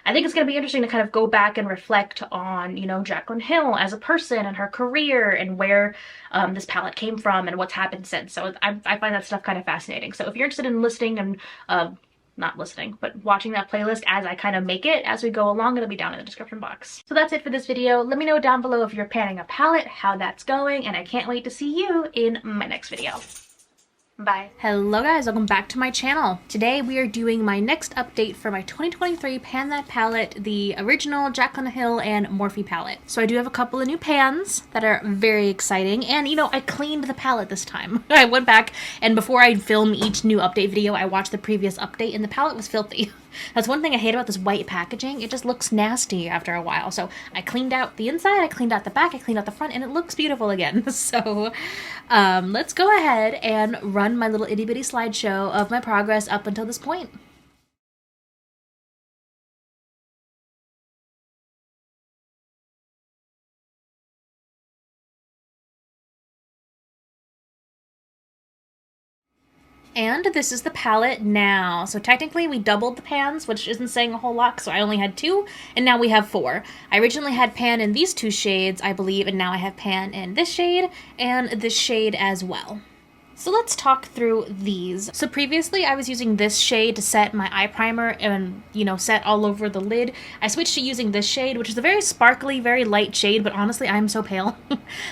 I think it's going to be interesting to kind of go back and reflect on, you know, Jaclyn Hill as a person and her career and where this palette came from and what's happened since. So I find that stuff kind of fascinating. So if you're interested in listening and not listening, but watching that playlist as I kind of make it as we go along, it'll be down in the description box. So that's it for this video. Let me know down below if you're panning a palette, how that's going, and I can't wait to see you in my next video. Bye. Hello guys, welcome back to my channel. Today we are doing my next update for my 2023 Pan That Palette, the original Jaclyn Hill and Morphe palette. So I do have a couple of new pans that are very exciting, and you know, I cleaned the palette this time. I went back and before I film each new update video, I watched the previous update and the palette was filthy. That's one thing I hate about this white packaging. It just looks nasty after a while. So I cleaned out the inside, I cleaned out the back, I cleaned out the front, and it looks beautiful again. So let's go ahead and run my little itty bitty slideshow of my progress up until this point. And this is the palette now. So technically we doubled the pans, which isn't saying a whole lot, so I only had 2, and now we have 4. I originally had pan in these 2 shades, I believe, and now I have pan in this shade and this shade as well. So let's talk through these. So previously I was using this shade to set my eye primer and, you know, set all over the lid. I switched to using this shade, which is a very sparkly, very light shade, but honestly I'm so pale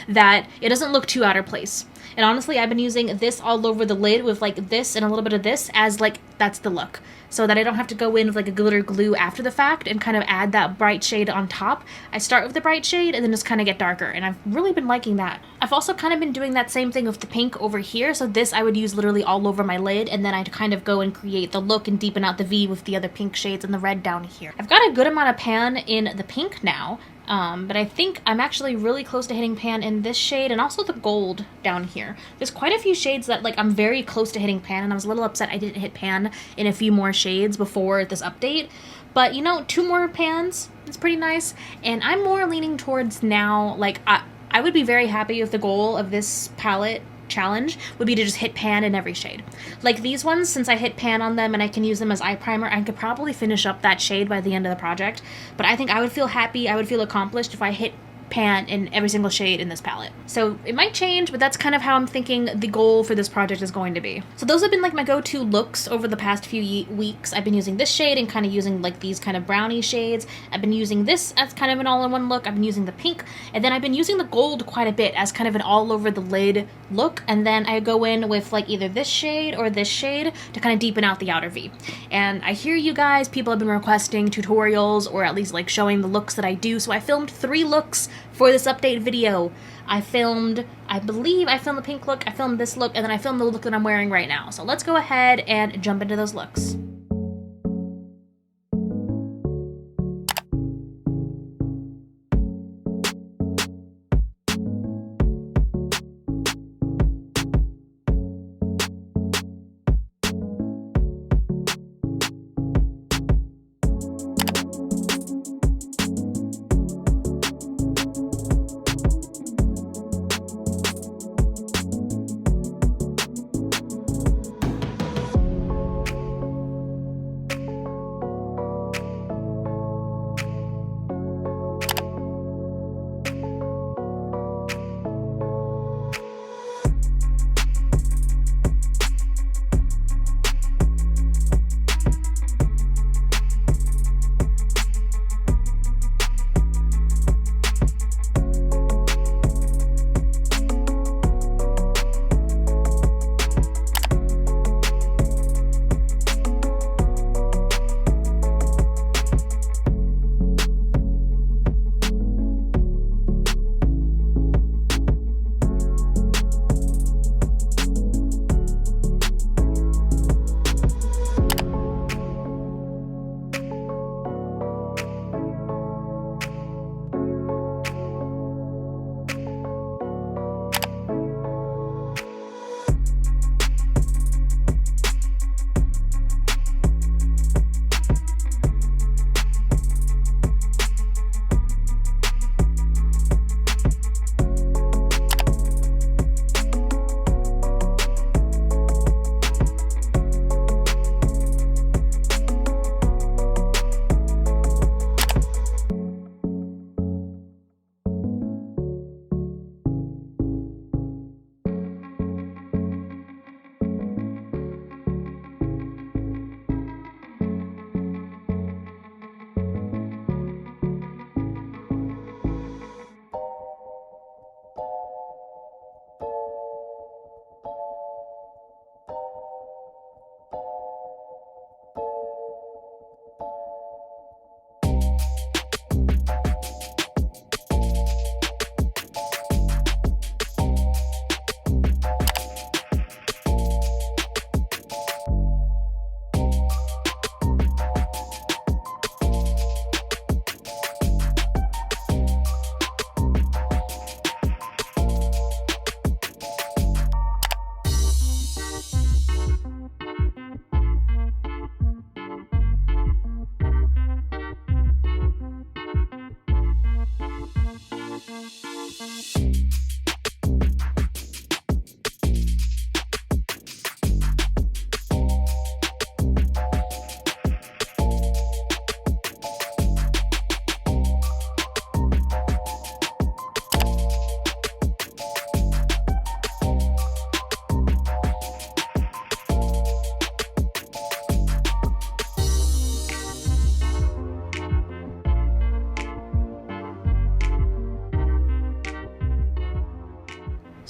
that it doesn't look too out of place. And honestly, I've been using this all over the lid with like this and a little bit of this as like, that's the look. So that I don't have to go in with like a glitter glue after the fact and kind of add that bright shade on top. I start with the bright shade and then just kind of get darker, and I've really been liking that. I've also kind of been doing that same thing with the pink over here. So this I would use literally all over my lid, and then I'd kind of go and create the look and deepen out the V with the other pink shades and the red down here. I've got a good amount of pan in the pink now. But I think I'm actually really close to hitting pan in this shade and also the gold down here. There's quite a few shades that like I'm very close to hitting pan, and I was a little upset I didn't hit pan in a few more shades before this update. But you know, 2 more pans is pretty nice, and I'm more leaning towards now, like I would be very happy if the goal of this palette challenge would be to just hit pan in every shade. Like these ones, since I hit pan on them and I can use them as eye primer, I could probably finish up that shade by the end of the project. But I think I would feel happy, I would feel accomplished if I hit pan in every single shade in this palette. So it might change, but that's kind of how I'm thinking the goal for this project is going to be. So those have been like my go-to looks over the past few weeks. I've been using this shade and kind of using like these kind of brownie shades. I've been using this as kind of an all-in-one look. I've been using the pink, and then I've been using the gold quite a bit as kind of an all-over-the-lid look, and then I go in with like either this shade or this shade to kind of deepen out the outer V. And I hear you guys, people have been requesting tutorials or at least like showing the looks that I do, so I filmed 3 looks for this update video. I believe I filmed the pink look, I filmed this look, and then I filmed the look that I'm wearing right now. So let's go ahead and jump into those looks.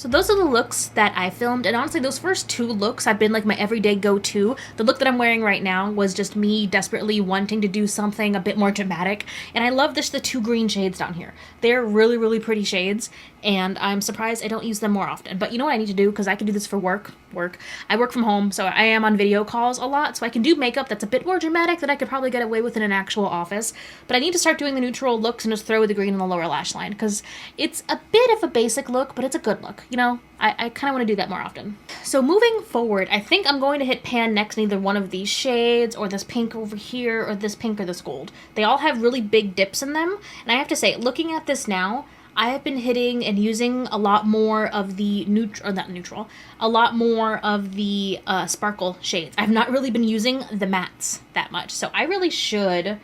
So those are the looks that I filmed, and honestly those first 2 looks have been like my everyday go-to. The look that I'm wearing right now was just me desperately wanting to do something a bit more dramatic, and I love the 2 green shades down here. They're really, really pretty shades, and I'm surprised I don't use them more often. But you know what I need to do, because I can do this for work. I work from home, so I am on video calls a lot, so I can do makeup that's a bit more dramatic that I could probably get away with in an actual office. But I need to start doing the neutral looks and just throw the green in the lower lash line, because it's a bit of a basic look, but it's a good look, you know? I kind of want to do that more often. So moving forward, I think I'm going to hit pan next in either one of these shades, or this pink over here, or this pink or this gold. They all have really big dips in them, and I have to say, looking at this now, I have been hitting and using a lot more of the a lot more of the sparkle shades. I've not really been using the mattes that much, so I really should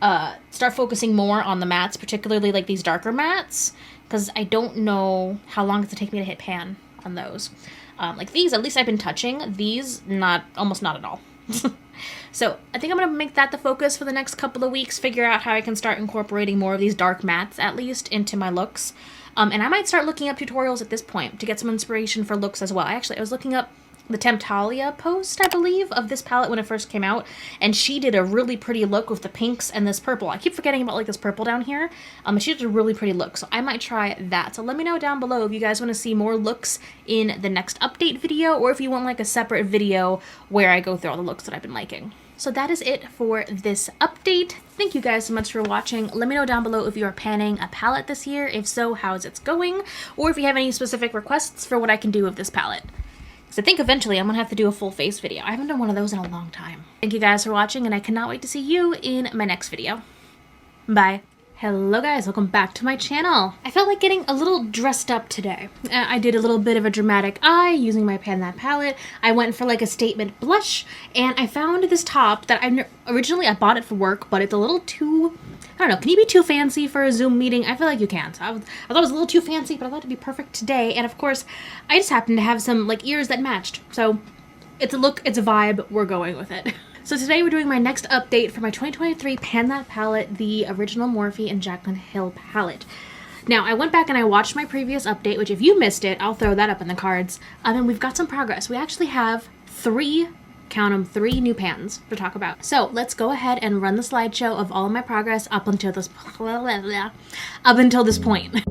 start focusing more on the mattes, particularly like these darker mattes, because I don't know how long it's gonna take me to hit pan on those. Like these, at least I've been touching. These, almost not at all. So I think I'm going to make that the focus for the next couple of weeks, figure out how I can start incorporating more of these dark mattes, at least, into my looks. And I might start looking up tutorials at this point to get some inspiration for looks as well. I was looking up the Temptalia post, I believe, of this palette when it first came out, and she did a really pretty look with the pinks and this purple. I keep forgetting about like this purple down here. She did a really pretty look, so I might try that. So let me know down below if you guys want to see more looks in the next update video, or if you want like a separate video where I go through all the looks that I've been liking. So that is it for this update. Thank you guys so much for watching. Let me know down below if you are panning a palette this year. If so, how's it going? Or if you have any specific requests for what I can do with this palette. So I think eventually I'm going to have to do a full face video. I haven't done one of those in a long time. Thank you guys for watching, and I cannot wait to see you in my next video. Bye. Hello guys, welcome back to my channel. I felt like getting a little dressed up today. I did a little bit of a dramatic eye using my Pan That palette. I went for like a statement blush, and I found this top that originally I bought it for work, but it's a little too, I don't know, can you be too fancy for a Zoom meeting? I feel like you can. So I thought it was a little too fancy, but I thought it'd be perfect today. And of course, I just happened to have some like ears that matched. So it's a look, it's a vibe, we're going with it. So today we're doing my next update for my 2023 Pan That palette, the original Morphe and Jaclyn Hill palette. Now, I went back and I watched my previous update, which if you missed it, I'll throw that up in the cards. And we've got some progress. We actually have 3, count them, 3 new pans to talk about. So let's go ahead and run the slideshow of all of my progress up until this point.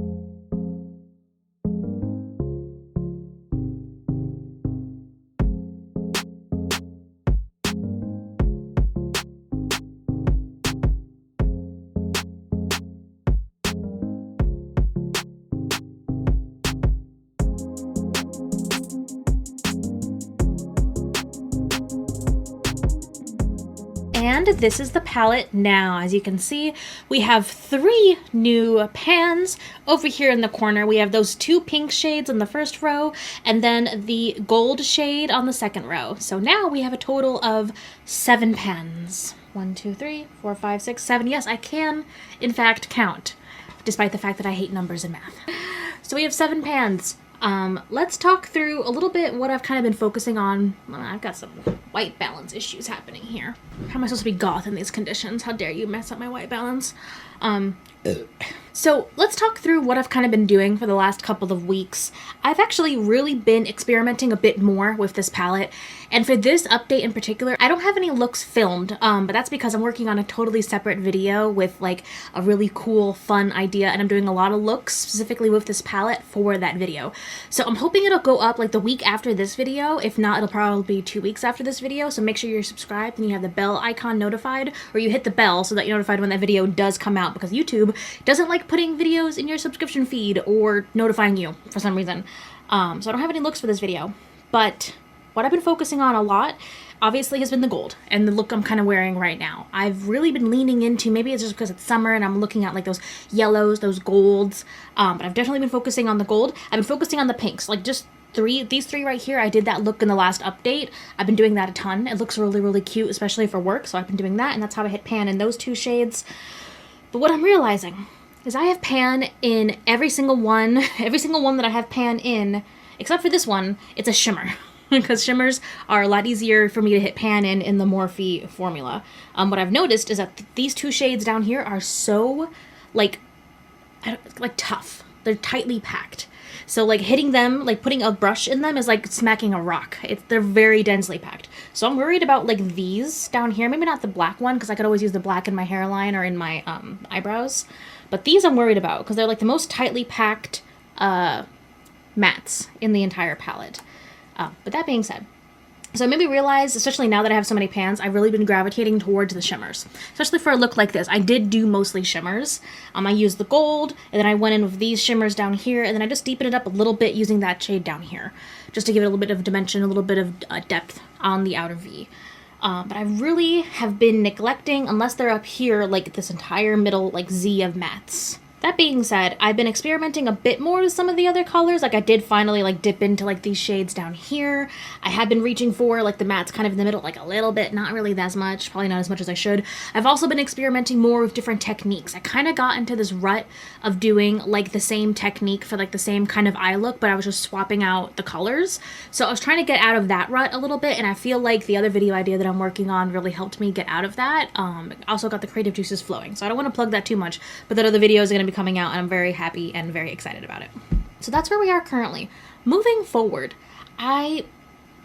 And this is the palette now. As you can see, we have 3 new pans. Over here in the corner, we have those 2 pink shades on the first row, and then the gold shade on the second row. So now we have a total of 7 pans. 1, 2, 3, 4, 5, 6, 7. Yes, I can, in fact, count, despite the fact that I hate numbers in math. So we have 7 pans. Let's talk through a little bit what I've kind of been focusing on. I've got some white balance issues happening here. How am I supposed to be goth in these conditions? How dare you mess up my white balance? So let's talk through what I've kind of been doing for the last couple of weeks. I've actually really been experimenting a bit more with this palette, and for this update in particular, I don't have any looks filmed, but that's because I'm working on a totally separate video with like a really cool, fun idea, and I'm doing a lot of looks specifically with this palette for that video. So I'm hoping it'll go up like the week after this video. If not, it'll probably be 2 weeks after this video, so make sure you're subscribed and you have the bell icon notified, or you hit the bell so that you're notified when that video does come out, because YouTube doesn't like putting videos in your subscription feed or notifying you for some reason. So I don't have any looks for this video, but what I've been focusing on a lot obviously has been the gold and the look I'm kind of wearing right now. I've really been leaning into, maybe it's just because it's summer and I'm looking at like those yellows, those golds, but I've definitely been focusing on the gold. I've been focusing on the pinks, like just these 3 right here. I did that look in the last update. I've been doing that a ton. It looks really, really cute, especially for work, so I've been doing that, and that's how I hit pan in those 2 shades. But what I'm realizing is I have pan in every single one that I have pan in, except for this one, it's a shimmer. Because shimmers are a lot easier for me to hit pan in the Morphe formula. What I've noticed is that these 2 shades down here are so, like tough. They're tightly packed. So like hitting them, like putting a brush in them is like smacking a rock. They're very densely packed. So I'm worried about like these down here. Maybe not the black one, because I could always use the black in my hairline or in my eyebrows. But these I'm worried about because they're like the most tightly packed mattes in the entire palette. But that being said, so I maybe realized, especially now that I have so many pans, I've really been gravitating towards the shimmers. Especially for a look like this. I did do mostly shimmers. I used the gold, and then I went in with these shimmers down here, and then I just deepened it up a little bit using that shade down here. Just to give it a little bit of dimension, a little bit of depth on the outer V. But I really have been neglecting, unless they're up here, like this entire middle like Z of mattes. That being said, I've been experimenting a bit more with some of the other colors. Like I did finally like dip into like these shades down here. I have been reaching for like the mattes kind of in the middle, like a little bit, not really that much, probably not as much as I should. I've also been experimenting more with different techniques. I kind of got into this rut of doing like the same technique for like the same kind of eye look, but I was just swapping out the colors. So I was trying to get out of that rut a little bit, and I feel like the other video idea that I'm working on really helped me get out of that. Also got the creative juices flowing. So I don't want to plug that too much, but that other video is going to be coming out, and I'm very happy and very excited about it. So that's where we are currently. Moving forward, I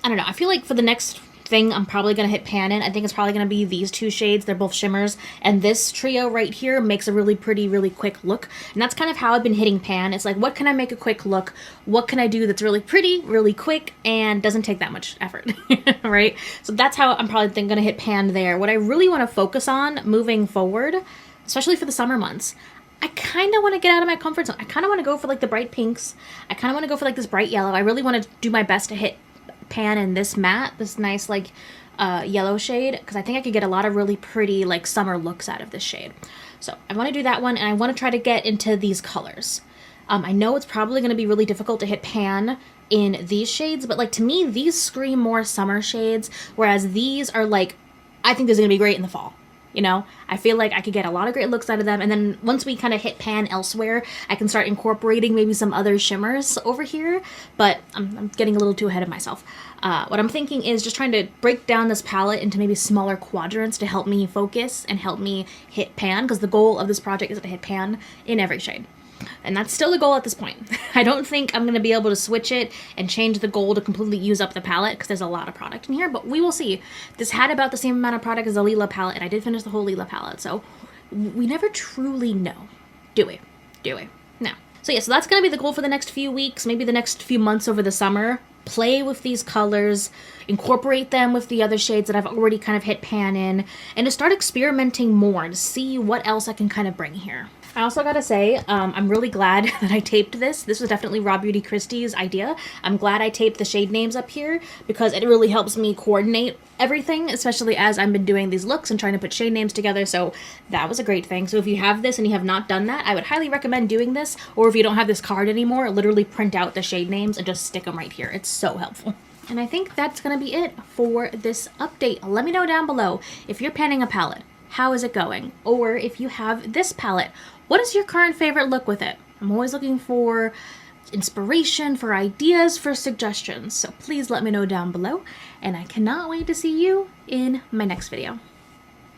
don't know, I feel like for the next thing I'm probably going to hit pan in. I think it's probably going to be these two shades. They're both shimmers, and this trio right here makes a really pretty, really quick look. And that's kind of how I've been hitting pan. It's like, what can I make a quick look? What can I do that's really pretty, really quick, and doesn't take that much effort, right? So that's how I'm probably going to hit pan there. What I really want to focus on moving forward, especially for the summer months, I kind of want to get out of my comfort zone. I kind of want to go for like the bright pinks. I kind of want to go for like this bright yellow. I really want to do my best to hit pan in this matte, this nice like yellow shade, because I think I could get a lot of really pretty like summer looks out of this shade. So I want to do that one, and I want to try to get into these colors. I know it's probably going to be really difficult to hit pan in these shades, but like to me, these scream more summer shades, whereas these are like, I think this is going to be great in the fall. You know, I feel like I could get a lot of great looks out of them. And then once we kind of hit pan elsewhere, I can start incorporating maybe some other shimmers over here. But I'm getting a little too ahead of myself. What I'm thinking is just trying to break down this palette into maybe smaller quadrants to help me focus and help me hit pan. Because the goal of this project is to hit pan in every shade. And that's still the goal at this point. I don't think I'm going to be able to switch it and change the goal to completely use up the palette, because there's a lot of product in here, but we will see. This had about the same amount of product as the Lila palette, and I did finish the whole Lila palette, so we never truly know. Do we? Do we? No. So yeah, so that's going to be the goal for the next few weeks, maybe the next few months over the summer. Play with these colors, incorporate them with the other shades that I've already kind of hit pan in, and to start experimenting more to see what else I can kind of bring here. I also gotta say, I'm really glad that I taped this. This was definitely Raw Beauty Christie's idea. I'm glad I taped the shade names up here because it really helps me coordinate everything, especially as I've been doing these looks and trying to put shade names together, so that was a great thing. So if you have this and you have not done that, I would highly recommend doing this, or if you don't have this card anymore, literally print out the shade names and just stick them right here. It's so helpful. And I think that's gonna be it for this update. Let me know down below if you're panning a palette. How is it going? Or if you have this palette, what is your current favorite look with it? I'm always looking for inspiration, for ideas, for suggestions. So please let me know down below. And I cannot wait to see you in my next video.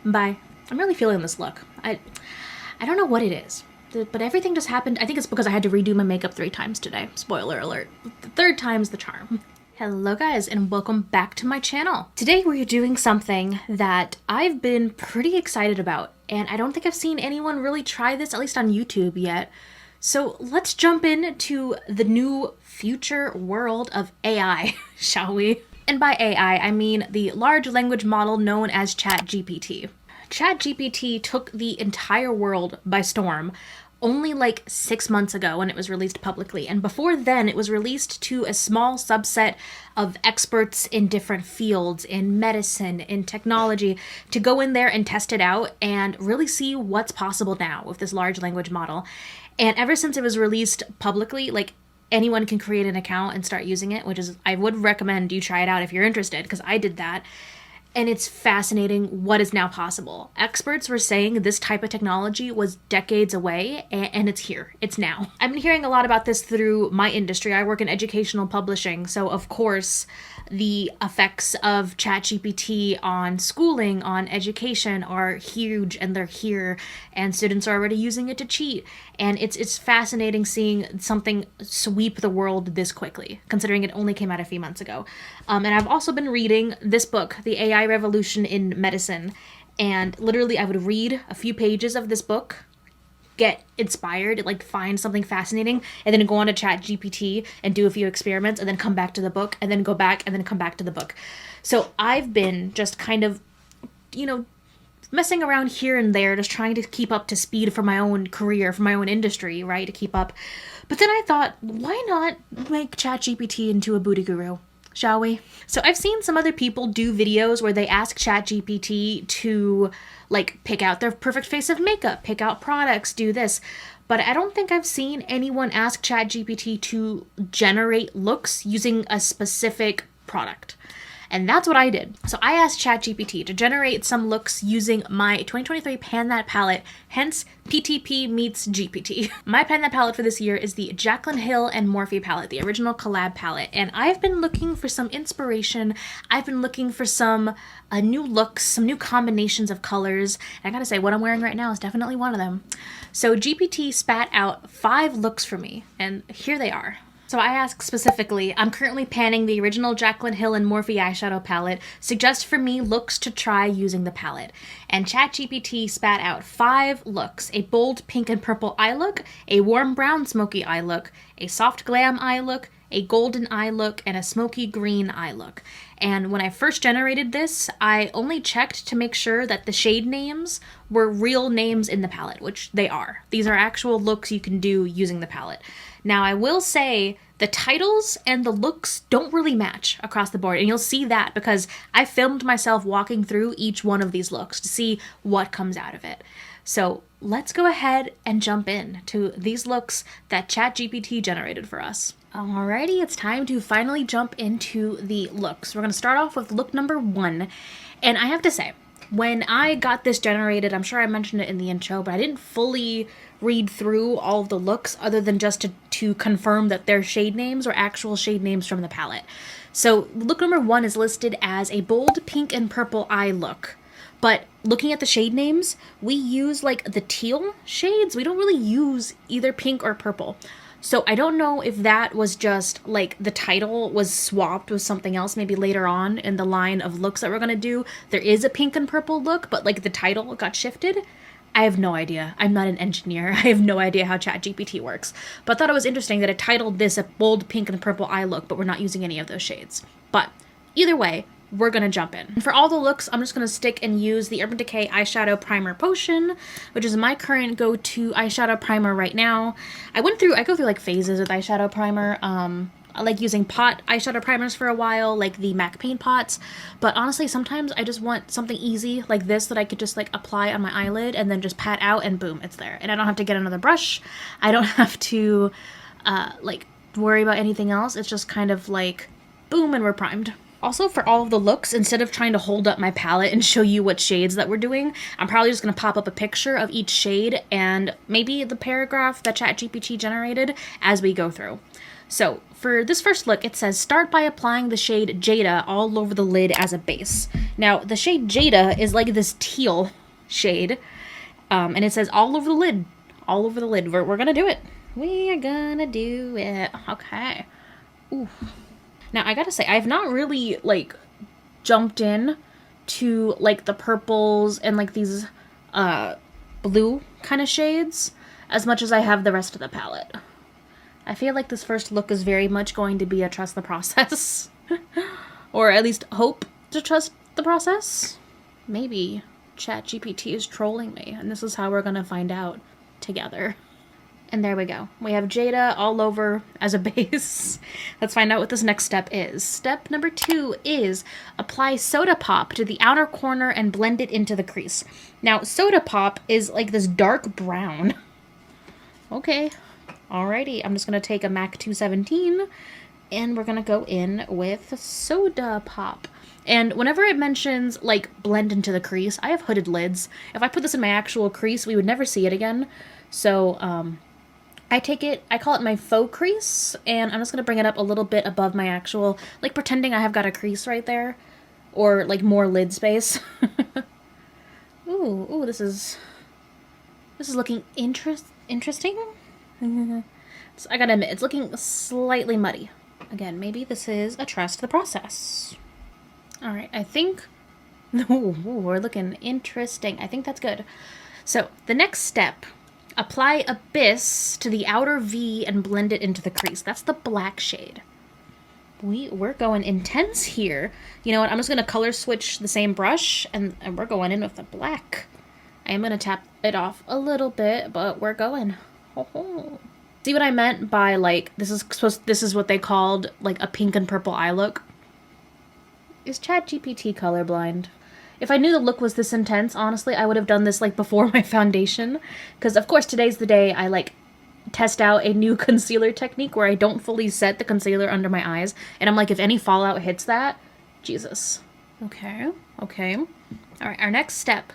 Bye. I'm really feeling this look. I don't know what it is, but everything just happened. I think it's because I had to redo my makeup 3 times today. Spoiler alert. The 3rd time's the charm. Hello guys, and welcome back to my channel. Today we're doing something that I've been pretty excited about, and I don't think I've seen anyone really try this, at least on YouTube yet. So let's jump into the new future world of AI, shall we? And by AI, I mean the large language model known as ChatGPT. ChatGPT took the entire world by storm only like 6 months ago when it was released publicly, and before then it was released to a small subset of experts in different fields, in medicine, in technology, to go in there and test it out and really see what's possible now with this large language model. And ever since it was released publicly, like, anyone can create an account and start using it, which is, I would recommend you try it out if you're interested, because I did that. And it's fascinating what is now possible. Experts were saying this type of technology was decades away, and it's here. It's now. I've been hearing a lot about this through my industry. I work in educational publishing, so of course, the effects of ChatGPT on schooling, on education are huge, and they're here, and students are already using it to cheat. And it's fascinating seeing something sweep the world this quickly, considering it only came out a few months ago. And I've also been reading this book, The AI Revolution in Medicine, and literally I would read a few pages of this book, get inspired, like find something fascinating, and then go on to ChatGPT and do a few experiments, and then come back to the book, and then go back, and then come back to the book. So I've been just kind of, messing around here and there, just trying to keep up to speed for my own career, for my own industry, right, to keep up. But then I thought, why not make ChatGPT into a booty guru? Shall we? So I've seen some other people do videos where they ask ChatGPT to like pick out their perfect face of makeup, pick out products, do this. But I don't think I've seen anyone ask ChatGPT to generate looks using a specific product. And that's what I did. So I asked ChatGPT to generate some looks using my 2023 Pan That palette, hence PTP meets GPT. My Pan That palette for this year is the Jaclyn Hill and Morphe palette, the original collab palette. And I've been looking for some inspiration. I've been looking for some new looks, some new combinations of colors. And I gotta say, what I'm wearing right now is definitely one of them. So GPT spat out 5 looks for me, and here they are. So I asked specifically, I'm currently panning the original Jaclyn Hill and Morphe eyeshadow palette. Suggest for me looks to try using the palette. And ChatGPT spat out 5 looks: a bold pink and purple eye look, a warm brown smoky eye look, a soft glam eye look, a golden eye look, and a smoky green eye look. And when I first generated this, I only checked to make sure that the shade names were real names in the palette, which they are. These are actual looks you can do using the palette. Now, I will say the titles and the looks don't really match across the board, and you'll see that because I filmed myself walking through each one of these looks to see what comes out of it. So let's go ahead and jump in to these looks that ChatGPT generated for us. Alrighty, it's time to finally jump into the looks. We're going to start off with look number 1, and I have to say, when I got this generated, I'm sure I mentioned it in the intro, but I didn't fully read through all of the looks other than just to confirm that they're shade names or actual shade names from the palette. So look number 1 is listed as a bold pink and purple eye look. But looking at the shade names, we use like the teal shades. We don't really use either pink or purple. So I don't know if that was just like the title was swapped with something else, maybe later on in the line of looks that we're going to do. There is a pink and purple look, but like the title got shifted. I have no idea. I'm not an engineer. I have no idea how ChatGPT works. But I thought it was interesting that it titled this a bold pink and purple eye look, but we're not using any of those shades. But either way, we're going to jump in. And for all the looks, I'm just going to stick and use the Urban Decay Eyeshadow Primer Potion, which is my current go-to eyeshadow primer right now. I go through like phases with eyeshadow primer. I like using pot eyeshadow primers for a while, like the MAC paint pots. But honestly, sometimes I just want something easy like this that I could just like apply on my eyelid and then just pat out and boom, it's there. And I don't have to get another brush. I don't have to like worry about anything else. It's just kind of like boom and we're primed. Also, for all of the looks, instead of trying to hold up my palette and show you what shades that we're doing, I'm probably just going to pop up a picture of each shade and maybe the paragraph that ChatGPT generated as we go through. So for this first look, it says, start by applying the shade Jada all over the lid as a base. Now, the shade Jada is like this teal shade, and it says all over the lid. All over the lid. We're going to do it. We are going to do it. Okay. Ooh. Now, I gotta say, I've not really, like, jumped in to, like, the purples and, like, these, blue kind of shades as much as I have the rest of the palette. I feel like this first look is very much going to be a trust the process. Or at least hope to trust the process. Maybe ChatGPT is trolling me, and this is how we're gonna find out together. And there we go. We have Jada all over as a base. Let's find out what this next step is. Step number 2 is apply Soda Pop to the outer corner and blend it into the crease. Now, Soda Pop is like this dark brown. Okay. Alrighty. I'm just going to take a MAC 217 and we're going to go in with Soda Pop. And whenever it mentions, like, blend into the crease, I have hooded lids. If I put this in my actual crease, we would never see it again. So, I call it my faux crease, and I'm just going to bring it up a little bit above my actual, like, pretending I have got a crease right there. Or, like, more lid space. Ooh, this is looking interesting. So I gotta admit, it's looking slightly muddy. Again, maybe this is a trust the process. Alright, I think... Ooh, we're looking interesting. I think that's good. So, the next step, apply Abyss to the outer V and blend it into the crease. That's the black shade. We're going intense here. You know what, I'm just going to color switch the same brush, and we're going in with the black. I am going to tap it off a little bit, but we're going. Oh. See what I meant by, like, this is what they called, like, a pink and purple eye look? Is ChatGPT colorblind? If I knew the look was this intense, honestly, I would have done this, like, before my foundation. Because, of course, today's the day I, like, test out a new concealer technique where I don't fully set the concealer under my eyes. And I'm like, if any fallout hits that, Jesus. Okay. Alright, our next step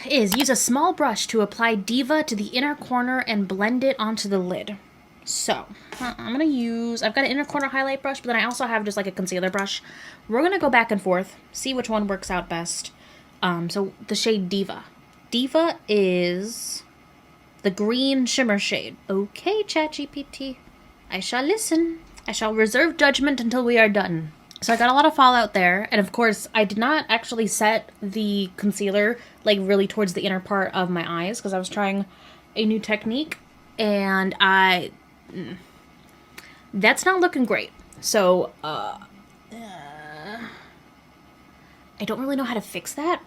is use a small brush to apply Diva to the inner corner and blend it onto the lid. So, I'm going to use, I've got an inner corner highlight brush, but then I also have just like a concealer brush. We're going to go back and forth, see which one works out best. So the shade Diva. Diva is the green shimmer shade. Okay, ChatGPT. I shall listen. I shall reserve judgment until we are done. So I got a lot of fallout there, and of course, I did not actually set the concealer, like, really towards the inner part of my eyes, because I was trying a new technique, and that's not looking great. So, I don't really know how to fix that.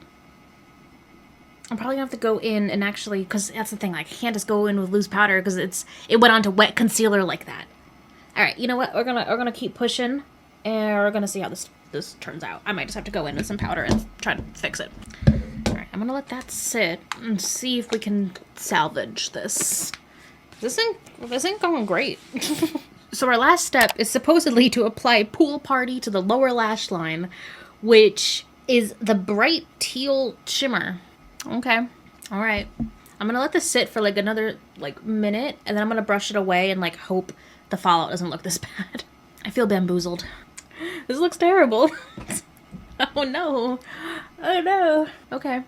I'm probably gonna have to go in and actually, because that's the thing, like, I can't just go in with loose powder, because it went onto wet concealer like that. Alright, you know what, we're gonna keep pushing, and we're gonna see how this turns out. I might just have to go in with some powder and try to fix it. Alright, I'm gonna let that sit and see if we can salvage this. This ain't going great. So our last step is supposedly to apply Pool Party to the lower lash line, which is the bright teal shimmer. Okay, alright. I'm gonna let this sit for like another minute, and then I'm gonna brush it away and like hope the fallout doesn't look this bad. I feel bamboozled. This looks terrible. Oh no. Oh no. Okay.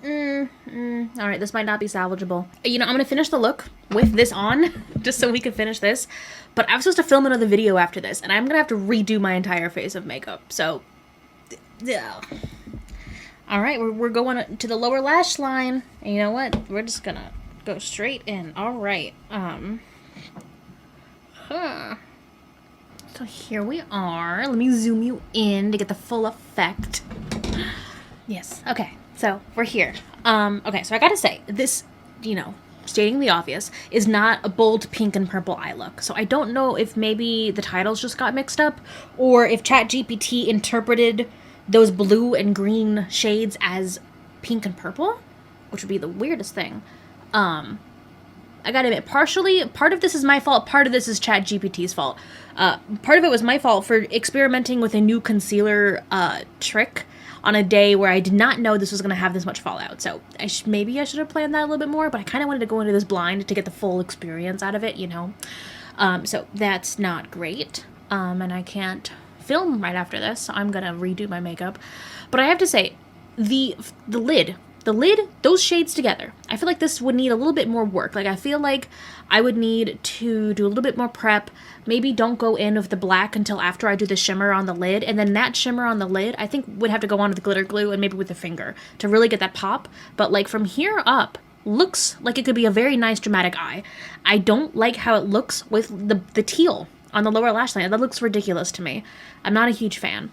Alright, this might not be salvageable. You know, I'm gonna finish the look with this on, just so we can finish this. But I was supposed to film another video after this, and I'm gonna have to redo my entire face of makeup. So, yeah. Alright, we're going to the lower lash line. And you know what? We're just gonna go straight in. Alright. So here we are. Let me zoom you in to get the full effect. Yes, okay. So, we're here. Okay, so I gotta say, this, you know, stating the obvious, is not a bold pink and purple eye look. So I don't know if maybe the titles just got mixed up, or if ChatGPT interpreted those blue and green shades as pink and purple, which would be the weirdest thing. I gotta admit, part of this is my fault, part of this is ChatGPT's fault. Part of it was my fault for experimenting with a new concealer trick on a day where I did not know this was going to have this much fallout. So maybe I should have planned that a little bit more, but I kind of wanted to go into this blind to get the full experience out of it, you know. So that's not great. And I can't film right after this, so I'm going to redo my makeup. But I have to say, the lid, those shades together, I feel like this would need a little bit more work. Like, I feel like I would need to do a little bit more prep. Maybe don't go in with the black until after I do the shimmer on the lid. And then that shimmer on the lid, I think would have to go on with glitter glue and maybe with the finger to really get that pop. But, like, from here up, looks like it could be a very nice dramatic eye. I don't like how it looks with the teal on the lower lash line. That looks ridiculous to me. I'm not a huge fan.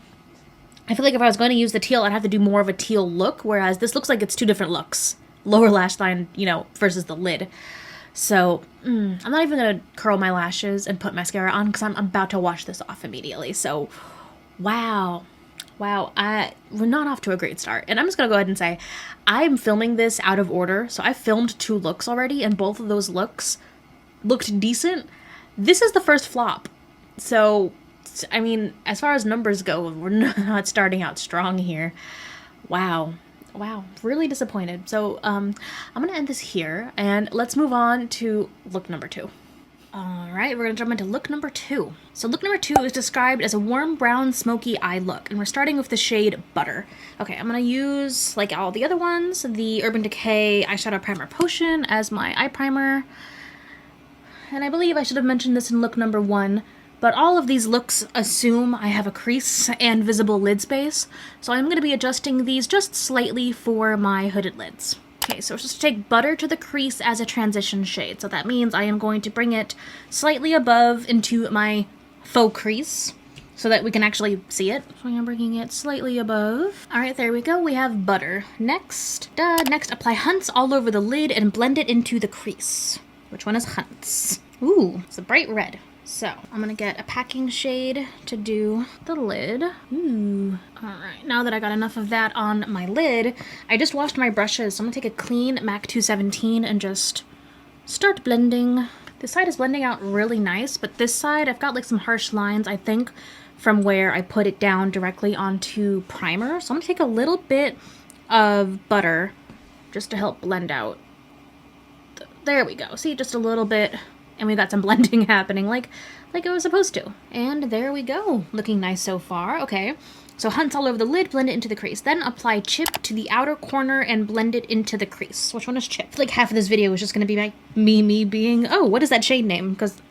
I feel like if I was going to use the teal, I'd have to do more of a teal look, whereas this looks like it's two different looks. Lower lash line, you know, versus the lid. So, I'm not even going to curl my lashes and put mascara on because I'm about to wash this off immediately. So, wow, we're not off to a great start. And I'm just going to go ahead and say, I'm filming this out of order. So I filmed 2 looks already, and both of those looks looked decent. This is the first flop. So, I mean, as far as numbers go, we're not starting out strong here. Wow. Wow, really disappointed. So I'm gonna end this here, and let's move on to look number 2. Alright, we're gonna jump into look number 2. So look number 2 is described as a warm brown smoky eye look, and we're starting with the shade Butter. Okay, I'm gonna use, like all the other ones, the Urban Decay Eyeshadow Primer Potion as my eye primer. And I believe I should have mentioned this in look number 1, but all of these looks assume I have a crease and visible lid space, so I'm going to be adjusting these just slightly for my hooded lids. Okay, so we're supposed to take Butter to the crease as a transition shade, so that means I am going to bring it slightly above into my faux crease, so that we can actually see it. So I'm bringing it slightly above. Alright, there we go, we have Butter. Next, apply Hunts all over the lid and blend it into the crease. Which one is Hunts? Ooh, it's a bright red. So, I'm gonna get a packing shade to do the lid. Ooh. Alright, now that I got enough of that on my lid, I just washed my brushes, so I'm gonna take a clean MAC 217 and just start blending. This side is blending out really nice, but this side, I've got like some harsh lines, I think, from where I put it down directly onto primer. So I'm gonna take a little bit of Butter just to help blend out. There we go. See, just a little bit. And we got some blending happening like it was supposed to. And there we go. Looking nice so far. Okay. So Hunts all over the lid, blend it into the crease. Then apply Chip to the outer corner and blend it into the crease. Which one is Chip? Like half of this video is just going to be like me being, oh, what is that shade name? Because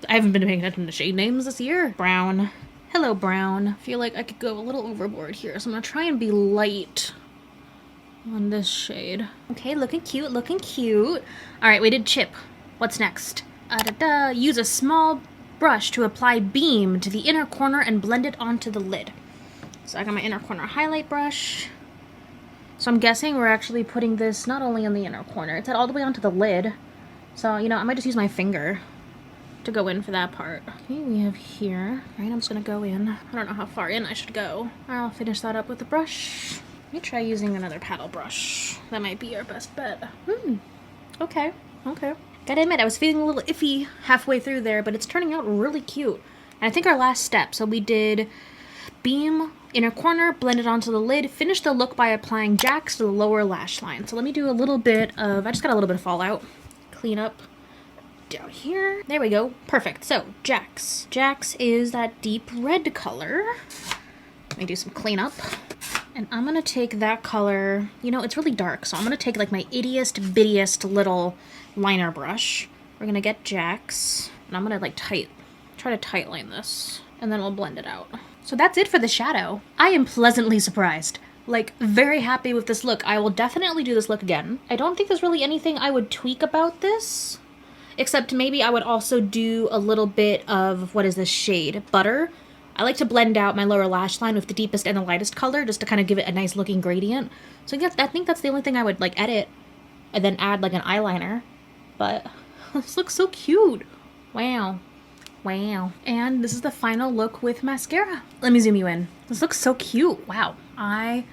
I haven't been paying attention to shade names this year. Brown. Hello, Brown. I feel like I could go a little overboard here. So I'm going to try and be light on this shade. Okay, looking cute, looking cute. All right, we did Chip. What's next? Use a small brush to apply Beam to the inner corner and blend it onto the lid. So I got my inner corner highlight brush. So I'm guessing we're actually putting this not only on the inner corner, it's all the way onto the lid. So, you know, I might just use my finger to go in for that part. Okay, we have here. All right, I'm just gonna go in. I don't know how far in I should go. I'll finish that up with a brush. Let me try using another paddle brush. That might be our best bet. Okay. Gotta admit, I was feeling a little iffy halfway through there, but it's turning out really cute. And I think our last step, so we did Beam, inner corner, blend it onto the lid, finish the look by applying Jacks to the lower lash line. So let me do a little bit of, I just got a little bit of fallout. Clean up down here. There we go. Perfect. So, Jacks. Jacks is that deep red color. Let me do some cleanup. And I'm gonna take that color, you know, it's really dark, so I'm gonna take like my ittiest, bittiest little liner brush. We're gonna get Jacks, and I'm gonna like try to tight line this, and then we'll blend it out. So that's it for the shadow. I am pleasantly surprised. Like, very happy with this look. I will definitely do this look again. I don't think there's really anything I would tweak about this, except maybe I would also do a little bit of, what is this shade? Butter. I like to blend out my lower lash line with the deepest and the lightest color just to kind of give it a nice looking gradient. So I think that's the only thing I would like edit and then add like an eyeliner. But this looks so cute. Wow. Wow. And this is the final look with mascara. Let me zoom you in. This looks so cute. Wow. I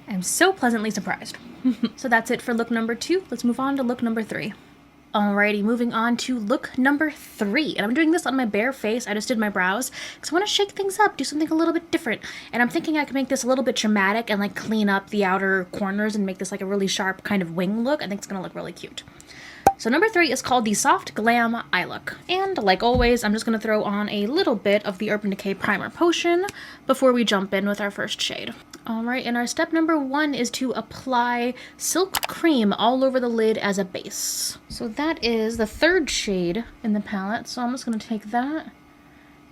am so pleasantly surprised. So that's it for look number 2. Let's move on to look number 3. Alrighty, moving on to look number 3. And I'm doing this on my bare face. I just did my brows because I want to shake things up, do something a little bit different. And I'm thinking I can make this a little bit dramatic and like clean up the outer corners and make this like a really sharp kind of wing look. I think it's going to look really cute. So number 3 is called the Soft Glam Eye Look. And like always, I'm just going to throw on a little bit of the Urban Decay Primer Potion before we jump in with our first shade. Alright, and our step number 1 is to apply Silk Cream all over the lid as a base. So that is the 3rd shade in the palette, so I'm just going to take that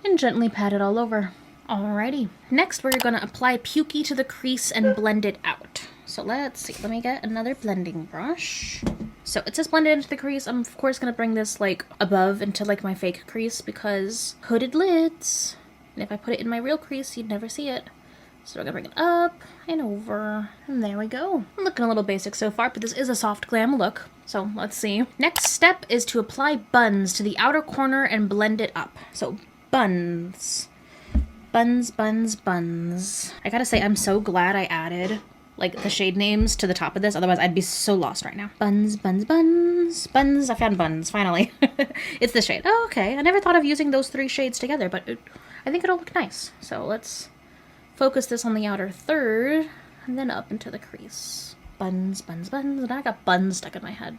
and gently pat it all over. Alrighty. Next, we're going to apply Pukey to the crease and blend it out. So let's see, let me get another blending brush. So it says blend it into the crease. I'm of course going to bring this like above into like my fake crease because hooded lids. And if I put it in my real crease, you'd never see it. So we're going to bring it up and over, and there we go. I'm looking a little basic so far, but this is a soft glam look, so let's see. Next step is to apply buns to the outer corner and blend it up. So buns. Buns, buns, buns. I gotta say, I'm so glad I added like the shade names to the top of this, otherwise I'd be so lost right now. Buns, buns, buns. Buns, I found buns, finally. It's this shade. Oh, okay. I never thought of using those 3 shades together, but I think it'll look nice. So let's focus this on the outer third and then up into the crease. Buns, buns, buns, and I got buns stuck in my head.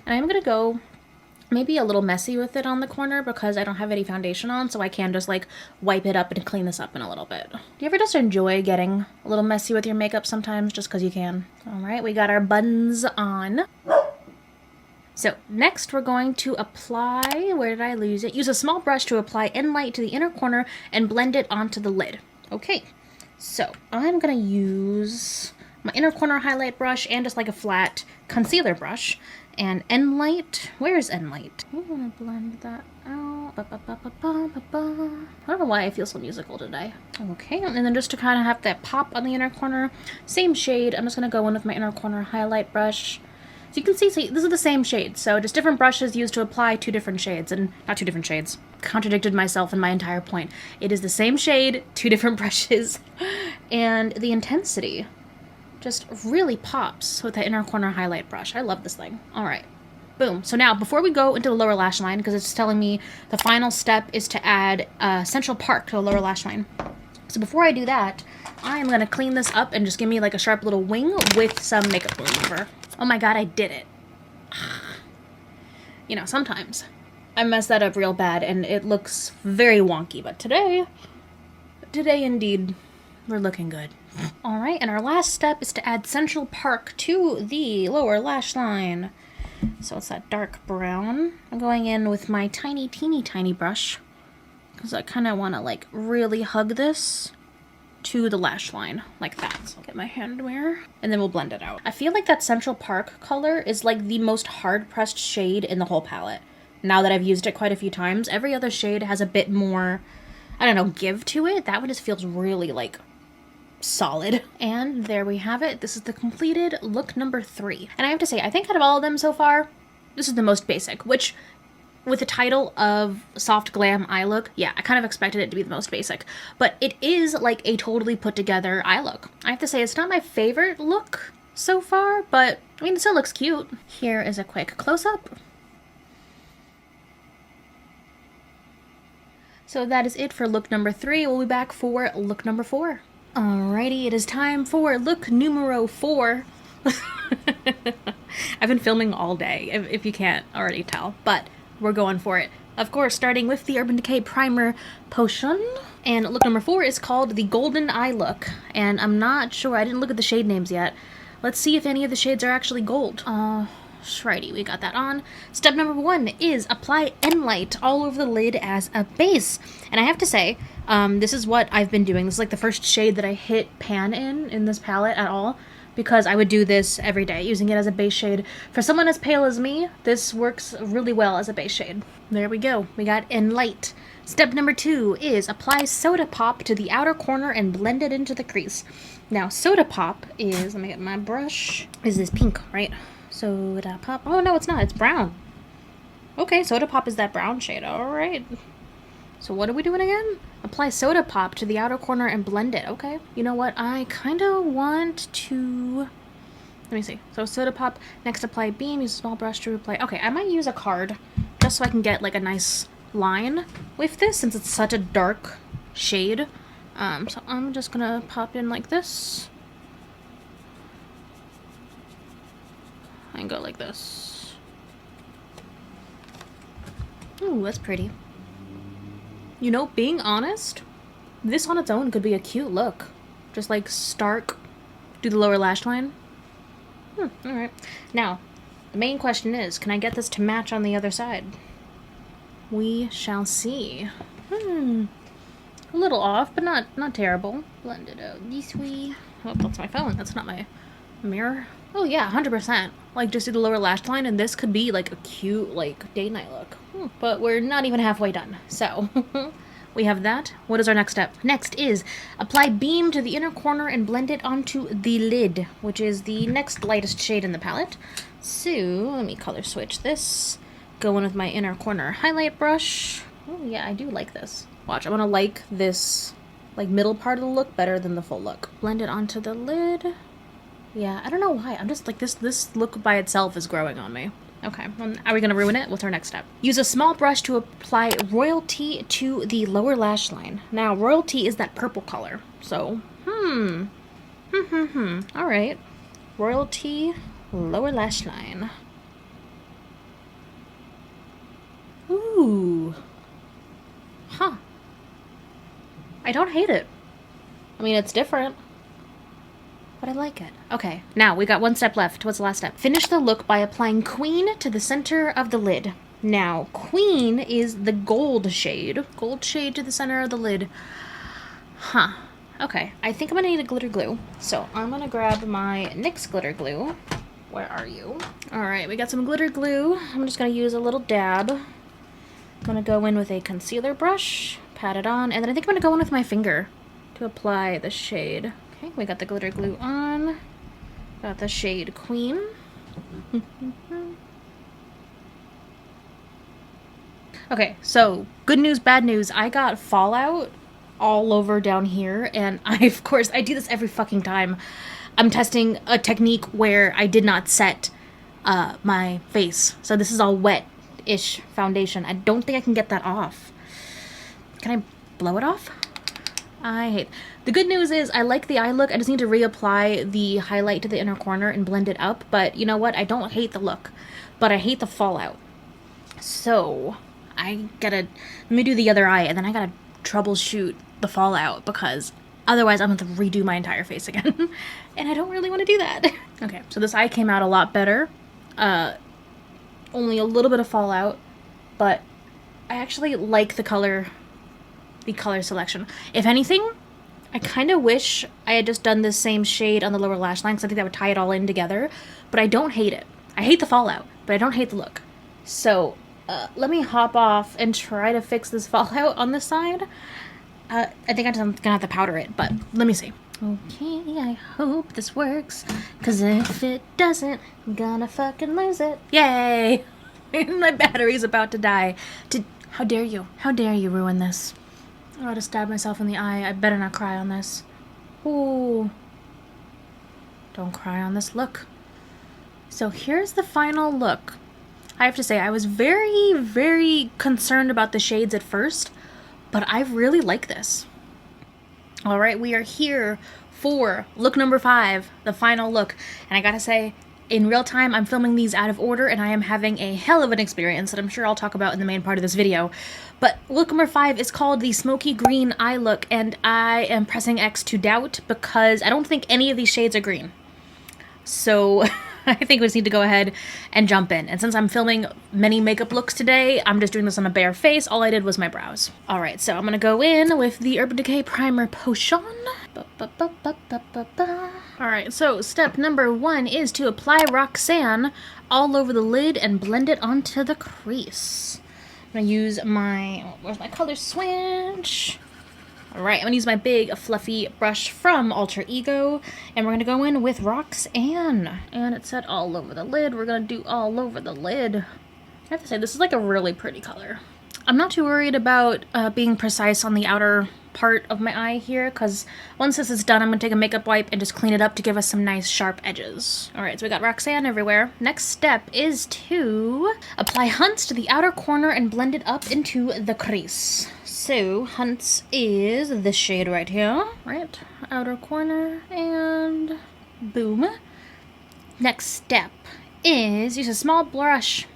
And I'm gonna go maybe a little messy with it on the corner because I don't have any foundation on, so I can just like wipe it up and clean this up in a little bit. Do you ever just enjoy getting a little messy with your makeup sometimes just because you can? All right, we got our buns on. So next we're going to apply, where did I lose it? Use a small brush to apply end light to the inner corner and blend it onto the lid. Okay, so I'm gonna use my inner corner highlight brush and just like a flat concealer brush. And end light, where's end light? I'm gonna blend that out. I don't know why I feel so musical today. Okay, and then just to kind of have that pop on the inner corner, same shade, I'm just gonna go in with my inner corner highlight brush. So you can see, this is the same shade, so just different brushes used to apply two different shades, and not two different shades. Contradicted myself in my entire point. It is the same shade, two different brushes, and the intensity just really pops with the inner corner highlight brush. I love this thing. All right, boom. So now before we go into the lower lash line, because it's telling me the final step is to add Central Park to the lower lash line. So before I do that, I'm gonna clean this up and just give me like a sharp little wing with some makeup remover. Oh my god, I did it. You know, sometimes I mess that up real bad and it looks very wonky, but today indeed, we're looking good. All right, and our last step is to add Central Park to the lower lash line. So it's that dark brown. I'm going in with my tiny, teeny, tiny brush because I kind of want to like really hug this to the lash line like that. So I'll get my hand mirror and then we'll blend it out. I feel like that Central Park color is like the most hard pressed shade in the whole palette. Now that I've used it quite a few times, every other shade has a bit more, I don't know, give to it. That one just feels really like solid. And there we have it. This is the completed look number 3. And I have to say, I think out of all of them so far, this is the most basic, which with the title of Soft Glam Eye Look, yeah, I kind of expected it to be the most basic. But it is like a totally put together eye look. I have to say, it's not my favorite look so far, but I mean, it still looks cute. Here is a quick close-up. So that is it for look number 3. We'll be back for look number 4. Alrighty, it is time for look numero 4. I've been filming all day, if you can't already tell, but we're going for it. Of course, starting with the Urban Decay Primer Potion. And look number 4 is called the Golden Eye Look. And I'm not sure, I didn't look at the shade names yet. Let's see if any of the shades are actually gold. Shrighty, we got that on. Step number 1 is apply end light all over the lid as a base. And I have to say, this is what I've been doing. This is like the first shade that I hit pan in this palette at all, because I would do this every day, using it as a base shade. For someone as pale as me, this works really well as a base shade. There we go. We got end light. Step number 2 is apply Soda Pop to the outer corner and blend it into the crease. Now, Soda Pop is, let me get my brush, is this pink, right? Soda Pop. Oh, no, it's not. It's brown. Okay, Soda Pop is that brown shade. All right. So what are we doing again? Apply Soda Pop to the outer corner and blend it. Okay. You know what? I kind of want to... Let me see. So Soda Pop. Next, apply Beam. Use a small brush to apply... Okay, I might use a card just so I can get like a nice line with this, since it's such a dark shade. So I'm just gonna pop in like this. And go like this. Ooh, that's pretty. You know, being honest, this on its own could be a cute look. Just like stark, do the lower lash line. Alright. Now, the main question is, can I get this to match on the other side? We shall see. A little off, but not terrible. Blend it out this way. Oh, that's my phone. That's not my mirror. Oh yeah, 100%. Like, just do the lower lash line, and this could be like a cute, like, day-night look. But we're not even halfway done. So, we have that. What is our next step? Next is apply Beam to the inner corner and blend it onto the lid, which is the next lightest shade in the palette. So, let me color switch this. Go in with my inner corner highlight brush. Oh yeah, I do like this. Watch, I'm gonna like this, like, middle part of the look better than the full look. Blend it onto the lid. Yeah, I don't know why. I'm just like, this look by itself is growing on me. Okay, well, are we gonna ruin it? What's our next step? Use a small brush to apply royalty to the lower lash line. Now, royalty is that purple color. So, all right. Royalty, lower lash line. Ooh. Huh. I don't hate it. I mean, it's different, but I like it. Okay, now we got one step left. What's the last step? Finish the look by applying Queen to the center of the lid. Now, Queen is the gold shade. Gold shade to the center of the lid. Huh. Okay, I think I'm gonna need a glitter glue. So I'm gonna grab my NYX glitter glue. Where are you? All right, we got some glitter glue. I'm just gonna use a little dab. I'm gonna go in with a concealer brush, pat it on, and then I think I'm gonna go in with my finger to apply the shade. Okay, we got the glitter glue on. Got the shade Queen. Okay, so good news, bad news. I got fallout all over down here, and of course, I do this every fucking time. I'm testing a technique where I did not set my face. So this is all wet-ish foundation. I don't think I can get that off. Can I blow it off? I hate. The good news is I like the eye look. I just need to reapply the highlight to the inner corner and blend it up. But you know what? I don't hate the look, but I hate the fallout. So let me do the other eye, and then I gotta troubleshoot the fallout because otherwise I'm gonna have to redo my entire face again. And I don't really want to do that. Okay, so this eye came out a lot better. Only a little bit of fallout, but I actually like the color selection. If anything, I kind of wish I had just done the same shade on the lower lash line because I think that would tie it all in together, but I don't hate it. I hate the fallout, but I don't hate the look. So let me hop off and try to fix this fallout on this side. I think I'm just gonna have to powder it, but let me see. Okay, I hope this works, because if it doesn't, I'm gonna fucking lose it. Yay! My battery's about to die. How dare you? How dare you ruin this? I ought to stab myself in the eye. I better not cry on this. Ooh. Don't cry on this look. So here's the final look. I have to say, I was very, very concerned about the shades at first, but I really like this. All right, we are here for look number 5, the final look. And I gotta say, in real time, I'm filming these out of order, and I am having a hell of an experience that I'm sure I'll talk about in the main part of this video. But look number 5 is called the Smoky Green Eye Look, and I am pressing X to doubt because I don't think any of these shades are green. So I think we just need to go ahead and jump in. And since I'm filming many makeup looks today, I'm just doing this on a bare face. All I did was my brows. All right, so I'm gonna go in with the Urban Decay Primer Potion. All right, so step number 1 is to apply Roxanne all over the lid and blend it onto the crease. I'm gonna use my, where's my color switch? All right, I'm gonna use my big fluffy brush from Alter Ego, and we're gonna go in with Roxanne. And it's set all over the lid. We're gonna do all over the lid. I have to say, this is like a really pretty color. I'm not too worried about being precise on the outer part of my eye here, because once this is done, I'm gonna take a makeup wipe and just clean it up to give us some nice sharp edges. All right, so we got Roxanne everywhere. Next step is to apply Hunts to the outer corner and blend it up into the crease. So Hunts is this shade right here, right? Outer corner, and boom. Next step is use a small blush.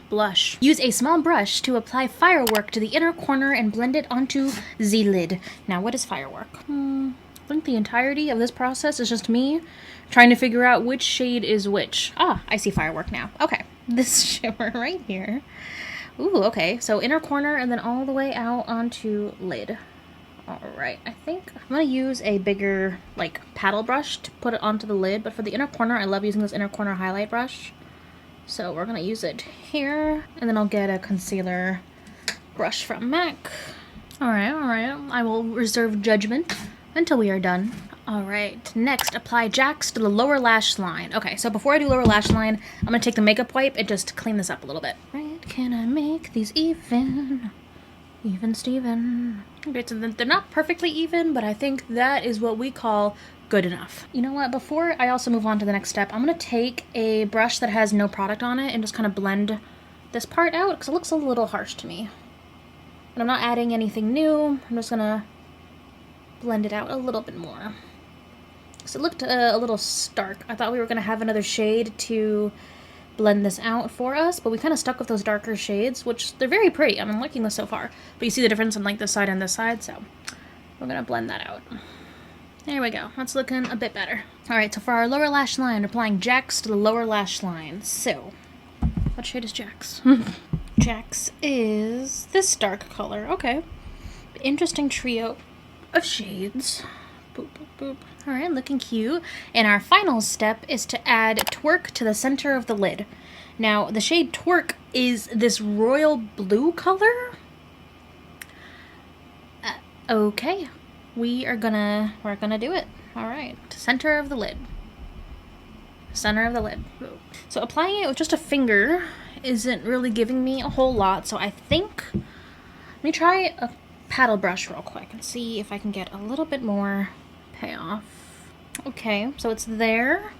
Use a small brush to apply Firework to the inner corner and blend it onto the lid. Now, what is Firework? I think the entirety of this process is just me trying to figure out which shade is which. Ah, I see Firework now. Okay, this shimmer right here. Ooh, okay, so inner corner and then all the way out onto lid. All right, I think I'm gonna use a bigger, like, paddle brush to put it onto the lid, but for the inner corner, I love using this inner corner highlight brush. So we're gonna use it here, and then I'll get a concealer brush from MAC. All right, I will reserve judgment until we are done. All right, next, apply Jax to the lower lash line. Okay, so before I do lower lash line, I'm gonna take the makeup wipe and just clean this up a little bit. Right, can I make these even? Even Steven. Okay, so they're not perfectly even, but I think that is what we call good enough. You know what, before I also move on to the next step, I'm gonna take a brush that has no product on it and just kind of blend this part out because it looks a little harsh to me. And I'm not adding anything new. I'm just gonna blend it out a little bit more. So it looked a little stark. I thought we were gonna have another shade to blend this out for us, but we kind of stuck with those darker shades, which they're very pretty. I'm liking this so far. But you see the difference in like this side and this side, so we're gonna blend that out. There we go. That's looking a bit better. All right, so for our lower lash line, we're applying Jax to the lower lash line. So, what shade is Jax? Jax is this dark color. Okay. Interesting trio of shades. Boop, boop, boop. All right, looking cute. And our final step is to add Twerk to the center of the lid. Now, the shade Twerk is this royal blue color. Okay, we're gonna do it. All right, center of the lid. Center of the lid. So applying it with just a finger isn't really giving me a whole lot, so I think, let me try a paddle brush real quick and see if I can get a little bit more payoff. Okay, so it's there.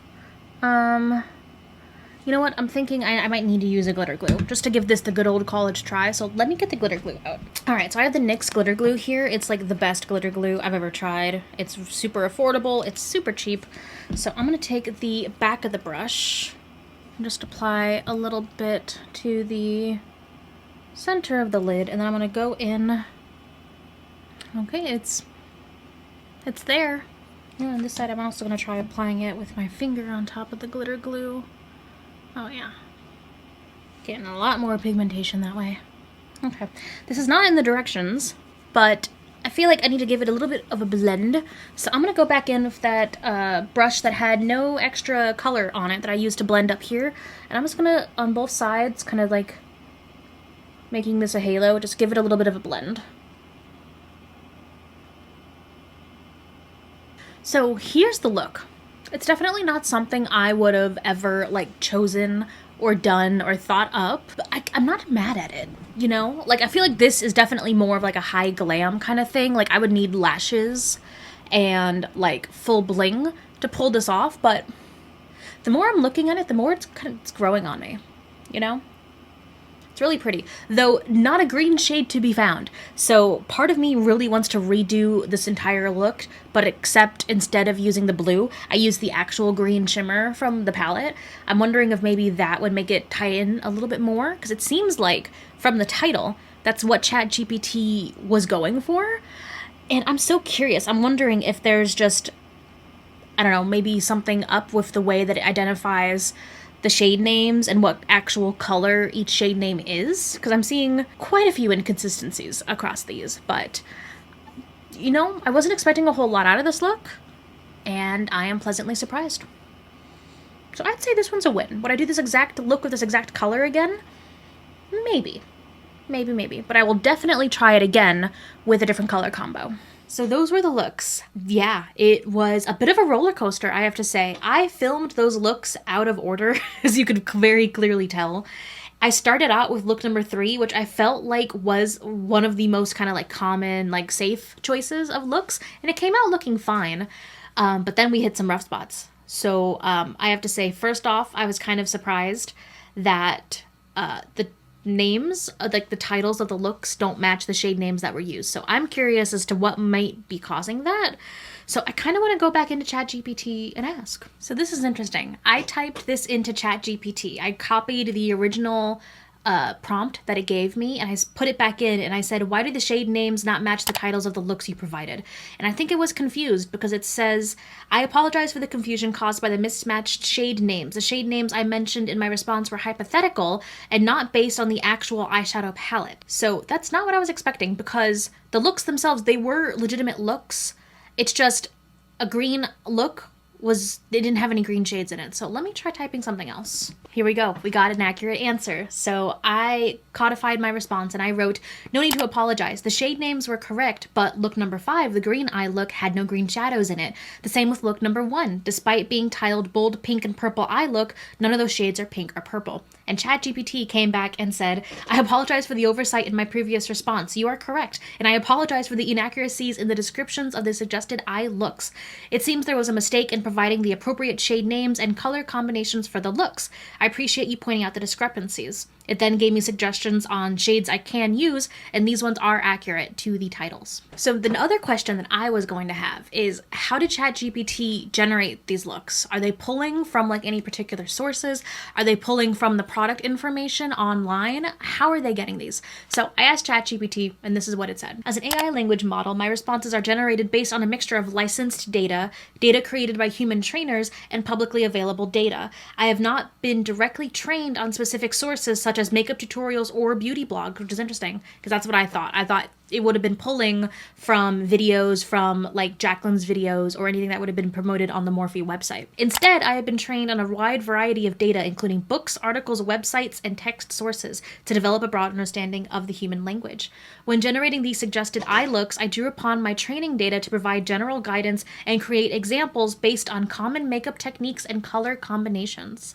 You know what? I'm thinking I might need to use a glitter glue just to give this the good old college try. So let me get the glitter glue out. All right, so I have the NYX glitter glue here. It's like the best glitter glue I've ever tried. It's super affordable. It's super cheap. So I'm gonna take the back of the brush and just apply a little bit to the center of the lid, and then I'm gonna go in. Okay, it's there. And on this side, I'm also gonna try applying it with my finger on top of the glitter glue. Oh yeah, getting a lot more pigmentation that way. Okay, this is not in the directions, but I feel like I need to give it a little bit of a blend. So I'm gonna go back in with that brush that had no extra color on it that I used to blend up here. And I'm just gonna, on both sides, kind of like making this a halo, just give it a little bit of a blend. So here's the look. It's definitely not something I would have ever like chosen or done or thought up, but I'm not mad at it, you know? Like, I feel like this is definitely more of like a high glam kind of thing. Like, I would need lashes and like full bling to pull this off, but the more I'm looking at it, the more it's growing on me, you know? It's really pretty, though not a green shade to be found. So part of me really wants to redo this entire look, but except instead of using the blue, I use the actual green shimmer from the palette. I'm wondering if maybe that would make it tie in a little bit more, because it seems like from the title, that's what ChatGPT was going for. And I'm so curious. I'm wondering if there's just, I don't know, maybe something up with the way that it identifies the shade names and what actual color each shade name is, because I'm seeing quite a few inconsistencies across these, but you know, I wasn't expecting a whole lot out of this look, and I am pleasantly surprised. So I'd say this one's a win. Would I do this exact look with this exact color again? Maybe. Maybe. But I will definitely try it again with a different color combo. So those were the looks. Yeah, it was a bit of a roller coaster, I have to say. I filmed those looks out of order, as you could very clearly tell. I started out with look number 3, which I felt like was one of the most kind of like common, like safe choices of looks, and it came out looking fine. But then we hit some rough spots. So I have to say, first off, I was kind of surprised that the names, like the titles of the looks, don't match the shade names that were used. So I'm curious as to what might be causing that. So I kind of want to go back into ChatGPT and ask. So this is interesting. I typed this into ChatGPT. I copied the original prompt that it gave me, and I put it back in, and I said, why do the shade names not match the titles of the looks you provided? And I think it was confused because it says, I apologize for the confusion caused by the mismatched shade names. The shade names I mentioned in my response were hypothetical and not based on the actual eyeshadow palette. So that's not what I was expecting, because the looks themselves, they were legitimate looks. It's just a green look they didn't have any green shades in it. So let me try typing something else. Here we go. We got an accurate answer. So I codified my response and I wrote, no need to apologize. The shade names were correct, but look number 5, the green eye look, had no green shadows in it. The same with look number 1. Despite being titled bold pink and purple eye look, none of those shades are pink or purple. And ChatGPT came back and said, I apologize for the oversight in my previous response. You are correct. And I apologize for the inaccuracies in the descriptions of the suggested eye looks. It seems there was a mistake in providing the appropriate shade names and color combinations for the looks. I appreciate you pointing out the discrepancies. It then gave me suggestions on shades I can use, and these ones are accurate to the titles. So the other question that I was going to have is, how did ChatGPT generate these looks? Are they pulling from like any particular sources? Are they pulling from the product information online? How are they getting these? So I asked ChatGPT, and this is what it said. As an AI language model, my responses are generated based on a mixture of licensed data, data created by human trainers, and publicly available data. I have not been directly trained on specific sources such as makeup tutorials or beauty blogs, which is interesting because that's what I thought. I thought it would have been pulling from videos from like Jaclyn's videos or anything that would have been promoted on the Morphe website. Instead, I have been trained on a wide variety of data, including books, articles, websites, and text sources to develop a broad understanding of the human language. When generating these suggested eye looks, I drew upon my training data to provide general guidance and create examples based on common makeup techniques and color combinations.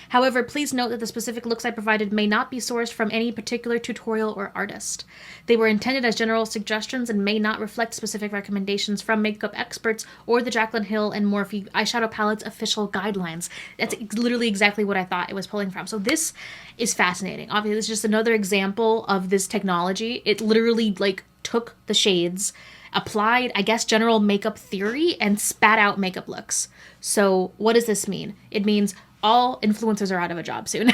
However, please note that the specific looks I provided may not be sourced from any particular tutorial or artist. They were intended as general suggestions and may not reflect specific recommendations from makeup experts or the Jaclyn Hill and Morphe eyeshadow palette's official guidelines. That's literally exactly what I thought it was pulling from. So this is fascinating. Obviously, it's just another example of this technology. It literally like took the shades, applied, I guess, general makeup theory and spat out makeup looks. So what does this mean? It means all influencers are out of a job soon.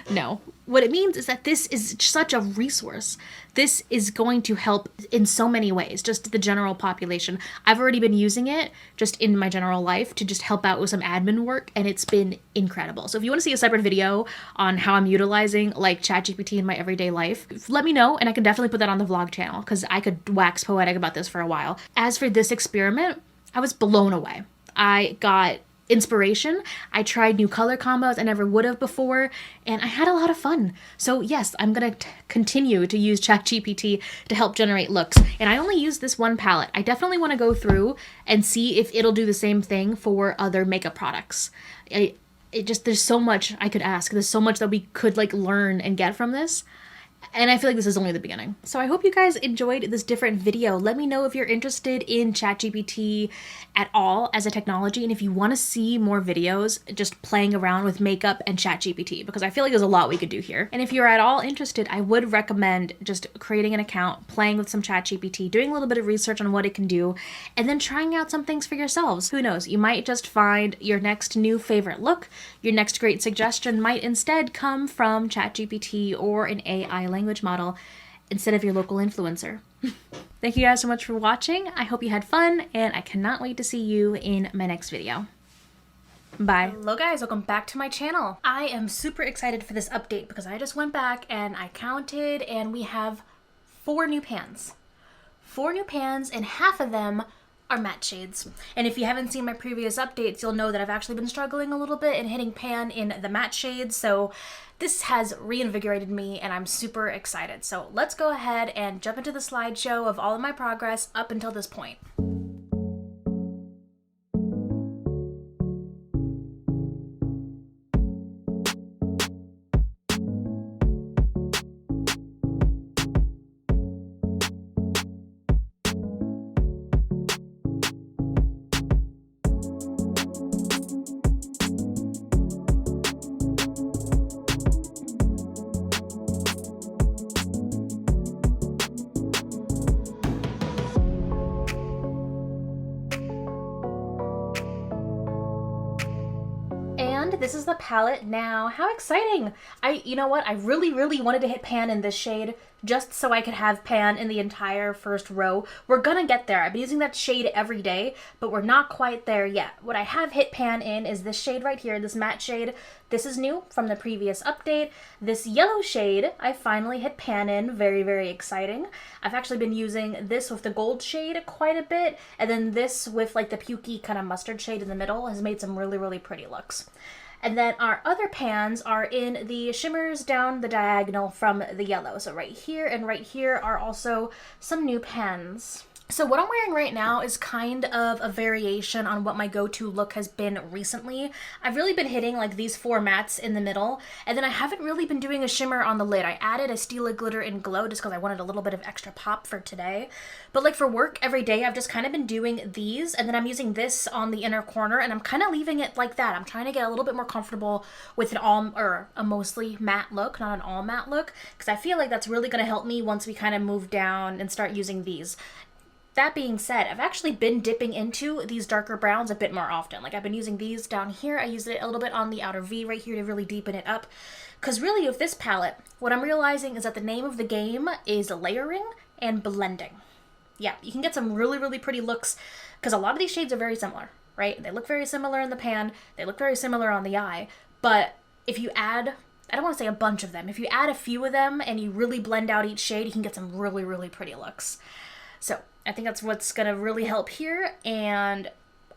No. What it means is that this is such a resource. This is going to help in so many ways, just the general population. I've already been using it just in my general life to just help out with some admin work, and it's been incredible. So if you want to see a separate video on how I'm utilizing like ChatGPT in my everyday life, let me know, and I can definitely put that on the vlog channel because I could wax poetic about this for a while. As for this experiment, I was blown away. I got inspiration. I tried new color combos I never would have before, and I had a lot of fun. So yes, I'm gonna continue to use ChatGPT to help generate looks. And I only use this one palette. I definitely want to go through and see if it'll do the same thing for other makeup products. There's so much I could ask. There's so much that we could like learn and get from this. And I feel like this is only the beginning. So I hope you guys enjoyed this different video. Let me know if you're interested in ChatGPT at all as a technology, and if you want to see more videos just playing around with makeup and ChatGPT, because I feel like there's a lot we could do here. And if you're at all interested, I would recommend just creating an account, playing with some ChatGPT, doing a little bit of research on what it can do, and then trying out some things for yourselves. Who knows? You might just find your next new favorite look. Your next great suggestion might instead come from ChatGPT or an AI language model instead of your local influencer. Thank you guys so much for watching. I hope you had fun, and I cannot wait to see you in my next video. Bye. Hello guys, welcome back to my channel. I am super excited for this update because I just went back and I counted, and we have 4 new pans. 4 new pans, and half of them are matte shades. And if you haven't seen my previous updates, you'll know that I've actually been struggling a little bit in hitting pan in the matte shades, so this has reinvigorated me and I'm super excited. So let's go ahead and jump into the slideshow of all of my progress up until this point. This is the palette now. How exciting! You know what? I really wanted to hit pan in this shade just so I could have pan in the entire first row. We're gonna get there. I've been using that shade every day, but we're not quite there yet. What I have hit pan in is this shade right here, this matte shade. This is new from the previous update. This yellow shade, I finally hit pan in. Very exciting. I've actually been using this with the gold shade quite a bit, and then this with like the pukey kind of mustard shade in the middle has made some really pretty looks. And then our other pans are in the shimmers down the diagonal from the yellow. So right here and right here are also some new pans. So what I'm wearing right now is kind of a variation on what my go-to look has been recently. I've really been hitting like these 4 mattes in the middle, and then I haven't really been doing a shimmer on the lid. I added a Stila Glitter in Glow just because I wanted a little bit of extra pop for today. But like for work every day, I've just kind of been doing these, and then I'm using this on the inner corner, and I'm kind of leaving it like that. I'm trying to get a little bit more comfortable with an all, or a mostly matte look, not an all matte look, because I feel like that's really going to help me once we kind of move down and start using these. That being said, I've actually been dipping into these darker browns a bit more often. Like I've been using these down here. I used it a little bit on the outer V right here to really deepen it up. Because really with this palette, what I'm realizing is that the name of the game is layering and blending. Yeah, you can get some really, really pretty looks because a lot of these shades are very similar, right? They look very similar in the pan. They look very similar on the eye. But if you add, I don't want to say a bunch of them, if you add a few of them and you really blend out each shade, you can get some really, really pretty looks. So I think that's what's going to really help here, and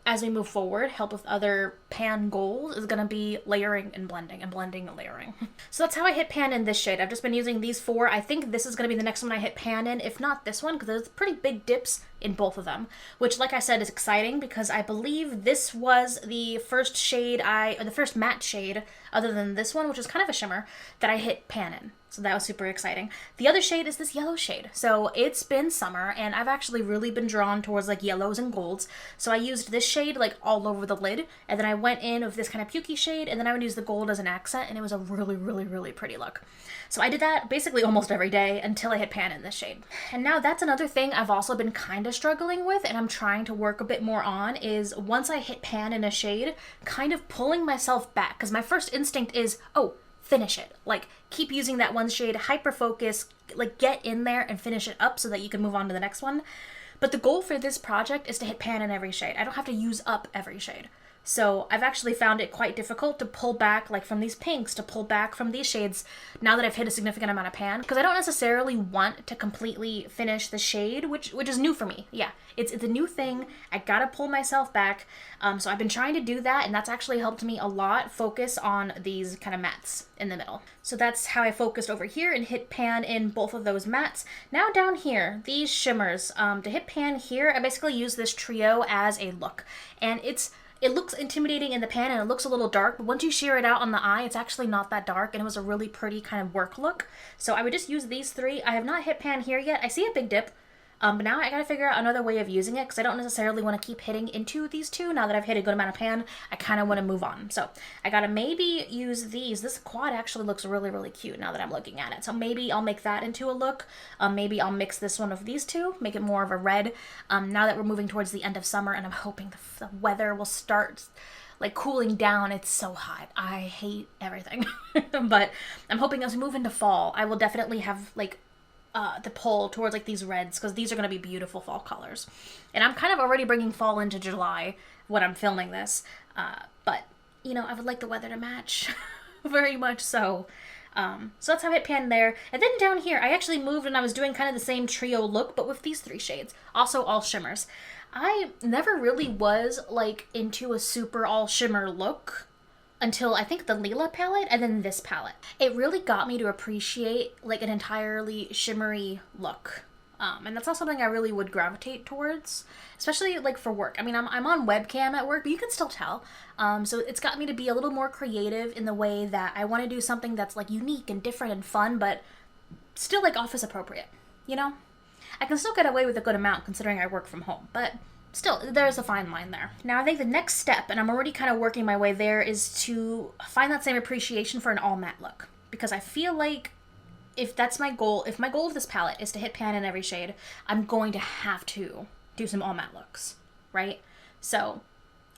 as we move forward, help with other pan goals is going to be layering and blending and layering. So that's how I hit pan in this shade. I've just been using these 4. I think this is going to be the next one I hit pan in, if not this one, because there's pretty big dips in both of them, which like I said is exciting because I believe this was the first shade or the first matte shade other than this one, which is kind of a shimmer, that I hit pan in. So that was super exciting. The other shade is this yellow shade. So it's been summer and I've actually really been drawn towards like yellows and golds. So I used this shade like all over the lid, and then I went in with this kind of pukey shade, and then I would use the gold as an accent, and it was a really, really, really pretty look. So I did that basically almost every day until I hit pan in this shade. And now that's another thing I've also been kind of struggling with and I'm trying to work a bit more on is once I hit pan in a shade, kind of pulling myself back, because my first instinct is, oh, finish it. Like, keep using that one shade, hyper focus, like get in there and finish it up so that you can move on to the next one. But the goal for this project is to hit pan in every shade. I don't have to use up every shade. So I've actually found it quite difficult to pull back like from these pinks, to pull back from these shades now that I've hit a significant amount of pan, because I don't necessarily want to completely finish the shade, which is new for me. Yeah, it's a new thing. I gotta pull myself back. So I've been trying to do that, and that's actually helped me a lot focus on these kind of mattes in the middle. So that's how I focused over here and hit pan in both of those mattes. Now down here, these shimmers, to hit pan here, I basically use this trio as a look, and it looks intimidating in the pan and it looks a little dark, but once you sheer it out on the eye, it's actually not that dark, and it was a really pretty kind of work look. So I would just use these 3. I have not hit pan here yet. I see a big dip, but now I gotta figure out another way of using it because I don't necessarily want to keep hitting into these 2. Now that I've hit a good amount of pan, I kind of want to move on. So I gotta maybe use these. This quad actually looks really, really cute now that I'm looking at it. So maybe I'll make that into a look. Maybe I'll mix this one of these 2, make it more of a red. Now that we're moving towards the end of summer and I'm hoping the weather will start like cooling down. It's so hot. I hate everything. But I'm hoping as we move into fall, I will definitely have like the pull towards like these reds, because these are going to be beautiful fall colors. And I'm kind of already bringing fall into July when I'm filming this, but you know, I would like the weather to match very much so. So that's how I hit pan there. And then down here, I actually moved and I was doing kind of the same trio look, but with these 3 shades, also all shimmers. I never really was like into a super all shimmer look until I think the Lila palette and then this palette. It really got me to appreciate like an entirely shimmery look. And that's not something I really would gravitate towards, especially like for work. I mean, I'm on webcam at work, but you can still tell. So it's got me to be a little more creative in the way that I want to do something that's like unique and different and fun, but still like office appropriate, you know? I can still get away with a good amount considering I work from home, but still, there's a fine line there. Now, I think the next step, and I'm already kind of working my way there, is to find that same appreciation for an all matte look. Because I feel like if that's my goal, if my goal of this palette is to hit pan in every shade, I'm going to have to do some all matte looks, right? So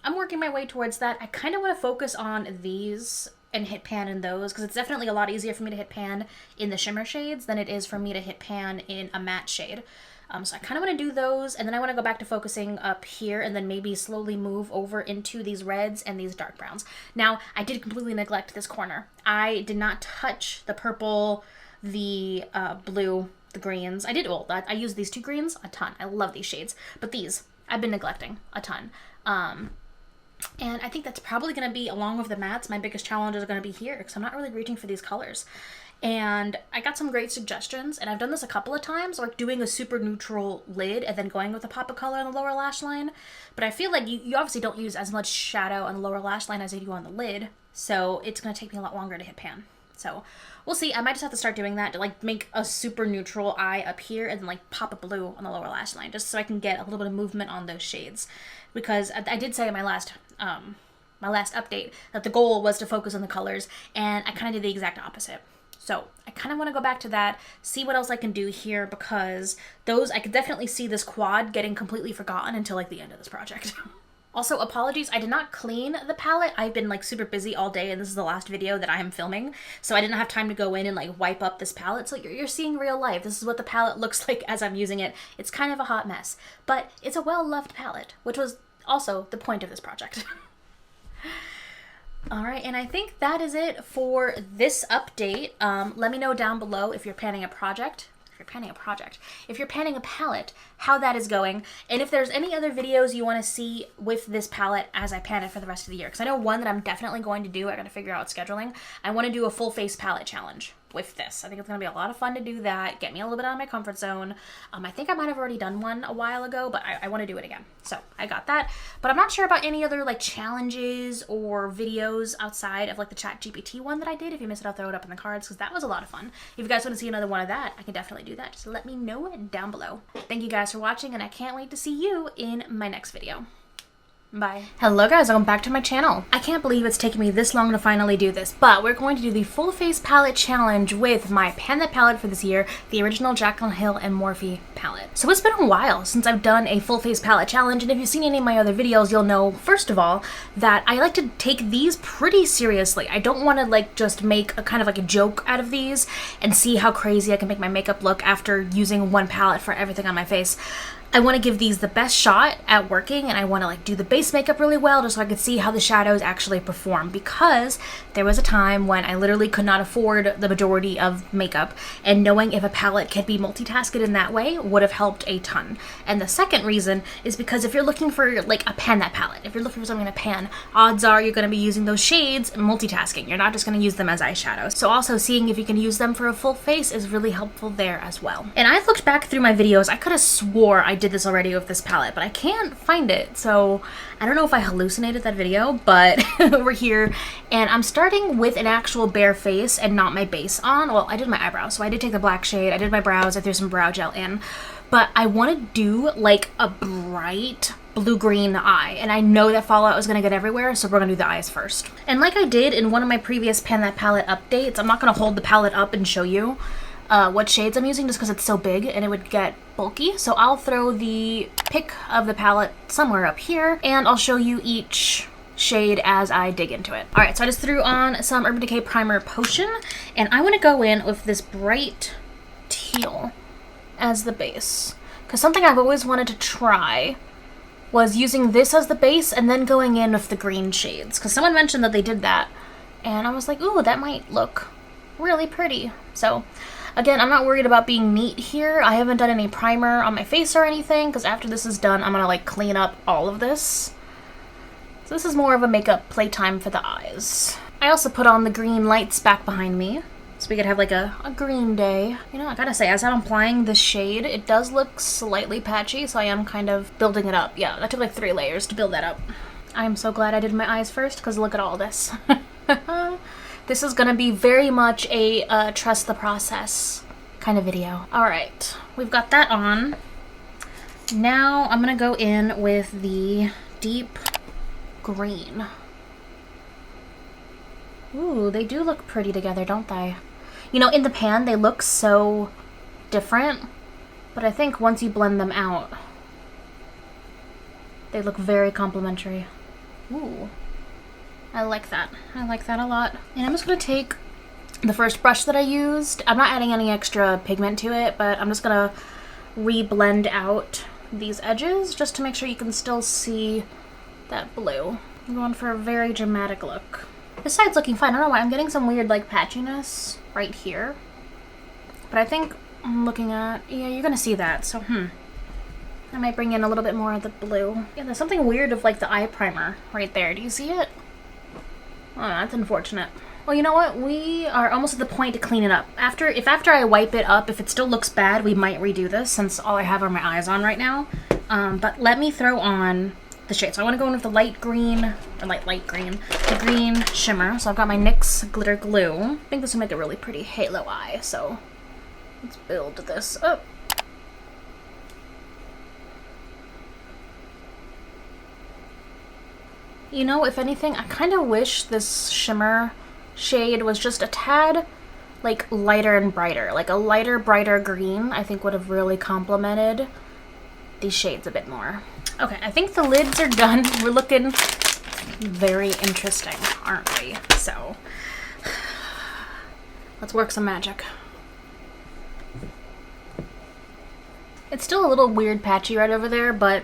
I'm working my way towards that. I kind of want to focus on these and hit pan in those, because it's definitely a lot easier for me to hit pan in the shimmer shades than it is for me to hit pan in a matte shade. So I kind of want to do those, and then I want to go back to focusing up here and then maybe slowly move over into these reds and these dark browns. Now, I did completely neglect this corner. I did not touch the purple, the blue, the greens. I did, well, I used these 2 greens a ton. I love these shades, but these I've been neglecting a ton. And I think that's probably going to be, along with the mattes, my biggest challenges are going to be here, because I'm not really reaching for these colors. And I got some great suggestions, and I've done this a couple of times, like doing a super neutral lid and then going with a pop of color on the lower lash line. But I feel like you obviously don't use as much shadow on the lower lash line as you do on the lid, so it's going to take me a lot longer to hit pan. So we'll see. I might just have to start doing that to like make a super neutral eye up here and then like pop a blue on the lower lash line, just so I can get a little bit of movement on those shades. Because I did say in my last update that the goal was to focus on the colors, and I kind of did the exact opposite. So I kind of want to go back to that, see what else I can do here, because I could definitely see this quad getting completely forgotten until like the end of this project. Also, apologies, I did not clean the palette. I've been like super busy all day, and this is the last video that I am filming, so I didn't have time to go in and like wipe up this palette. So you're seeing real life. This is what the palette looks like as I'm using it. It's kind of a hot mess, but it's a well-loved palette, which was also the point of this project. Alright, and I think that is it for this update. Let me know down below if you're panning a project. If you're panning a palette, how that is going, and if there's any other videos you want to see with this palette as I pan it for the rest of the year. Because I know one that I'm definitely going to do, I gotta figure out scheduling. I want to do a full face palette challenge with this. I think it's gonna be a lot of fun to do that, get me a little bit out of my comfort zone. I think I might have already done one a while ago, but I want to do it again. So I got that, but I'm not sure about any other like challenges or videos outside of like the ChatGPT one that I did. If you missed it, I'll throw it up in the cards, because that was a lot of fun. If you guys want to see another one of that, I can definitely do that. Just let me know down below. Thank you guys for watching, and I can't wait to see you in my next video. Bye. Hello guys, welcome back to my channel. I can't believe it's taken me this long to finally do this, but we're going to do the full face palette challenge with my pan that palette for this year, the original Jaclyn Hill and Morphe palette. So it's been a while since I've done a full face palette challenge, and if you've seen any of my other videos, you'll know, first of all, that I like to take these pretty seriously. I don't want to like just make a kind of like a joke out of these and see how crazy I can make my makeup look after using one palette for everything on my face. I want to give these the best shot at working, and I want to like do the base makeup really well just so I could see how the shadows actually perform, because there was a time when I literally could not afford the majority of makeup, and knowing if a palette can be multitasking in that way would have helped a ton. And the second reason is because if you're looking for like a pan that palette, if you're looking for something to pan, odds are you're going to be using those shades multitasking. You're not just going to use them as eyeshadow. So also seeing if you can use them for a full face is really helpful there as well. And I looked back through my videos, I could have swore I did this already with this palette, but I can't find it, so I don't know if I hallucinated that video, but we're here, and I'm starting with an actual bare face and not my base on. Well, I did my eyebrows, so I did take the black shade, I did my brows, I threw some brow gel in, but I want to do like a bright blue-green eye, and I know that fallout is going to get everywhere, so we're going to do the eyes first. And like I did in one of my previous pan that palette updates, I'm not going to hold the palette up and show you what shades I'm using just because it's so big and it would get bulky. So I'll throw the pick of the palette somewhere up here, and I'll show you each shade as I dig into it. Alright, so I just threw on some Urban Decay Primer Potion, and I want to go in with this bright teal as the base, because something I've always wanted to try was using this as the base and then going in with the green shades, because someone mentioned that they did that, and I was like, ooh, that might look really pretty. So again, I'm not worried about being neat here. I haven't done any primer on my face or anything, because after this is done, I'm gonna like clean up all of this. So this is more of a makeup playtime for the eyes. I also put on the green lights back behind me, so we could have like a green day. You know, I gotta say, as I'm applying this shade, it does look slightly patchy, so I am kind of building it up. Yeah, that took like 3 layers to build that up. I'm so glad I did my eyes first, because look at all this. This is gonna be very much a trust the process kind of video. Alright, we've got that on. Now I'm gonna go in with the deep green. Ooh, they do look pretty together, don't they? You know, in the pan they look so different, but I think once you blend them out, they look very complementary. Ooh. I like that. I like that a lot. And I'm just going to take the first brush that I used. I'm not adding any extra pigment to it, but I'm just going to re-blend out these edges just to make sure you can still see that blue. I'm going for a very dramatic look. This side's looking fine. I don't know why. I'm getting some weird like patchiness right here. But I think I'm looking at... Yeah, you're going to see that. So, I might bring in a little bit more of the blue. Yeah, there's something weird of like the eye primer right there. Do you see it? Oh, that's unfortunate. Well, you know what? We are almost at the point to clean it up. After I wipe it up, if it still looks bad, we might redo this since all I have are my eyes on right now. But let me throw on the shade. So I want to go in with the light green, or light green, the green shimmer. So I've got my NYX glitter glue. I think this will make a really pretty halo eye. So let's build this up. You know, if anything, I kind of wish this shimmer shade was just a tad like lighter and brighter. Like a lighter, brighter green I think would have really complemented these shades a bit more. Okay, I think the lids are done. We're looking very interesting, aren't we? So let's work some magic. It's still a little weird patchy right over there, but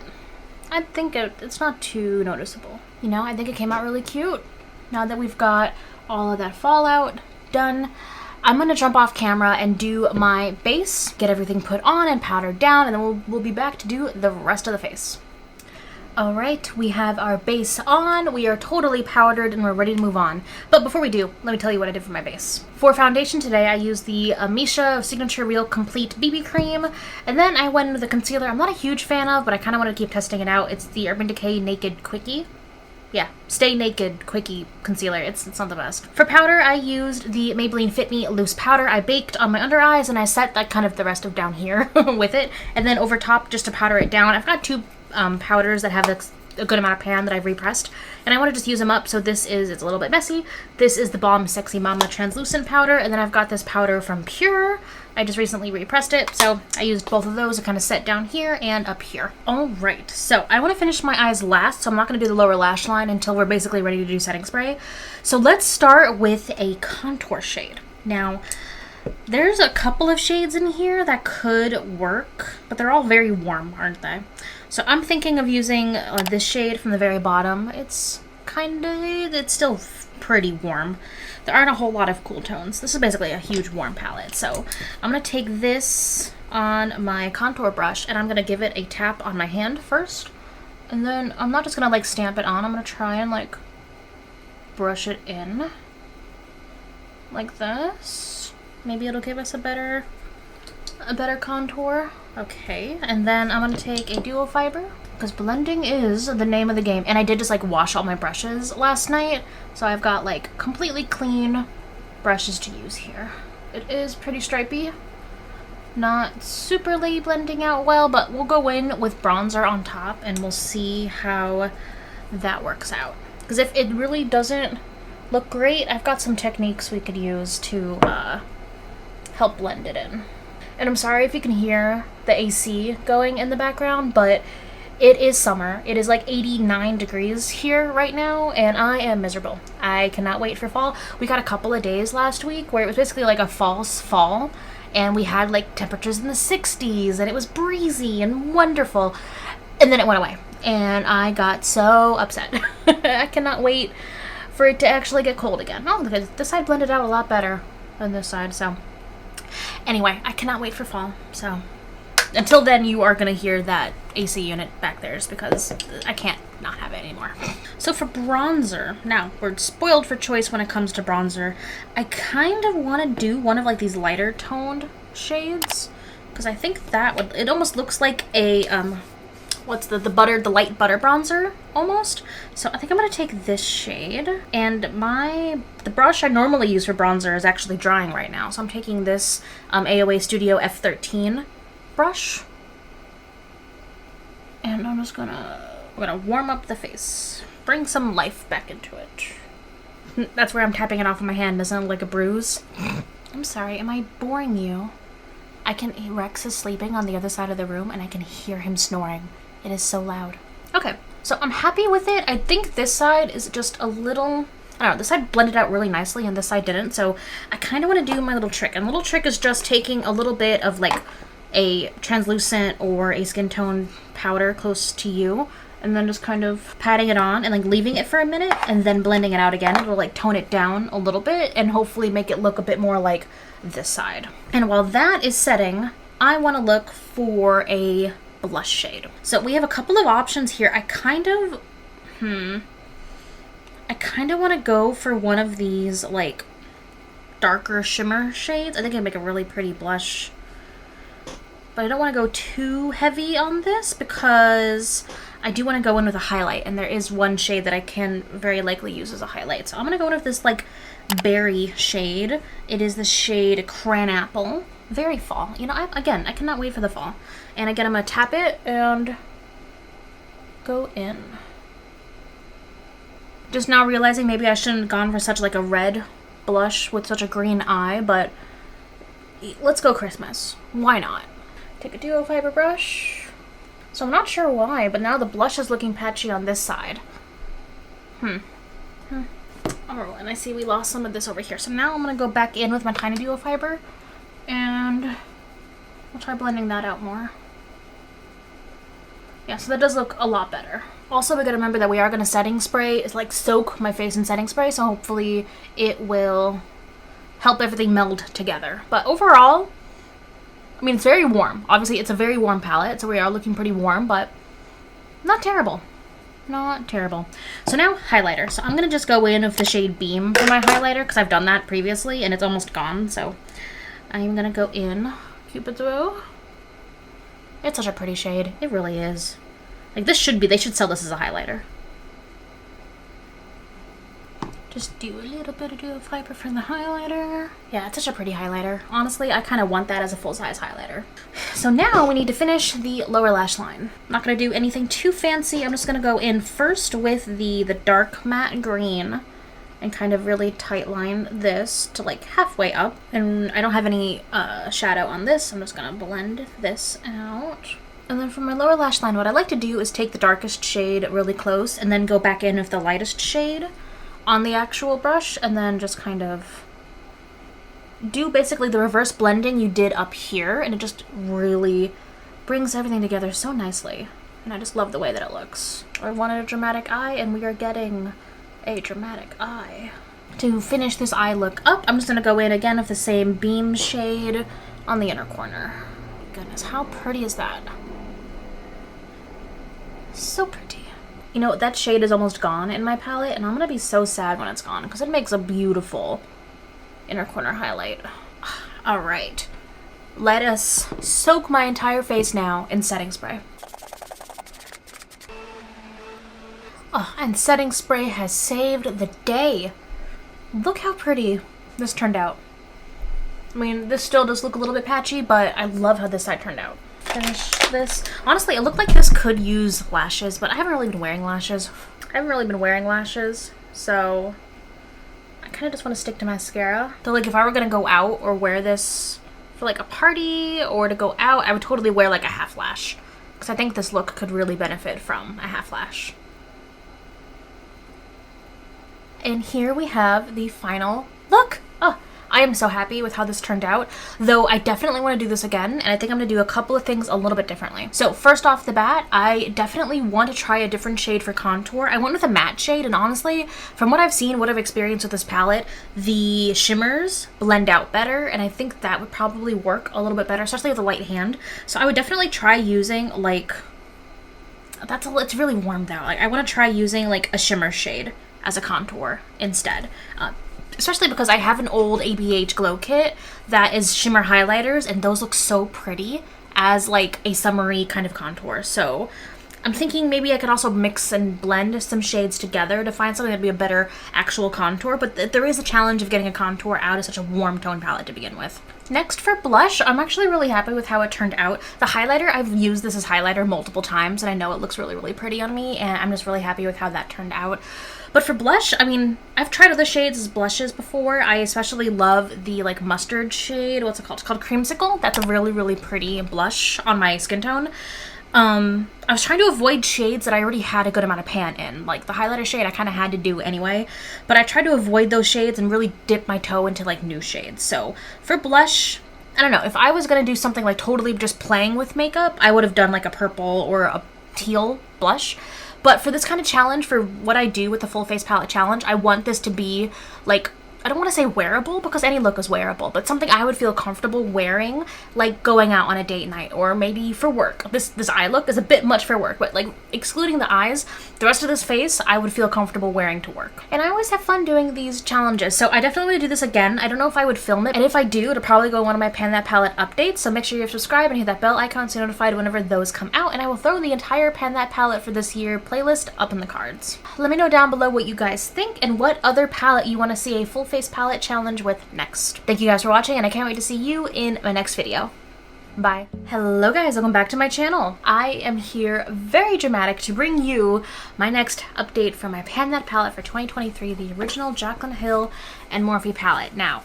I think it's not too noticeable. You know, I think it came out really cute. Now that we've got all of that fallout done, I'm gonna jump off camera and do my base, get everything put on and powdered down, and then we'll be back to do the rest of the face. Alright, we have our base on, we are totally powdered, and we're ready to move on. But before we do, let me tell you what I did for my base. For foundation today, I used the Misha Signature Real Complete BB Cream, and then I went into the concealer I'm not a huge fan of, but I kind of want to keep testing it out. It's the Urban Decay Naked Quickie. Yeah, Stay Naked Quickie Concealer. It's not the best. For powder, I used the Maybelline Fit Me Loose Powder. I baked on my under eyes, and I set like kind of the rest of down here with it, and then over top just to powder it down. I've got two powders that have a good amount of pan that I've repressed, and I want to just use them up. So it's a little bit messy. This is the Balm Sexy Mama Translucent Powder, and then I've got this powder from Pure. I just recently repressed it, so I used both of those to kind of set down here and up here. Alright, so I want to finish my eyes last, so I'm not going to do the lower lash line until we're basically ready to do setting spray. So let's start with a contour shade. Now, there's a couple of shades in here that could work, but they're all very warm, aren't they? So I'm thinking of using this shade from the very bottom. It's still pretty warm. There aren't a whole lot of cool tones. This is basically a huge warm palette. So I'm going to take this on my contour brush and I'm going to give it a tap on my hand first. And then I'm not just going to like stamp it on. I'm going to try and like brush it in like this. Maybe it'll give us a better contour. Okay, and then I'm going to take a duo fiber because blending is the name of the game. And I did just like wash all my brushes last night, so I've got like completely clean brushes to use here. It is pretty stripey, not superly blending out well, but we'll go in with bronzer on top and we'll see how that works out. Because if it really doesn't look great, I've got some techniques we could use to help blend it in. And I'm sorry if you can hear the AC going in the background, but it is summer. It is like 89 degrees here right now, and I am miserable. I cannot wait for fall. We got a couple of days last week where it was basically like a false fall, and we had like temperatures in the 60s, and it was breezy and wonderful. And then it went away, and I got so upset. I cannot wait for it to actually get cold again. Oh, because this side blended out a lot better than this side, so... Anyway, I cannot wait for fall, so until then you are going to hear that AC unit back there because I can't not have it anymore. So for bronzer, now we're spoiled for choice when it comes to bronzer. I kind of want to do one of like these lighter toned shades because I think that would, it almost looks like a what's the light butter bronzer almost. So I think I'm going to take this shade, and the brush I normally use for bronzer is actually drying right now. So I'm taking this AOA Studio F13 brush, and I'm just we're gonna warm up the face, bring some life back into it. That's where I'm tapping it off of my hand. Doesn't it look like a bruise? I'm sorry, am I boring you? Rex is sleeping on the other side of the room and I can hear him snoring. It is so loud. Okay, so I'm happy with it. I think this side is just a little, I don't know, this side blended out really nicely and this side didn't, so I kind of want to do my little trick. And the little trick is just taking a little bit of like a translucent or a skin tone powder close to you, and then just kind of patting it on and like leaving it for a minute and then blending it out again. It'll like tone it down a little bit and hopefully make it look a bit more like this side. And while that is setting, I want to look for a blush shade. So we have a couple of options here. I kind of want to go for one of these like darker shimmer shades. I think it'd make a really pretty blush. But I don't want to go too heavy on this because I do want to go in with a highlight, and there is one shade that I can very likely use as a highlight. So I'm going to go in with this like berry shade. It is the shade Cran Apple. Very fall. You know, I cannot wait for the fall. And again, I'm going to tap it and go in. Just now realizing maybe I shouldn't have gone for such like a red blush with such a green eye, but let's go Christmas. Why not? Take a duo fiber brush. So I'm not sure why, but now the blush is looking patchy on this side. Oh, and I see we lost some of this over here. So now I'm going to go back in with my tiny duo fiber, and we'll try blending that out more. Yeah, so that does look a lot better. Also, we gotta remember that we are gonna setting spray, is like soak my face in setting spray, so hopefully it will help everything meld together. But overall, I mean, it's very warm. Obviously, it's a very warm palette, so we are looking pretty warm, but not terrible. Not terrible. So now, highlighter. So I'm gonna just go in with the shade Beam for my highlighter, because I've done that previously, and it's almost gone, so I'm gonna go in. Cupid's bow. It's such a pretty shade. It really is. Like, this should be, they should sell this as a highlighter. Just do a little bit of duo fiber for the highlighter. Yeah, it's such a pretty highlighter. Honestly, I kind of want that as a full-size highlighter. So now we need to finish the lower lash line. I'm not going to do anything too fancy. I'm just going to go in first with the dark matte green and kind of really tight line this to like halfway up. And I don't have any shadow on this. I'm just going to blend this out. And then for my lower lash line, what I like to do is take the darkest shade really close and then go back in with the lightest shade on the actual brush, and then just kind of do basically the reverse blending you did up here, and it just really brings everything together so nicely. And I just love the way that it looks. I wanted a dramatic eye, and we are getting a dramatic eye. To finish this eye look up, I'm just going to go in again with the same Beam shade on the inner corner. Goodness, how pretty is that? So pretty. You know, that shade is almost gone in my palette, and I'm gonna be so sad when it's gone because it makes a beautiful inner corner highlight. All right, let us soak my entire face now in setting spray. Oh, and setting spray has saved the day. Look how pretty this turned out. I mean, this still does look a little bit patchy, but I love how this side turned out. Finish this. Honestly, it looked like this could use lashes, but I haven't really been wearing lashes. So I kind of just want to stick to mascara. So like if I were gonna go out or wear this for like a party or to go out, I would totally wear like a half lash, because I think this look could really benefit from a half lash. And here we have the final look. Oh, I am so happy with how this turned out, though I definitely want to do this again, and I think I'm going to do a couple of things a little bit differently. So first off the bat, I definitely want to try a different shade for contour. I went with a matte shade, and honestly, from what I've seen, what I've experienced with this palette, the shimmers blend out better, and I think that would probably work a little bit better, especially with a light hand. So I would definitely try using like, it's really warm though. Like I want to try using like a shimmer shade as a contour instead. Especially because I have an old ABH glow kit that is shimmer highlighters, and those look so pretty as like a summery kind of contour. So I'm thinking maybe I could also mix and blend some shades together to find something that'd be a better actual contour, but there is a challenge of getting a contour out of such a warm tone palette to begin with. Next for blush, I'm actually really happy with how it turned out. The highlighter, I've used this as highlighter multiple times, and I know it looks really, really pretty on me, and I'm just really happy with how that turned out. But for blush, I mean, I've tried other shades as blushes before. I especially love the like mustard shade. What's it called? It's called Creamsicle. That's a really, really pretty blush on my skin tone. I was trying to avoid shades that I already had a good amount of pan in. Like the highlighter shade I kind of had to do anyway, but I tried to avoid those shades and really dip my toe into like new shades. So for blush, I don't know, if I was going to do something like totally just playing with makeup, I would have done like a purple or a teal blush. But for this kind of challenge, for what I do with the full face palette challenge, I want this to be like I don't want to say wearable because any look is wearable, but something I would feel comfortable wearing, like going out on a date night or maybe for work. This eye look is a bit much for work, but like excluding the eyes, the rest of this face I would feel comfortable wearing to work. And I always have fun doing these challenges, so I definitely want to do this again. I don't know if I would film it, and if I do, it'll probably go on one of my Pan That Palette updates, so make sure you subscribe and hit that bell icon so you're notified whenever those come out, and I will throw the entire Pan That Palette for this year playlist up in the cards. Let me know down below what you guys think and what other palette you want to see a full face palette challenge with next. Thank you guys for watching, and I can't wait to see you in my next video. Bye. Hello guys, welcome back to my channel. I am here very dramatic to bring you my next update for my Pan That Palette for 2023, the original Jaclyn Hill and Morphe palette. Now,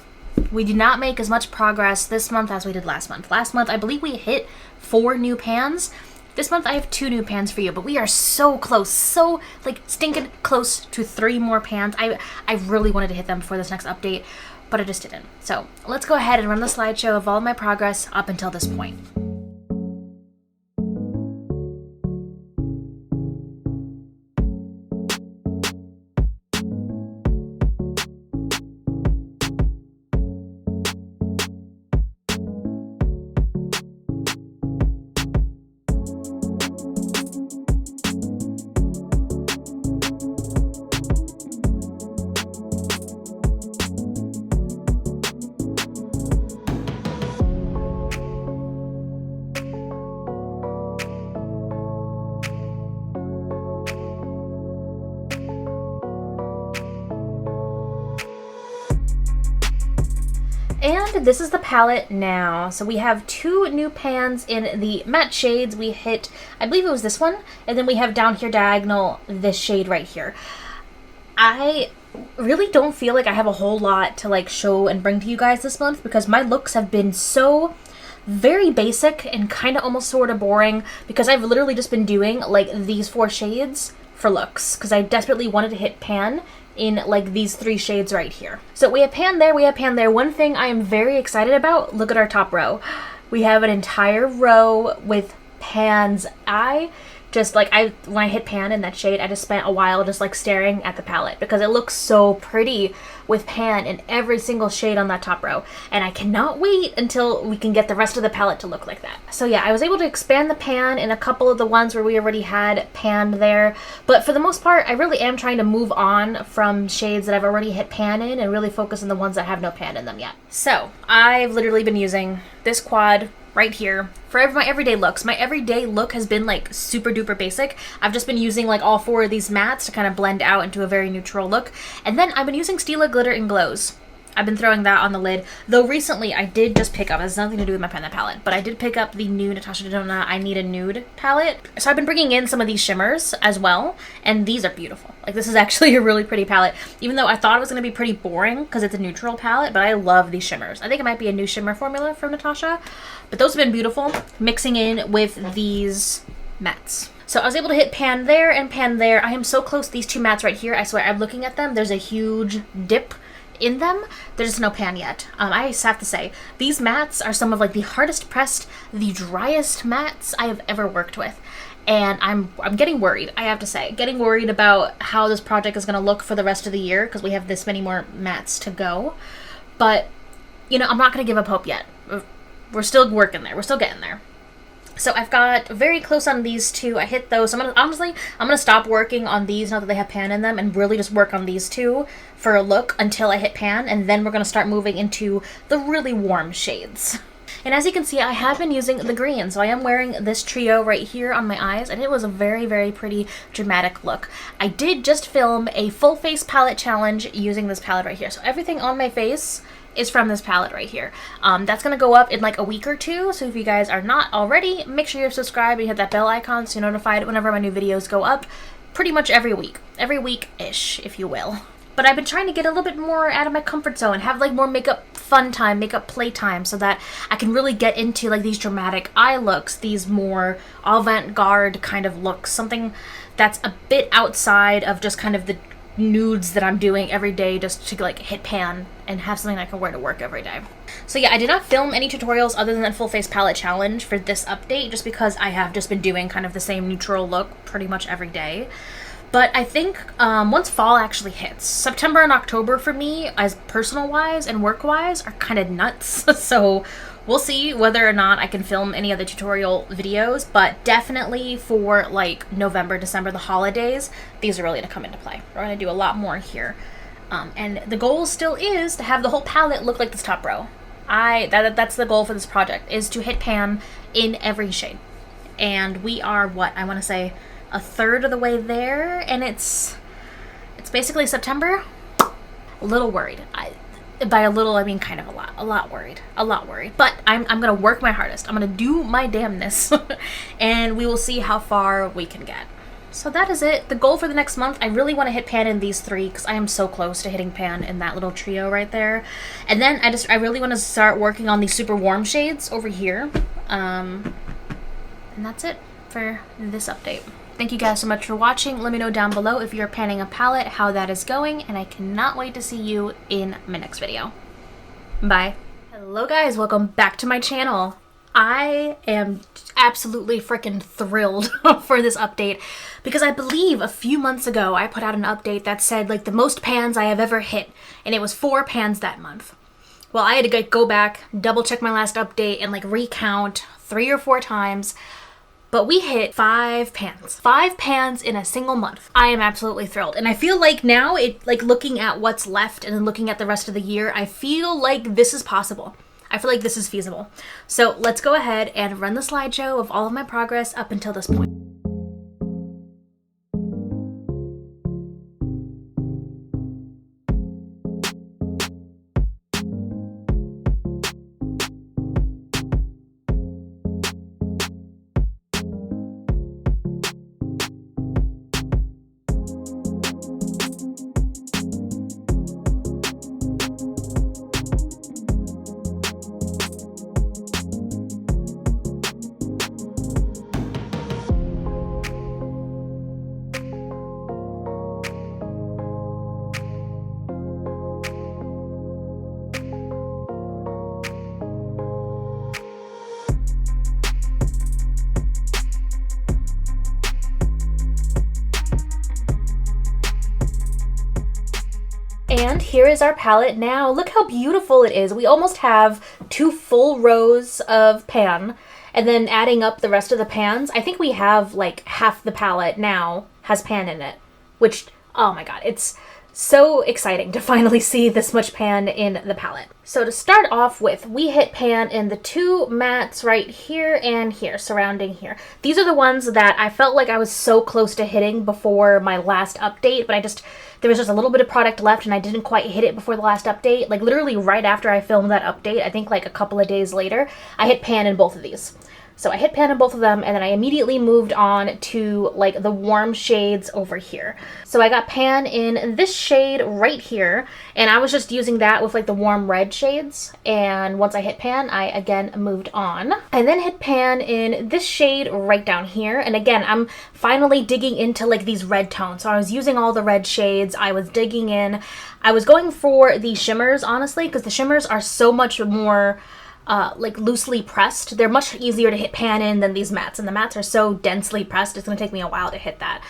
we did not make as much progress this month as we did last month. Last month, I believe we hit 4 new pans. This month I have 2 new pans for you, but we are so close, so like stinking close to 3 more pans. I really wanted to hit them before this next update, but I just didn't. So let's go ahead and run the slideshow of all of my progress up until this point. And this is the palette now. So we have 2 new pans in the matte shades. We hit, I believe it was this one, and then we have down here diagonal this shade right here. I really don't feel like I have a whole lot to like show and bring to you guys this month because my looks have been so very basic and kind of almost sort of boring because I've literally just been doing like these 4 shades for looks because I desperately wanted to hit pan in like these 3 shades right here. So we have pan there, we have pan there. One thing I am very excited about, look at our top row. We have an entire row with pans. When I hit pan in that shade, I just spent a while just like staring at the palette because it looks so pretty with pan in every single shade on that top row. And I cannot wait until we can get the rest of the palette to look like that. So yeah, I was able to expand the pan in a couple of the ones where we already had pan there. But for the most part, I really am trying to move on from shades that I've already hit pan in and really focus on the ones that have no pan in them yet. So I've literally been using this quad right here for my everyday looks. My everyday look has been like super duper basic. I've just been using like all 4 of these mattes to kind of blend out into a very neutral look. And then I've been using Stila Glitter and Glows. I've been throwing that on the lid. Though recently I did just pick up, it has nothing to do with my Pan That Palette, but I did pick up the new Natasha Denona I Need a Nude palette. So I've been bringing in some of these shimmers as well, and these are beautiful. Like this is actually a really pretty palette, even though I thought it was going to be pretty boring because it's a neutral palette, but I love these shimmers. I think it might be a new shimmer formula from Natasha, but those have been beautiful, mixing in with these mattes. So I was able to hit pan there and pan there. I am so close to these 2 mattes right here. I swear, I'm looking at them. There's a huge dip in them. There's just no pan yet. I just have to say, these mattes are some of like the hardest pressed, the driest mattes I have ever worked with. And I'm getting worried, I have to say. Getting worried about how this project is going to look for the rest of the year because we have this many more mattes to go. But, you know, I'm not going to give up hope yet. We're still working there. We're still getting there. So I've got very close on these 2. I hit those. I'm gonna stop working on these now that they have pan in them and really just work on these 2 for a look until I hit pan, and then we're gonna start moving into the really warm shades. And as you can see, I have been using the green, so I am wearing this trio right here on my eyes, and it was a very, very pretty dramatic look. I did just film a full face palette challenge using this palette right here, so everything on my face is from this palette right here. That's gonna go up in like a week or 2, so if you guys are not already, make sure you're subscribed and hit that bell icon so you're notified whenever my new videos go up pretty much every week-ish, if you will. But I've been trying to get a little bit more out of my comfort zone, have like more makeup fun time, makeup play time, so that I can really get into like these dramatic eye looks, these more avant-garde kind of looks, something that's a bit outside of just kind of the nudes that I'm doing every day just to like hit pan and have something I can wear to work every day. So yeah, I did not film any tutorials other than that full face palette challenge for this update just because I have just been doing kind of the same neutral look pretty much every day. But I think once fall actually hits, September and October for me, as personal-wise and work-wise, are kind of nuts. So we'll see whether or not I can film any other tutorial videos, but definitely for like November, December, the holidays, these are really going to come into play. We're going to do a lot more here. And the goal still is to have the whole palette look like this top row. That's the goal for this project, is to hit pan in every shade. And we are, what, I want to say a third of the way there, and it's basically September. A little worried. By a little, I mean kind of a lot worried. But I'm gonna work my hardest. I'm gonna do my damnness, and we will see how far we can get. So that is it. The goal for the next month, I really want to hit pan in these three because I am so close to hitting pan in that little trio right there. And then I really want to start working on these super warm shades over here. And that's it for this update. Thank you guys so much for watching. Let me know down below if you're panning a palette, how that is going, and I cannot wait to see you in my next video. Bye. Hello guys, welcome back to my channel. I am absolutely freaking thrilled for this update because I believe a few months ago I put out an update that said like the most pans I have ever hit, and it was 4 pans that month. Well, I had to go back, double check my last update, and like recount 3 or 4 times. But we hit 5 pans. 5 pans in a single month. I am absolutely thrilled. And I feel like now, looking at what's left and then looking at the rest of the year, I feel like this is possible. I feel like this is feasible. So let's go ahead and run the slideshow of all of my progress up until this point. And here is our palette now. Look how beautiful it is. We almost have 2 full rows of pan, and then adding up the rest of the pans, I think we have like half the palette now has pan in it, which, oh my god, it's so exciting to finally see this much pan in the palette. So to start off with, we hit pan in the 2 mattes right here and here, surrounding here. These are the ones that I felt like I was so close to hitting before my last update, but there was just a little bit of product left and I didn't quite hit it before the last update. Like literally right after I filmed that update, I think like a couple of days later, I hit pan in both of these. So I hit pan in both of them, and then I immediately moved on to like the warm shades over here. So I got pan in this shade right here, and I was just using that with like the warm red shades. And once I hit pan, I again moved on. I then hit pan in this shade right down here. And again, I'm finally digging into like these red tones. So I was using all the red shades. I was digging in. I was going for the shimmers, honestly, because the shimmers are so much more like loosely pressed. They're much easier to hit pan in than these mattes, and the mattes are so densely pressed, it's going to take me a while to hit that.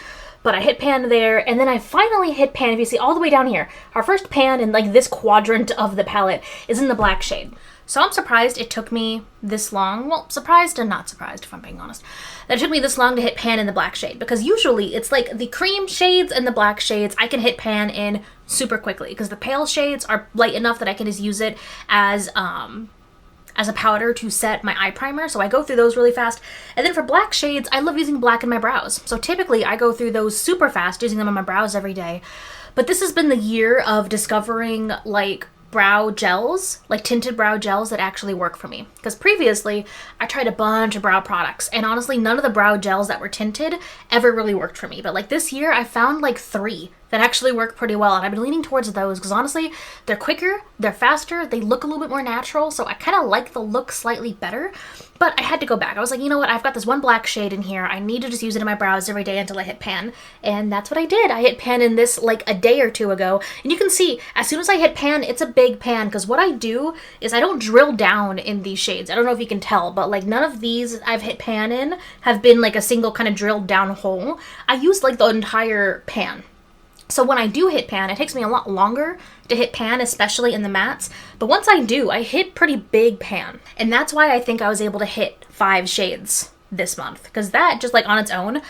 But I hit pan there, and then I finally hit pan, if you see, all the way down here. Our first pan in like this quadrant of the palette is in the black shade. So I'm surprised it took me this long. Well, surprised and not surprised, if I'm being honest, that it took me this long to hit pan in the black shade, because usually it's like the cream shades and the black shades I can hit pan in super quickly, because the pale shades are light enough that I can just use it as a powder to set my eye primer, so I go through those really fast. And then for black shades, I love using black in my brows. So typically I go through those super fast, using them on my brows every day. But this has been the year of discovering like brow gels, like tinted brow gels that actually work for me. Because previously I tried a bunch of brow products, and honestly none of the brow gels that were tinted ever really worked for me. But like this year I found like 3 that actually work pretty well, and I've been leaning towards those because honestly they're quicker, they're faster, they look a little bit more natural, so I kind of like the look slightly better. But I had to go back. I was like, you know what, I've got this one black shade in here, I need to just use it in my brows every day until I hit pan. And that's what I did. I hit pan in this like a day or 2 ago, and you can see as soon as I hit pan, it's a big pan, because what I do is I don't drill down in these shades. shades. I don't know if you can tell, but like none of these I've hit pan in have been like a single kind of drilled down hole. I used like the entire pan. So when I do hit pan, it takes me a lot longer to hit pan, especially in the mattes. But once I do, I hit pretty big pan. And that's why I think I was able to hit 5 shades this month. Because that, just like on its own,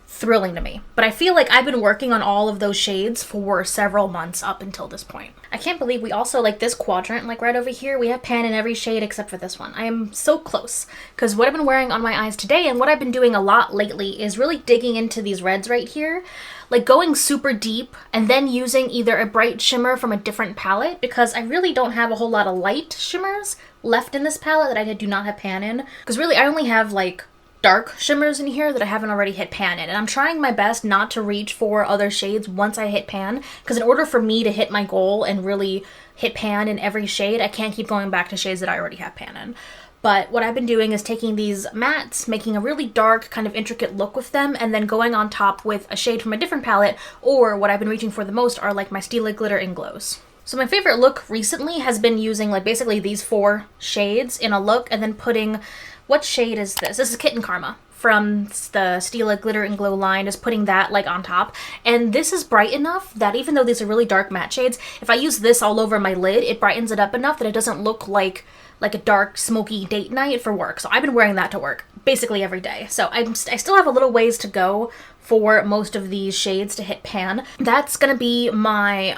thrilling to me. But I feel like I've been working on all of those shades for several months up until this point. I can't believe we also, like this quadrant, like right over here, we have pan in every shade except for this one. I am so close. Because what I've been wearing on my eyes today and what I've been doing a lot lately is really digging into these reds right here. Like going super deep and then using either a bright shimmer from a different palette, because I really don't have a whole lot of light shimmers left in this palette that I do not have pan in. Because really I only have like dark shimmers in here that I haven't already hit pan in. And I'm trying my best not to reach for other shades once I hit pan, because in order for me to hit my goal and really hit pan in every shade, I can't keep going back to shades that I already have pan in. But what I've been doing is taking these mattes, making a really dark kind of intricate look with them, and then going on top with a shade from a different palette, or what I've been reaching for the most are like my Stila Glitter and Glows. So my favorite look recently has been using like basically these 4 shades in a look and then putting, what shade is this? This is Kitten Karma from the Stila Glitter and Glow line, is putting that like on top. And this is bright enough that even though these are really dark matte shades, if I use this all over my lid, it brightens it up enough that it doesn't look like a dark smoky date night for work. So I've been wearing that to work basically every day. So I still have a little ways to go for most of these shades to hit pan. That's gonna be my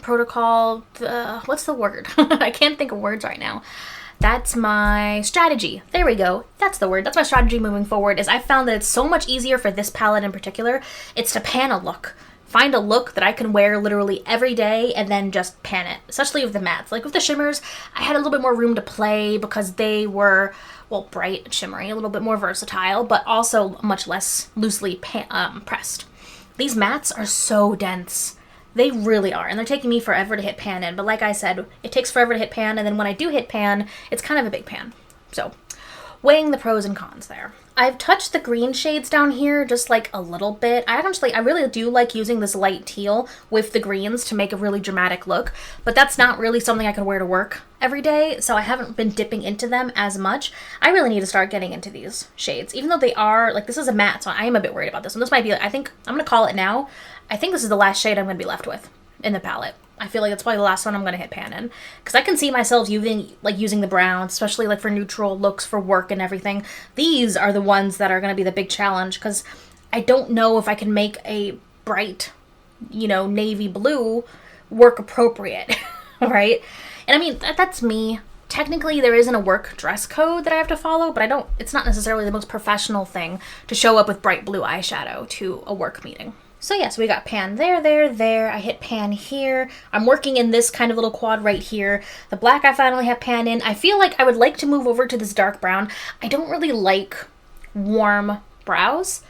protocol, what's the word? I can't think of words right now. That's my strategy. There we go. That's the word. That's my strategy moving forward, is I found that it's so much easier for this palette in particular. It's to pan a look. Find a look that I can wear literally every day and then just pan it, especially with the mattes. Like with the shimmers, I had a little bit more room to play because they were, well, bright and shimmery, a little bit more versatile, but also much less loosely pressed. These mattes are so dense. They really are, and they're taking me forever to hit pan in. But like I said, it takes forever to hit pan, and then when I do hit pan, it's kind of a big pan. So, weighing the pros and cons there. I've touched the green shades down here just like a little bit. I really do like using this light teal with the greens to make a really dramatic look, but that's not really something I can wear to work every day, so I haven't been dipping into them as much. I really need to start getting into these shades, even though they are, like, this is a matte, so I am a bit worried about this one. This might be, I think, I'm going to call it now. I think this is the last shade I'm going to be left with in the palette. I feel like that's probably the last one I'm going to hit pan in. Because I can see myself using the browns, especially like for neutral looks for work and everything. These are the ones that are going to be the big challenge, because I don't know if I can make a bright, navy blue work appropriate, right? And I mean, that's me. Technically, there isn't a work dress code that I have to follow, but it's not necessarily the most professional thing to show up with bright blue eyeshadow to a work meeting. So yeah, so we got pan there. I hit pan here. I'm working in this kind of little quad right here. The black I finally have pan in. I feel like I would like to move over to this dark brown. I don't really like warm brows,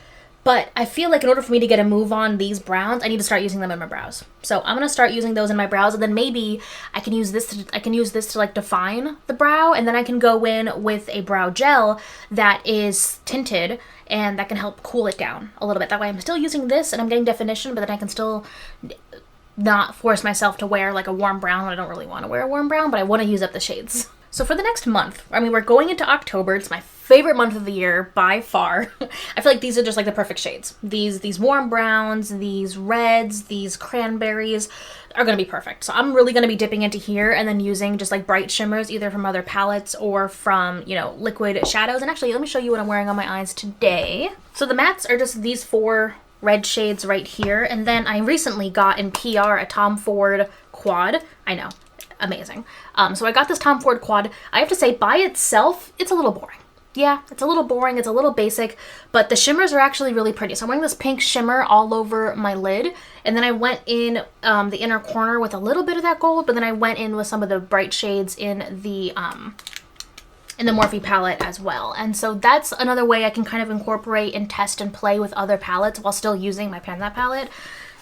but I feel like in order for me to get a move on these browns, I need to start using them in my brows. So I'm gonna start using those in my brows, and then maybe I can use this to like define the brow, and then I can go in with a brow gel that is tinted and that can help cool it down a little bit. That way I'm still using this and I'm getting definition, but then I can still not force myself to wear like a warm brown when I don't really want to wear a warm brown, but I want to use up the shades. So for the next month, I mean, we're going into October. It's my favorite month of the year by far. I feel like these are just like the perfect shades. These warm browns, these reds, these cranberries are going to be perfect. So I'm really going to be dipping into here and then using just like bright shimmers, either from other palettes or from, liquid shadows. And actually, let me show you what I'm wearing on my eyes today. So the mattes are just these 4 red shades right here. And then I recently got in PR a Tom Ford quad. I know. Amazing. So I got this Tom Ford quad. I have to say, by itself, it's a little boring. Yeah, it's a little boring, it's a little basic, but the shimmers are actually really pretty. So I'm wearing this pink shimmer all over my lid, and then I went in the inner corner with a little bit of that gold, but then I went in with some of the bright shades in the Morphe palette as well. And so that's another way I can kind of incorporate and test and play with other palettes while still using my Pan That palette.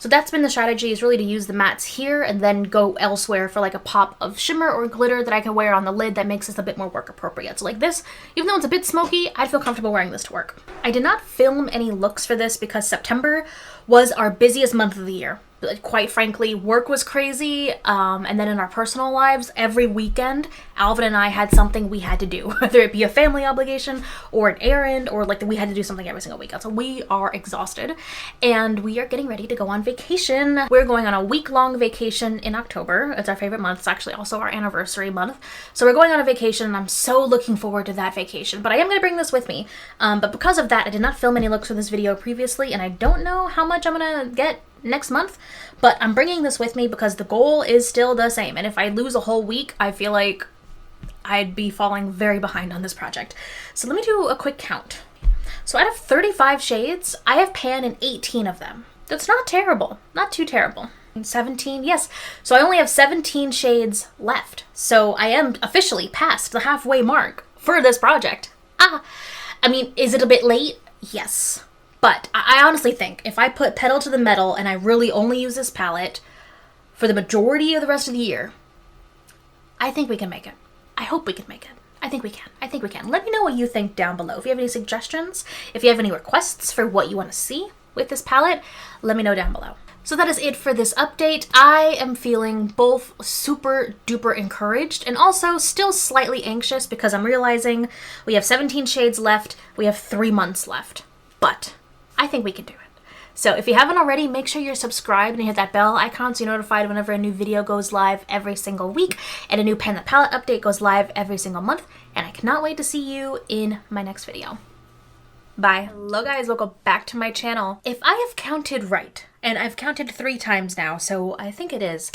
So that's been the strategy, is really to use the mattes here and then go elsewhere for like a pop of shimmer or glitter that I can wear on the lid that makes this a bit more work appropriate. So like this, even though it's a bit smoky, I'd feel comfortable wearing this to work. I did not film any looks for this because September was our busiest month of the year quite frankly, work was crazy, and then in our personal lives, every weekend, Alvin and I had something we had to do, whether it be a family obligation or an errand, or like we had to do something every single weekend. So we are exhausted, and we are getting ready to go on vacation. We're going on a week-long vacation in October. It's our favorite month. It's actually also our anniversary month. So we're going on a vacation, and I'm so looking forward to that vacation. But I am going to bring this with me. But because of that, I did not film any looks for this video previously, and I don't know how much I'm going to get next month, but I'm bringing this with me because the goal is still the same. And if I lose a whole week, I feel like I'd be falling very behind on this project. So let me do a quick count. So out of 35 shades, I have pan in 18 of them. That's not terrible. Not too terrible. 17, yes. So I only have 17 shades left. So I am officially past the halfway mark for this project. I mean, is it a bit late? Yes. But I honestly think if I put pedal to the metal and I really only use this palette for the majority of the rest of the year, I think we can make it. I hope we can make it. I think we can. I think we can. Let me know what you think down below. If you have any suggestions, if you have any requests for what you want to see with this palette, let me know down below. So that is it for this update. I am feeling both super duper encouraged and also still slightly anxious because I'm realizing we have 17 shades left. We have 3 months left. But I think we can do it. So if you haven't already, make sure you're subscribed and hit that bell icon so you're notified whenever a new video goes live every single week and a new Pan That Palette update goes live every single month. And I cannot wait to see you in my next video. Bye. Hello guys, welcome back to my channel. If I have counted right, and I've counted 3 times now, so I think it is,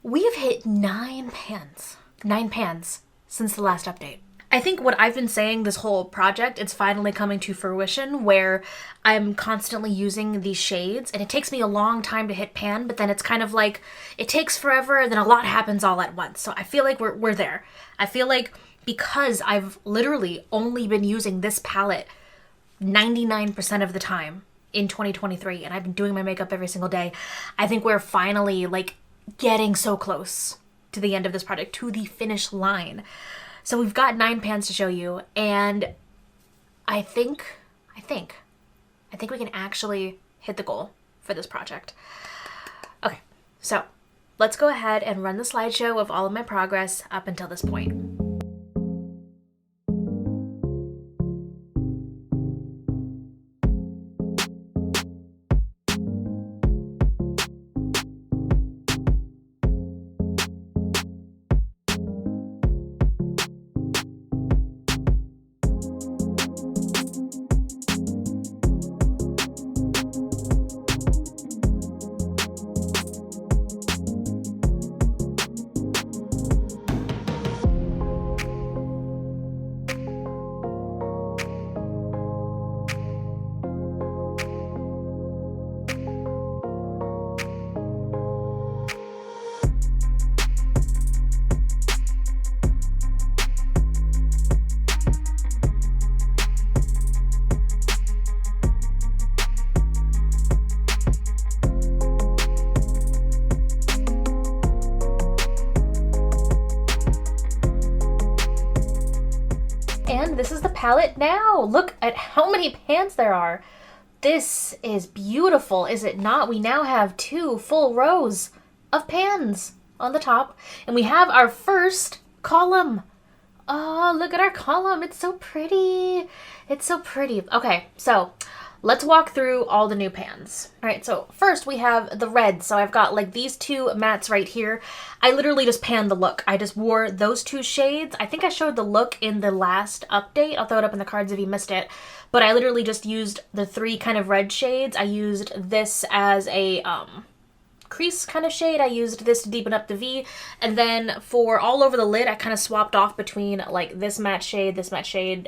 we have hit 9 pans. 9 pans since the last update. I think what I've been saying this whole project, it's finally coming to fruition where I'm constantly using these shades and it takes me a long time to hit pan, but then it's kind of like it takes forever and then a lot happens all at once. So I feel like we're there. I feel like because I've literally only been using this palette 99% of the time in 2023 and I've been doing my makeup every single day, I think we're finally like getting so close to the end of this project, to the finish line. So we've got 9 pans to show you, and I think we can actually hit the goal for this project. Okay, so let's go ahead and run the slideshow of all of my progress up until this point. And this is the palette now. Look at how many pans there are. This is beautiful, is it not? We now have 2 full rows of pans on the top. And we have our first column. Oh, look at our column. It's so pretty. It's so pretty. Okay, so let's walk through all the new pans. All right, so first we have the red. So I've got like these 2 mattes right here. I literally just panned the look. I just wore those 2 shades. I think I showed the look in the last update. I'll throw it up in the cards if you missed it. But I literally just used the 3 kind of red shades. I used this as a crease kind of shade. I used this to deepen up the V, and then for all over the lid I kind of swapped off between like this matte shade,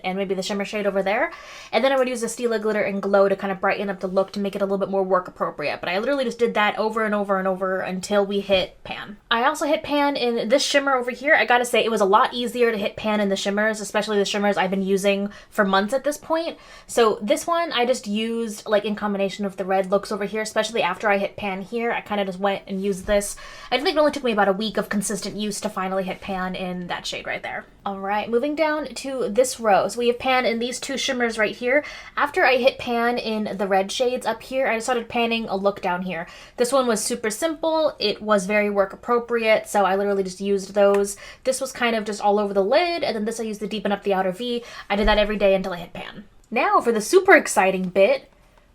and maybe the shimmer shade over there, and then I would use the Stila Glitter and Glow to kind of brighten up the look to make it a little bit more work appropriate. But I literally just did that over and over and over until we hit pan. I also hit pan in this shimmer over here. I gotta say it was a lot easier to hit pan in the shimmers, especially the shimmers I've been using for months at this point. So this one I just used like in combination with the red looks over here, especially after I hit pan here. I kind of just just went and used this. I think it only took me about a week of consistent use to finally hit pan in that shade right there. All right, moving down to this row. So we have pan in these two shimmers right here. After I hit pan in the red shades up here, I started panning a look down here. This one was super simple. It was very work appropriate, so I literally just used those. This was kind of just all over the lid, and then this I used to deepen up the outer V. I did that every day until I hit pan. Now for the super exciting bit,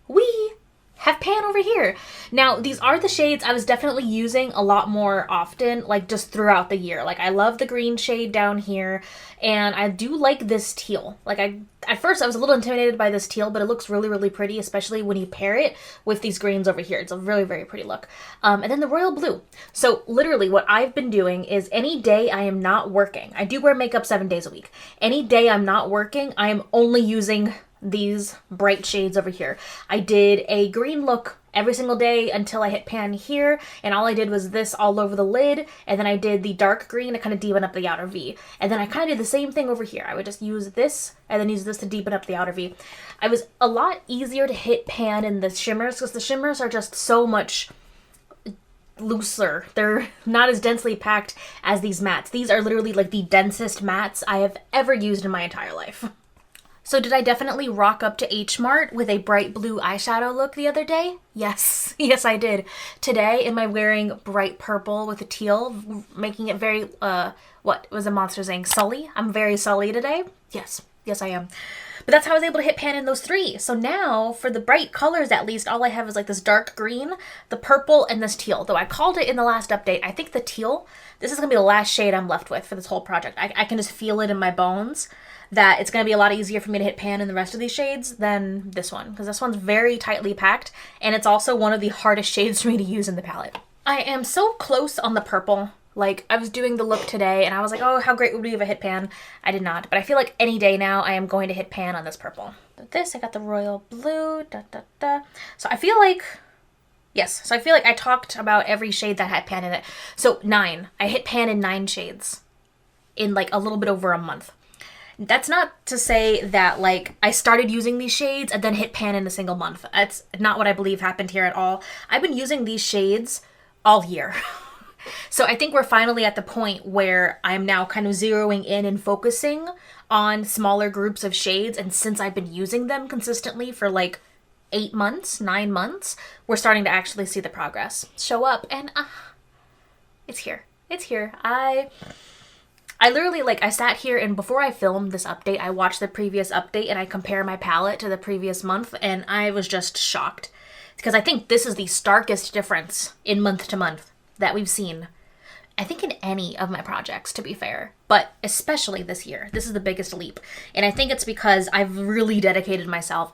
we have pan over here. Now, these are the shades I was definitely using a lot more often, like just throughout the year. Like, I love the green shade down here, and I do like this teal. Like, at first I was a little intimidated by this teal, but it looks really, really pretty, especially when you pair it with these greens over here. It's a really, very pretty look. And then the royal blue. So literally what I've been doing is any day I am not working, I do wear makeup 7 days a week. Any day I'm not working, I am only using these bright shades over here. I did a green look every single day until I hit pan here, and all I did was this all over the lid, and then I did the dark green to kind of deepen up the outer V. And then I kind of did the same thing over here. I would just use this and then use this to deepen up the outer V. I was a lot easier to hit pan in the shimmers because the shimmers are just so much looser. They're not as densely packed as these mattes. These are literally like the densest mattes I have ever used in my entire life. So did I definitely rock up to H Mart with a bright blue eyeshadow look the other day? Yes, yes I did. Today, am I wearing bright purple with a teal, making it very, what was a monster saying? Sully? I'm very sully today? Yes, yes I am. But that's how I was able to hit pan in those three. So now, for the bright colors at least, all I have is like this dark green, the purple, and this teal. Though I called it in the last update, I think the teal, this is going to be the last shade I'm left with for this whole project. I can just feel it in my bones that it's going to be a lot easier for me to hit pan in the rest of these shades than this one, because this one's very tightly packed, and it's also one of the hardest shades for me to use in the palette. I am so close on the purple. Like, I was doing the look today, and I was like, oh, how great would it be if I hit pan? I did not, but I feel like any day now I am going to hit pan on this purple. This, I got the royal blue, So I feel like, yes, so I feel like I talked about every shade that had pan in it. So 9, I hit pan in 9 shades in like a little bit over a month. That's not to say that, like, I started using these shades and then hit pan in a single month. That's not what I believe happened here at all. I've been using these shades all year. So I think we're finally at the point where I'm now kind of zeroing in and focusing on smaller groups of shades. And since I've been using them consistently for like 8 months, 9 months, we're starting to actually see the progress show up. And it's here. It's here. I literally, like, I sat here and before I filmed this update, I watched the previous update and I compare my palette to the previous month, and I was just shocked. Because I think this is the starkest difference in month to month that we've seen, I think, in any of my projects, to be fair. But especially this year. This is the biggest leap. And I think it's because I've really dedicated myself.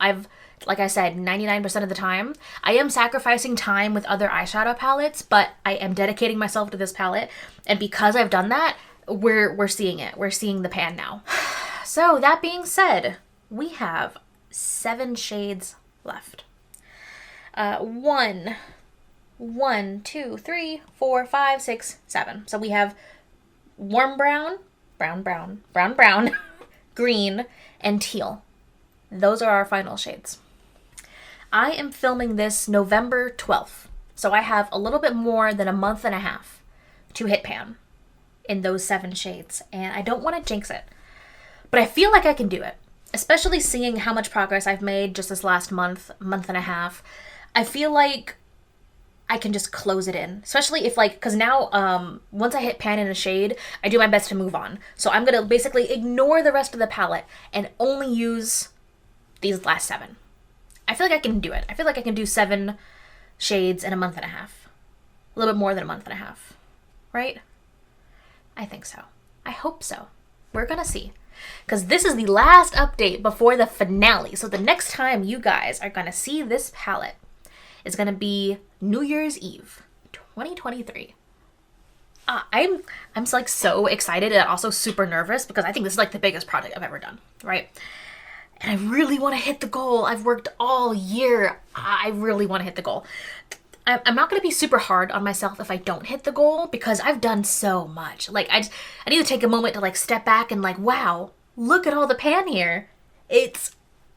Like I said, 99% of the time, I am sacrificing time with other eyeshadow palettes, but I am dedicating myself to this palette. And because I've done that, we're seeing it. We're seeing the pan now. So that being said, we have 7 shades left. 1, 2, 3, 4, 5, 6, 7. So we have warm brown, brown, green, and teal. Those are our final shades. I am filming this November 12th. So I have a little bit more than a month and a half to hit pan in those 7 shades, and I don't want to jinx it, but I feel like I can do it, especially seeing how much progress I've made just this last month and a half. I feel like I can just close it in, especially if, like, because now once I hit pan in a shade, I do my best to move on. So I'm gonna basically ignore the rest of the palette and only use these last 7. I feel like I can do it. I feel like I can do 7 shades in a month and a half, a little bit more than a month and a half, right? I think so. I hope so. We're gonna see. Because this is the last update before the finale. So the next time you guys are gonna see this palette is gonna be New Year's Eve, 2023. I'm like so excited and also super nervous because I think this is like the biggest project I've ever done, right? And I really want to hit the goal. I've worked all year. I really want to hit the goal. I'm not going to be super hard on myself if I don't hit the goal because I've done so much. Like, I need to take a moment to, like, step back and, like, wow, look at all the pan here. It's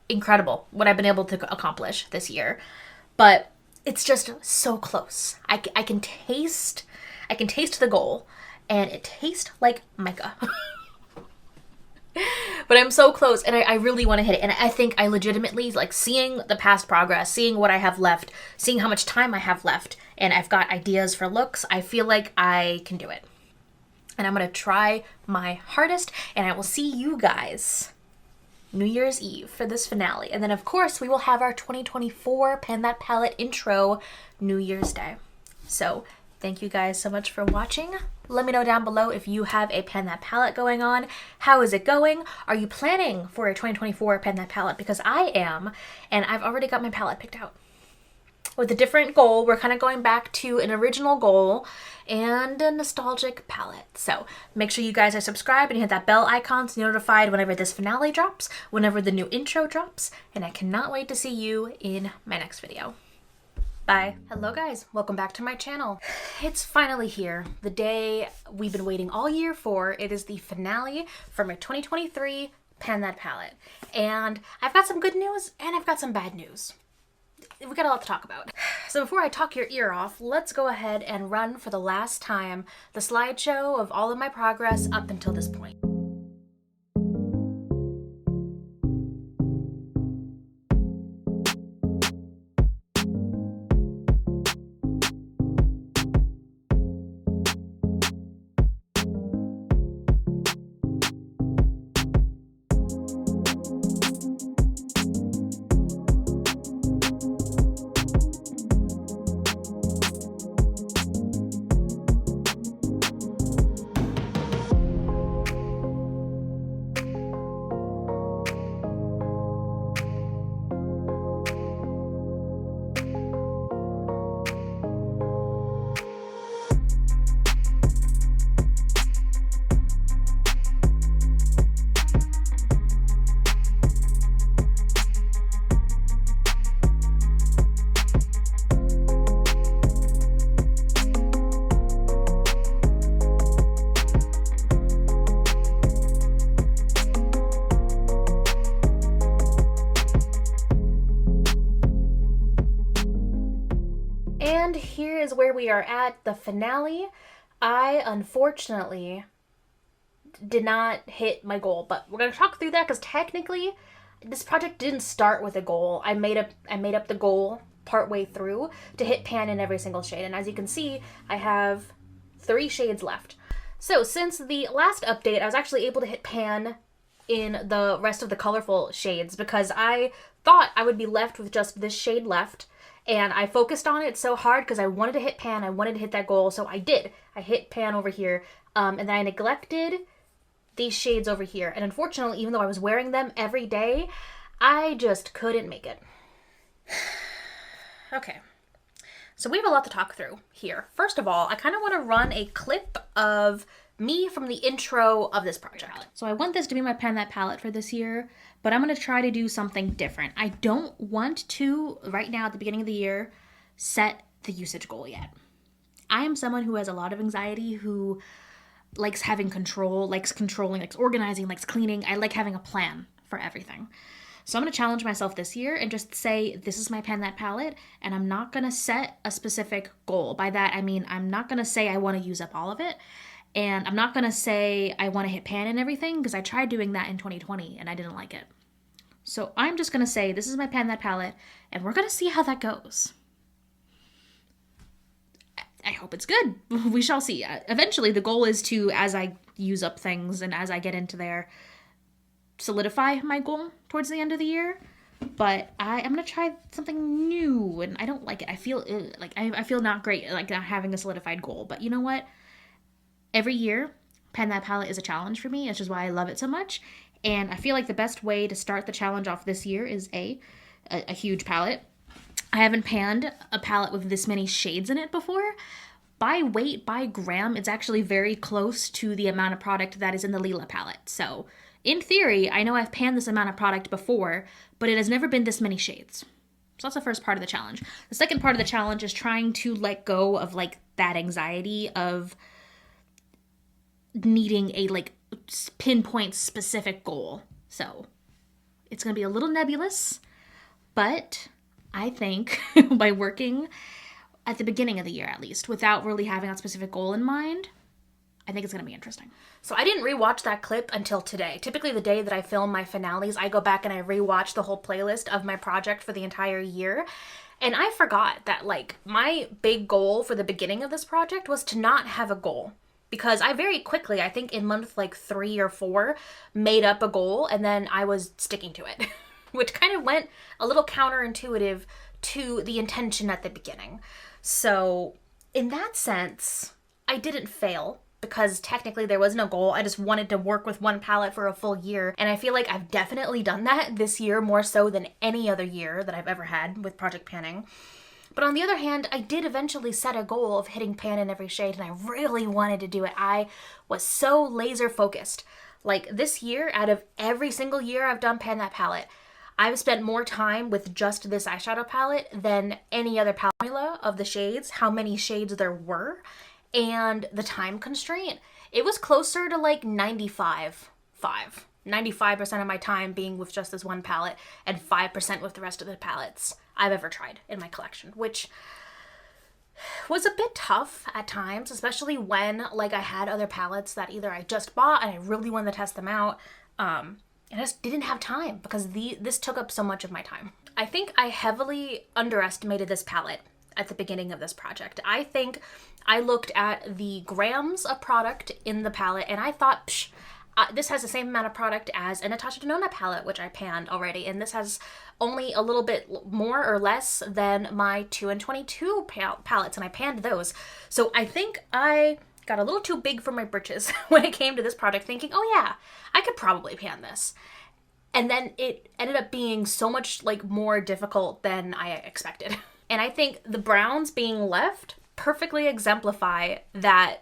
incredible what I've been able to accomplish this year. But it's just so close. I can taste the goal, and it tastes like mica. But I'm so close, and I really want to hit it. And I think I legitimately, like, seeing the past progress, seeing what I have left, seeing how much time I have left, and I've got ideas for looks, I feel like I can do it. And I'm going to try my hardest, and I will see you guys New Year's Eve for this finale. And then, of course, we will have our 2024 Pan That Palette intro New Year's Day. So thank you guys so much for watching. Let me know down below if you have a Pan That Palette going on. How is it going? Are you planning for a 2024 Pan That Palette? Because I am, and I've already got my palette picked out. With a different goal, we're kind of going back to an original goal and a nostalgic palette. So make sure you guys are subscribed and hit that bell icon to be notified whenever this finale drops, whenever the new intro drops, and I cannot wait to see you in my next video. Bye. Hello guys, welcome back to my channel. It's finally here, the day we've been waiting all year for. It is the finale for my 2023 Pan That Palette. And I've got some good news and I've got some bad news. We got a lot to talk about. So before I talk your ear off, let's go ahead and run for the last time the slideshow of all of my progress up until this point. And here is where we are at the finale. I unfortunately did not hit my goal, but we're gonna talk through that because technically this project didn't start with a goal. I made up the goal partway through to hit pan in every single shade, and as you can see, I have 3 shades left. So since the last update, I was actually able to hit pan in the rest of the colorful shades because I thought I would be left with just this shade left. And I focused on it so hard because I wanted to hit pan, I wanted to hit that goal, so I did. I hit pan over here, and then I neglected these shades over here. And unfortunately, even though I was wearing them every day, I just couldn't make it. Okay, so we have a lot to talk through here. First of all, I kind of want to run a clip of me from the intro of this project. So I want this to be my Pan That Palette for this year, but I'm going to try to do something different. I don't want to, right now at the beginning of the year, set the usage goal yet. I am someone who has a lot of anxiety, who likes having control, likes controlling, likes organizing, likes cleaning. I like having a plan for everything. So I'm going to challenge myself this year and just say, this is my Pan That Palette, and I'm not going to set a specific goal. By that, I mean, I'm not going to say I want to use up all of it. And I'm not going to say I want to hit pan and everything because I tried doing that in 2020 and I didn't like it. So I'm just going to say this is my Pan That Palette and we're going to see how that goes. I hope it's good. We shall see. Eventually the goal is to, as I use up things and as I get into there, solidify my goal towards the end of the year. But I'm going to try something new and I don't like it. I feel like I feel not great like not having a solidified goal. But you know what? Every year, Pan That Palette is a challenge for me, which is why I love it so much. And I feel like the best way to start the challenge off this year is a huge palette. I haven't panned a palette with this many shades in it before. By weight, by gram, it's actually very close to the amount of product that is in the Lila palette. So, in theory, I know I've panned this amount of product before, but it has never been this many shades. So that's the first part of the challenge. The second part of the challenge is trying to let go of, like, that anxiety of needing a like pinpoint specific goal. So it's gonna be a little nebulous, but I think by working at the beginning of the year, at least, without really having that specific goal in mind, I think it's going to be interesting. So I didn't rewatch that clip until today. Typically the day that I film my finales, I go back and I rewatch the whole playlist of my project for the entire year. And I forgot that, like, my big goal for the beginning of this project was to not have a goal. Because I very quickly, I think in month like 3 or 4, made up a goal and then I was sticking to it. Which kind of went a little counterintuitive to the intention at the beginning. So in that sense, I didn't fail because technically there was no goal. I just wanted to work with one palette for a full year. And I feel like I've definitely done that this year more so than any other year that I've ever had with project panning. But on the other hand, I did eventually set a goal of hitting pan in every shade and I really wanted to do it. I was so laser focused. Like this year, out of every single year I've done pan that palette, I've spent more time with just this eyeshadow palette than any other formula of the shades, how many shades there were, and the time constraint. It was closer to like 95% of my time being with just this one palette and 5% with the rest of the palettes I've ever tried in my collection, which was a bit tough at times, especially when like I had other palettes that either I just bought and I really wanted to test them out, and I just didn't have time because this took up so much of my time. I think I heavily underestimated this palette at the beginning of this project. I think I looked at the grams of product in the palette and I thought, this has the same amount of product as a Natasha Denona palette, which I panned already, and this has only a little bit more or less than my 2 and 22 palettes, and I panned those. So I think I got a little too big for my britches when it came to this product, thinking, oh yeah, I could probably pan this. And then it ended up being so much like more difficult than I expected. And I think the browns being left perfectly exemplify that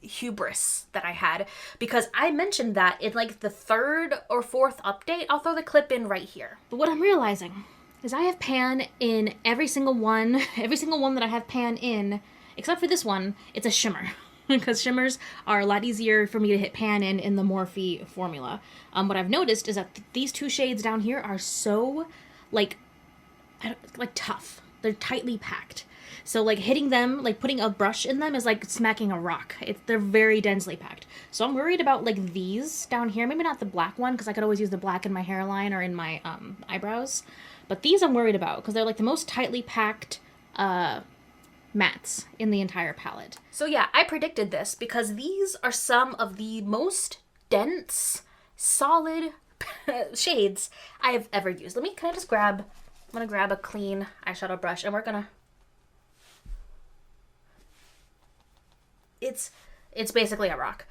hubris that I had, because I mentioned that in like the 3rd or 4th update. I'll throw the clip in right here. But what I'm realizing is I have pan in every single one that I have pan in, except for this one, it's a shimmer. Because shimmers are a lot easier for me to hit pan in the Morphe formula. What I've noticed is that these 2 shades down here are so like tough. They're tightly packed. So like hitting them, like putting a brush in them is like smacking a rock. They're very densely packed. So I'm worried about like these down here. Maybe not the black one, because I could always use the black in my hairline or in my eyebrows. But these I'm worried about because they're like the most tightly packed mattes in the entire palette. So yeah, I predicted this because these are some of the most dense, solid shades I've ever used. I'm gonna grab a clean eyeshadow brush and we're gonna, it's basically a rock.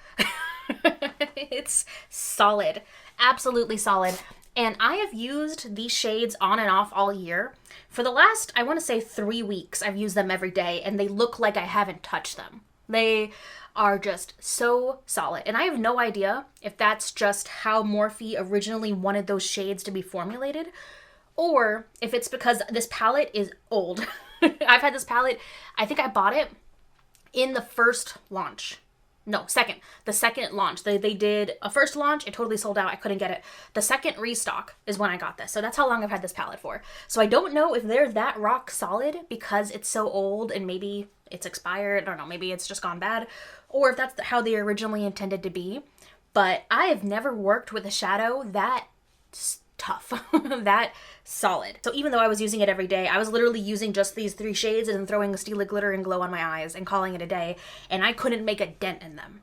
It's solid, absolutely solid. And I have used these shades on and off all year. For the last, I want to say 3 weeks, I've used them every day, and they look like I haven't touched them. They are just so solid. And I have no idea if that's just how Morphe originally wanted those shades to be formulated, or if it's because this palette is old. I've had this palette, I think I bought it in the first launch. No, second. The second launch. They did a first launch. It totally sold out. I couldn't get it. The second restock is when I got this. So that's how long I've had this palette for. So I don't know if they're that rock solid because it's so old and maybe it's expired. I don't know. Maybe it's just gone bad. Or if that's how they originally intended to be. But I have never worked with a shadow that tough, that solid. So even though I was using it every day, I was literally using just these 3 shades and then throwing a Stila glitter and glow on my eyes and calling it a day, and I couldn't make a dent in them.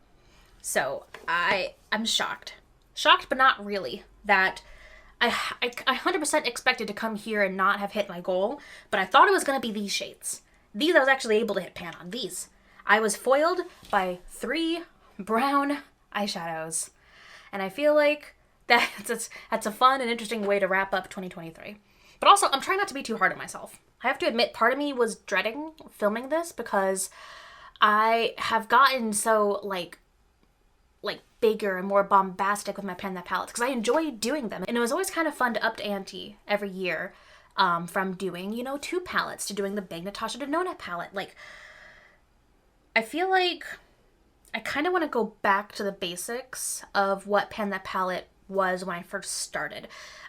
So I'm shocked but not really, that I 100% expected to come here and not have hit my goal, but I thought it was going to be these shades. These I was actually able to hit pan on. These I was foiled by 3 brown eyeshadows, and I feel like that's a fun and interesting way to wrap up 2023. But also, I'm trying not to be too hard on myself. I have to admit, part of me was dreading filming this because I have gotten so like bigger and more bombastic with my Pan That palettes because I enjoy doing them. And it was always kind of fun to up the ante every year, from doing, 2 palettes to doing the big Natasha Denona palette. Like, I feel like I kind of want to go back to the basics of what Pan That palette was when I first started.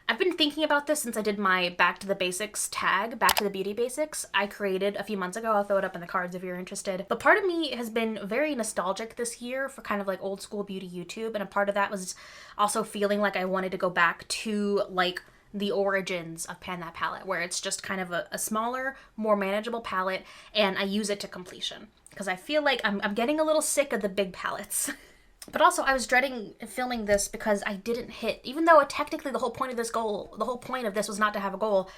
I've been thinking about this since I did my Back to the Basics tag, Back to the Beauty Basics, I created a few months ago. I'll throw it up in the cards if you're interested. But part of me has been very nostalgic this year for kind of like old school beauty YouTube, and a part of that was also feeling like I wanted to go back to like the origins of Pan That Palette, where it's just kind of a smaller, more manageable palette, and I use it to completion. Because I feel like I'm getting a little sick of the big palettes. But also, I was dreading filming this because I didn't hit, even though technically the whole point of this was not to have a goal,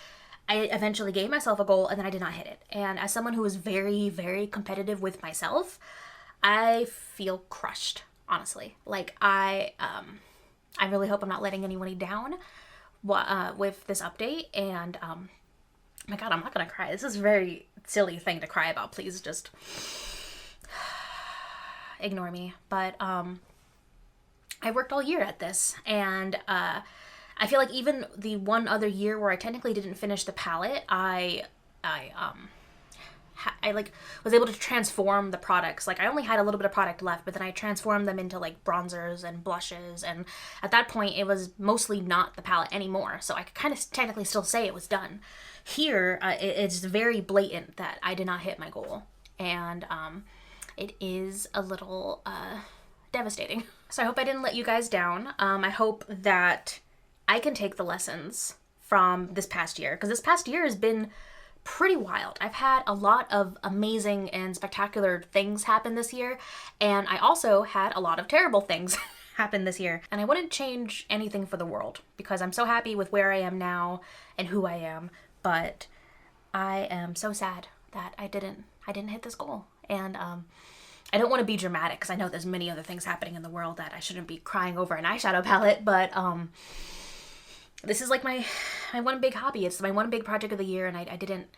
I eventually gave myself a goal and then I did not hit it. And as someone who is very, very competitive with myself, I feel crushed, honestly. Like, I really hope I'm not letting anyone down with this update. And, oh my God, I'm not gonna cry. This is a very silly thing to cry about. Please just ignore me. But I worked all year at this, and I feel like even the one other year where I technically didn't finish the palette, I like was able to transform the products. Like, I only had a little bit of product left, but then I transformed them into like bronzers and blushes, and at that point it was mostly not the palette anymore, so I could kind of technically still say it was done. Here it's very blatant that I did not hit my goal, and it is a little devastating. So I hope I didn't let you guys down. I hope that I can take the lessons from this past year, because this past year has been pretty wild. I've had a lot of amazing and spectacular things happen this year, and I also had a lot of terrible things happen this year. And I wouldn't change anything for the world, because I'm so happy with where I am now and who I am, but I am so sad that I didn't hit this goal. And I don't want to be dramatic, because I know there's many other things happening in the world that I shouldn't be crying over an eyeshadow palette, but this is like my one big hobby. It's my one big project of the year, and I didn't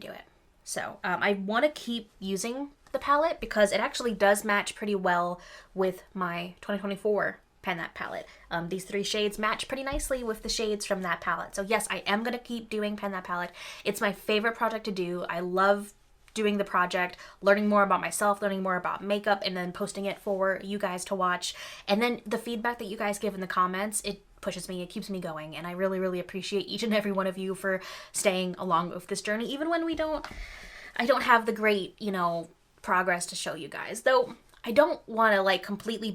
do it. So I want to keep using the palette because it actually does match pretty well with my 2024 Pan That palette. These 3 shades match pretty nicely with the shades from that palette. So yes, I am going to keep doing Pan That palette. It's my favorite project to do. I love doing the project, learning more about myself, learning more about makeup, and then posting it for you guys to watch. And then the feedback that you guys give in the comments, it pushes me, it keeps me going, and I really, really appreciate each and every one of you for staying along with this journey, even when I don't have the great, progress to show you guys. Though I don't want to like completely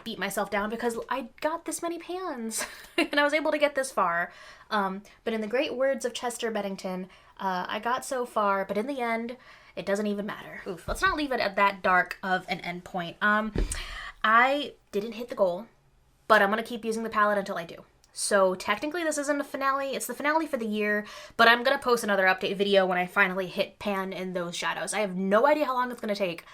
beat myself down, because I got this many pans and I was able to get this far. But in the great words of Chester Bennington, I got so far, but in the end, it doesn't even matter. Oof, let's not leave it at that dark of an end point. I didn't hit the goal, but I'm going to keep using the palette until I do. So technically this isn't a finale, it's the finale for the year, but I'm going to post another update video when I finally hit pan in those shadows. I have no idea how long it's going to take,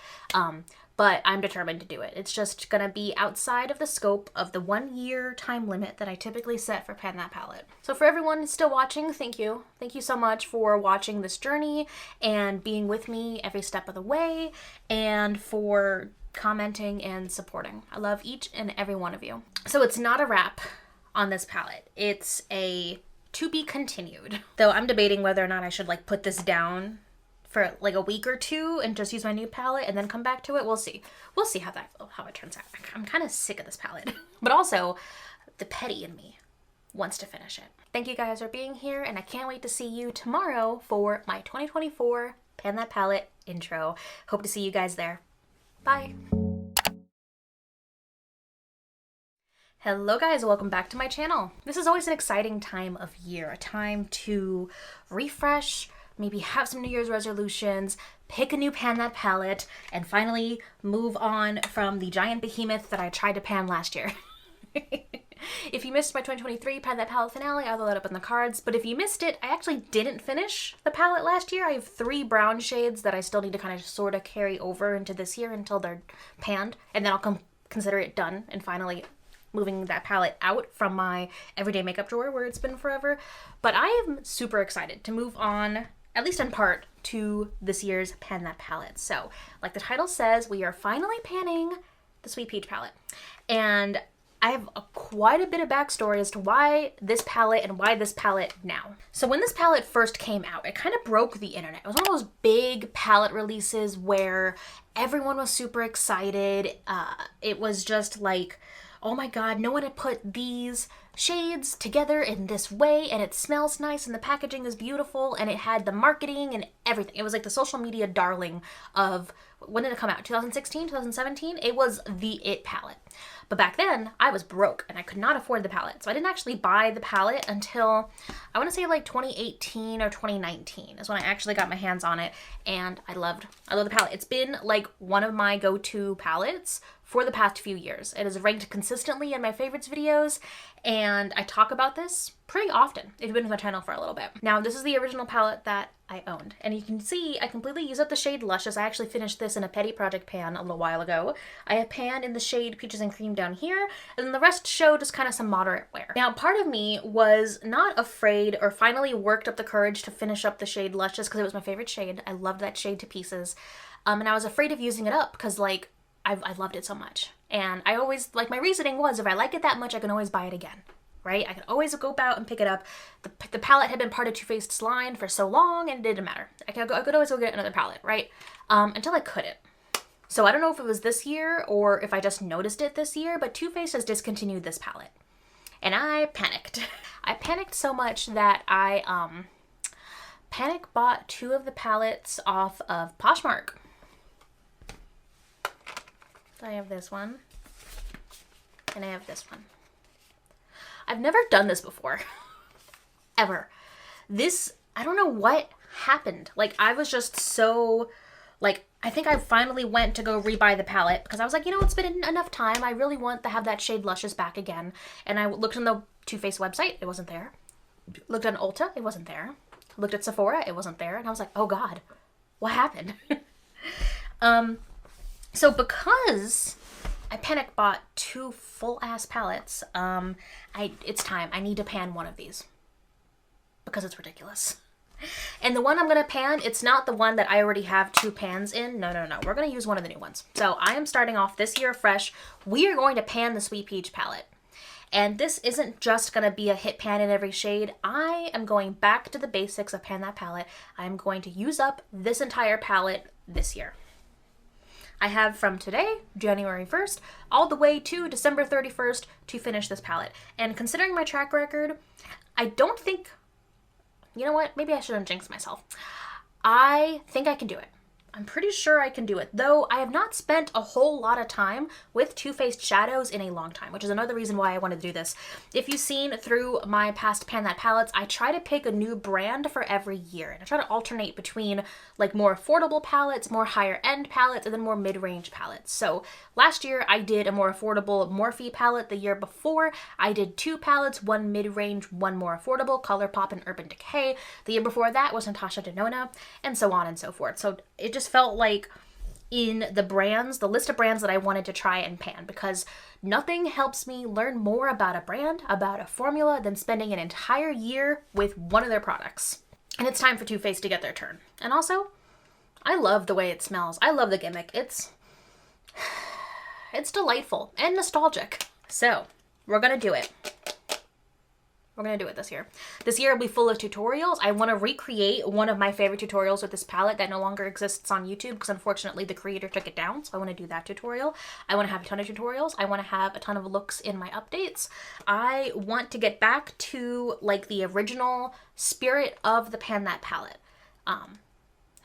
but I'm determined to do it. It's just going to be outside of the scope of the 1 year time limit that I typically set for Pan That palette. So for everyone still watching, thank you. Thank you so much for watching this journey and being with me every step of the way, and for commenting and supporting. I love each and every one of you. So it's not a wrap on this palette. It's a to be continued. Though I'm debating whether or not I should like put this down for like a week or two and just use my new palette and then come back to it. We'll see. We'll see how it turns out. I'm kind of sick of this palette. But also, the petty in me wants to finish it. Thank you guys for being here, and I can't wait to see you tomorrow for my 2024 Pan That palette intro. Hope to see you guys there. Bye. Hello guys, welcome back to my channel. This is always an exciting time of year, a time to refresh, maybe have some New Year's resolutions, pick a new Pan That palette, and finally move on from the giant behemoth that I tried to pan last year. If you missed my 2023 Pan That palette finale, I'll throw that up in the cards. But if you missed it, I actually didn't finish the palette last year. I have 3 brown shades that I still need to kind of sort of carry over into this year until they're panned, and then I'll consider it done and finally moving that palette out from my everyday makeup drawer where it's been forever. But I am super excited to move on, at least in part, to this year's Pan That palette. So, like the title says, we are finally panning the Sweet Peach palette. And I have quite a bit of backstory as to why this palette and why this palette now. So when this palette first came out, it kind of broke the internet. It was one of those big palette releases where everyone was super excited. It was just like oh my god, no one had put these shades together in this way, and it smells nice, and the packaging is beautiful, and it had the marketing and everything. It was like the social media darling of, when did it come out? 2016, 2017? It was the it palette. But back then, I was broke and I could not afford the palette. So I didn't actually buy the palette until, I want to say like 2018 or 2019 is when I actually got my hands on it. And I love the palette. It's been like one of my go-to palettes for the past few years. It is ranked consistently in my favorites videos, and I talk about this pretty often if you've been to my channel for a little bit. Now, this is the original palette that I owned, and you can see I completely use up the shade Luscious. I actually finished this in a Petty Project pan a little while ago. I have pan in the shade Peaches and Cream down here, and then the rest show just kind of some moderate wear. Now, part of me was not afraid, or finally worked up the courage to finish up the shade Luscious because it was my favorite shade. I loved that shade to pieces, and I was afraid of using it up because, like, I loved it so much. And I always, like, my reasoning was if I like it that much, I can always buy it again, right? I can always go out and pick it up. The palette had been part of Too Faced's line for so long, and it didn't matter. I could always go get another palette, right? Until I couldn't. So I don't know if it was this year or if I just noticed it this year, but Too Faced has discontinued this palette. And I panicked. I panicked so much that I panic bought 2 of the palettes off of Poshmark. I have this one, and I have this one. I've never done this before, ever. This, I don't know what happened. Like, I was just so, like, I think I finally went to go rebuy the palette because I was like, you know, it's been enough time. I really want to have that shade Luscious back again. And I looked on the Too Faced website. It wasn't there. Looked on Ulta. It wasn't there. Looked at Sephora. It wasn't there. And I was like, oh God, what happened? So because I panic bought 2 full-ass palettes, it's time. I need to pan one of these because it's ridiculous. And the one I'm going to pan, it's not the one that I already have 2 pans in. No. We're going to use one of the new ones. So I am starting off this year fresh. We are going to pan the Sweet Peach palette. And this isn't just going to be a hit pan in every shade. I am going back to the basics of Pan That Palette. I'm going to use up this entire palette this year. I have from today, January 1st, all the way to December 31st to finish this palette. And considering my track record, I don't think, you know what, maybe I shouldn't jinx myself. I think I can do it. I'm pretty sure I can do it, though I have not spent a whole lot of time with Too Faced shadows in a long time, which is another reason why I wanted to do this. If you've seen through my past Pan That palettes, I try to pick a new brand for every year, and I try to alternate between like more affordable palettes, more higher end palettes, and then more mid-range palettes. So last year I did a more affordable Morphe palette. The year before I did 2 palettes, one mid-range, one more affordable, Colourpop and Urban Decay. The year before that was Natasha, Denona, and so on and so forth. So it just felt like in the brands, the list of brands that I wanted to try and pan, because nothing helps me learn more about a brand, about a formula, than spending an entire year with one of their products. And it's time for Too Faced to get their turn. And also, I love the way it smells. I love the gimmick. It's delightful and nostalgic. So, we're gonna do it. We're going to do it this year. This year will be full of tutorials. I want to recreate one of my favorite tutorials with this palette that no longer exists on YouTube because unfortunately the creator took it down. So I want to do that tutorial. I want to have a ton of tutorials. I want to have a ton of looks in my updates. I want to get back to like the original spirit of the Pan That palette. And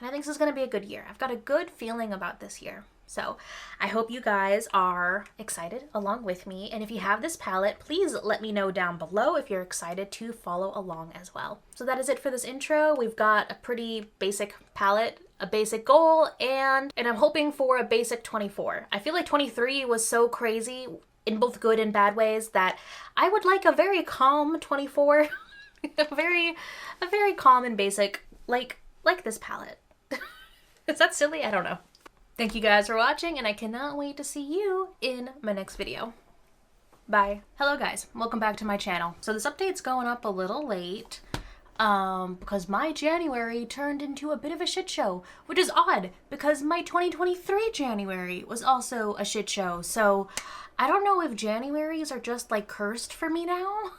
I think this is going to be a good year. I've got a good feeling about this year. So I hope you guys are excited along with me. And if you have this palette, please let me know down below if you're excited to follow along as well. So that is it for this intro. We've got a pretty basic palette, a basic goal, and I'm hoping for a basic 24. I feel like 23 was so crazy in both good and bad ways that I would like a very calm 24. a very calm and basic, like this palette. Is that silly? I don't know. Thank you guys for watching, and I cannot wait to see you in my next video. Bye. Hello guys, welcome back to my channel. So this update's going up a little late because my January turned into a bit of a shit show, which is odd because my 2023 January was also a shit show. So I don't know if Januaries are just like cursed for me now.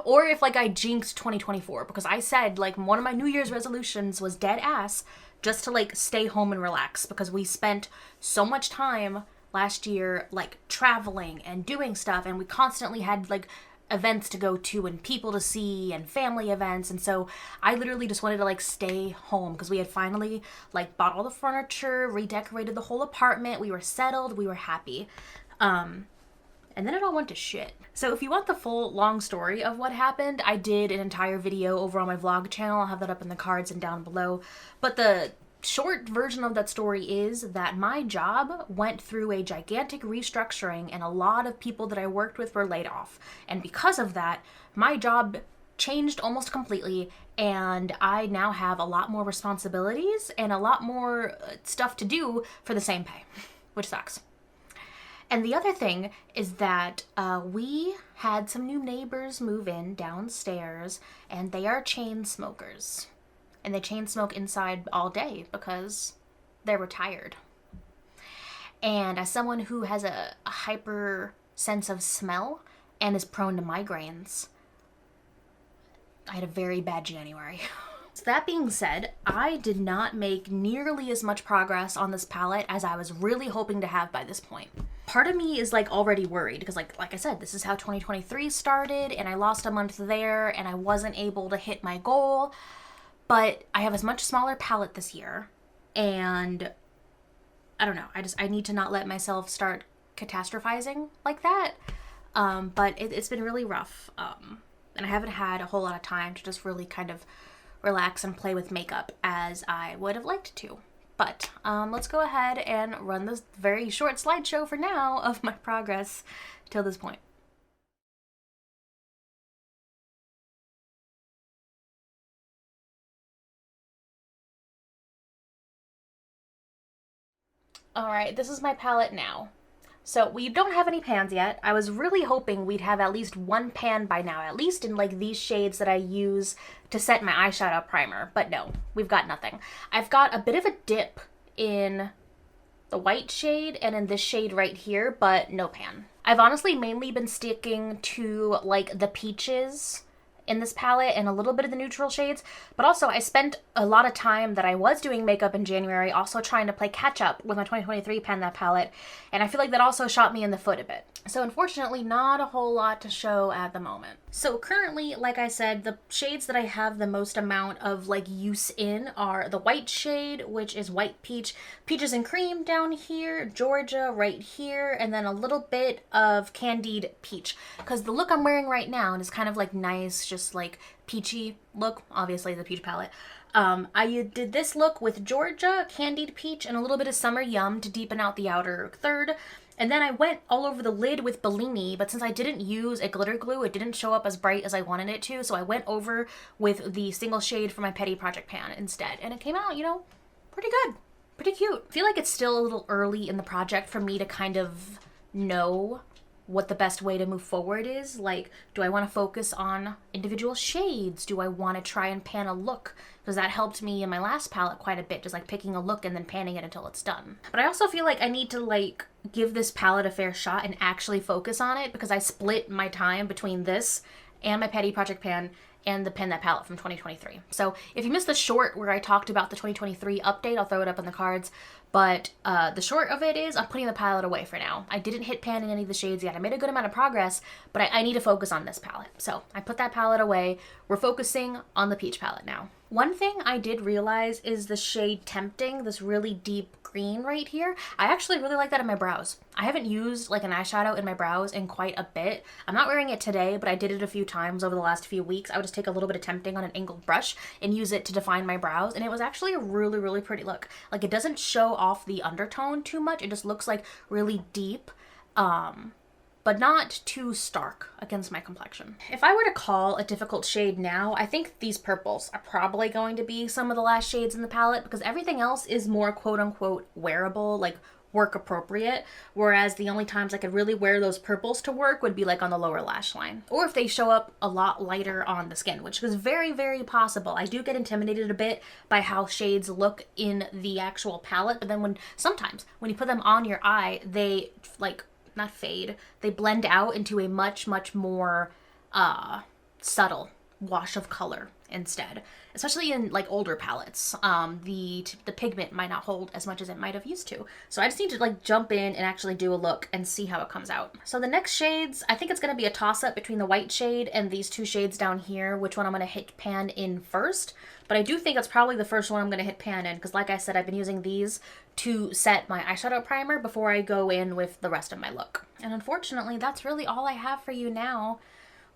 Or if like I jinxed 2024 because I said like one of my New Year's resolutions was dead ass just to like stay home and relax because we spent so much time last year like traveling and doing stuff, and we constantly had like events to go to and people to see and family events, and so I literally just wanted to like stay home because we had finally like bought all the furniture, redecorated the whole apartment, we were settled, we were happy. And then it all went to shit. So if you want the full long story of what happened, I did an entire video over on my vlog channel. I'll have that up in the cards and down below. But the short version of that story is that my job went through a gigantic restructuring and a lot of people that I worked with were laid off. And because of that, my job changed almost completely, and I now have a lot more responsibilities and a lot more stuff to do for the same pay, which sucks. And the other thing is that we had some new neighbors move in downstairs, and they are chain smokers. And they chain smoke inside all day because they're retired. And as someone who has a hyper sense of smell and is prone to migraines, I had a very bad January. So that being said, I did not make nearly as much progress on this palette as I was really hoping to have by this point. Part of me is like already worried because like I said, this is how 2023 started, and I lost a month there and I wasn't able to hit my goal. But I have a much smaller palette this year, and I don't know, I need to not let myself start catastrophizing like that. But it's been really rough, and I haven't had a whole lot of time to just really kind of relax and play with makeup as I would have liked to. But let's go ahead and run this very short slideshow for now of my progress till this point. Alright, this is my palette now. So we don't have any pans yet. I was really hoping we'd have at least one pan by now, at least in like these shades that I use to set my eyeshadow primer, but no, we've got nothing. I've got a bit of a dip in the white shade and in this shade right here, but no pan. I've honestly mainly been sticking to like the peaches in this palette and a little bit of the neutral shades, but also I spent a lot of time that I was doing makeup in January also trying to play catch up with my 2023 Pan That palette, and I feel like that also shot me in the foot a bit. So unfortunately, not a whole lot to show at the moment. So currently, like I said, the shades that I have the most amount of like use in are the white shade, which is White Peach, Peaches and Cream down here, Georgia right here, and then a little bit of Candied Peach. Because the look I'm wearing right now is kind of like nice, just like peachy look, obviously the peach palette. I did this look with Georgia, Candied Peach, and a little bit of Summer Yum to deepen out the outer third. And then I went all over the lid with Bellini, but since I didn't use a glitter glue, it didn't show up as bright as I wanted it to, so I went over with the single shade for my Petty Project Pan instead. And it came out, you know, pretty good. Pretty cute. I feel like it's still a little early in the project for me to kind of know what the best way to move forward is. Like, do I want to focus on individual shades? Do I want to try and pan a look? Because that helped me in my last palette quite a bit, just like picking a look and then panning it until it's done. But I also feel like I need to like give this palette a fair shot and actually focus on it, because I split my time between this and my Petty Project Pan and the Pan That palette from 2023. So if you missed the short where I talked about the 2023 update, I'll throw it up in the cards. But the short of it is I'm putting the palette away for now. I didn't hit pan in any of the shades yet. I made a good amount of progress, but I need to focus on this palette. So I put that palette away. We're focusing on the peach palette now. One thing I did realize is the shade Tempting, this really deep green right here. I actually really like that in my brows. I haven't used like an eyeshadow in my brows in quite a bit. I'm not wearing it today, but I did it a few times over the last few weeks. I would just take a little bit of Tempting on an angled brush and use it to define my brows, and it was actually a really, really pretty look. Like, it doesn't show off the undertone too much. It just looks like really deep, but not too stark against my complexion. If I were to call a difficult shade now, I think these purples are probably going to be some of the last shades in the palette, because everything else is more quote-unquote wearable, like work appropriate, whereas the only times I could really wear those purples to work would be like on the lower lash line, or if they show up a lot lighter on the skin, which is very, very possible. I do get intimidated a bit by how shades look in the actual palette, but then sometimes when you put them on your eye, they like not fade, they blend out into a much, much more subtle wash of color. instead, especially in like older palettes. The pigment might not hold as much as it might have used to. So I just need to like jump in and actually do a look and see how it comes out. So the next shades, I think it's going to be a toss up between the white shade and these two shades down here, which one I'm going to hit pan in first. But I do think it's probably the first one I'm going to hit pan in because like I said, I've been using these to set my eyeshadow primer before I go in with the rest of my look. And unfortunately, that's really all I have for you now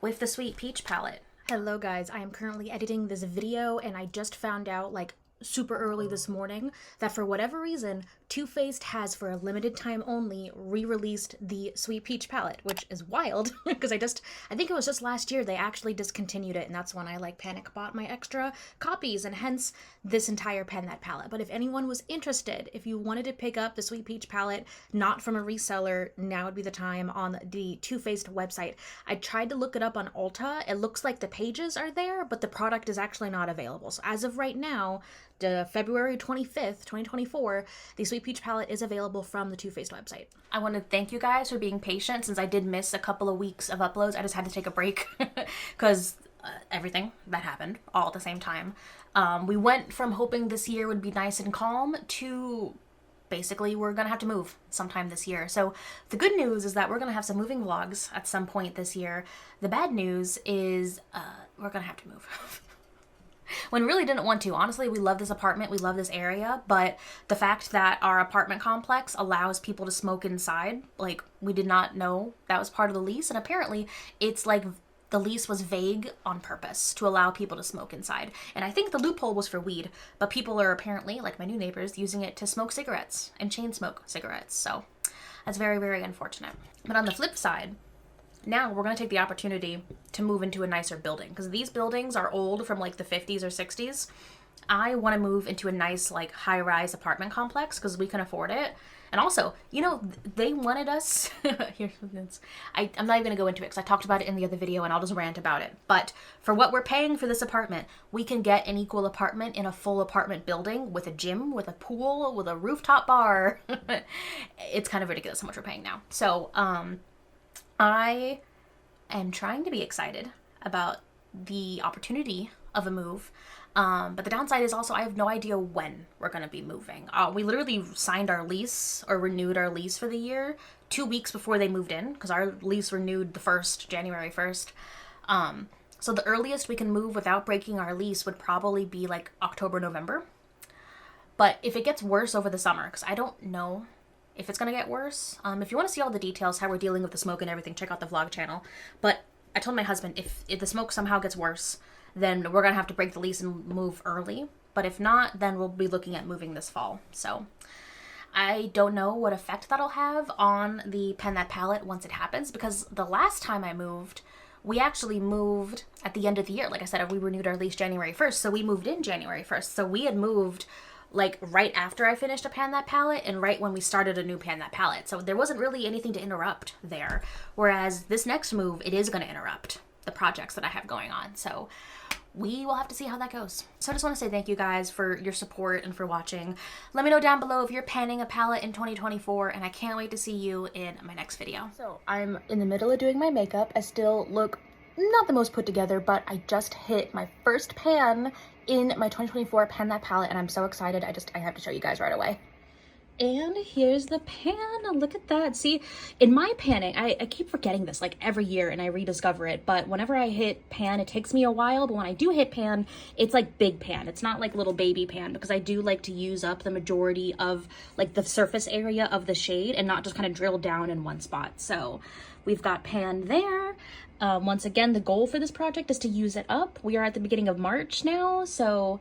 with the Sweet Peach palette. Hello guys, I am currently editing this video and I just found out like super early this morning that for whatever reason, Too Faced has for a limited time only re-released the Sweet Peach palette, which is wild because I think it was just last year they actually discontinued it, and that's when I like panic bought my extra copies and hence this entire Pen That palette. But if anyone was interested, if you wanted to pick up the Sweet Peach palette not from a reseller, now would be the time on the Too Faced website. I tried to look it up on Ulta. It looks like the pages are there, but the product is actually not available. So as of right now, February 25th, 2024, the Sweet Peach palette is available from the Too Faced website. I want to thank you guys for being patient since I did miss a couple of weeks of uploads. I just had to take a break because everything that happened all at the same time. We went from hoping this year would be nice and calm to basically we're gonna have to move sometime this year. So the good news is that we're gonna have some moving vlogs at some point this year. The bad news is we're gonna have to move. When really didn't want to. Honestly, we love this apartment, we love this area, but the fact that our apartment complex allows people to smoke inside, like, we did not know that was part of the lease, and apparently it's like the lease was vague on purpose to allow people to smoke inside. And I think the loophole was for weed, but people are apparently, like my new neighbors, using it to smoke cigarettes and chain smoke cigarettes, so that's very, very unfortunate. But on the flip side, now we're going to take the opportunity to move into a nicer building because these buildings are old from like the 50s or 60s. I want to move into a nice like high-rise apartment complex because we can afford it. And also, you know, they wanted us I'm not even going to go into it because I talked about it in the other video and I'll just rant about it. But for what we're paying for this apartment, we can get an equal apartment in a full apartment building with a gym, with a pool, with a rooftop bar. It's kind of ridiculous how much we're paying now. So, I am trying to be excited about the opportunity of a move, but the downside is also I have no idea when we're going to be moving. We literally signed our lease or renewed our lease for the year 2 weeks before they moved in because our lease renewed January 1st. So the earliest we can move without breaking our lease would probably be like October, November. But if it gets worse over the summer, because I don't know if it's going to get worse. If you want to see all the details, how we're dealing with the smoke and everything, check out the vlog channel. But I told my husband, if the smoke somehow gets worse, then we're going to have to break the lease and move early. But if not, then we'll be looking at moving this fall. So I don't know what effect that'll have on the Pen That palette once it happens, because the last time I moved, we actually moved at the end of the year. Like I said, we renewed our lease January 1st, so we moved in January 1st. So we had moved like right after I finished a Pan That palette and right when we started a new Pan That palette. So there wasn't really anything to interrupt there. Whereas this next move, it is going to interrupt the projects that I have going on. So we will have to see how that goes. So I just want to say thank you guys for your support and for watching. Let me know down below if you're panning a palette in 2024, and I can't wait to see you in my next video. So I'm in the middle of doing my makeup. I still look not the most put together, but I just hit my first pan in my 2024 Pen That palette, and I'm so excited. I have to show you guys right away. And here's the pan. Look at that. See, in my panning, I keep forgetting this like every year and I rediscover it, but whenever I hit pan, it takes me a while, but when I do hit pan, it's like big pan. It's not like little baby pan, because I do like to use up the majority of like the surface area of the shade and not just kind of drill down in one spot. So we've got pan there. Once again, the goal for this project is to use it up. We are at the beginning of March now, so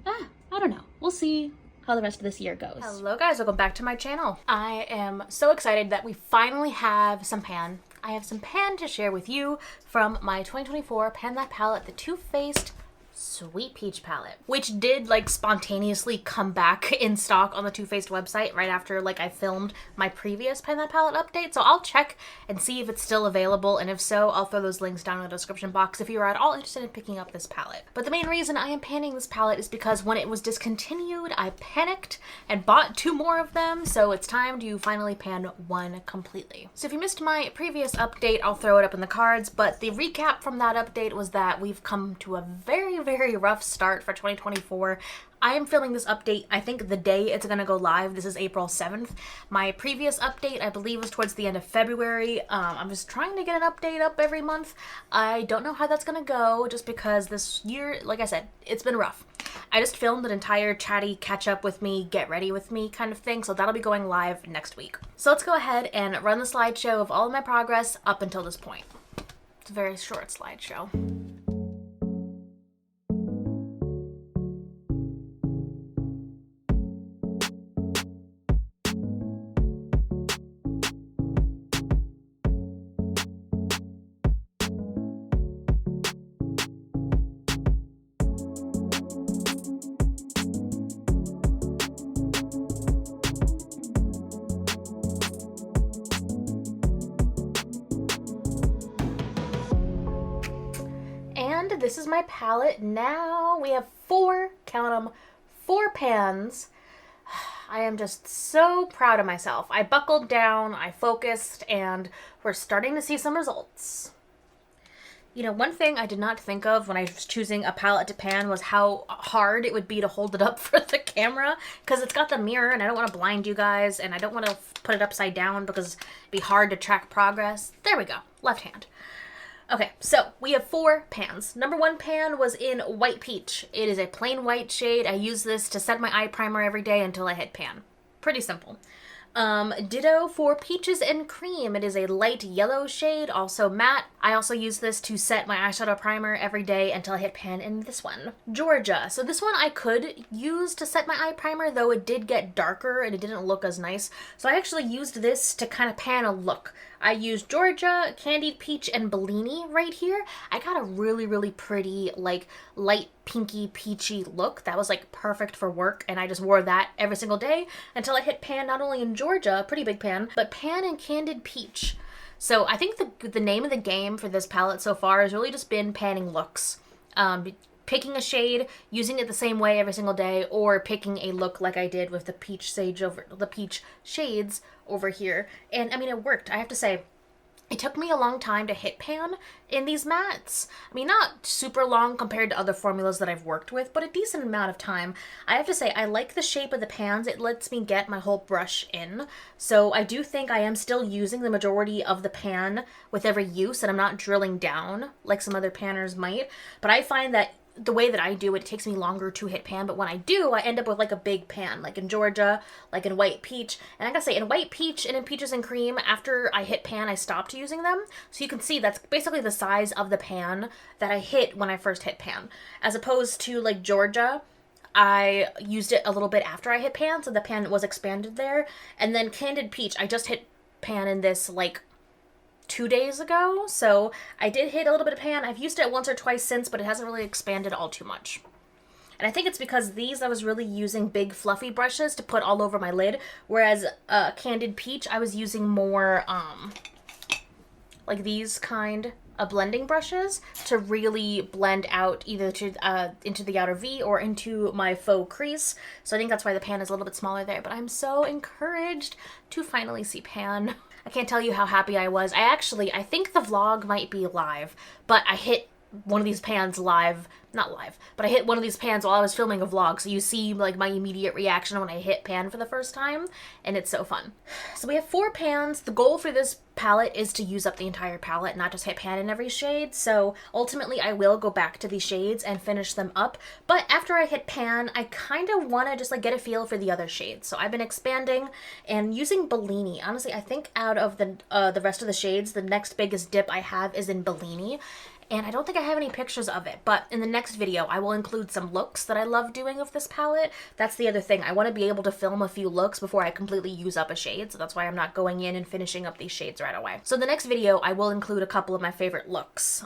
I don't know. We'll see how the rest of this year goes. Hello guys, welcome back to my channel. I am so excited that we finally have some pan. I have some pan to share with you from my 2024 Pen That palette, the Too Faced Sweet Peach palette, which did like spontaneously come back in stock on the Too Faced website right after like I filmed my previous Pen That palette update. So I'll check and see if it's still available, and if so, I'll throw those links down in the description box if you are at all interested in picking up this palette. But the main reason I am panning this palette is because when it was discontinued, I panicked and bought 2 more of them, so it's time to finally pan one completely. So if you missed my previous update, I'll throw it up in the cards, but the recap from that update was that we've come to a very very rough start for 2024. I am filming this update, I think the day it's gonna go live. This is April 7th. My previous update, I believe, was towards the end of February. I'm just trying to get an update up every month. I don't know how that's gonna go, just because this year, like I said, it's been rough. I just filmed an entire chatty catch up with me, get ready with me kind of thing, so that'll be going live next week. So let's go ahead and run the slideshow of all of my progress up until this point. It's a very short slideshow. And this is my palette now. We have four, count them, 4 pans. I am just so proud of myself. I buckled down, I focused, and we're starting to see some results. You know, one thing I did not think of when I was choosing a palette to pan was how hard it would be to hold it up for the camera, because it's got the mirror and I don't want to blind you guys, and I don't want to put it upside down because it'd be hard to track progress. There we go, left hand. Okay, so we have 4 pans. Number 1 pan was in White Peach. It is a plain white shade. I use this to set my eye primer every day until I hit pan. Pretty simple. Ditto for Peaches and Cream. It is a light yellow shade, also matte. I also use this to set my eyeshadow primer every day until I hit pan in this one. Georgia. So this one I could use to set my eye primer, though it did get darker and it didn't look as nice. So I actually used this to kind of pan a look. I used Georgia, Candied Peach, and Bellini right here. I got a really, really pretty, like, light pinky peachy look that was like perfect for work, and I just wore that every single day until I hit pan not only in Georgia, pretty big pan, but pan in Candied Peach. So I think the name of the game for this palette so far has really just been panning looks. Picking a shade, using it the same way every single day, or picking a look like I did with the peach shades over here. And I mean, it worked. I have to say, it took me a long time to hit pan in these mattes. I mean, not super long compared to other formulas that I've worked with, but a decent amount of time. I have to say, I like the shape of the pans. It lets me get my whole brush in. So I do think I am still using the majority of the pan with every use, and I'm not drilling down like some other panners might. But I find that the way that I do it, it takes me longer to hit pan, but when I do, I end up with like a big pan, like in Georgia, like in White Peach. And I gotta say, in White Peach and in Peaches and Cream, after I hit pan, I stopped using them. So you can see that's basically the size of the pan that I hit when I first hit pan. As opposed to like Georgia, I used it a little bit after I hit pan, so the pan was expanded there. And then Candied Peach, I just hit pan in this like 2 days ago, so I did hit a little bit of pan. I've used it once or twice since, but it hasn't really expanded all too much. And I think it's because these, I was really using big fluffy brushes to put all over my lid, whereas Candied Peach, I was using more like these kind of blending brushes to really blend out either to into the outer V or into my faux crease. So I think that's why the pan is a little bit smaller there, but I'm so encouraged to finally see pan. I can't tell you how happy I was. I think the vlog might be live, but I hit one of these pans not live, but I hit one of these pans while I was filming a vlog, so you see like my immediate reaction when I hit pan for the first time, and it's so fun. So we have 4 pans. The goal for this palette is to use up the entire palette, not just hit pan in every shade, so ultimately I will go back to these shades and finish them up, but after I hit pan, I kind of want to just like get a feel for the other shades. So I've been expanding and using Bellini. Honestly, I think out of the rest of the shades, the next biggest dip I have is in Bellini. And I don't think I have any pictures of it, but in the next video, I will include some looks that I love doing of this palette. That's the other thing. I want to be able to film a few looks before I completely use up a shade, so that's why I'm not going in and finishing up these shades right away. So the next video, I will include a couple of my favorite looks.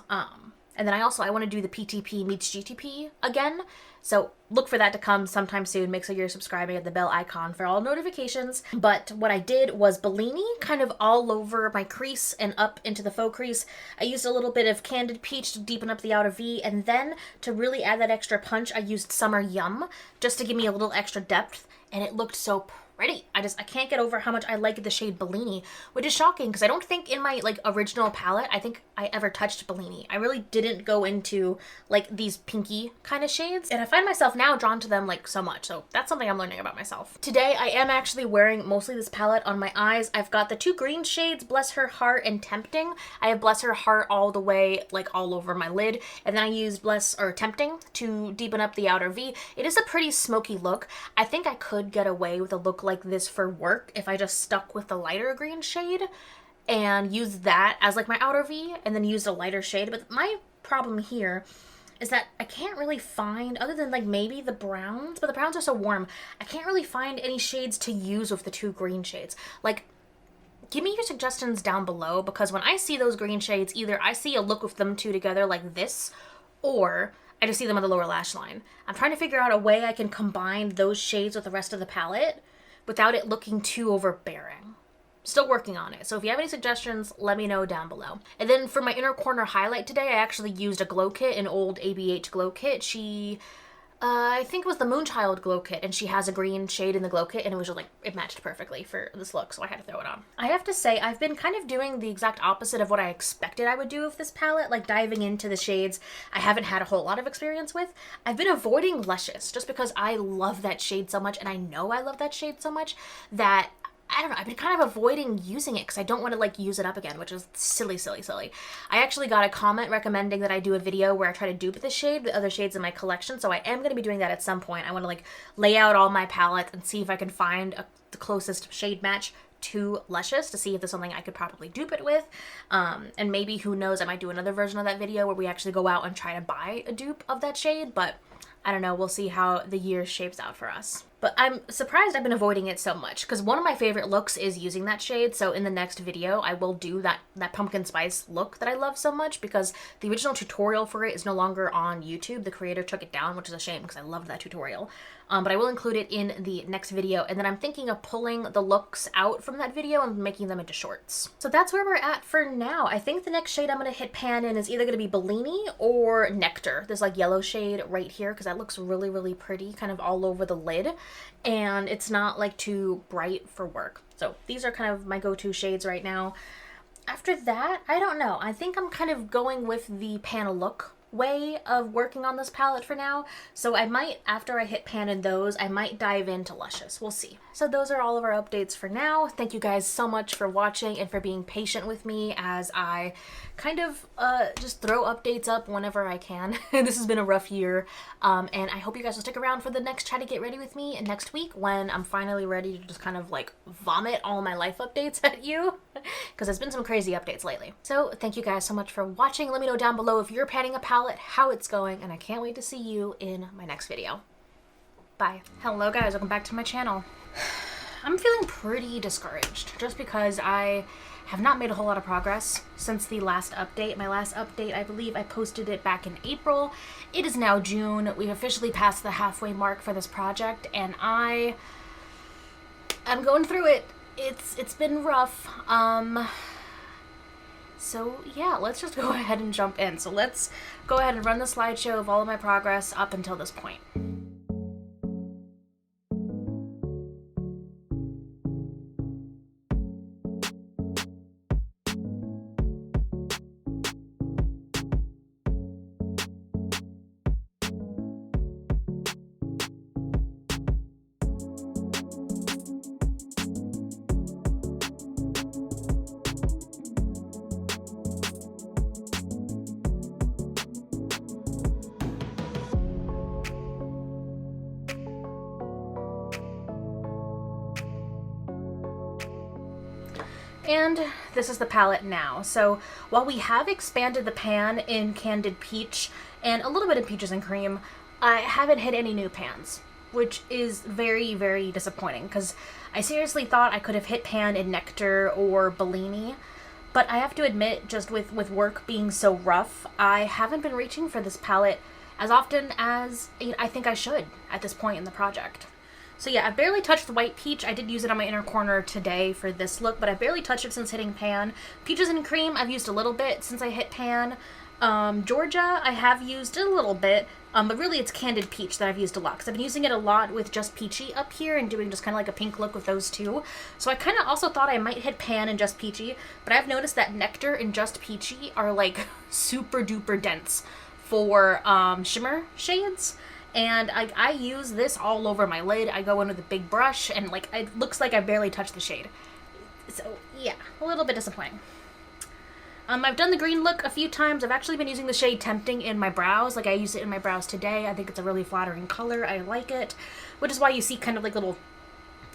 And then I want to do the PTP meets GTP again. So look for that to come sometime soon. Make sure you're subscribing at the bell icon for all notifications. But what I did was Bellini kind of all over my crease and up into the faux crease. I used a little bit of Candied Peach to deepen up the outer V, and then to really add that extra punch, I used Summer Yum just to give me a little extra depth, and it looked so pretty. I can't get over how much I like the shade Bellini, which is shocking because I don't think in my like original palette, I think I ever touched Bellini. I really didn't go into like these pinky kind of shades, and I find myself now drawn to them like so much. So that's something I'm learning about myself. Today I am actually wearing mostly this palette on my eyes. I've got the two green shades, Bless Her Heart and Tempting. I have Bless Her Heart all the way like all over my lid, and then I used Tempting to deepen up the outer V. It is a pretty smoky look. I think I could get away with a look like this for work if I just stuck with the lighter green shade and used that as like my outer V and then used a lighter shade. But my problem here is that I can't really find, other than like maybe the browns, but the browns are so warm, I can't really find any shades to use with the two green shades. Like, give me your suggestions down below, because when I see those green shades, either I see a look with them two together like this, or I just see them on the lower lash line. I'm trying to figure out a way I can combine those shades with the rest of the palette without it looking too overbearing. Still working on it. So if you have any suggestions, let me know down below. And then for my inner corner highlight today, I actually used a glow kit, an old ABH glow kit. I think it was the Moonchild glow kit, and she has a green shade in the glow kit, and it was just like, it matched perfectly for this look, so I had to throw it on. I have to say, I've been kind of doing the exact opposite of what I expected I would do with this palette, like diving into the shades I haven't had a whole lot of experience with. I've been avoiding Luscious, just because I love that shade so much, and I know I love that shade so much, that I don't know, I've been kind of avoiding using it because I don't want to like use it up again, which is silly. I actually got a comment recommending that I do a video where I try to dupe the shade with other shades in my collection, so I am going to be doing that at some point. I want to like lay out all my palettes and see if I can find the closest shade match to Luscious to see if there's something I could probably dupe it with. And maybe, who knows, I might do another version of that video where we actually go out and try to buy a dupe of that shade, but I don't know, we'll see how the year shapes out for us. But I'm surprised I've been avoiding it so much, because one of my favorite looks is using that shade, so in the next video I will do that pumpkin spice look that I love so much, because the original tutorial for it is no longer on YouTube. The creator took it down, which is a shame because I loved that tutorial. But I will include it in the next video, and then I'm thinking of pulling the looks out from that video and making them into shorts. So that's where we're at for now. I think the next shade I'm going to hit pan in is either going to be Bellini or Nectar. This like yellow shade right here, because that looks really pretty, kind of all over the lid, and it's not like too bright for work. So these are kind of my go-to shades right now. After that, I don't know. I think I'm kind of going with the pan look way of working on this palette for now, so I might, after I hit pan in those, I might dive into Luscious. We'll see. So those are all of our updates for now. Thank you guys so much for watching and for being patient with me as I kind of just throw updates up whenever I can. This has been a rough year, and I hope you guys will stick around for the next Try to Get Ready with me next week, when I'm finally ready to just kind of like vomit all my life updates at you, because there's been some crazy updates lately. So thank you guys so much for watching. Let me know down below if you're panning a palette, how it's going, and I can't wait to see you in my next video. Bye. Hello guys, welcome back to my channel. I'm feeling pretty discouraged just because I have not made a whole lot of progress since the last update. My last update, I believe I posted it back in April. It is now June. We've officially passed the halfway mark for this project, and I'm going through it. It's been rough. So yeah, let's just go ahead and jump in. So let's go ahead and run the slideshow of all of my progress up until this point. And this is the palette now. So while we have expanded the pan in Candid Peach and a little bit of Peaches and Cream, I haven't hit any new pans, which is very disappointing, because I seriously thought I could have hit pan in Nectar or Bellini, but I have to admit, just with work being so rough, I haven't been reaching for this palette as often as I think I should at this point in the project. So yeah, I barely touched the White Peach. I did use it on my inner corner today for this look, but I barely touched it since hitting pan. Peaches and Cream, I've used a little bit since I hit pan. Georgia, I have used a little bit, but really it's Candid Peach that I've used a lot, because I've been using it a lot with Just Peachy up here and doing just kind of like a pink look with those two. So I kind of also thought I might hit Pan and Just Peachy, but I've noticed that Nectar and Just Peachy are like super duper dense for shimmer shades. And I use this all over my lid. I go in with a big brush, and like it looks like I barely touched the shade. So yeah, a little bit disappointing. I've done the green look a few times. I've actually been using the shade Tempting in my brows. Like I used it in my brows today. I think it's a really flattering color. I like it, which is why you see kind of like little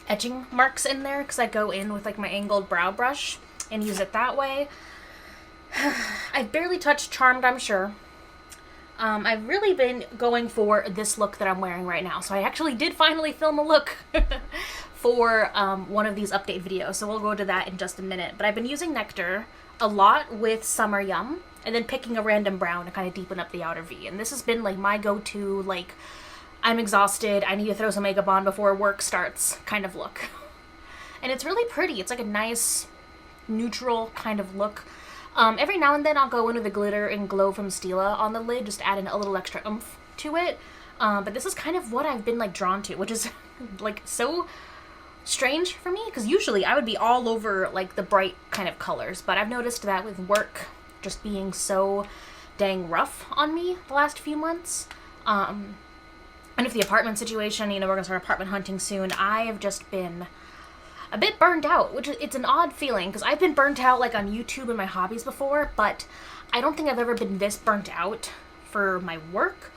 etching marks in there, because I go in with like my angled brow brush and use it that way. I've barely touched Charmed, I'm sure. I've really been going for this look that I'm wearing right now. So I actually did finally film a look for one of these update videos. So we'll go to that in just a minute. But I've been using Nectar a lot with Summer Yum, and then picking a random brown to kind of deepen up the outer V. And this has been like my go-to, like, I'm exhausted, I need to throw some makeup on before work starts kind of look. And it's really pretty. It's like a nice neutral kind of look. Every now and then I'll go in with the glitter and glow from Stila on the lid, just adding a little extra oomph to it. But this is kind of what I've been like drawn to, which is like so strange for me, because usually I would be all over like the bright kind of colors, but I've noticed that with work just being so dang rough on me the last few months, and with the apartment situation, you know, we're gonna start apartment hunting soon, I have just been a bit burned out, which it's an odd feeling, because I've been burnt out like on YouTube and my hobbies before, but I don't think I've ever been this burnt out for my work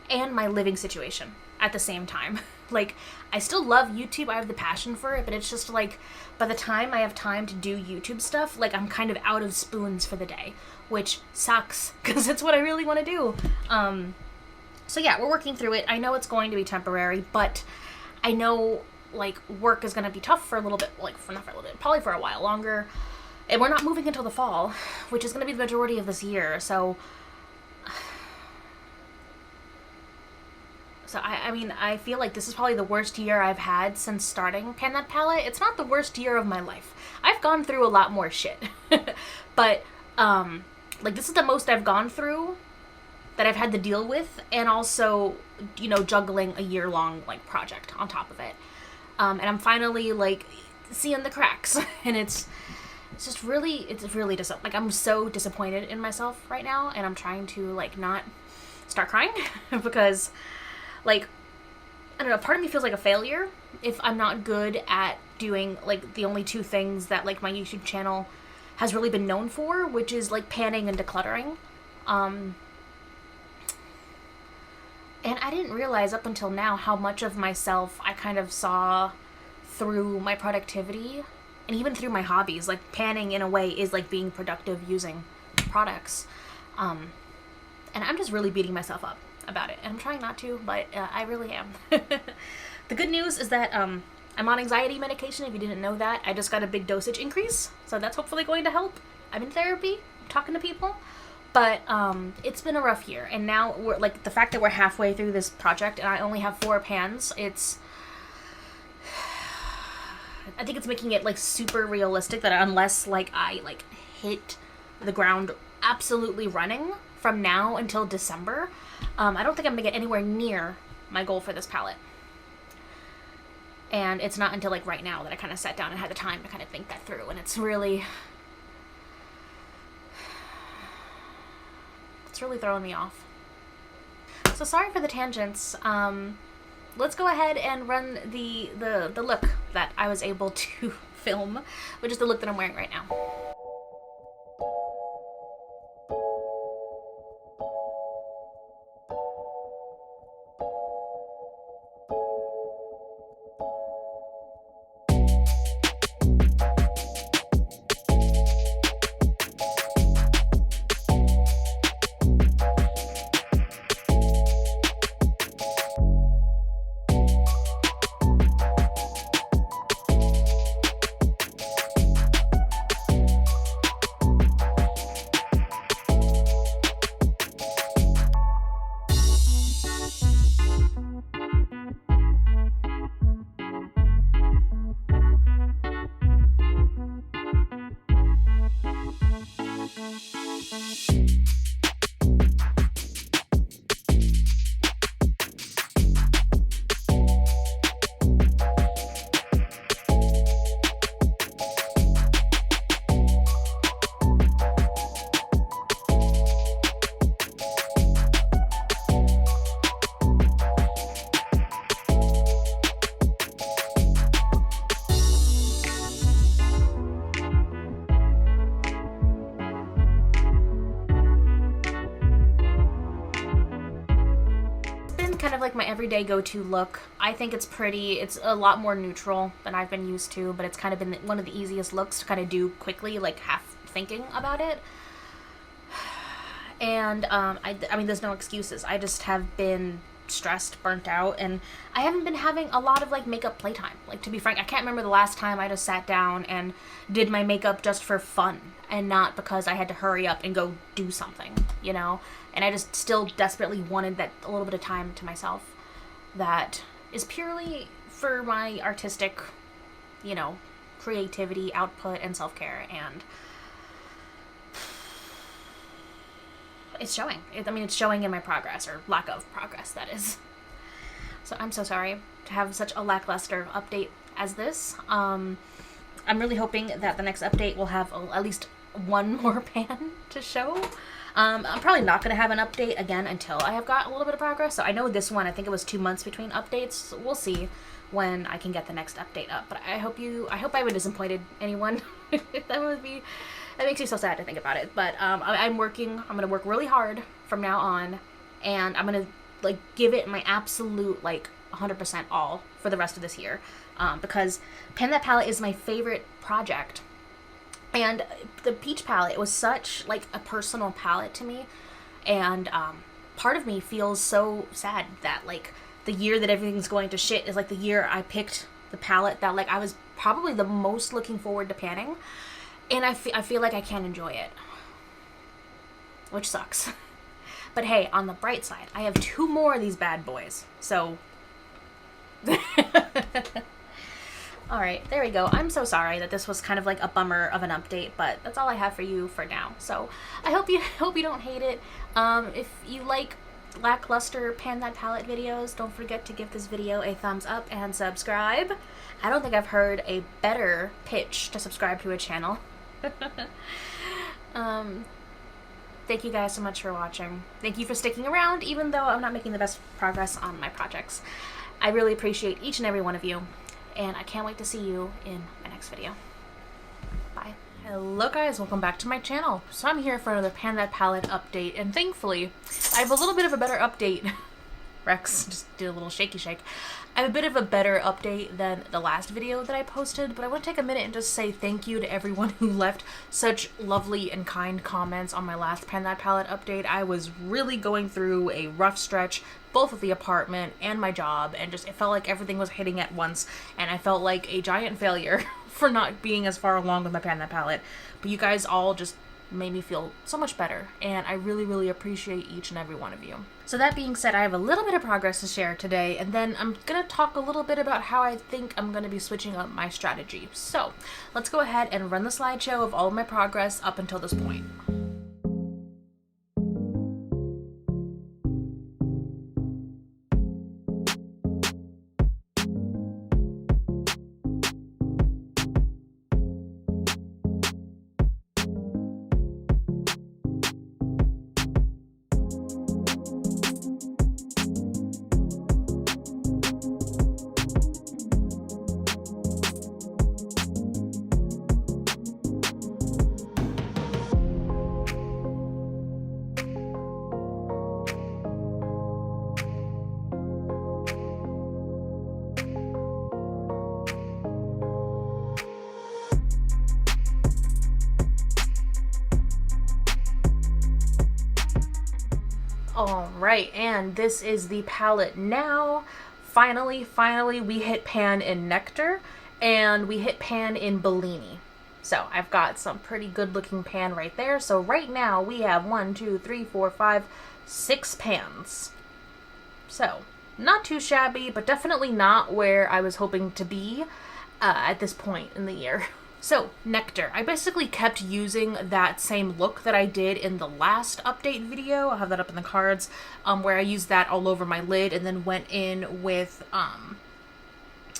and my living situation at the same time. Like, I still love YouTube, I have the passion for it, but it's just like, by the time I have time to do YouTube stuff, like, I'm kind of out of spoons for the day, which sucks, because it's what I really want to do. So yeah, we're working through it. I know it's going to be temporary, but I know, like, work is going to be tough for a little bit, like, not for a little bit, probably for a while longer, and we're not moving until the fall, which is going to be the majority of this year, so I mean, I feel like this is probably the worst year I've had since starting Pan That Palette. It's not the worst year of my life. I've gone through a lot more shit. But, like, this is the most I've gone through that I've had to deal with, and also, you know, juggling a year-long, like, project on top of it. And I'm finally, like, seeing the cracks. And it's really like, I'm so disappointed in myself right now, and I'm trying to, like, not start crying, because, like, I don't know, part of me feels like a failure if I'm not good at doing, like, the only two things that, like, my YouTube channel has really been known for, which is, like, panning and decluttering. And I didn't realize up until now how much of myself I kind of saw through my productivity, and even through my hobbies. Like, panning, in a way, is like being productive using products. And I'm just really beating myself up about it, and I'm trying not to, but I really am. The good news is that I'm on anxiety medication. If you didn't know that, I just got a big dosage increase, so that's hopefully going to help. I'm in therapy, I'm talking to people, but it's been a rough year, and now we're, like, the fact that we're halfway through this project and I only have 4 pans, I think it's making it, like, super realistic that unless, like, I, like, hit the ground absolutely running from now until December, I don't think I'm gonna get anywhere near my goal for this palette. And it's not until, like, right now that I kind of sat down and had the time to kind of think that through, and it's really throwing me off. So sorry for the tangents. Let's go ahead and run the look that I was able to film, which is the look that I'm wearing right now. kind of like my everyday go-to look. I think it's pretty. It's a lot more neutral than I've been used to, but it's kind of been one of the easiest looks to kind of do quickly, like half thinking about it. And I mean, there's no excuses. I just have been stressed, burnt out, and I haven't been having a lot of like makeup playtime. Like, to be frank, I can't remember the last time I just sat down and did my makeup just for fun and not because I had to hurry up and go do something, you know? And I just still desperately wanted that a little bit of time to myself that is purely for my artistic, you know, creativity, output, and self-care. And it's showing. I mean, it's showing in my progress, or lack of progress, that is. So I'm so sorry to have such a lackluster update as this. I'm really hoping that the next update will have at least one more pan to show. I'm probably not going to have an update again until I have got a little bit of progress. So I know this one, I think it was 2 months between updates. So we'll see when I can get the next update up. But I hope I haven't disappointed anyone. That makes me so sad to think about it. But I'm going to work really hard from now on, and I'm going to like give it my absolute like 100% all for the rest of this year. Because Pan That Palette is my favorite project. And the peach palette was such like a personal palette to me, and part of me feels so sad that like the year that everything's going to shit is like the year I picked the palette that like I was probably the most looking forward to panning, and I feel like I can't enjoy it, which sucks. But hey, on the bright side, I have 2 more of these bad boys, so alright, there we go. I'm so sorry that this was kind of like a bummer of an update, but that's all I have for you for now. So I hope you don't hate it. If you like lackluster Pan That Palette videos, don't forget to give this video a thumbs up and subscribe. I don't think I've heard a better pitch to subscribe to a channel. Thank you guys so much for watching. Thank you for sticking around, even though I'm not making the best progress on my projects. I really appreciate each and every one of you. And I can't wait to see you in my next video. Bye. Hello guys, welcome back to my channel. So I'm here for another Pan That Palette update, and thankfully, I have a little bit of a better update. Rex just did a little shaky shake. I have a bit of a better update than the last video that I posted, but I want to take a minute and just say thank you to everyone who left such lovely and kind comments on my last Pan That Palette update. I was really going through a rough stretch, both with the apartment and my job, and just it felt like everything was hitting at once, and I felt like a giant failure for not being as far along with my Pan That Palette. But you guys all just made me feel so much better, and I really, really appreciate each and every one of you. So that being said, I have a little bit of progress to share today, and then I'm gonna talk a little bit about how I think I'm gonna be switching up my strategy. So let's go ahead and run the slideshow of all of my progress up until this point. Alright, and this is the palette now. Finally, we hit pan in Nectar, and we hit pan in Bellini. So I've got some pretty good looking pan right there. So right now we have 1, 2, 3, 4, 5, 6 pans. So not too shabby, but definitely not where I was hoping to be at this point in the year. So, Nectar. I basically kept using that same look that I did in the last update video. I'll have that up in the cards, where I used that all over my lid and then went in with,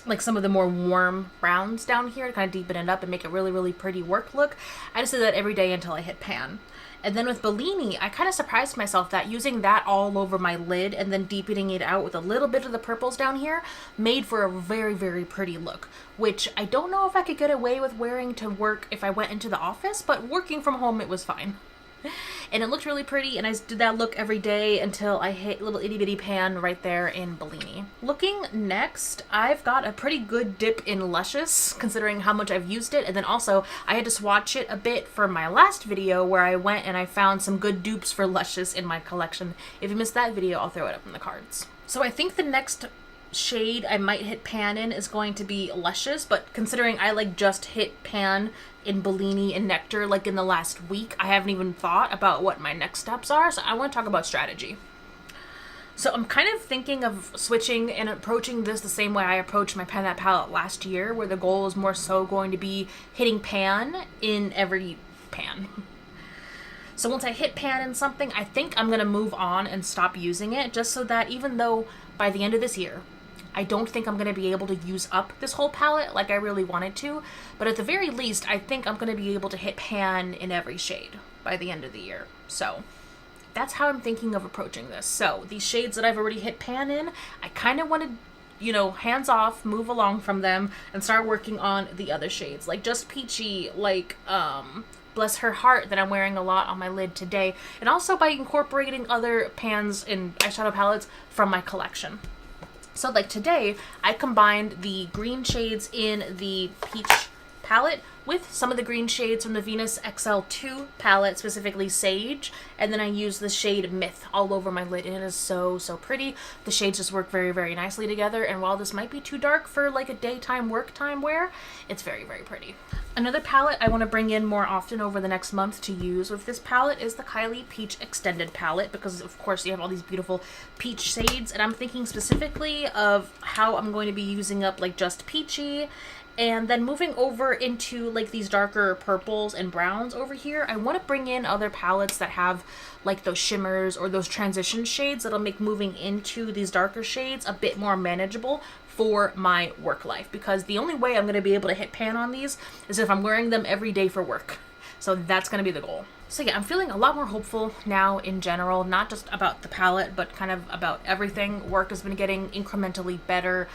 like some of the more warm browns down here to kind of deepen it up and make it really, really pretty work look. I just did that every day until I hit pan. And then with Bellini, I kind of surprised myself that using that all over my lid and then deepening it out with a little bit of the purples down here made for a very, very pretty look, which I don't know if I could get away with wearing to work if I went into the office, but working from home, it was fine. And it looked really pretty, and I did that look every day until I hit little itty bitty pan right there in Bellini. Looking next, I've got a pretty good dip in Luscious, considering how much I've used it, and then also I had to swatch it a bit for my last video where I went and I found some good dupes for Luscious in my collection. If you missed that video, I'll throw it up in the cards. So I think the next shade I might hit pan in is going to be Luscious, but considering I like just hit pan in Bellini and Nectar like in the last week, I haven't even thought about what my next steps are, so I want to talk about strategy. So I'm kind of thinking of switching and approaching this the same way I approached my Pan That palette last year, where the goal is more so going to be hitting pan in every pan. So once I hit pan in something, I think I'm going to move on and stop using it, just so that even though by the end of this year, I don't think I'm going to be able to use up this whole palette like I really wanted to, but at the very least, I think I'm going to be able to hit pan in every shade by the end of the year. So that's how I'm thinking of approaching this. So these shades that I've already hit pan in, I kind of want to, you know, hands off, move along from them and start working on the other shades, like Just Peachy, like Bless Her Heart that I'm wearing a lot on my lid today, and also by incorporating other pans and eyeshadow palettes from my collection. So like today, I combined the green shades in the Peach palette with some of the green shades from the Venus XL2 palette, specifically Sage, and then I used the shade Myth all over my lid, and it is so, so pretty. The shades just work very, very nicely together, and while this might be too dark for like a daytime work time wear, it's very, very pretty. Another palette I want to bring in more often over the next month to use with this palette is the Kylie Peach Extended palette, because of course you have all these beautiful peach shades, and I'm thinking specifically of how I'm going to be using up like Just Peachy, and then moving over into like these darker purples and browns over here. I want to bring in other palettes that have like those shimmers or those transition shades that'll make moving into these darker shades a bit more manageable for my work life, because the only way I'm going to be able to hit pan on these is if I'm wearing them every day for work. So that's going to be the goal. So yeah, I'm feeling a lot more hopeful now in general, not just about the palette, but kind of about everything. Work has been getting incrementally better.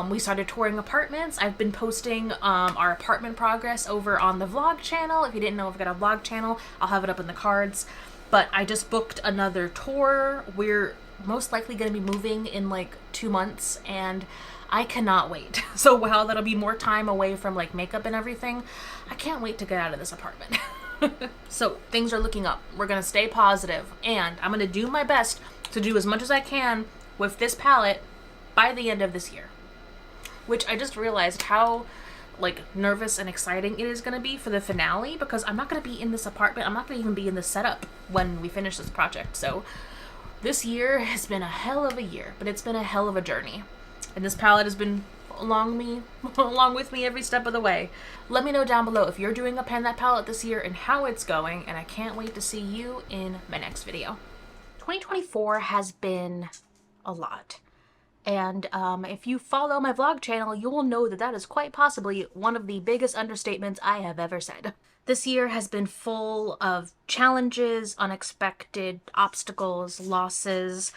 We started touring apartments. I've been posting our apartment progress over on the vlog channel. If you didn't know, I've got a vlog channel. I'll have it up in the cards. But I just booked another tour. We're most likely going to be moving in like 2 months, and I cannot wait. So while that'll be more time away from like makeup and everything, I can't wait to get out of this apartment. So things are looking up. We're going to stay positive, and I'm going to do my best to do as much as I can with this palette by the end of this year. Which I just realized how like nervous and exciting it is going to be for the finale, because I'm not going to be in this apartment. I'm not going to even be in the setup when we finish this project. So this year has been a hell of a year, but it's been a hell of a journey. And this palette has been along with me every step of the way. Let me know down below if you're doing a Pan That palette this year and how it's going, and I can't wait to see you in my next video. 2024 has been a lot. And if you follow my vlog channel, you will know that that is quite possibly one of the biggest understatements I have ever said. This year has been full of challenges, unexpected obstacles, losses,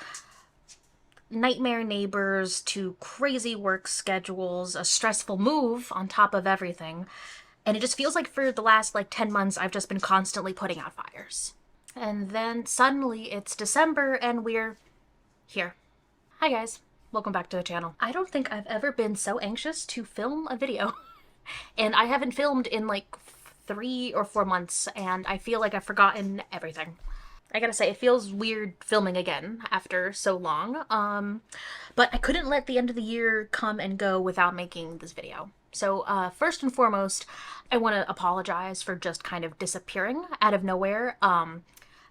nightmare neighbors to crazy work schedules, a stressful move on top of everything. And it just feels like for the last like 10 months, I've just been constantly putting out fires. And then suddenly it's December and we're here. Hi guys. Welcome back to the channel. I don't think I've ever been so anxious to film a video. And I haven't filmed in like 3 or 4 months, and I feel like I've forgotten everything. I gotta say, it feels weird filming again after so long. But I couldn't let the end of the year come and go without making this video. So first and foremost, I want to apologize for just kind of disappearing out of nowhere.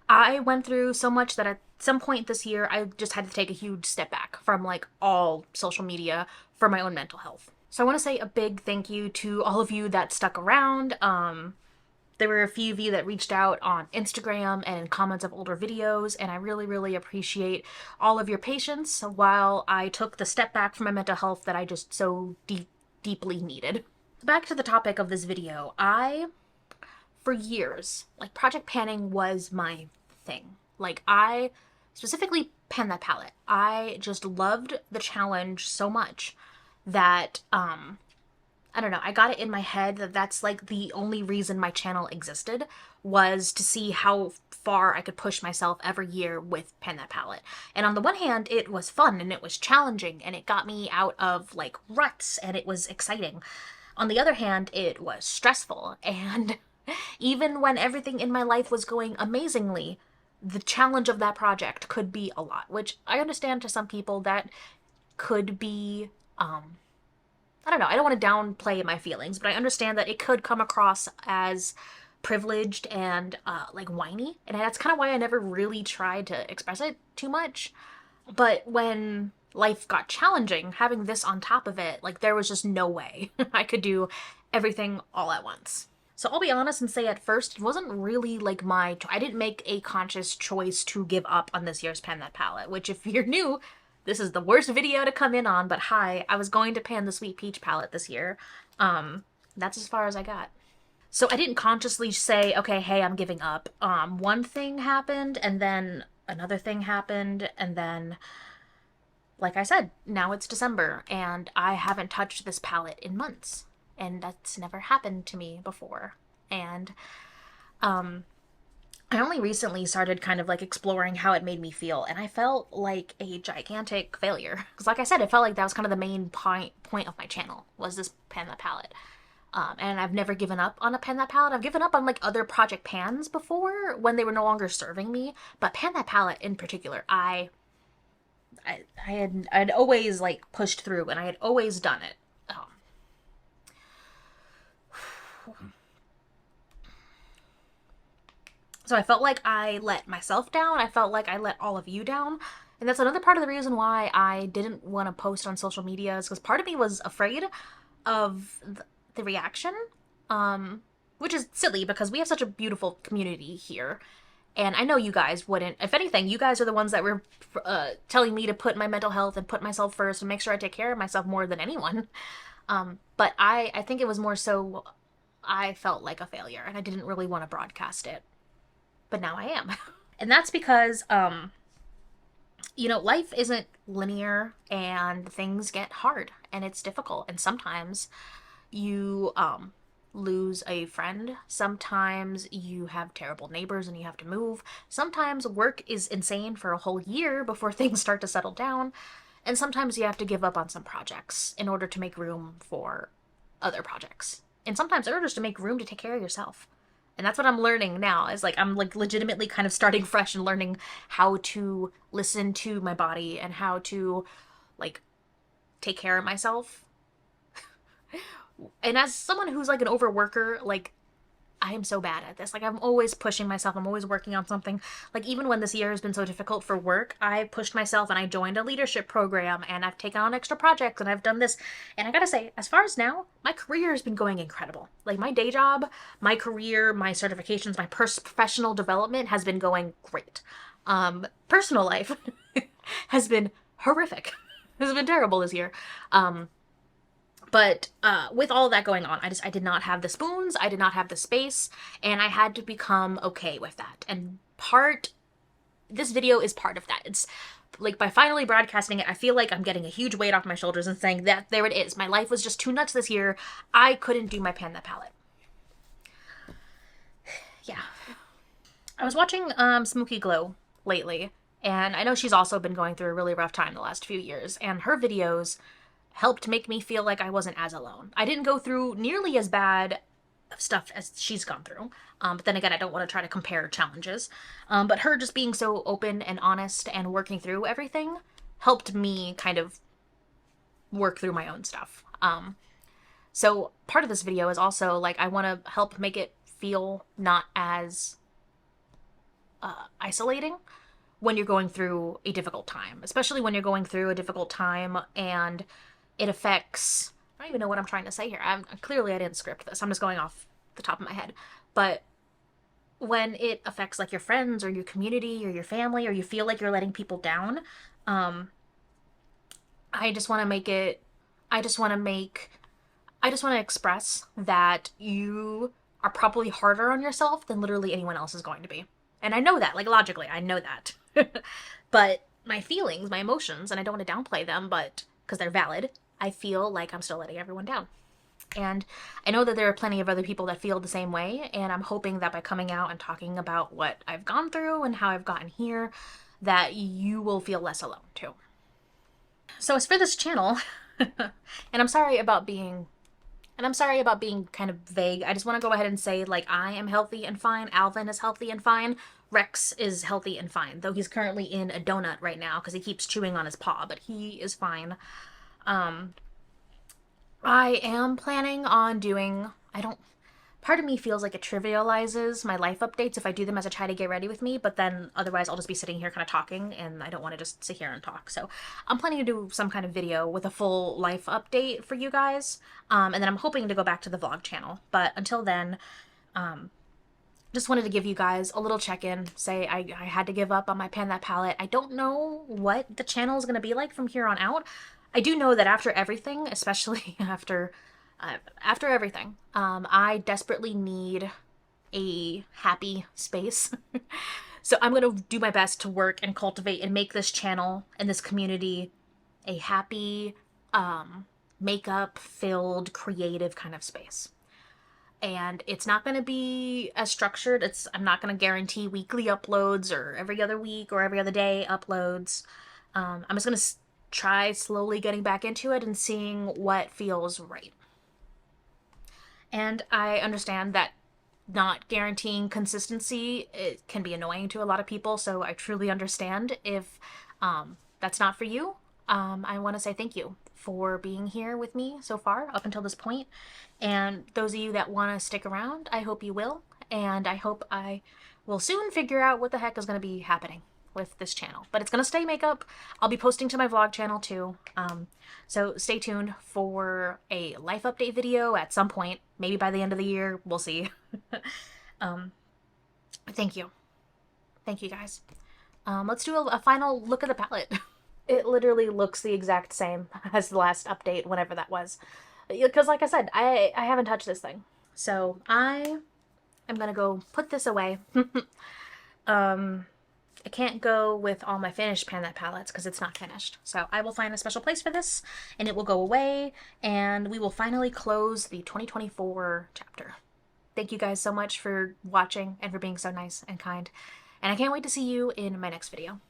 I went through so much that at some point this year, I just had to take a huge step back from like all social media for my own mental health. So I want to say a big thank you to all of you that stuck around. There were a few of you that reached out on Instagram and in comments of older videos, and I really, really appreciate all of your patience while I took the step back from my mental health that I just so deeply needed. Back to the topic of this video. For years, like project panning was my thing. Like I specifically Pan That palette. I just loved the challenge so much that I I don't know, I got it in my head that that's like the only reason my channel existed, was to see how far I could push myself every year with Pan That Palette. And on the one hand, it was fun and it was challenging and it got me out of like ruts and it was exciting. On the other hand, it was stressful, and even when everything in my life was going amazingly, the challenge of that project could be a lot, which I understand to some people that could be, I don't know, I don't want to downplay my feelings, but I understand that it could come across as privileged and like whiny, and that's kind of why I never really tried to express it too much. But when life got challenging, having this on top of it, like there was just no way I could do everything all at once. So I'll be honest and say at first it wasn't really like I didn't make a conscious choice to give up on this year's Pan That Palette, which if you're new, this is the worst video to come in on, but hi, I was going to pan the Sweet Peach palette this year. That's as far as I got. So I didn't consciously say, okay, hey, I'm giving up. One thing happened, and then another thing happened, and then, like I said, now it's December, and I haven't touched this palette in months. And that's never happened to me before. And, I only recently started kind of like exploring how it made me feel, and I felt like a gigantic failure. Because like I said, it felt like that was kind of the main point of my channel, was this Pan That Palette. And I've never given up on a Pan That Palette. I've given up on like other project pans before when they were no longer serving me, but Pan That Palette in particular, I had always like pushed through, and I had always done it. So I felt like I let myself down. I felt like I let all of you down. And that's another part of the reason why I didn't want to post on social media, is because part of me was afraid of the reaction, which is silly because we have such a beautiful community here. And I know you guys wouldn't. If anything, you guys are the ones that were telling me to put my mental health and put myself first and make sure I take care of myself more than anyone. But I think it was more so I felt like a failure and I didn't really want to broadcast it. But now I am. And that's because, you know, life isn't linear and things get hard and it's difficult. And sometimes you lose a friend. Sometimes you have terrible neighbors and you have to move. Sometimes work is insane for a whole year before things start to settle down. And sometimes you have to give up on some projects in order to make room for other projects. And sometimes in order just to make room to take care of yourself. And that's what I'm learning now, is like I'm like legitimately kind of starting fresh and learning how to listen to my body and how to like take care of myself. And as someone who's like an overworker, like I am so bad at this. Like I'm always pushing myself. I'm always working on something. Like even when this year has been so difficult for work, I pushed myself and I joined a leadership program and I've taken on extra projects and I've done this. And I gotta say, as far as now, my career has been going incredible. Like my day job, my career, my certifications, my professional development has been going great. Personal life has been horrific. It's been terrible this year. But with all that going on, I did not have the spoons, I did not have the space, and I had to become okay with that. And this video is part of that. It's like by finally broadcasting it, I feel like I'm getting a huge weight off my shoulders and saying that there it is. My life was just too nuts this year. I couldn't do my Pan That Palette. Yeah. I was watching Smoky Glow lately, and I know she's also been going through a really rough time the last few years, and her videos helped make me feel like I wasn't as alone. I didn't go through nearly as bad stuff as she's gone through. But then again, I don't want to try to compare challenges. But her just being so open and honest and working through everything helped me kind of work through my own stuff. So part of this video is also like I want to help make it feel not as isolating when you're going through a difficult time, especially when you're going through a difficult time and it affects, I don't even know what I'm trying to say here. Clearly I didn't script this. I'm just going off the top of my head. But when it affects like your friends or your community or your family, or you feel like you're letting people down, I just want to express that you are probably harder on yourself than literally anyone else is going to be. And I know that, like logically, I know that. But my feelings, my emotions, and I don't want to downplay them, but because they're valid, I feel like I'm still letting everyone down. And I know that there are plenty of other people that feel the same way, and I'm hoping that by coming out and talking about what I've gone through and how I've gotten here, that you will feel less alone too. So as for this channel, and I'm sorry about being kind of vague. I just want to go ahead and say, like, I am healthy and fine. Alvin is healthy and fine. Rex is healthy and fine, though he's currently in a donut right now because he keeps chewing on his paw, but he is fine. I am planning on doing, part of me feels like it trivializes my life updates if I do them as I try to get ready with me, but then otherwise I'll just be sitting here kind of talking, and I don't want to just sit here and talk. So I'm planning to do some kind of video with a full life update for you guys, and then I'm hoping to go back to the vlog channel. But until then, just wanted to give you guys a little check-in, say I had to give up on my Pan That palette. I don't know what the channel is going to be like from here on out. I do know that after everything, especially after everything, I desperately need a happy space. So I'm going to do my best to work and cultivate and make this channel and this community a happy, makeup-filled, creative kind of space. And it's not going to be as structured. I'm not going to guarantee weekly uploads or every other week or every other day uploads. I'm just going to try slowly getting back into it and seeing what feels right. And I understand that not guaranteeing consistency, it can be annoying to a lot of people, so I truly understand if that's not for you. I want to say thank you for being here with me so far up until this point. And those of you that want to stick around, I hope you will. And I hope I will soon figure out what the heck is going to be happening with this channel. But it's going to stay makeup. I'll be posting to my vlog channel too. So stay tuned for a life update video at some point. Maybe by the end of the year. We'll see. Thank you. Thank you guys. Let's do a final look at the palette. It literally looks the exact same as the last update, whenever that was. Because like I said, I haven't touched this thing. So I am going to go put this away. I can't go with all my finished Pan That palettes because it's not finished. So I will find a special place for this, and it will go away, and we will finally close the 2024 chapter. Thank you guys so much for watching and for being so nice and kind. And I can't wait to see you in my next video.